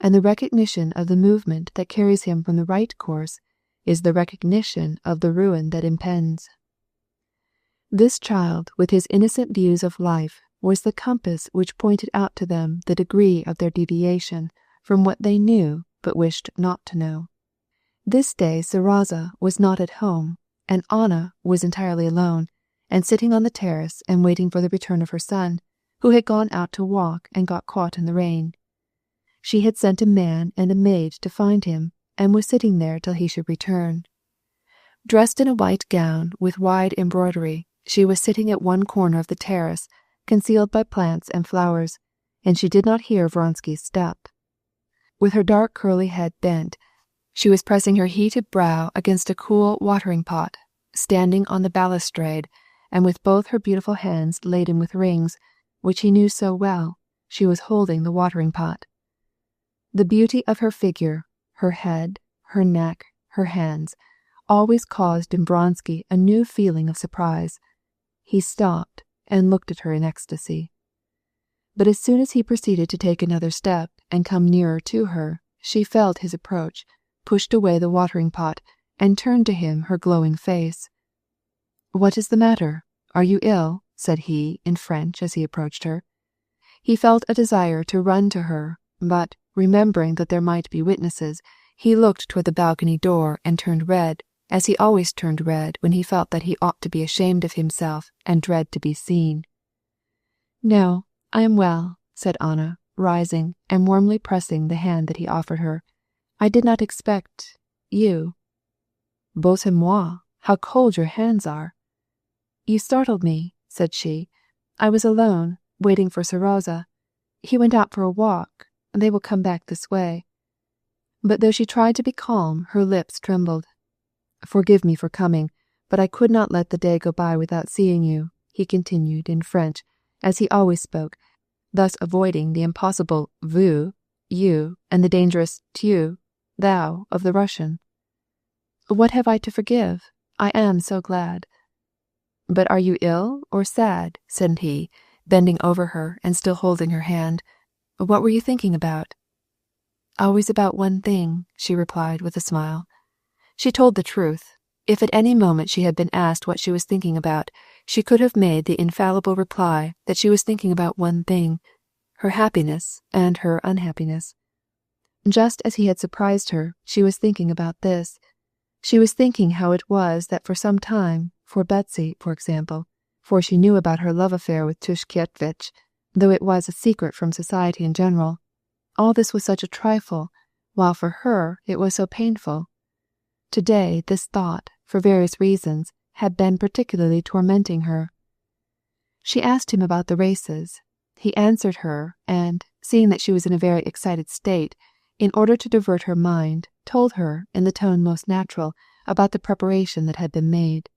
and the recognition of the movement that carries him from the right course is the recognition of the ruin that impends. This child, with his innocent views of life, was the compass which pointed out to them the degree of their deviation from what they knew but wished not to know. This day Saraza was not at home, and Anna was entirely alone, and sitting on the terrace and waiting for the return of her son, who had gone out to walk and got caught in the rain. She had sent a man and a maid to find him, and was sitting there till he should return. Dressed in a white gown with wide embroidery, she was sitting at one corner of the terrace, concealed by plants and flowers, and she did not hear Vronsky's step. With her dark curly head bent, she was pressing her heated brow against a cool watering pot, standing on the balustrade, and with both her beautiful hands laden with rings, which he knew so well, she was holding the watering pot. The beauty of her figure, her head, her neck, her hands, always caused in Vronsky a new feeling of surprise. He stopped and looked at her in ecstasy. But as soon as he proceeded to take another step and come nearer to her, she felt his approach, pushed away the watering pot, and turned to him her glowing face. "What is the matter? Are you ill?" said he in French as he approached her. He felt a desire to run to her, but, remembering that there might be witnesses, he looked toward the balcony door and turned red, as he always turned red when he felt that he ought to be ashamed of himself and dread to be seen. "No, I am well," said Anna, rising and warmly pressing the hand that he offered her. "I did not expect you." "Beau c'est moi, how cold your hands are!" "You startled me," said she. "I was alone, waiting for Saraza. He went out for a walk. They will come back this way." But though she tried to be calm, her lips trembled. "Forgive me for coming, but I could not let the day go by without seeing you," he continued in French, as he always spoke, thus avoiding the impossible vous, you, and the dangerous tu, thou, of the Russian. What have I to forgive? I am so glad. But are you ill or sad? Said he, bending over her and still holding her hand. What were you thinking about? Always about one thing, she replied with a smile. She told the truth. If at any moment she had been asked what she was thinking about, she could have made the infallible reply that she was thinking about one thing, her happiness and her unhappiness. Just as he had surprised her, she was thinking about this. She was thinking how it was that for some time, for Betsy, for example, for she knew about her love affair with Tushkevitch, though it was a secret from society in general, all this was such a trifle, while for her it was so painful. Today this thought, for various reasons, had been particularly tormenting her. She asked him about the races. He answered her, and, seeing that she was in a very excited state, in order to divert her mind, told her, in the tone most natural, about the preparation that had been made.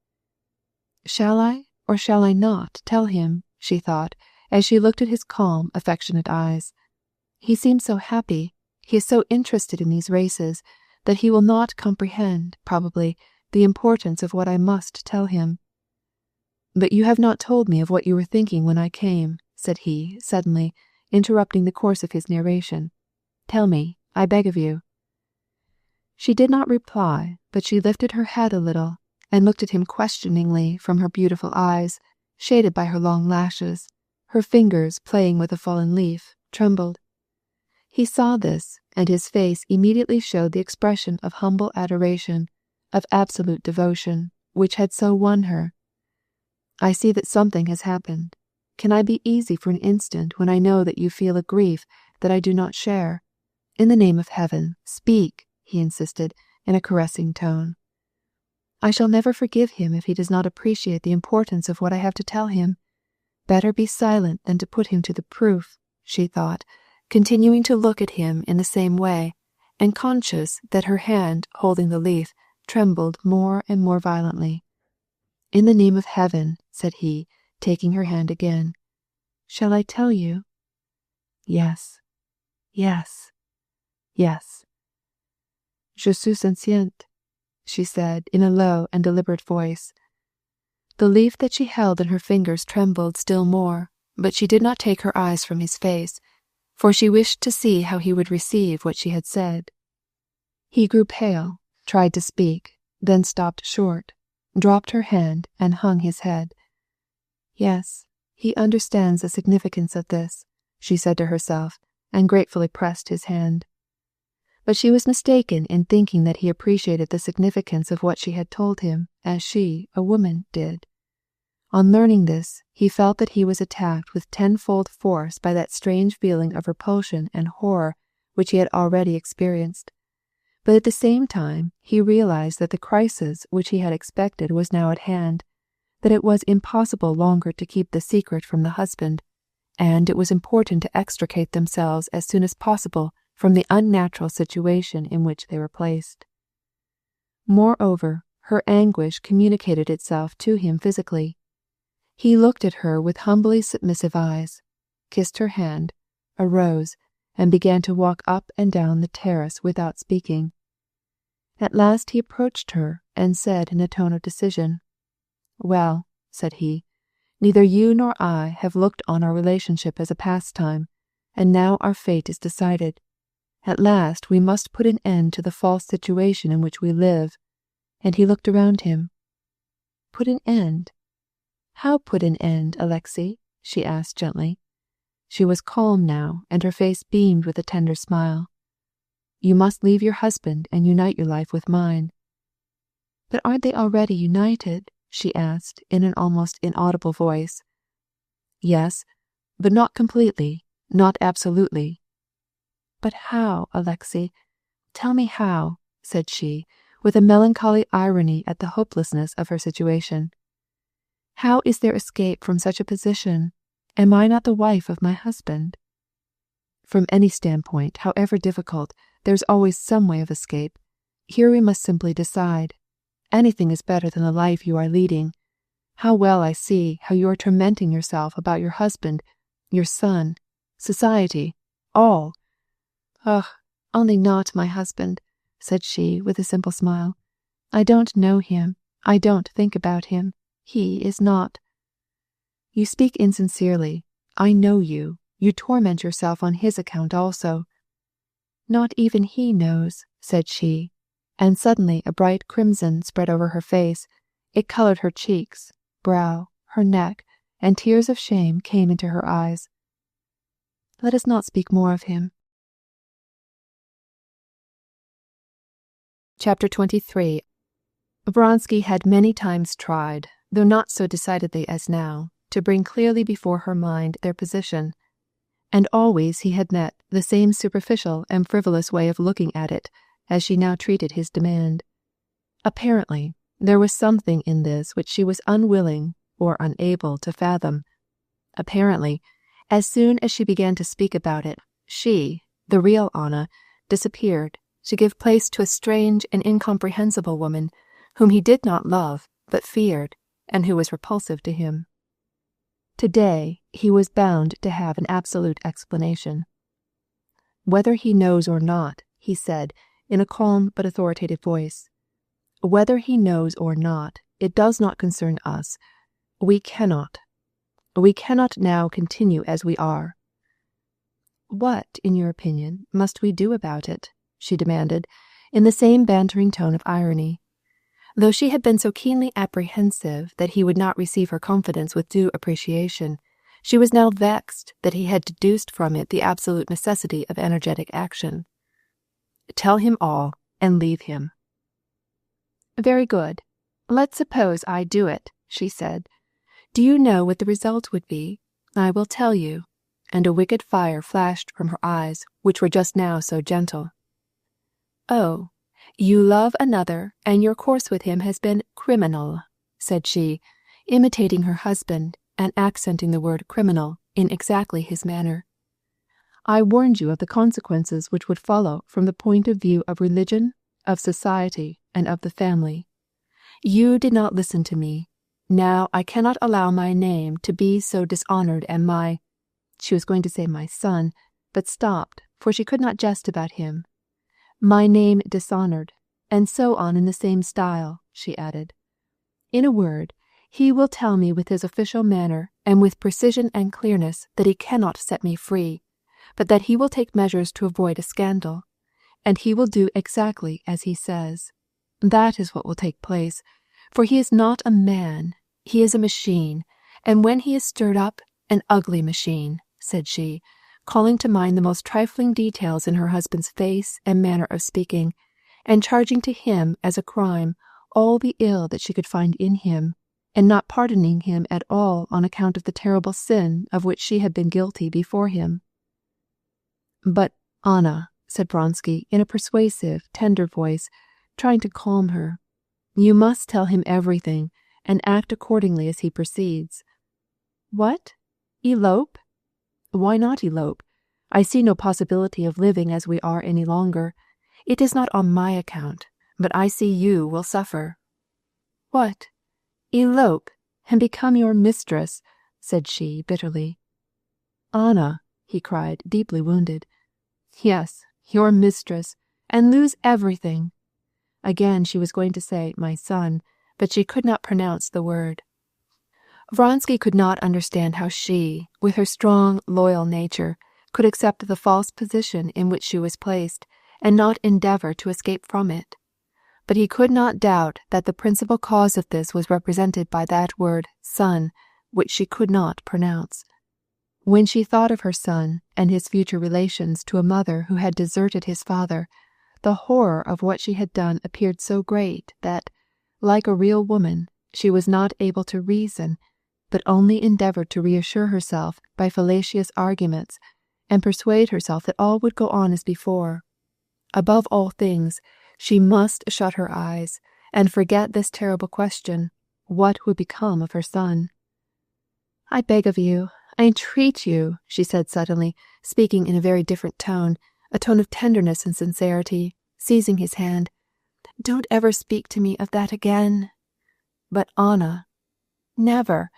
Shall I, or shall I not, tell him, she thought, as she looked at his calm, affectionate eyes. He seems so happy, he is so interested in these races, that he will not comprehend, probably, the importance of what I must tell him. But you have not told me of what you were thinking when I came, said he, suddenly, interrupting the course of his narration. Tell me, I beg of you. She did not reply, but she lifted her head a little, and looked at him questioningly from her beautiful eyes, shaded by her long lashes. Her fingers, playing with a fallen leaf, trembled. He saw this, and his face immediately showed the expression of humble adoration, of absolute devotion, which had so won her. I see that something has happened. Can I be easy for an instant when I know that you feel a grief that I do not share? In the name of heaven, speak, he insisted, in a caressing tone. I shall never forgive him if he does not appreciate the importance of what I have to tell him. Better be silent than to put him to the proof, she thought, continuing to look at him in the same way, and conscious that her hand, holding the leaf, trembled more and more violently. In the name of heaven, said he, taking her hand again. Shall I tell you? Yes, yes, yes. Je suis enceinte, she said in a low and deliberate voice. The leaf that she held in her fingers trembled still more, but she did not take her eyes from his face, for she wished to see how he would receive what she had said. He grew pale, tried to speak, then stopped short, dropped her hand, and hung his head. Yes, he understands the significance of this, she said to herself, and gratefully pressed his hand. But she was mistaken in thinking that he appreciated the significance of what she had told him, as she, a woman, did. On learning this, he felt that he was attacked with tenfold force by that strange feeling of repulsion and horror which he had already experienced. But at the same time, he realized that the crisis which he had expected was now at hand, that it was impossible longer to keep the secret from the husband, and it was important to extricate themselves as soon as possible from the unnatural situation in which they were placed. Moreover, her anguish communicated itself to him physically. He looked at her with humbly submissive eyes, kissed her hand, arose, and began to walk up and down the terrace without speaking. At last he approached her and said in a tone of decision, Well, said he, neither you nor I have looked on our relationship as a pastime, and now our fate is decided. At last we must put an end to the false situation in which we live. And he looked around him. Put an end? How put an end, Alexei? She asked gently. She was calm now, and her face beamed with a tender smile. You must leave your husband and unite your life with mine. But aren't they already united? She asked in an almost inaudible voice. Yes, but not completely, not absolutely. But how, Alexei? Tell me how, said she, with a melancholy irony at the hopelessness of her situation. How is there escape from such a position? Am I not the wife of my husband? From any standpoint, however difficult, there's always some way of escape. Here we must simply decide. Anything is better than the life you are leading. How well I see how you are tormenting yourself about your husband, your son, society, all." "Ugh, only not my husband," said she with a simple smile. "I don't know him. I don't think about him. He is not." "You speak insincerely. I know you. You torment yourself on his account also." "Not even he knows," said she, and suddenly a bright crimson spread over her face. It colored her cheeks, brow, her neck, and tears of shame came into her eyes. "Let us not speak more of him." Chapter 23. Vronsky had many times tried, though not so decidedly as now, to bring clearly before her mind their position, and always he had met the same superficial and frivolous way of looking at it as she now treated his demand. Apparently, there was something in this which she was unwilling or unable to fathom. Apparently, as soon as she began to speak about it, she, the real Anna, disappeared to give place to a strange and incomprehensible woman whom he did not love but feared, and who was repulsive to him. Today he was bound to have an absolute explanation. "Whether he knows or not," he said in a calm but authoritative voice, "whether he knows or not, it does not concern us. We cannot now continue as we are." "What, in your opinion, must we do about it?" she demanded, in the same bantering tone of irony. Though she had been so keenly apprehensive that he would not receive her confidence with due appreciation, she was now vexed that he had deduced from it the absolute necessity of energetic action. "Tell him all, and leave him." "Very good. Let's suppose I do it," she said. "Do you know what the result would be? I will tell you." And a wicked fire flashed from her eyes, which were just now so gentle. "Oh, you love another, and your course with him has been criminal," said she, imitating her husband and accenting the word criminal in exactly his manner. "I warned you of the consequences which would follow from the point of view of religion, of society, and of the family. You did not listen to me. Now I cannot allow my name to be so dishonored, and my—" she was going to say my son, but stopped, for she could not jest about him. "My name dishonored, and so on in the same style," she added. "In a word, he will tell me with his official manner and with precision and clearness that he cannot set me free, but that he will take measures to avoid a scandal, and he will do exactly as he says. That is what will take place, for he is not a man, he is a machine, and when he is stirred up, an ugly machine," said she, calling to mind the most trifling details in her husband's face and manner of speaking, and charging to him as a crime all the ill that she could find in him, and not pardoning him at all on account of the terrible sin of which she had been guilty before him. "But, Anna," said Vronsky in a persuasive, tender voice, trying to calm her, "you must tell him everything, and act accordingly as he proceeds." "What? Elope?" "Why not elope? I see no possibility of living as we are any longer. It is not on my account, but I see you will suffer." "What? Elope, and become your mistress?" said she bitterly. "Anna," he cried, deeply wounded. "Yes, your mistress, and lose everything." Again she was going to say my son, but she could not pronounce the word. Vronsky could not understand how she, with her strong, loyal nature, could accept the false position in which she was placed, and not endeavor to escape from it. But he could not doubt that the principal cause of this was represented by that word son, which she could not pronounce. When she thought of her son and his future relations to a mother who had deserted his father, the horror of what she had done appeared so great that, like a real woman, she was not able to reason, but only endeavored to reassure herself by fallacious arguments, and persuade herself that all would go on as before. Above all things, she must shut her eyes, and forget this terrible question, what would become of her son? "I beg of you, I entreat you," she said suddenly, speaking in a very different tone, a tone of tenderness and sincerity, seizing his hand, "don't ever speak to me of that again." "But Anna—" Never,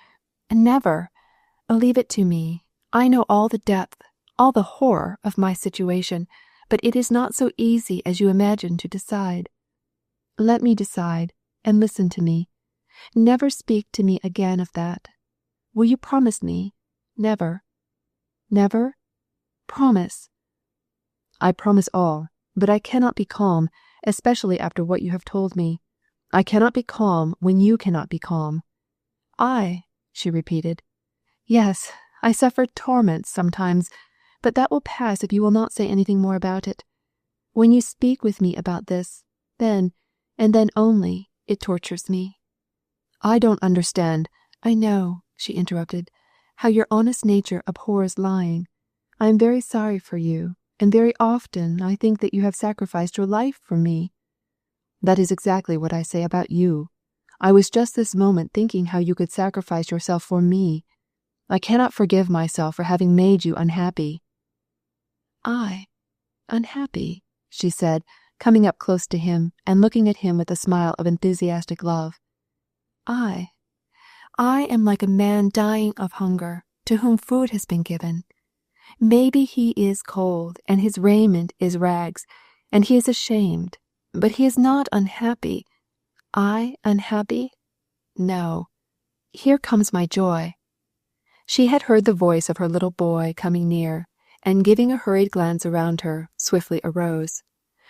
never. Leave it to me. I know all the depth, all the horror of my situation, but it is not so easy as you imagine to decide. Let me decide, and listen to me. Never speak to me again of that. Will you promise me? Never. Never? Promise. I promise all, but I cannot be calm, especially after what you have told me. I cannot be calm when you cannot be calm. She repeated. Yes, I suffer torments sometimes, but that will pass if you will not say anything more about it. When you speak with me about this, then, and then only, it tortures me. I don't understand. I know, she interrupted, how your honest nature abhors lying. I am very sorry for you, and very often I think that you have sacrificed your life for me. That is exactly what I say about you. I was just this moment thinking how you could sacrifice yourself for me. I cannot forgive myself for having made you unhappy. I? Unhappy? She said, coming up close to him and looking at him with a smile of enthusiastic love. I am like a man dying of hunger, to whom food has been given. Maybe he is cold, and his raiment is rags, and he is ashamed, but he is not unhappy. I unhappy? No. Here comes my joy. She had heard the voice of her little boy coming near, and giving a hurried glance around her, swiftly arose.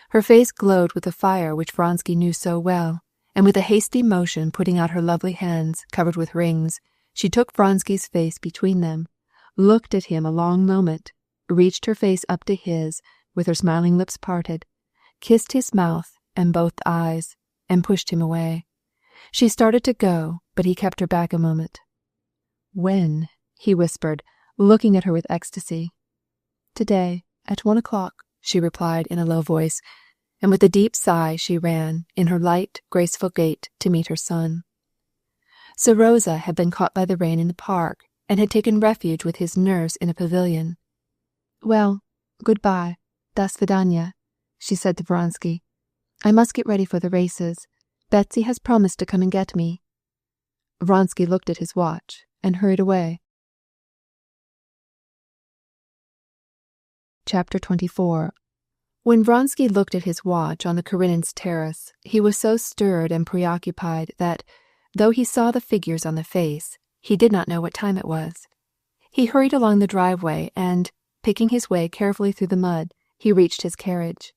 Her face glowed with the fire which Vronsky knew so well, and with a hasty motion putting out her lovely hands, covered with rings, she took Vronsky's face between them, looked at him a long moment, reached her face up to his, with her smiling lips parted, kissed his mouth and both eyes, and pushed him away. She started to go, but he kept her back a moment. When? He whispered, looking at her with ecstasy. Today, at 1 o'clock, she replied in a low voice, and with a deep sigh she ran, in her light, graceful gait, to meet her son. Sir Rosa had been caught by the rain in the park, and had taken refuge with his nurse in a pavilion. Well, good-bye, do svidaniya, she said to Vronsky. I must get ready for the races. Betsy has promised to come and get me. Vronsky looked at his watch and hurried away. Chapter 24. When Vronsky looked at his watch on the Karenin's terrace, he was so stirred and preoccupied that, though he saw the figures on the face, he did not know what time it was. He hurried along the driveway and, picking his way carefully through the mud, he reached his carriage.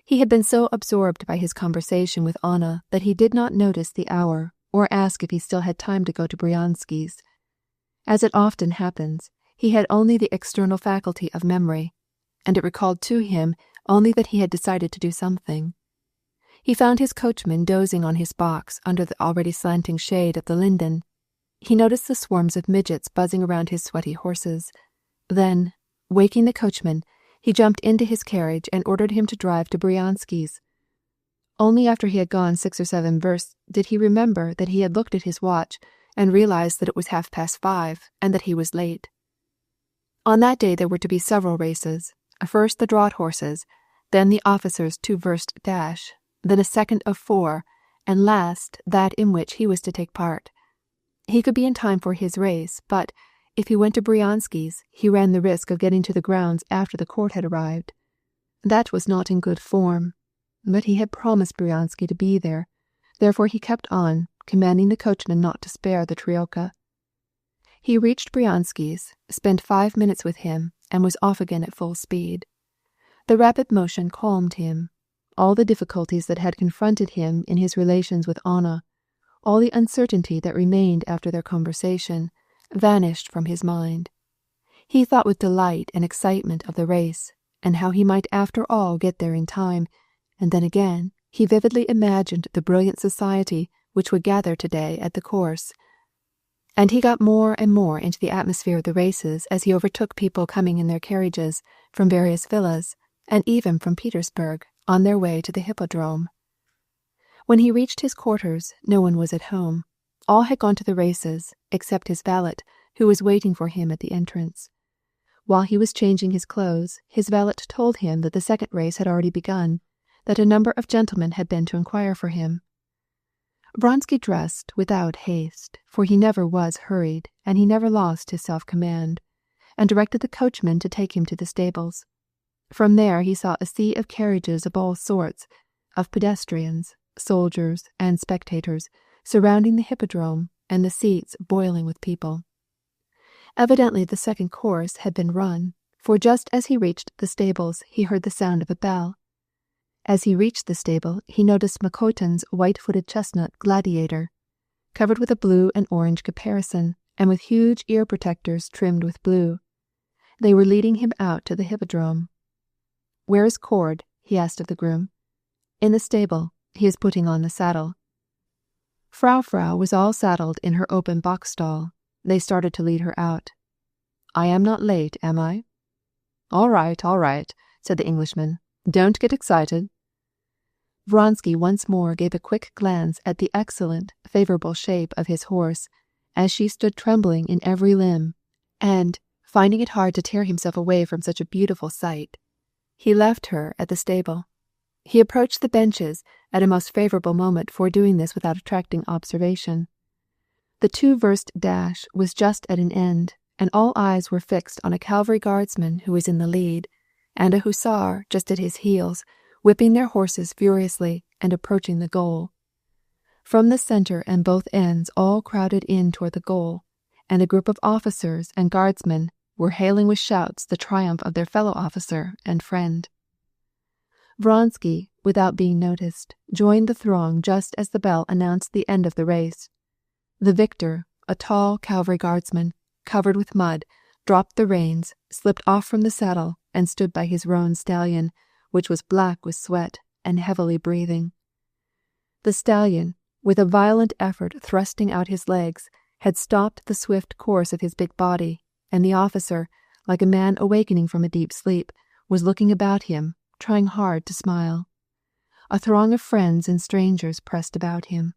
He had been so absorbed by his conversation with Anna that he did not notice the hour or ask if he still had time to go to Vronsky's. As it often happens, he had only the external faculty of memory, and it recalled to him only that he had decided to do something. He found his coachman dozing on his box under the already slanting shade of the linden. He noticed the swarms of midgets buzzing around his sweaty horses. Then, waking the coachman, he jumped into his carriage and ordered him to drive to Vronsky's. Only after he had gone 6 or 7 versts did he remember that he had looked at his watch and realized that it was 5:30 and that he was late. On that day there were to be several races, first the draught horses, then the officers' 2-verst dash, then a second of 4, and last that in which he was to take part. He could be in time for his race, but if he went to Vronsky's, he ran the risk of getting to the grounds after the court had arrived. That was not in good form, but he had promised Vronsky to be there. Therefore he kept on, commanding the coachman not to spare the troika. He reached Vronsky's, spent 5 minutes with him, and was off again at full speed. The rapid motion calmed him. All the difficulties that had confronted him in his relations with Anna, all the uncertainty that remained after their conversation, vanished from his mind. He thought with delight and excitement of the race, and how he might after all get there in time, and then again he vividly imagined the brilliant society which would gather today at the course. And he got more and more into the atmosphere of the races as he overtook people coming in their carriages from various villas, and even from Petersburg, on their way to the hippodrome. When he reached his quarters, no one was at home. All had gone to the races, except his valet, who was waiting for him at the entrance. While he was changing his clothes, his valet told him that the second race had already begun, that a number of gentlemen had been to inquire for him. Vronsky dressed without haste, for he never was hurried, and he never lost his self-command, and directed the coachman to take him to the stables. From there he saw a sea of carriages of all sorts, of pedestrians, soldiers, and spectators, surrounding the hippodrome, and the seats boiling with people. Evidently the second course had been run, for just as he reached the stables he heard the sound of a bell. As he reached the stable, he noticed Makotin's white-footed chestnut Gladiator, covered with a blue and orange caparison, and with huge ear protectors trimmed with blue. They were leading him out to the hippodrome. "Where is Cord?" he asked of the groom. "In the stable. He is putting on the saddle." Frau was all saddled in her open box stall. They started to lead her out. "I am not late, am I?" All right," said the Englishman. "Don't get excited." Vronsky once more gave a quick glance at the excellent, favorable shape of his horse, as she stood trembling in every limb, and, finding it hard to tear himself away from such a beautiful sight, he left her at the stable. He approached the benches at a most favorable moment for doing this without attracting observation. The 2-verst dash was just at an end, and all eyes were fixed on a cavalry guardsman who was in the lead, and a hussar just at his heels, whipping their horses furiously and approaching the goal. From the center and both ends all crowded in toward the goal, and a group of officers and guardsmen were hailing with shouts the triumph of their fellow officer and friend. Vronsky, without being noticed, joined the throng just as the bell announced the end of the race. The victor, a tall cavalry guardsman, covered with mud, dropped the reins, slipped off from the saddle, and stood by his roan stallion, which was black with sweat and heavily breathing. The stallion, with a violent effort thrusting out his legs, had stopped the swift course of his big body, and the officer, like a man awakening from a deep sleep, was looking about him, trying hard to smile. A throng of friends and strangers pressed about him.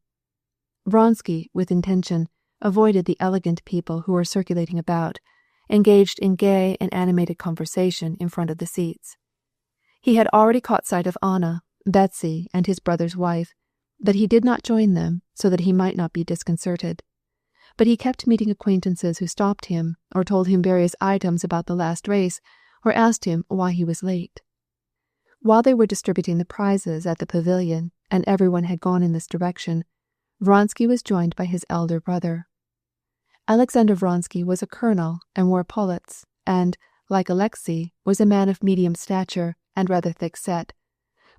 Vronsky, with intention, avoided the elegant people who were circulating about, engaged in gay and animated conversation in front of the seats. He had already caught sight of Anna, Betsy, and his brother's wife, but he did not join them so that he might not be disconcerted. But he kept meeting acquaintances who stopped him, or told him various items about the last race, or asked him why he was late. While they were distributing the prizes at the pavilion, and everyone had gone in this direction, Vronsky was joined by his elder brother. Alexander Vronsky was a colonel and wore epaulets, and, like Alexei, was a man of medium stature and rather thick-set,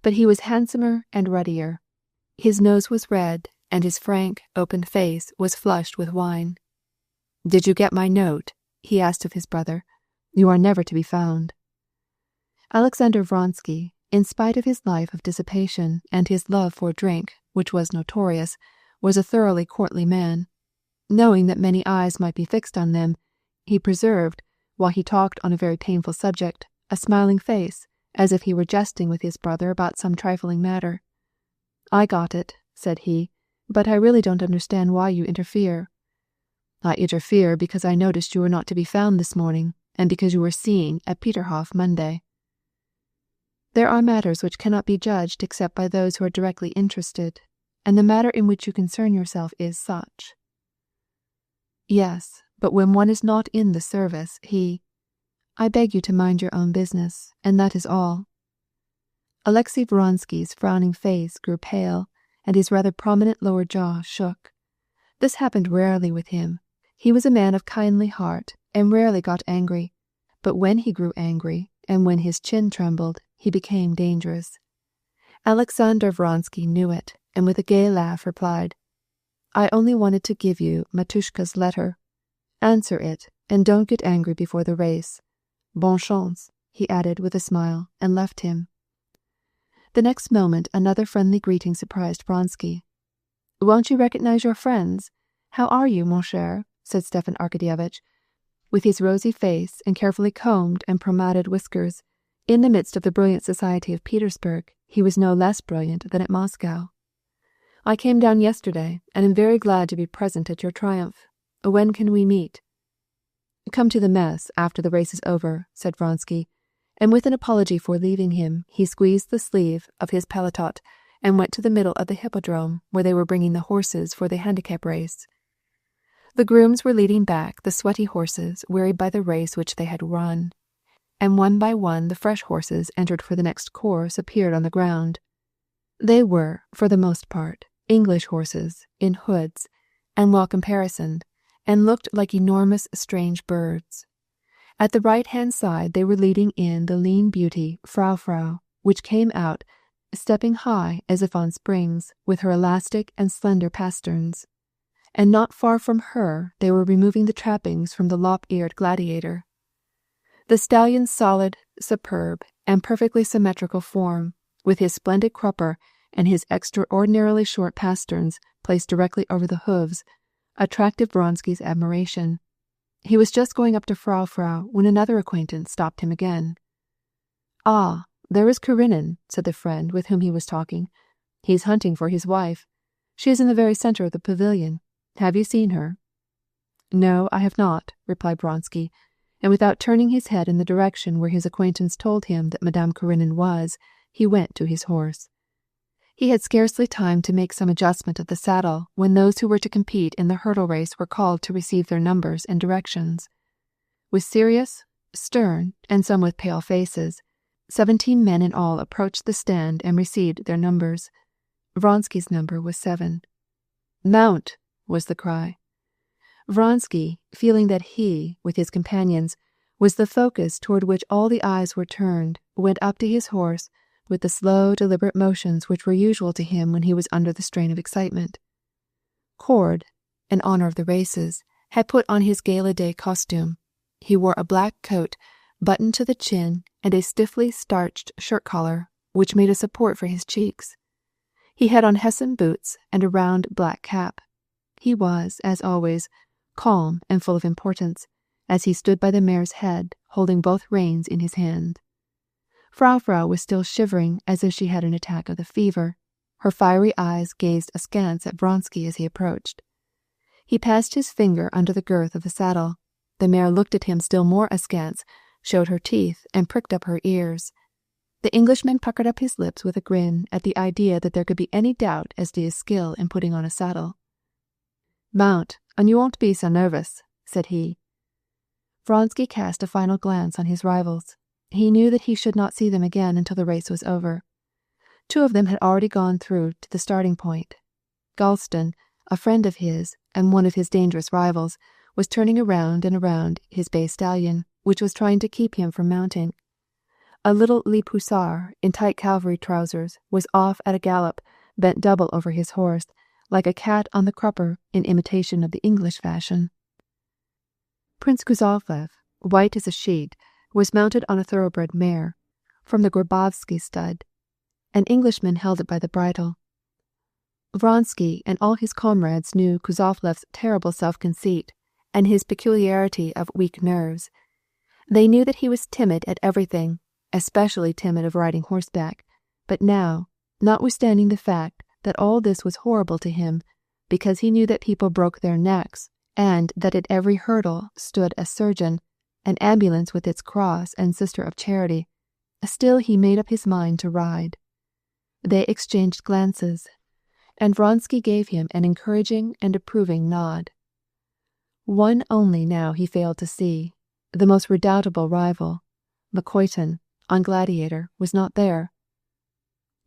but he was handsomer and ruddier. His nose was red, and his frank, open face was flushed with wine. "Did you get my note?" he asked of his brother. "You are never to be found." Alexander Vronsky, in spite of his life of dissipation and his love for drink, which was notorious, was a thoroughly courtly man. Knowing that many eyes might be fixed on them, he preserved, while he talked on a very painful subject, a smiling face, as if he were jesting with his brother about some trifling matter. "I got it," said he, "but I really don't understand why you interfere." "I interfere because I noticed you were not to be found this morning, and because you were seen at Peterhof Monday." "There are matters which cannot be judged except by those who are directly interested, and the matter in which you concern yourself is such." "Yes, but when one is not in the service, I beg you to mind your own business, and that is all." Alexei Vronsky's frowning face grew pale, and his rather prominent lower jaw shook. This happened rarely with him. He was a man of kindly heart, and rarely got angry, but when he grew angry, and when his chin trembled, he became dangerous. Alexander Vronsky knew it, and with a gay laugh replied, "I only wanted to give you Matushka's letter. Answer it, and don't get angry before the race. Bonne chance," he added with a smile, and left him. The next moment another friendly greeting surprised Vronsky. "Won't you recognize your friends? How are you, mon cher?" said Stepan Arkadyevitch, with his rosy face and carefully combed and pomaded whiskers. In the midst of the brilliant society of Petersburg, he was no less brilliant than at Moscow. "I came down yesterday, and am very glad to be present at your triumph. When can we meet?" "Come to the mess after the race is over," said Vronsky, and with an apology for leaving him, he squeezed the sleeve of his paletot and went to the middle of the hippodrome where they were bringing the horses for the handicap race. The grooms were leading back the sweaty horses wearied by the race which they had run, and one by one the fresh horses entered for the next course appeared on the ground. They were, for the most part, English horses, in hoods, and well caparisoned, and looked like enormous strange birds. At the right-hand side they were leading in the lean beauty Frau, which came out, stepping high as if on springs, with her elastic and slender pasterns. And not far from her they were removing the trappings from the lop-eared gladiator. The stallion's solid, superb, and perfectly symmetrical form, with his splendid crupper and his extraordinarily short pasterns placed directly over the hooves, attracted Vronsky's admiration. He was just going up to Frau when another acquaintance stopped him again. "Ah, there is Karenina," said the friend with whom he was talking. "He's hunting for his wife. She is in the very centre of the pavilion. Have you seen her?" "No, I have not," replied Vronsky, and without turning his head in the direction where his acquaintance told him that Madame Karenina was, he went to his horse. He had scarcely time to make some adjustment of the saddle when those who were to compete in the hurdle race were called to receive their numbers and directions. With serious, stern, and some with pale faces, 17 men in all approached the stand and received their numbers. Vronsky's number was 7. "Mount!" was the cry. Vronsky, feeling that he, with his companions, was the focus toward which all the eyes were turned, went up to his horse with the slow, deliberate motions which were usual to him when he was under the strain of excitement. Cord, in honor of the races, had put on his gala-day costume. He wore a black coat, buttoned to the chin, and a stiffly starched shirt-collar, which made a support for his cheeks. He had on Hessian boots and a round black cap. He was, as always, calm and full of importance, as he stood by the mare's head, holding both reins in his hand. Frau was still shivering as if she had an attack of the fever. Her fiery eyes gazed askance at Vronsky as he approached. He passed his finger under the girth of the saddle. The mare looked at him still more askance, showed her teeth, and pricked up her ears. The Englishman puckered up his lips with a grin at the idea that there could be any doubt as to his skill in putting on a saddle. "Mount, and you won't be so nervous," said he. Vronsky cast a final glance on his rivals. He knew that he should not see them again until the race was over. 2 of them had already gone through to the starting point. Galston, a friend of his, and one of his dangerous rivals, was turning around and around his bay stallion, which was trying to keep him from mounting. A little Leap hussar, in tight cavalry trousers, was off at a gallop, bent double over his horse, like a cat on the crupper, in imitation of the English fashion. Prince Kuzovlev, white as a sheet, was mounted on a thoroughbred mare, from the Grabovsky stud. An Englishman held it by the bridle. Vronsky and all his comrades knew Kuzovlev's terrible self-conceit and his peculiarity of weak nerves. They knew that he was timid at everything, especially timid of riding horseback, but now, notwithstanding the fact that all this was horrible to him, because he knew that people broke their necks, and that at every hurdle stood a surgeon, an ambulance with its cross and sister of charity, still he made up his mind to ride. They exchanged glances, and Vronsky gave him an encouraging and approving nod. One only now he failed to see. The most redoubtable rival, Makoitin, on Gladiator, was not there.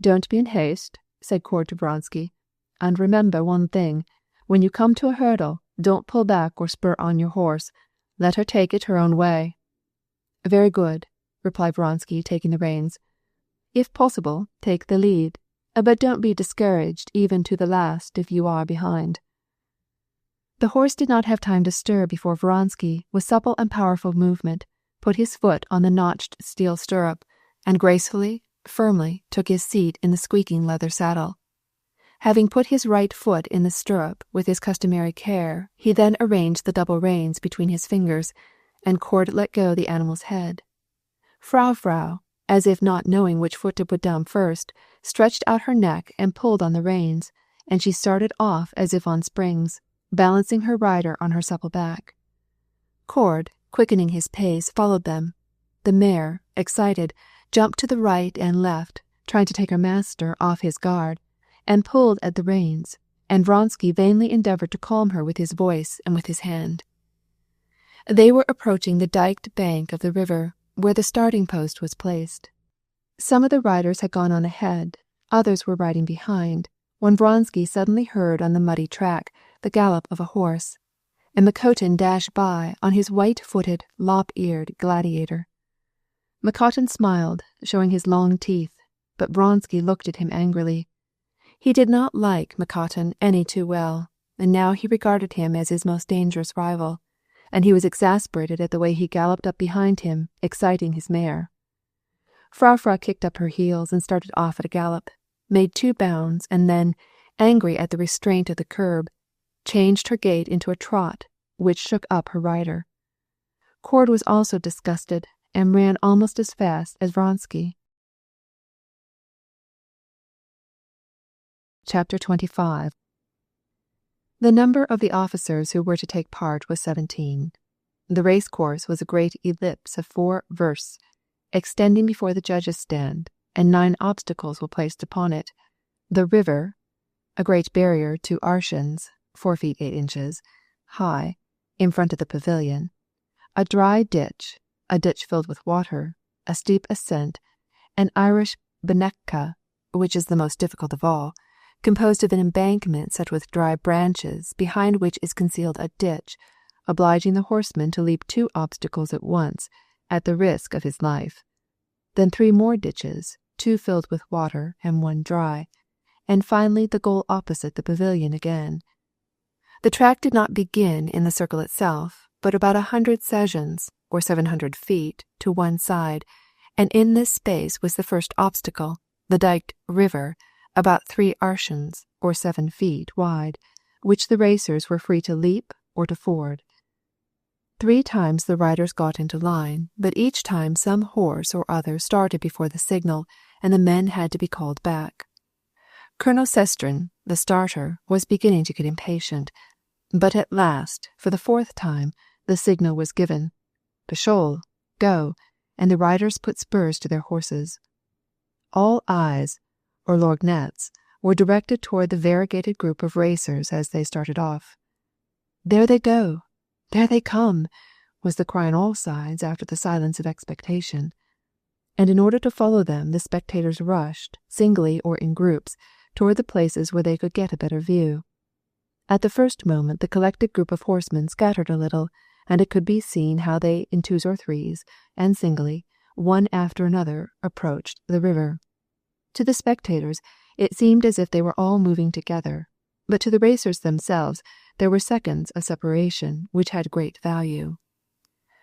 "Don't be in haste," said Cord to Vronsky, "and remember one thing. When you come to a hurdle, don't pull back or spur on your horse. Let her take it her own way." "Very good," replied Vronsky, taking the reins. "If possible, take the lead, but don't be discouraged even to the last if you are behind." The horse did not have time to stir before Vronsky, with supple and powerful movement, put his foot on the notched steel stirrup, and gracefully, firmly took his seat in the squeaking leather saddle. Having put his right foot in the stirrup with his customary care, he then arranged the double reins between his fingers, and Cord let go the animal's head. Frau, as if not knowing which foot to put down first, stretched out her neck and pulled on the reins, and she started off as if on springs, balancing her rider on her supple back. Cord, quickening his pace, followed them. The mare, excited, jumped to the right and left, trying to take her master off his guard, and pulled at the reins, and Vronsky vainly endeavored to calm her with his voice and with his hand. They were approaching the diked bank of the river, where the starting post was placed. Some of the riders had gone on ahead, others were riding behind, when Vronsky suddenly heard on the muddy track the gallop of a horse, and Makotin dashed by on his white-footed, lop-eared gladiator. Makotin smiled, showing his long teeth, but Vronsky looked at him angrily. He did not like Makotin any too well, and now he regarded him as his most dangerous rival, and he was exasperated at the way he galloped up behind him, exciting his mare. Frau kicked up her heels and started off at a gallop, made 2 bounds, and then, angry at the restraint of the curb, changed her gait into a trot, which shook up her rider. Cord was also disgusted, and ran almost as fast as Vronsky. Chapter 25. The number of the officers who were to take part was 17. The race course was a great ellipse of 4 versts, extending before the judges' stand, and 9 obstacles were placed upon it. The river, a great barrier 2 arshins, 4 feet 8 inches, high, in front of the pavilion, a dry ditch, a ditch filled with water, a steep ascent, an Irish benecca, which is the most difficult of all, composed of an embankment set with dry branches, behind which is concealed a ditch, obliging the horseman to leap 2 obstacles at once, at the risk of his life. Then 3 more ditches, 2 filled with water and 1 dry, and finally the goal opposite the pavilion again. The track did not begin in the circle itself, but about 100 sazhens, or 700 feet, to one side, and in this space was the first obstacle, the diked river, about 3 arshins, or 7 feet, wide, which the racers were free to leap or to ford. 3 times the riders got into line, but each time some horse or other started before the signal, and the men had to be called back. Colonel Sestrin, the starter, was beginning to get impatient, but at last, for the 4th time, the signal was given. Pashol, go, and the riders put spurs to their horses. All eyes, or lorgnettes, were directed toward the variegated group of racers as they started off. "There they go! There they come!" was the cry on all sides after the silence of expectation. And in order to follow them, the spectators rushed, singly or in groups, toward the places where they could get a better view. At the first moment the collected group of horsemen scattered a little, and it could be seen how they, in 2s or 3s, and singly, one after another, approached the river. To the spectators it seemed as if they were all moving together, but to the racers themselves there were seconds of separation which had great value.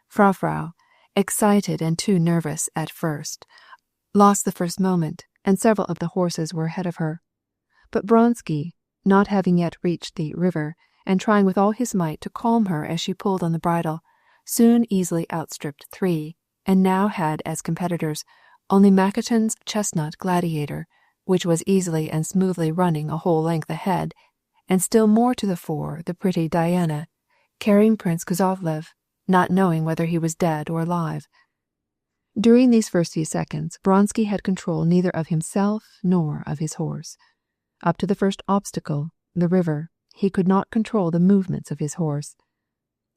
Frau, excited and too nervous at first, lost the first moment, and several of the horses were ahead of her. But Vronsky, not having yet reached the river, and trying with all his might to calm her as she pulled on the bridle, soon easily outstripped 3, and now had as competitors only Makotin's chestnut gladiator, which was easily and smoothly running a whole length ahead, and still more to the fore the pretty Diana, carrying Prince Kuzovlev, not knowing whether he was dead or alive. During these first few seconds, Vronsky had control neither of himself nor of his horse. Up to the first obstacle, the river, he could not control the movements of his horse.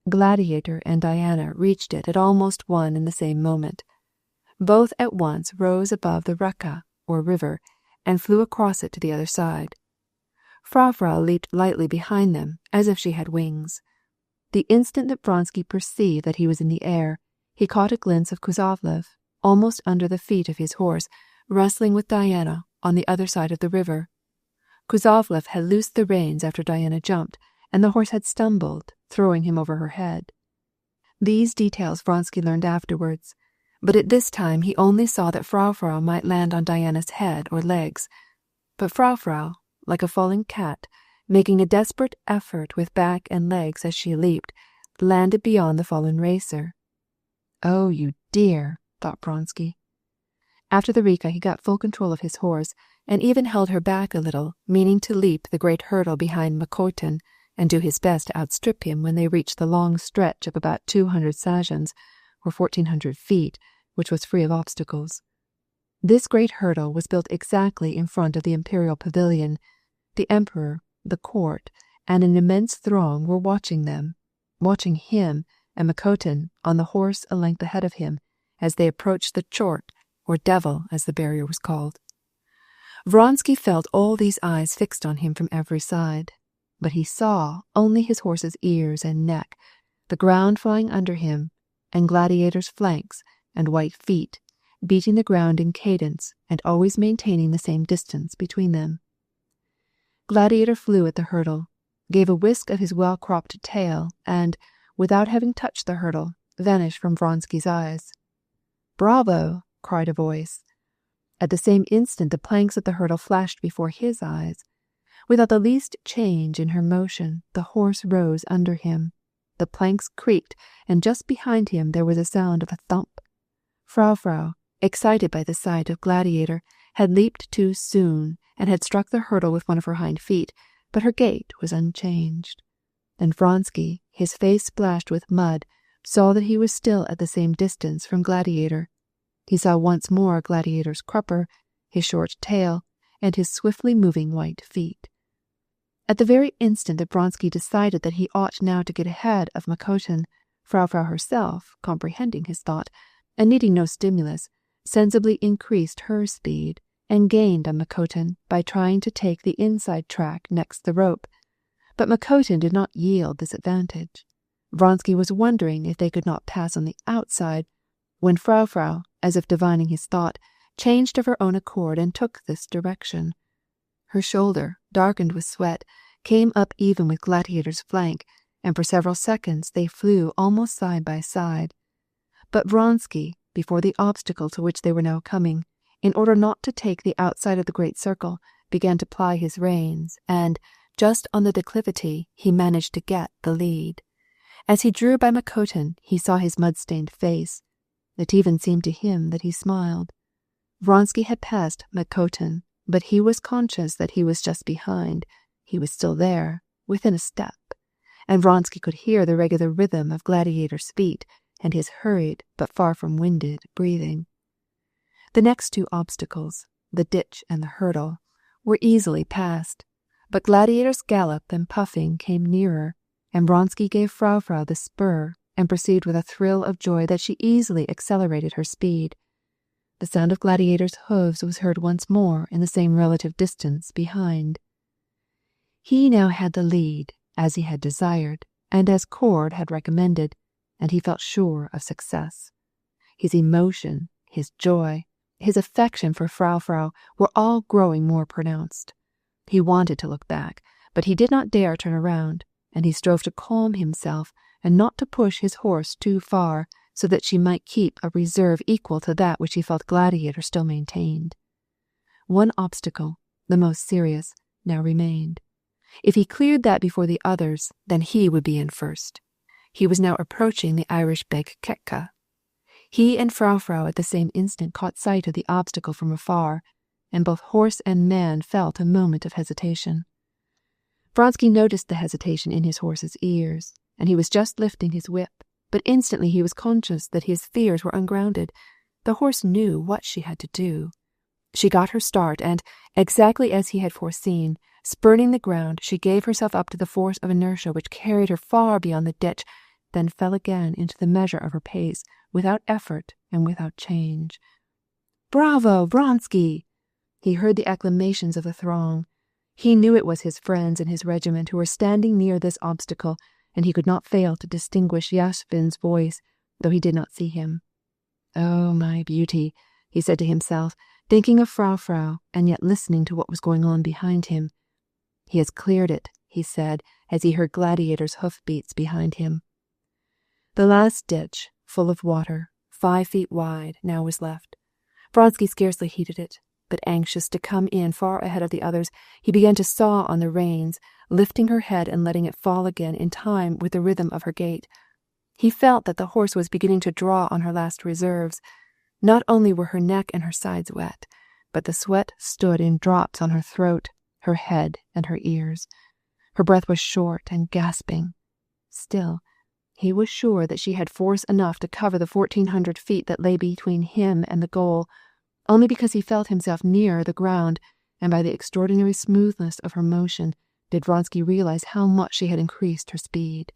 Gladiator and Diana reached it at almost one and the same moment. Both at once rose above the Reka, or river, and flew across it to the other side. Frau leaped lightly behind them, as if she had wings. The instant that Vronsky perceived that he was in the air, he caught a glimpse of Kuzovlev, almost under the feet of his horse, wrestling with Diana on the other side of the river. Kuzovlev had loosed the reins after Diana jumped, and the horse had stumbled, throwing him over her head. These details Vronsky learned afterwards, but at this time he only saw that Frau might land on Diana's head or legs. But Frau, like a falling cat, making a desperate effort with back and legs as she leaped, landed beyond the fallen racer. "Oh, you dear," thought Vronsky. After the Reka he got full control of his horse, and even held her back a little, meaning to leap the great hurdle behind Makotin, and do his best to outstrip him when they reached the long stretch of about 200 sazhens, or 1,400 feet, which was free of obstacles. This great hurdle was built exactly in front of the imperial pavilion. The emperor, the court, and an immense throng were watching them, watching him and Makotin on the horse a length ahead of him, as they approached the chort, or devil as the barrier was called. Vronsky felt all these eyes fixed on him from every side, but he saw only his horse's ears and neck, the ground flying under him, and Gladiator's flanks and white feet, beating the ground in cadence and always maintaining the same distance between them. Gladiator flew at the hurdle, gave a whisk of his well-cropped tail, and, without having touched the hurdle, vanished from Vronsky's eyes. "Bravo!" cried a voice. At the same instant the planks of the hurdle flashed before his eyes. Without the least change in her motion, the horse rose under him. The planks creaked, and just behind him there was a sound of a thump. Frau, excited by the sight of Gladiator, had leaped too soon, and had struck the hurdle with one of her hind feet, but her gait was unchanged. And Vronsky, his face splashed with mud, saw that he was still at the same distance from Gladiator. He saw once more Gladiator's crupper, his short tail, and his swiftly moving white feet. At the very instant that Vronsky decided that he ought now to get ahead of Makotin, Frau herself, comprehending his thought, and needing no stimulus, sensibly increased her speed, and gained on Makotin by trying to take the inside track next the rope. But Makotin did not yield this advantage. Vronsky was wondering if they could not pass on the outside, when Frau, as if divining his thought, changed of her own accord and took this direction. Her shoulder, darkened with sweat, came up even with Gladiator's flank, and for several seconds they flew almost side by side. But Vronsky, before the obstacle to which they were now coming, in order not to take the outside of the great circle, began to ply his reins, and, just on the declivity, he managed to get the lead. As he drew by Makotin, he saw his mud-stained face. It even seemed to him that he smiled. Vronsky had passed Makotin, but he was conscious that he was just behind. He was still there, within a step, and Vronsky could hear the regular rhythm of Gladiator's feet and his hurried but far from winded breathing. The next two obstacles, the ditch and the hurdle, were easily passed, but Gladiator's gallop and puffing came nearer, and Vronsky gave Frau the spur and perceived with a thrill of joy that she easily accelerated her speed. The sound of Gladiator's hooves was heard once more in the same relative distance behind. He now had the lead, as he had desired, and as Cord had recommended, and he felt sure of success. His emotion, his joy, his affection for Frau were all growing more pronounced. He wanted to look back, but he did not dare turn around, and he strove to calm himself and not to push his horse too far, so that she might keep a reserve equal to that which he felt Gladiator still maintained. One obstacle, the most serious, now remained. If he cleared that before the others, then he would be in first. He was now approaching the Irish beg Ketka. He and Frau at the same instant caught sight of the obstacle from afar, and both horse and man felt a moment of hesitation. Vronsky noticed the hesitation in his horse's ears, and he was just lifting his whip, but instantly he was conscious that his fears were ungrounded. The horse knew what she had to do. She got her start, and, exactly as he had foreseen, spurning the ground, she gave herself up to the force of inertia which carried her far beyond the ditch, then fell again into the measure of her pace, without effort and without change. "Bravo, Vronsky!" He heard the acclamations of the throng. He knew it was his friends and his regiment who were standing near this obstacle, and he could not fail to distinguish Yashvin's voice, though he did not see him. "Oh, my beauty," he said to himself, thinking of Frau and yet listening to what was going on behind him. "He has cleared it," he said, as he heard Gladiator's hoof-beats behind him. The last ditch, full of water, 5 feet wide, now was left. Vronsky scarcely heeded it, but anxious to come in far ahead of the others, he began to saw on the reins, lifting her head and letting it fall again in time with the rhythm of her gait. He felt that the horse was beginning to draw on her last reserves. Not only were her neck and her sides wet, but the sweat stood in drops on her throat, her head, and her ears. Her breath was short and gasping. Still, he was sure that she had force enough to cover the 1,400 feet that lay between him and the goal. Only because he felt himself nearer the ground, and by the extraordinary smoothness of her motion, did Vronsky realize how much she had increased her speed.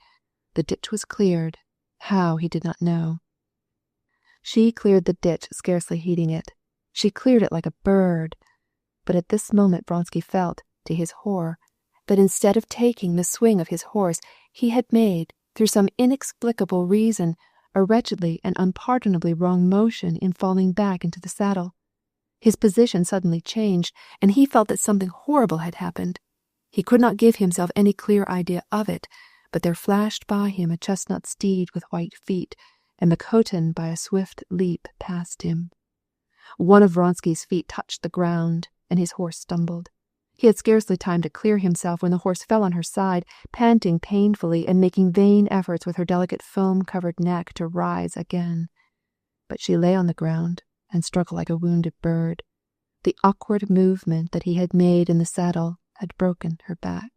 The ditch was cleared. How, he did not know. She cleared the ditch, scarcely heeding it. She cleared it like a bird. But at this moment Vronsky felt, to his horror, that instead of taking the swing of his horse, he had made, through some inexplicable reason, a wretchedly and unpardonably wrong motion in falling back into the saddle. His position suddenly changed, and he felt that something horrible had happened. He could not give himself any clear idea of it, but there flashed by him a chestnut steed with white feet, and Makotin by a swift leap passed him. One of Vronsky's feet touched the ground, and his horse stumbled. He had scarcely time to clear himself when the horse fell on her side, panting painfully and making vain efforts with her delicate foam-covered neck to rise again. But she lay on the ground and struggled like a wounded bird. The awkward movement that he had made in the saddle had broken her back.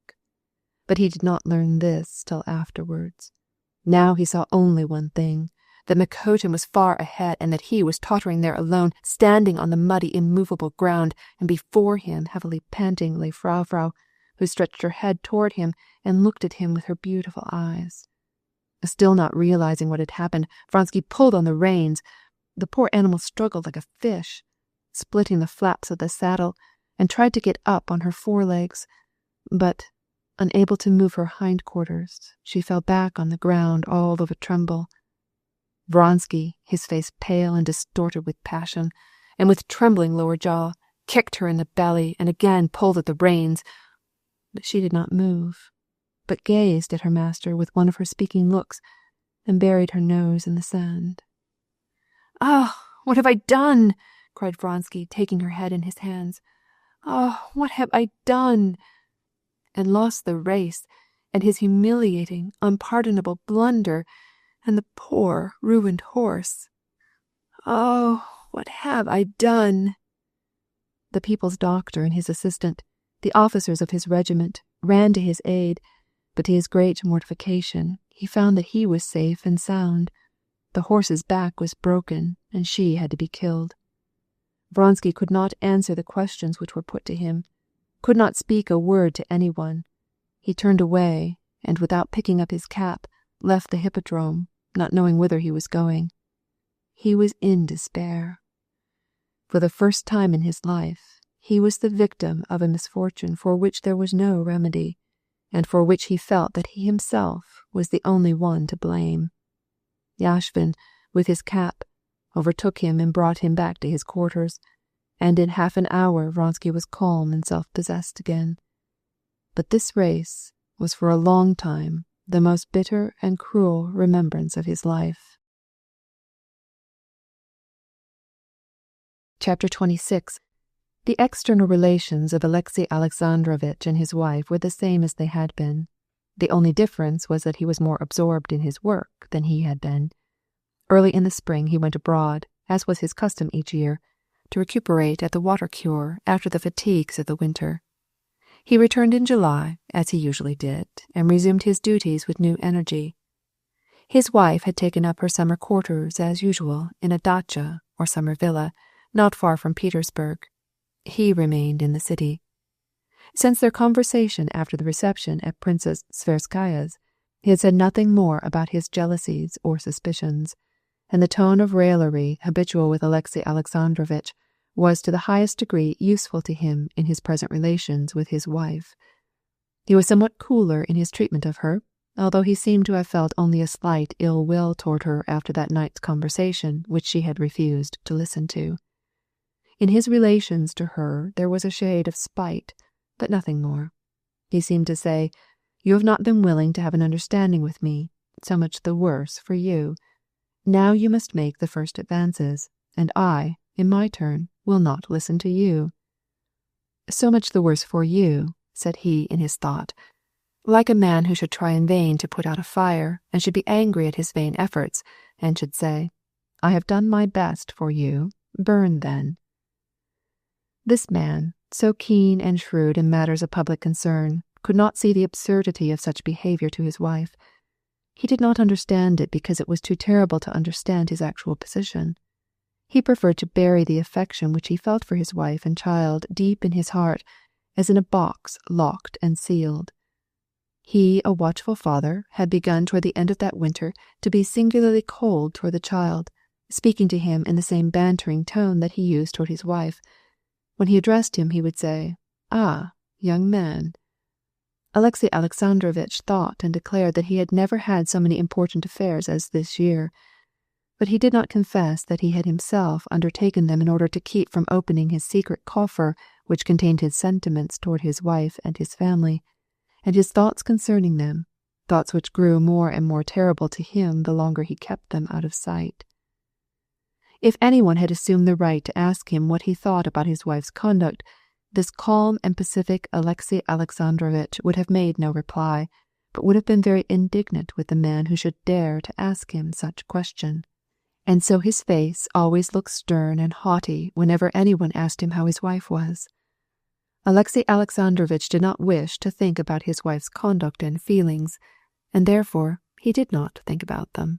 But he did not learn this till afterwards. Now he saw only one thing, that Makotin was far ahead and that he was tottering there alone, standing on the muddy, immovable ground, and before him, heavily panting, lay Frau, who stretched her head toward him and looked at him with her beautiful eyes. Still not realizing what had happened, Vronsky pulled on the reins. The poor animal struggled like a fish, splitting the flaps of the saddle, and tried to get up on her forelegs, but, unable to move her hindquarters, she fell back on the ground all of a tremble. Vronsky, his face pale and distorted with passion, and with trembling lower jaw, kicked her in the belly and again pulled at the reins. But she did not move, but gazed at her master with one of her speaking looks, and buried her nose in the sand. "Ah, what have I done?" cried Vronsky, taking her head in his hands. "Ah, what have I done?" And lost the race, and his humiliating, unpardonable blunder, and the poor, ruined horse. "Oh, what have I done?" The people's doctor and his assistant, the officers of his regiment, ran to his aid, but to his great mortification, he found that he was safe and sound. The horse's back was broken, and she had to be killed. Vronsky could not answer the questions which were put to him, could not speak a word to anyone. He turned away, and without picking up his cap, left the hippodrome, not knowing whither he was going. He was in despair. For the first time in his life, he was the victim of a misfortune for which there was no remedy, and for which he felt that he himself was the only one to blame. Yashvin, with his cap, overtook him and brought him back to his quarters, and in half an hour Vronsky was calm and self-possessed again. But this race was for a long time the most bitter and cruel remembrance of his life. Chapter 26. The external relations of Alexey Alexandrovitch and his wife were the same as they had been. The only difference was that he was more absorbed in his work than he had been. Early in the spring he went abroad, as was his custom each year, to recuperate at the water cure after the fatigues of the winter. He returned in July, as he usually did, and resumed his duties with new energy. His wife had taken up her summer quarters, as usual, in a dacha, or summer villa, not far from Petersburg. He remained in the city. Since their conversation after the reception at Princess Tverskaya's, he had said nothing more about his jealousies or suspicions, and the tone of raillery habitual with Alexey Alexandrovitch was to the highest degree useful to him in his present relations with his wife. He was somewhat cooler in his treatment of her, although he seemed to have felt only a slight ill will toward her after that night's conversation which she had refused to listen to. In his relations to her there was a shade of spite, but nothing more. He seemed to say, "You have not been willing to have an understanding with me, so much the worse for you. Now you must make the first advances, and I, in my turn, will not listen to you." "So much the worse for you," said he in his thought, like a man who should try in vain to put out a fire, and should be angry at his vain efforts, and should say, "I have done my best for you, burn then." This man, so keen and shrewd in matters of public concern, could not see the absurdity of such behavior to his wife. He did not understand it because it was too terrible to understand his actual position. He preferred to bury the affection which he felt for his wife and child deep in his heart, as in a box locked and sealed. He, a watchful father, had begun toward the end of that winter to be singularly cold toward the child, speaking to him in the same bantering tone that he used toward his wife. When he addressed him, he would say, "Ah, young man." Alexey Alexandrovitch thought and declared that he had never had so many important affairs as this year, but he did not confess that he had himself undertaken them in order to keep from opening his secret coffer which contained his sentiments toward his wife and his family, and his thoughts concerning them, thoughts which grew more and more terrible to him the longer he kept them out of sight. If anyone had assumed the right to ask him what he thought about his wife's conduct, this calm and pacific Alexey Alexandrovitch would have made no reply, but would have been very indignant with the man who should dare to ask him such question. And so his face always looked stern and haughty whenever anyone asked him how his wife was. Alexey Alexandrovitch did not wish to think about his wife's conduct and feelings, and therefore he did not think about them.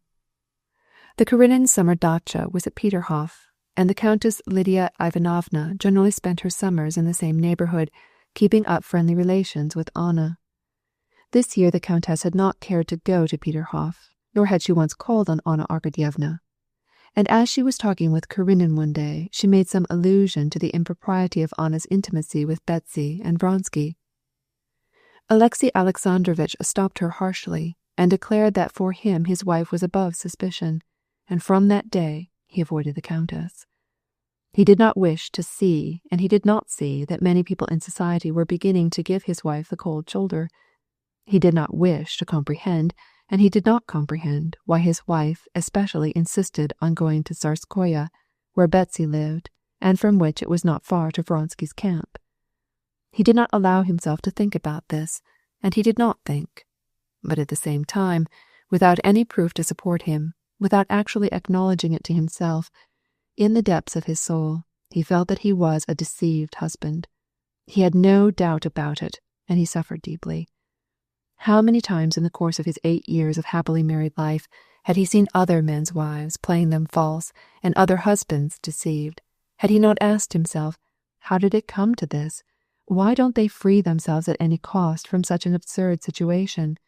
The Karenin summer dacha was at Peterhof, and the Countess Lydia Ivanovna generally spent her summers in the same neighborhood, keeping up friendly relations with Anna. This year the Countess had not cared to go to Peterhof, nor had she once called on Anna Arkadyevna, and as she was talking with Karenin one day, she made some allusion to the impropriety of Anna's intimacy with Betsy and Vronsky. Alexey Alexandrovitch stopped her harshly, and declared that for him his wife was above suspicion, and from that day he avoided the Countess. He did not wish to see, and he did not see, that many people in society were beginning to give his wife the cold shoulder. He did not wish to comprehend, and he did not comprehend, why his wife especially insisted on going to Tsarskoye, where Betsy lived, and from which it was not far to Vronsky's camp. He did not allow himself to think about this, and he did not think. But at the same time, without any proof to support him, without actually acknowledging it to himself, in the depths of his soul, he felt that he was a deceived husband. He had no doubt about it, and he suffered deeply. How many times in the course of his 8 years of happily married life had he seen other men's wives playing them false, and other husbands deceived? Had he not asked himself, how did it come to this? Why don't they free themselves at any cost from such an absurd situation?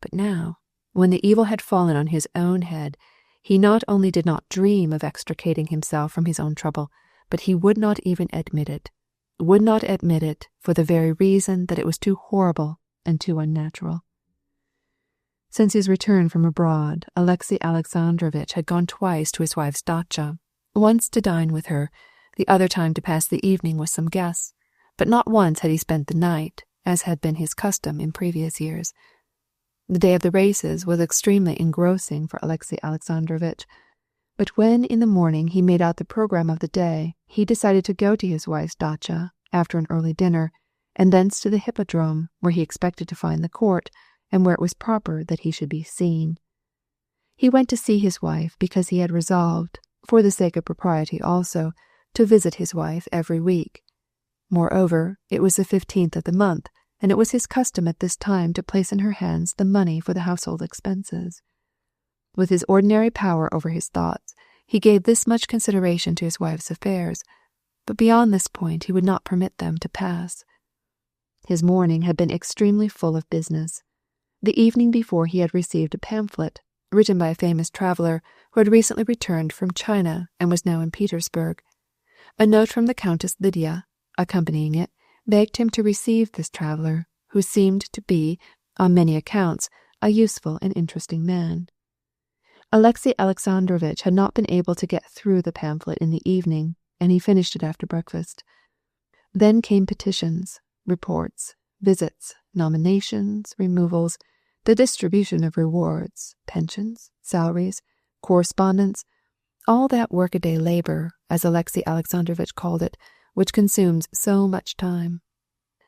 But now, when the evil had fallen on his own head, he not only did not dream of extricating himself from his own trouble, but he would not even admit it, for the very reason that it was too horrible and too unnatural. Since his return from abroad, Alexey Alexandrovitch had gone twice to his wife's dacha, once to dine with her, the other time to pass the evening with some guests, but not once had he spent the night, as had been his custom in previous years. The day of the races was extremely engrossing for Alexey Alexandrovitch, but when in the morning he made out the program of the day, he decided to go to his wife's dacha after an early dinner, and thence to the hippodrome, where he expected to find the court, and where it was proper that he should be seen. He went to see his wife because he had resolved, for the sake of propriety also, to visit his wife every week. Moreover, it was the 15th of the month, and it was his custom at this time to place in her hands the money for the household expenses. With his ordinary power over his thoughts, he gave this much consideration to his wife's affairs, but beyond this point he would not permit them to pass. His morning had been extremely full of business. The evening before he had received a pamphlet, written by a famous traveller who had recently returned from China and was now in Petersburg. A note from the Countess Lydia, accompanying it, begged him to receive this traveller, who seemed to be, on many accounts, a useful and interesting man. Alexey Alexandrovitch had not been able to get through the pamphlet in the evening, and he finished it after breakfast. Then came petitions, reports, visits, nominations, removals, the distribution of rewards, pensions, salaries, correspondence, all that workaday labor, as Alexey Alexandrovitch called it, which consumes so much time.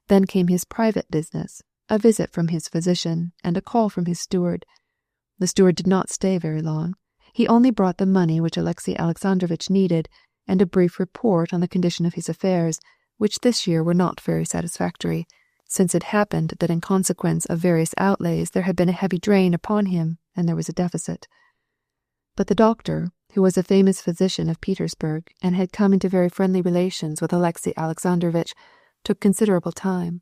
Then came his private business, a visit from his physician, and a call from his steward. The steward did not stay very long. He only brought the money which Alexey Alexandrovitch needed, and a brief report on the condition of his affairs, which this year were not very satisfactory, since it happened that in consequence of various outlays there had been a heavy drain upon him, and there was a deficit. But the doctor, who was a famous physician of Petersburg and had come into very friendly relations with Alexei Alexandrovitch, took considerable time.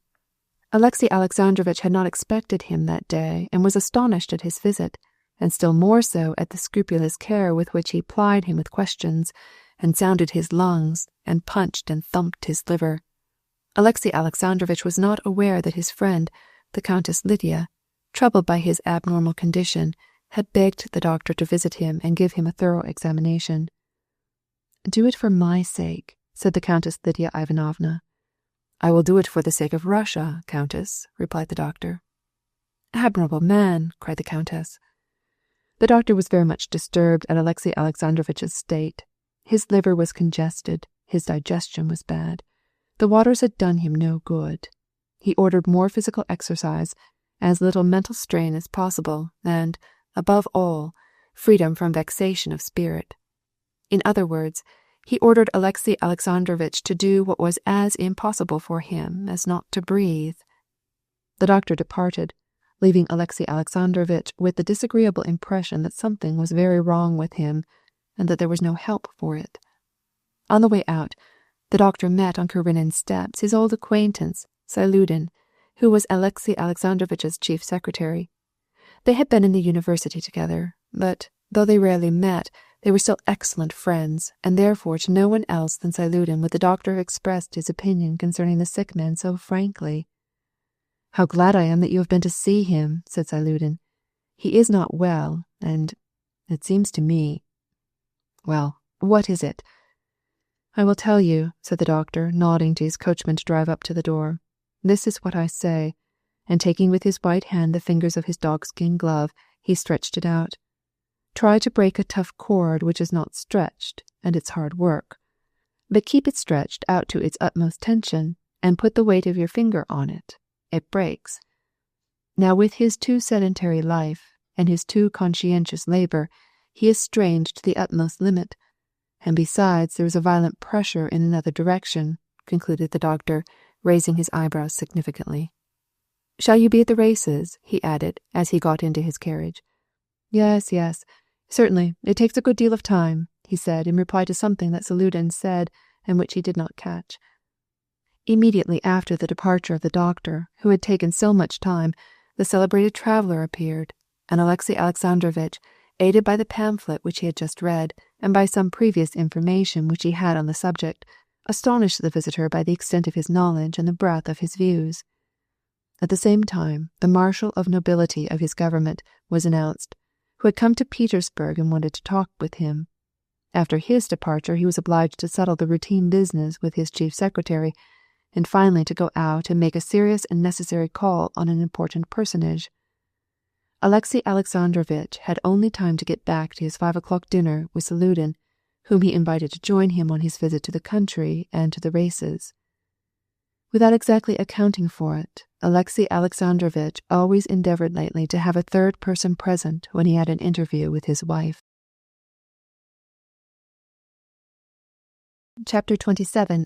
Alexei Alexandrovitch had not expected him that day and was astonished at his visit, and still more so at the scrupulous care with which he plied him with questions, and sounded his lungs, and punched and thumped his liver. Alexei Alexandrovitch was not aware that his friend, the Countess Lydia, troubled by his abnormal condition, had begged the doctor to visit him and give him a thorough examination. "Do it for my sake," said the Countess Lydia Ivanovna. "I will do it for the sake of Russia, Countess," replied the doctor. "Admirable man!" cried the Countess. The doctor was very much disturbed at Alexei Alexandrovitch's state. His liver was congested, his digestion was bad. The waters had done him no good. He ordered more physical exercise, as little mental strain as possible, and, above all, freedom from vexation of spirit. In other words, he ordered Alexei Alexandrovitch to do what was as impossible for him as not to breathe. The doctor departed, leaving Alexei Alexandrovitch with the disagreeable impression that something was very wrong with him, and that there was no help for it. On the way out, the doctor met on Karenin's steps his old acquaintance, Sailudin, who was Alexei Alexandrovitch's chief secretary. They had been in the university together, but, though they rarely met, they were still excellent friends, and therefore to no one else than Sailudin would the doctor have expressed his opinion concerning the sick man so frankly. "How glad I am that you have been to see him," said Sailudin. "He is not well, and, it seems to me—" "Well, what is it?" "I will tell you," said the doctor, nodding to his coachman to drive up to the door. "This is what I say," and taking with his white hand the fingers of his dogskin glove, he stretched it out. "Try to break a tough cord which is not stretched, and it's hard work. But keep it stretched out to its utmost tension, and put the weight of your finger on it. It breaks. Now with his too sedentary life, and his too conscientious labour, he is strained to the utmost limit. And besides, there is a violent pressure in another direction," concluded the doctor, raising his eyebrows significantly. "Shall you be at the races?" he added, as he got into his carriage. Yes, certainly, it takes a good deal of time," he said, in reply to something that Sailudin said, and which he did not catch. Immediately after the departure of the doctor, who had taken so much time, the celebrated traveller appeared, and Alexei Alexandrovitch, aided by the pamphlet which he had just read, and by some previous information which he had on the subject, astonished the visitor by the extent of his knowledge and the breadth of his views. At the same time, the Marshal of Nobility of his government was announced, who had come to Petersburg and wanted to talk with him. After his departure, he was obliged to settle the routine business with his chief secretary, and finally to go out and make a serious and necessary call on an important personage. Alexei Alexandrovitch had only time to get back to his 5 o'clock dinner with Sailudin, whom he invited to join him on his visit to the country and to the races. Without exactly accounting for it, Alexei Alexandrovitch always endeavoured lately to have a third person present when he had an interview with his wife. Chapter 27.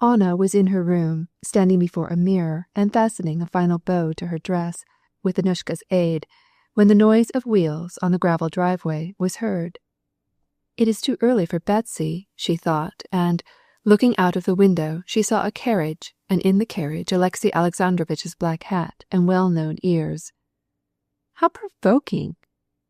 Anna was in her room, standing before a mirror and fastening a final bow to her dress, with Anushka's aid, when the noise of wheels on the gravel driveway was heard. "It is too early for Betsy," she thought, and, looking out of the window, she saw a carriage, and in the carriage Alexei Alexandrovitch's black hat and well-known ears. "How provoking!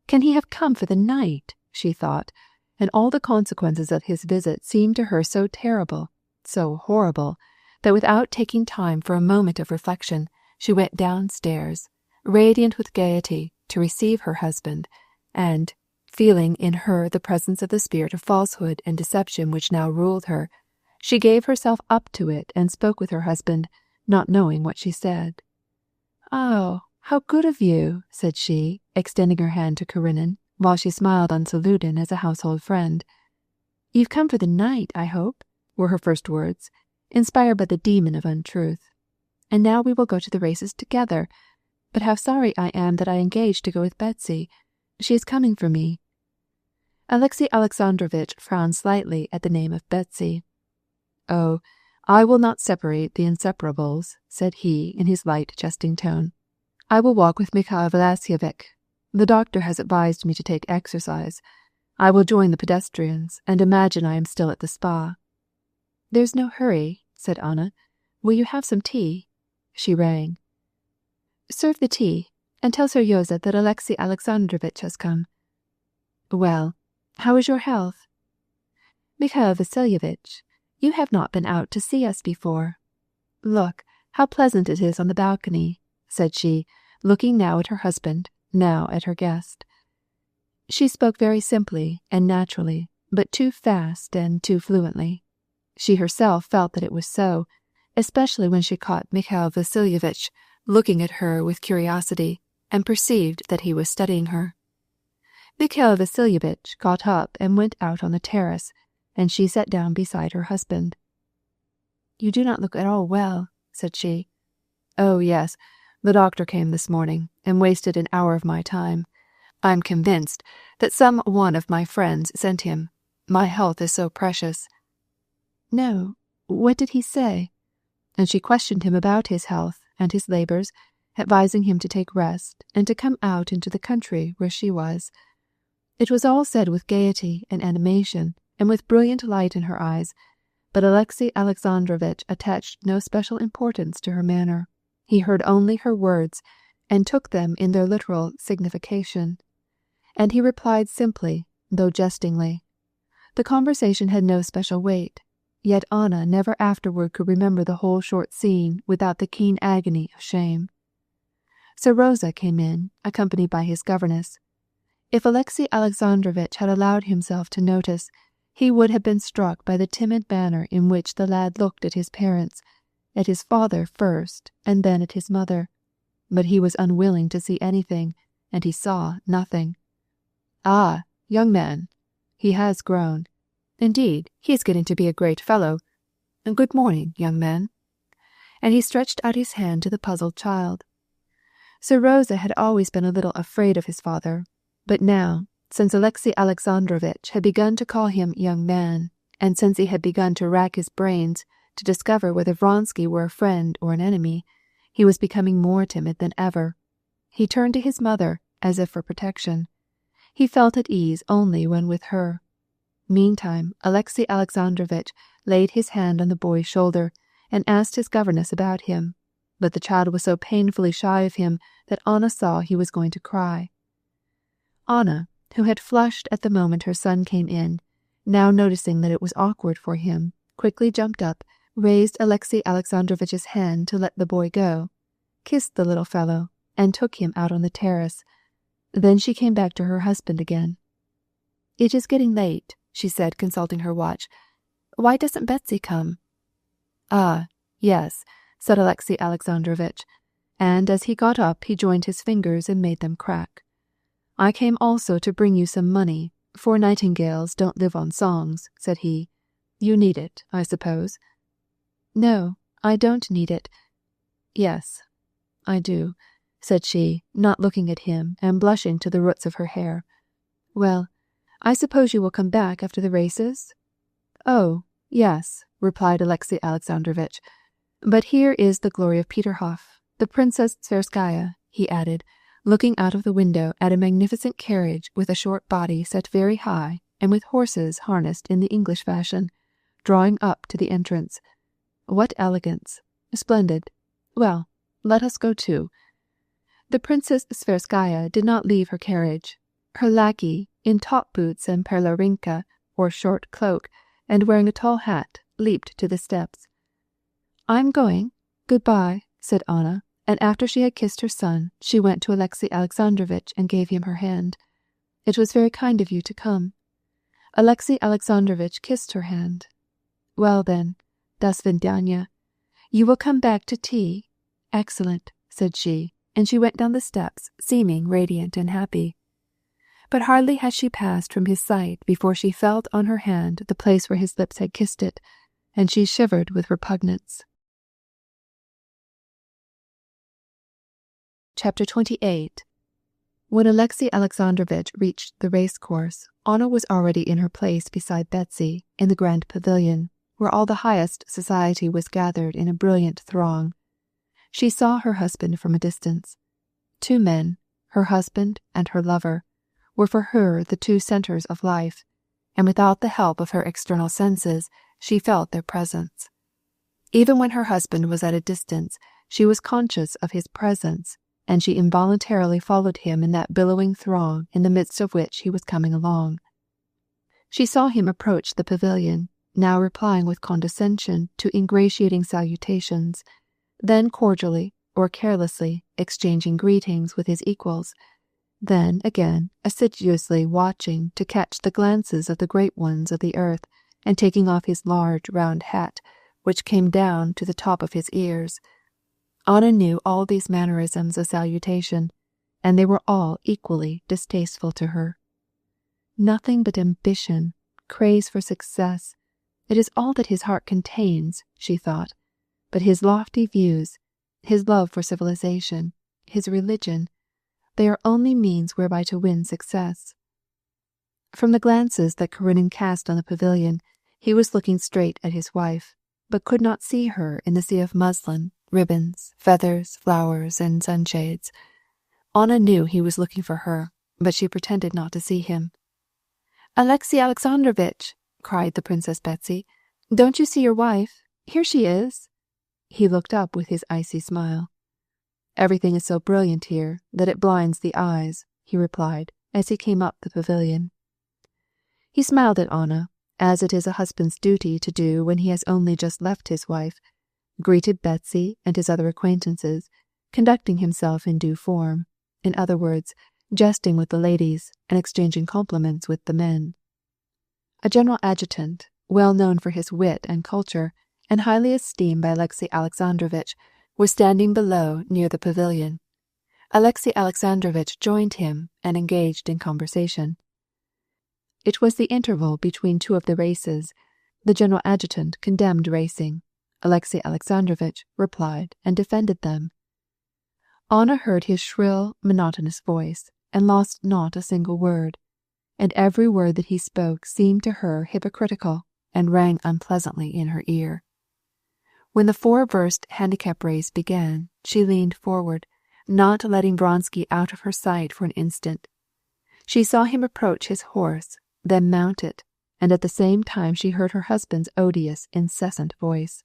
Can he have come for the night?" she thought, and all the consequences of his visit seemed to her so terrible, so horrible, that without taking time for a moment of reflection, she went downstairs, radiant with gaiety, to receive her husband, and, feeling in her the presence of the spirit of falsehood and deception which now ruled her, she gave herself up to it and spoke with her husband, not knowing what she said. "Oh, how good of you," said she, extending her hand to Karenin, while she smiled on Sailudin as a household friend. "You've come for the night, I hope," were her first words, inspired by the demon of untruth. "And now we will go to the races together. But how sorry I am that I engaged to go with Betsy. She is coming for me." Alexei Alexandrovitch frowned slightly at the name of Betsy. "Oh, I will not separate the inseparables," said he in his light jesting tone. "I will walk with Mikhail Vlasyevich. The doctor has advised me to take exercise. I will join the pedestrians and imagine I am still at the spa." "There's no hurry," said Anna. "Will you have some tea?" She rang. "Serve the tea, and tell Seryoza that Alexey Alexandrovitch has come." "Well, how is your health?" "Mikhail Vasilyevich, you have not been out to see us before. Look, how pleasant it is on the balcony," said she, looking now at her husband, now at her guest. She spoke very simply and naturally, but too fast and too fluently. She herself felt that it was so, especially when she caught Mikhail Vasilyevich looking at her with curiosity, and perceived that he was studying her. Mikhail Vasilyevich got up and went out on the terrace, and she sat down beside her husband. "You do not look at all well," said she. "Oh, yes, the doctor came this morning and wasted an hour of my time. I am convinced that some one of my friends sent him. My health is so precious." "No, what did he say?" And she questioned him about his health and his labours, advising him to take rest and to come out into the country where she was. It was all said with gaiety and animation, and with brilliant light in her eyes, but Alexey Alexandrovitch attached no special importance to her manner. He heard only her words, and took them in their literal signification. And he replied simply, though jestingly. The conversation had no special weight, yet Anna never afterward could remember the whole short scene without the keen agony of shame. Seroza came in, accompanied by his governess. If Alexey Alexandrovitch had allowed himself to notice, he would have been struck by the timid manner in which the lad looked at his parents, at his father first, and then at his mother. But he was unwilling to see anything, and he saw nothing. "Ah, young man, he has grown. Indeed, he is getting to be a great fellow. Good morning, young man." And he stretched out his hand to the puzzled child. Seroza had always been a little afraid of his father, but now, since Alexey Alexandrovitch had begun to call him young man, and since he had begun to rack his brains to discover whether Vronsky were a friend or an enemy, he was becoming more timid than ever. He turned to his mother as if for protection. He felt at ease only when with her. Meantime, Alexey Alexandrovitch laid his hand on the boy's shoulder and asked his governess about him, but the child was so painfully shy of him that Anna saw he was going to cry. Anna, who had flushed at the moment her son came in, now noticing that it was awkward for him, quickly jumped up, raised Alexey Alexandrovitch's hand to let the boy go, kissed the little fellow, and took him out on the terrace. Then she came back to her husband again. "It is getting late," she said, consulting her watch. "Why doesn't Betsy come?" "Ah, yes," said Alexey Alexandrovitch, and as he got up he joined his fingers and made them crack. "I came also to bring you some money, for nightingales don't live on songs," said he. "You need it, I suppose?" "No, I don't need it." "Yes, I do," said she, not looking at him and blushing to the roots of her hair. "Well, I suppose you will come back after the races?" "Oh, yes," replied Alexey Alexandrovitch. "But here is the glory of Peterhof, the Princess Tverskaya," he added, looking out of the window at a magnificent carriage with a short body set very high and with horses harnessed in the English fashion, drawing up to the entrance. "What elegance! Splendid! Well, let us go too." The Princess Tverskaya did not leave her carriage. Her lackey, in top boots and pelerynka, or short cloak, and wearing a tall hat, leaped to the steps. "I'm going. Good-bye," said Anna, and after she had kissed her son, she went to Alexey Alexandrovitch and gave him her hand. "It was very kind of you to come." Alexey Alexandrovitch kissed her hand. "Well then, das Vidanya. You will come back to tea? Excellent," said she, and she went down the steps, seeming radiant and happy. But hardly had she passed from his sight before she felt on her hand the place where his lips had kissed it, and she shivered with repugnance. Chapter 28. When Alexey Alexandrovitch reached the race-course, Anna was already in her place beside Betsy in the grand pavilion, where all the highest society was gathered in a brilliant throng. She saw her husband from a distance. Two men, her husband and her lover, were for her the two centers of life, and without the help of her external senses, she felt their presence. Even when her husband was at a distance, she was conscious of his presence, and she involuntarily followed him in that billowing throng in the midst of which he was coming along. She saw him approach the pavilion, now replying with condescension to ingratiating salutations, then cordially or carelessly exchanging greetings with his equals, then again assiduously watching to catch the glances of the great ones of the earth, and taking off his large round hat, which came down to the top of his ears. Anna knew all these mannerisms of salutation, and they were all equally distasteful to her. Nothing but ambition, craze for success. It is all that his heart contains, she thought, but his lofty views, his love for civilization, his religion, they are only means whereby to win success. From the glances that Karenin cast on the pavilion, he was looking straight at his wife, but could not see her in the sea of muslin, ribbons, feathers, flowers, and sunshades. Anna knew he was looking for her, but she pretended not to see him. "Alexey Alexandrovitch!" cried the Princess Betsy. "Don't you see your wife? Here she is." He looked up with his icy smile. "Everything is so brilliant here that it blinds the eyes," he replied as he came up the pavilion. He smiled at Anna, as it is a husband's duty to do when he has only just left his wife, greeted Betsy and his other acquaintances, conducting himself in due form, in other words, jesting with the ladies and exchanging compliments with the men. A general adjutant, well known for his wit and culture, and highly esteemed by Alexey Alexandrovitch, was standing below near the pavilion. Alexey Alexandrovitch joined him and engaged in conversation. It was the interval between two of the races. The general adjutant condemned racing. Alexey Alexandrovitch replied and defended them. Anna heard his shrill, monotonous voice, and lost not a single word, and every word that he spoke seemed to her hypocritical and rang unpleasantly in her ear. When the four-versed handicap race began, she leaned forward, not letting Vronsky out of her sight for an instant. She saw him approach his horse, then mount it, and at the same time she heard her husband's odious, incessant voice.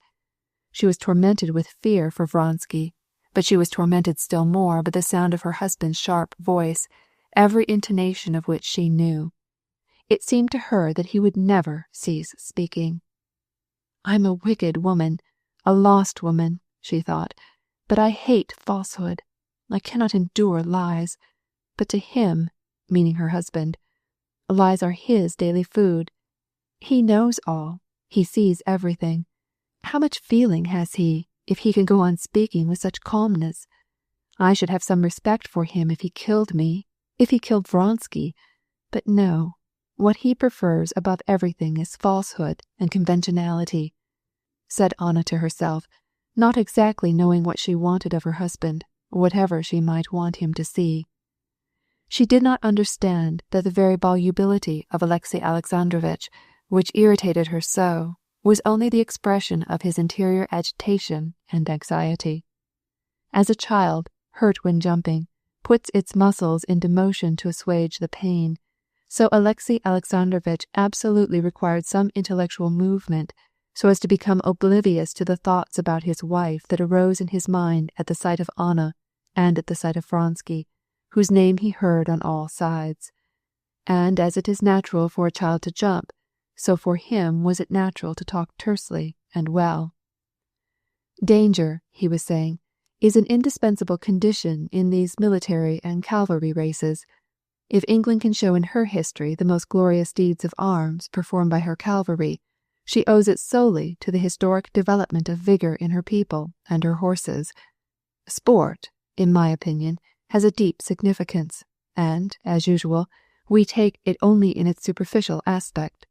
She was tormented with fear for Vronsky, but she was tormented still more by the sound of her husband's sharp voice, every intonation of which she knew. It seemed to her that he would never cease speaking. "I am a wicked woman, a lost woman," she thought, "but I hate falsehood. I cannot endure lies. But to him," meaning her husband, "lies are his daily food. He knows all, he sees everything. How much feeling has he, if he can go on speaking with such calmness? I should have some respect for him if he killed me, if he killed Vronsky. But no, what he prefers above everything is falsehood and conventionality," said Anna to herself, not exactly knowing what she wanted of her husband, whatever she might want him to see. She did not understand that the very volubility of Alexey Alexandrovitch, which irritated her so, was only the expression of his interior agitation and anxiety. As a child, hurt when jumping, puts its muscles into motion to assuage the pain, so Alexey Alexandrovitch absolutely required some intellectual movement so as to become oblivious to the thoughts about his wife that arose in his mind at the sight of Anna and at the sight of Vronsky, whose name he heard on all sides. And as it is natural for a child to jump, so for him was it natural to talk tersely and well. "Danger," he was saying, "is an indispensable condition in these military and cavalry races. If England can show in her history the most glorious deeds of arms performed by her cavalry, she owes it solely to the historic development of vigor in her people and her horses. Sport, in my opinion, has a deep significance, and, as usual, we take it only in its superficial aspect."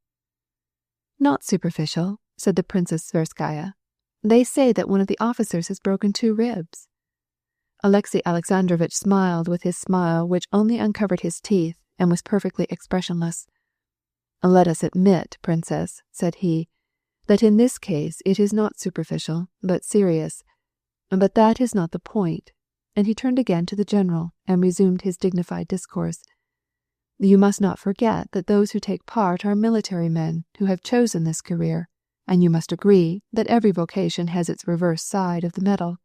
"Not superficial," said the Princess Tverskaya. "They say that one of the officers has broken 2 ribs." Alexey Alexandrovitch smiled with his smile which only uncovered his teeth and was perfectly expressionless. "Let us admit, Princess," said he, "that in this case it is not superficial, but serious. But that is not the point," and he turned again to the general and resumed his dignified discourse. You must not forget that those who take part are military men who have chosen this career, and you must agree that every vocation has its reverse side of the medal.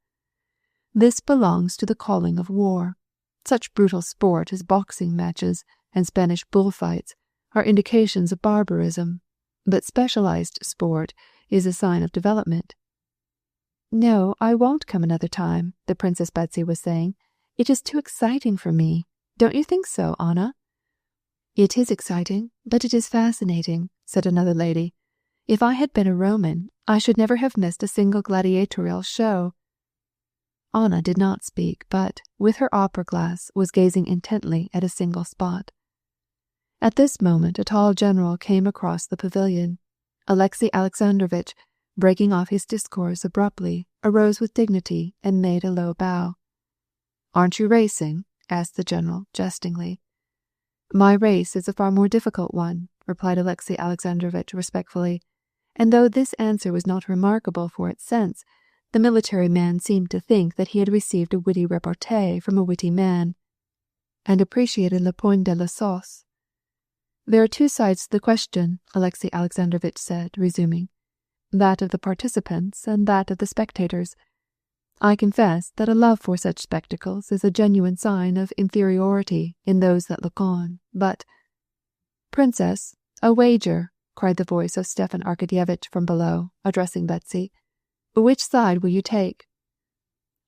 This belongs to the calling of war. Such brutal sport as boxing matches and Spanish bullfights are indications of barbarism, but specialized sport is a sign of development. "No, I won't come another time," the Princess Betsy was saying. "It is too exciting for me. Don't you think so, Anna?" "It is exciting, but it is fascinating," said another lady. "If I had been a Roman, I should never have missed a single gladiatorial show." Anna did not speak, but, with her opera glass, was gazing intently at a single spot. At this moment a tall general came across the pavilion. Alexei Alexandrovitch, breaking off his discourse abruptly, arose with dignity and made a low bow. "Aren't you racing?" asked the general, jestingly. "My race is a far more difficult one," replied Alexei Alexandrovitch respectfully, and though this answer was not remarkable for its sense, the military man seemed to think that he had received a witty repartee from a witty man, and appreciated le point de la sauce. "There are two sides to the question," Alexei Alexandrovitch said, resuming, "that of the participants and that of the spectators. I confess that a love for such spectacles is a genuine sign of inferiority in those that look on, but—" "Princess, a wager!" cried the voice of Stepan Arkadyevitch from below, addressing Betsy. "Which side will you take?"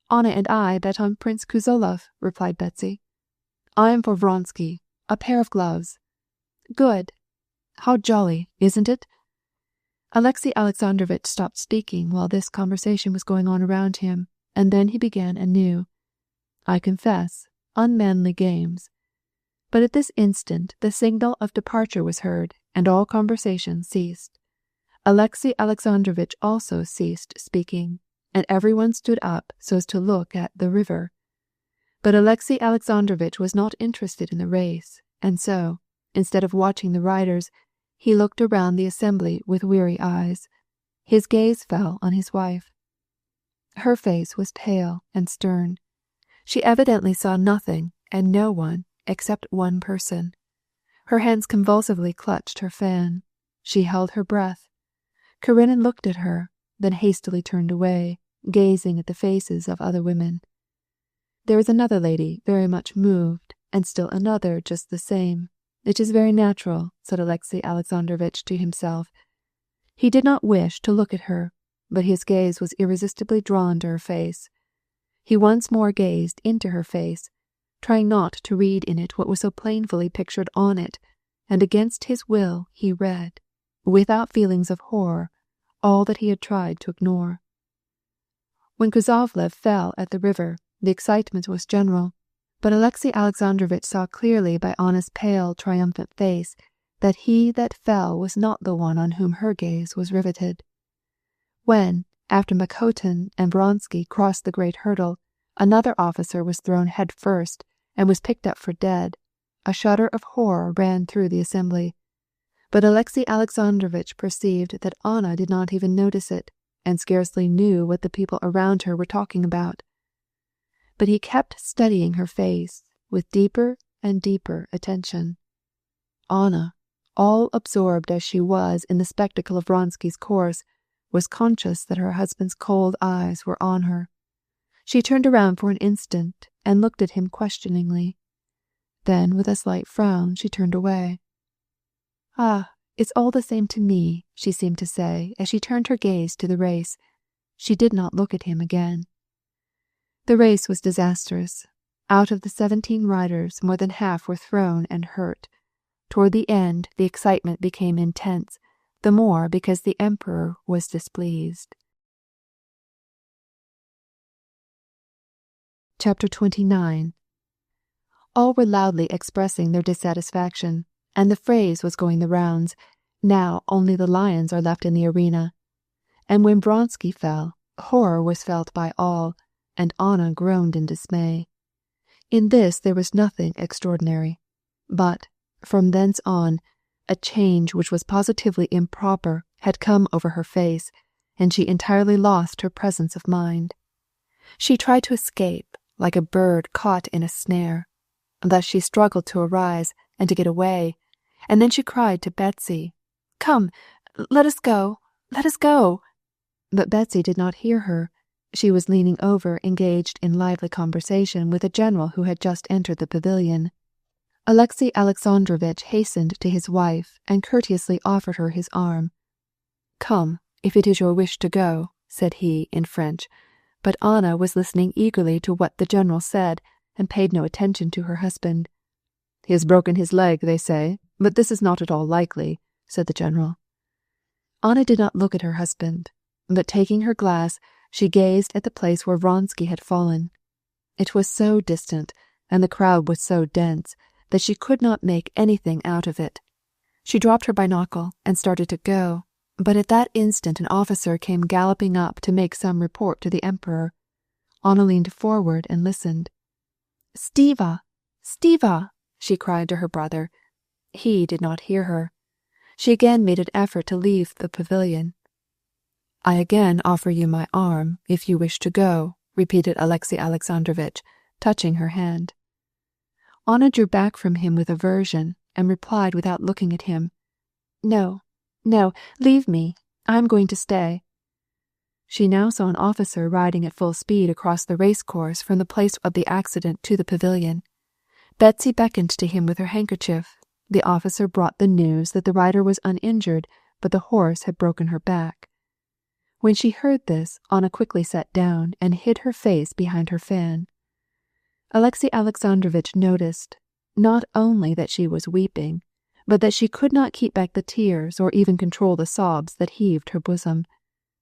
"Anna and I bet on Prince Kuzolov," replied Betsy. "I am for Vronsky. A pair of gloves." "Good. How jolly, isn't it?" Alexei Alexandrovitch stopped speaking while this conversation was going on around him, and then he began anew. "I confess, unmanly games." But at this instant the signal of departure was heard, and all conversation ceased. Alexei Alexandrovitch also ceased speaking, and everyone stood up so as to look at the river. But Alexei Alexandrovitch was not interested in the race, and so, instead of watching the riders, he looked around the assembly with weary eyes. His gaze fell on his wife. Her face was pale and stern. She evidently saw nothing and no one except one person. Her hands convulsively clutched her fan. She held her breath. Karenina looked at her, then hastily turned away, gazing at the faces of other women. There was another lady very much moved, and still another just the same. "It is very natural," said Alexei Alexandrovitch to himself. He did not wish to look at her, but his gaze was irresistibly drawn to her face. He once more gazed into her face, trying not to read in it what was so plainly pictured on it, and against his will he read, without feelings of horror, all that he had tried to ignore. When Kuzovlev fell at the river, the excitement was general, but Alexei Alexandrovitch saw clearly by Anna's pale, triumphant face that he that fell was not the one on whom her gaze was riveted. When, after Makotin and Vronsky crossed the great hurdle, another officer was thrown head first and was picked up for dead, a shudder of horror ran through the assembly. But Alexei Alexandrovitch perceived that Anna did not even notice it, and scarcely knew what the people around her were talking about. But he kept studying her face with deeper and deeper attention. Anna, all absorbed as she was in the spectacle of Vronsky's course, was conscious that her husband's cold eyes were on her. She turned around for an instant and looked at him questioningly. Then, with a slight frown, she turned away. "Ah, it's all the same to me," she seemed to say as she turned her gaze to the race. She did not look at him again. The race was disastrous. Out of the 17 riders, more than half were thrown and hurt. Toward the end, the excitement became intense, the more because the emperor was displeased. Chapter 29. All were loudly expressing their dissatisfaction, and the phrase was going the rounds, "Now only the lions are left in the arena." And when Vronsky fell, horror was felt by all, and Anna groaned in dismay. In this there was nothing extraordinary, but, from thence on, a change which was positively improper had come over her face, and she entirely lost her presence of mind. She tried to escape, like a bird caught in a snare. Thus she struggled to arise, and to get away, and then she cried to Betsy, "Come, let us go, let us go." But Betsy did not hear her. She was leaning over, engaged in lively conversation with a general who had just entered the pavilion. Alexey Alexandrovitch hastened to his wife and courteously offered her his arm. "Come, if it is your wish to go," said he in French, but Anna was listening eagerly to what the general said and paid no attention to her husband. "He has broken his leg, they say, but this is not at all likely," said the general. Anna did not look at her husband, but taking her glass, she gazed at the place where Vronsky had fallen. It was so distant, and the crowd was so dense, that she could not make anything out of it. She dropped her binocle and started to go, but at that instant an officer came galloping up to make some report to the Emperor. Anna leaned forward and listened. "Stiva! Stiva!" she cried to her brother. He did not hear her. She again made an effort to leave the pavilion. "I again offer you my arm, if you wish to go," repeated Alexey Alexandrovitch, touching her hand. Anna drew back from him with aversion and replied without looking at him, "No, no, leave me. I am going to stay." She now saw an officer riding at full speed across the racecourse from the place of the accident to the pavilion. Betsy beckoned to him with her handkerchief. The officer brought the news that the rider was uninjured, but the horse had broken her back. When she heard this, Anna quickly sat down and hid her face behind her fan. Alexey Alexandrovitch noticed, not only that she was weeping, but that she could not keep back the tears or even control the sobs that heaved her bosom.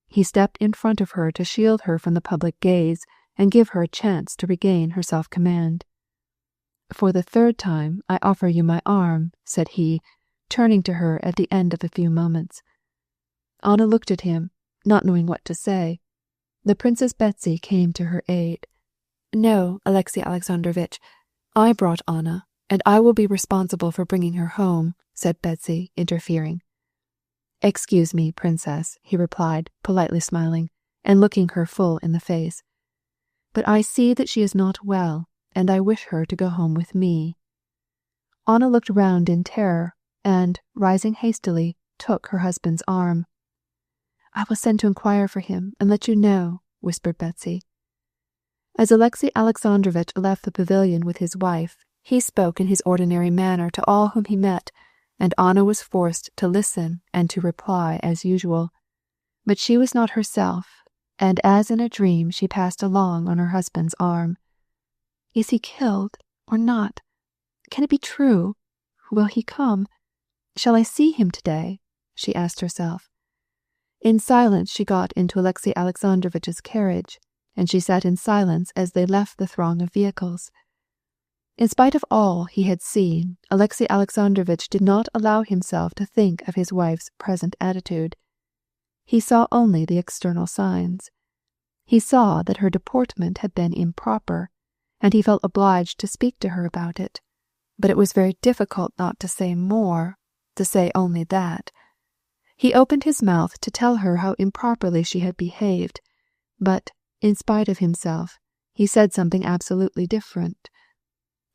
He stepped in front of her to shield her from the public gaze and give her a chance to regain her self-command. "For the third time I offer you my arm," said he, turning to her at the end of a few moments. Anna looked at him, not knowing what to say. The Princess Betsy came to her aid. "No, Alexey Alexandrovitch, I brought Anna, and I will be responsible for bringing her home," said Betsy, interfering. "Excuse me, Princess," he replied, politely smiling, and looking her full in the face. "But I see that she is not well, and I wish her to go home with me." Anna looked round in terror, and, rising hastily, took her husband's arm. "I will send to inquire for him and let you know," whispered Betsy. As Alexey Alexandrovitch left the pavilion with his wife, he spoke in his ordinary manner to all whom he met, and Anna was forced to listen and to reply as usual. But she was not herself, and as in a dream she passed along on her husband's arm. "Is he killed or not? Can it be true? Will he come? Shall I see him today?" she asked herself. In silence she got into Alexey Alexandrovitch's carriage, and she sat in silence as they left the throng of vehicles. In spite of all he had seen, Alexey Alexandrovitch did not allow himself to think of his wife's present attitude. He saw only the external signs. He saw that her deportment had been improper, and he felt obliged to speak to her about it. But it was very difficult not to say more, to say only that. He opened his mouth to tell her how improperly she had behaved, but, in spite of himself, he said something absolutely different.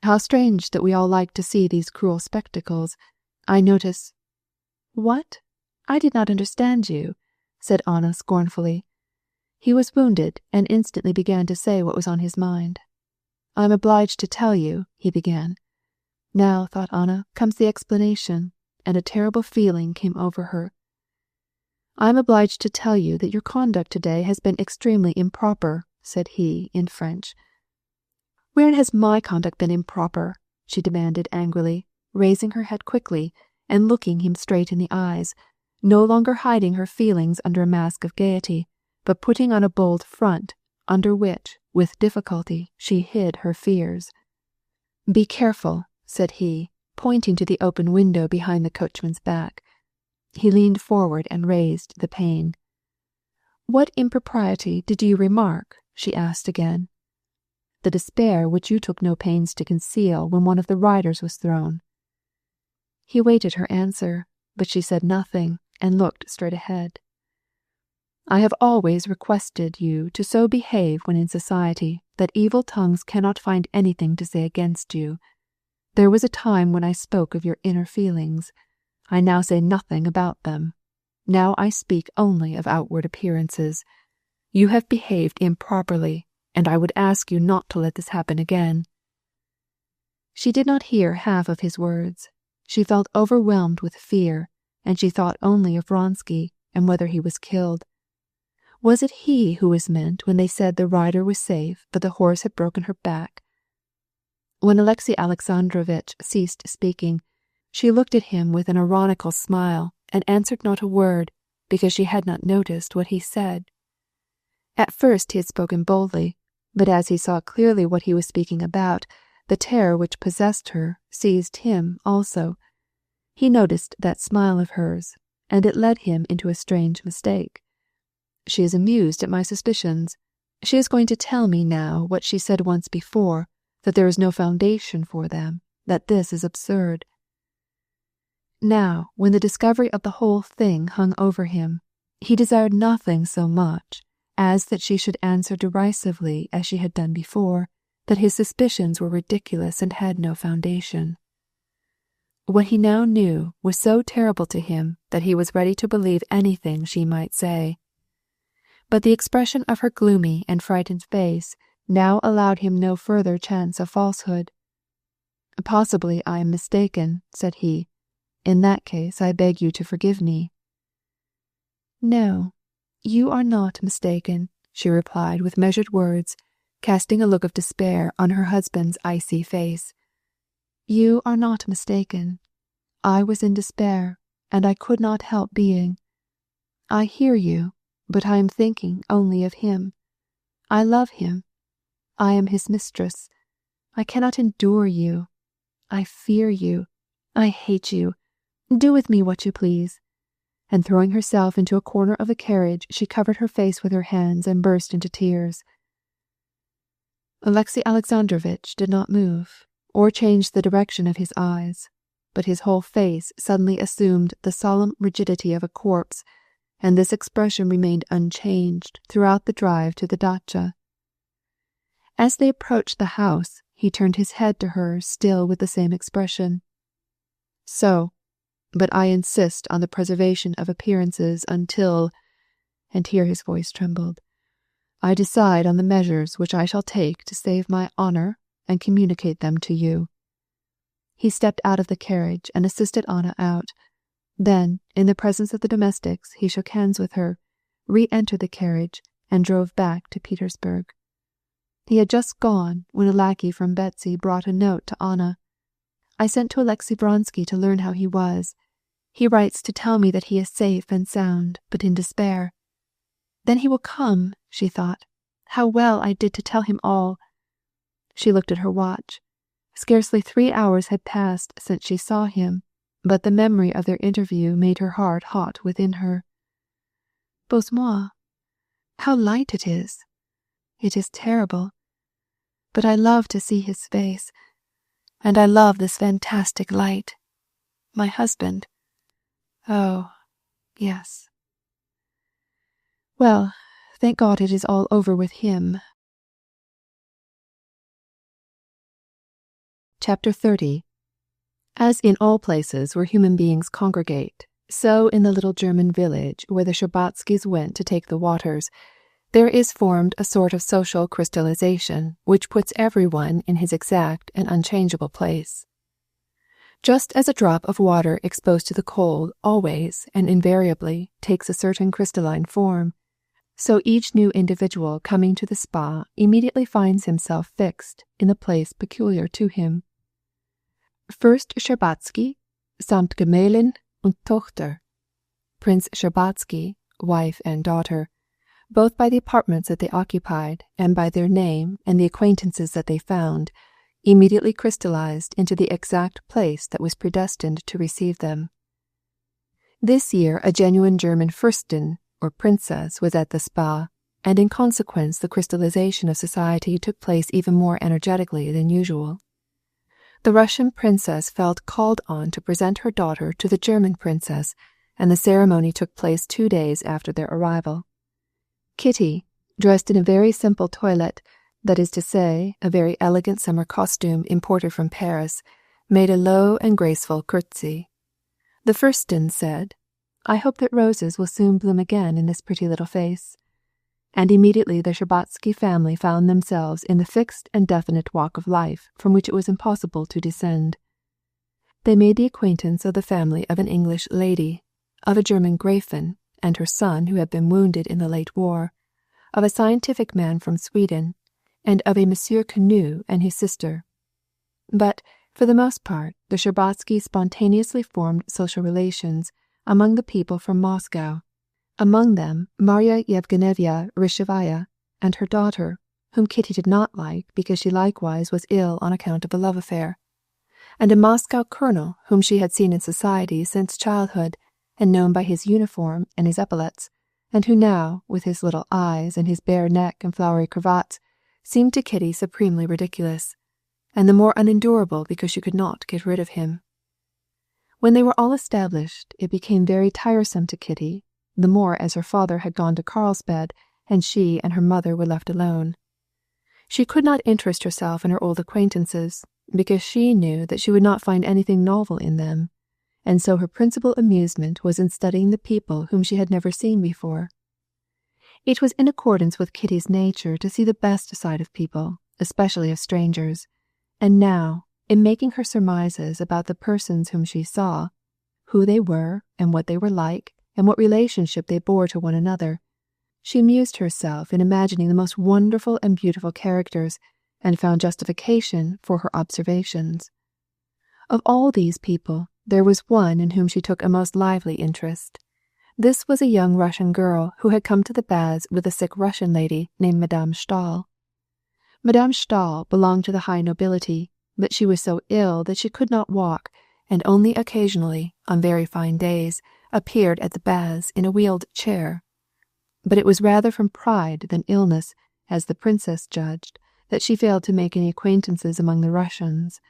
"How strange that we all like to see these cruel spectacles. I notice—" "What? I did not understand you," said Anna scornfully. He was wounded and instantly began to say what was on his mind. "I am obliged to tell you," he began. Now, thought Anna, comes the explanation, and a terrible feeling came over her. "I am obliged to tell you that your conduct today has been extremely improper," said he in French. "Wherein has my conduct been improper?" she demanded angrily, raising her head quickly and looking him straight in the eyes, no longer hiding her feelings under a mask of gaiety, but putting on a bold front, under which, with difficulty, she hid her fears. "Be careful," said he, pointing to the open window behind the coachman's back. He leaned forward and raised the pane. "What impropriety did you remark?" she asked again. "The despair which you took no pains to conceal when one of the riders was thrown." He waited her answer, but she said nothing and looked straight ahead. "I have always requested you to so behave when in society that evil tongues cannot find anything to say against you. There was a time when I spoke of your inner feelings. I now say nothing about them. Now I speak only of outward appearances. You have behaved improperly, and I would ask you not to let this happen again." She did not hear half of his words. She felt overwhelmed with fear, and she thought only of Vronsky and whether he was killed. Was it he who was meant when they said the rider was safe but the horse had broken her back? When Alexey Alexandrovitch ceased speaking, she looked at him with an ironical smile and answered not a word, because she had not noticed what he said. At first he had spoken boldly, but as he saw clearly what he was speaking about, the terror which possessed her seized him also. He noticed that smile of hers, and it led him into a strange mistake. She is amused at my suspicions. She is going to tell me now what she said once before, that there is no foundation for them, that this is absurd. Now, when the discovery of the whole thing hung over him, he desired nothing so much as that she should answer derisively as she had done before, that his suspicions were ridiculous and had no foundation. What he now knew was so terrible to him that he was ready to believe anything she might say. But the expression of her gloomy and frightened face now allowed him no further chance of falsehood. "Possibly I am mistaken," said he. "In that case I beg you to forgive me." "No, you are not mistaken," she replied with measured words, casting a look of despair on her husband's icy face. "You are not mistaken. I was in despair, and I could not help being. I hear you, but I am thinking only of him. I love him. I am his mistress. I cannot endure you. I fear you. I hate you. Do with me what you please." And throwing herself into a corner of the carriage, she covered her face with her hands and burst into tears. Alexey Alexandrovitch did not move, or change the direction of his eyes, but his whole face suddenly assumed the solemn rigidity of a corpse, and this expression remained unchanged throughout the drive to the dacha. As they approached the house, he turned his head to her still with the same expression. "So, but I insist on the preservation of appearances until," and here his voice trembled, "I decide on the measures which I shall take to save my honor and communicate them to you." He stepped out of the carriage and assisted Anna out. Then, in the presence of the domestics, he shook hands with her, re-entered the carriage, and drove back to Petersburg. He had just gone when a lackey from Betsy brought a note to Anna. "I sent to Alexey Vronsky to learn how he was. He writes to tell me that he is safe and sound, but in despair. Then he will come," she thought. "How well I did to tell him all." She looked at her watch. Scarcely 3 hours had passed since she saw him, but the memory of their interview made her heart hot within her. "Bosmois, how light it is! It is terrible. But I love to see his face, and I love this fantastic light. My husband. Oh, yes. Well, thank God it is all over with him." Chapter 30. As in all places where human beings congregate, so in the little German village where the Sherbatskys went to take the waters, there is formed a sort of social crystallization which puts everyone in his exact and unchangeable place. Just as a drop of water exposed to the cold always and invariably takes a certain crystalline form, so each new individual coming to the spa immediately finds himself fixed in the place peculiar to him. First Sherbatsky, samt Gemelin und Tochter. Prince Sherbatsky, wife and daughter, both by the apartments that they occupied and by their name and the acquaintances that they found, immediately crystallized into the exact place that was predestined to receive them. This year a genuine German Fürstin, or princess, was at the spa, and in consequence the crystallization of society took place even more energetically than usual. The Russian princess felt called on to present her daughter to the German princess, and the ceremony took place 2 days after their arrival. Kitty, dressed in a very simple toilette, that is to say, a very elegant summer costume imported from Paris, made a low and graceful curtsy. The Furstin said, "I hope that roses will soon bloom again in this pretty little face." And immediately the Shtcherbatsky family found themselves in the fixed and definite walk of life from which it was impossible to descend. They made the acquaintance of the family of an English lady, of a German Gräfin and her son who had been wounded in the late war, of a scientific man from Sweden, and of a Monsieur Quenu and his sister. But, for the most part, the Shtcherbatskys spontaneously formed social relations among the people from Moscow, among them Marya Yevgenyevna Rishevaya and her daughter, whom Kitty did not like because she likewise was ill on account of a love affair, and a Moscow colonel whom she had seen in society since childhood and known by his uniform and his epaulets, and who now, with his little eyes and his bare neck and flowery cravats, seemed to Kitty supremely ridiculous, and the more unendurable because she could not get rid of him. When they were all established, it became very tiresome to Kitty, the more as her father had gone to Carlsbad and she and her mother were left alone. She could not interest herself in her old acquaintances, because she knew that she would not find anything novel in them, and so her principal amusement was in studying the people whom she had never seen before. It was in accordance with Kitty's nature to see the best side of people, especially of strangers, and now, in making her surmises about the persons whom she saw, who they were and what they were like, and what relationship they bore to one another, she amused herself in imagining the most wonderful and beautiful characters, and found justification for her observations. Of all these people, there was one in whom she took a most lively interest. This was a young Russian girl who had come to the baths with a sick Russian lady named Madame Stahl. Madame Stahl belonged to the high nobility, but she was so ill that she could not walk, and only occasionally, on very fine days, appeared at the baths in a wheeled chair. But it was rather from pride than illness, as the princess judged, that she failed to make any acquaintances among the Russians.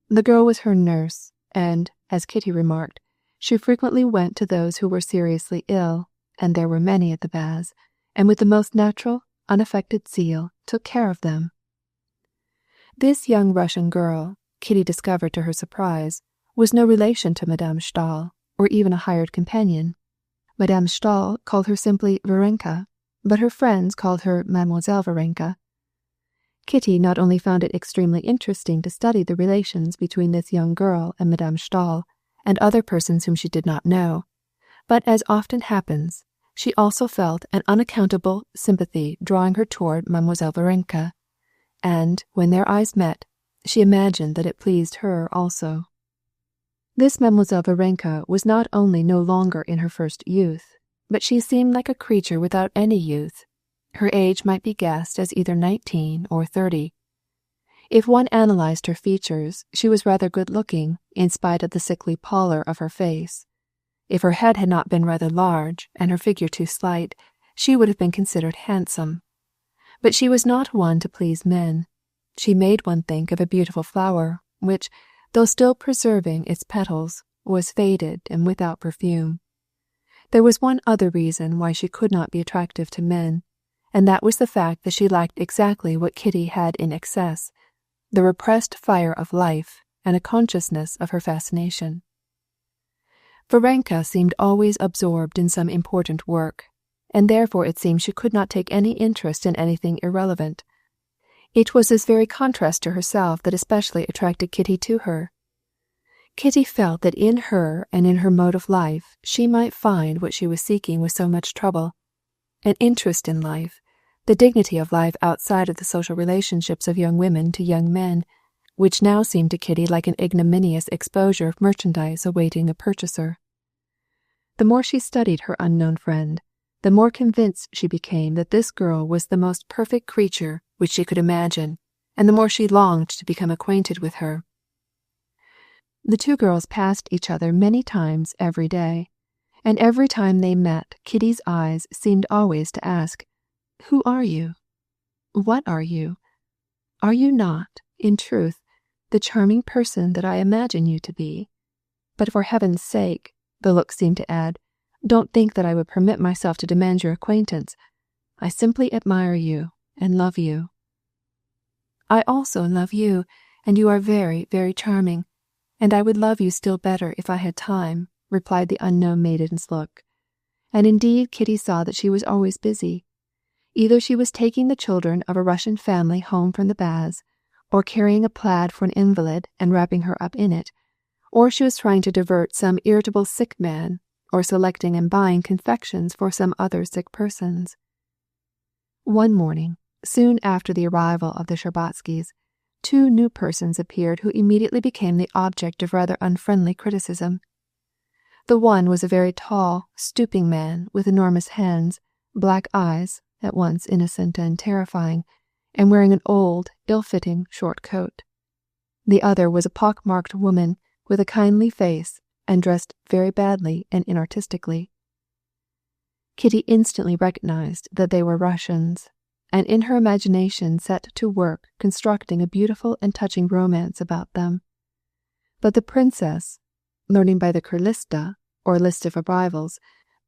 The girl was her nurse, and, as Kitty remarked, she frequently went to those who were seriously ill, and there were many at the baths, and with the most natural, unaffected zeal took care of them. This young Russian girl, Kitty discovered to her surprise, was no relation to Madame Stahl, or even a hired companion. Madame Stahl called her simply Varenka, but her friends called her Mademoiselle Varenka. Kitty not only found it extremely interesting to study the relations between this young girl and Madame Stahl, and other persons whom she did not know, but, as often happens, she also felt an unaccountable sympathy drawing her toward Mademoiselle Varenka, and, when their eyes met, she imagined that it pleased her also. This Mademoiselle Varenka was not only no longer in her first youth, but she seemed like a creature without any youth. Her age might be guessed as either 19 or 30. If one analyzed her features, she was rather good-looking, in spite of the sickly pallor of her face. If her head had not been rather large, and her figure too slight, she would have been considered handsome. But she was not one to please men. She made one think of a beautiful flower, which, though still preserving its petals, was faded and without perfume. There was one other reason why she could not be attractive to men, and that was the fact that she lacked exactly what Kitty had in excess, the repressed fire of life and a consciousness of her fascination. Varenka seemed always absorbed in some important work, and therefore it seemed she could not take any interest in anything irrelevant. It was this very contrast to herself that especially attracted Kitty to her. Kitty felt that in her and in her mode of life she might find what she was seeking with so much trouble, an interest in life, the dignity of life outside of the social relationships of young women to young men, which now seemed to Kitty like an ignominious exposure of merchandise awaiting a purchaser. The more she studied her unknown friend, the more convinced she became that this girl was the most perfect creature which she could imagine, and the more she longed to become acquainted with her. The two girls passed each other many times every day, and every time they met, Kitty's eyes seemed always to ask, "Who are you? What are you? Are you not, in truth, the charming person that I imagine you to be? But for heaven's sake," the look seemed to add, "don't think that I would permit myself to demand your acquaintance. I simply admire you and love you." "I also love you, and you are very, very charming. "And I would love you still better if I had time," replied the unknown maiden's look. And indeed Kitty saw that she was always busy. Either she was taking the children of a Russian family home from the baths, or carrying a plaid for an invalid and wrapping her up in it, or she was trying to divert some irritable sick man, or selecting and buying confections for some other sick persons. One morning, soon after the arrival of the Shtcherbatskys, 2 new persons appeared who immediately became the object of rather unfriendly criticism. The one was a very tall, stooping man with enormous hands, black eyes, at once innocent and terrifying, and wearing an old, ill-fitting short coat. The other was a pock-marked woman with a kindly face and dressed very badly and inartistically. Kitty instantly recognized that they were Russians, and in her imagination set to work constructing a beautiful and touching romance about them. But the princess, learning by the Kurlista, or list of arrivals,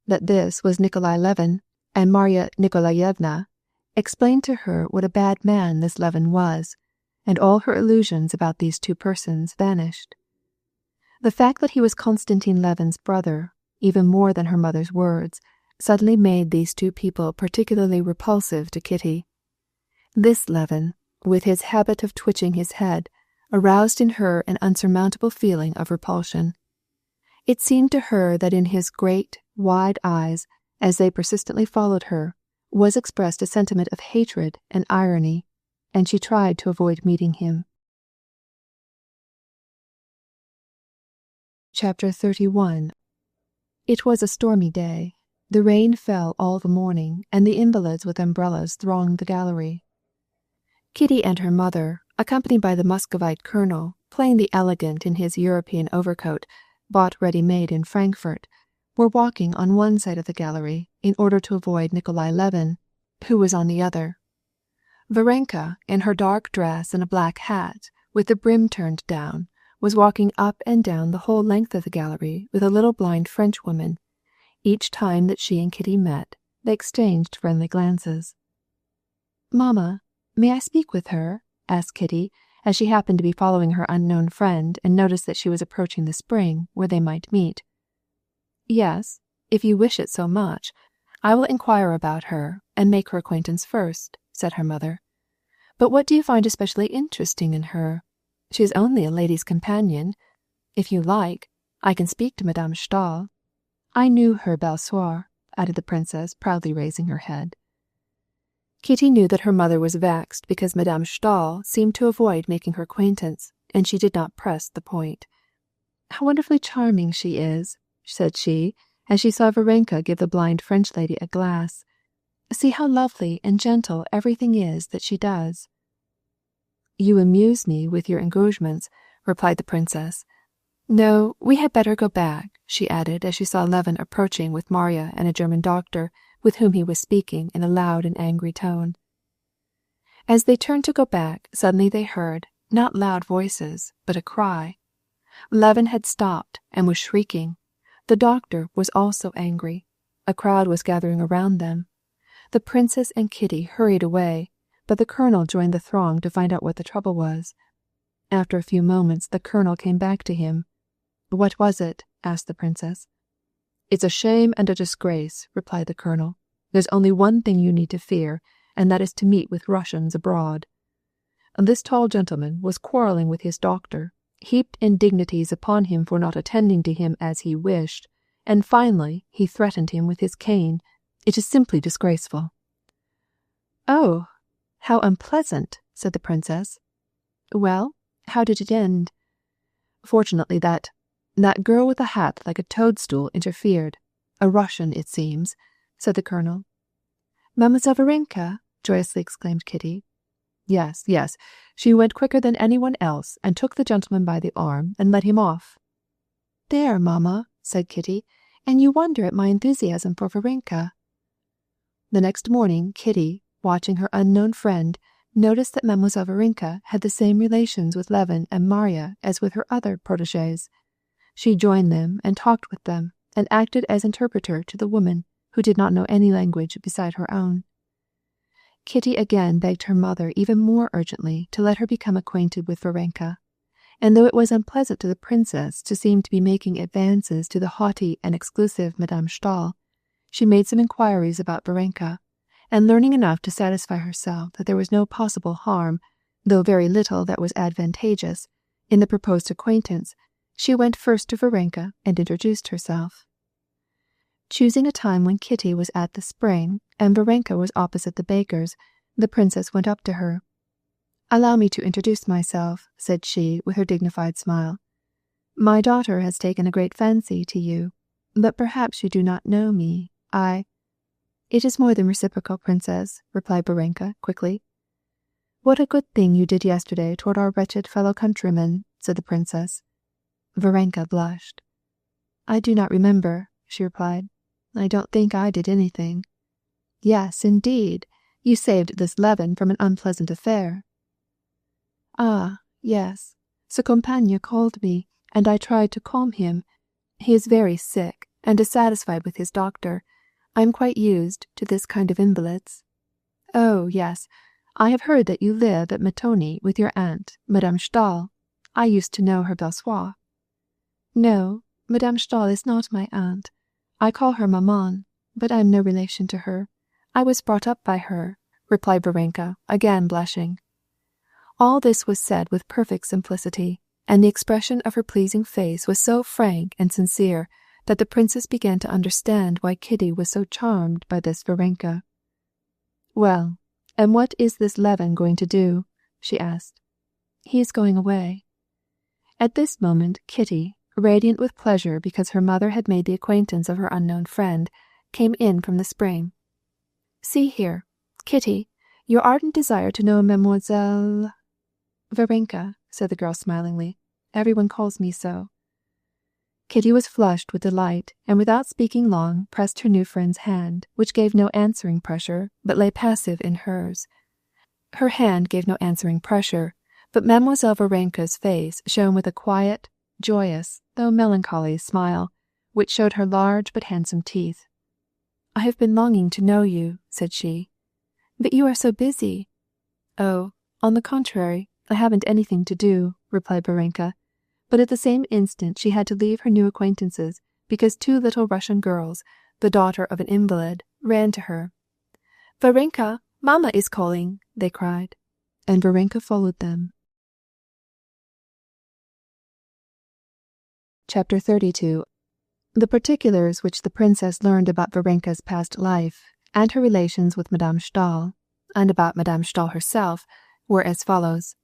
that this was Nikolai Levin and Marya Nikolaevna, explained to her what a bad man this Levin was, and all her illusions about these 2 persons vanished. The fact that he was Konstantin Levin's brother, even more than her mother's words, suddenly made these 2 people particularly repulsive to Kitty. This Levin, with his habit of twitching his head, aroused in her an unsurmountable feeling of repulsion. It seemed to her that in his great, wide eyes, as they persistently followed her, was expressed a sentiment of hatred and irony, and she tried to avoid meeting him. Chapter 31. It was a stormy day. The rain fell all the morning, and the invalids with umbrellas thronged the gallery. Kitty and her mother, accompanied by the Muscovite colonel, playing the elegant in his European overcoat, bought ready-made in Frankfurt, were walking on one side of the gallery in order to avoid Nikolai Levin, who was on the other. Varenka, in her dark dress and a black hat, with the brim turned down, was walking up and down the whole length of the gallery with a little blind Frenchwoman. Each time that she and Kitty met, they exchanged friendly glances. "Mamma, may I speak with her?" asked Kitty, as she happened to be following her unknown friend and noticed that she was approaching the spring where they might meet. "Yes, if you wish it so much. I will inquire about her and make her acquaintance first," said her mother. "But what do you find especially interesting in her? She is only a lady's companion. If you like, I can speak to Madame Stahl. I knew her belle soeur," added the princess, proudly raising her head. Kitty knew that her mother was vexed because Madame Stahl seemed to avoid making her acquaintance, and she did not press the point. "How wonderfully charming she is," said she, as she saw Varenka give the blind French lady a glass. "See how lovely and gentle everything is that she does." "You amuse me with your engagements," replied the princess. "No, we had better go back," she added as she saw Levin approaching with Marya and a German doctor, with whom he was speaking in a loud and angry tone. As they turned to go back, suddenly they heard, not loud voices, but a cry. Levin had stopped and was shrieking. The doctor was also angry. A crowd was gathering around them. The princess and Kitty hurried away, but the colonel joined the throng to find out what the trouble was. After a few moments the colonel came back to him. "What was it?" asked the princess. "It's a shame and a disgrace," replied the colonel. "There's only one thing you need to fear, and that is to meet with Russians abroad. This tall gentleman was quarrelling with his doctor, heaped indignities upon him for not attending to him as he wished, and finally he threatened him with his cane. It is simply disgraceful." "Oh, how unpleasant," said the princess. "Well, how did it end?" "Fortunately that girl with a hat like a toadstool interfered. A Russian, it seems," said the colonel. "Mademoiselle Varenka?" joyously exclaimed Kitty. Yes, she went quicker than anyone else and took the gentleman by the arm and led him off." "There, mamma," said Kitty, "and you wonder at my enthusiasm for Varenka." The next morning Kitty, watching her unknown friend, noticed that Mademoiselle Varenka had the same relations with Levin and Marya as with her other protégés. She joined them and talked with them, and acted as interpreter to the woman, who did not know any language beside her own. Kitty again begged her mother even more urgently to let her become acquainted with Varenka, and though it was unpleasant to the princess to seem to be making advances to the haughty and exclusive Madame Stahl, she made some inquiries about Varenka, and learning enough to satisfy herself that there was no possible harm, though very little that was advantageous, in the proposed acquaintance, she went first to Varenka and introduced herself. Choosing a time when Kitty was at the spring and Varenka was opposite the baker's, the princess went up to her. "Allow me to introduce myself," said she with her dignified smile. "My daughter has taken a great fancy to you, but perhaps you do not know me. It is more than reciprocal, princess," replied Varenka quickly. "What a good thing you did yesterday toward our wretched fellow countryman," said the princess. Varenka blushed. "I do not remember," she replied. "I don't think I did anything." "Yes, indeed. You saved this Levin from an unpleasant affair." "Ah, yes. Ce compagne called me, and I tried to calm him. He is very sick, and dissatisfied with his doctor. I am quite used to this kind of invalids." "Oh, yes. I have heard that you live at Metoni with your aunt, Madame Stahl. I used to know her Belsoir." "No, Madame Stahl is not my aunt. I call her maman, but I am no relation to her. I was brought up by her," replied Varenka, again blushing. All this was said with perfect simplicity, and the expression of her pleasing face was so frank and sincere that the princess began to understand why Kitty was so charmed by this Varenka. "Well, and what is this Levin going to do?" she asked. "He is going away." At this moment Kitty, radiant with pleasure because her mother had made the acquaintance of her unknown friend, came in from the spring. "See here, Kitty, your ardent desire to know Mademoiselle—" "Varenka," said the girl smilingly. "Everyone calls me so." Kitty was flushed with delight, and without speaking long pressed her new friend's hand, which gave no answering pressure, but lay passive in hers. Her hand gave no answering pressure, but Mademoiselle Varenka's face shone with a quiet, joyous, though melancholy smile, which showed her large but handsome teeth. "I have been longing to know you," said she. "But you are so busy." "Oh, on the contrary, I haven't anything to do," replied Varenka, but at the same instant she had to leave her new acquaintances because two little Russian girls, the daughter of an invalid, ran to her. "Varenka, Mamma is calling," they cried, and Varenka followed them. Chapter 32. The particulars which the princess learned about Varenka's past life, and her relations with Madame Stahl, and about Madame Stahl herself, were as follows.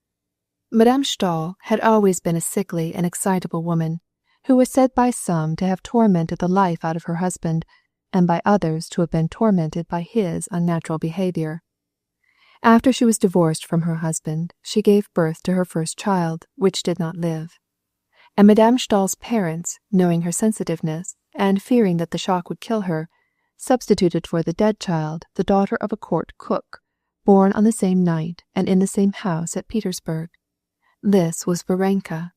Madame Stahl had always been a sickly and excitable woman, who was said by some to have tormented the life out of her husband, and by others to have been tormented by his unnatural behavior. After she was divorced from her husband, she gave birth to her first child, which did not live. And Madame Stahl's parents, knowing her sensitiveness, and fearing that the shock would kill her, substituted for the dead child the daughter of a court cook, born on the same night and in the same house at Petersburg. This was Varenka.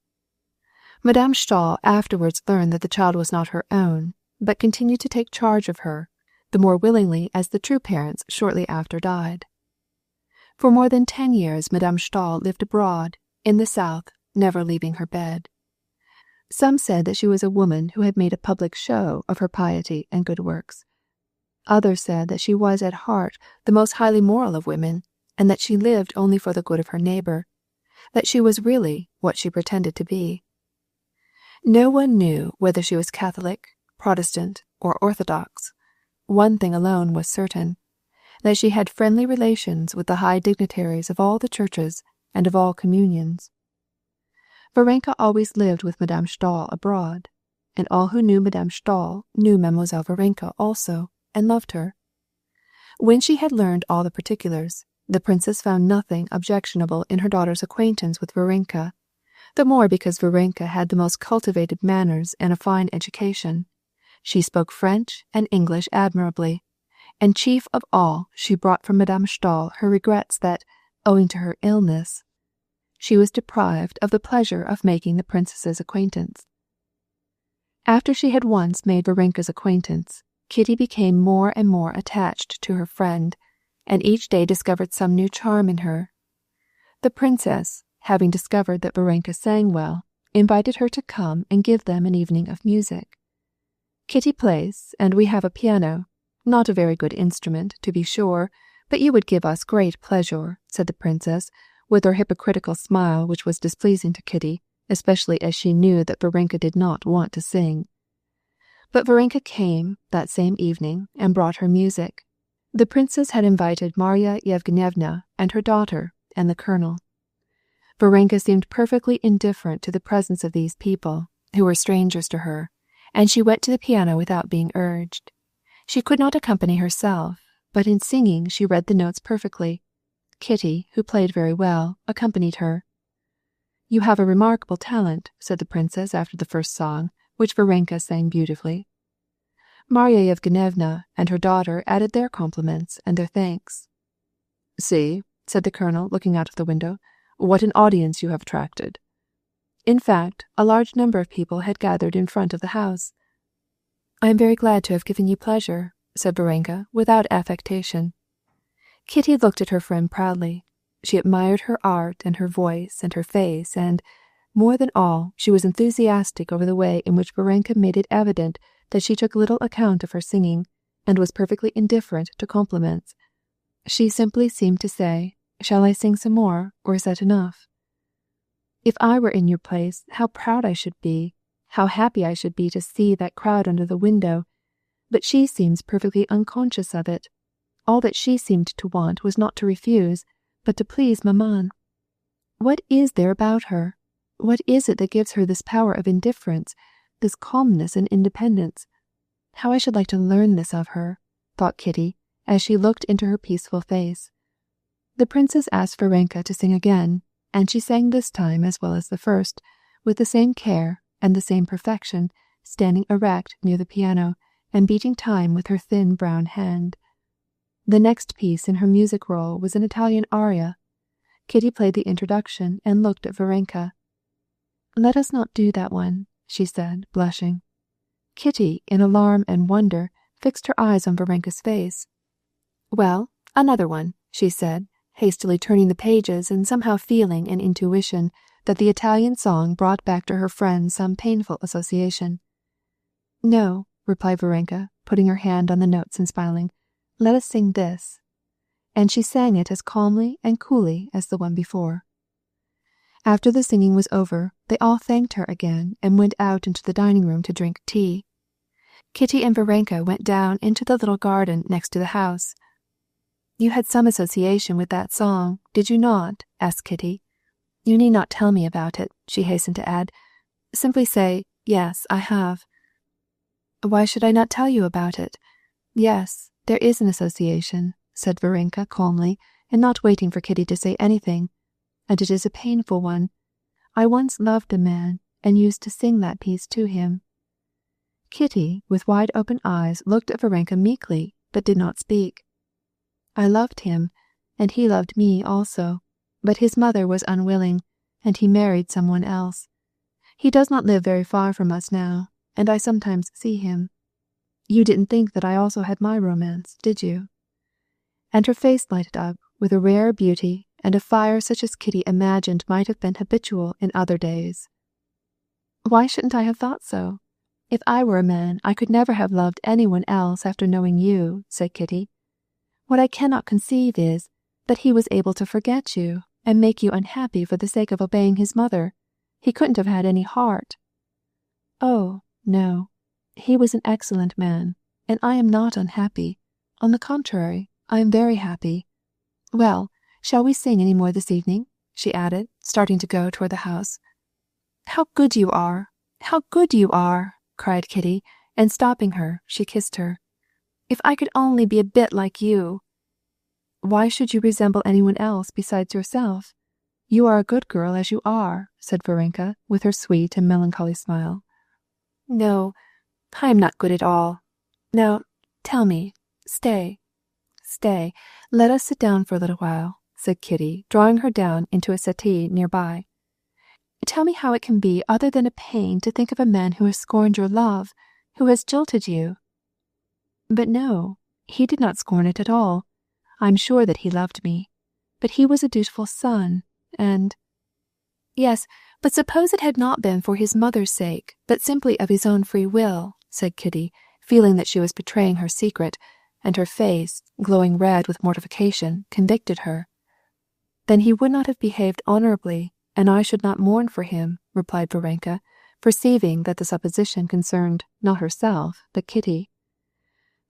Madame Stahl afterwards learned that the child was not her own, but continued to take charge of her, the more willingly as the true parents shortly after died. For more than 10 years Madame Stahl lived abroad, in the south, never leaving her bed. Some said that she was a woman who had made a public show of her piety and good works. Others said that she was at heart the most highly moral of women, and that she lived only for the good of her neighbor, that she was really what she pretended to be. No one knew whether she was Catholic, Protestant, or Orthodox. One thing alone was certain, that she had friendly relations with the high dignitaries of all the churches and of all communions. Varenka always lived with Madame Stahl abroad, and all who knew Madame Stahl knew Mademoiselle Varenka also, and loved her. When she had learned all the particulars, the princess found nothing objectionable in her daughter's acquaintance with Varenka, the more because Varenka had the most cultivated manners and a fine education. She spoke French and English admirably, and chief of all she brought from Madame Stahl her regrets that, owing to her illness, she was deprived of the pleasure of making the princess's acquaintance. After she had once made Varenka's acquaintance, Kitty became more and more attached to her friend, and each day discovered some new charm in her. The princess, having discovered that Varenka sang well, invited her to come and give them an evening of music. Kitty plays, and we have a piano, not a very good instrument, to be sure, but you would give us great pleasure, said the princess, with her hypocritical smile, which was displeasing to Kitty, especially as she knew that Varenka did not want to sing. But Varenka came that same evening and brought her music. The princess had invited Marya Yevgenyevna and her daughter and the colonel. Varenka seemed perfectly indifferent to the presence of these people, who were strangers to her, and she went to the piano without being urged. She could not accompany herself, but in singing she read the notes perfectly. Kitty, who played very well, accompanied her. "You have a remarkable talent," said the princess after the first song, which Varenka sang beautifully. Marya Yevgenyevna and her daughter added their compliments and their thanks. "See," said the colonel, looking out of the window, "what an audience you have attracted." In fact, a large number of people had gathered in front of the house. "I am very glad to have given you pleasure," said Varenka, without affectation. Kitty looked at her friend proudly. She admired her art and her voice and her face, and, more than all, she was enthusiastic over the way in which Varenka made it evident that she took little account of her singing, and was perfectly indifferent to compliments. She simply seemed to say, "Shall I sing some more, or is that enough?" "If I were in your place, how proud I should be, how happy I should be to see that crowd under the window, but she seems perfectly unconscious of it. All that she seemed to want was not to refuse, but to please maman. What is there about her? What is it that gives her this power of indifference, this calmness and independence? How I should like to learn this of her," thought Kitty, as she looked into her peaceful face. The princess asked Varenka to sing again, and she sang this time as well as the first, with the same care and the same perfection, standing erect near the piano and beating time with her thin brown hand. The next piece in her music roll was an Italian aria. Kitty played the introduction and looked at Varenka. "Let us not do that one," she said, blushing. Kitty, in alarm and wonder, fixed her eyes on Varenka's face. "Well, another one," she said, hastily turning the pages and somehow feeling an intuition that the Italian song brought back to her friend some painful association. "No," replied Varenka, putting her hand on the notes and smiling. "Let us sing this." And she sang it as calmly and coolly as the one before. After the singing was over, they all thanked her again and went out into the dining room to drink tea. Kitty and Varenka went down into the little garden next to the house. "You had some association with that song, did you not?" asked Kitty. "You need not tell me about it," she hastened to add. "Simply say, 'Yes, I have.'" "Why should I not tell you about it? Yes, there is an association," said Varenka calmly, and not waiting for Kitty to say anything. "And it is a painful one. I once loved a man, and used to sing that piece to him." Kitty, with wide open eyes, looked at Varenka meekly, but did not speak. "I loved him, and he loved me also, but his mother was unwilling, and he married someone else. He does not live very far from us now, and I sometimes see him. You didn't think that I also had my romance, did you?" And her face lighted up with a rare beauty and a fire such as Kitty imagined might have been habitual in other days. "Why shouldn't I have thought so? If I were a man, I could never have loved anyone else after knowing you," said Kitty. "What I cannot conceive is, that he was able to forget you and make you unhappy for the sake of obeying his mother. He couldn't have had any heart." "Oh, no. He was an excellent man, and I am not unhappy. On the contrary, I am very happy. Well, shall we sing any more this evening?" she added, starting to go toward the house. "How good you are! How good you are!" cried Kitty, and stopping her, she kissed her. "If I could only be a bit like you!" "Why should you resemble anyone else besides yourself? You are a good girl as you are," said Varenka, with her sweet and melancholy smile. "No, I am not good at all. Now, tell me, stay, let us sit down for a little while," said Kitty, drawing her down into a settee near by. "Tell me how it can be other than a pain to think of a man who has scorned your love, who has jilted you." "But no, he did not scorn it at all. I am sure that he loved me, but he was a dutiful son, and Yes, but suppose it had not been for his mother's sake, but simply of his own free will, said Kitty, feeling that she was betraying her secret, and her face, glowing red with mortification, convicted her. Then he would not have behaved honorably, and I should not mourn for him, replied Varenka, perceiving that the supposition concerned not herself, but Kitty.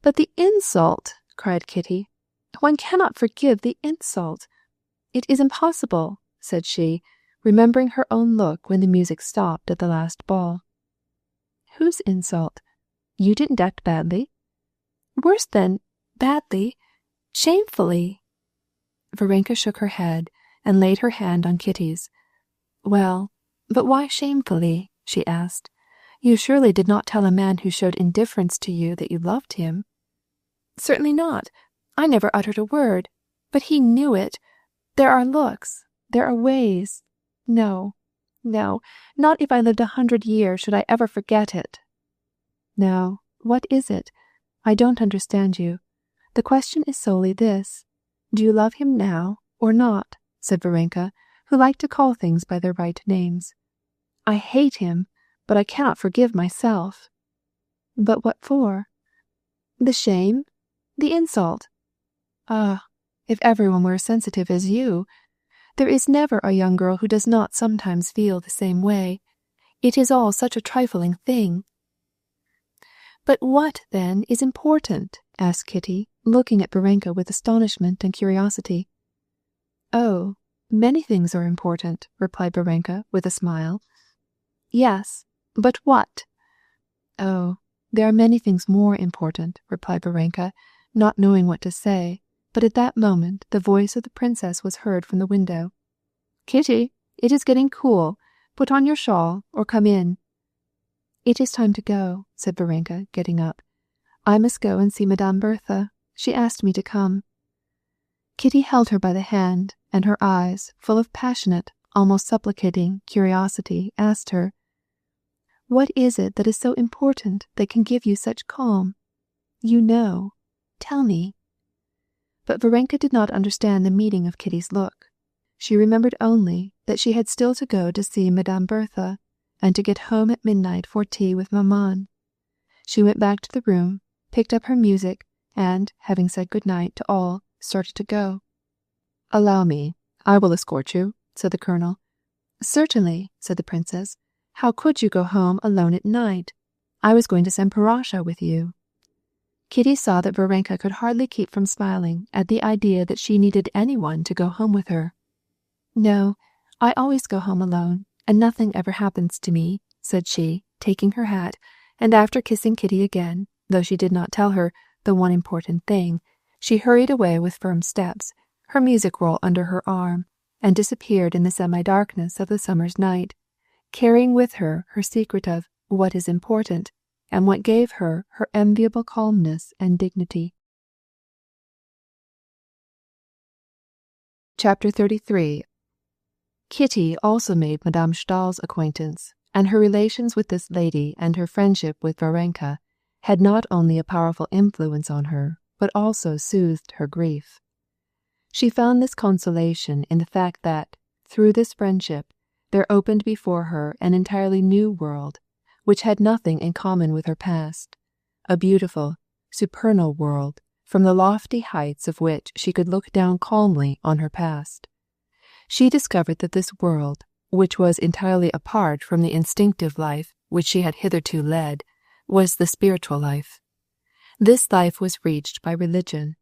But the insult, cried Kitty. One cannot forgive the insult. It is impossible, said she, remembering her own look when the music stopped at the last ball. Whose insult? You didn't act badly. Worse than badly, shamefully. Varenka shook her head and laid her hand on Kitty's. Well, but why shamefully? She asked. You surely did not tell a man who showed indifference to you that you loved him. Certainly not. I never uttered a word. But he knew it. There are looks. There are ways. No, not if I lived 100 years should I ever forget it. Now, what is it? I don't understand you. The question is solely this. Do you love him now or not? Said Varenka, who liked to call things by their right names. I hate him, but I cannot forgive myself. But what for? The shame? The insult? Ah, if everyone were as sensitive as you! There is never a young girl who does not sometimes feel the same way. It is all such a trifling thing. But what, then, is important? Asked Kitty, looking at Varenka with astonishment and curiosity. Oh, many things are important, replied Varenka with a smile. Yes, but what? Oh, there are many things more important, replied Varenka, not knowing what to say, but at that moment the voice of the princess was heard from the window. Kitty, it is getting cool. Put on your shawl, or come in. It is time to go, said Varenka, getting up. I must go and see Madame Bertha. She asked me to come. Kitty held her by the hand, and her eyes, full of passionate, almost supplicating curiosity, asked her, What is it that is so important that can give you such calm? You know. Tell me. But Varenka did not understand the meaning of Kitty's look. She remembered only that she had still to go to see Madame Bertha, and to get home at midnight for tea with Maman. She went back to the room, picked up her music, and, having said good night to all, started to go. Allow me, I will escort you, said the colonel. Certainly, said the princess. How could you go home alone at night? I was going to send Parasha with you. Kitty saw that Varenka could hardly keep from smiling at the idea that she needed anyone to go home with her. No, I always go home alone, and nothing ever happens to me, said she, taking her hat, and after kissing Kitty again, though she did not tell her the one important thing, she hurried away with firm steps, her music roll under her arm, and disappeared in the semi-darkness of the summer's night, carrying with her her secret of what is important, and what gave her her enviable calmness and dignity. Chapter 33. Kitty also made Madame Stahl's acquaintance, and her relations with this lady and her friendship with Varenka had not only a powerful influence on her, but also soothed her grief. She found this consolation in the fact that, through this friendship, there opened before her an entirely new world, which had nothing in common with her past, a beautiful, supernal world, from the lofty heights of which she could look down calmly on her past. She discovered that this world, which was entirely apart from the instinctive life which she had hitherto led, was the spiritual life. This life was reached by religion,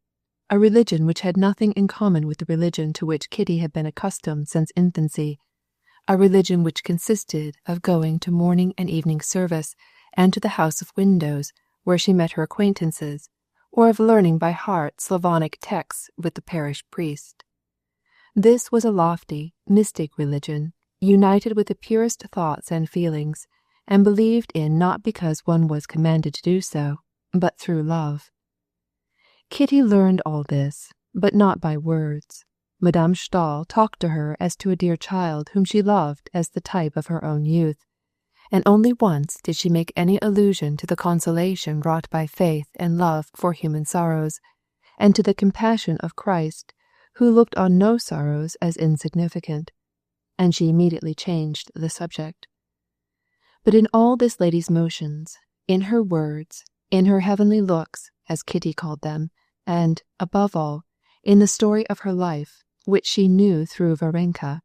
a religion which had nothing in common with the religion to which Kitty had been accustomed since infancy, a religion which consisted of going to morning and evening service and to the House of Windows, where she met her acquaintances, or of learning by heart Slavonic texts with the parish priest. This was a lofty, mystic religion, united with the purest thoughts and feelings, and believed in not because one was commanded to do so, but through love. Kitty learned all this, but not by words. Madame Stahl talked to her as to a dear child whom she loved as the type of her own youth, and only once did she make any allusion to the consolation wrought by faith and love for human sorrows, and to the compassion of Christ, who looked on no sorrows as insignificant. and she immediately changed the subject. But in all this lady's motions, in her words, in her heavenly looks, as Kitty called them, and, above all, in the story of her life, which she knew through Varenka,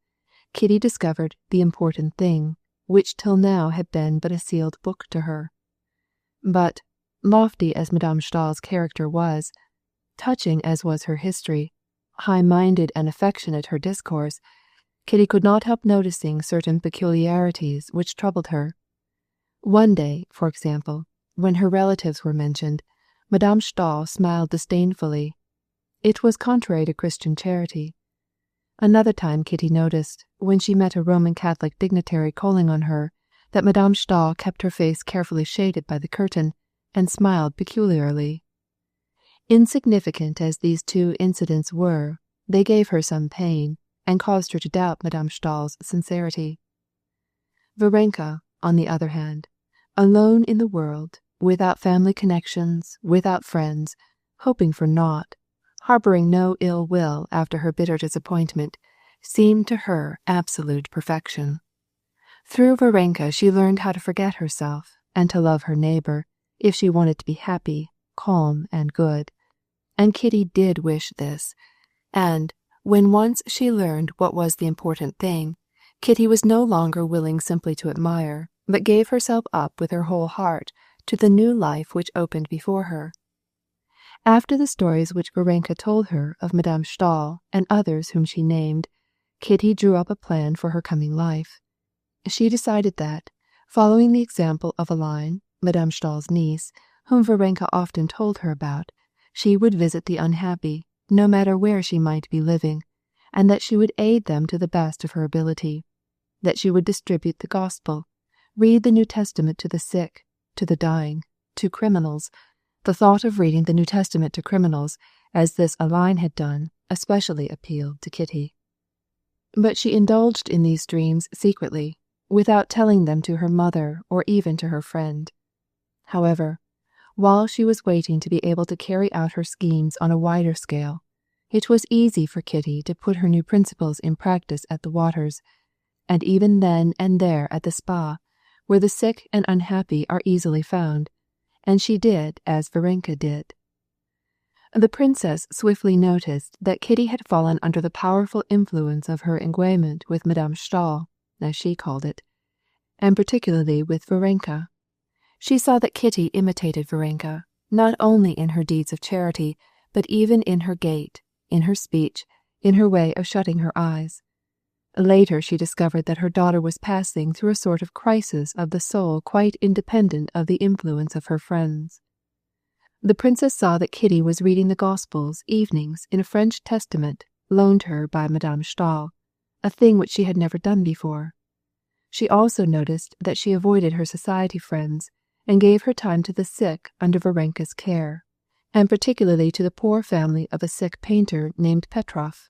Kitty discovered the important thing, which till now had been but a sealed book to her. But, lofty as Madame Stahl's character was, touching as was her history, high-minded and affectionate her discourse, Kitty could not help noticing certain peculiarities which troubled her. One day, for example, when her relatives were mentioned, Madame Stahl smiled disdainfully. It was contrary to Christian charity. Another time Kitty noticed, when she met a Roman Catholic dignitary calling on her, that Madame Stahl kept her face carefully shaded by the curtain, and smiled peculiarly. Insignificant as these two incidents were, they gave her some pain, and caused her to doubt Madame Stahl's sincerity. Varenka, on the other hand, alone in the world, without family connections, without friends, hoping for naught, harboring no ill will after her bitter disappointment, seemed to her absolute perfection. Through Varenka she learned how to forget herself and to love her neighbor, if she wanted to be happy, calm, and good. And Kitty did wish this, and, when once she learned what was the important thing, Kitty was no longer willing simply to admire, but gave herself up with her whole heart to the new life which opened before her. After the stories which Varenka told her of Madame Stahl and others whom she named, Kitty drew up a plan for her coming life. She decided that, following the example of Aline, Madame Stahl's niece, whom Varenka often told her about, she would visit the unhappy, no matter where she might be living, and that she would aid them to the best of her ability, that she would distribute the gospel, read the New Testament to the sick, to the dying, to criminals. The thought of reading the New Testament to criminals, as this Aline had done, especially appealed to Kitty. But she indulged in these dreams secretly, without telling them to her mother or even to her friend. However, while she was waiting to be able to carry out her schemes on a wider scale, it was easy for Kitty to put her new principles in practice at the waters, and even then and there at the spa, where the sick and unhappy are easily found, and she did as Varenka did. The princess swiftly noticed that Kitty had fallen under the powerful influence of her engagement with Madame Stahl, as she called it, and particularly with Varenka. She saw that Kitty imitated Varenka, not only in her deeds of charity, but even in her gait, in her speech, in her way of shutting her eyes. Later she discovered that her daughter was passing through a sort of crisis of the soul quite independent of the influence of her friends. The princess saw that Kitty was reading the Gospels evenings in a French Testament loaned her by Madame Stahl, a thing which she had never done before. She also noticed that she avoided her society friends and gave her time to the sick under Varenka's care, and particularly to the poor family of a sick painter named Petrov.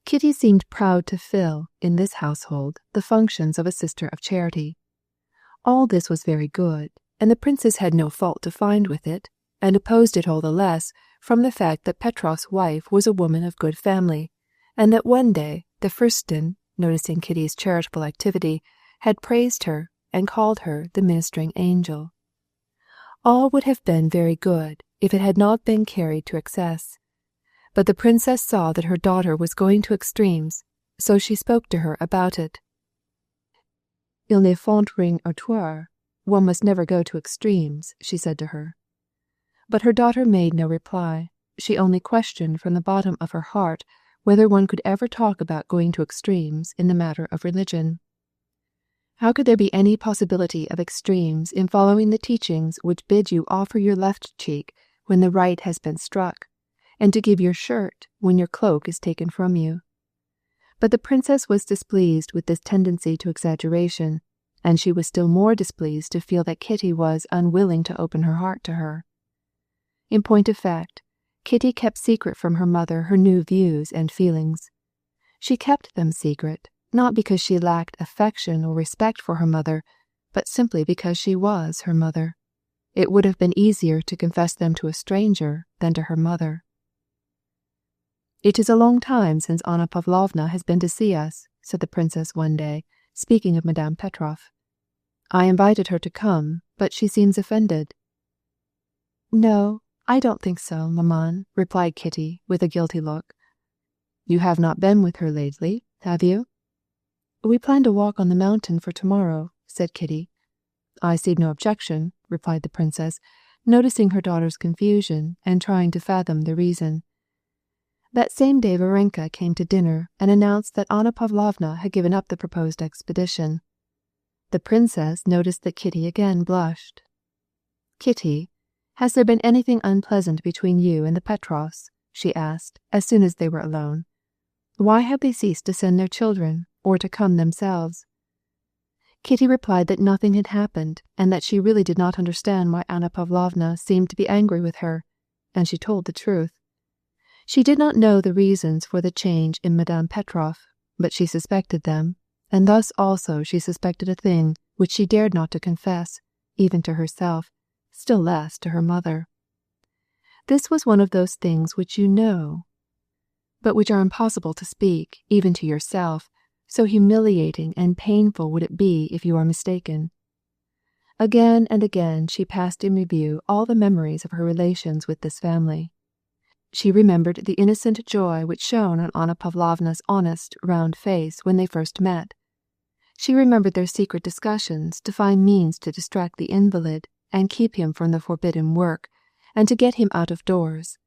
Kitty seemed proud to fill, in this household, the functions of a sister of charity. All this was very good, and the princess had no fault to find with it, and opposed it all the less from the fact that Petrov's wife was a woman of good family, and that one day the Fürstin, noticing Kitty's charitable activity, had praised her and called her the ministering angel. All would have been very good if it had not been carried to excess. But the princess saw that her daughter was going to extremes, so she spoke to her about it. Il ne faut rien autre. One must never go to extremes, she said to her. But her daughter made no reply. She only questioned from the bottom of her heart whether one could ever talk about going to extremes in the matter of religion. How could there be any possibility of extremes in following the teachings which bid you offer your left cheek when the right has been struck, and to give your shirt when your cloak is taken from you? But the princess was displeased with this tendency to exaggeration, and she was still more displeased to feel that Kitty was unwilling to open her heart to her. In point of fact, Kitty kept secret from her mother her new views and feelings. She kept them secret, not because she lacked affection or respect for her mother, but simply because she was her mother. It would have been easier to confess them to a stranger than to her mother. "It is a long time since Anna Pavlovna has been to see us," said the princess one day, speaking of Madame Petrov. "I invited her to come, but she seems offended." "No, I don't think so, maman," replied Kitty, with a guilty look. "You have not been with her lately, have you?" "We plan to walk on the mountain for tomorrow," said Kitty. "I see no objection," replied the princess, noticing her daughter's confusion and trying to fathom the reason. That same day Varenka came to dinner and announced that Anna Pavlovna had given up the proposed expedition. The princess noticed that Kitty again blushed. "Kitty, has there been anything unpleasant between you and the Petrovs?" she asked, as soon as they were alone. "Why have they ceased to send their children, or to come themselves?" Kitty replied that nothing had happened, and that she really did not understand why Anna Pavlovna seemed to be angry with her, and she told the truth. She did not know the reasons for the change in Madame Petrov, but she suspected them, and thus also she suspected a thing which she dared not to confess, even to herself, still less to her mother. This was one of those things which you know, but which are impossible to speak, even to yourself, so humiliating and painful would it be if you are mistaken. Again and again she passed in review all the memories of her relations with this family. She remembered the innocent joy which shone on Anna Pavlovna's honest, round face when they first met. She remembered their secret discussions to find means to distract the invalid and keep him from the forbidden work, and to get him out of doors,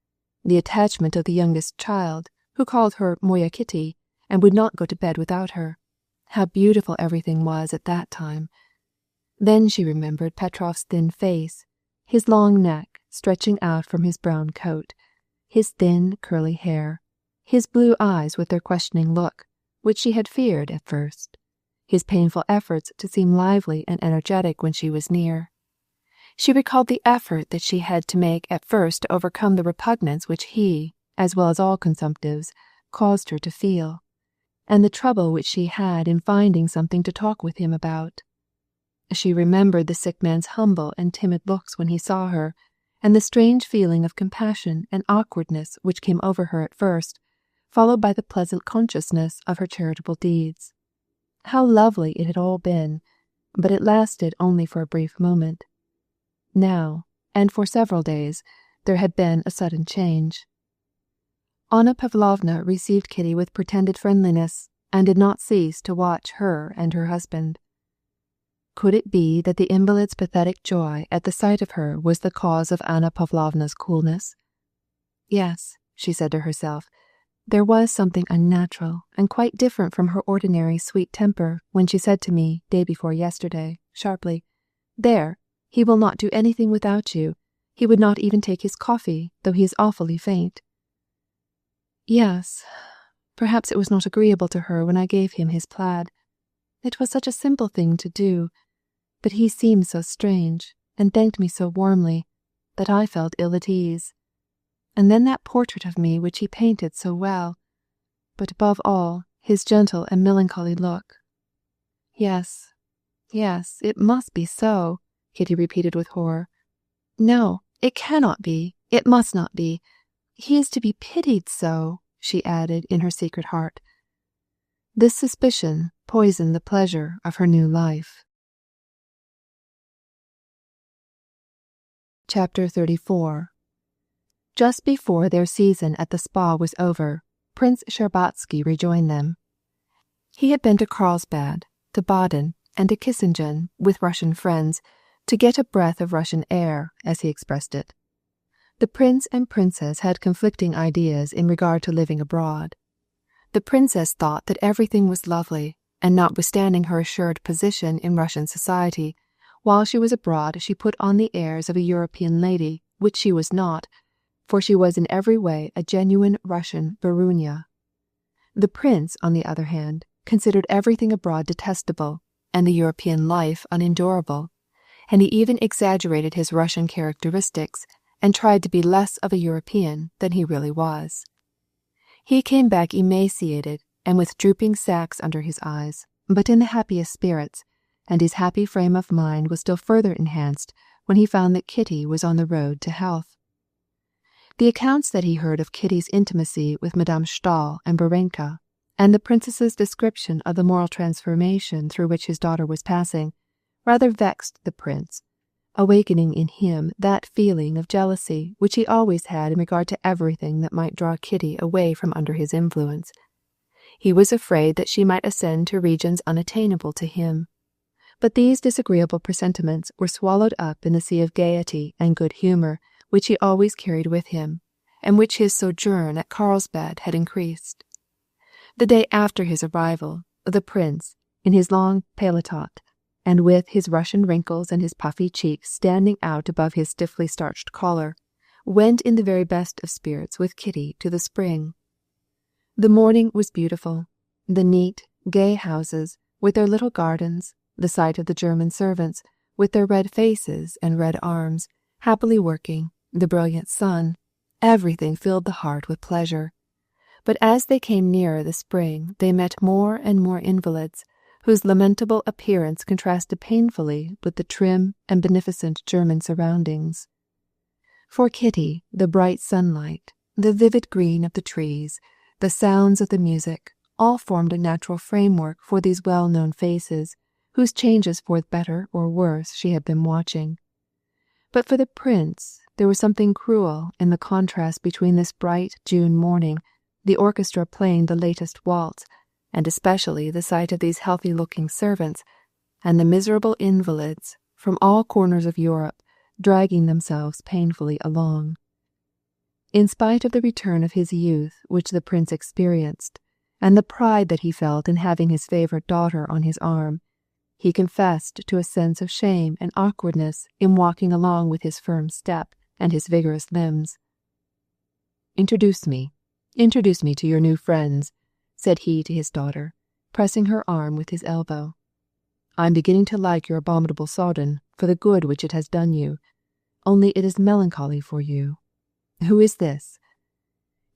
the attachment of the youngest child, who called her Moya Kitty, and would not go to bed without her. How beautiful everything was at that time. Then she remembered Petrov's thin face, his long neck stretching out from his brown coat, his thin curly hair, his blue eyes with their questioning look, which she had feared at first, his painful efforts to seem lively and energetic when she was near. She recalled the effort that she had to make at first to overcome the repugnance which he, as well as all consumptives, caused her to feel, and the trouble which she had in finding something to talk with him about. She remembered the sick man's humble and timid looks when he saw her, and the strange feeling of compassion and awkwardness which came over her at first, followed by the pleasant consciousness of her charitable deeds. How lovely it had all been, but it lasted only for a brief moment. Now, and for several days, there had been a sudden change. Anna Pavlovna received Kitty with pretended friendliness, and did not cease to watch her and her husband. Could it be that the invalid's pathetic joy at the sight of her was the cause of Anna Pavlovna's coolness? Yes, she said to herself, there was something unnatural and quite different from her ordinary sweet temper when she said to me, day before yesterday, sharply, "There, he will not do anything without you. He would not even take his coffee, though he is awfully faint." Yes, perhaps it was not agreeable to her when I gave him his plaid. It was such a simple thing to do, but he seemed so strange, and thanked me so warmly, that I felt ill at ease. And then that portrait of me which he painted so well, but above all, his gentle and melancholy look. Yes, yes, it must be so, Kitty repeated with horror. No, it cannot be, it must not be. He is to be pitied so, she added in her secret heart. This suspicion poisoned the pleasure of her new life. Chapter 34. Just before their season at the spa was over, Prince Shtcherbatsky rejoined them. He had been to Carlsbad, to Baden, and to Kissingen with Russian friends, to get a breath of Russian air, as he expressed it. The prince and princess had conflicting ideas in regard to living abroad. The princess thought that everything was lovely, and notwithstanding her assured position in Russian society, while she was abroad she put on the airs of a European lady, which she was not, for she was in every way a genuine Russian barunya. The prince, on the other hand, considered everything abroad detestable, and the European life unendurable, and he even exaggerated his Russian characteristics, and tried to be less of a European than he really was. He came back emaciated and with drooping sacks under his eyes, but in the happiest spirits, and his happy frame of mind was still further enhanced when he found that Kitty was on the road to health. The accounts that he heard of Kitty's intimacy with Madame Stahl and Varenka, and the princess's description of the moral transformation through which his daughter was passing rather vexed the prince, awakening in him that feeling of jealousy which he always had in regard to everything that might draw Kitty away from under his influence. He was afraid that she might ascend to regions unattainable to him. But these disagreeable presentiments were swallowed up in the sea of gaiety and good humour which he always carried with him, and which his sojourn at Carlsbad had increased. The day after his arrival, the prince, in his long paletot, and with his Russian wrinkles and his puffy cheeks standing out above his stiffly starched collar, went in the very best of spirits with Kitty to the spring. The morning was beautiful. The neat, gay houses, with their little gardens, the sight of the German servants, with their red faces and red arms, happily working, the brilliant sun, everything filled the heart with pleasure. But as they came nearer the spring, they met more and more invalids, whose lamentable appearance contrasted painfully with the trim and beneficent German surroundings. For Kitty, the bright sunlight, the vivid green of the trees, the sounds of the music, all formed a natural framework for these well-known faces, whose changes for the better or worse she had been watching. But for the prince, there was something cruel in the contrast between this bright June morning, the orchestra playing the latest waltz, and especially the sight of these healthy-looking servants, and the miserable invalids from all corners of Europe dragging themselves painfully along. In spite of the return of his youth which the prince experienced, and the pride that he felt in having his favourite daughter on his arm, he confessed to a sense of shame and awkwardness in walking along with his firm step and his vigorous limbs. Introduce me to your new friends," said he to his daughter, pressing her arm with his elbow. "I am beginning to like your abominable sodden for the good which it has done you, only it is melancholy for you. Who is this?"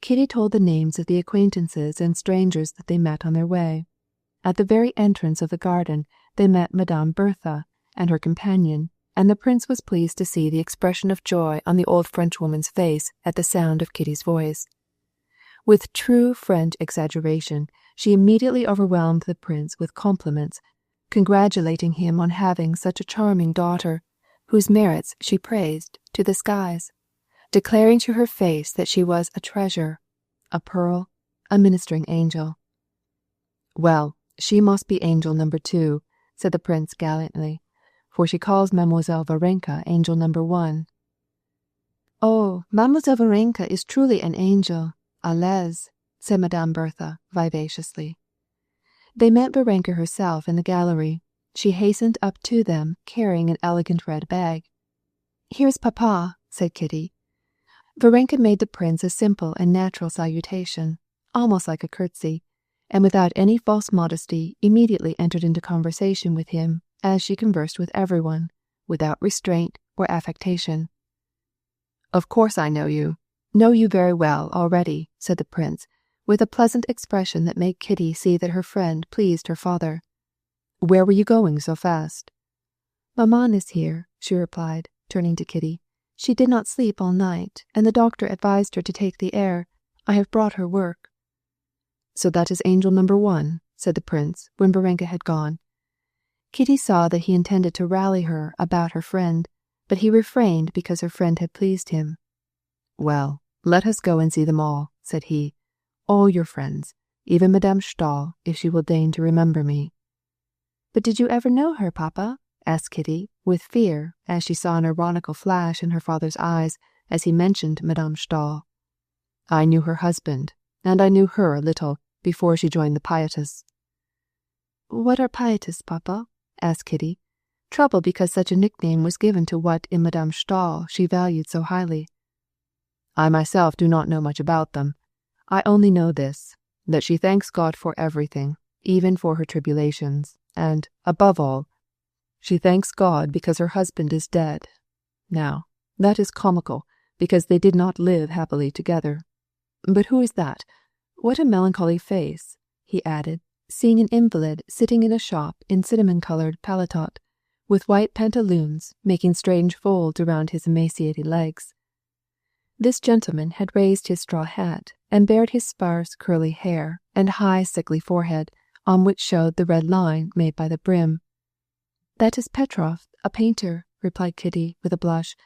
Kitty told the names of the acquaintances and strangers that they met on their way. At the very entrance of the garden they met Madame Bertha and her companion, and the prince was pleased to see the expression of joy on the old Frenchwoman's face at the sound of Kitty's voice. With true French exaggeration, she immediately overwhelmed the prince with compliments, congratulating him on having such a charming daughter, whose merits she praised to the skies, declaring to her face that she was a treasure, a pearl, a ministering angel. "Well, she must be angel number 2, said the prince gallantly, for she calls Mademoiselle Varenka angel number 1. "Oh, Mademoiselle Varenka is truly an angel, à l'aise," said Madame Bertha vivaciously. They met Varenka herself in the gallery. She hastened up to them, carrying an elegant red bag. "Here's Papa," said Kitty. Varenka made the prince a simple and natural salutation, almost like a curtsy, and without any false modesty immediately entered into conversation with him, as she conversed with everyone, without restraint or affectation. "Of course I know you very well already," said the prince, with a pleasant expression that made Kitty see that her friend pleased her father. "Where were you going so fast?" "Maman is here," she replied, turning to Kitty. "She did not sleep all night, and the doctor advised her to take the air. I have brought her work." "So that is angel number 1, said the prince, when Varenka had gone. Kitty saw that he intended to rally her about her friend, but he refrained because her friend had pleased him. "Well, let us go and see them all," said he. "All your friends, even Madame Stahl, if she will deign to remember me." "But did you ever know her, Papa?" asked Kitty, with fear, as she saw an ironical flash in her father's eyes as he mentioned Madame Stahl. "I knew her husband, and I knew her a little before she joined the Pietists." "What are Pietists, Papa?" asked Kitty, troubled because such a nickname was given to what in Madame Stahl she valued so highly. "I myself do not know much about them. I only know this, that she thanks God for everything, even for her tribulations, and, above all, she thanks God because her husband is dead. Now, that is comical, because they did not live happily together. But who is that? What a melancholy face," he added, seeing an invalid sitting in a shop in cinnamon-coloured paletot, with white pantaloons making strange folds around his emaciated legs. This gentleman had raised his straw hat and bared his sparse curly hair and high sickly forehead, on which showed the red line made by the brim. "That is Petrov, a painter," replied Kitty with a blush.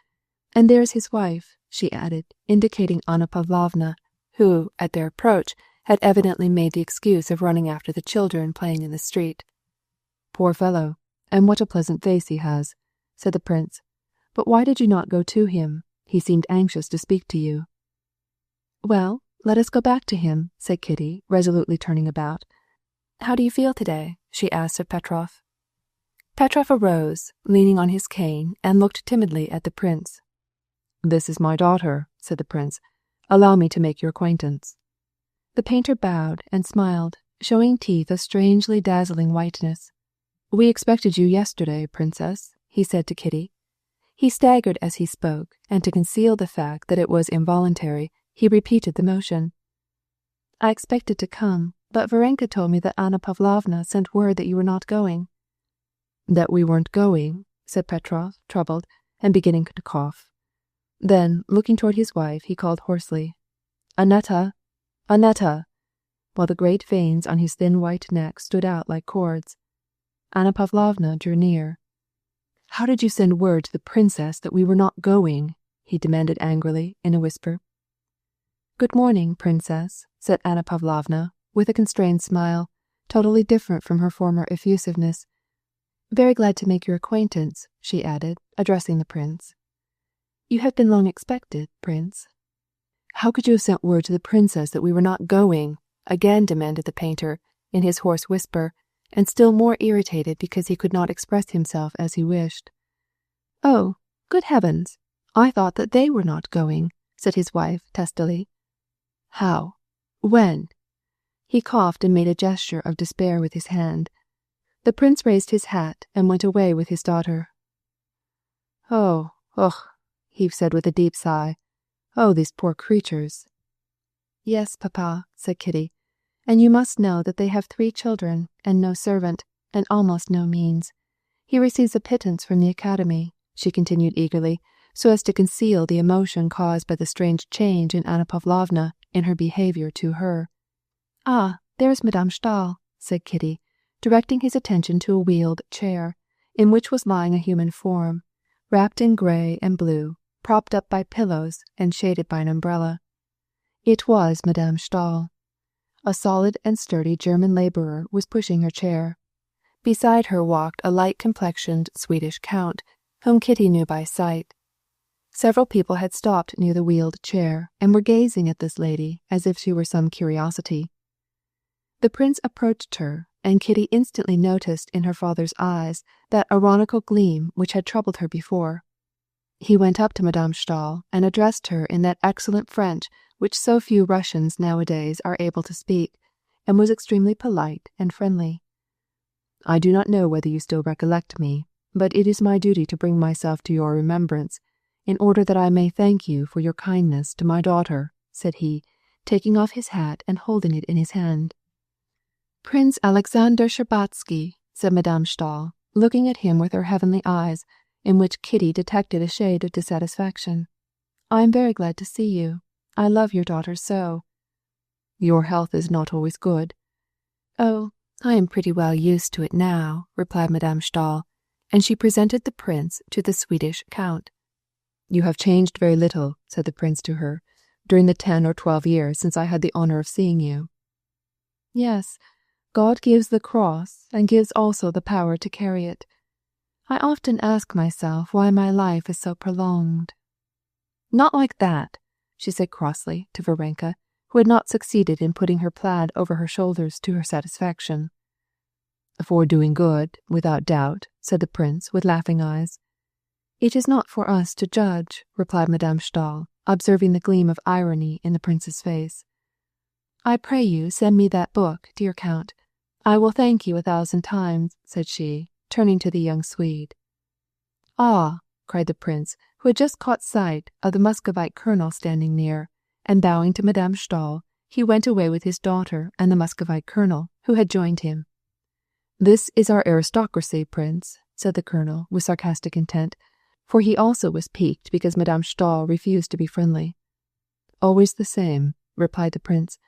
"And there is his wife," she added, indicating Anna Pavlovna, who, at their approach, had evidently made the excuse of running after the children playing in the street. "Poor fellow, and what a pleasant face he has," said the prince. "But why did you not go to him? He seemed anxious to speak to you." "Well, let us go back to him," said Kitty, resolutely turning about. "How do you feel today?" she asked of Petrov. Petrov arose, leaning on his cane, and looked timidly at the prince. "This is my daughter," said the prince. "Allow me to make your acquaintance." The painter bowed and smiled, showing teeth of strangely dazzling whiteness. "We expected you yesterday, princess," he said to Kitty. He staggered as he spoke, and to conceal the fact that it was involuntary, he repeated the motion. "I expected to come, but Varenka told me that Anna Pavlovna sent word that you were not going." "That we weren't going?" said Petrov, troubled, and beginning to cough. Then, looking toward his wife, he called hoarsely, "Annetta! Annetta!" while the great veins on his thin white neck stood out like cords. Anna Pavlovna drew near. "How did you send word to the princess that we were not going?" he demanded angrily, in a whisper. "Good morning, princess," said Anna Pavlovna, with a constrained smile, totally different from her former effusiveness. "Very glad to make your acquaintance," she added, addressing the prince. "You have been long expected, prince." "How could you have sent word to the princess that we were not going?" again demanded the painter, in his hoarse whisper, and still more irritated because he could not express himself as he wished. "Oh, good heavens! I thought that they were not going," said his wife testily. "How? When?" He coughed and made a gesture of despair with his hand. The prince raised his hat and went away with his daughter. "Oh, ugh," he said with a deep sigh. "Oh, these poor creatures." "Yes, papa," said Kitty, "and you must know that they have 3 children, and no servant, and almost no means. He receives a pittance from the academy," she continued eagerly, so as to conceal the emotion caused by the strange change in Anna Pavlovna in her behavior to her. "Ah, there is Madame Stahl," said Kitty, directing his attention to a wheeled chair, in which was lying a human form, wrapped in grey and blue, propped up by pillows and shaded by an umbrella. It was Madame Stahl. A solid and sturdy German laborer was pushing her chair. Beside her walked a light-complexioned Swedish count, whom Kitty knew by sight. Several people had stopped near the wheeled chair and were gazing at this lady as if she were some curiosity. The prince approached her, and Kitty instantly noticed in her father's eyes that ironical gleam which had troubled her before. He went up to Madame Stahl and addressed her in that excellent French which so few Russians nowadays are able to speak, and was extremely polite and friendly. "I do not know whether you still recollect me, but it is my duty to bring myself to your remembrance, in order that I may thank you for your kindness to my daughter," said he, taking off his hat and holding it in his hand. "Prince Alexander Shtcherbatsky," said Madame Stahl, looking at him with her heavenly eyes, in which Kitty detected a shade of dissatisfaction. "I am very glad to see you. I love your daughter so." "Your health is not always good." "Oh, I am pretty well used to it now," replied Madame Stahl, and she presented the prince to the Swedish count. "You have changed very little," said the prince to her, "during the 10 or 12 years since I had the honor of seeing you." "Yes, God gives the cross and gives also the power to carry it. I often ask myself why my life is so prolonged." "Not like that," she said crossly to Varenka, who had not succeeded in putting her plaid over her shoulders to her satisfaction. "For doing good, without doubt," said the prince with laughing eyes. "It is not for us to judge," replied Madame Stahl, observing the gleam of irony in the prince's face. "I pray you send me that book, dear Count. I will thank you 1,000 times," said she, turning to the young Swede. "Ah!" cried the prince, who had just caught sight of the Muscovite colonel standing near, and bowing to Madame Stahl, he went away with his daughter and the Muscovite colonel, who had joined him. "This is our aristocracy, prince," said the colonel with sarcastic intent, for he also was piqued because Madame Stahl refused to be friendly. always the same," replied the prince.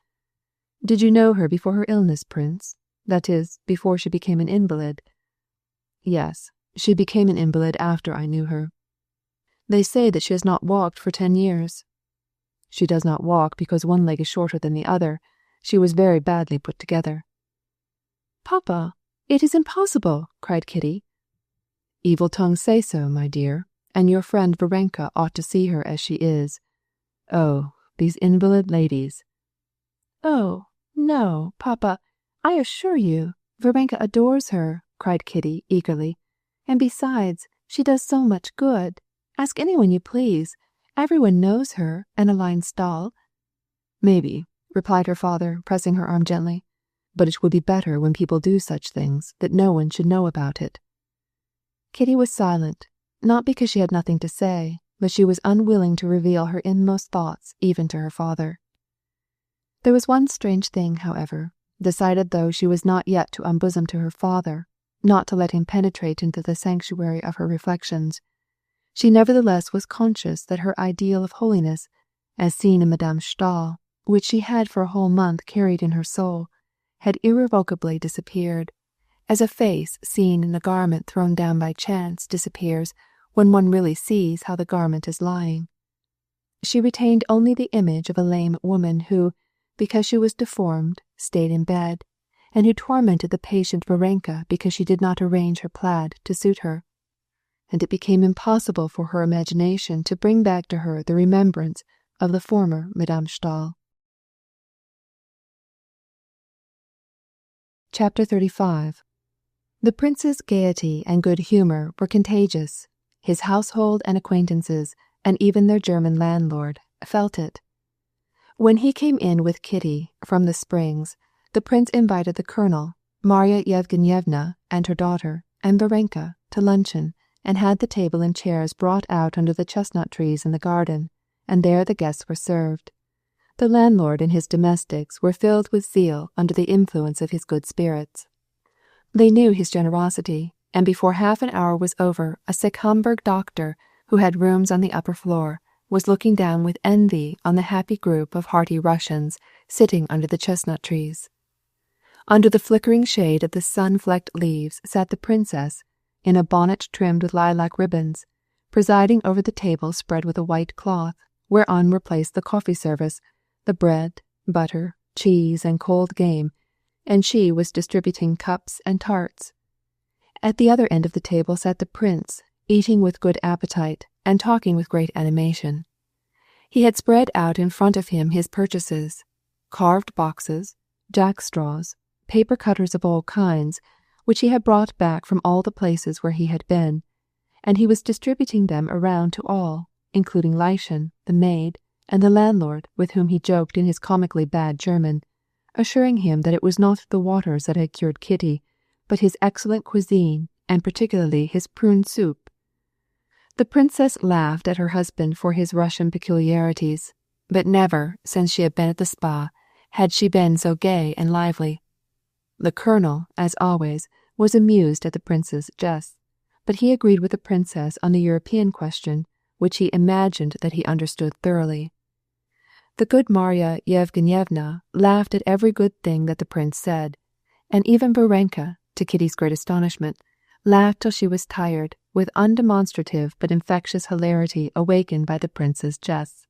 "Did you know her before her illness, Prince? That is, before she became an invalid?" "Yes, she became an invalid after I knew her." "They say that she has not walked for 10 years." "She does not walk because one leg is shorter than the other. She was very badly put together." "Papa, it is impossible!" cried Kitty. "Evil tongues say so, my dear, and your friend Varenka ought to see her as she is. Oh, these invalid ladies!" "Oh, no, Papa, I assure you, Varenka adores her," cried Kitty eagerly. "And besides, she does so much good. Ask anyone you please. Everyone knows her, Emmeline Stahl." "Maybe," replied her father, pressing her arm gently. "But it would be better when people do such things that no one should know about it." Kitty was silent, not because she had nothing to say, but she was unwilling to reveal her inmost thoughts even to her father. There was one strange thing, however, decided though she was not yet to unbosom to her father, not to let him penetrate into the sanctuary of her reflections. She nevertheless was conscious that her ideal of holiness, as seen in Madame Stahl, which she had for a whole month carried in her soul, had irrevocably disappeared, as a face seen in a garment thrown down by chance disappears when one really sees how the garment is lying. She retained only the image of a lame woman who, because she was deformed, stayed in bed, and who tormented the patient Varenka because she did not arrange her plaid to suit her. And it became impossible for her imagination to bring back to her the remembrance of the former Madame Stahl. Chapter 35. The prince's gaiety and good humour were contagious. His household and acquaintances, and even their German landlord, felt it. When he came in with Kitty from the Springs, the prince invited the colonel, Marya Yevgenyevna and her daughter, and Varenka to luncheon, and had the table and chairs brought out under the chestnut trees in the garden, and there the guests were served. The landlord and his domestics were filled with zeal under the influence of his good spirits. They knew his generosity, and before half an hour was over, a sick Hamburg doctor, who had rooms on the upper floor, was looking down with envy on the happy group of hearty Russians sitting under the chestnut trees. Under the flickering shade of the sun-flecked leaves sat the princess, in a bonnet trimmed with lilac ribbons, presiding over the table spread with a white cloth, whereon were placed the coffee service, the bread, butter, cheese, and cold game, and she was distributing cups and tarts. At the other end of the table sat the prince, eating with good appetite and talking with great animation. He had spread out in front of him his purchases, carved boxes, jackstraws, paper cutters of all kinds, which he had brought back from all the places where he had been, and he was distributing them around to all, including Lieschen, the maid, and the landlord, with whom he joked in his comically bad German, assuring him that it was not the waters that had cured Kitty, but his excellent cuisine, and particularly his prune soup. The princess laughed at her husband for his Russian peculiarities, but never, since she had been at the spa, had she been so gay and lively. The colonel, as always, was amused at the prince's jests, but he agreed with the princess on the European question, which he imagined that he understood thoroughly. The good Marya Yevgenyevna laughed at every good thing that the prince said, and even Varenka, to Kitty's great astonishment, laughed till she was tired, with undemonstrative but infectious hilarity awakened by the prince's jests.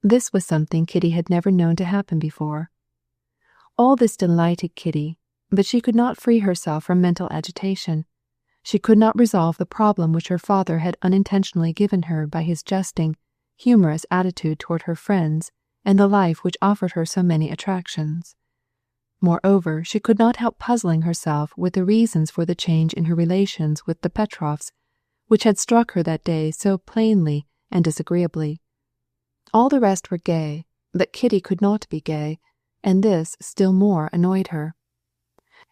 This was something Kitty had never known to happen before. All this delighted Kitty, but she could not free herself from mental agitation. She could not resolve the problem which her father had unintentionally given her by his jesting, humorous attitude toward her friends and the life which offered her so many attractions. Moreover, she could not help puzzling herself with the reasons for the change in her relations with the Petrovs, which had struck her that day so plainly and disagreeably. All the rest were gay, but Kitty could not be gay, and this still more annoyed her.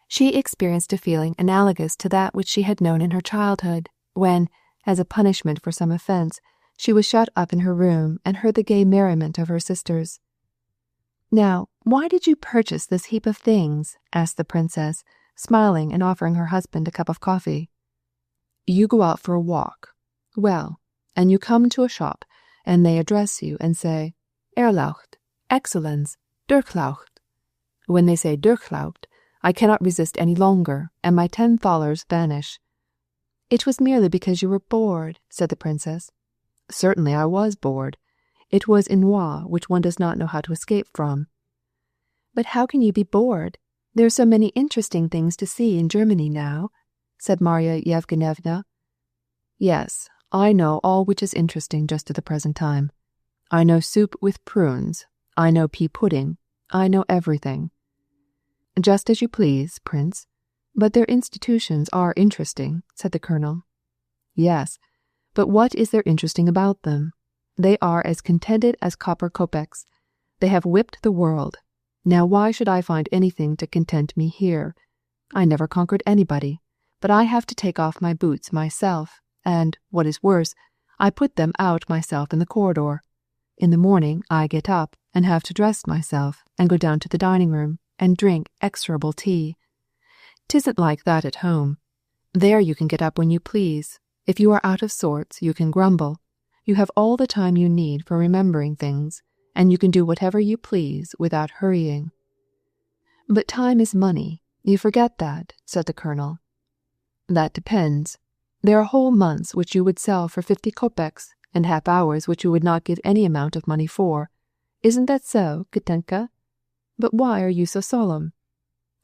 She experienced a feeling analogous to that which she had known in her childhood, when, as a punishment for some offence, she was shut up in her room and heard the gay merriment of her sisters. "Now, why did you purchase this heap of things?" asked the princess, smiling and offering her husband a cup of coffee. "You go out for a walk. Well, and you come to a shop, and they address you and say, Erlaucht, Exzellenz, Durchlaucht. When they say Durchlaucht, I cannot resist any longer, and my 10 thalers vanish." "It was merely because you were bored," said the princess. "Certainly I was bored. It was ennui which one does not know how to escape from." "But how can you be bored? There are so many interesting things to see in Germany now," said Marya Yevgenyevna. "Yes, I know all which is interesting just at the present time. I know soup with prunes. I know pea pudding. I know everything." "Just as you please, Prince. But their institutions are interesting," said the colonel. "Yes, but what is there interesting about them? They are as contented as copper kopecks. They have whipped the world. Now why should I find anything to content me here? I never conquered anybody, but I have to take off my boots myself, and, what is worse, I put them out myself in the corridor. In the morning I get up and have to dress myself and go down to the dining room and drink execrable tea. 'Tisn't like that at home. There you can get up when you please. If you are out of sorts, you can grumble. You have all the time you need for remembering things, and you can do whatever you please without hurrying." "But time is money. You forget that," said the colonel. "That depends. There are whole months which you would sell for 50 kopecks, and half hours which you would not give any amount of money for. Isn't that so, Katenka? But why are you so solemn?"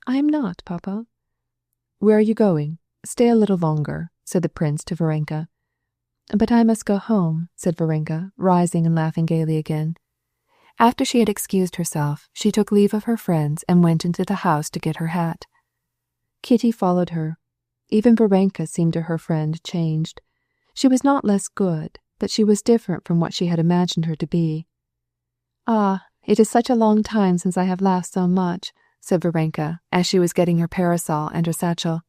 "I am not, Papa." "Where are you going? Stay a little longer," said the prince to Varenka. "But I must go home," said Varenka, rising and laughing gaily again. After she had excused herself, she took leave of her friends and went into the house to get her hat. Kitty followed her. Even Varenka seemed to her friend changed. She was not less good, but she was different from what she had imagined her to be. "Ah, it is such a long time since I have laughed so much," said Varenka, as she was getting her parasol and her satchel.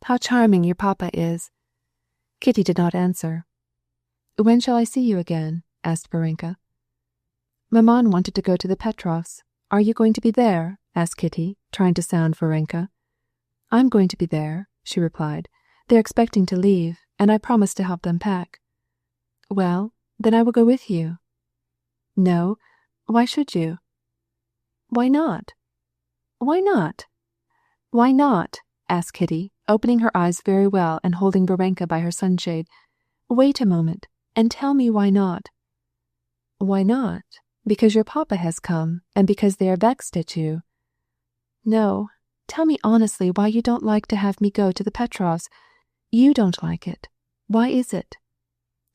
"How charming your papa is." Kitty did not answer. "When shall I see you again?" asked Varenka. "Maman wanted to go to the Petrovs. Are you going to be there?" asked Kitty, trying to sound Varenka. "I'm going to be there," she replied. "They're expecting to leave, and I promised to help them pack." "Well, then I will go with you." "No, why should you?" "Why not?" "Why not?" "Why not?" asked Kitty, opening her eyes very well and holding Varenka by her sunshade. "Wait a moment, and tell me why not." "Why not? Because your papa has come, and because they are vexed at you." "No, tell me honestly why you don't like to have me go to the Petrovs. You don't like it. Why is it?"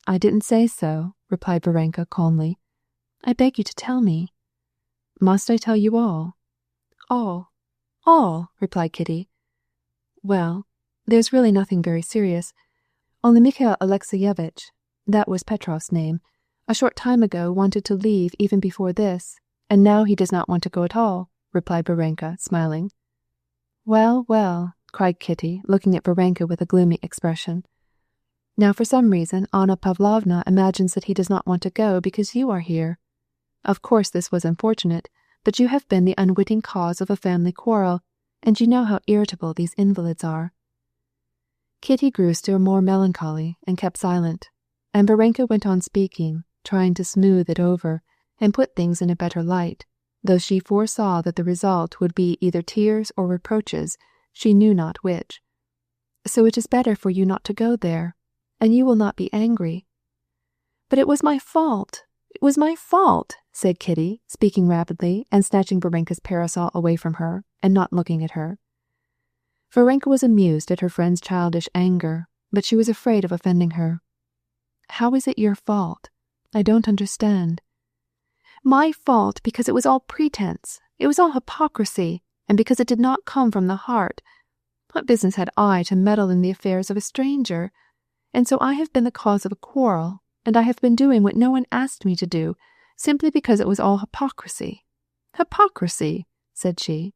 "I didn't say so," replied Varenka calmly. "I beg you to tell me." "Must I tell you all?" "All, all," replied Kitty. "Well, there's really nothing very serious. Only Mikhail Alexeyevitch, that was Petrov's name, a short time ago wanted to leave even before this, and now he does not want to go at all," replied Varenka, smiling. "Well, well," cried Kitty, looking at Varenka with a gloomy expression. "Now for some reason Anna Pavlovna imagines that he does not want to go because you are here. Of course this was unfortunate, but you have been the unwitting cause of a family quarrel, and you know how irritable these invalids are." Kitty grew still more melancholy and kept silent, and Varenka went on speaking, trying to smooth it over and put things in a better light, though she foresaw that the result would be either tears or reproaches, she knew not which. "So it is better for you not to go there, and you will not be angry." "But it was my fault. It was my fault," said Kitty, speaking rapidly and snatching Varenka's parasol away from her and not looking at her. Varenka was amused at her friend's childish anger, but she was afraid of offending her. "How is it your fault? I don't understand." "My fault because it was all pretense. It was all hypocrisy, and because it did not come from the heart. What business had I to meddle in the affairs of a stranger? And so I have been the cause of a quarrel, and I have been doing what no one asked me to do, simply because it was all hypocrisy. Hypocrisy," said she.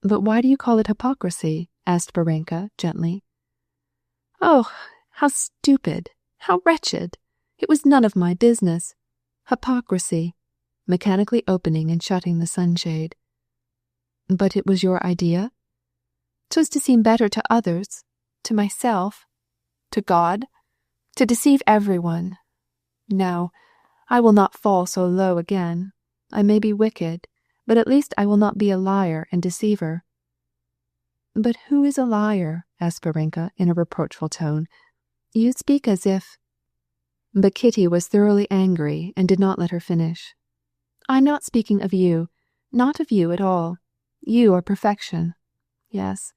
"But why do you call it hypocrisy?" asked Varenka gently. "Oh, how stupid, how wretched! It was none of my business. Hypocrisy," mechanically opening and shutting the sunshade. "But it was your idea?" "'Twas to seem better to others, to myself, to God, to deceive everyone. No, I will not fall so low again. I may be wicked, but at least I will not be a liar and deceiver." "But who is a liar?" asked Varenka in a reproachful tone. "You speak as if—" But Kitty was thoroughly angry and did not let her finish. "I'm not speaking of you, not of you at all. You are perfection. Yes,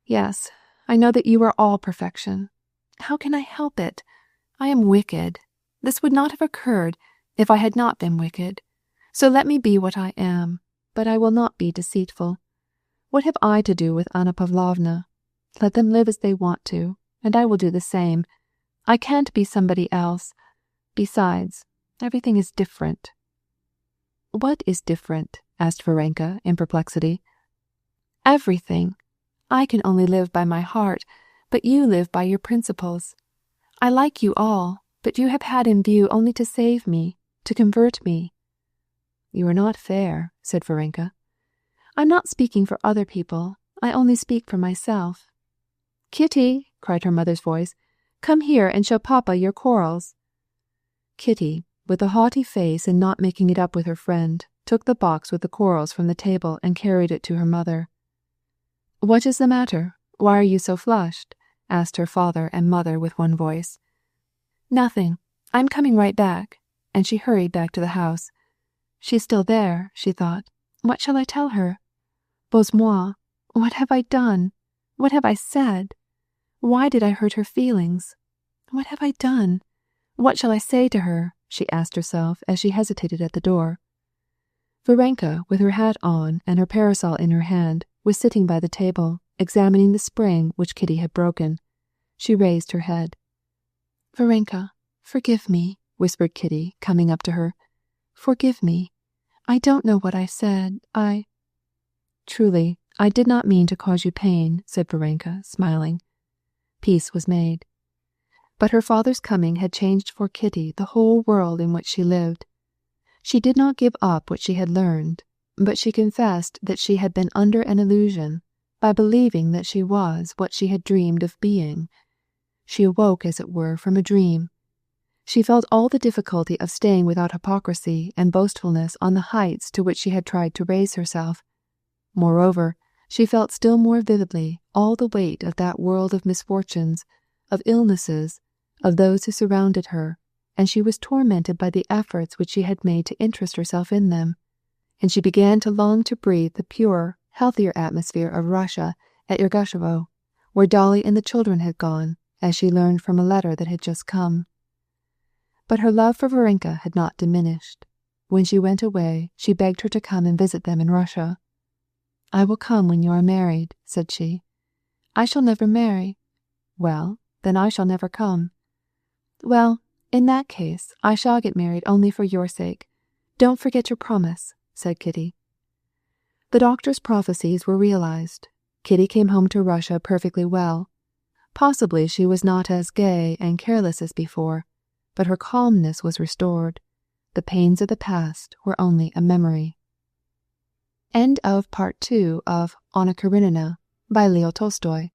yes, I know that you are all perfection. How can I help it? I am wicked. This would not have occurred if I had not been wicked. So let me be what I am, but I will not be deceitful. What have I to do with Anna Pavlovna? Let them live as they want to, and I will do the same. I can't be somebody else. Besides, everything is different." "What is different?" asked Varenka in perplexity. "Everything. I can only live by my heart, but you live by your principles. I like you all, but you have had in view only to save me, to convert me." "You are not fair," said Varenka. "I'm not speaking for other people. I only speak for myself." "Kitty," cried her mother's voice, "come here and show Papa your corals." Kitty, with a haughty face and not making it up with her friend, took the box with the corals from the table and carried it to her mother. "What is the matter? Why are you so flushed?" asked her father and mother with one voice. "Nothing. I'm coming right back." And she hurried back to the house. She's still there, she thought. What shall I tell her? Bose moi, what have I done? What have I said? Why did I hurt her feelings? What have I done? What shall I say to her? She asked herself as she hesitated at the door. Varenka, with her hat on and her parasol in her hand, was sitting by the table, examining the spring which Kitty had broken. She raised her head. "Varenka, forgive me," whispered Kitty, coming up to her. "Forgive me. I don't know what I said. Truly, I did not mean to cause you pain," said Varenka, smiling. Peace was made. But her father's coming had changed for Kitty the whole world in which she lived. She did not give up what she had learned, but she confessed that she had been under an illusion by believing that she was what she had dreamed of being. She awoke, as it were, from a dream. She felt all the difficulty of staying without hypocrisy and boastfulness on the heights to which she had tried to raise herself. Moreover, she felt still more vividly all the weight of that world of misfortunes, of illnesses, of those who surrounded her, and she was tormented by the efforts which she had made to interest herself in them, and she began to long to breathe the purer, healthier atmosphere of Russia at Yergashevo, where Dolly and the children had gone, as she learned from a letter that had just come. But her love for Varenka had not diminished. When she went away, she begged her to come and visit them in Russia. "I will come when you are married," said she. "I shall never marry." "Well, then I shall never come." "Well, in that case, I shall get married only for your sake. Don't forget your promise," said Kitty. The doctor's prophecies were realized. Kitty came home to Russia perfectly well. Possibly she was not as gay and careless as before, but her calmness was restored. The pains of the past were only a memory. End of Part 2 of Anna Karenina by Leo Tolstoy.